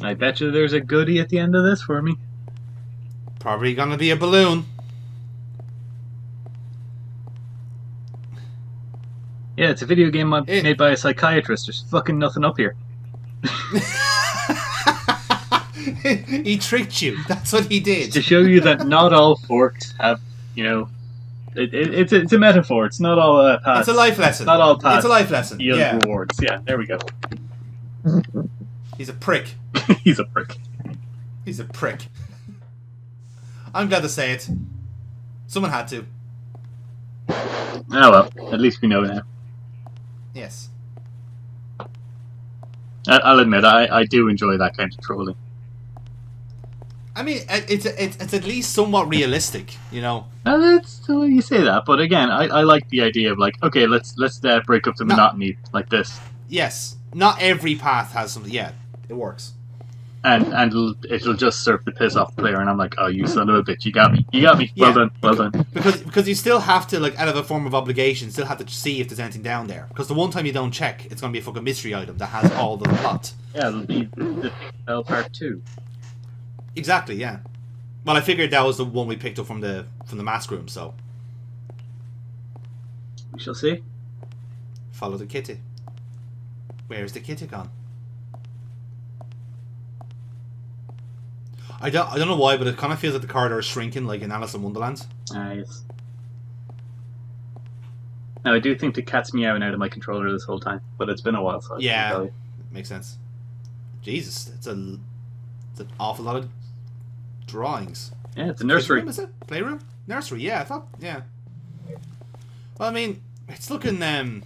I bet you there's a goodie at the end of this for me. Probably gonna be a balloon. Yeah, it's a video game made by a psychiatrist. There's fucking nothing up here. He tricked you. That's what he did. To show you that not all forks have, it's a metaphor. It's not all paths. It's a life lesson. Not all paths. It's a life lesson. Yield Yeah. rewards. Yeah, there we go. He's a prick. He's a prick. He's a prick. I'm glad to say it. Someone had to. Oh well, at least we know now. Yes. I'll admit, I do enjoy that kind of trolling. I mean, it's at least somewhat realistic, you know. You say that, but again, I like the idea of like, okay, let's break up the monotony like this. Yes, not every path has something. Yeah, it works. And it'll just serve the piss off the player, and I'm like, oh, you son of a bitch, you got me. Well done, well done. Because you still have to, like, out of a form of obligation, still have to see if there's anything down there. Because the one time you don't check, it's going to be a fucking mystery item that has all the plot. Yeah, it'll be the Bell Part 2. Exactly, yeah. Well, I figured that was the one we picked up from the mask room, so. We shall see. Follow the kitty. Where's the kitty gone? I don't know why, but it kind of feels like the corridor is shrinking, like in Alice in Wonderland. Yes. Now, I do think the cat's meowing out of my controller this whole time, but it's been a while, so I can't tell you. Makes sense. Jesus, it's an awful lot of drawings. Yeah, it's a nursery. Playroom, is it? Playroom? Nursery, yeah, I thought, yeah. Well, I mean, it's looking, it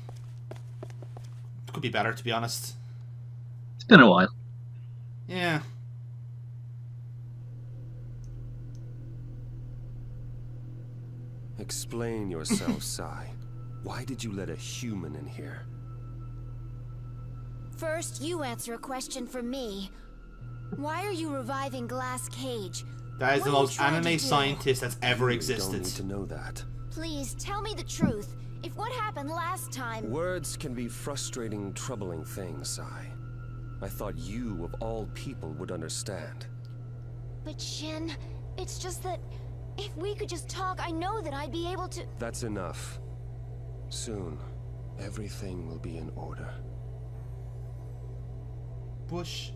could be better, to be honest. It's been a while. Yeah. Explain yourself, Sai. Why did you let a human in here? First, you answer a question for me. Why are you reviving Glass Cage? That is the most anime do? scientist that's ever existed. Don't need to know that. Please, tell me the truth. If what happened last time... Words can be frustrating, troubling things, Sai. I thought you, of all people, would understand. But Shin, it's just that... If we could just talk, I know that I'd be able to... That's enough. Soon, everything will be in order. Bush.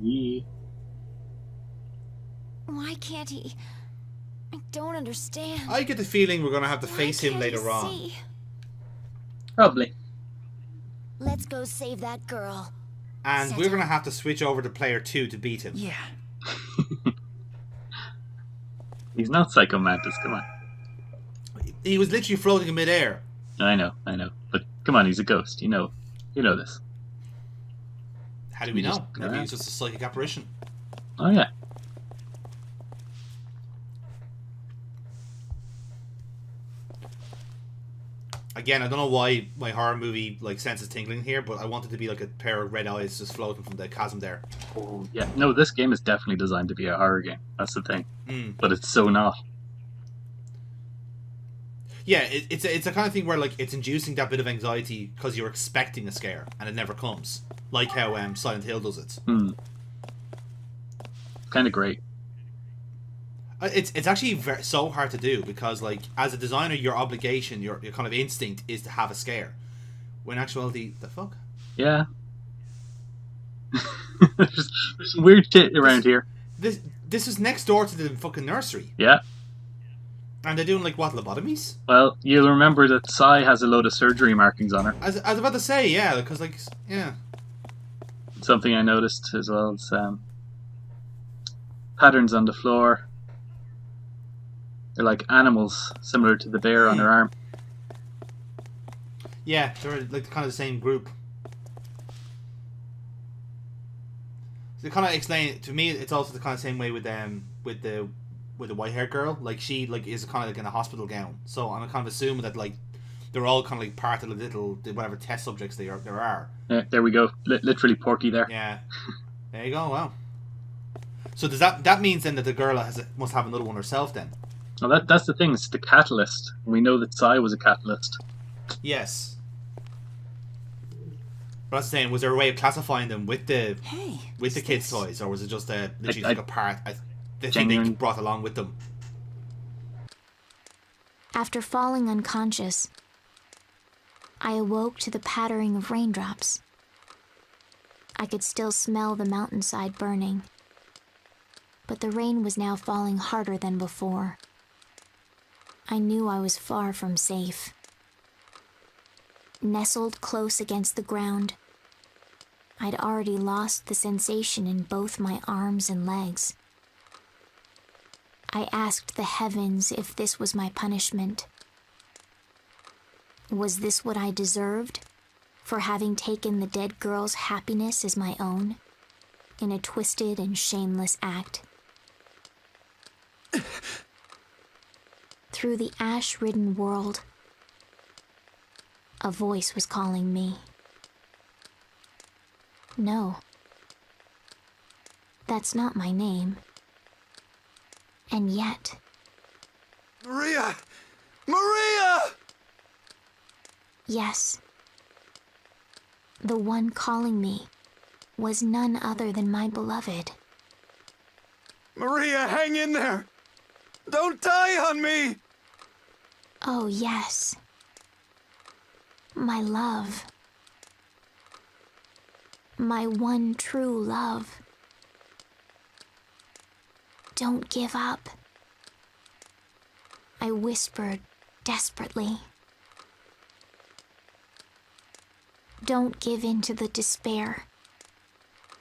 Yeah. Why can't he... I don't understand. I get the feeling we're going to have to face him later on. Probably. Let's go save that girl. And we're going to have to switch over to player 2 to beat him. Yeah. He's not Psycho Mantis, come on. He was literally floating in midair. I know. But come on, he's a ghost. You know this. How do we know? Maybe he's just a psychic apparition. Oh, yeah. Again, I don't know why my horror movie sense is tingling here, but I want it to be like a pair of red eyes just floating from the chasm there. Oh, yeah. No, this game is definitely designed to be a horror game. That's the thing. But it's so not. Yeah, it's a kind of thing where it's inducing that bit of anxiety because you're expecting a scare and it never comes, like how Silent Hill does it. Kind of great. It's actually so hard to do because as a designer, your obligation, your kind of instinct is to have a scare. When in actuality, the fuck? Yeah. There's some weird shit around here. This is next door to the fucking nursery. Yeah. And they're doing what, lobotomies? Well, you'll remember that Sai has a load of surgery markings on her. I was about to say, yeah, because yeah. Something I noticed as well is patterns on the floor. They're like animals, similar to the bear on her arm. Yeah, they're kind of the same group. So kind of explain to me. It's also the kind of same way with the white haired girl. She is kind of in a hospital gown. So I'm kind of assuming that they're all kind of part of the little whatever test subjects there are. Yeah, there we go. Literally Porky there. Yeah. There you go. Wow. So does that means then that the girl must have another one herself then? Well, that's the thing. It's the catalyst. We know that Sai was a catalyst. Yes. But I was saying, was there a way of classifying them with the kids' toys, or was it just literally like a part? The thing they brought along with them. After falling unconscious, I awoke to the pattering of raindrops. I could still smell the mountainside burning, but the rain was now falling harder than before. I knew I was far from safe. Nestled close against the ground, I'd already lost the sensation in both my arms and legs. I asked the heavens if this was my punishment. Was this what I deserved for having taken the dead girl's happiness as my own in a twisted and shameless act? Through the ash-ridden world, a voice was calling me. No, that's not my name. And yet... Maria! Maria! Yes. The one calling me was none other than my beloved. Maria, hang in there! Don't die on me! Oh, yes. My love. My one true love. Don't give up. I whispered desperately. Don't give in to the despair.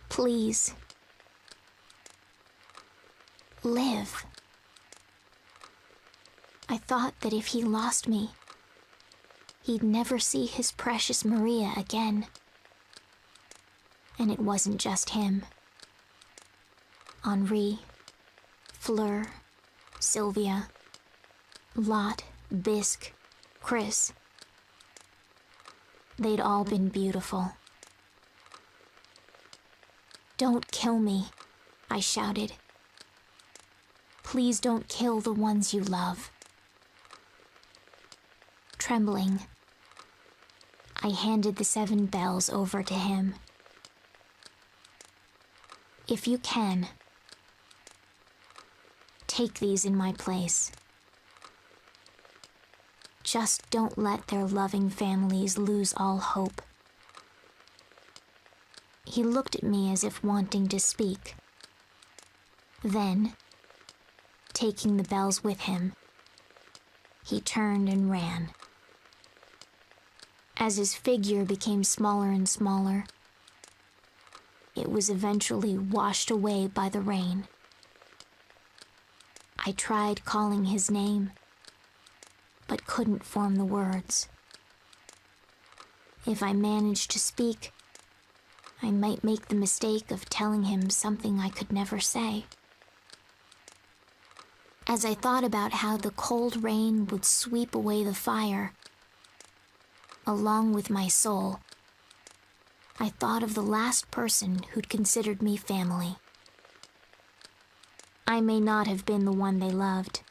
Please. Live. I thought that if he lost me, he'd never see his precious Maria again. And it wasn't just him. Henri, Fleur, Sylvia, Lot, Bisque, Chris. They'd all been beautiful. Don't kill me, I shouted. Please don't kill the ones you love. Trembling, I handed the 7 bells over to him. If you can, take these in my place. Just don't let their loving families lose all hope. He looked at me as if wanting to speak. Then, taking the bells with him, he turned and ran. As his figure became smaller and smaller, it was eventually washed away by the rain. I tried calling his name, but couldn't form the words. If I managed to speak, I might make the mistake of telling him something I could never say. As I thought about how the cold rain would sweep away the fire, along with my soul, I thought of the last person who'd considered me family. I may not have been the one they loved,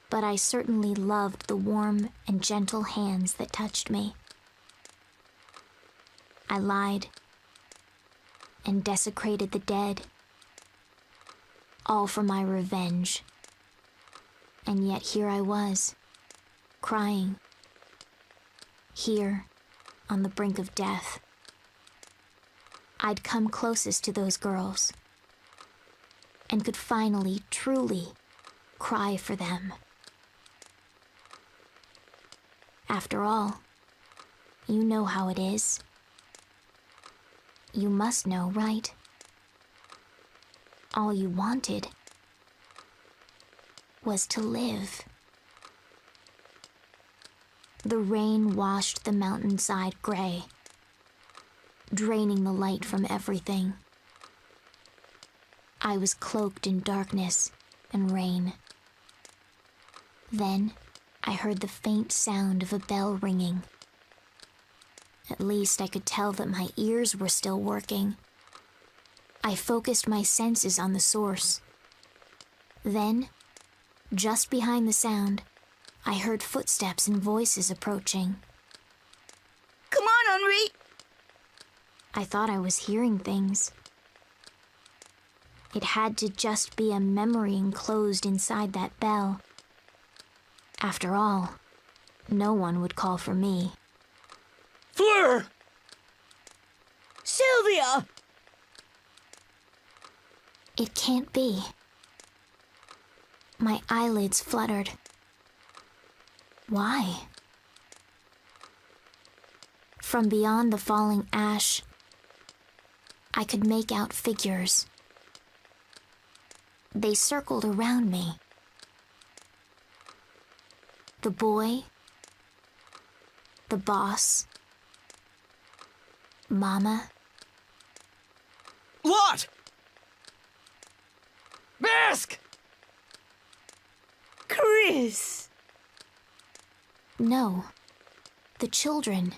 but I certainly loved the warm and gentle hands that touched me. I lied and desecrated the dead, all for my revenge. And yet here I was, crying, here on the brink of death. I'd come closest to those girls and could finally, truly cry for them. After all, you know how it is. You must know, right? All you wanted was to live. The rain washed the mountainside gray, draining the light from everything. I was cloaked in darkness and rain. Then I heard the faint sound of a bell ringing. At least I could tell that my ears were still working. I focused my senses on the source. Then, just behind the sound, I heard footsteps and voices approaching. Come on, Henri! I thought I was hearing things. It had to just be a memory enclosed inside that bell. After all, no one would call for me. Fleur! Sylvia! It can't be. My eyelids fluttered. Why? From beyond the falling ash, I could make out figures. They circled around me. The boy, the boss, Mama. What? Mask! Chris! No, the children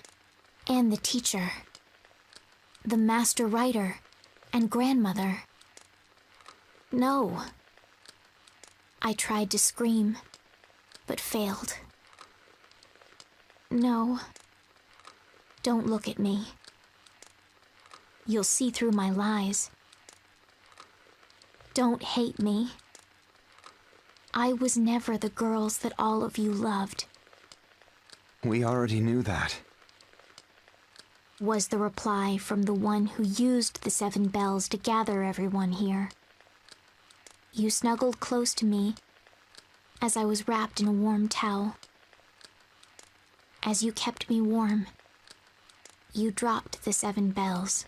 and the teacher, the master writer and grandmother. No. I tried to scream, but failed. No. Don't look at me. You'll see through my lies. Don't hate me. I was never the girls that all of you loved. We already knew that. Was the reply from the one who used the 7 bells to gather everyone here. You snuggled close to me as I was wrapped in a warm towel. As you kept me warm, you dropped the 7 bells.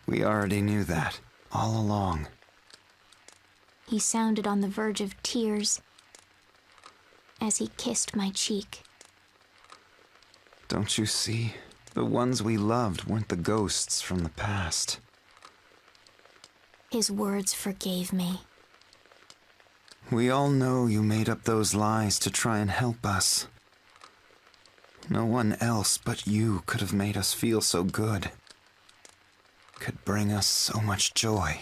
We already knew that, all along. He sounded on the verge of tears as he kissed my cheek. Don't you see? The ones we loved weren't the ghosts from the past. His words forgave me. We all know you made up those lies to try and help us. No one else but you could have made us feel so good. Could bring us so much joy.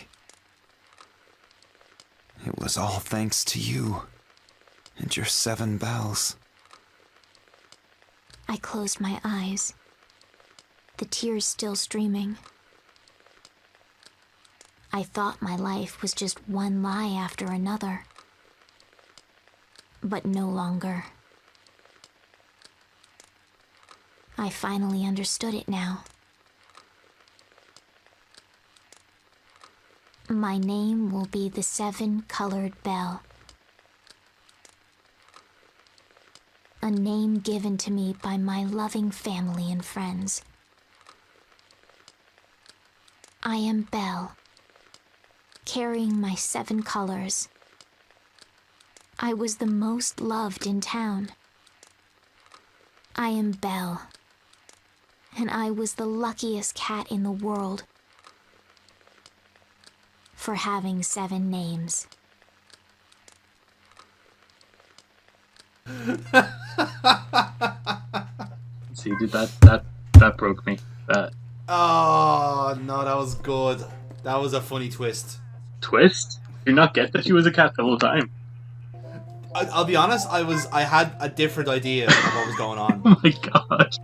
It was all thanks to you and your 7 bells. I closed my eyes, the tears still streaming. I thought my life was just one lie after another. But no longer. I finally understood it now. My name will be the 7-colored bell. A name given to me by my loving family and friends. I am Belle, carrying my 7 colors. I was the most loved in town. I am Belle, and I was the luckiest cat in the world for having 7 names. See, dude, that broke me. Oh no, that was good. That was a funny twist. Twist? You're not getting that she was a cat the whole time. I'll be honest. I had a different idea of what was going on. Oh my god.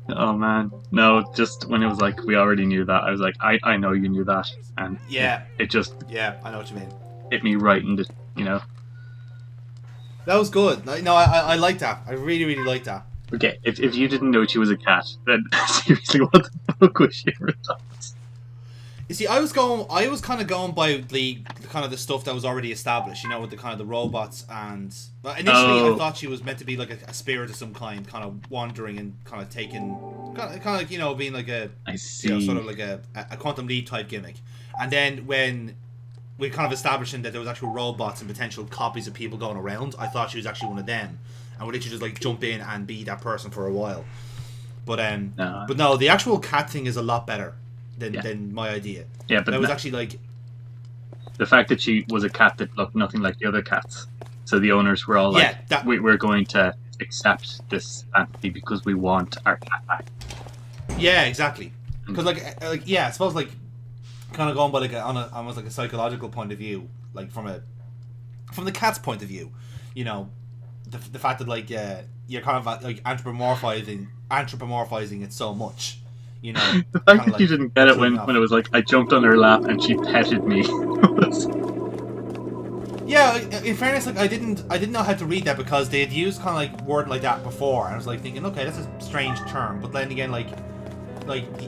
Oh man, no. Just when it was like we already knew that, I was like, I know you knew that, and yeah, it just I know what you mean. Hit me right in the, you know. That was good. No, I like that. I really, really like that. Okay, if you didn't know she was a cat, then seriously, what the fuck was she ever thought? You see, I was kind of going by the kind of the stuff that was already established, you know, with the kind of the robots and. But initially, I thought she was meant to be like a spirit of some kind, kind of wandering and kind of taking, kind of like, you know, being like a, you know, sort of like a Quantum Leap type gimmick. And then when we kind of establishing that there was actual robots and potential copies of people going around, I thought she was actually one of them, and would literally just like jump in and be that person for a while. But no, the actual cat thing is a lot better than my idea. Yeah, but that was actually like the fact that she was a cat that looked nothing like the other cats. So the owners were all like, we're going to accept this fantasy because we want our cat back. Yeah, exactly. Because like yeah, I suppose like kind of going by like on a almost like a psychological point of view, like from the cat's point of view, you know, the fact that like you're kind of like anthropomorphizing it so much, you know. The fact that like, you didn't get it when it was like I jumped on her lap and she petted me. Yeah, in fairness, like I didn't know how to read that because they had used kind of like word like that before, and I was like thinking, okay, that's a strange term. But then again, like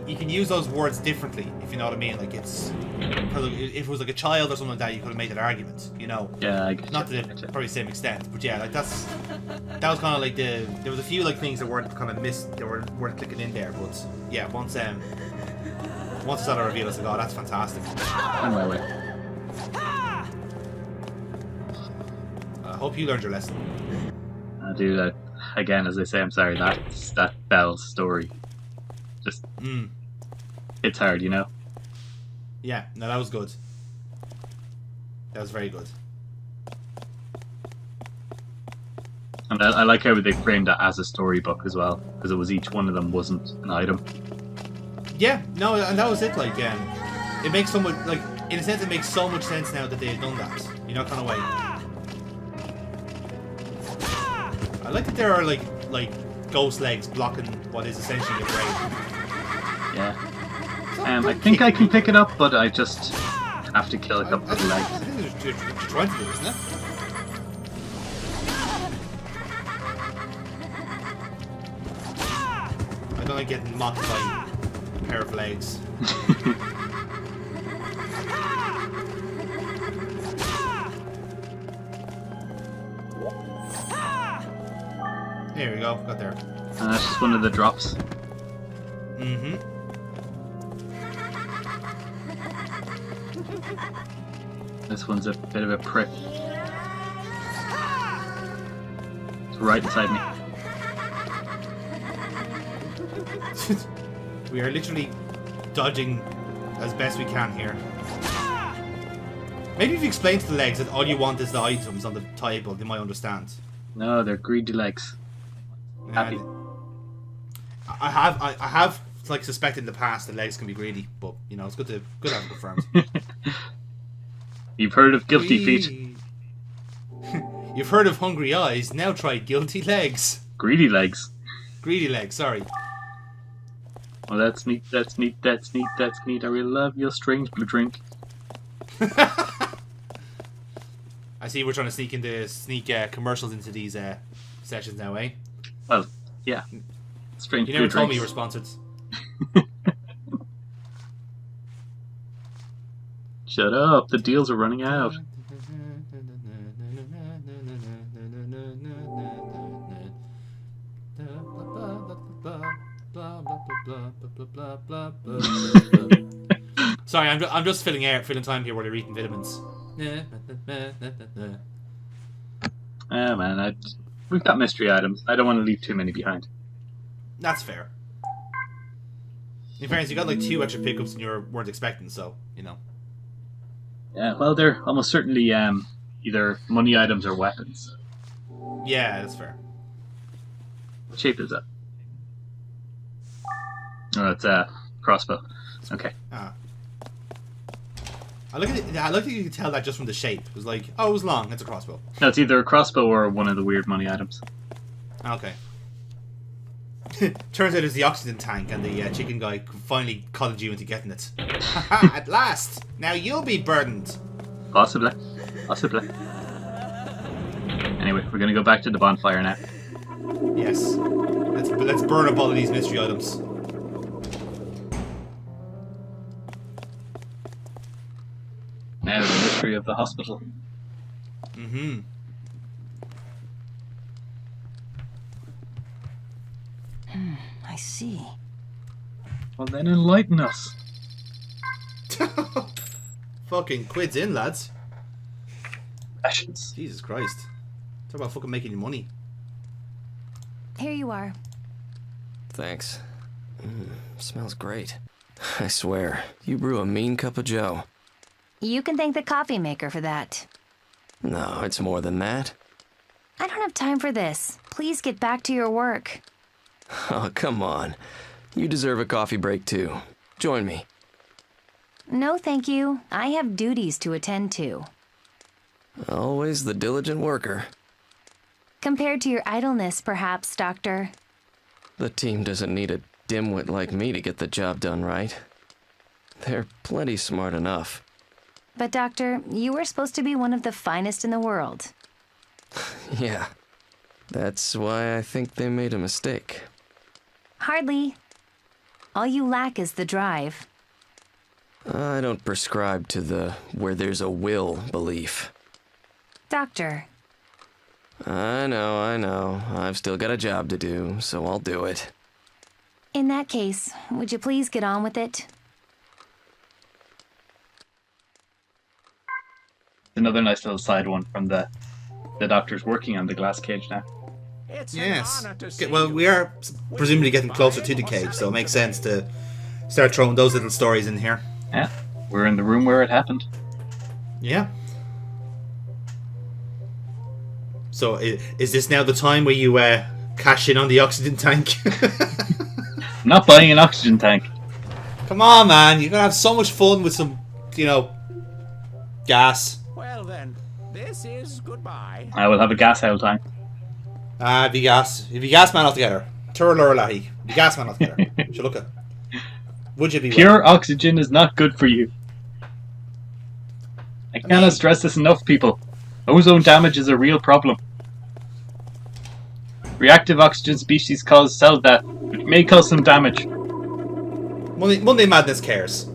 you can use those words differently, if you know what I mean. Like it's if it was like a child or something like that, you could have made that argument, you know. Yeah, I get not to probably the same extent, but yeah, like that was kind of like there was a few like things that weren't kind of they weren't clicking in there, but yeah, once I saw the reveal, I was like, oh, that's fantastic. On my way. I hope you learned your lesson. I do. Again, as I say, I'm sorry. That Belle's story. Just it's hard, you know. Yeah, no, that was good. That was very good. And I like how they framed that as a storybook as well, because it was each one of them wasn't an item. Yeah, no, and that was it. Like, it makes so much, like, in a sense, it makes so much sense now that they had done that. You know, kind of way. I like that there are like ghost legs blocking what is essentially your brain. Yeah. I think I can pick it up, but I just have to kill a couple of legs. I think you're trying to do, isn't it? I don't like getting mocked by a pair of legs. Here we go, got there. That's just one of the drops. Mm-hmm. This one's a bit of a prick. It's right inside me. We are literally dodging as best we can here. Maybe if you explain to the legs that all you want is the items on the table, they might understand. No, they're greedy legs. Happy. I have like suspected in the past that legs can be greedy, but you know it's good to have it confirmed. You've heard of guilty feet. You've heard of hungry eyes. Now try guilty legs. Greedy legs. Greedy legs. Sorry. Well, that's neat. That's neat. That's neat. That's neat. I really love your strange blue drink. I see we're trying to sneak commercials into these sessions now, eh? Well, yeah. Strange. You never told me you were sponsored. Shut up! The deals are running out. Sorry, I'm just filling time here while you're eating vitamins. Oh man, we've got mystery items. I don't want to leave too many behind. That's fair. In fairness, you got like 2 extra pickups and you weren't expecting, so you know. Yeah, well, they're almost certainly either money items or weapons. Yeah, that's fair. What shape is that? Oh, it's a crossbow. Okay. I like that you can tell that just from the shape. It was like, oh, it was long. It's a crossbow. No, it's either a crossbow or one of the weird money items. Okay. Turns out it's the oxygen tank, and the chicken guy finally coddled you into getting it. At last! Now you'll be burdened. Possibly. Possibly. Anyway, we're gonna go back to the bonfire now. Yes. Let's burn up all of these mystery items. Now the mystery of the hospital. Mm-hmm. I see. Well then enlighten us. Fucking quids in, lads. Passions. Jesus Christ. Talk about fucking making money. Here you are. Thanks. Smells great. I swear, you brew a mean cup of joe. You can thank the coffee maker for that. No, it's more than that. I don't have time for this. Please get back to your work. Oh, come on. You deserve a coffee break too. Join me. No, thank you. I have duties to attend to. Always the diligent worker. Compared to your idleness, perhaps, Doctor. The team doesn't need a dimwit like me to get the job done right. They're plenty smart enough. But, Doctor, you were supposed to be one of the finest in the world. Yeah. That's why I think they made a mistake. Hardly. All you lack is the drive. I don't prescribe to the where there's a will belief. Doctor. I know. I've still got a job to do, so I'll do it. In that case, would you please get on with it? Another nice little side one from the doctor's working on the glass cage now. Yes. Well, we are presumably getting closer to the cave, so it makes sense to start throwing those little stories in here. Yeah, we're in the room where it happened. Yeah. So, is this now the time where you cash in on the oxygen tank? I'm not buying an oxygen tank. Come on, man. You're going to have so much fun with some, gas. Well then, this is goodbye. I will have a gas hell time. Be gas. You'd be gas man altogether. Turlurlahi. Be gas man altogether. Should look at. Would you be Pure oxygen is not good for you. I cannot stress this enough, people. Ozone damage is a real problem. Reactive oxygen species cause cell death, which may cause some damage. Monday Madness cares.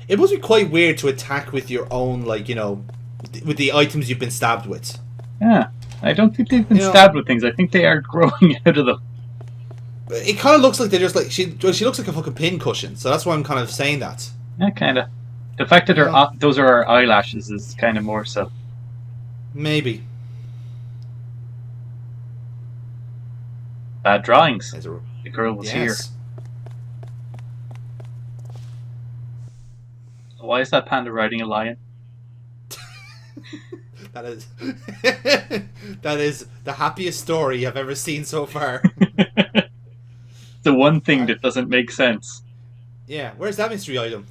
It must be quite weird to attack with your own, with the items you've been stabbed with. Yeah, I don't think they've been stabbed with things. I think they are growing out of them. It kind of looks like they're just like she looks like a fucking pin cushion, so that's why I'm kind of saying that. Yeah, kind of. The fact that those are our eyelashes is kind of more so. Maybe. Bad drawings. The girl was here. Why is that panda riding a lion? That is the happiest story I've ever seen so far. The one thing that doesn't make sense. Yeah, where's that mystery item?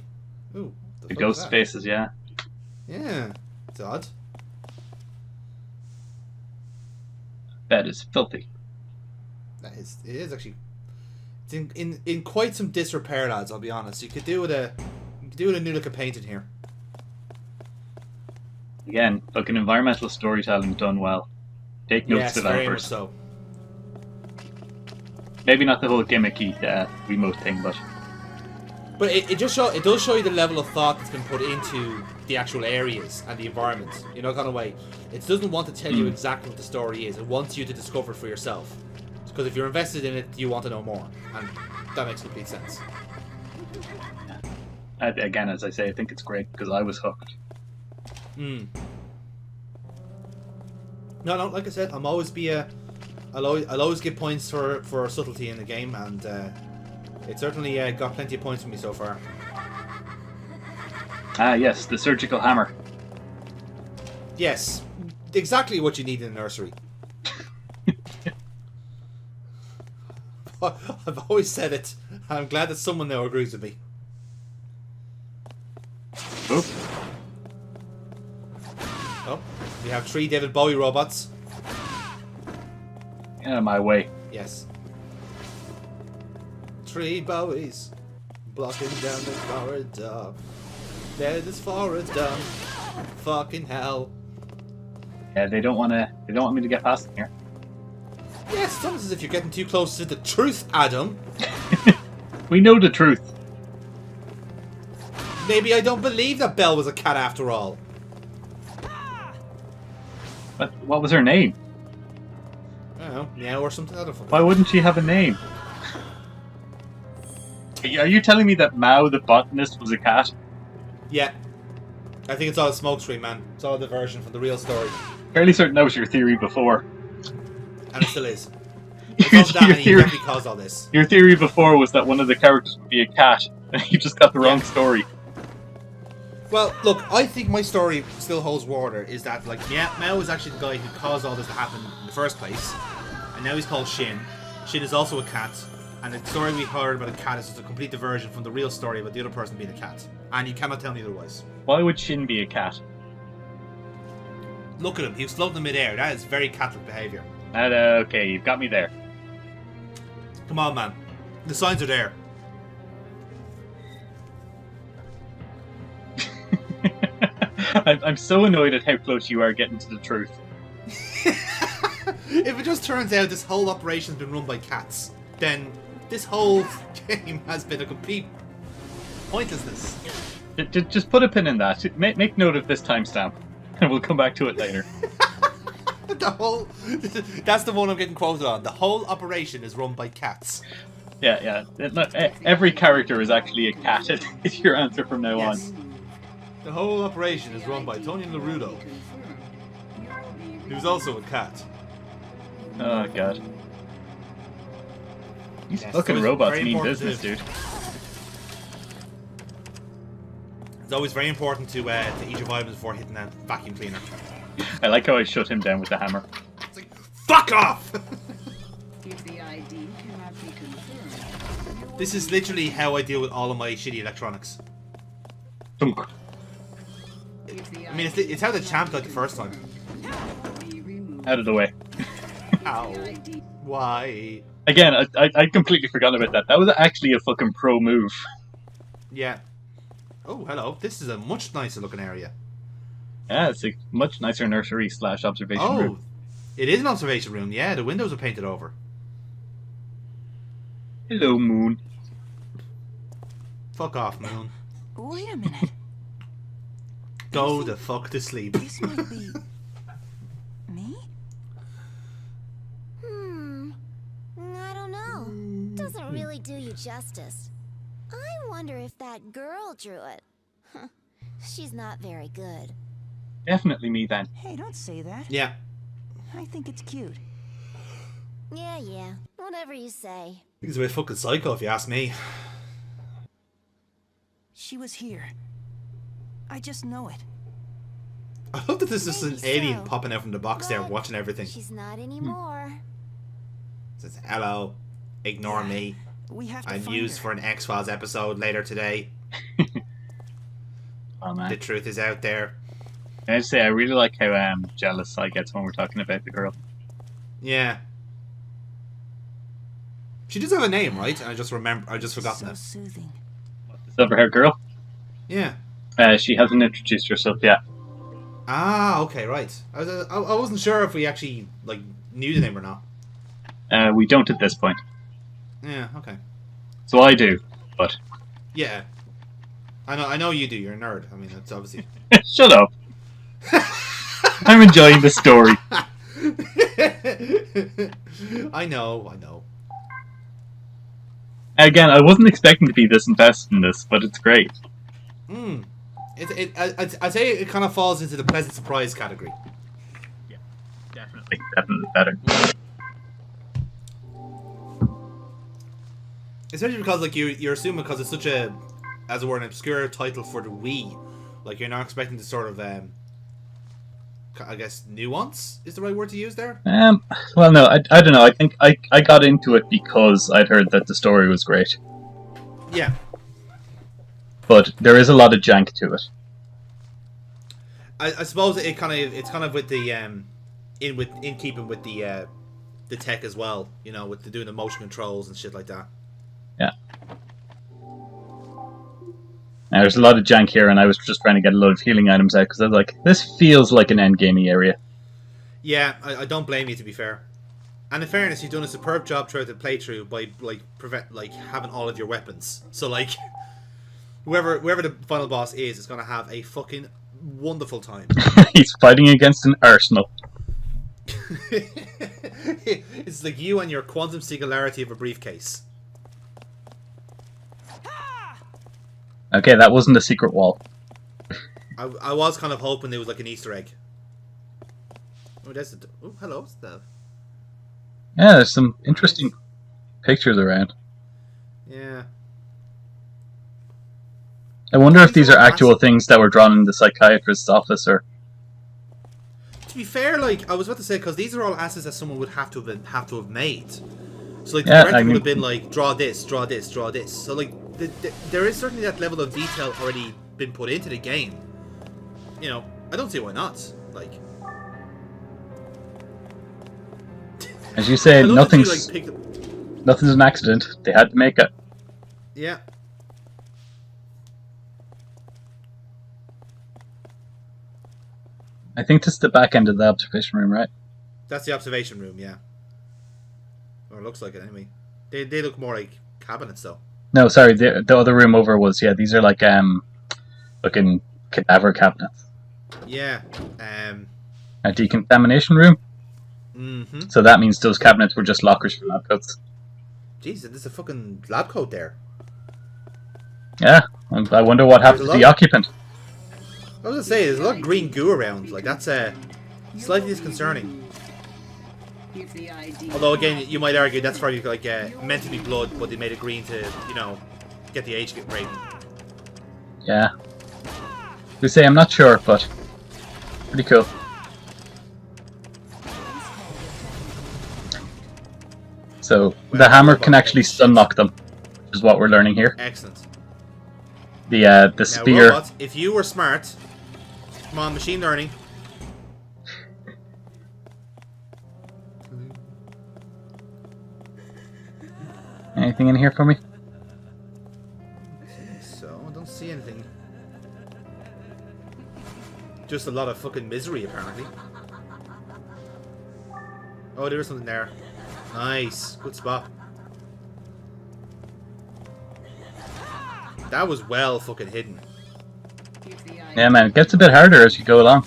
Ooh, the ghost spaces, yeah. Yeah, it's odd. That is filthy. It is actually. It's in quite some disrepair, lads. I'll be honest. You could do with a new look of painting here. Again, fucking environmental storytelling done well. Take notes, developers. Very much so. Maybe not the whole gimmicky remote thing, but it does show you the level of thought that's been put into the actual areas and the environment. Kind of way. It doesn't want to tell you exactly what the story is. It wants you to discover it for yourself. Because if you're invested in it, you want to know more, and that makes complete sense. Again, as I say, I think it's great because I was hooked. No, like I said, I'll always give points for subtlety in the game, and it certainly got plenty of points for me so far. Ah, yes, the surgical hammer. Yes, exactly what you need in a nursery. I've always said it. I'm glad that someone now agrees with me. Oop. Oh, we have 3 David Bowie robots. Get out of my way. Yes. 3 Bowies blocking down the corridor. There's this corridor. Fucking hell. Yeah, they don't want me to get past them here. Yes, it's almost as if you're getting too close to the truth, Adam. We know the truth. Maybe I don't believe that Belle was a cat after all. But what was her name? I don't know, Meow or something. Why wouldn't she have a name? Are you telling me that Mao the botanist was a cat? Yeah. I think it's all a smokescreen, man. It's all a diversion from the real story. Fairly certain that was your theory before. And it still is. It caused all this. Your theory before was that one of the characters would be a cat, and you just got the wrong story. Well, look, I think my story still holds water. Is that like Mao is actually the guy who caused all this to happen in the first place, and now he's called Shin. Shin is also a cat, and the story we heard about a cat is just a complete diversion from the real story about the other person being a cat. And you cannot tell me otherwise. Why would Shin be a cat? Look at him. He was floating in midair. That is very cat-like behaviour. Okay, you've got me there. Come on, man. The signs are there. I'm so annoyed at how close you are getting to the truth. If it just turns out this whole operation's been run by cats, then this whole game has been a complete pointlessness. Just put a pin in that. Make note of this timestamp, and we'll come back to it later. That's the one I'm getting quoted on. The whole operation is run by cats. Yeah. Every character is actually a cat. It's your answer from now on. The whole operation is run by Tony Larudo, who's also a cat. Oh god. These fucking robots mean business, dude. It's always very important to eat your vitamins before hitting that vacuum cleaner. I like how I shut him down with the hammer. It's like, fuck off! If the ID cannot be confirmed, this is literally how I deal with all of my shitty electronics. I mean, it's how the champ died the first time. Out of the way. Ow. Why? Again, I completely forgot about that. That was actually a fucking pro move. Yeah. Oh, hello. This is a much nicer looking area. Yeah, it's a much nicer nursery / observation room. Oh, it is an observation room. Yeah, the windows are painted over. Hello, Moon. Fuck off, Moon. Wait a minute. Go the fuck to sleep. This might be... me? I don't know. Doesn't really do you justice. I wonder if that girl drew it. She's not very good. Definitely me then. Hey, don't say that. Yeah. I think it's cute. Yeah. Whatever you say. He's a bit fucking psycho if you ask me. She was here. I just know it. I love that there's just an alien popping out from the box there watching everything. She's not anymore. Says, hello. Ignore me. We have to I'm find used her. for an X-Files episode later today. Oh man. The truth is out there. Can I just say, I really like how jealous I get when we're talking about the girl. Yeah. She does have a name, right? I just forgotten it. Soothing. The silver-haired girl? Yeah. She hasn't introduced herself yet. Ah, okay, right. I wasn't sure if we actually knew the name or not. We don't at this point. Yeah, okay. So I do, but... Yeah. I know you do, you're a nerd. I mean, that's obviously... Shut up. I'm enjoying the story. I know. Again, I wasn't expecting to be this invested in this, but it's great. I'd say it kind of falls into the pleasant surprise category. Yeah, definitely better. Especially because you're assuming because it's such a, as it were, an obscure title for the Wii, you're not expecting the sort of I guess nuance is the right word to use there. Well, no, I don't know. I think I got into it because I'd heard that the story was great. Yeah. But there is a lot of jank to it. I suppose it's kind of with the in keeping with the tech as well, with doing the motion controls and shit like that. Yeah. Now, there's a lot of jank here, and I was just trying to get a lot of healing items out because I was like, this feels like an endgamey area. Yeah, I don't blame you, to be fair. And in fairness, you've done a superb job throughout the playthrough by having all of your weapons. So whoever the final boss is going to have a fucking wonderful time. He's fighting against an arsenal. It's like you and your quantum singularity of a briefcase. Okay, that wasn't a secret wall. I was kind of hoping there was an Easter egg. Oh, that's hello, stuff. Yeah, there's some interesting pictures around. Yeah. I wonder if these are actual things that were drawn in the psychiatrist's office, or... To be fair, like, I was about to say, because these are all assets that someone would have to have made. So, like, the director would have been like, draw this, draw this, draw this. So, like, there is certainly that level of detail already been put into the game. You know, I don't see why not. Like, as you say, nothing's an accident. They had to make it. Yeah. I think this is the back end of the observation room, right? That's the observation room, yeah. Or it looks like it anyway. They look more like cabinets, though. No, sorry, the other room over was, yeah, these are like looking cadaver cabinets. Yeah. A decontamination room. Mm-hmm. So that means those cabinets were just lockers for lab coats. Jeez, there's a fucking lab coat there. Yeah, I wonder what happened to the occupant. I was gonna say, there's a lot of green goo around. Like, that's slightly disconcerting. Although, again, you might argue that's probably like meant to be blood, but they made it green to, you know, get the age rating. Yeah. You say I'm not sure, but pretty cool. So the hammer can actually stun knock them, which is what we're learning here. Excellent. The now, spear. Robot, if you were smart, come on, machine learning. Anything in here for me? So I don't see anything. Just a lot of fucking misery, apparently. Oh, there is something there. Nice, good spot. That was well fucking hidden. Yeah, man, it gets a bit harder as you go along.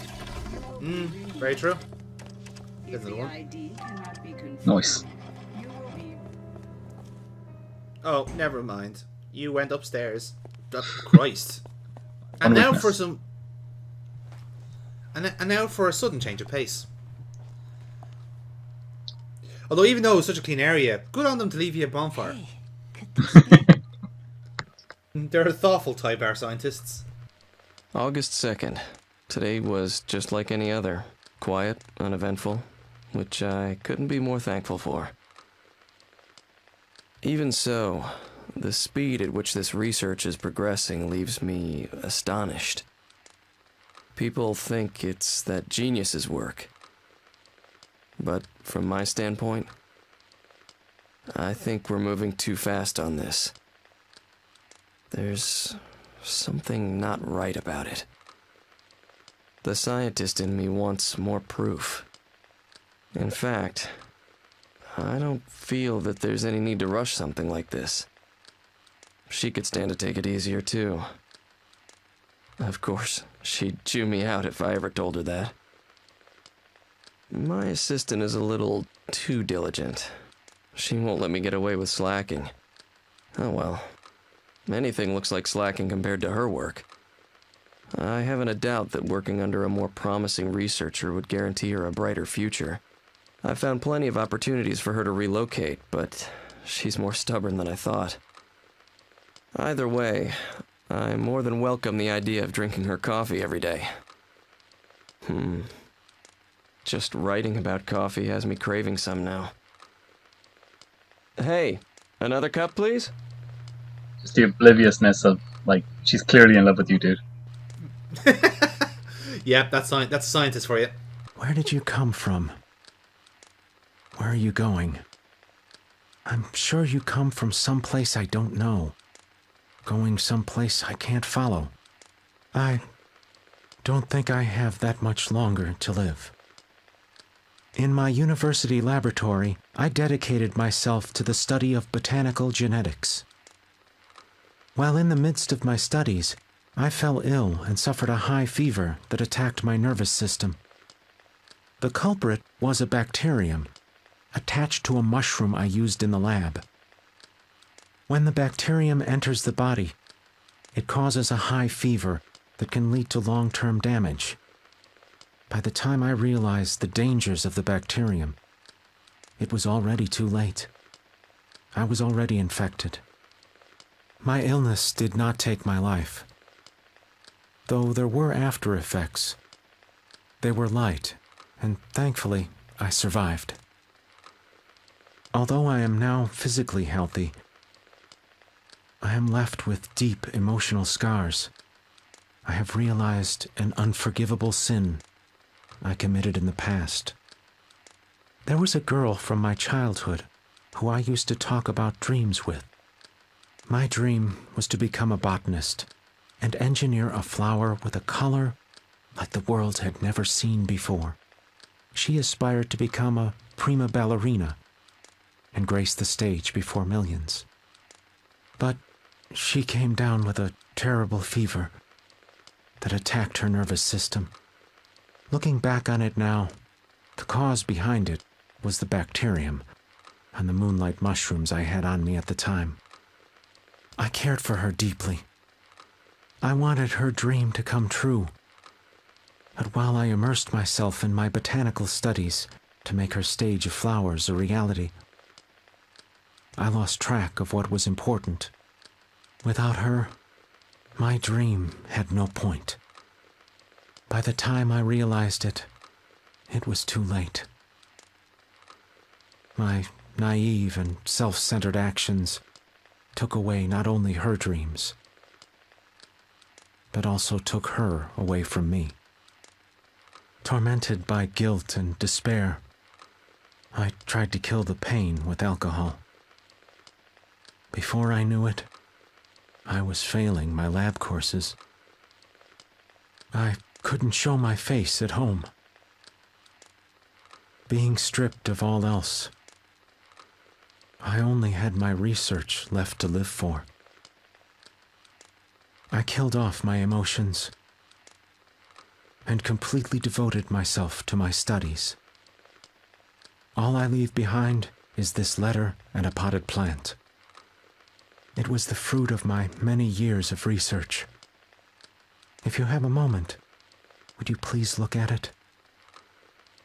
Very true. There's another one. Nice. Oh, never mind. You went upstairs. Christ. And now for some... And now for a sudden change of pace. Although even though it's such a clean area, good on them to leave you a bonfire. They're a thoughtful type, our scientists. August 2nd. Today was just like any other. Quiet, uneventful, which I couldn't be more thankful for. Even so, the speed at which this research is progressing leaves me astonished. People think it's that geniuses work. But from my standpoint, I think we're moving too fast on this. There's something not right about it. The scientist in me wants more proof. In fact, I don't feel that there's any need to rush something like this. She could stand to take it easier, too. Of course, she'd chew me out if I ever told her that. My assistant is a little too diligent. She won't let me get away with slacking. Oh well. Anything looks like slacking compared to her work. I haven't a doubt that working under a more promising researcher would guarantee her a brighter future. I've found plenty of opportunities for her to relocate, but she's more stubborn than I thought. Either way, I more than welcome the idea of drinking her coffee every day. Just writing about coffee has me craving some now. Hey, another cup, please? Just the obliviousness of, like, she's clearly in love with you, dude. Yep, that's a scientist for you. Where did you come from? Where are you going? I'm sure you come from someplace I don't know. Going someplace I can't follow. I don't think I have that much longer to live. In my university laboratory, I dedicated myself to the study of botanical genetics. While in the midst of my studies, I fell ill and suffered a high fever that attacked my nervous system. The culprit was a bacterium, attached to a mushroom I used in the lab. When the bacterium enters the body, it causes a high fever that can lead to long-term damage. By the time I realized the dangers of the bacterium, it was already too late. I was already infected. My illness did not take my life, though there were after effects. They were light, and thankfully, I survived. Although I am now physically healthy, I am left with deep emotional scars. I have realized an unforgivable sin I committed in the past. There was a girl from my childhood who I used to talk about dreams with. My dream was to become a botanist and engineer a flower with a color like the world had never seen before. She aspired to become a prima ballerina and grace the stage before millions. But she came down with a terrible fever that attacked her nervous system. Looking back on it now, the cause behind it was the bacterium and the moonlight mushrooms I had on me at the time. I cared for her deeply. I wanted her dream to come true. But while I immersed myself in my botanical studies to make her stage of flowers a reality, I lost track of what was important. Without her, my dream had no point. By the time I realized it, it was too late. My naive and self-centered actions took away not only her dreams, but also took her away from me. Tormented by guilt and despair, I tried to kill the pain with alcohol. Before I knew it, I was failing my lab courses. I couldn't show my face at home. Being stripped of all else, I only had my research left to live for. I killed off my emotions and completely devoted myself to my studies. All I leave behind is this letter and a potted plant. It was the fruit of my many years of research. If you have a moment, would you please look at it?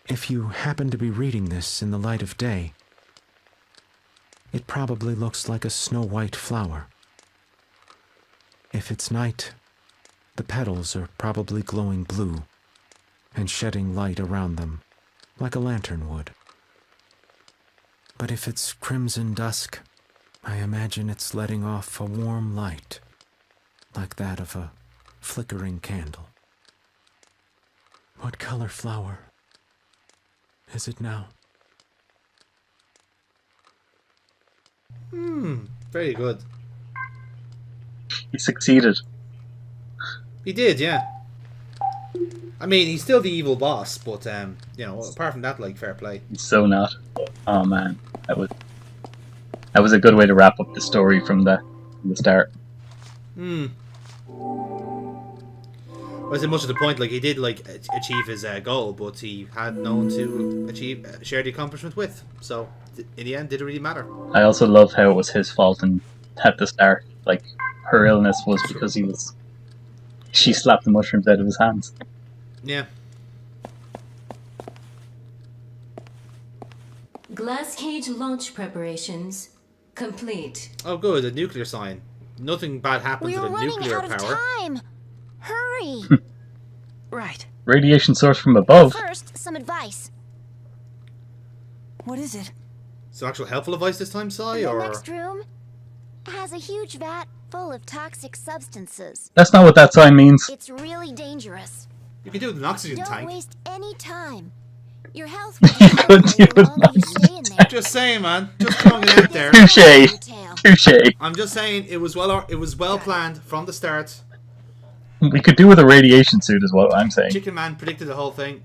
If you happen to be reading this in the light of day, it probably looks like a snow-white flower. If it's night, the petals are probably glowing blue and shedding light around them like a lantern would. But if it's crimson dusk, I imagine it's letting off a warm light, like that of a flickering candle. What color flower is it now? Very good. He succeeded. He did, yeah. I mean, he's still the evil boss, but you know, apart from that, like, fair play. He's so not. Oh man, that was a good way to wrap up the story from the start. Was it much of the point? Like, he did like achieve his goal, but he had no one to share the accomplishment with. So in the end, did it really matter? I also love how it was his fault and at the start, like, her illness was because she slapped the mushrooms out of his hands. Yeah. Glass cage launch preparations complete. Oh, good. A nuclear sign. Nothing bad happens We're with a running nuclear out of power. time. Hurry. Right. Radiation source from above. First, some advice. What is it? So actual helpful advice this time, Sai, The or next room has a huge vat full of toxic substances. That's not what that sign means. It's really dangerous. you can do it with an oxygen Don't tank. waste any time. Your health will be the longer you stay in there. Just saying, man. Just throwing it out there. Touche. I'm just saying it was well planned from the start. We could do with a radiation suit, is what I'm saying. Chicken Man predicted the whole thing.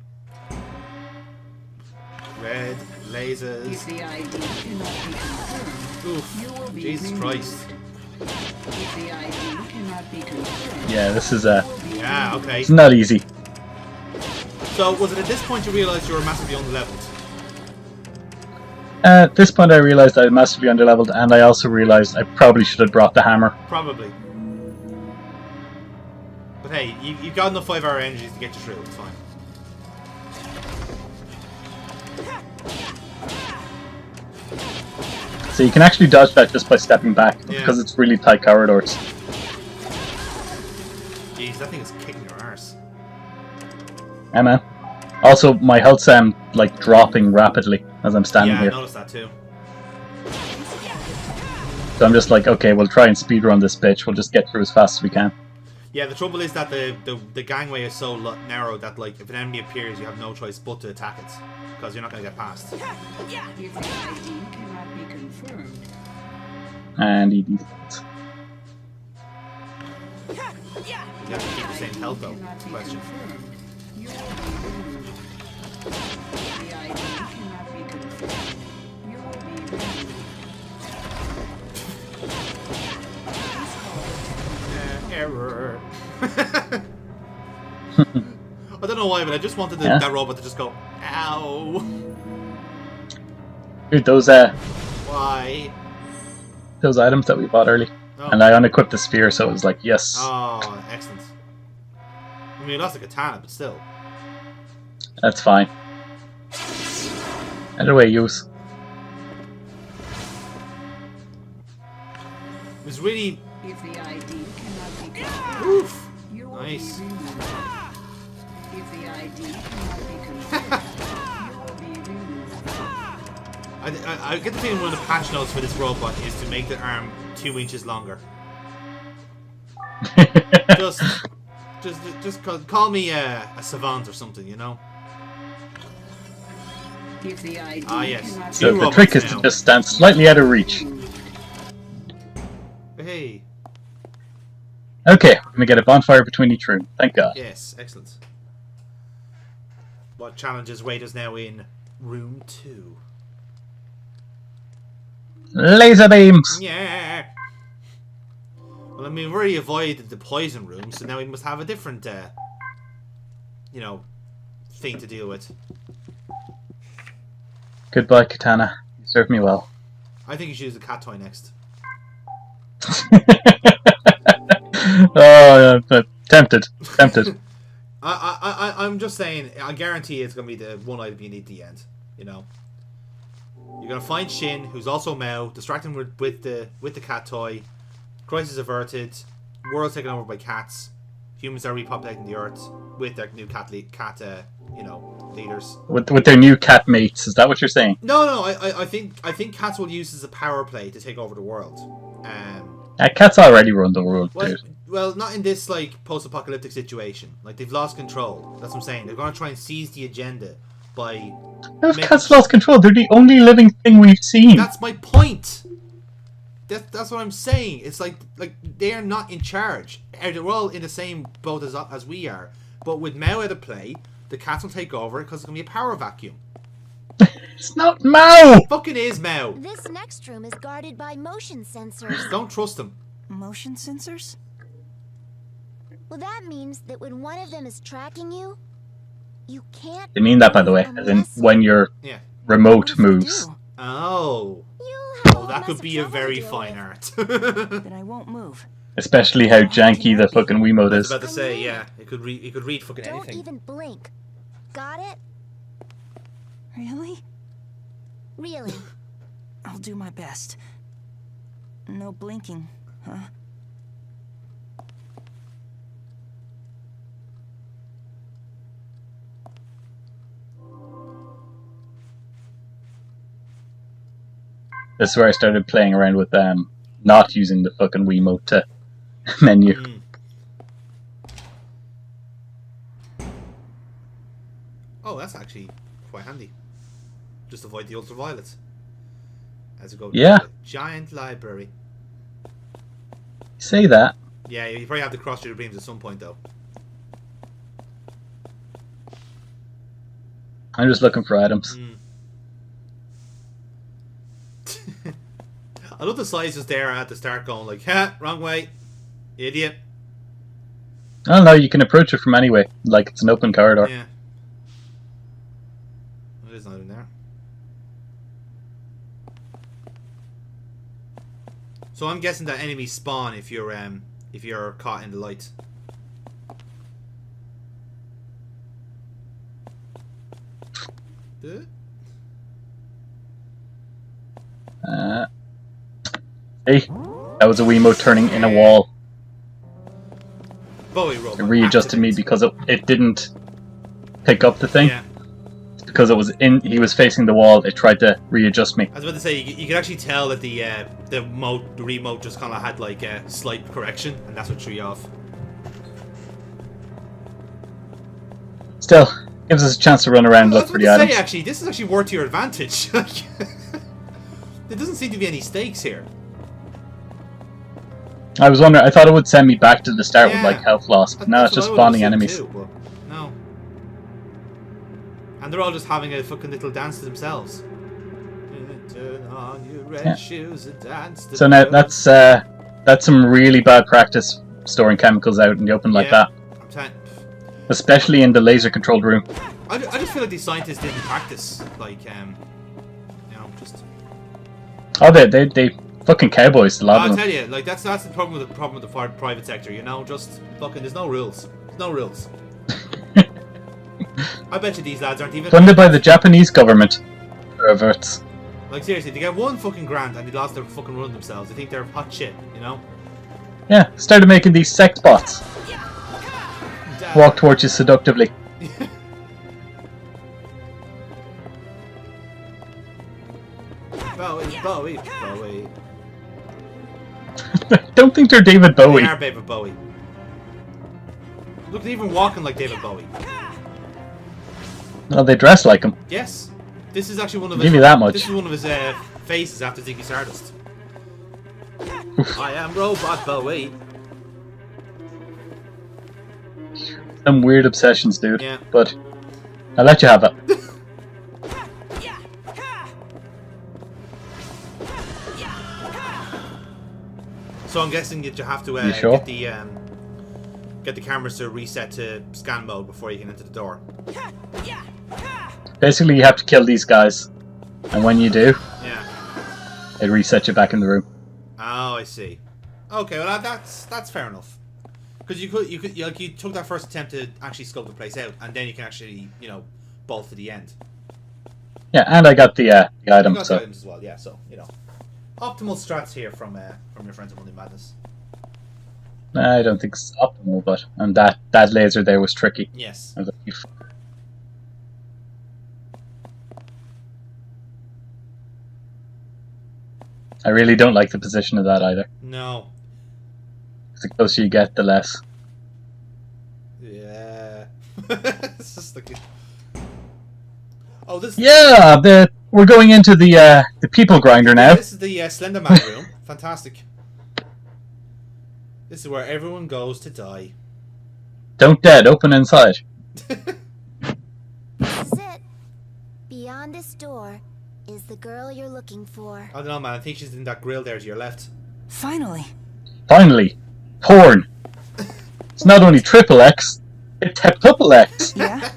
Red lasers. If the ID cannot be confirmed, Oof. you will be Jesus removed. Christ. If the ID cannot be confirmed, Yeah, this is Yeah, okay. it's not easy. So was it at this point you realised you were massively underleveled? At this point I realised I was massively underleveled, and I also realised I probably should have brought the hammer. Probably. But hey, you've got enough 5-hour energies to get you through. It's fine. So you can actually dodge that just by stepping back, Yeah. because it's really tight corridors. Jeez, that thing is kicking Yeah, man. Also, my health's like dropping rapidly as I'm standing here. I noticed that too. So I'm just like, okay, we'll try and speedrun this bitch. We'll just get through as fast as we can. Yeah, the trouble is that the gangway is so narrow that like if an enemy appears, you have no choice but to attack it because you're not going to get past. If the ID cannot be confirmed. And he did it. You have to keep the same health though. Question. The ID cannot be confirmed. You will be removed. Error. I don't know why, but I just wanted that robot to just go, ow. Dude, those Why? those items that we bought early. Oh. And I unequipped the spear, so it was like, yes. Oh, excellent. I mean, you lost a katana, but still. That's fine. Either way, use. It was really... If the ID cannot be confirmed, Oof. you will Nice. be removed. If the ID cannot be confirmed, you will be removed. I get the feeling one of the patch notes for this robot is to make the arm 2 inches longer. just call me a savant or something, you know? If the ID yes. cannot So Two the trick is robots to now. just stand slightly out of reach. Hey. Okay, we're gonna get a bonfire between each room. Thank God. Yes, excellent. What challenges wait us now in room 2? Laser beams! Yeah. Well, I mean, we've already avoided the poison room, so now we must have a different, thing to deal with. Goodbye, Katana. You served me well. I think you should use the cat toy next. Tempted. I'm just saying. I guarantee it's gonna be the one item you need at the end. You know, you're gonna find Shin, who's also Mao, distract him with the cat toy. Crisis averted. World's taken over by cats. Humans are repopulating the earth with their new leaders. With their new cat mates. Is that what you're saying? No. I think cats will use as a power play to take over the world. Cats already run the world, dude. Well, not in this like post-apocalyptic situation. Like they've lost control. That's what I'm saying. They're going to try and seize the agenda by. Those cats lost control. They're the only living thing we've seen. That's my point. That's what I'm saying. It's like they are not in charge. They're all in the same boat as we are. But with Mao out of play, the cats will take over because it's going to be a power vacuum. It's not Mao! Fucking is Mao. This next room is guarded by motion sensors. Don't trust them. Motion sensors? Well, that means that when one of them is tracking you, you can't. They mean that, by the way, as in when your remote moves. Oh. That could be a very fine art. Then I won't move. Especially how janky the fucking Wiimote I is. was about to say, yeah, it could read fucking Don't anything. even blink. Got it? Really? Really? I'll do my best. No blinking, huh? This is where I started playing around with not using the fucking Wiimote menu. Oh, that's actually quite handy. Just avoid the ultraviolets. As you go to Yeah. the giant library. Say that. Yeah, you probably have to cross your beams at some point, though. I'm just looking for items. I love the size was there at the start going like, ha, wrong way. Idiot. Oh no, you can approach it from anyway. Like it's an open corridor. Yeah. It is not in there. So I'm guessing that enemies spawn if you're caught in the light. Hey, that was a Wiimote turning in a wall. Bowie robot. It readjusted me because it didn't pick up the thing. Yeah. Because he was facing the wall, it tried to readjust me. I was about to say, you could actually tell that the remote just kind of had like a slight correction, and that's what threw you off. Still, gives us a chance to run around and look for the items. Actually, this is actually worked to your advantage. There doesn't seem to be any stakes here. I was wondering, I thought it would send me back to the start with like health loss, but now it's just spawning enemies. Too, but no. And they're all just having a fucking little dance to themselves. Turn on your red shoes and dance to so now that's some really bad practice storing chemicals out in the open like that. Especially in the laser controlled room. I just feel like these scientists didn't practice, like, just. Oh, they fucking cowboys, a lot of I'll them. tell you, like that's the problem with the private sector, just fucking there's no rules. There's no rules. I bet you these lads aren't even Funded by the Japanese government. Perverts. Like seriously, they get one fucking grant and they lost their fucking run themselves. They think they're hot shit, Yeah, started making these sex bots. Walk towards you seductively. Bowie. I don't think they're David Bowie. They are David Bowie. Look, they're even walking like David Bowie. No, they dress like him. Yes. This is actually one of his... Give you that much. This is one of his faces after Ziggy Stardust. I am Robot Bowie. Some weird obsessions, dude. Yeah. But I'll let you have it. So I'm guessing that you have to sure? get the cameras to reset to scan mode before you can enter the door. Basically, you have to kill these guys, and when you do, Yeah. it resets you back in the room. Oh, I see. Okay, well that's fair enough. Because you took that first attempt to actually scope the place out, and then you can actually bolt to the end. Yeah, and I got the item. You got So the items as well, yeah. So optimal strats here from your friends at Monday Madness. I don't think it's optimal, but and that laser there was tricky. Yes. I was like, you fuck. I really don't like the position of that either. No. The closer you get, the less. Yeah. It's just like. Oh, this. Yeah, we're going into the people grinder now. This is the Slender Man room. Fantastic. This is where everyone goes to die. Don't dead. Open inside. This is it. Beyond this door is the girl you're looking for. I don't know, man. I think she's in that grill there to your left. Finally. Finally, porn. It's not only triple X, it's heptuple X. Yeah.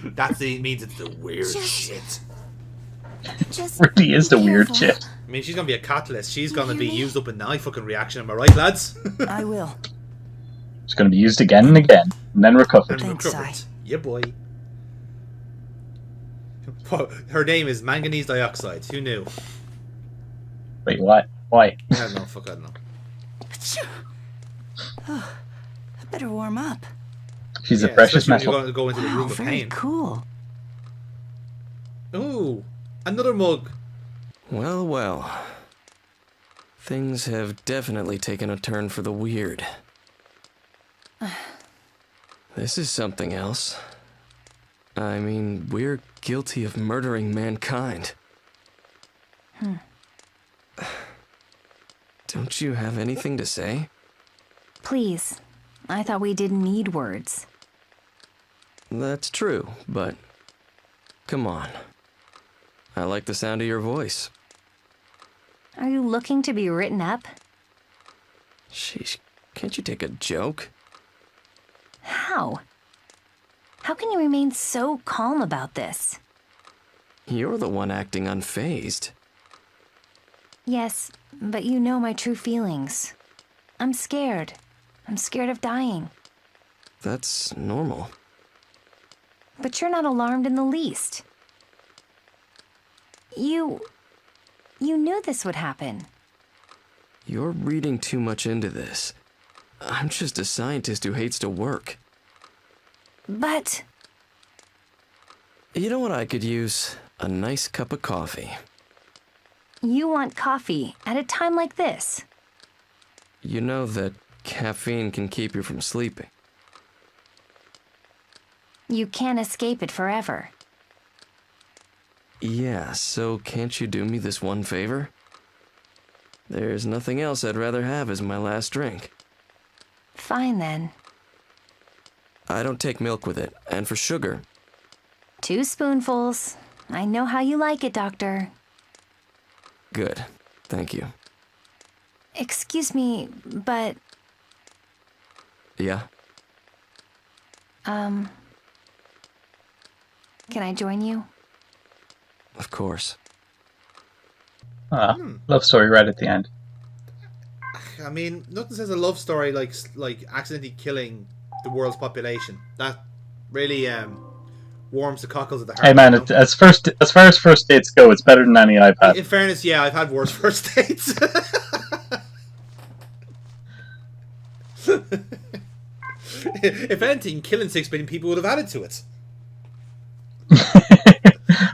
That means it's the weird shit. Just really is the weird shit. I mean, she's gonna be a catalyst. She's gonna be used up in the fucking reaction. Am I right, lads? I will. It's going to be used again and again, and then recovered. Yeah, boy. Her name is manganese dioxide. Who knew? Wait, what? Why? I don't know. Fuck, I don't know. Oh, I better warm up. She's a precious metal. metal. You're going to go into the room of very pain. Cool. Ooh, another mug. Well, well. Things have definitely taken a turn for the weird. This is something else. I mean, we're guilty of murdering mankind. Don't you have anything to say? Please. I thought we didn't need words. That's true, but come on. I like the sound of your voice. Are you looking to be written up? Sheesh, can't you take a joke? How? How can you remain so calm about this? You're the one acting unfazed. Yes, but you know my true feelings. I'm scared. I'm scared of dying. That's normal. But you're not alarmed in the least. You knew this would happen. You're reading too much into this. I'm just a scientist who hates to work. But... You know what I could use? A nice cup of coffee. You want coffee at a time like this? You know that caffeine can keep you from sleeping. You can't escape it forever. Yeah, so can't you do me this one favor? There's nothing else I'd rather have as my last drink. Fine then. I don't take milk with it, and for sugar... 2 spoonfuls. I know how you like it, Doctor. Good. Thank you. Excuse me, but... Yeah? Can I join you? Of course. Love story right at the end. I mean, nothing says a love story like accidentally killing the world's population. That really warms the cockles of the heart. Hey man, as far as first dates go, it's better than any I've had. In fairness, yeah, I've had worse first dates. If anything, killing 6 billion people would have added to it.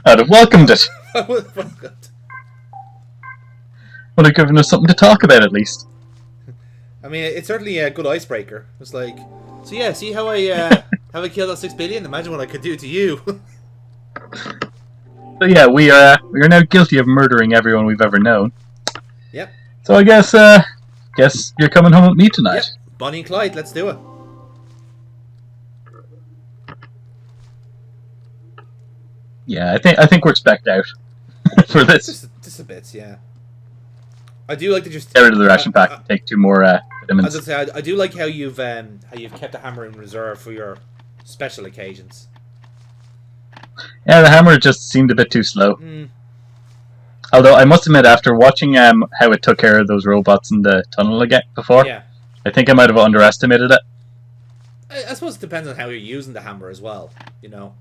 I'd have welcomed it. Would have given us something to talk about at least. I mean, it's certainly a good icebreaker. It's like, so yeah, see how I killed that 6 billion? Imagine what I could do to you. So yeah, we are now guilty of murdering everyone we've ever known. Yep. So I guess you're coming home with me tonight. Yep. Bonnie and Clyde, let's do it. Yeah, I think we're specced out for this. Just a bit, yeah. I do like to just get rid of the ration pack and take 2 more vitamins. As I say, I do like how you've kept the hammer in reserve for your special occasions. Yeah, the hammer just seemed a bit too slow. Although I must admit, after watching how it took care of those robots in the tunnel again before, Yeah. I think I might have underestimated it. I suppose it depends on how you're using the hammer as well, you know.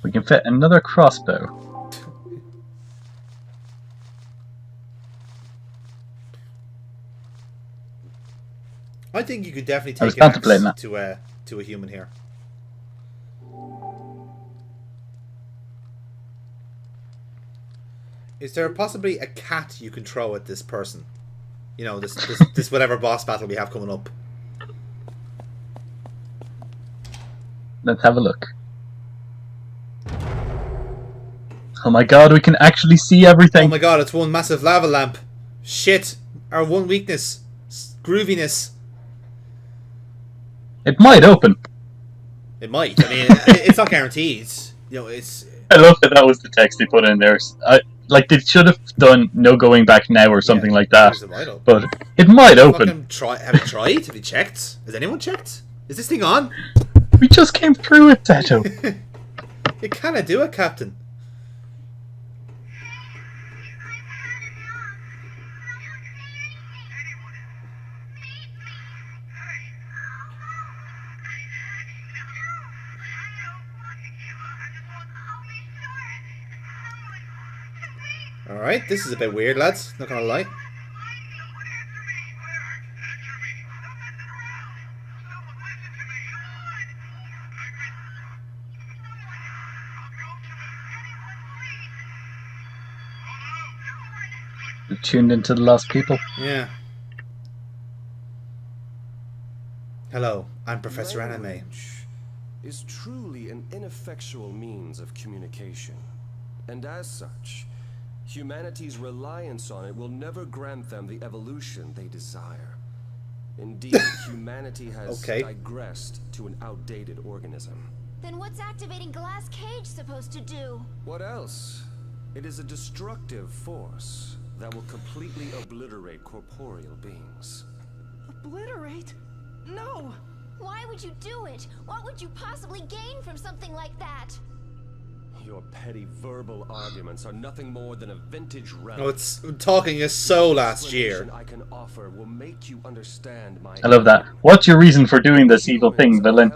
We can fit another crossbow. I think you could definitely I was take an contemplating axe to a human here. Is there possibly a cat you can throw at this person? You know, this whatever boss battle we have coming up. Let's have a look. Oh my god, we can actually see everything. Oh my god, it's one massive lava lamp. Shit. Our one weakness. Grooviness. It might open. It might. I mean, it's not guaranteed. You know, it's... I love that was the text they put in there. Like, they should have done no going back now or something like that. But it might open. Have you tried? Have you checked? Has anyone checked? Is this thing on? We just came through it, Tato. You cannot do it, Captain. Alright, this is a bit weird, lads. Not gonna lie. You're tuned into the Lost People. Yeah. Hello, I'm Professor Anime. Language is truly an ineffectual means of communication, and as such, humanity's reliance on it will never grant them the evolution they desire. Indeed, humanity has digressed to an outdated organism. Then what's activating Glass Cage supposed to do? What else? It is a destructive force that will completely obliterate corporeal beings. Obliterate? No! Why would you do it? What would you possibly gain from something like that? Your petty verbal arguments are nothing more than a vintage relic. Oh, it's talking is so last year. I can offer will make you understand my I love that. What's your reason for doing this evil thing, villain?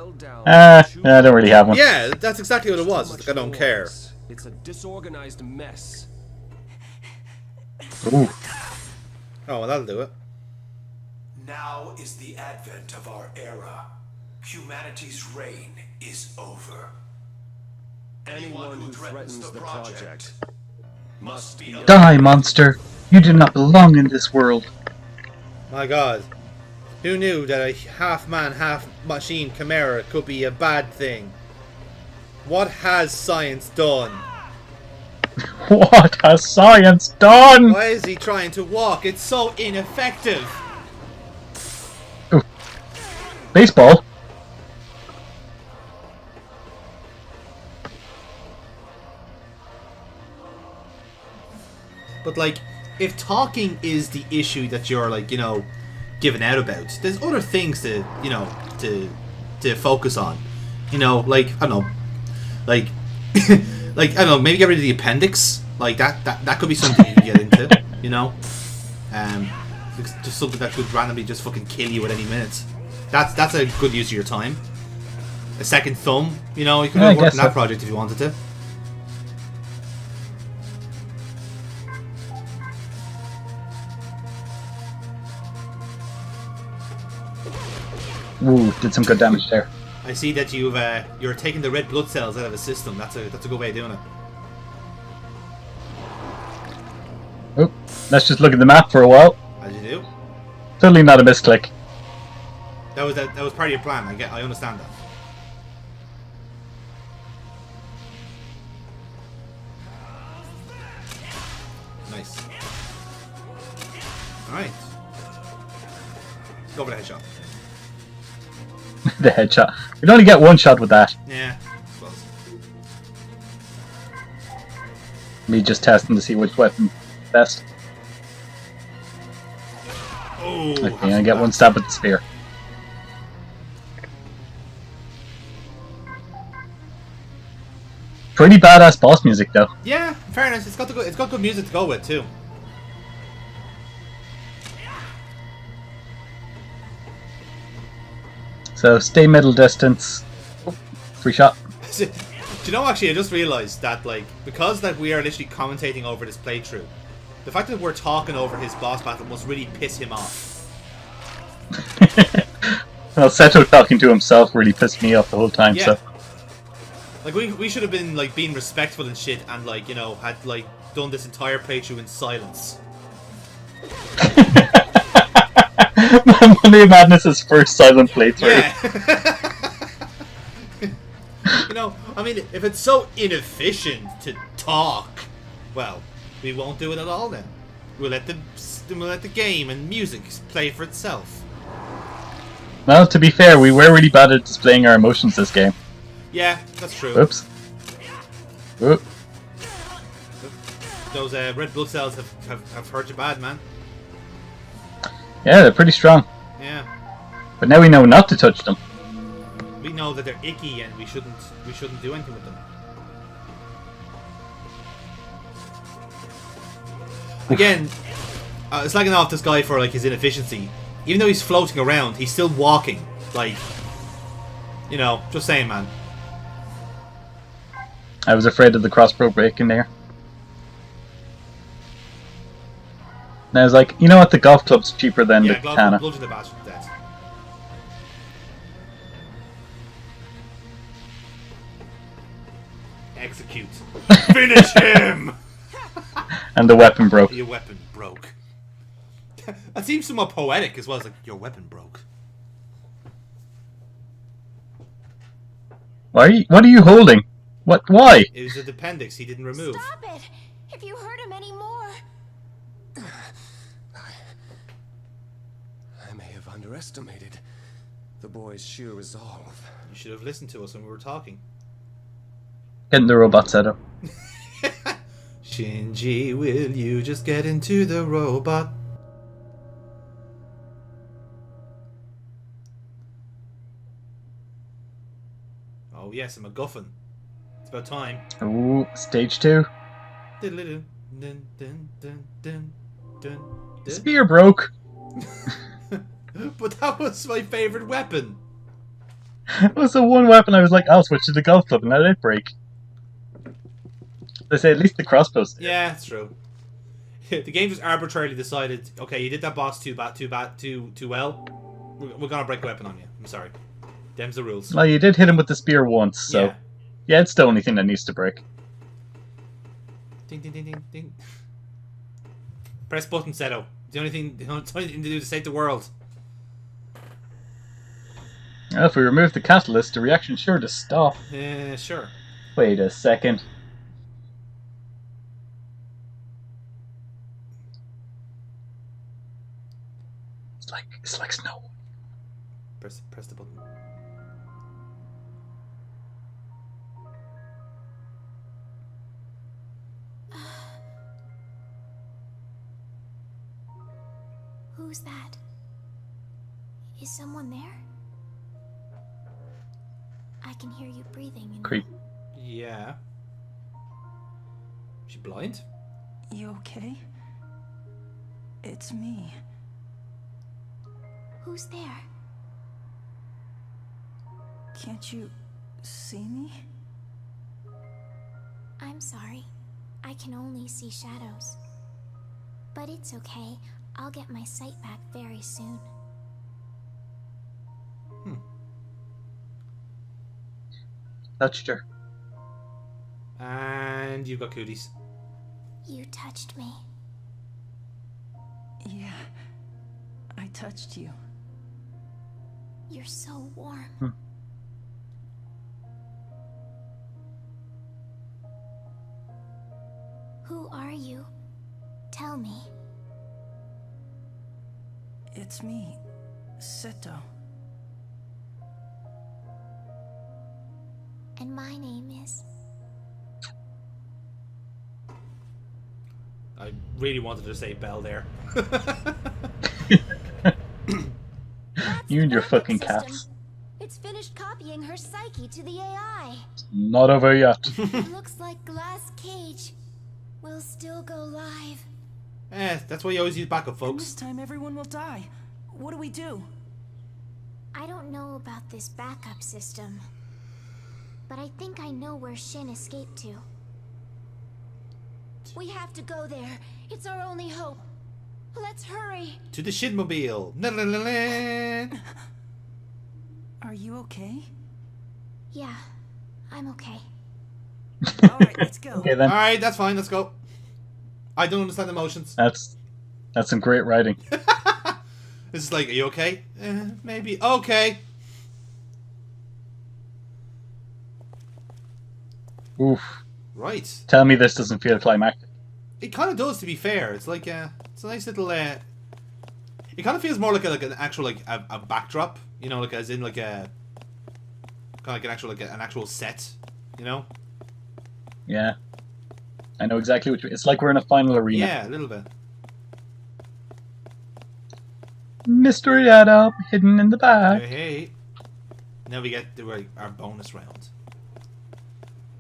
I don't really have one. Yeah, that's exactly what it was. It's like, I don't care. It's a disorganized mess. Ooh. Oh, well, that'll do it. Now is the advent of our era. Humanity's reign is over. Anyone who threatens the project must be... Die, monster! You do not belong in this world. My god. Who knew that a half-man, half-machine chimera could be a bad thing? What has science done? What has science done? Why is he trying to walk? It's so ineffective. Ooh. Baseball? But like, if talking is the issue that you're like, you know, giving out about, there's other things to, you know, to focus on. You know, like, I don't know, like, like, I don't know, maybe get rid of the appendix. Like that could be something you can get into. You know, just something that could randomly just fucking kill you at any minute. That's a good use of your time. A second thumb, you know, you could have worked on that project if you wanted to. Ooh, did some good damage there. I see that you're taking the red blood cells out of the system. That's a good way of doing it. Oh, let's just look at the map for a while. As you do. Totally not a misclick. That was part of your plan. I understand that. Nice. All right. Let's go for the headshot. The headshot. We'd only get one shot with that. Yeah. Close. Me just testing to see which weapon best. Oh, okay, I get one stab with the spear. Pretty badass boss music though. Yeah, fairness. It's got good music to go with too. So stay middle distance. Free shot. Do you know, actually, I just realised that, like, because that we are literally commentating over this playthrough, the fact that we're talking over his boss battle must really piss him off. Well, Seto talking to himself really pissed me off the whole time. Yeah. So, like, we should have been like being respectful and shit, and like, you know, had like done this entire playthrough in silence. Money Madness's first silent playthrough. Yeah. You know, I mean, if it's so inefficient to talk, well, we won't do it at all then. We'll let the game and music play for itself. Well, to be fair, we were really bad at displaying our emotions this game. Yeah, that's true. Oops. Oop. Those red blood cells have hurt you bad, man. Yeah, they're pretty strong. Yeah. But now we know not to touch them. We know that they're icky and we shouldn't do anything with them. Again, slagging off this guy for like his inefficiency. Even though he's floating around, he's still walking. Like, you know, just saying, man. I was afraid of the crossbow break in there. And I was like, you know what, the golf club's cheaper than the katana. Bludgeon the bastard to death. Execute. Finish him! And the weapon broke. Your weapon broke. That seems somewhat poetic as well. It's like, your weapon broke. What are you holding? Why? It was an appendix he didn't remove. Stop it! If you hurt him anymore... I may have underestimated the boy's sheer resolve. You should have listened to us when we were talking. Getting the robot set up. Shinji, will you just get into the robot? Oh yes, a MacGuffin. It's about time. Ooh, stage 2. Spear broke. But that was my favourite weapon. It was the one weapon I was like, I'll switch to the golf club and let it break. They say at least the crossbows. Yeah, that's true. The game just arbitrarily decided, okay, you did that boss too well. We're gonna break a weapon on you. I'm sorry. Them's the rules. Well, you did hit him with the spear once, so yeah. Yeah, it's the only thing that needs to break. Ding, ding, ding, ding, ding. Press button, Seto. It's the only thing to do to save the world. Well, if we remove the catalyst, the reaction's sure to stop. Sure. Wait a second. It's like snow. Press the button. Who's that? Is someone there? I can hear you breathing. Creep. Yeah. She blind? You okay? It's me. Who's there? Can't you see me? I'm sorry. I can only see shadows. But it's okay. I'll get my sight back very soon. Touched her. And you've got cooties. You touched me. Yeah, I touched you. You're so warm. Who are you? Tell me. It's me, Seto. And my name is... I really wanted to say Belle there. You and your fucking cats. It's finished copying her psyche to the AI. Not over yet. It looks like Glass Cage will still go live. That's why you always use backup, folks. This time everyone will die. What do we do? I don't know about this backup system, but I think I know where Shin escaped to. We have to go there. It's our only hope. Let's hurry. To the shitmobile. Are you okay? Yeah, I'm okay. Alright, let's go. Okay, then. Alright, that's fine, let's go. I don't understand emotions. That's some great writing. This is like, are you okay? Maybe. Okay. Oof. Right. Tell me this doesn't feel climactic. It kind of does, to be fair. It's like it's a nice little. It kind of feels more like an actual a backdrop, you know, like as in like a kind of like an actual set, you know. Yeah. I know exactly what it's like. We're in a final arena. Yeah, a little bit. Mystery Adam hidden in the back. Hey. Now we get to our bonus round.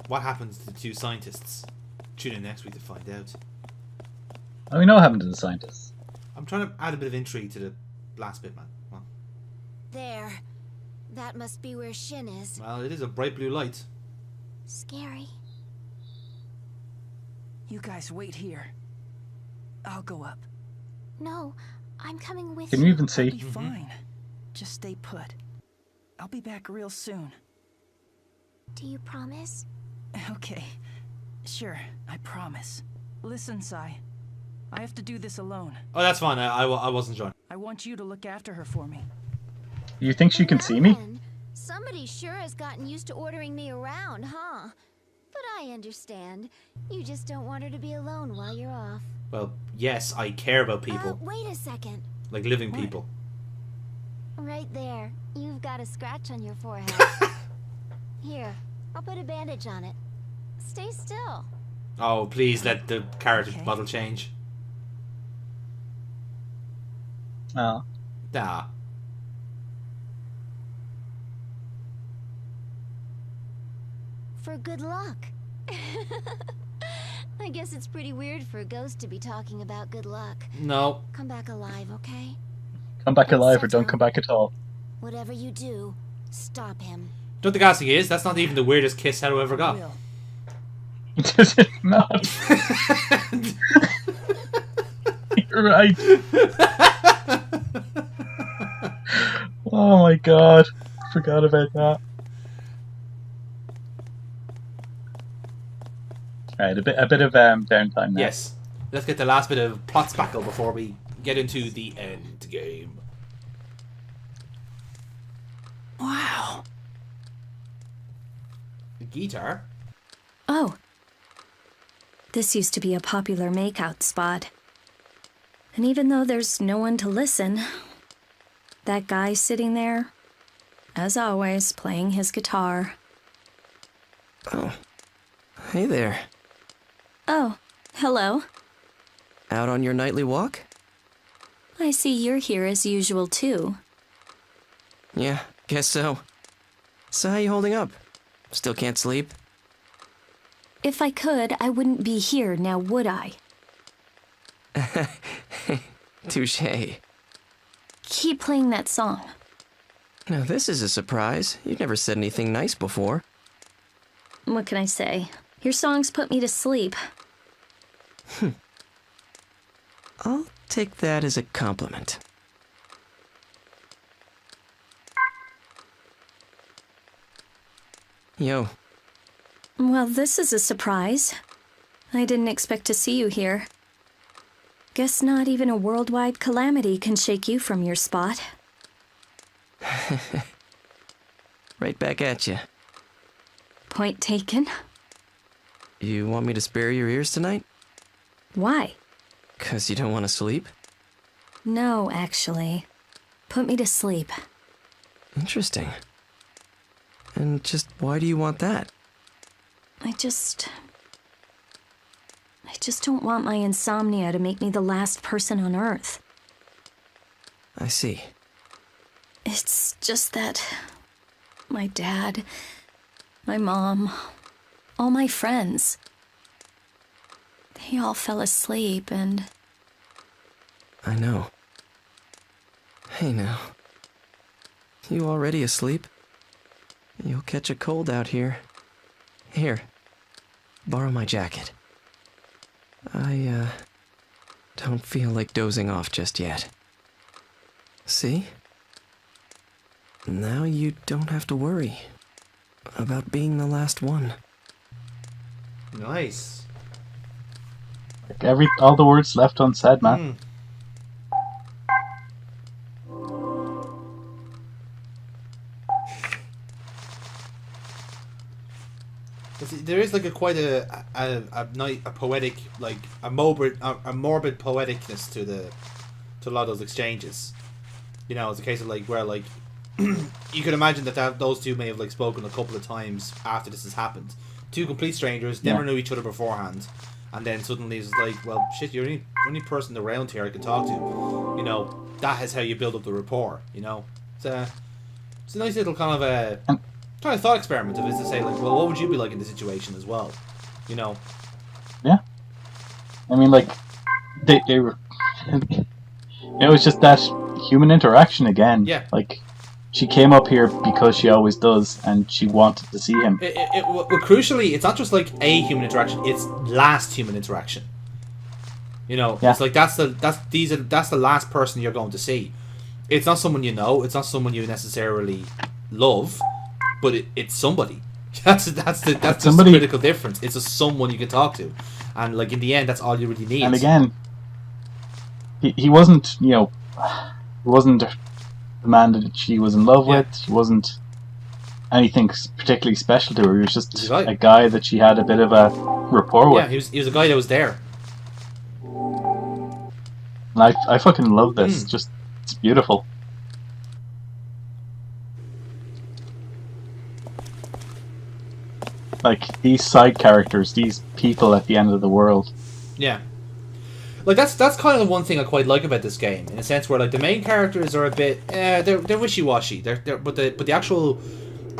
What happens to the two scientists? Tune in next week to find out. Oh, we know what happened to the scientists. I'm trying to add a bit of intrigue to the last bit, man. Well, There. That must be where Shin is. well, it is a bright blue light. Scary. You guys wait here. I'll go up. No, I'm coming with Can you. you even see? I'll be fine. Just stay put. I'll be back real soon. Do you promise? Okay. Sure, I promise. Listen, Sai. I have to do this alone. Oh, that's fine. I wasn't joining. I want you to look after her for me. You think she can see me? Somebody sure has gotten used to ordering me around, huh? But I understand. You just don't want her to be alone while you're off. Well, yes, I care about people. Wait a second. Like living people. Right there. You've got a scratch on your forehead. Here, I'll put a bandage on it. Stay still. Oh, please let the character model change. Oh. Nah. For good luck. I guess it's pretty weird for a ghost to be talking about good luck. No. Come back alive, okay? Come back alive or don't come back at all. Whatever you do, stop him. Don't know what the gas thing is? That's not even the weirdest kiss Haru ever got. Is it not? You're right. Oh my god. Forgot about that. Right, a bit of downtime now. Yes. Let's get the last bit of plot spackle before we get into the end game. Wow. The guitar? Oh. This used to be a popular makeout spot. And even though there's no one to listen, that guy sitting there, as always, playing his guitar. Oh. Hey there. Oh, hello. Out on your nightly walk? I see you're here as usual, too. Yeah, guess so. So how you holding up? Still can't sleep? If I could, I wouldn't be here now, would I? Touché. Keep playing that song. Now this is a surprise. You've never said anything nice before. What can I say? Your songs put me to sleep. I'll take that as a compliment. Yo. Well, this is a surprise. I didn't expect to see you here. Guess not even a worldwide calamity can shake you from your spot. Right back at you. Point taken. You want me to spare your ears tonight? Why? 'Cause you don't want to sleep? No, actually. Put me to sleep. Interesting. And just why do you want that? I just don't want my insomnia to make me the last person on Earth. I see. It's just that my dad, my mom, all my friends, they all fell asleep and... I know. Hey now. You already asleep? You'll catch a cold out here. Here. Borrow my jacket. I, don't feel like dozing off just yet. See? Now you don't have to worry about being the last one. Nice. All the words left unsaid, man. There is like quite a poetic, like a morbid poeticness to a lot of those exchanges. You know, it's a case of like where like you could imagine that those two may have like spoken a couple of times after this has happened. Two complete strangers, never knew each other beforehand, and then suddenly it's like, well, shit, you're the only person around here I can talk to. You know, that is how you build up the rapport. You know, it's a nice little kind of thought experiment of it to say like, well, what would you be like in this situation as well? You know. Yeah. I mean, like they were. It was just that human interaction again. Yeah. Like, she came up here because she always does, and she wanted to see him. Well, crucially, it's not just like a human interaction; it's last human interaction. You know, it's like that's the last person you're going to see. It's not someone you know. It's not someone you necessarily love, but it's somebody. That's just the critical difference. It's someone you can talk to, and like in the end, that's all you really need. And again, he wasn't, you know, he wasn't the man that she was in love with. He wasn't anything particularly special to her. He was just a guy that she had a bit of a rapport with. Yeah, he was a guy that was there. And I fucking love this. Just, it's beautiful. Like, these side characters, these people at the end of the world. Yeah. Like, that's kind of the one thing I quite like about this game, in a sense where, like, the main characters are a bit, they're wishy-washy. But the actual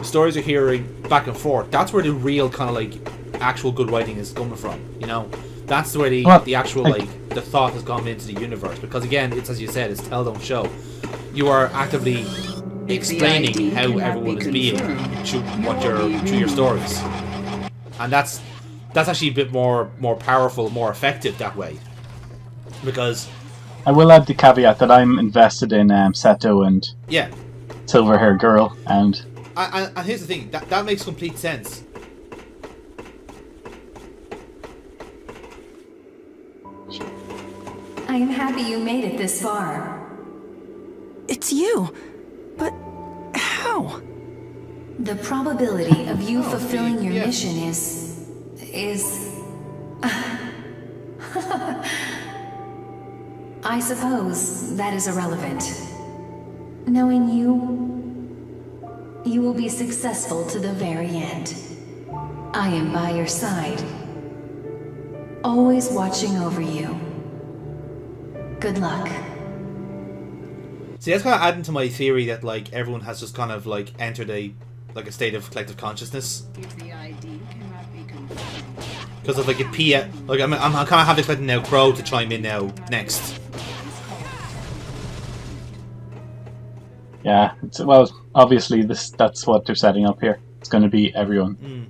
stories you're hearing back and forth, that's where the real kind of, like, actual good writing is coming from, you know? That's where the actual, like, the thought has gone into the universe. Because, again, it's, as you said, it's tell, don't show. You are actively explaining how everyone is being through your stories. And that's actually a bit more powerful, more effective that way. Because I will add the caveat that I'm invested in Seto and Silver Hair Girl, and... and here's the thing, that makes complete sense. That makes complete sense. But the actual story, the actual, like, the thought has gone into the universe. Because, again, it's, as you said, it's tell, don't show. You are actively explaining how everyone is being through your stories. And that's actually a bit more powerful, more effective that way. Because I will add the caveat that I'm invested in Seto and Silver Hair Girl, and I am happy you made it this far. It's you. But how? The probability of you fulfilling your mission is... I suppose that is irrelevant. Knowing you will be successful to the very end. I am by your side, always watching over you. Good luck. See, that's kind of adding to my theory that like everyone has just kind of like entered a state of collective consciousness. Because of like a like I'm kind of half expecting now Crow to chime in now next. Yeah, well, obviously that's what they're setting up here. It's going to be everyone.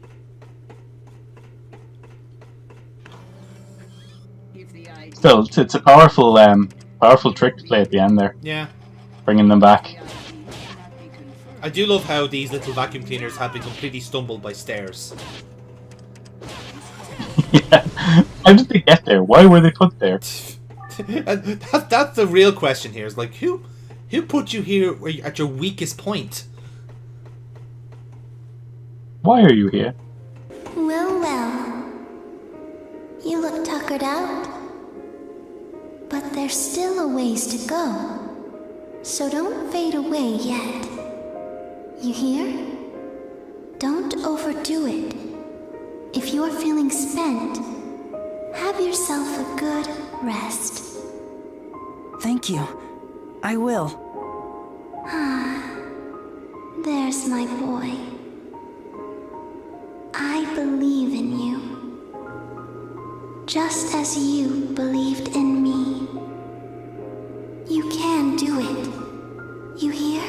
Still, it's a powerful trick to play at the end there. Yeah. Bringing them back. I do love how these little vacuum cleaners have been completely stumbled by stairs. Yeah. How did they get there? Why were they put there? That's the real question here. Is like who put you here at your weakest point? Why are you here? Well. You look tuckered out. But there's still a ways to go. So don't fade away yet. You hear? Don't overdo it. If you're feeling spent, have yourself a good rest. Thank you. I will. There's my boy. I believe in you. Just as you believed in me. You can do it. You hear?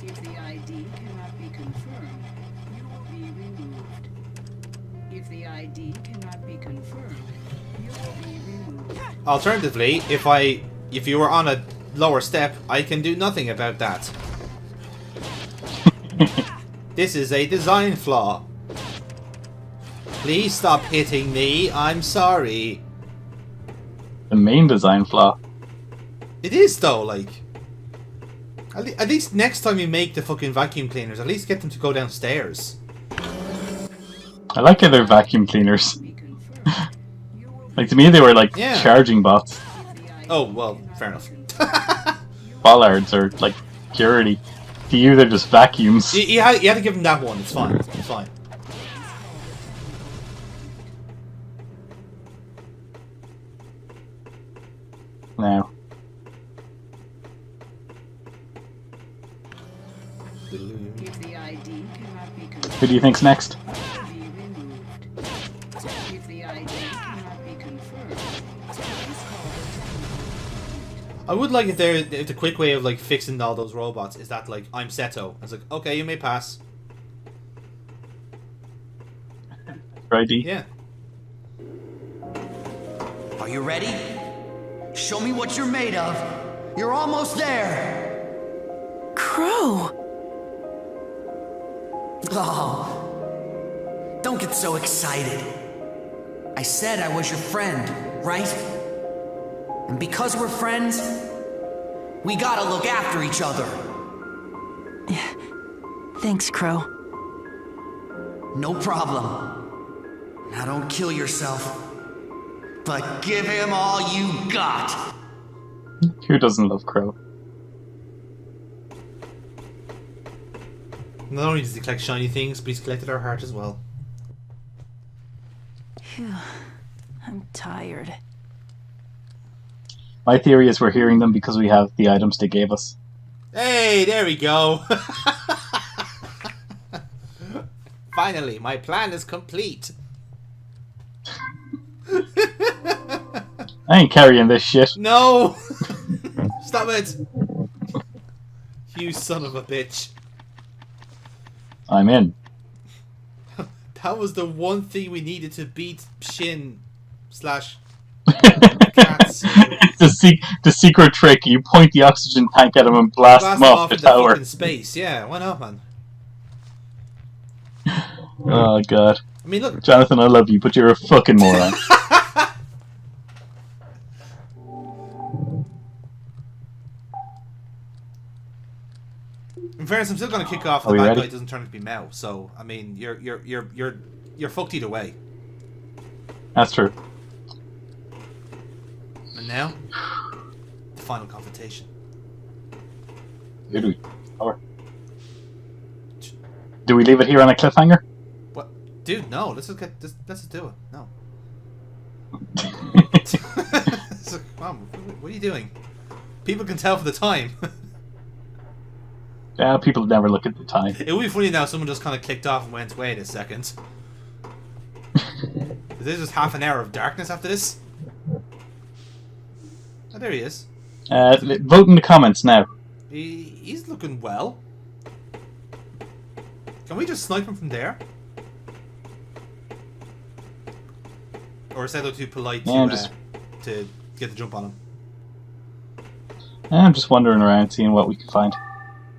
If the ID cannot be confirmed, you will be removed. If the ID cannot be confirmed, you will be removed. Alternatively, if you were on a lower step, I can do nothing about that. This is a design flaw. Please stop hitting me. I'm sorry. The main design flaw. It is though, like. At least next time you make the fucking vacuum cleaners, at least get them to go downstairs. I like how they're vacuum cleaners. Like, to me they were like charging bots. Oh, well, fair enough. Bollards or like security. To you they're just vacuums. You had to give them that one, it's fine. It's fine. Now. If the ID cannot be confirmed, Who do you think's next? if the ID cannot be confirmed, I would like if the quick way of like fixing all those robots is that like I'm Seto. It's like, okay, you may pass. ID. Yeah. Are you ready? Show me what you're made of. You're almost there. Crow! Oh, don't get so excited. I said I was your friend, right? And because we're friends, we gotta look after each other. Thanks, Crow. No problem. Now don't kill yourself, but give him all you got. Who doesn't love Crow? Not only does he collect shiny things, but he's collected our heart as well. Phew. I'm tired. My theory is we're hearing them because we have the items they gave us. Hey, there we go. Finally, my plan is complete. I ain't carrying this shit. No! Stop it! You son of a bitch. I'm in. That was the one thing we needed to beat Shin / Cats. It's the secret trick. You point the oxygen tank at him and blast him off the into tower. fucking space. Yeah, why not, man? Oh god. I mean, look, Jonathan, I love you, but you're a fucking moron. In fairness, I'm still going to kick off if the bad guy doesn't turn out to be Mao. So, I mean, you're fucked either way. That's true. And now, the final confrontation. Who do we cover? Do we leave it here on a cliffhanger? What, dude? No. Let's just do it. No. Mom, what are you doing? People can tell for the time. Yeah, people never look at the time. It would be funny now if someone just kind of clicked off and went, wait a second. Is this just half an hour of darkness after this? Oh, there he is. Vote in the comments now. He's looking well. Can we just snipe him from there? Or is that too polite to get the jump on him? I'm just wandering around seeing what we can find.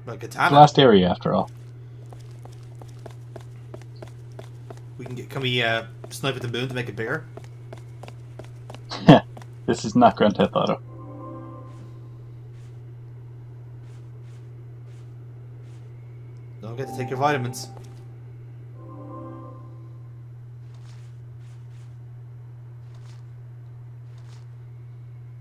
Like it's the last area, after all. Can we snipe at the moon to make it bigger? This is not Grand Theft Auto. Don't forget to take your vitamins.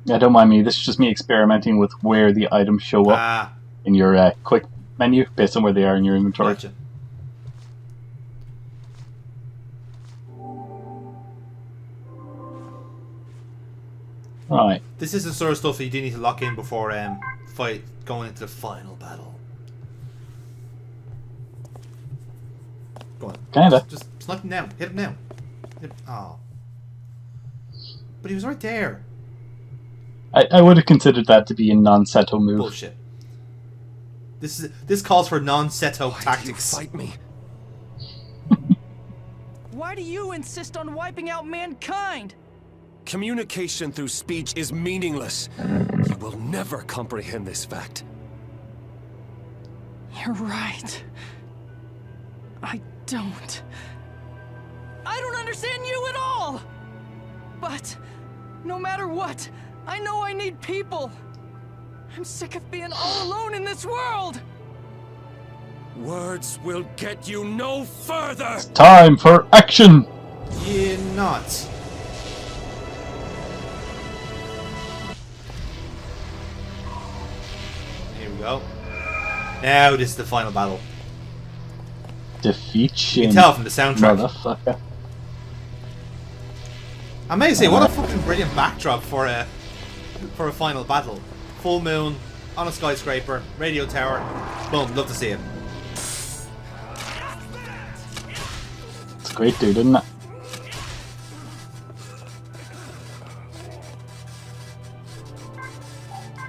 Yeah, don't mind me. This is just me experimenting with where the items show up in your quick menu based on where they are in your inventory. Gotcha. Right. This is the sort of stuff that you do need to lock in before going into the final battle. Go on. Kinda. Just snipe him now. Hit him now. Oh. But he was right there. I would have considered that to be a non-Seto move. Bullshit. This calls for non-Seto tactics. Fight me. Why do you insist on wiping out mankind? Communication through speech is meaningless. You will never comprehend this fact. You're right. I don't understand you at all! But, no matter what, I know I need people. I'm sick of being all alone in this world! Words will get you no further! It's time for action! You're not. Here we go. Now this is the final battle. Defeat Shin. You can tell from the soundtrack. Motherfucker. I may say, what a fucking brilliant backdrop for a final battle. Full moon, on a skyscraper, radio tower. Boom, love to see it. It's a great dude, isn't it?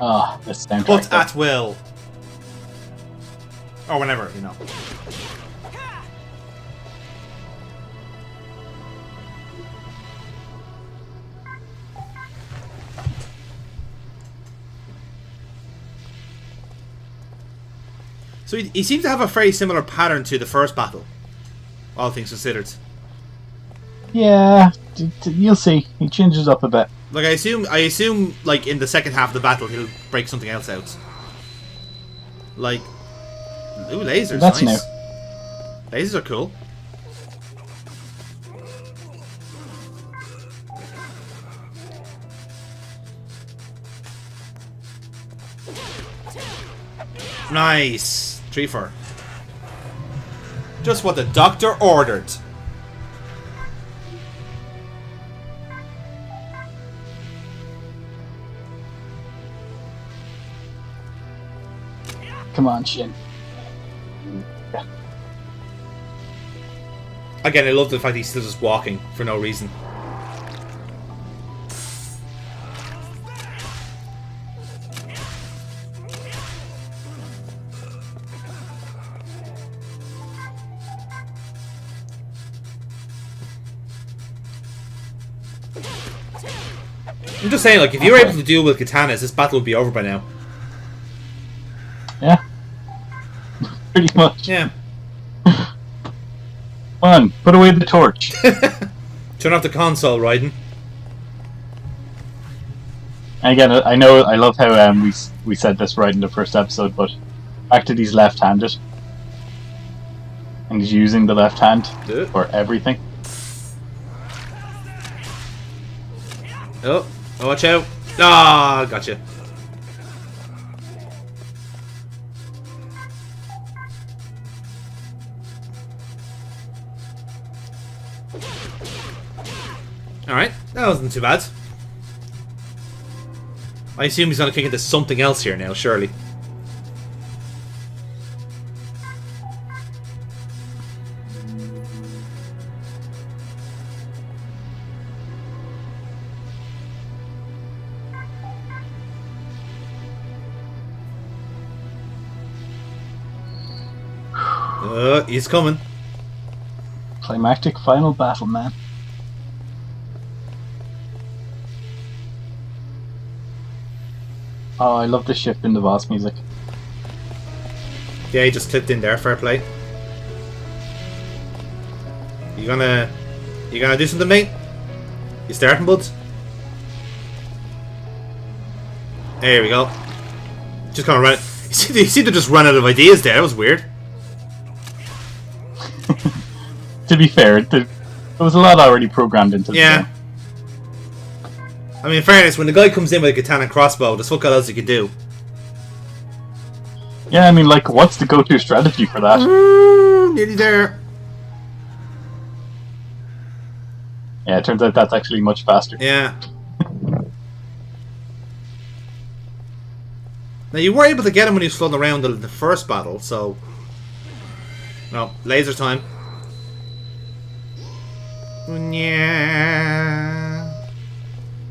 Ah, this soundtrack. But at will. Or whenever, you know. So he seems to have a very similar pattern to the first battle, all things considered. Yeah, you'll see. He changes up a bit. Like I assume, like in the second half of the battle, he'll break something else out. Like, ooh, lasers. That's nice. new. Lasers are cool. Nice. 3-4. Just what the doctor ordered. Come on, Shin. Yeah. Again, I love the fact he's still just walking for no reason. I'm just saying, like, if you were able to deal with katanas, this battle would be over by now. Yeah. Pretty much. Yeah. Come on, put away the torch. Turn off the console, Raiden. And again, I know, I love how we said this right in the first episode, but back to these left-handed. And he's using the left hand for everything. Oh, watch out. Ah, gotcha. Alright, that wasn't too bad. I assume he's going to kick into something else here now, surely. He's coming. Climactic final battle, man. Oh, I love the shift in the boss music. Yeah, he just clipped in there. Fair play. You gonna do something, mate? You starting, buds? There we go. Just kind of run. You seem to just run out of ideas there. That was weird. To be fair, there was a lot already programmed into the game. I mean, in fairness, when the guy comes in with a katana and crossbow, there's fuck all else he can do. Yeah, I mean, like, what's the go-to strategy for that? Nearly there. Yeah, it turns out that's actually much faster. Yeah. Now, you were able to get him when he was floating around the first battle, so... No, laser time. Yeah.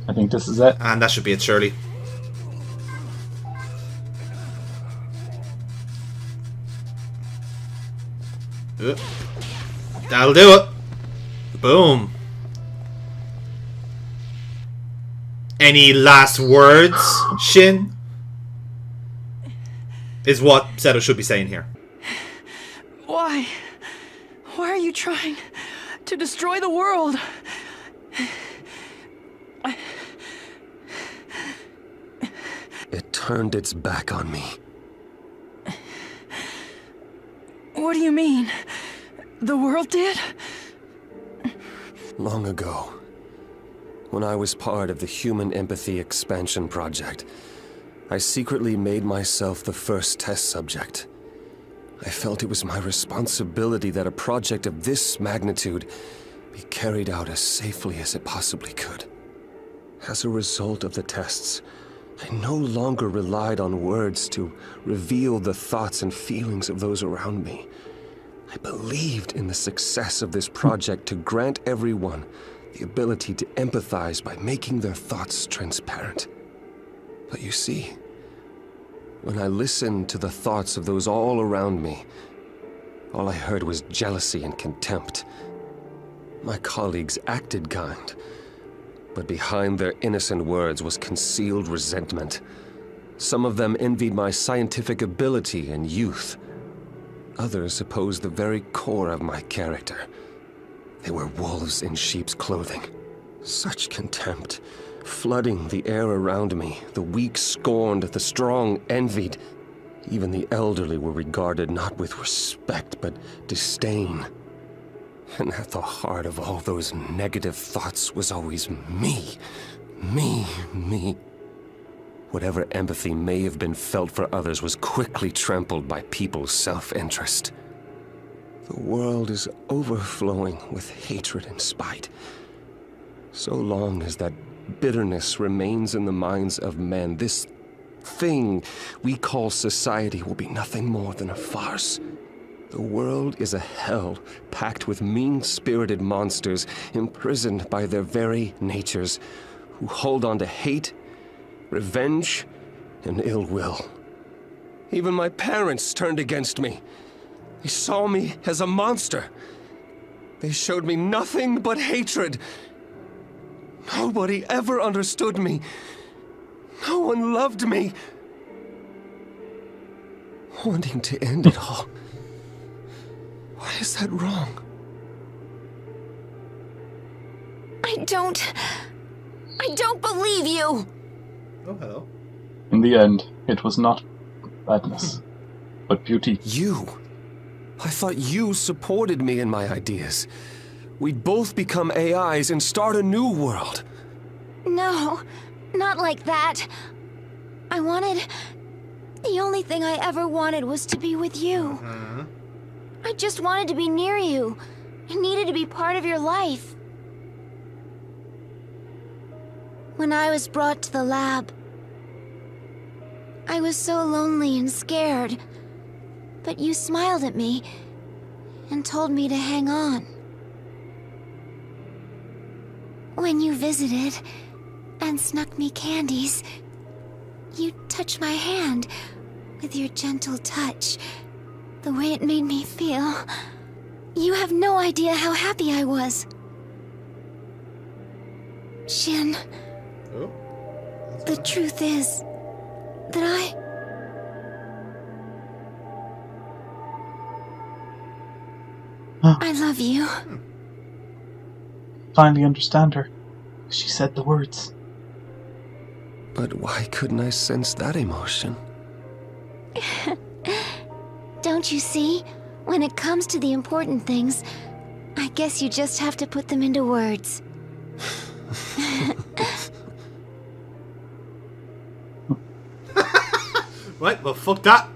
I think this is it. And that should be it, surely. That'll do it. Boom. Any last words, Shin? Is what Seto should be saying here. Why? Why are you trying to destroy the world? It turned its back on me. What do you mean? The world did? Long ago, when I was part of the Human Empathy Expansion Project, I secretly made myself the first test subject. I felt it was my responsibility that a project of this magnitude be carried out as safely as it possibly could. As a result of the tests, I no longer relied on words to reveal the thoughts and feelings of those around me. I believed in the success of this project to grant everyone the ability to empathize by making their thoughts transparent. But you see, when I listened to the thoughts of those all around me, all I heard was jealousy and contempt. My colleagues acted kind, but behind their innocent words was concealed resentment. Some of them envied my scientific ability and youth. Others opposed the very core of my character. They were wolves in sheep's clothing. Such contempt, flooding the air around me. The weak scorned, the strong envied. Even the elderly were regarded not with respect, but disdain. And at the heart of all those negative thoughts was always me. Me. Whatever empathy may have been felt for others was quickly trampled by people's self-interest. The world is overflowing with hatred and spite. So long as that bitterness remains in the minds of men, this thing we call society will be nothing more than a farce. The world is a hell packed with mean-spirited monsters imprisoned by their very natures, who hold on to hate, revenge, and ill will. Even my parents turned against me. They saw me as a monster. They showed me nothing but hatred. Nobody ever understood me. No one loved me. Wanting to end it all. Why is that wrong? I don't believe you! Oh, hello. In the end, it was not badness, but beauty. You? I thought you supported me in my ideas. We'd both become AIs and start a new world. No, not like that. The only thing I ever wanted was to be with you. I just wanted to be near you. I needed to be part of your life. When I was brought to the lab, I was so lonely and scared. But you smiled at me and told me to hang on. When you visited and snuck me candies, you touched my hand with your gentle touch. The way it made me feel. You have no idea how happy I was. Shin. Oh? The truth is that I love you. Finally understand her. She said the words. But why couldn't I sense that emotion? Don't you see? When it comes to the important things, I guess you just have to put them into words. Right, well, fuck that.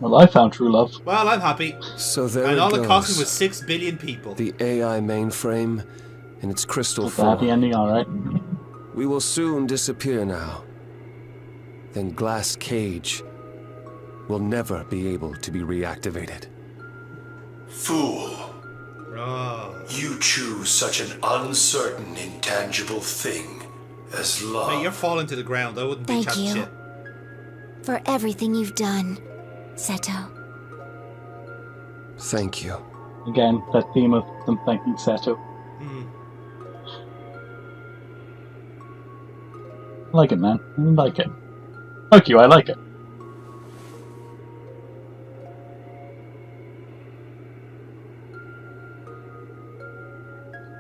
Well, I found true love. Well, I'm happy. So there and it all goes. it cost me was 6 billion people. The AI mainframe in its crystal That's a happy form. ending, alright. We will soon disappear now. Then Glass Cage will never be able to be reactivated. Fool. Oh. You choose such an uncertain, intangible thing as love. Mate, you're falling to the ground. I wouldn't be Thank chatting you. shit. For everything you've done, Seto. Thank you. Again, that theme of them thanking Seto. I like it, man. I like it. Fuck you, I like it.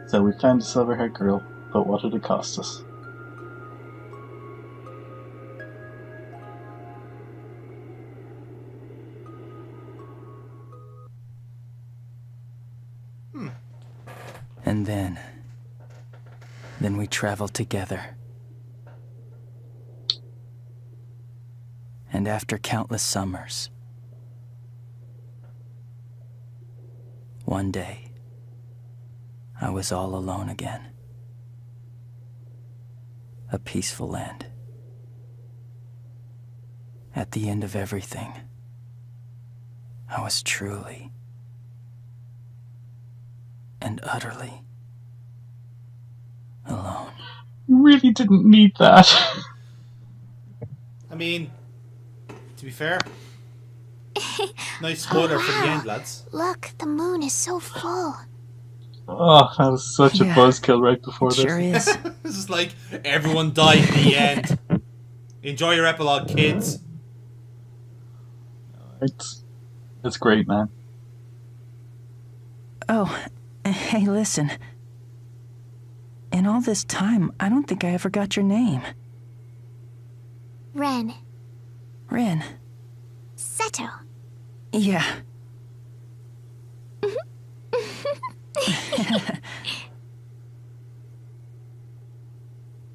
So we found the silver-haired girl, but what did it cost us? And then we traveled together. And after countless summers, one day, I was all alone again. A peaceful end. At the end of everything, I was truly and utterly alone. You really didn't need that. I mean, to be fair, nice spoiler for the end, lads. Look, the moon is so full. Oh, that was such a buzzkill right before this. Sure is. This is like, everyone died in the end. Enjoy your epilogue, kids. It's great, man. Oh, hey, listen. In all this time, I don't think I ever got your name. Ren. Ren. Seto. Yeah.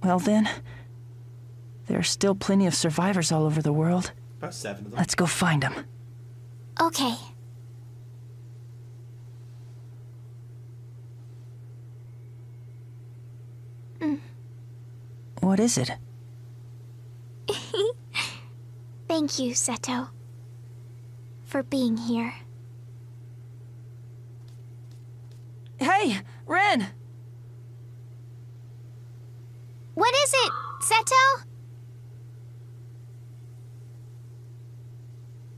Well then, there are still plenty of survivors all over the world. About 7 of them. Let's go find them. Okay. What is it? Thank you, Seto, for being here. Hey, Ren! What is it, Seto?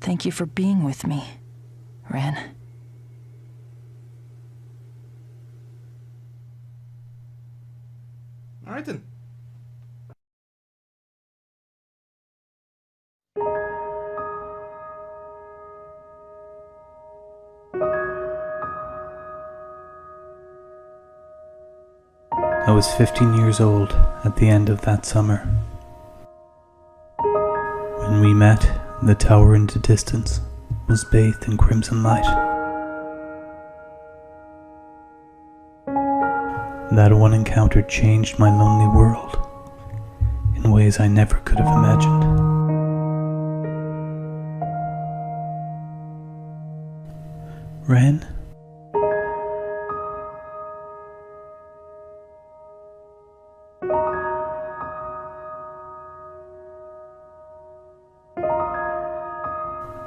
Thank you for being with me, Ren. Alright then. I was 15 years old at the end of that summer. When we met, the tower in the distance was bathed in crimson light. That one encounter changed my lonely world in ways I never could have imagined. Ren?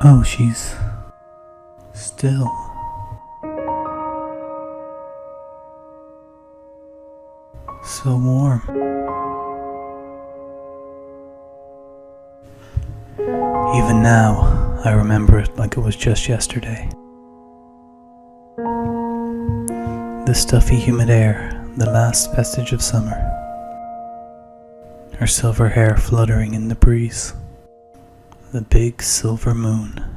Oh, she's still. So warm. Even now, I remember it like it was just yesterday. The stuffy, humid air, the last vestige of summer. Her silver hair fluttering in the breeze. The big silver moon.